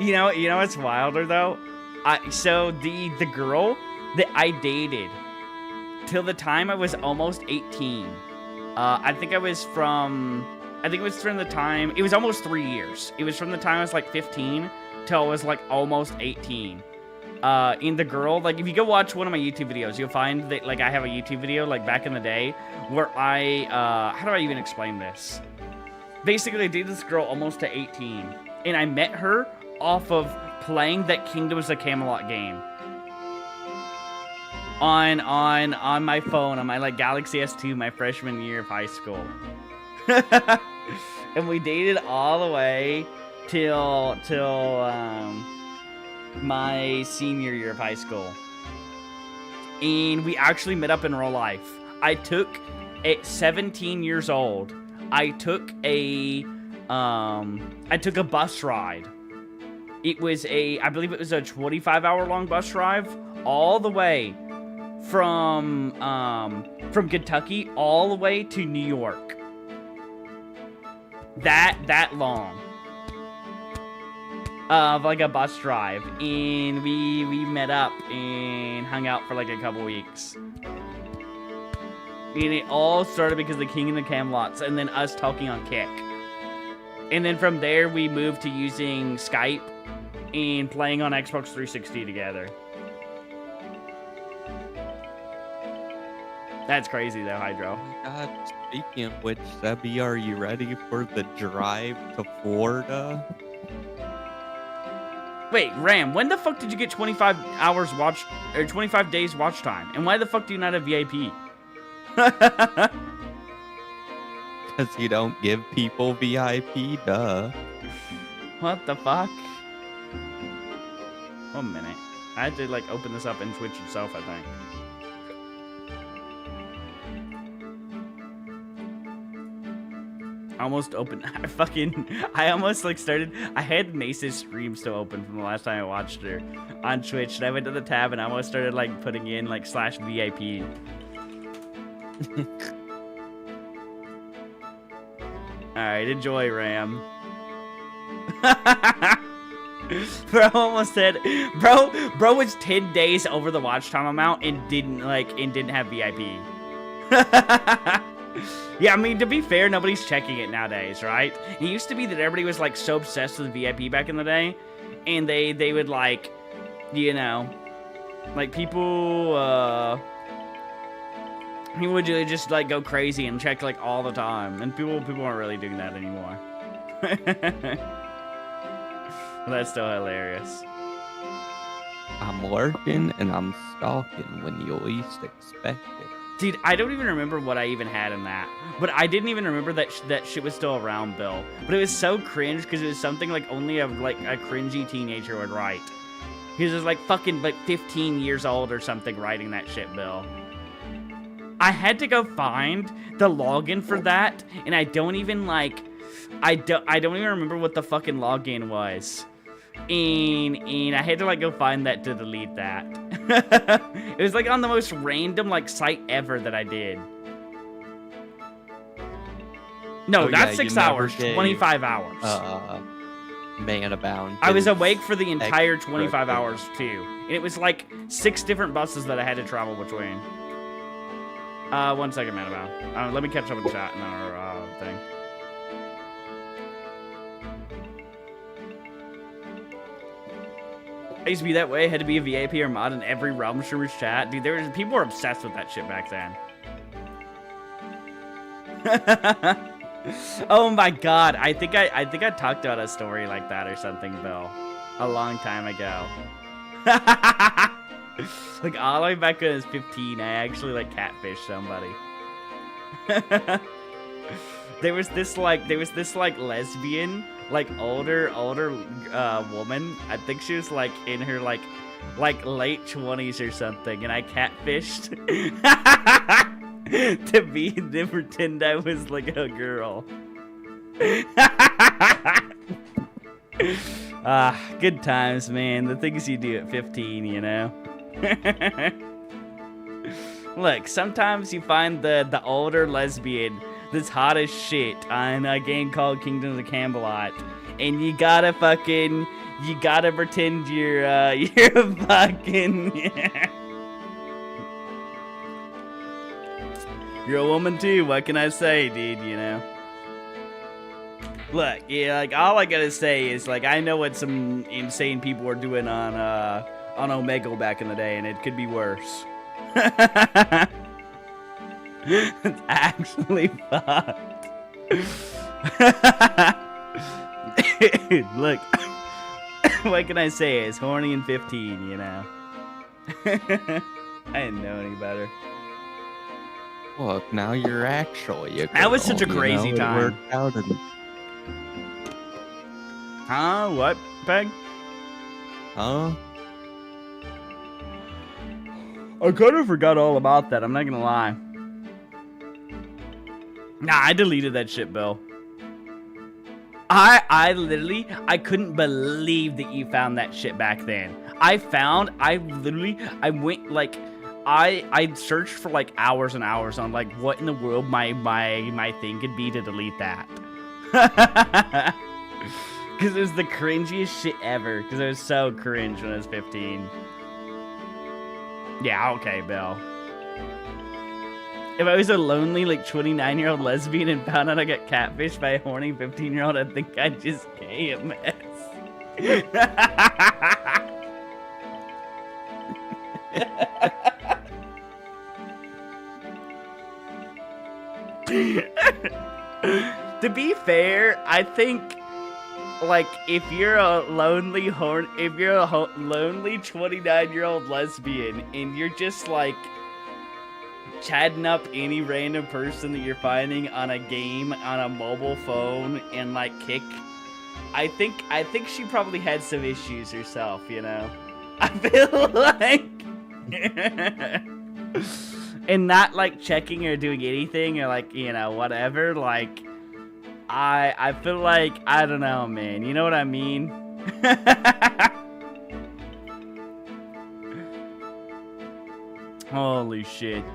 You know what's wilder though? So the girl that I dated till the time I was almost 18. I think it was from the time, it was almost 3 years. It was from the time I was like 15 till I was like almost 18. And the girl, like, if you go watch one of my YouTube videos, you'll find that, like, I have a YouTube video, like, back in the day, where how do I even explain this? Basically, I dated this girl almost to 18, and I met her off of playing that Kingdoms of Camelot game. On my phone, on my, like, Galaxy S2, my freshman year of high school. And we dated all the way till my senior year of high school. And we actually met up in real life. At 17 years old, I took a bus ride. It was I believe it was a 25-hour long bus drive all the way from Kentucky all the way to New York. That long. Of like a bus drive, and we met up and hung out for like a couple weeks. And it all started because of the King and the Camelots, and then us talking on Kick. And then from there, we moved to using Skype and playing on Xbox 360 together. That's crazy though, Hydro. God, speaking of which, Sebby, are you ready for the drive to Florida? Wait, Ram, when the fuck did you get 25 hours watch, or 25 days watch time? And why the fuck do you not have VIP? Because you don't give people VIP, duh. What the fuck? 1 minute. I had to, like, open this up in Twitch itself, I think. Almost open. I almost like started. I had Mace's stream still open from the last time I watched her on Twitch, and I went to the tab and I almost started like putting in like /VIP. Alright, enjoy, Ram. Bro almost said, bro was 10 days over the watch time amount and didn't have VIP. Yeah, I mean, to be fair, nobody's checking it nowadays, right? It used to be that everybody was, like, so obsessed with VIP back in the day, and they would, like, you know, like, people would just, like, go crazy and check, like, all the time, and people aren't really doing that anymore. That's still hilarious. I'm lurking and I'm stalking when you least expect it. Dude, I don't even remember what I even had in that. But I didn't even remember that that shit was still around, Bill. But it was so cringe because it was something like only a cringy teenager would write. He was like fucking like 15 years old or something writing that shit, Bill. I had to go find the login for that, and I don't even like I don't even remember what the fucking login was. And I had to like go find that to delete that. It was like on the most random like site ever that I did. No, not 6 hours, 25 hours. Man abound. I was awake for the entire 25 hours too. And it was like 6 different buses that I had to travel between. 1 second, man abound. Let me catch up with the chat and our thing. I used to be that way. I had to be a VIP or mod in every Realm Streamer's chat. Dude, people were obsessed with that shit back then. Oh my god. I think I talked about a story like that or something, Bill. A long time ago. Like all the way back when I was 15, I actually like catfished somebody. There was this like lesbian, like older woman. I think she was like in her like late 20s or something, and I catfished to pretend I was like a girl. Good times, man. The things you do at 15, you know. Look, sometimes you find the older lesbian that's hot as shit on a game called Kingdoms of Camelot, and you gotta pretend you're fucking you're a woman too. What can I say, dude? You know. Look, yeah, like all I gotta say is like I know what some insane people were doing on Omegle back in the day, and it could be worse. It's actually fucked. Look, what can I say? It's horny and 15, you know. I didn't know any better. Look, now you're actually a girl. That was such a crazy time. It worked out and... Huh? What, Peg? Huh? I kind of forgot all about that. I'm not gonna lie. Nah, I deleted that shit, Bill. I literally couldn't believe that you found that shit back then. I went like, I searched for like hours and hours on like what in the world my thing could be to delete that. Because it was the cringiest shit ever. Because it was so cringe when I was 15. Yeah, okay, Bill. If I was a lonely, like, 29-year-old lesbian and found out I got catfished by a horny 15-year-old, I'd think I'd just KMS. To be fair, I think, like, if you're a lonely 29-year-old lesbian and you're just, like, chatting up any random person that you're finding on a game on a mobile phone and like Kick, I think she probably had some issues herself, you know. I feel like and not like checking or doing anything or like, you know, whatever, like I feel like, I don't know, man, you know what I mean? Holy shit.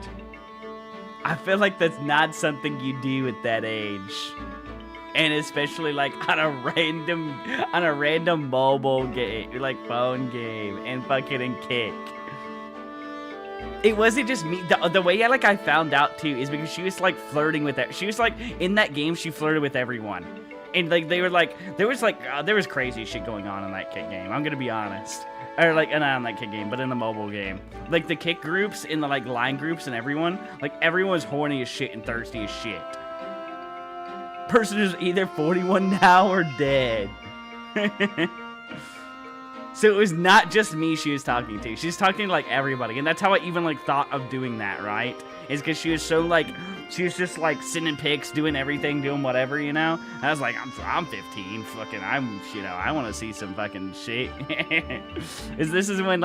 I feel like that's not something you do at that age. And especially like on a random mobile game, like phone game and fucking in Kick. It wasn't just me. The way I found out too is because she was like flirting with it. She was like in that game. She flirted with everyone, and like they were like there was crazy shit going on in that kick game. I'm gonna be honest, or like not in that kick game, but in the mobile game. Like the kick groups, in the like line groups, and everyone was horny as shit and thirsty as shit. Person is either 41 now or dead. So it was not just me she was talking to. She was talking to, like, everybody. And that's how I even, like, thought of doing that, right? Is because she was so, like, she was just, like, sending pics, doing everything, doing whatever, you know? I was like, I'm 15, fucking, I want to see some fucking shit. This is when,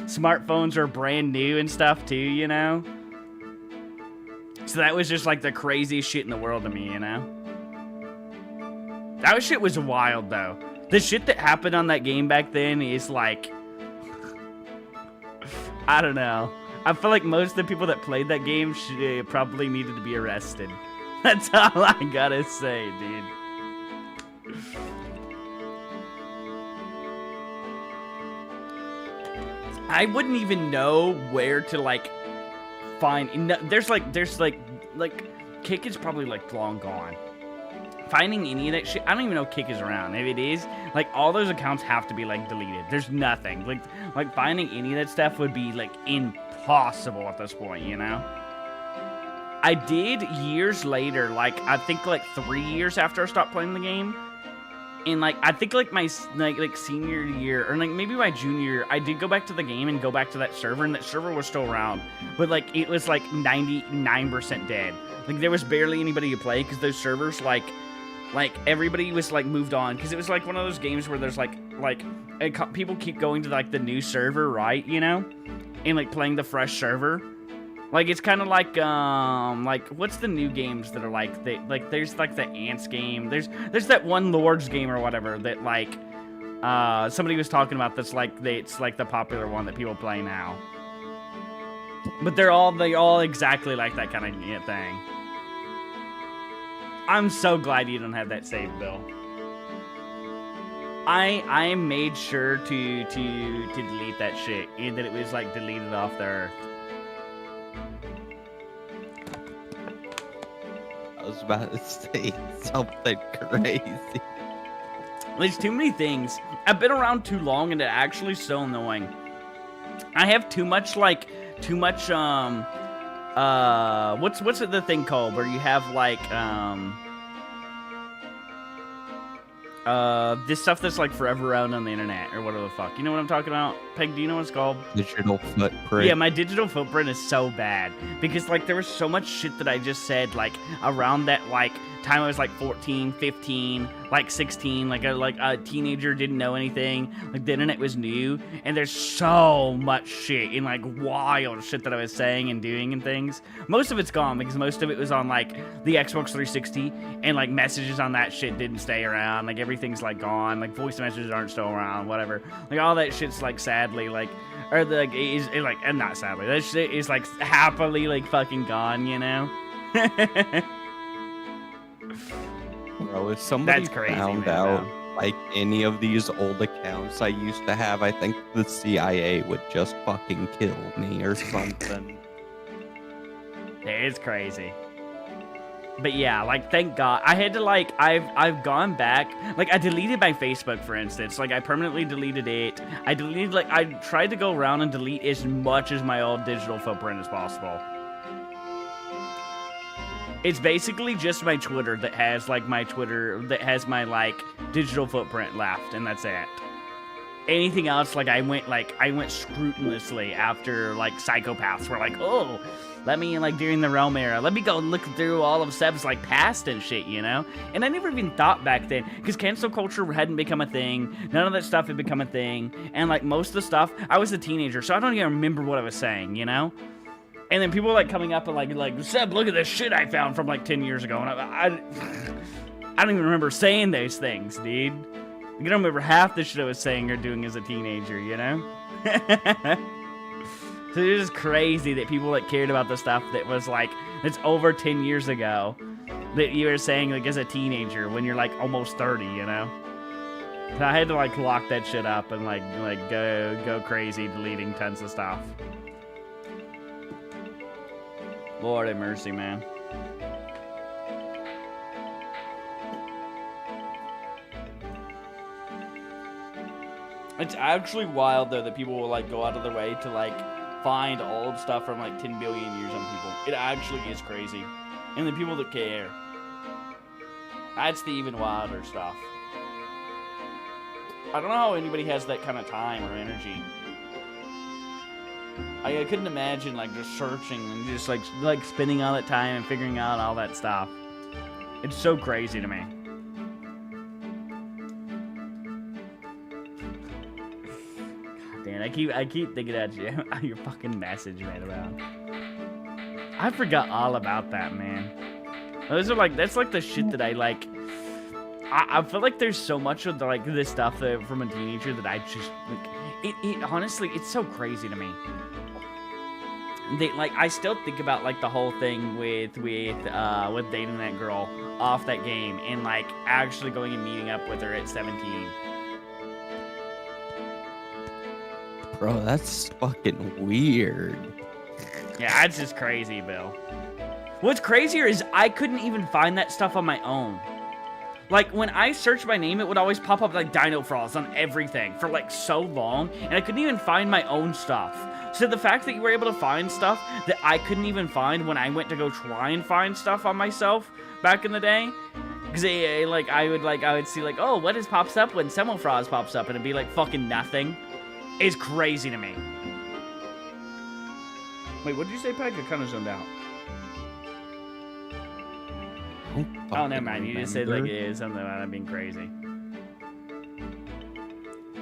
smartphones are brand new and stuff, too, you know? So that was just, like, the craziest shit in the world to me, you know? That shit was wild, though. The shit that happened on that game back then is like, I don't know. I feel like most of the people that played that game probably needed to be arrested. That's all I gotta say, dude. I wouldn't even know where to like find. There's Kick is probably like long gone. Finding any of that shit, I don't even know if Kick is around. If it is, like, all those accounts have to be, like, deleted. There's nothing. Like finding any of that stuff would be, like, impossible at this point, you know? I did years later, like, I think, like, 3 years after I stopped playing the game. And, like, I think, like, my, like senior year, or, like, maybe my junior year, I did go back to the game and go back to that server, and that server was still around. But, like, it was, like, 99% dead. Like, there was barely anybody to play, because those servers, like, everybody was, like, moved on. Because it was, like, one of those games where there's, people keep going to, like, the new server, right, you know? And, like, playing the fresh server. Like, it's kind of like, what's the new games that are, there's, like, the Ants game. There's that one Lords game or whatever that, like, somebody was talking about that's, like, it's, like, the popular one that people play now. But they're all exactly like that kind of thing. I'm so glad you don't have that saved, Bill. I made sure to delete that shit, and that it was like deleted off the earth. I was about to say something crazy. There's too many things. I've been around too long, and it's actually so annoying. I have too much what's the thing called where you have like this stuff that's like forever around on the internet or whatever the fuck. You know what I'm talking about? Peg, do you know what it's called? Digital footprint. Yeah, my digital footprint is so bad because like there was so much shit that I just said like around that like time I was like 14, 15, like 16, like a teenager, didn't know anything, like the internet was new, and there's so much shit and like wild shit that I was saying and doing and things. Most of it's gone because most of it was on like the Xbox 360, and like messages on that shit didn't stay around, like everything's like gone, like voice messages aren't still around, whatever, like all that shit's like sadly like, or like is like, and not sadly, that shit is like happily like fucking gone, you know? Bro, if somebody That's crazy, found man, out though. like any of these old accounts I used to have, I think the CIA would just fucking kill me or something. It's crazy. But yeah, like, thank God. I had to, like, I've gone back. Like, I deleted my Facebook, for instance. Like, I permanently deleted it. I deleted, like, I tried to go around and delete as much as my old digital footprint as possible. It's basically just my Twitter that has, like, my digital footprint left, and that's it. Anything else, like, I went scrupulously after, like, psychopaths were like, oh, let me, like, during the Realm era, let me go look through all of Seb's, like, past and shit, you know? And I never even thought back then, because cancel culture hadn't become a thing, none of that stuff had become a thing, and, like, most of the stuff, I was a teenager, so I don't even remember what I was saying, you know? And then people were, like, coming up and, like, Seb, look at this shit I found from, like, 10 years ago, and I don't even remember saying those things, dude. You don't remember half the shit I was saying or doing as a teenager, you know? So it's just crazy that people that cared about the stuff that was like, it's over 10 years ago, that you were saying like as a teenager when you're like almost 30, you know? I had to like lock that shit up and like go crazy deleting tons of stuff. Lord have mercy, man. It's actually wild though that people will like go out of their way to like find old stuff from like 10 billion years on people. It actually is crazy. And the people that care. That's the even wilder stuff. I don't know how anybody has that kind of time or energy. I couldn't imagine like just searching and just like spending all that time and figuring out all that stuff. It's so crazy to me. God damn, I keep thinking at you your fucking message, man, about. I forgot all about that, man. Those are like, that's like the shit that I like. I feel like there's so much of the, like this stuff that, from a teenager that I just like. It honestly, it's so crazy to me. Like I still think about like the whole thing with dating that girl off that game and like actually going and meeting up with her at 17. Bro, that's fucking weird. Yeah, that's just crazy, Bill. What's crazier is I couldn't even find that stuff on my own. Like, when I searched my name, it would always pop up like Dino Frost on everything for like so long, and I couldn't even find my own stuff. So the fact that you were able to find stuff that I couldn't even find when I went to go try and find stuff on myself back in the day, because I would see like, oh, what is pops up when Semmelfrost pops up, and it'd be like fucking nothing, is crazy to me. Wait, what did you say, Peg? I kind of zoned out. Oh, never mind. You just said like it is something about it being crazy.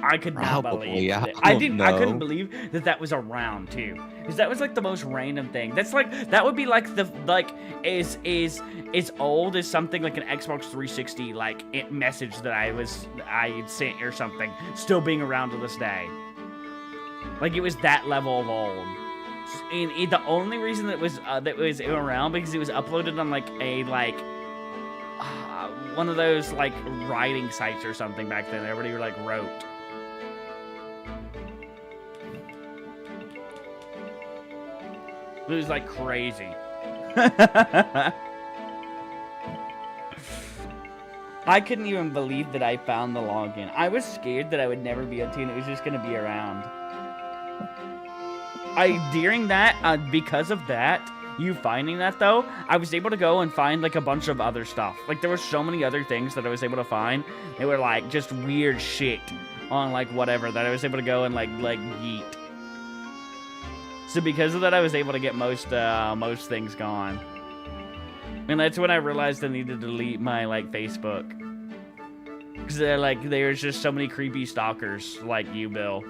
I could not believe that. I couldn't believe that that was around too, because that was like the most random thing. That's like that would be like the is old as something like an Xbox 360 like message that I sent or something still being around to this day. Like it was that level of old. And the only reason that was around because it was uploaded on like a one of those like writing sites or something back then. Everybody like wrote. It was like crazy. I couldn't even believe that I found the login. I was scared that I would never be able to, and it was just gonna be around. During that, because of that, you finding that though, I was able to go and find like a bunch of other stuff. Like there were so many other things that I was able to find. They were like just weird shit on like whatever that I was able to go and like yeet. So because of that, I was able to get most things gone. And that's when I realized I needed to delete my like Facebook. Cause there's just so many creepy stalkers like you, Bill.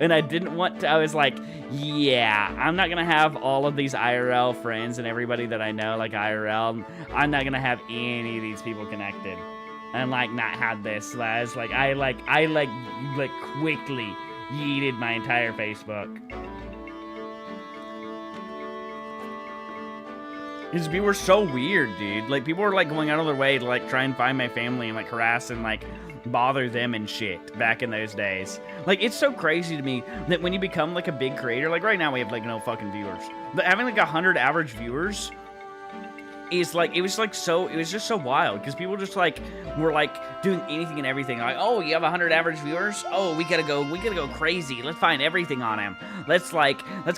And I didn't want to, I was like, yeah, I'm not gonna have all of these IRL friends and everybody that I know like IRL. I'm not gonna have any of these people connected. And like not have this. I quickly yeeted my entire Facebook. Because people were so weird, dude. Like people were like going out of their way to like try and find my family and like harass and like bother them and shit back in those days. Like it's so crazy to me that when you become like a big creator, like right now we have like no fucking viewers, but having like 100 average viewers is like, it was just so wild because people just like were like doing anything and everything. Like, oh, you have 100 average viewers? Oh, we gotta go crazy. Let's find everything on him. Let's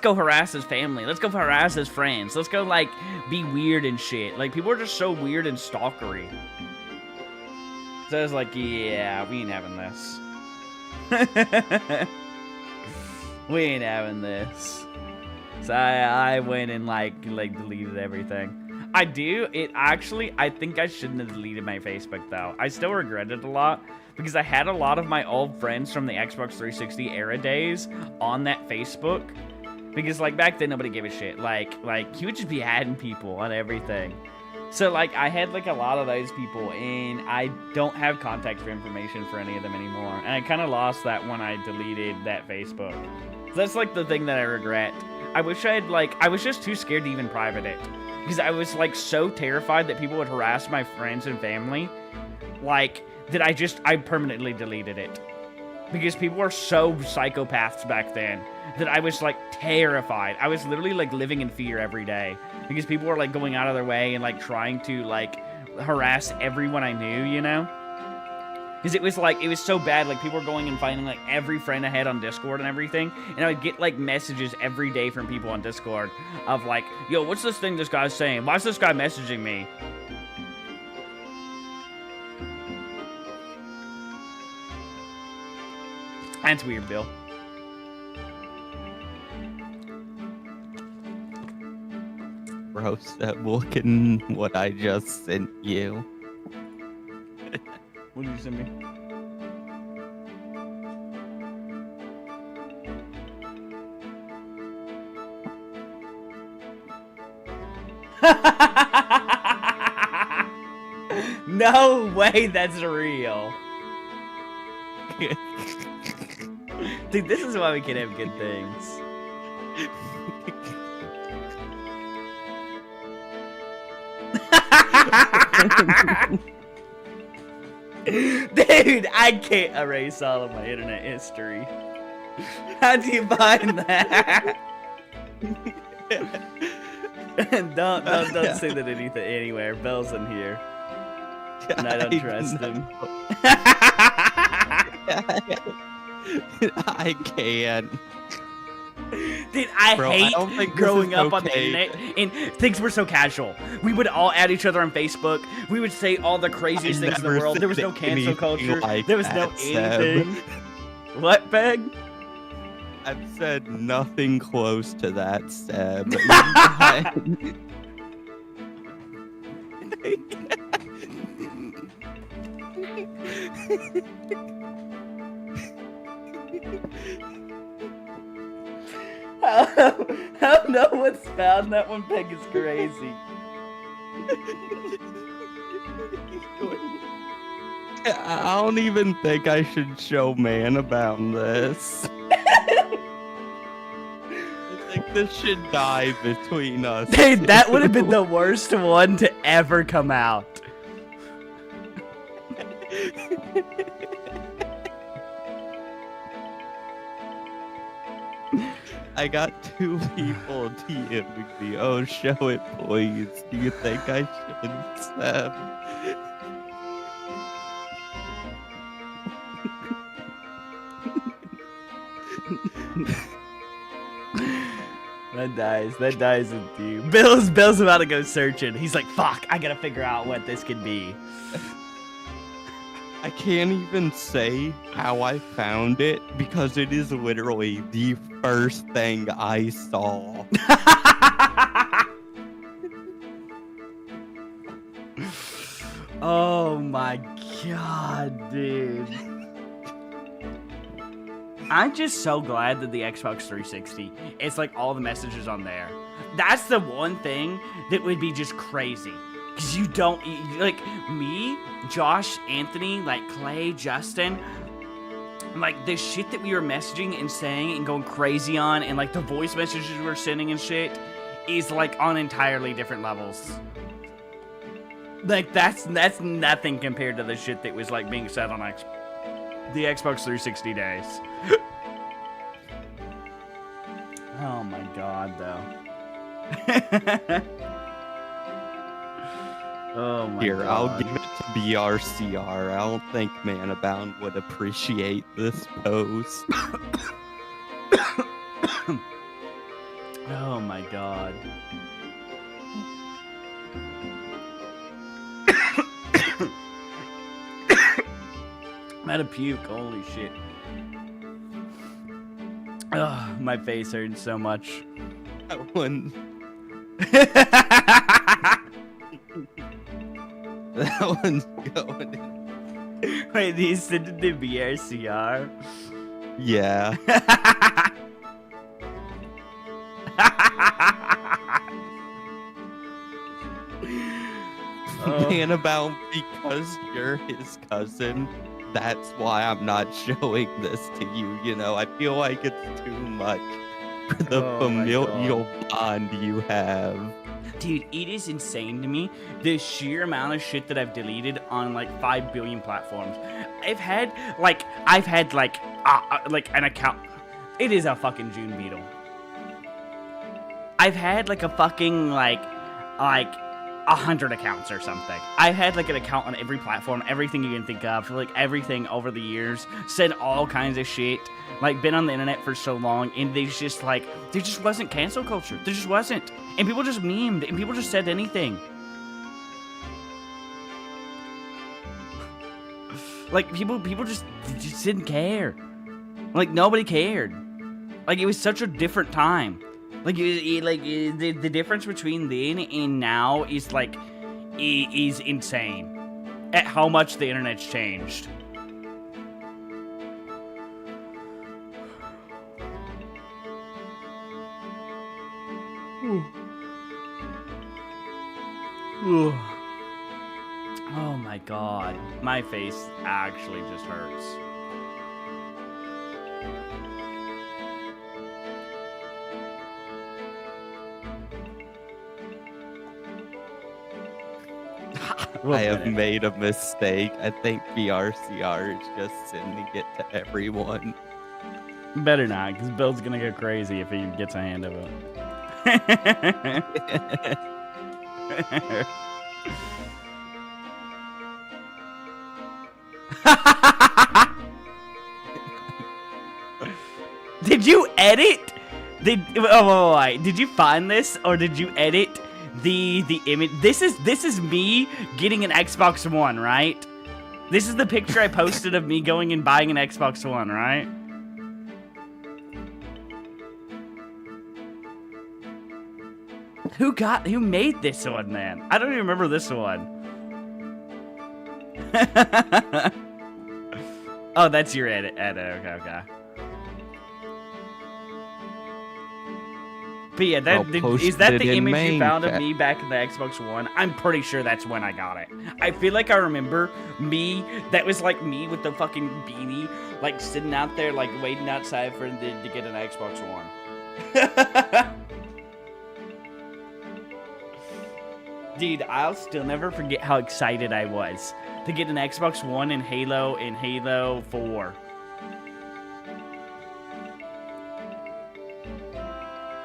go harass his family. Let's go harass his friends. Let's go like be weird and shit. Like people are just so weird and stalkery. So I was like, yeah, we ain't having this. We ain't having this. So I went and like deleted everything. I think I shouldn't have deleted my Facebook though. I still regret it a lot because I had a lot of my old friends from the Xbox 360 era days on that Facebook. Because like back then nobody gave a shit. Like you would just be adding people on everything. So, like, I had, like, a lot of those people, and I don't have contact information for any of them anymore. And I kind of lost that when I deleted that Facebook. So that's, like, the thing that I regret. I wish I was just too scared to even private it. Because I was, like, so terrified that people would harass my friends and family like, that I permanently deleted it. Because people were so psychopaths back then that I was, like, terrified. I was literally, like, living in fear every day. Because people were, like, going out of their way and, like, trying to, like, harass everyone I knew, you know? Because it was, like, it was so bad. Like, people were going and finding, like, every friend I had on Discord and everything. And I would get, like, messages every day from people on Discord of, like, yo, what's this thing this guy's saying? Why is this guy messaging me? That's weird, Bill. Bro said, look at what I just sent you. What did you send me? No way that's real. Dude, this is why we can have good things. Dude, I can't erase all of my internet history. How do you find that? don't say that anything anywhere. Bell's in here. And I don't trust him. I can't. Dude, I hate don't think growing this is up on the internet, and things were so casual. We would all add each other on Facebook. We would say all the craziest things in the world. There was no cancel culture. Like there was no anything. What, Peg? I've said nothing close to that, Seb. How no one's found that one, Peg, is crazy. I don't even think I should show man about this. I think this should die between us. Dude, that would have been the worst one to ever come out. I got 2 people DMing me. Oh, show it, please. Do you think I should, Seb? That dies with you. Bill's about to go searching. He's like, fuck, I gotta figure out what this could be. I can't even say how I found it because it is literally the first thing I saw. Oh my god, dude. I'm just so glad that the Xbox 360, it's like all the messages on there. That's the one thing that would be just crazy. Because you don't, like, me, Josh, Anthony, like, Clay, Justin, like, the shit that we were messaging and saying and going crazy on, and, like, the voice messages we were sending and shit, is, like, on entirely different levels. Like, that's nothing compared to the shit that was, like, being said on the Xbox 360 days. Oh, my God, though. Oh my Here, God. I'll give it to BRCR. I don't think Manabound would appreciate this post. Oh my God. I'm out of puke, holy shit. Ugh, my face hurts so much. That one. That one's going in. Wait, these sent it to BRCR? Yeah. Manabound, because you're his cousin, that's why I'm not showing this to you, you know? I feel like it's too much for the familial bond you have. Dude, it is insane to me the sheer amount of shit that I've deleted on like 5 billion platforms. I've had an account. It is a fucking June beetle. I've had like a fucking like 100 accounts or something. I've had like an account on every platform, everything you can think of, like everything over the years. Said all kinds of shit. Like been on the internet for so long, and there just wasn't cancel culture. There just wasn't. And people just memed, and people just said anything. Like, people just didn't care. Like, nobody cared. Like, it was such a different time. Like, the difference between then and now is, like, is insane. At how much the internet's changed. Oh my god. My face actually just hurts. I have made a mistake. I think BRCR is just sending it to everyone. Better not, because Bill's gonna go crazy if he gets a hand of it. Did you edit? Did you find this, or did you edit the image? This is me getting an Xbox One, right? This is the picture I posted of me going and buying an Xbox One, right? Who made this one, man? I don't even remember this one. Oh, that's your edit. Okay. But yeah, is that the image you found of me back in the Xbox One? I'm pretty sure that's when I got it. I feel like I remember me, that was like me with the fucking beanie, like sitting out there, like waiting outside for to get an Xbox One. Dude, I'll still never forget how excited I was to get an Xbox One and Halo 4.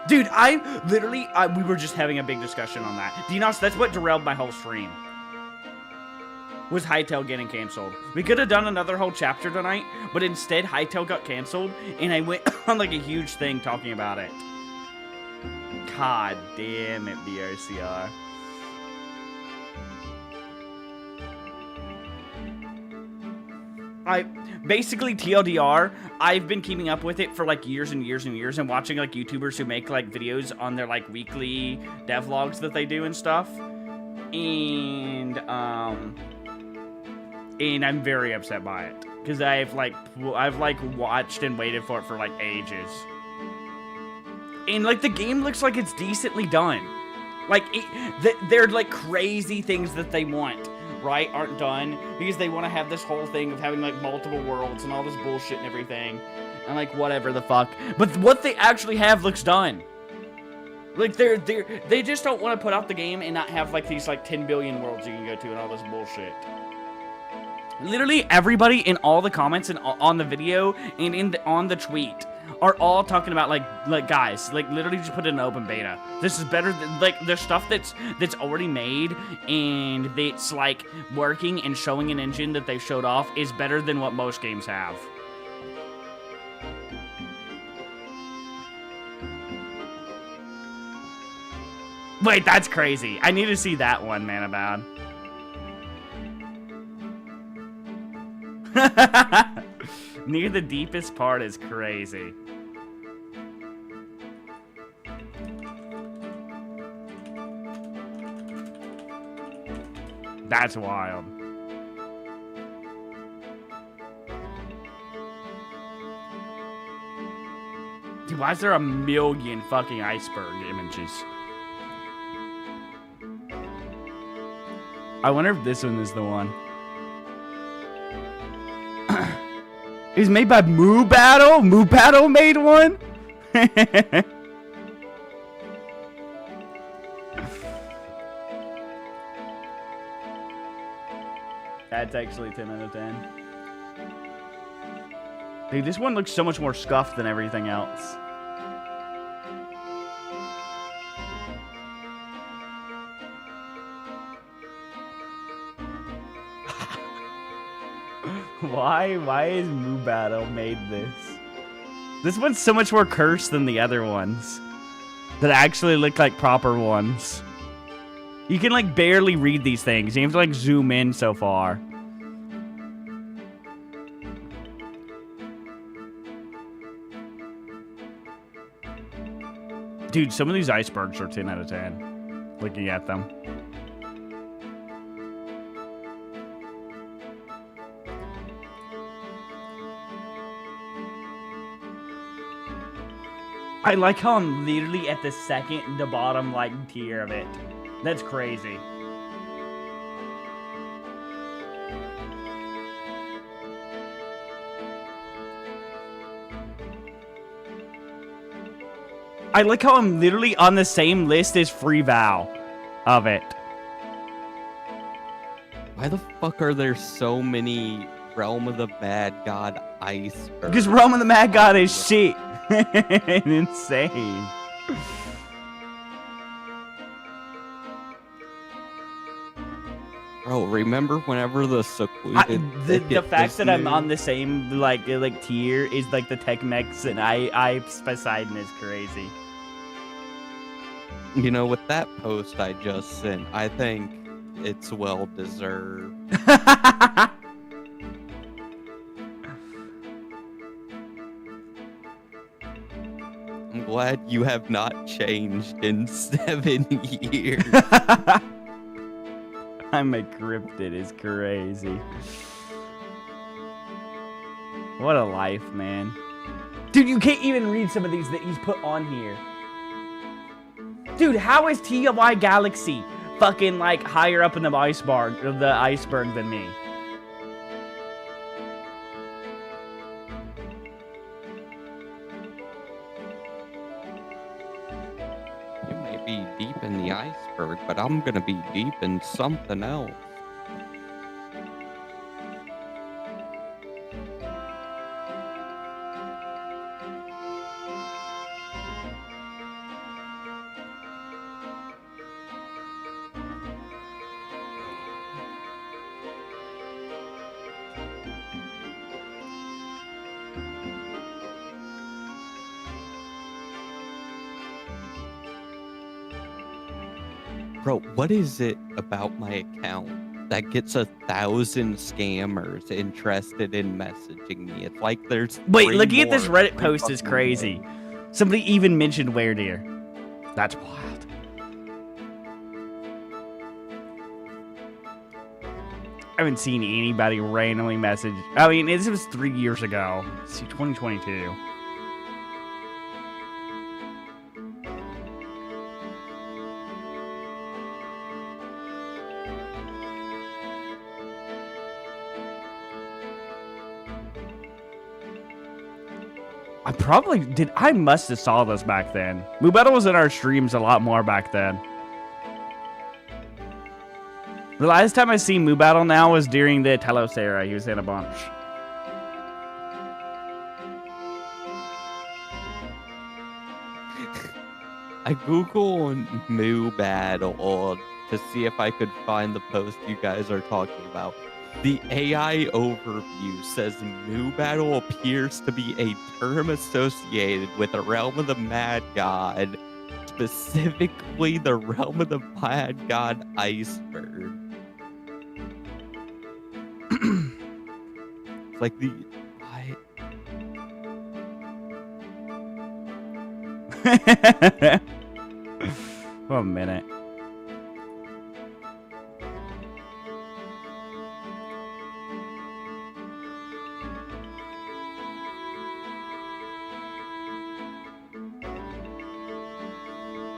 Dude, we were just having a big discussion on that. Dinos, that's what derailed my whole stream. Was Hytale getting canceled. We could have done another whole chapter tonight, but instead Hytale got canceled, and I went on like a huge thing talking about it. God damn it, BRCR. Basically TLDR, I've been keeping up with it for like years and years and years, and watching like YouTubers who make like videos on their like weekly devlogs that they do and stuff, and I'm very upset by it, because I've watched and waited for it for like ages, and like the game looks like it's decently done, like they're like crazy things that they want, right, aren't done, because they want to have this whole thing of having like multiple worlds and all this bullshit and everything, and like whatever the fuck, but what they actually have looks done. Like they just don't want to put out the game and not have like these like 10 billion worlds you can go to and all this bullshit. Literally everybody in all the comments and on the video and on the tweet are all talking about like guys, like literally just put it in open beta. This is better than like the stuff that's already made and it's like working and showing an engine that they showed off is better than what most games have. Wait, that's crazy. I need to see that one, man, about. Near the deepest part is crazy. That's wild. Dude, why is there a million fucking iceberg images? I wonder if this one is the one. It's made by Moo Battle? Moo Battle made one? That's actually 10 out of 10. Dude, this one looks so much more scuffed than everything else. Why is Moo Battle made this? This one's so much more cursed than the other ones that actually look like proper ones. You can like barely read these things. You have to like zoom in so far. Dude, some of these icebergs are 10 out of 10. Looking at them. I like how I'm literally at the second to bottom like tier of it. That's crazy. I like how I'm literally on the same list as Free Vow of it. Why the fuck are there so many Realm of the Mad God icebergs? Because Realm of the Mad God is shit. And insane. Bro, remember whenever the secluded... The fact that I'm on the same like tier is like the Tech Mex and I Poseidon is crazy. You know, with that post I just sent, I think it's well deserved. I'm glad you have not changed in 7 years. I'm a cryptid is crazy. What a life, man. Dude, you can't even read some of these that he's put on here. Dude, how is TY Galaxy fucking like higher up in the iceberg than me? You may be deep in the iceberg, but I'm gonna be deep in something else. Bro, what is it about my account that gets 1,000 scammers interested in messaging me? It's like there's... Wait, looking at this Reddit post is crazy. Somebody even mentioned Were Deer. That's wild. I haven't seen anybody randomly message. I mean, this was 3 years ago. Let's see, 2022. I must have saw this back then. Moo Battle was in our streams a lot more back then. The last time I seen Moo Battle now was during the Telos era. He was in a bunch. I googled Moo Battle to see if I could find the post you guys are talking about. The AI overview says Moo Battle appears to be a term associated with the Realm of the Mad God, specifically the Realm of the Mad God iceberg. It's like the... One minute.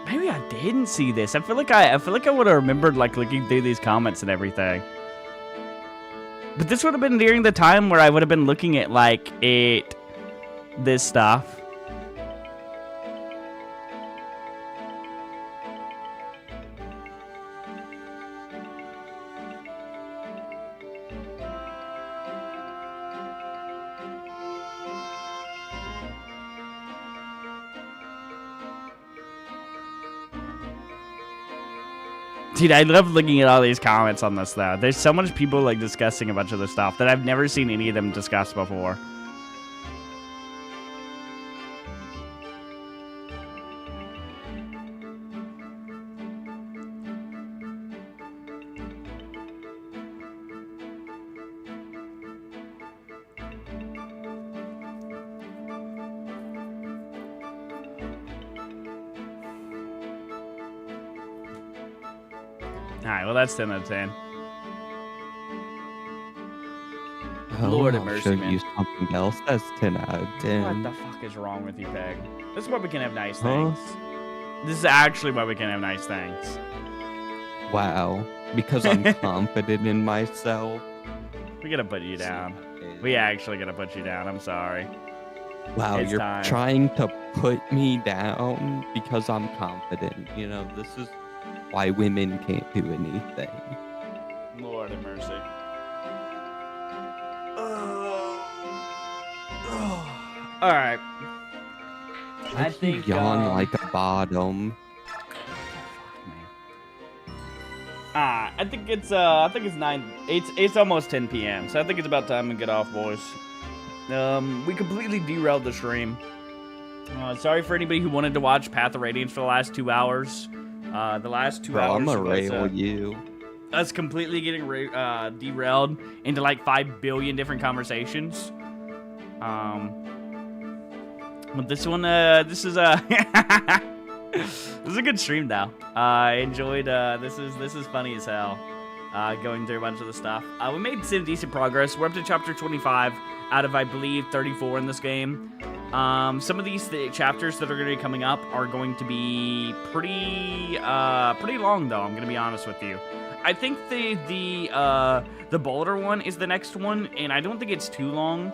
Maybe I didn't see this. I feel like I would have remembered like looking through these comments and everything. But this would have been during the time where I would have been looking at like this stuff. Dude, I love looking at all these comments on this, though. There's so much people, like, discussing a bunch of this stuff that I've never seen any of them discuss before. Alright, well, that's 10 out of 10. Lord have I'll mercy, show man. you something else that's 10 out of 10. What the fuck is wrong with you, Peg? This is why we can have nice Huh? things. This is actually why we can have nice things. Wow. Because I'm confident in myself. We gotta put you down. We actually gotta put you down. I'm sorry. Wow, It's you're time. trying to put me down because I'm confident. You know, this is why women can't do anything. Lord have mercy. Alright. I Why'd you think yawn like a bottom. I think it's 9. It's almost 10 p.m. So I think it's about time to get off, boys. We completely derailed the stream. Sorry for anybody who wanted to watch Path of Radiance for the last 2 hours. The last 2 Bro, hours I'm gonna was, rail you. us completely getting derailed into like 5 billion different conversations. But this one, this is this is a good stream though. I enjoyed. This is funny as hell. Going through a bunch of the stuff. We made some decent progress. We're up to chapter 25 out of, I believe, 34 in this game. Some of these chapters that are going to be coming up are going to be pretty long though. I'm going to be honest with you. I think the Boulder one is the next one, and I don't think it's too long.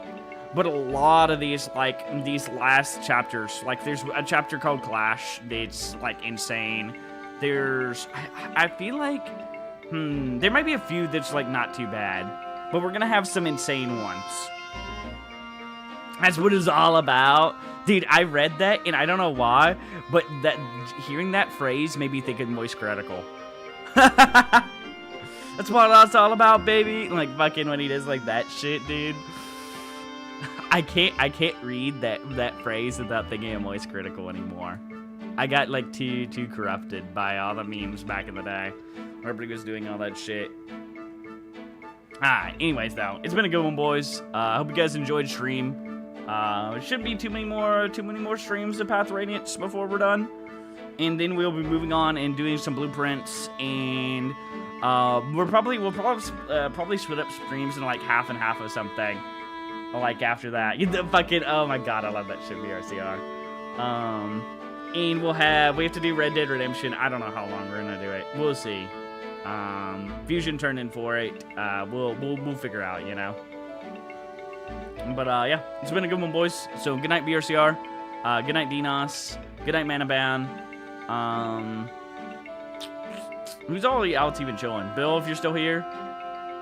But a lot of these, like, these last chapters, like, there's a chapter called Clash that's, like, insane. There's, I feel like, there might be a few that's, like, not too bad. But we're gonna have some insane ones. That's what it's all about. Dude, I read that, and I don't know why, but that hearing that phrase made me think of Moist Critical. That's what it's all about, baby. Like, fucking when he does, like, that shit, dude. I can't read that phrase without thinking of Moist Critical anymore. I got like too corrupted by all the memes back in the day where everybody was doing all that shit. Anyways though, it's been a good one, boys. I hope you guys enjoyed the stream. It shouldn't be too many more streams of Path of Radiance before we're done. And then we'll be moving on and doing some blueprints, and we'll probably split up streams in like half and half or something. Like after that, the fucking, oh my god, I love that shit, VRCR. And we have to do Red Dead Redemption. I don't know how long we're gonna do it. We'll see. Fusion turned in for it. We'll figure out, you know. But yeah, it's been a good one, boys. So good night, VRCR. Good night, Dinos. Good night, Manaban. Who's all out even chilling? Bill, if you're still here.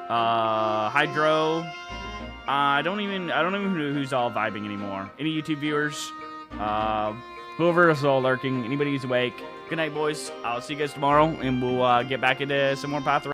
Hydro. I don't even know who's all vibing anymore. Any YouTube viewers? Whoever is all lurking. Anybody who's awake. Good night, boys. I'll see you guys tomorrow, and we'll get back into some more Path of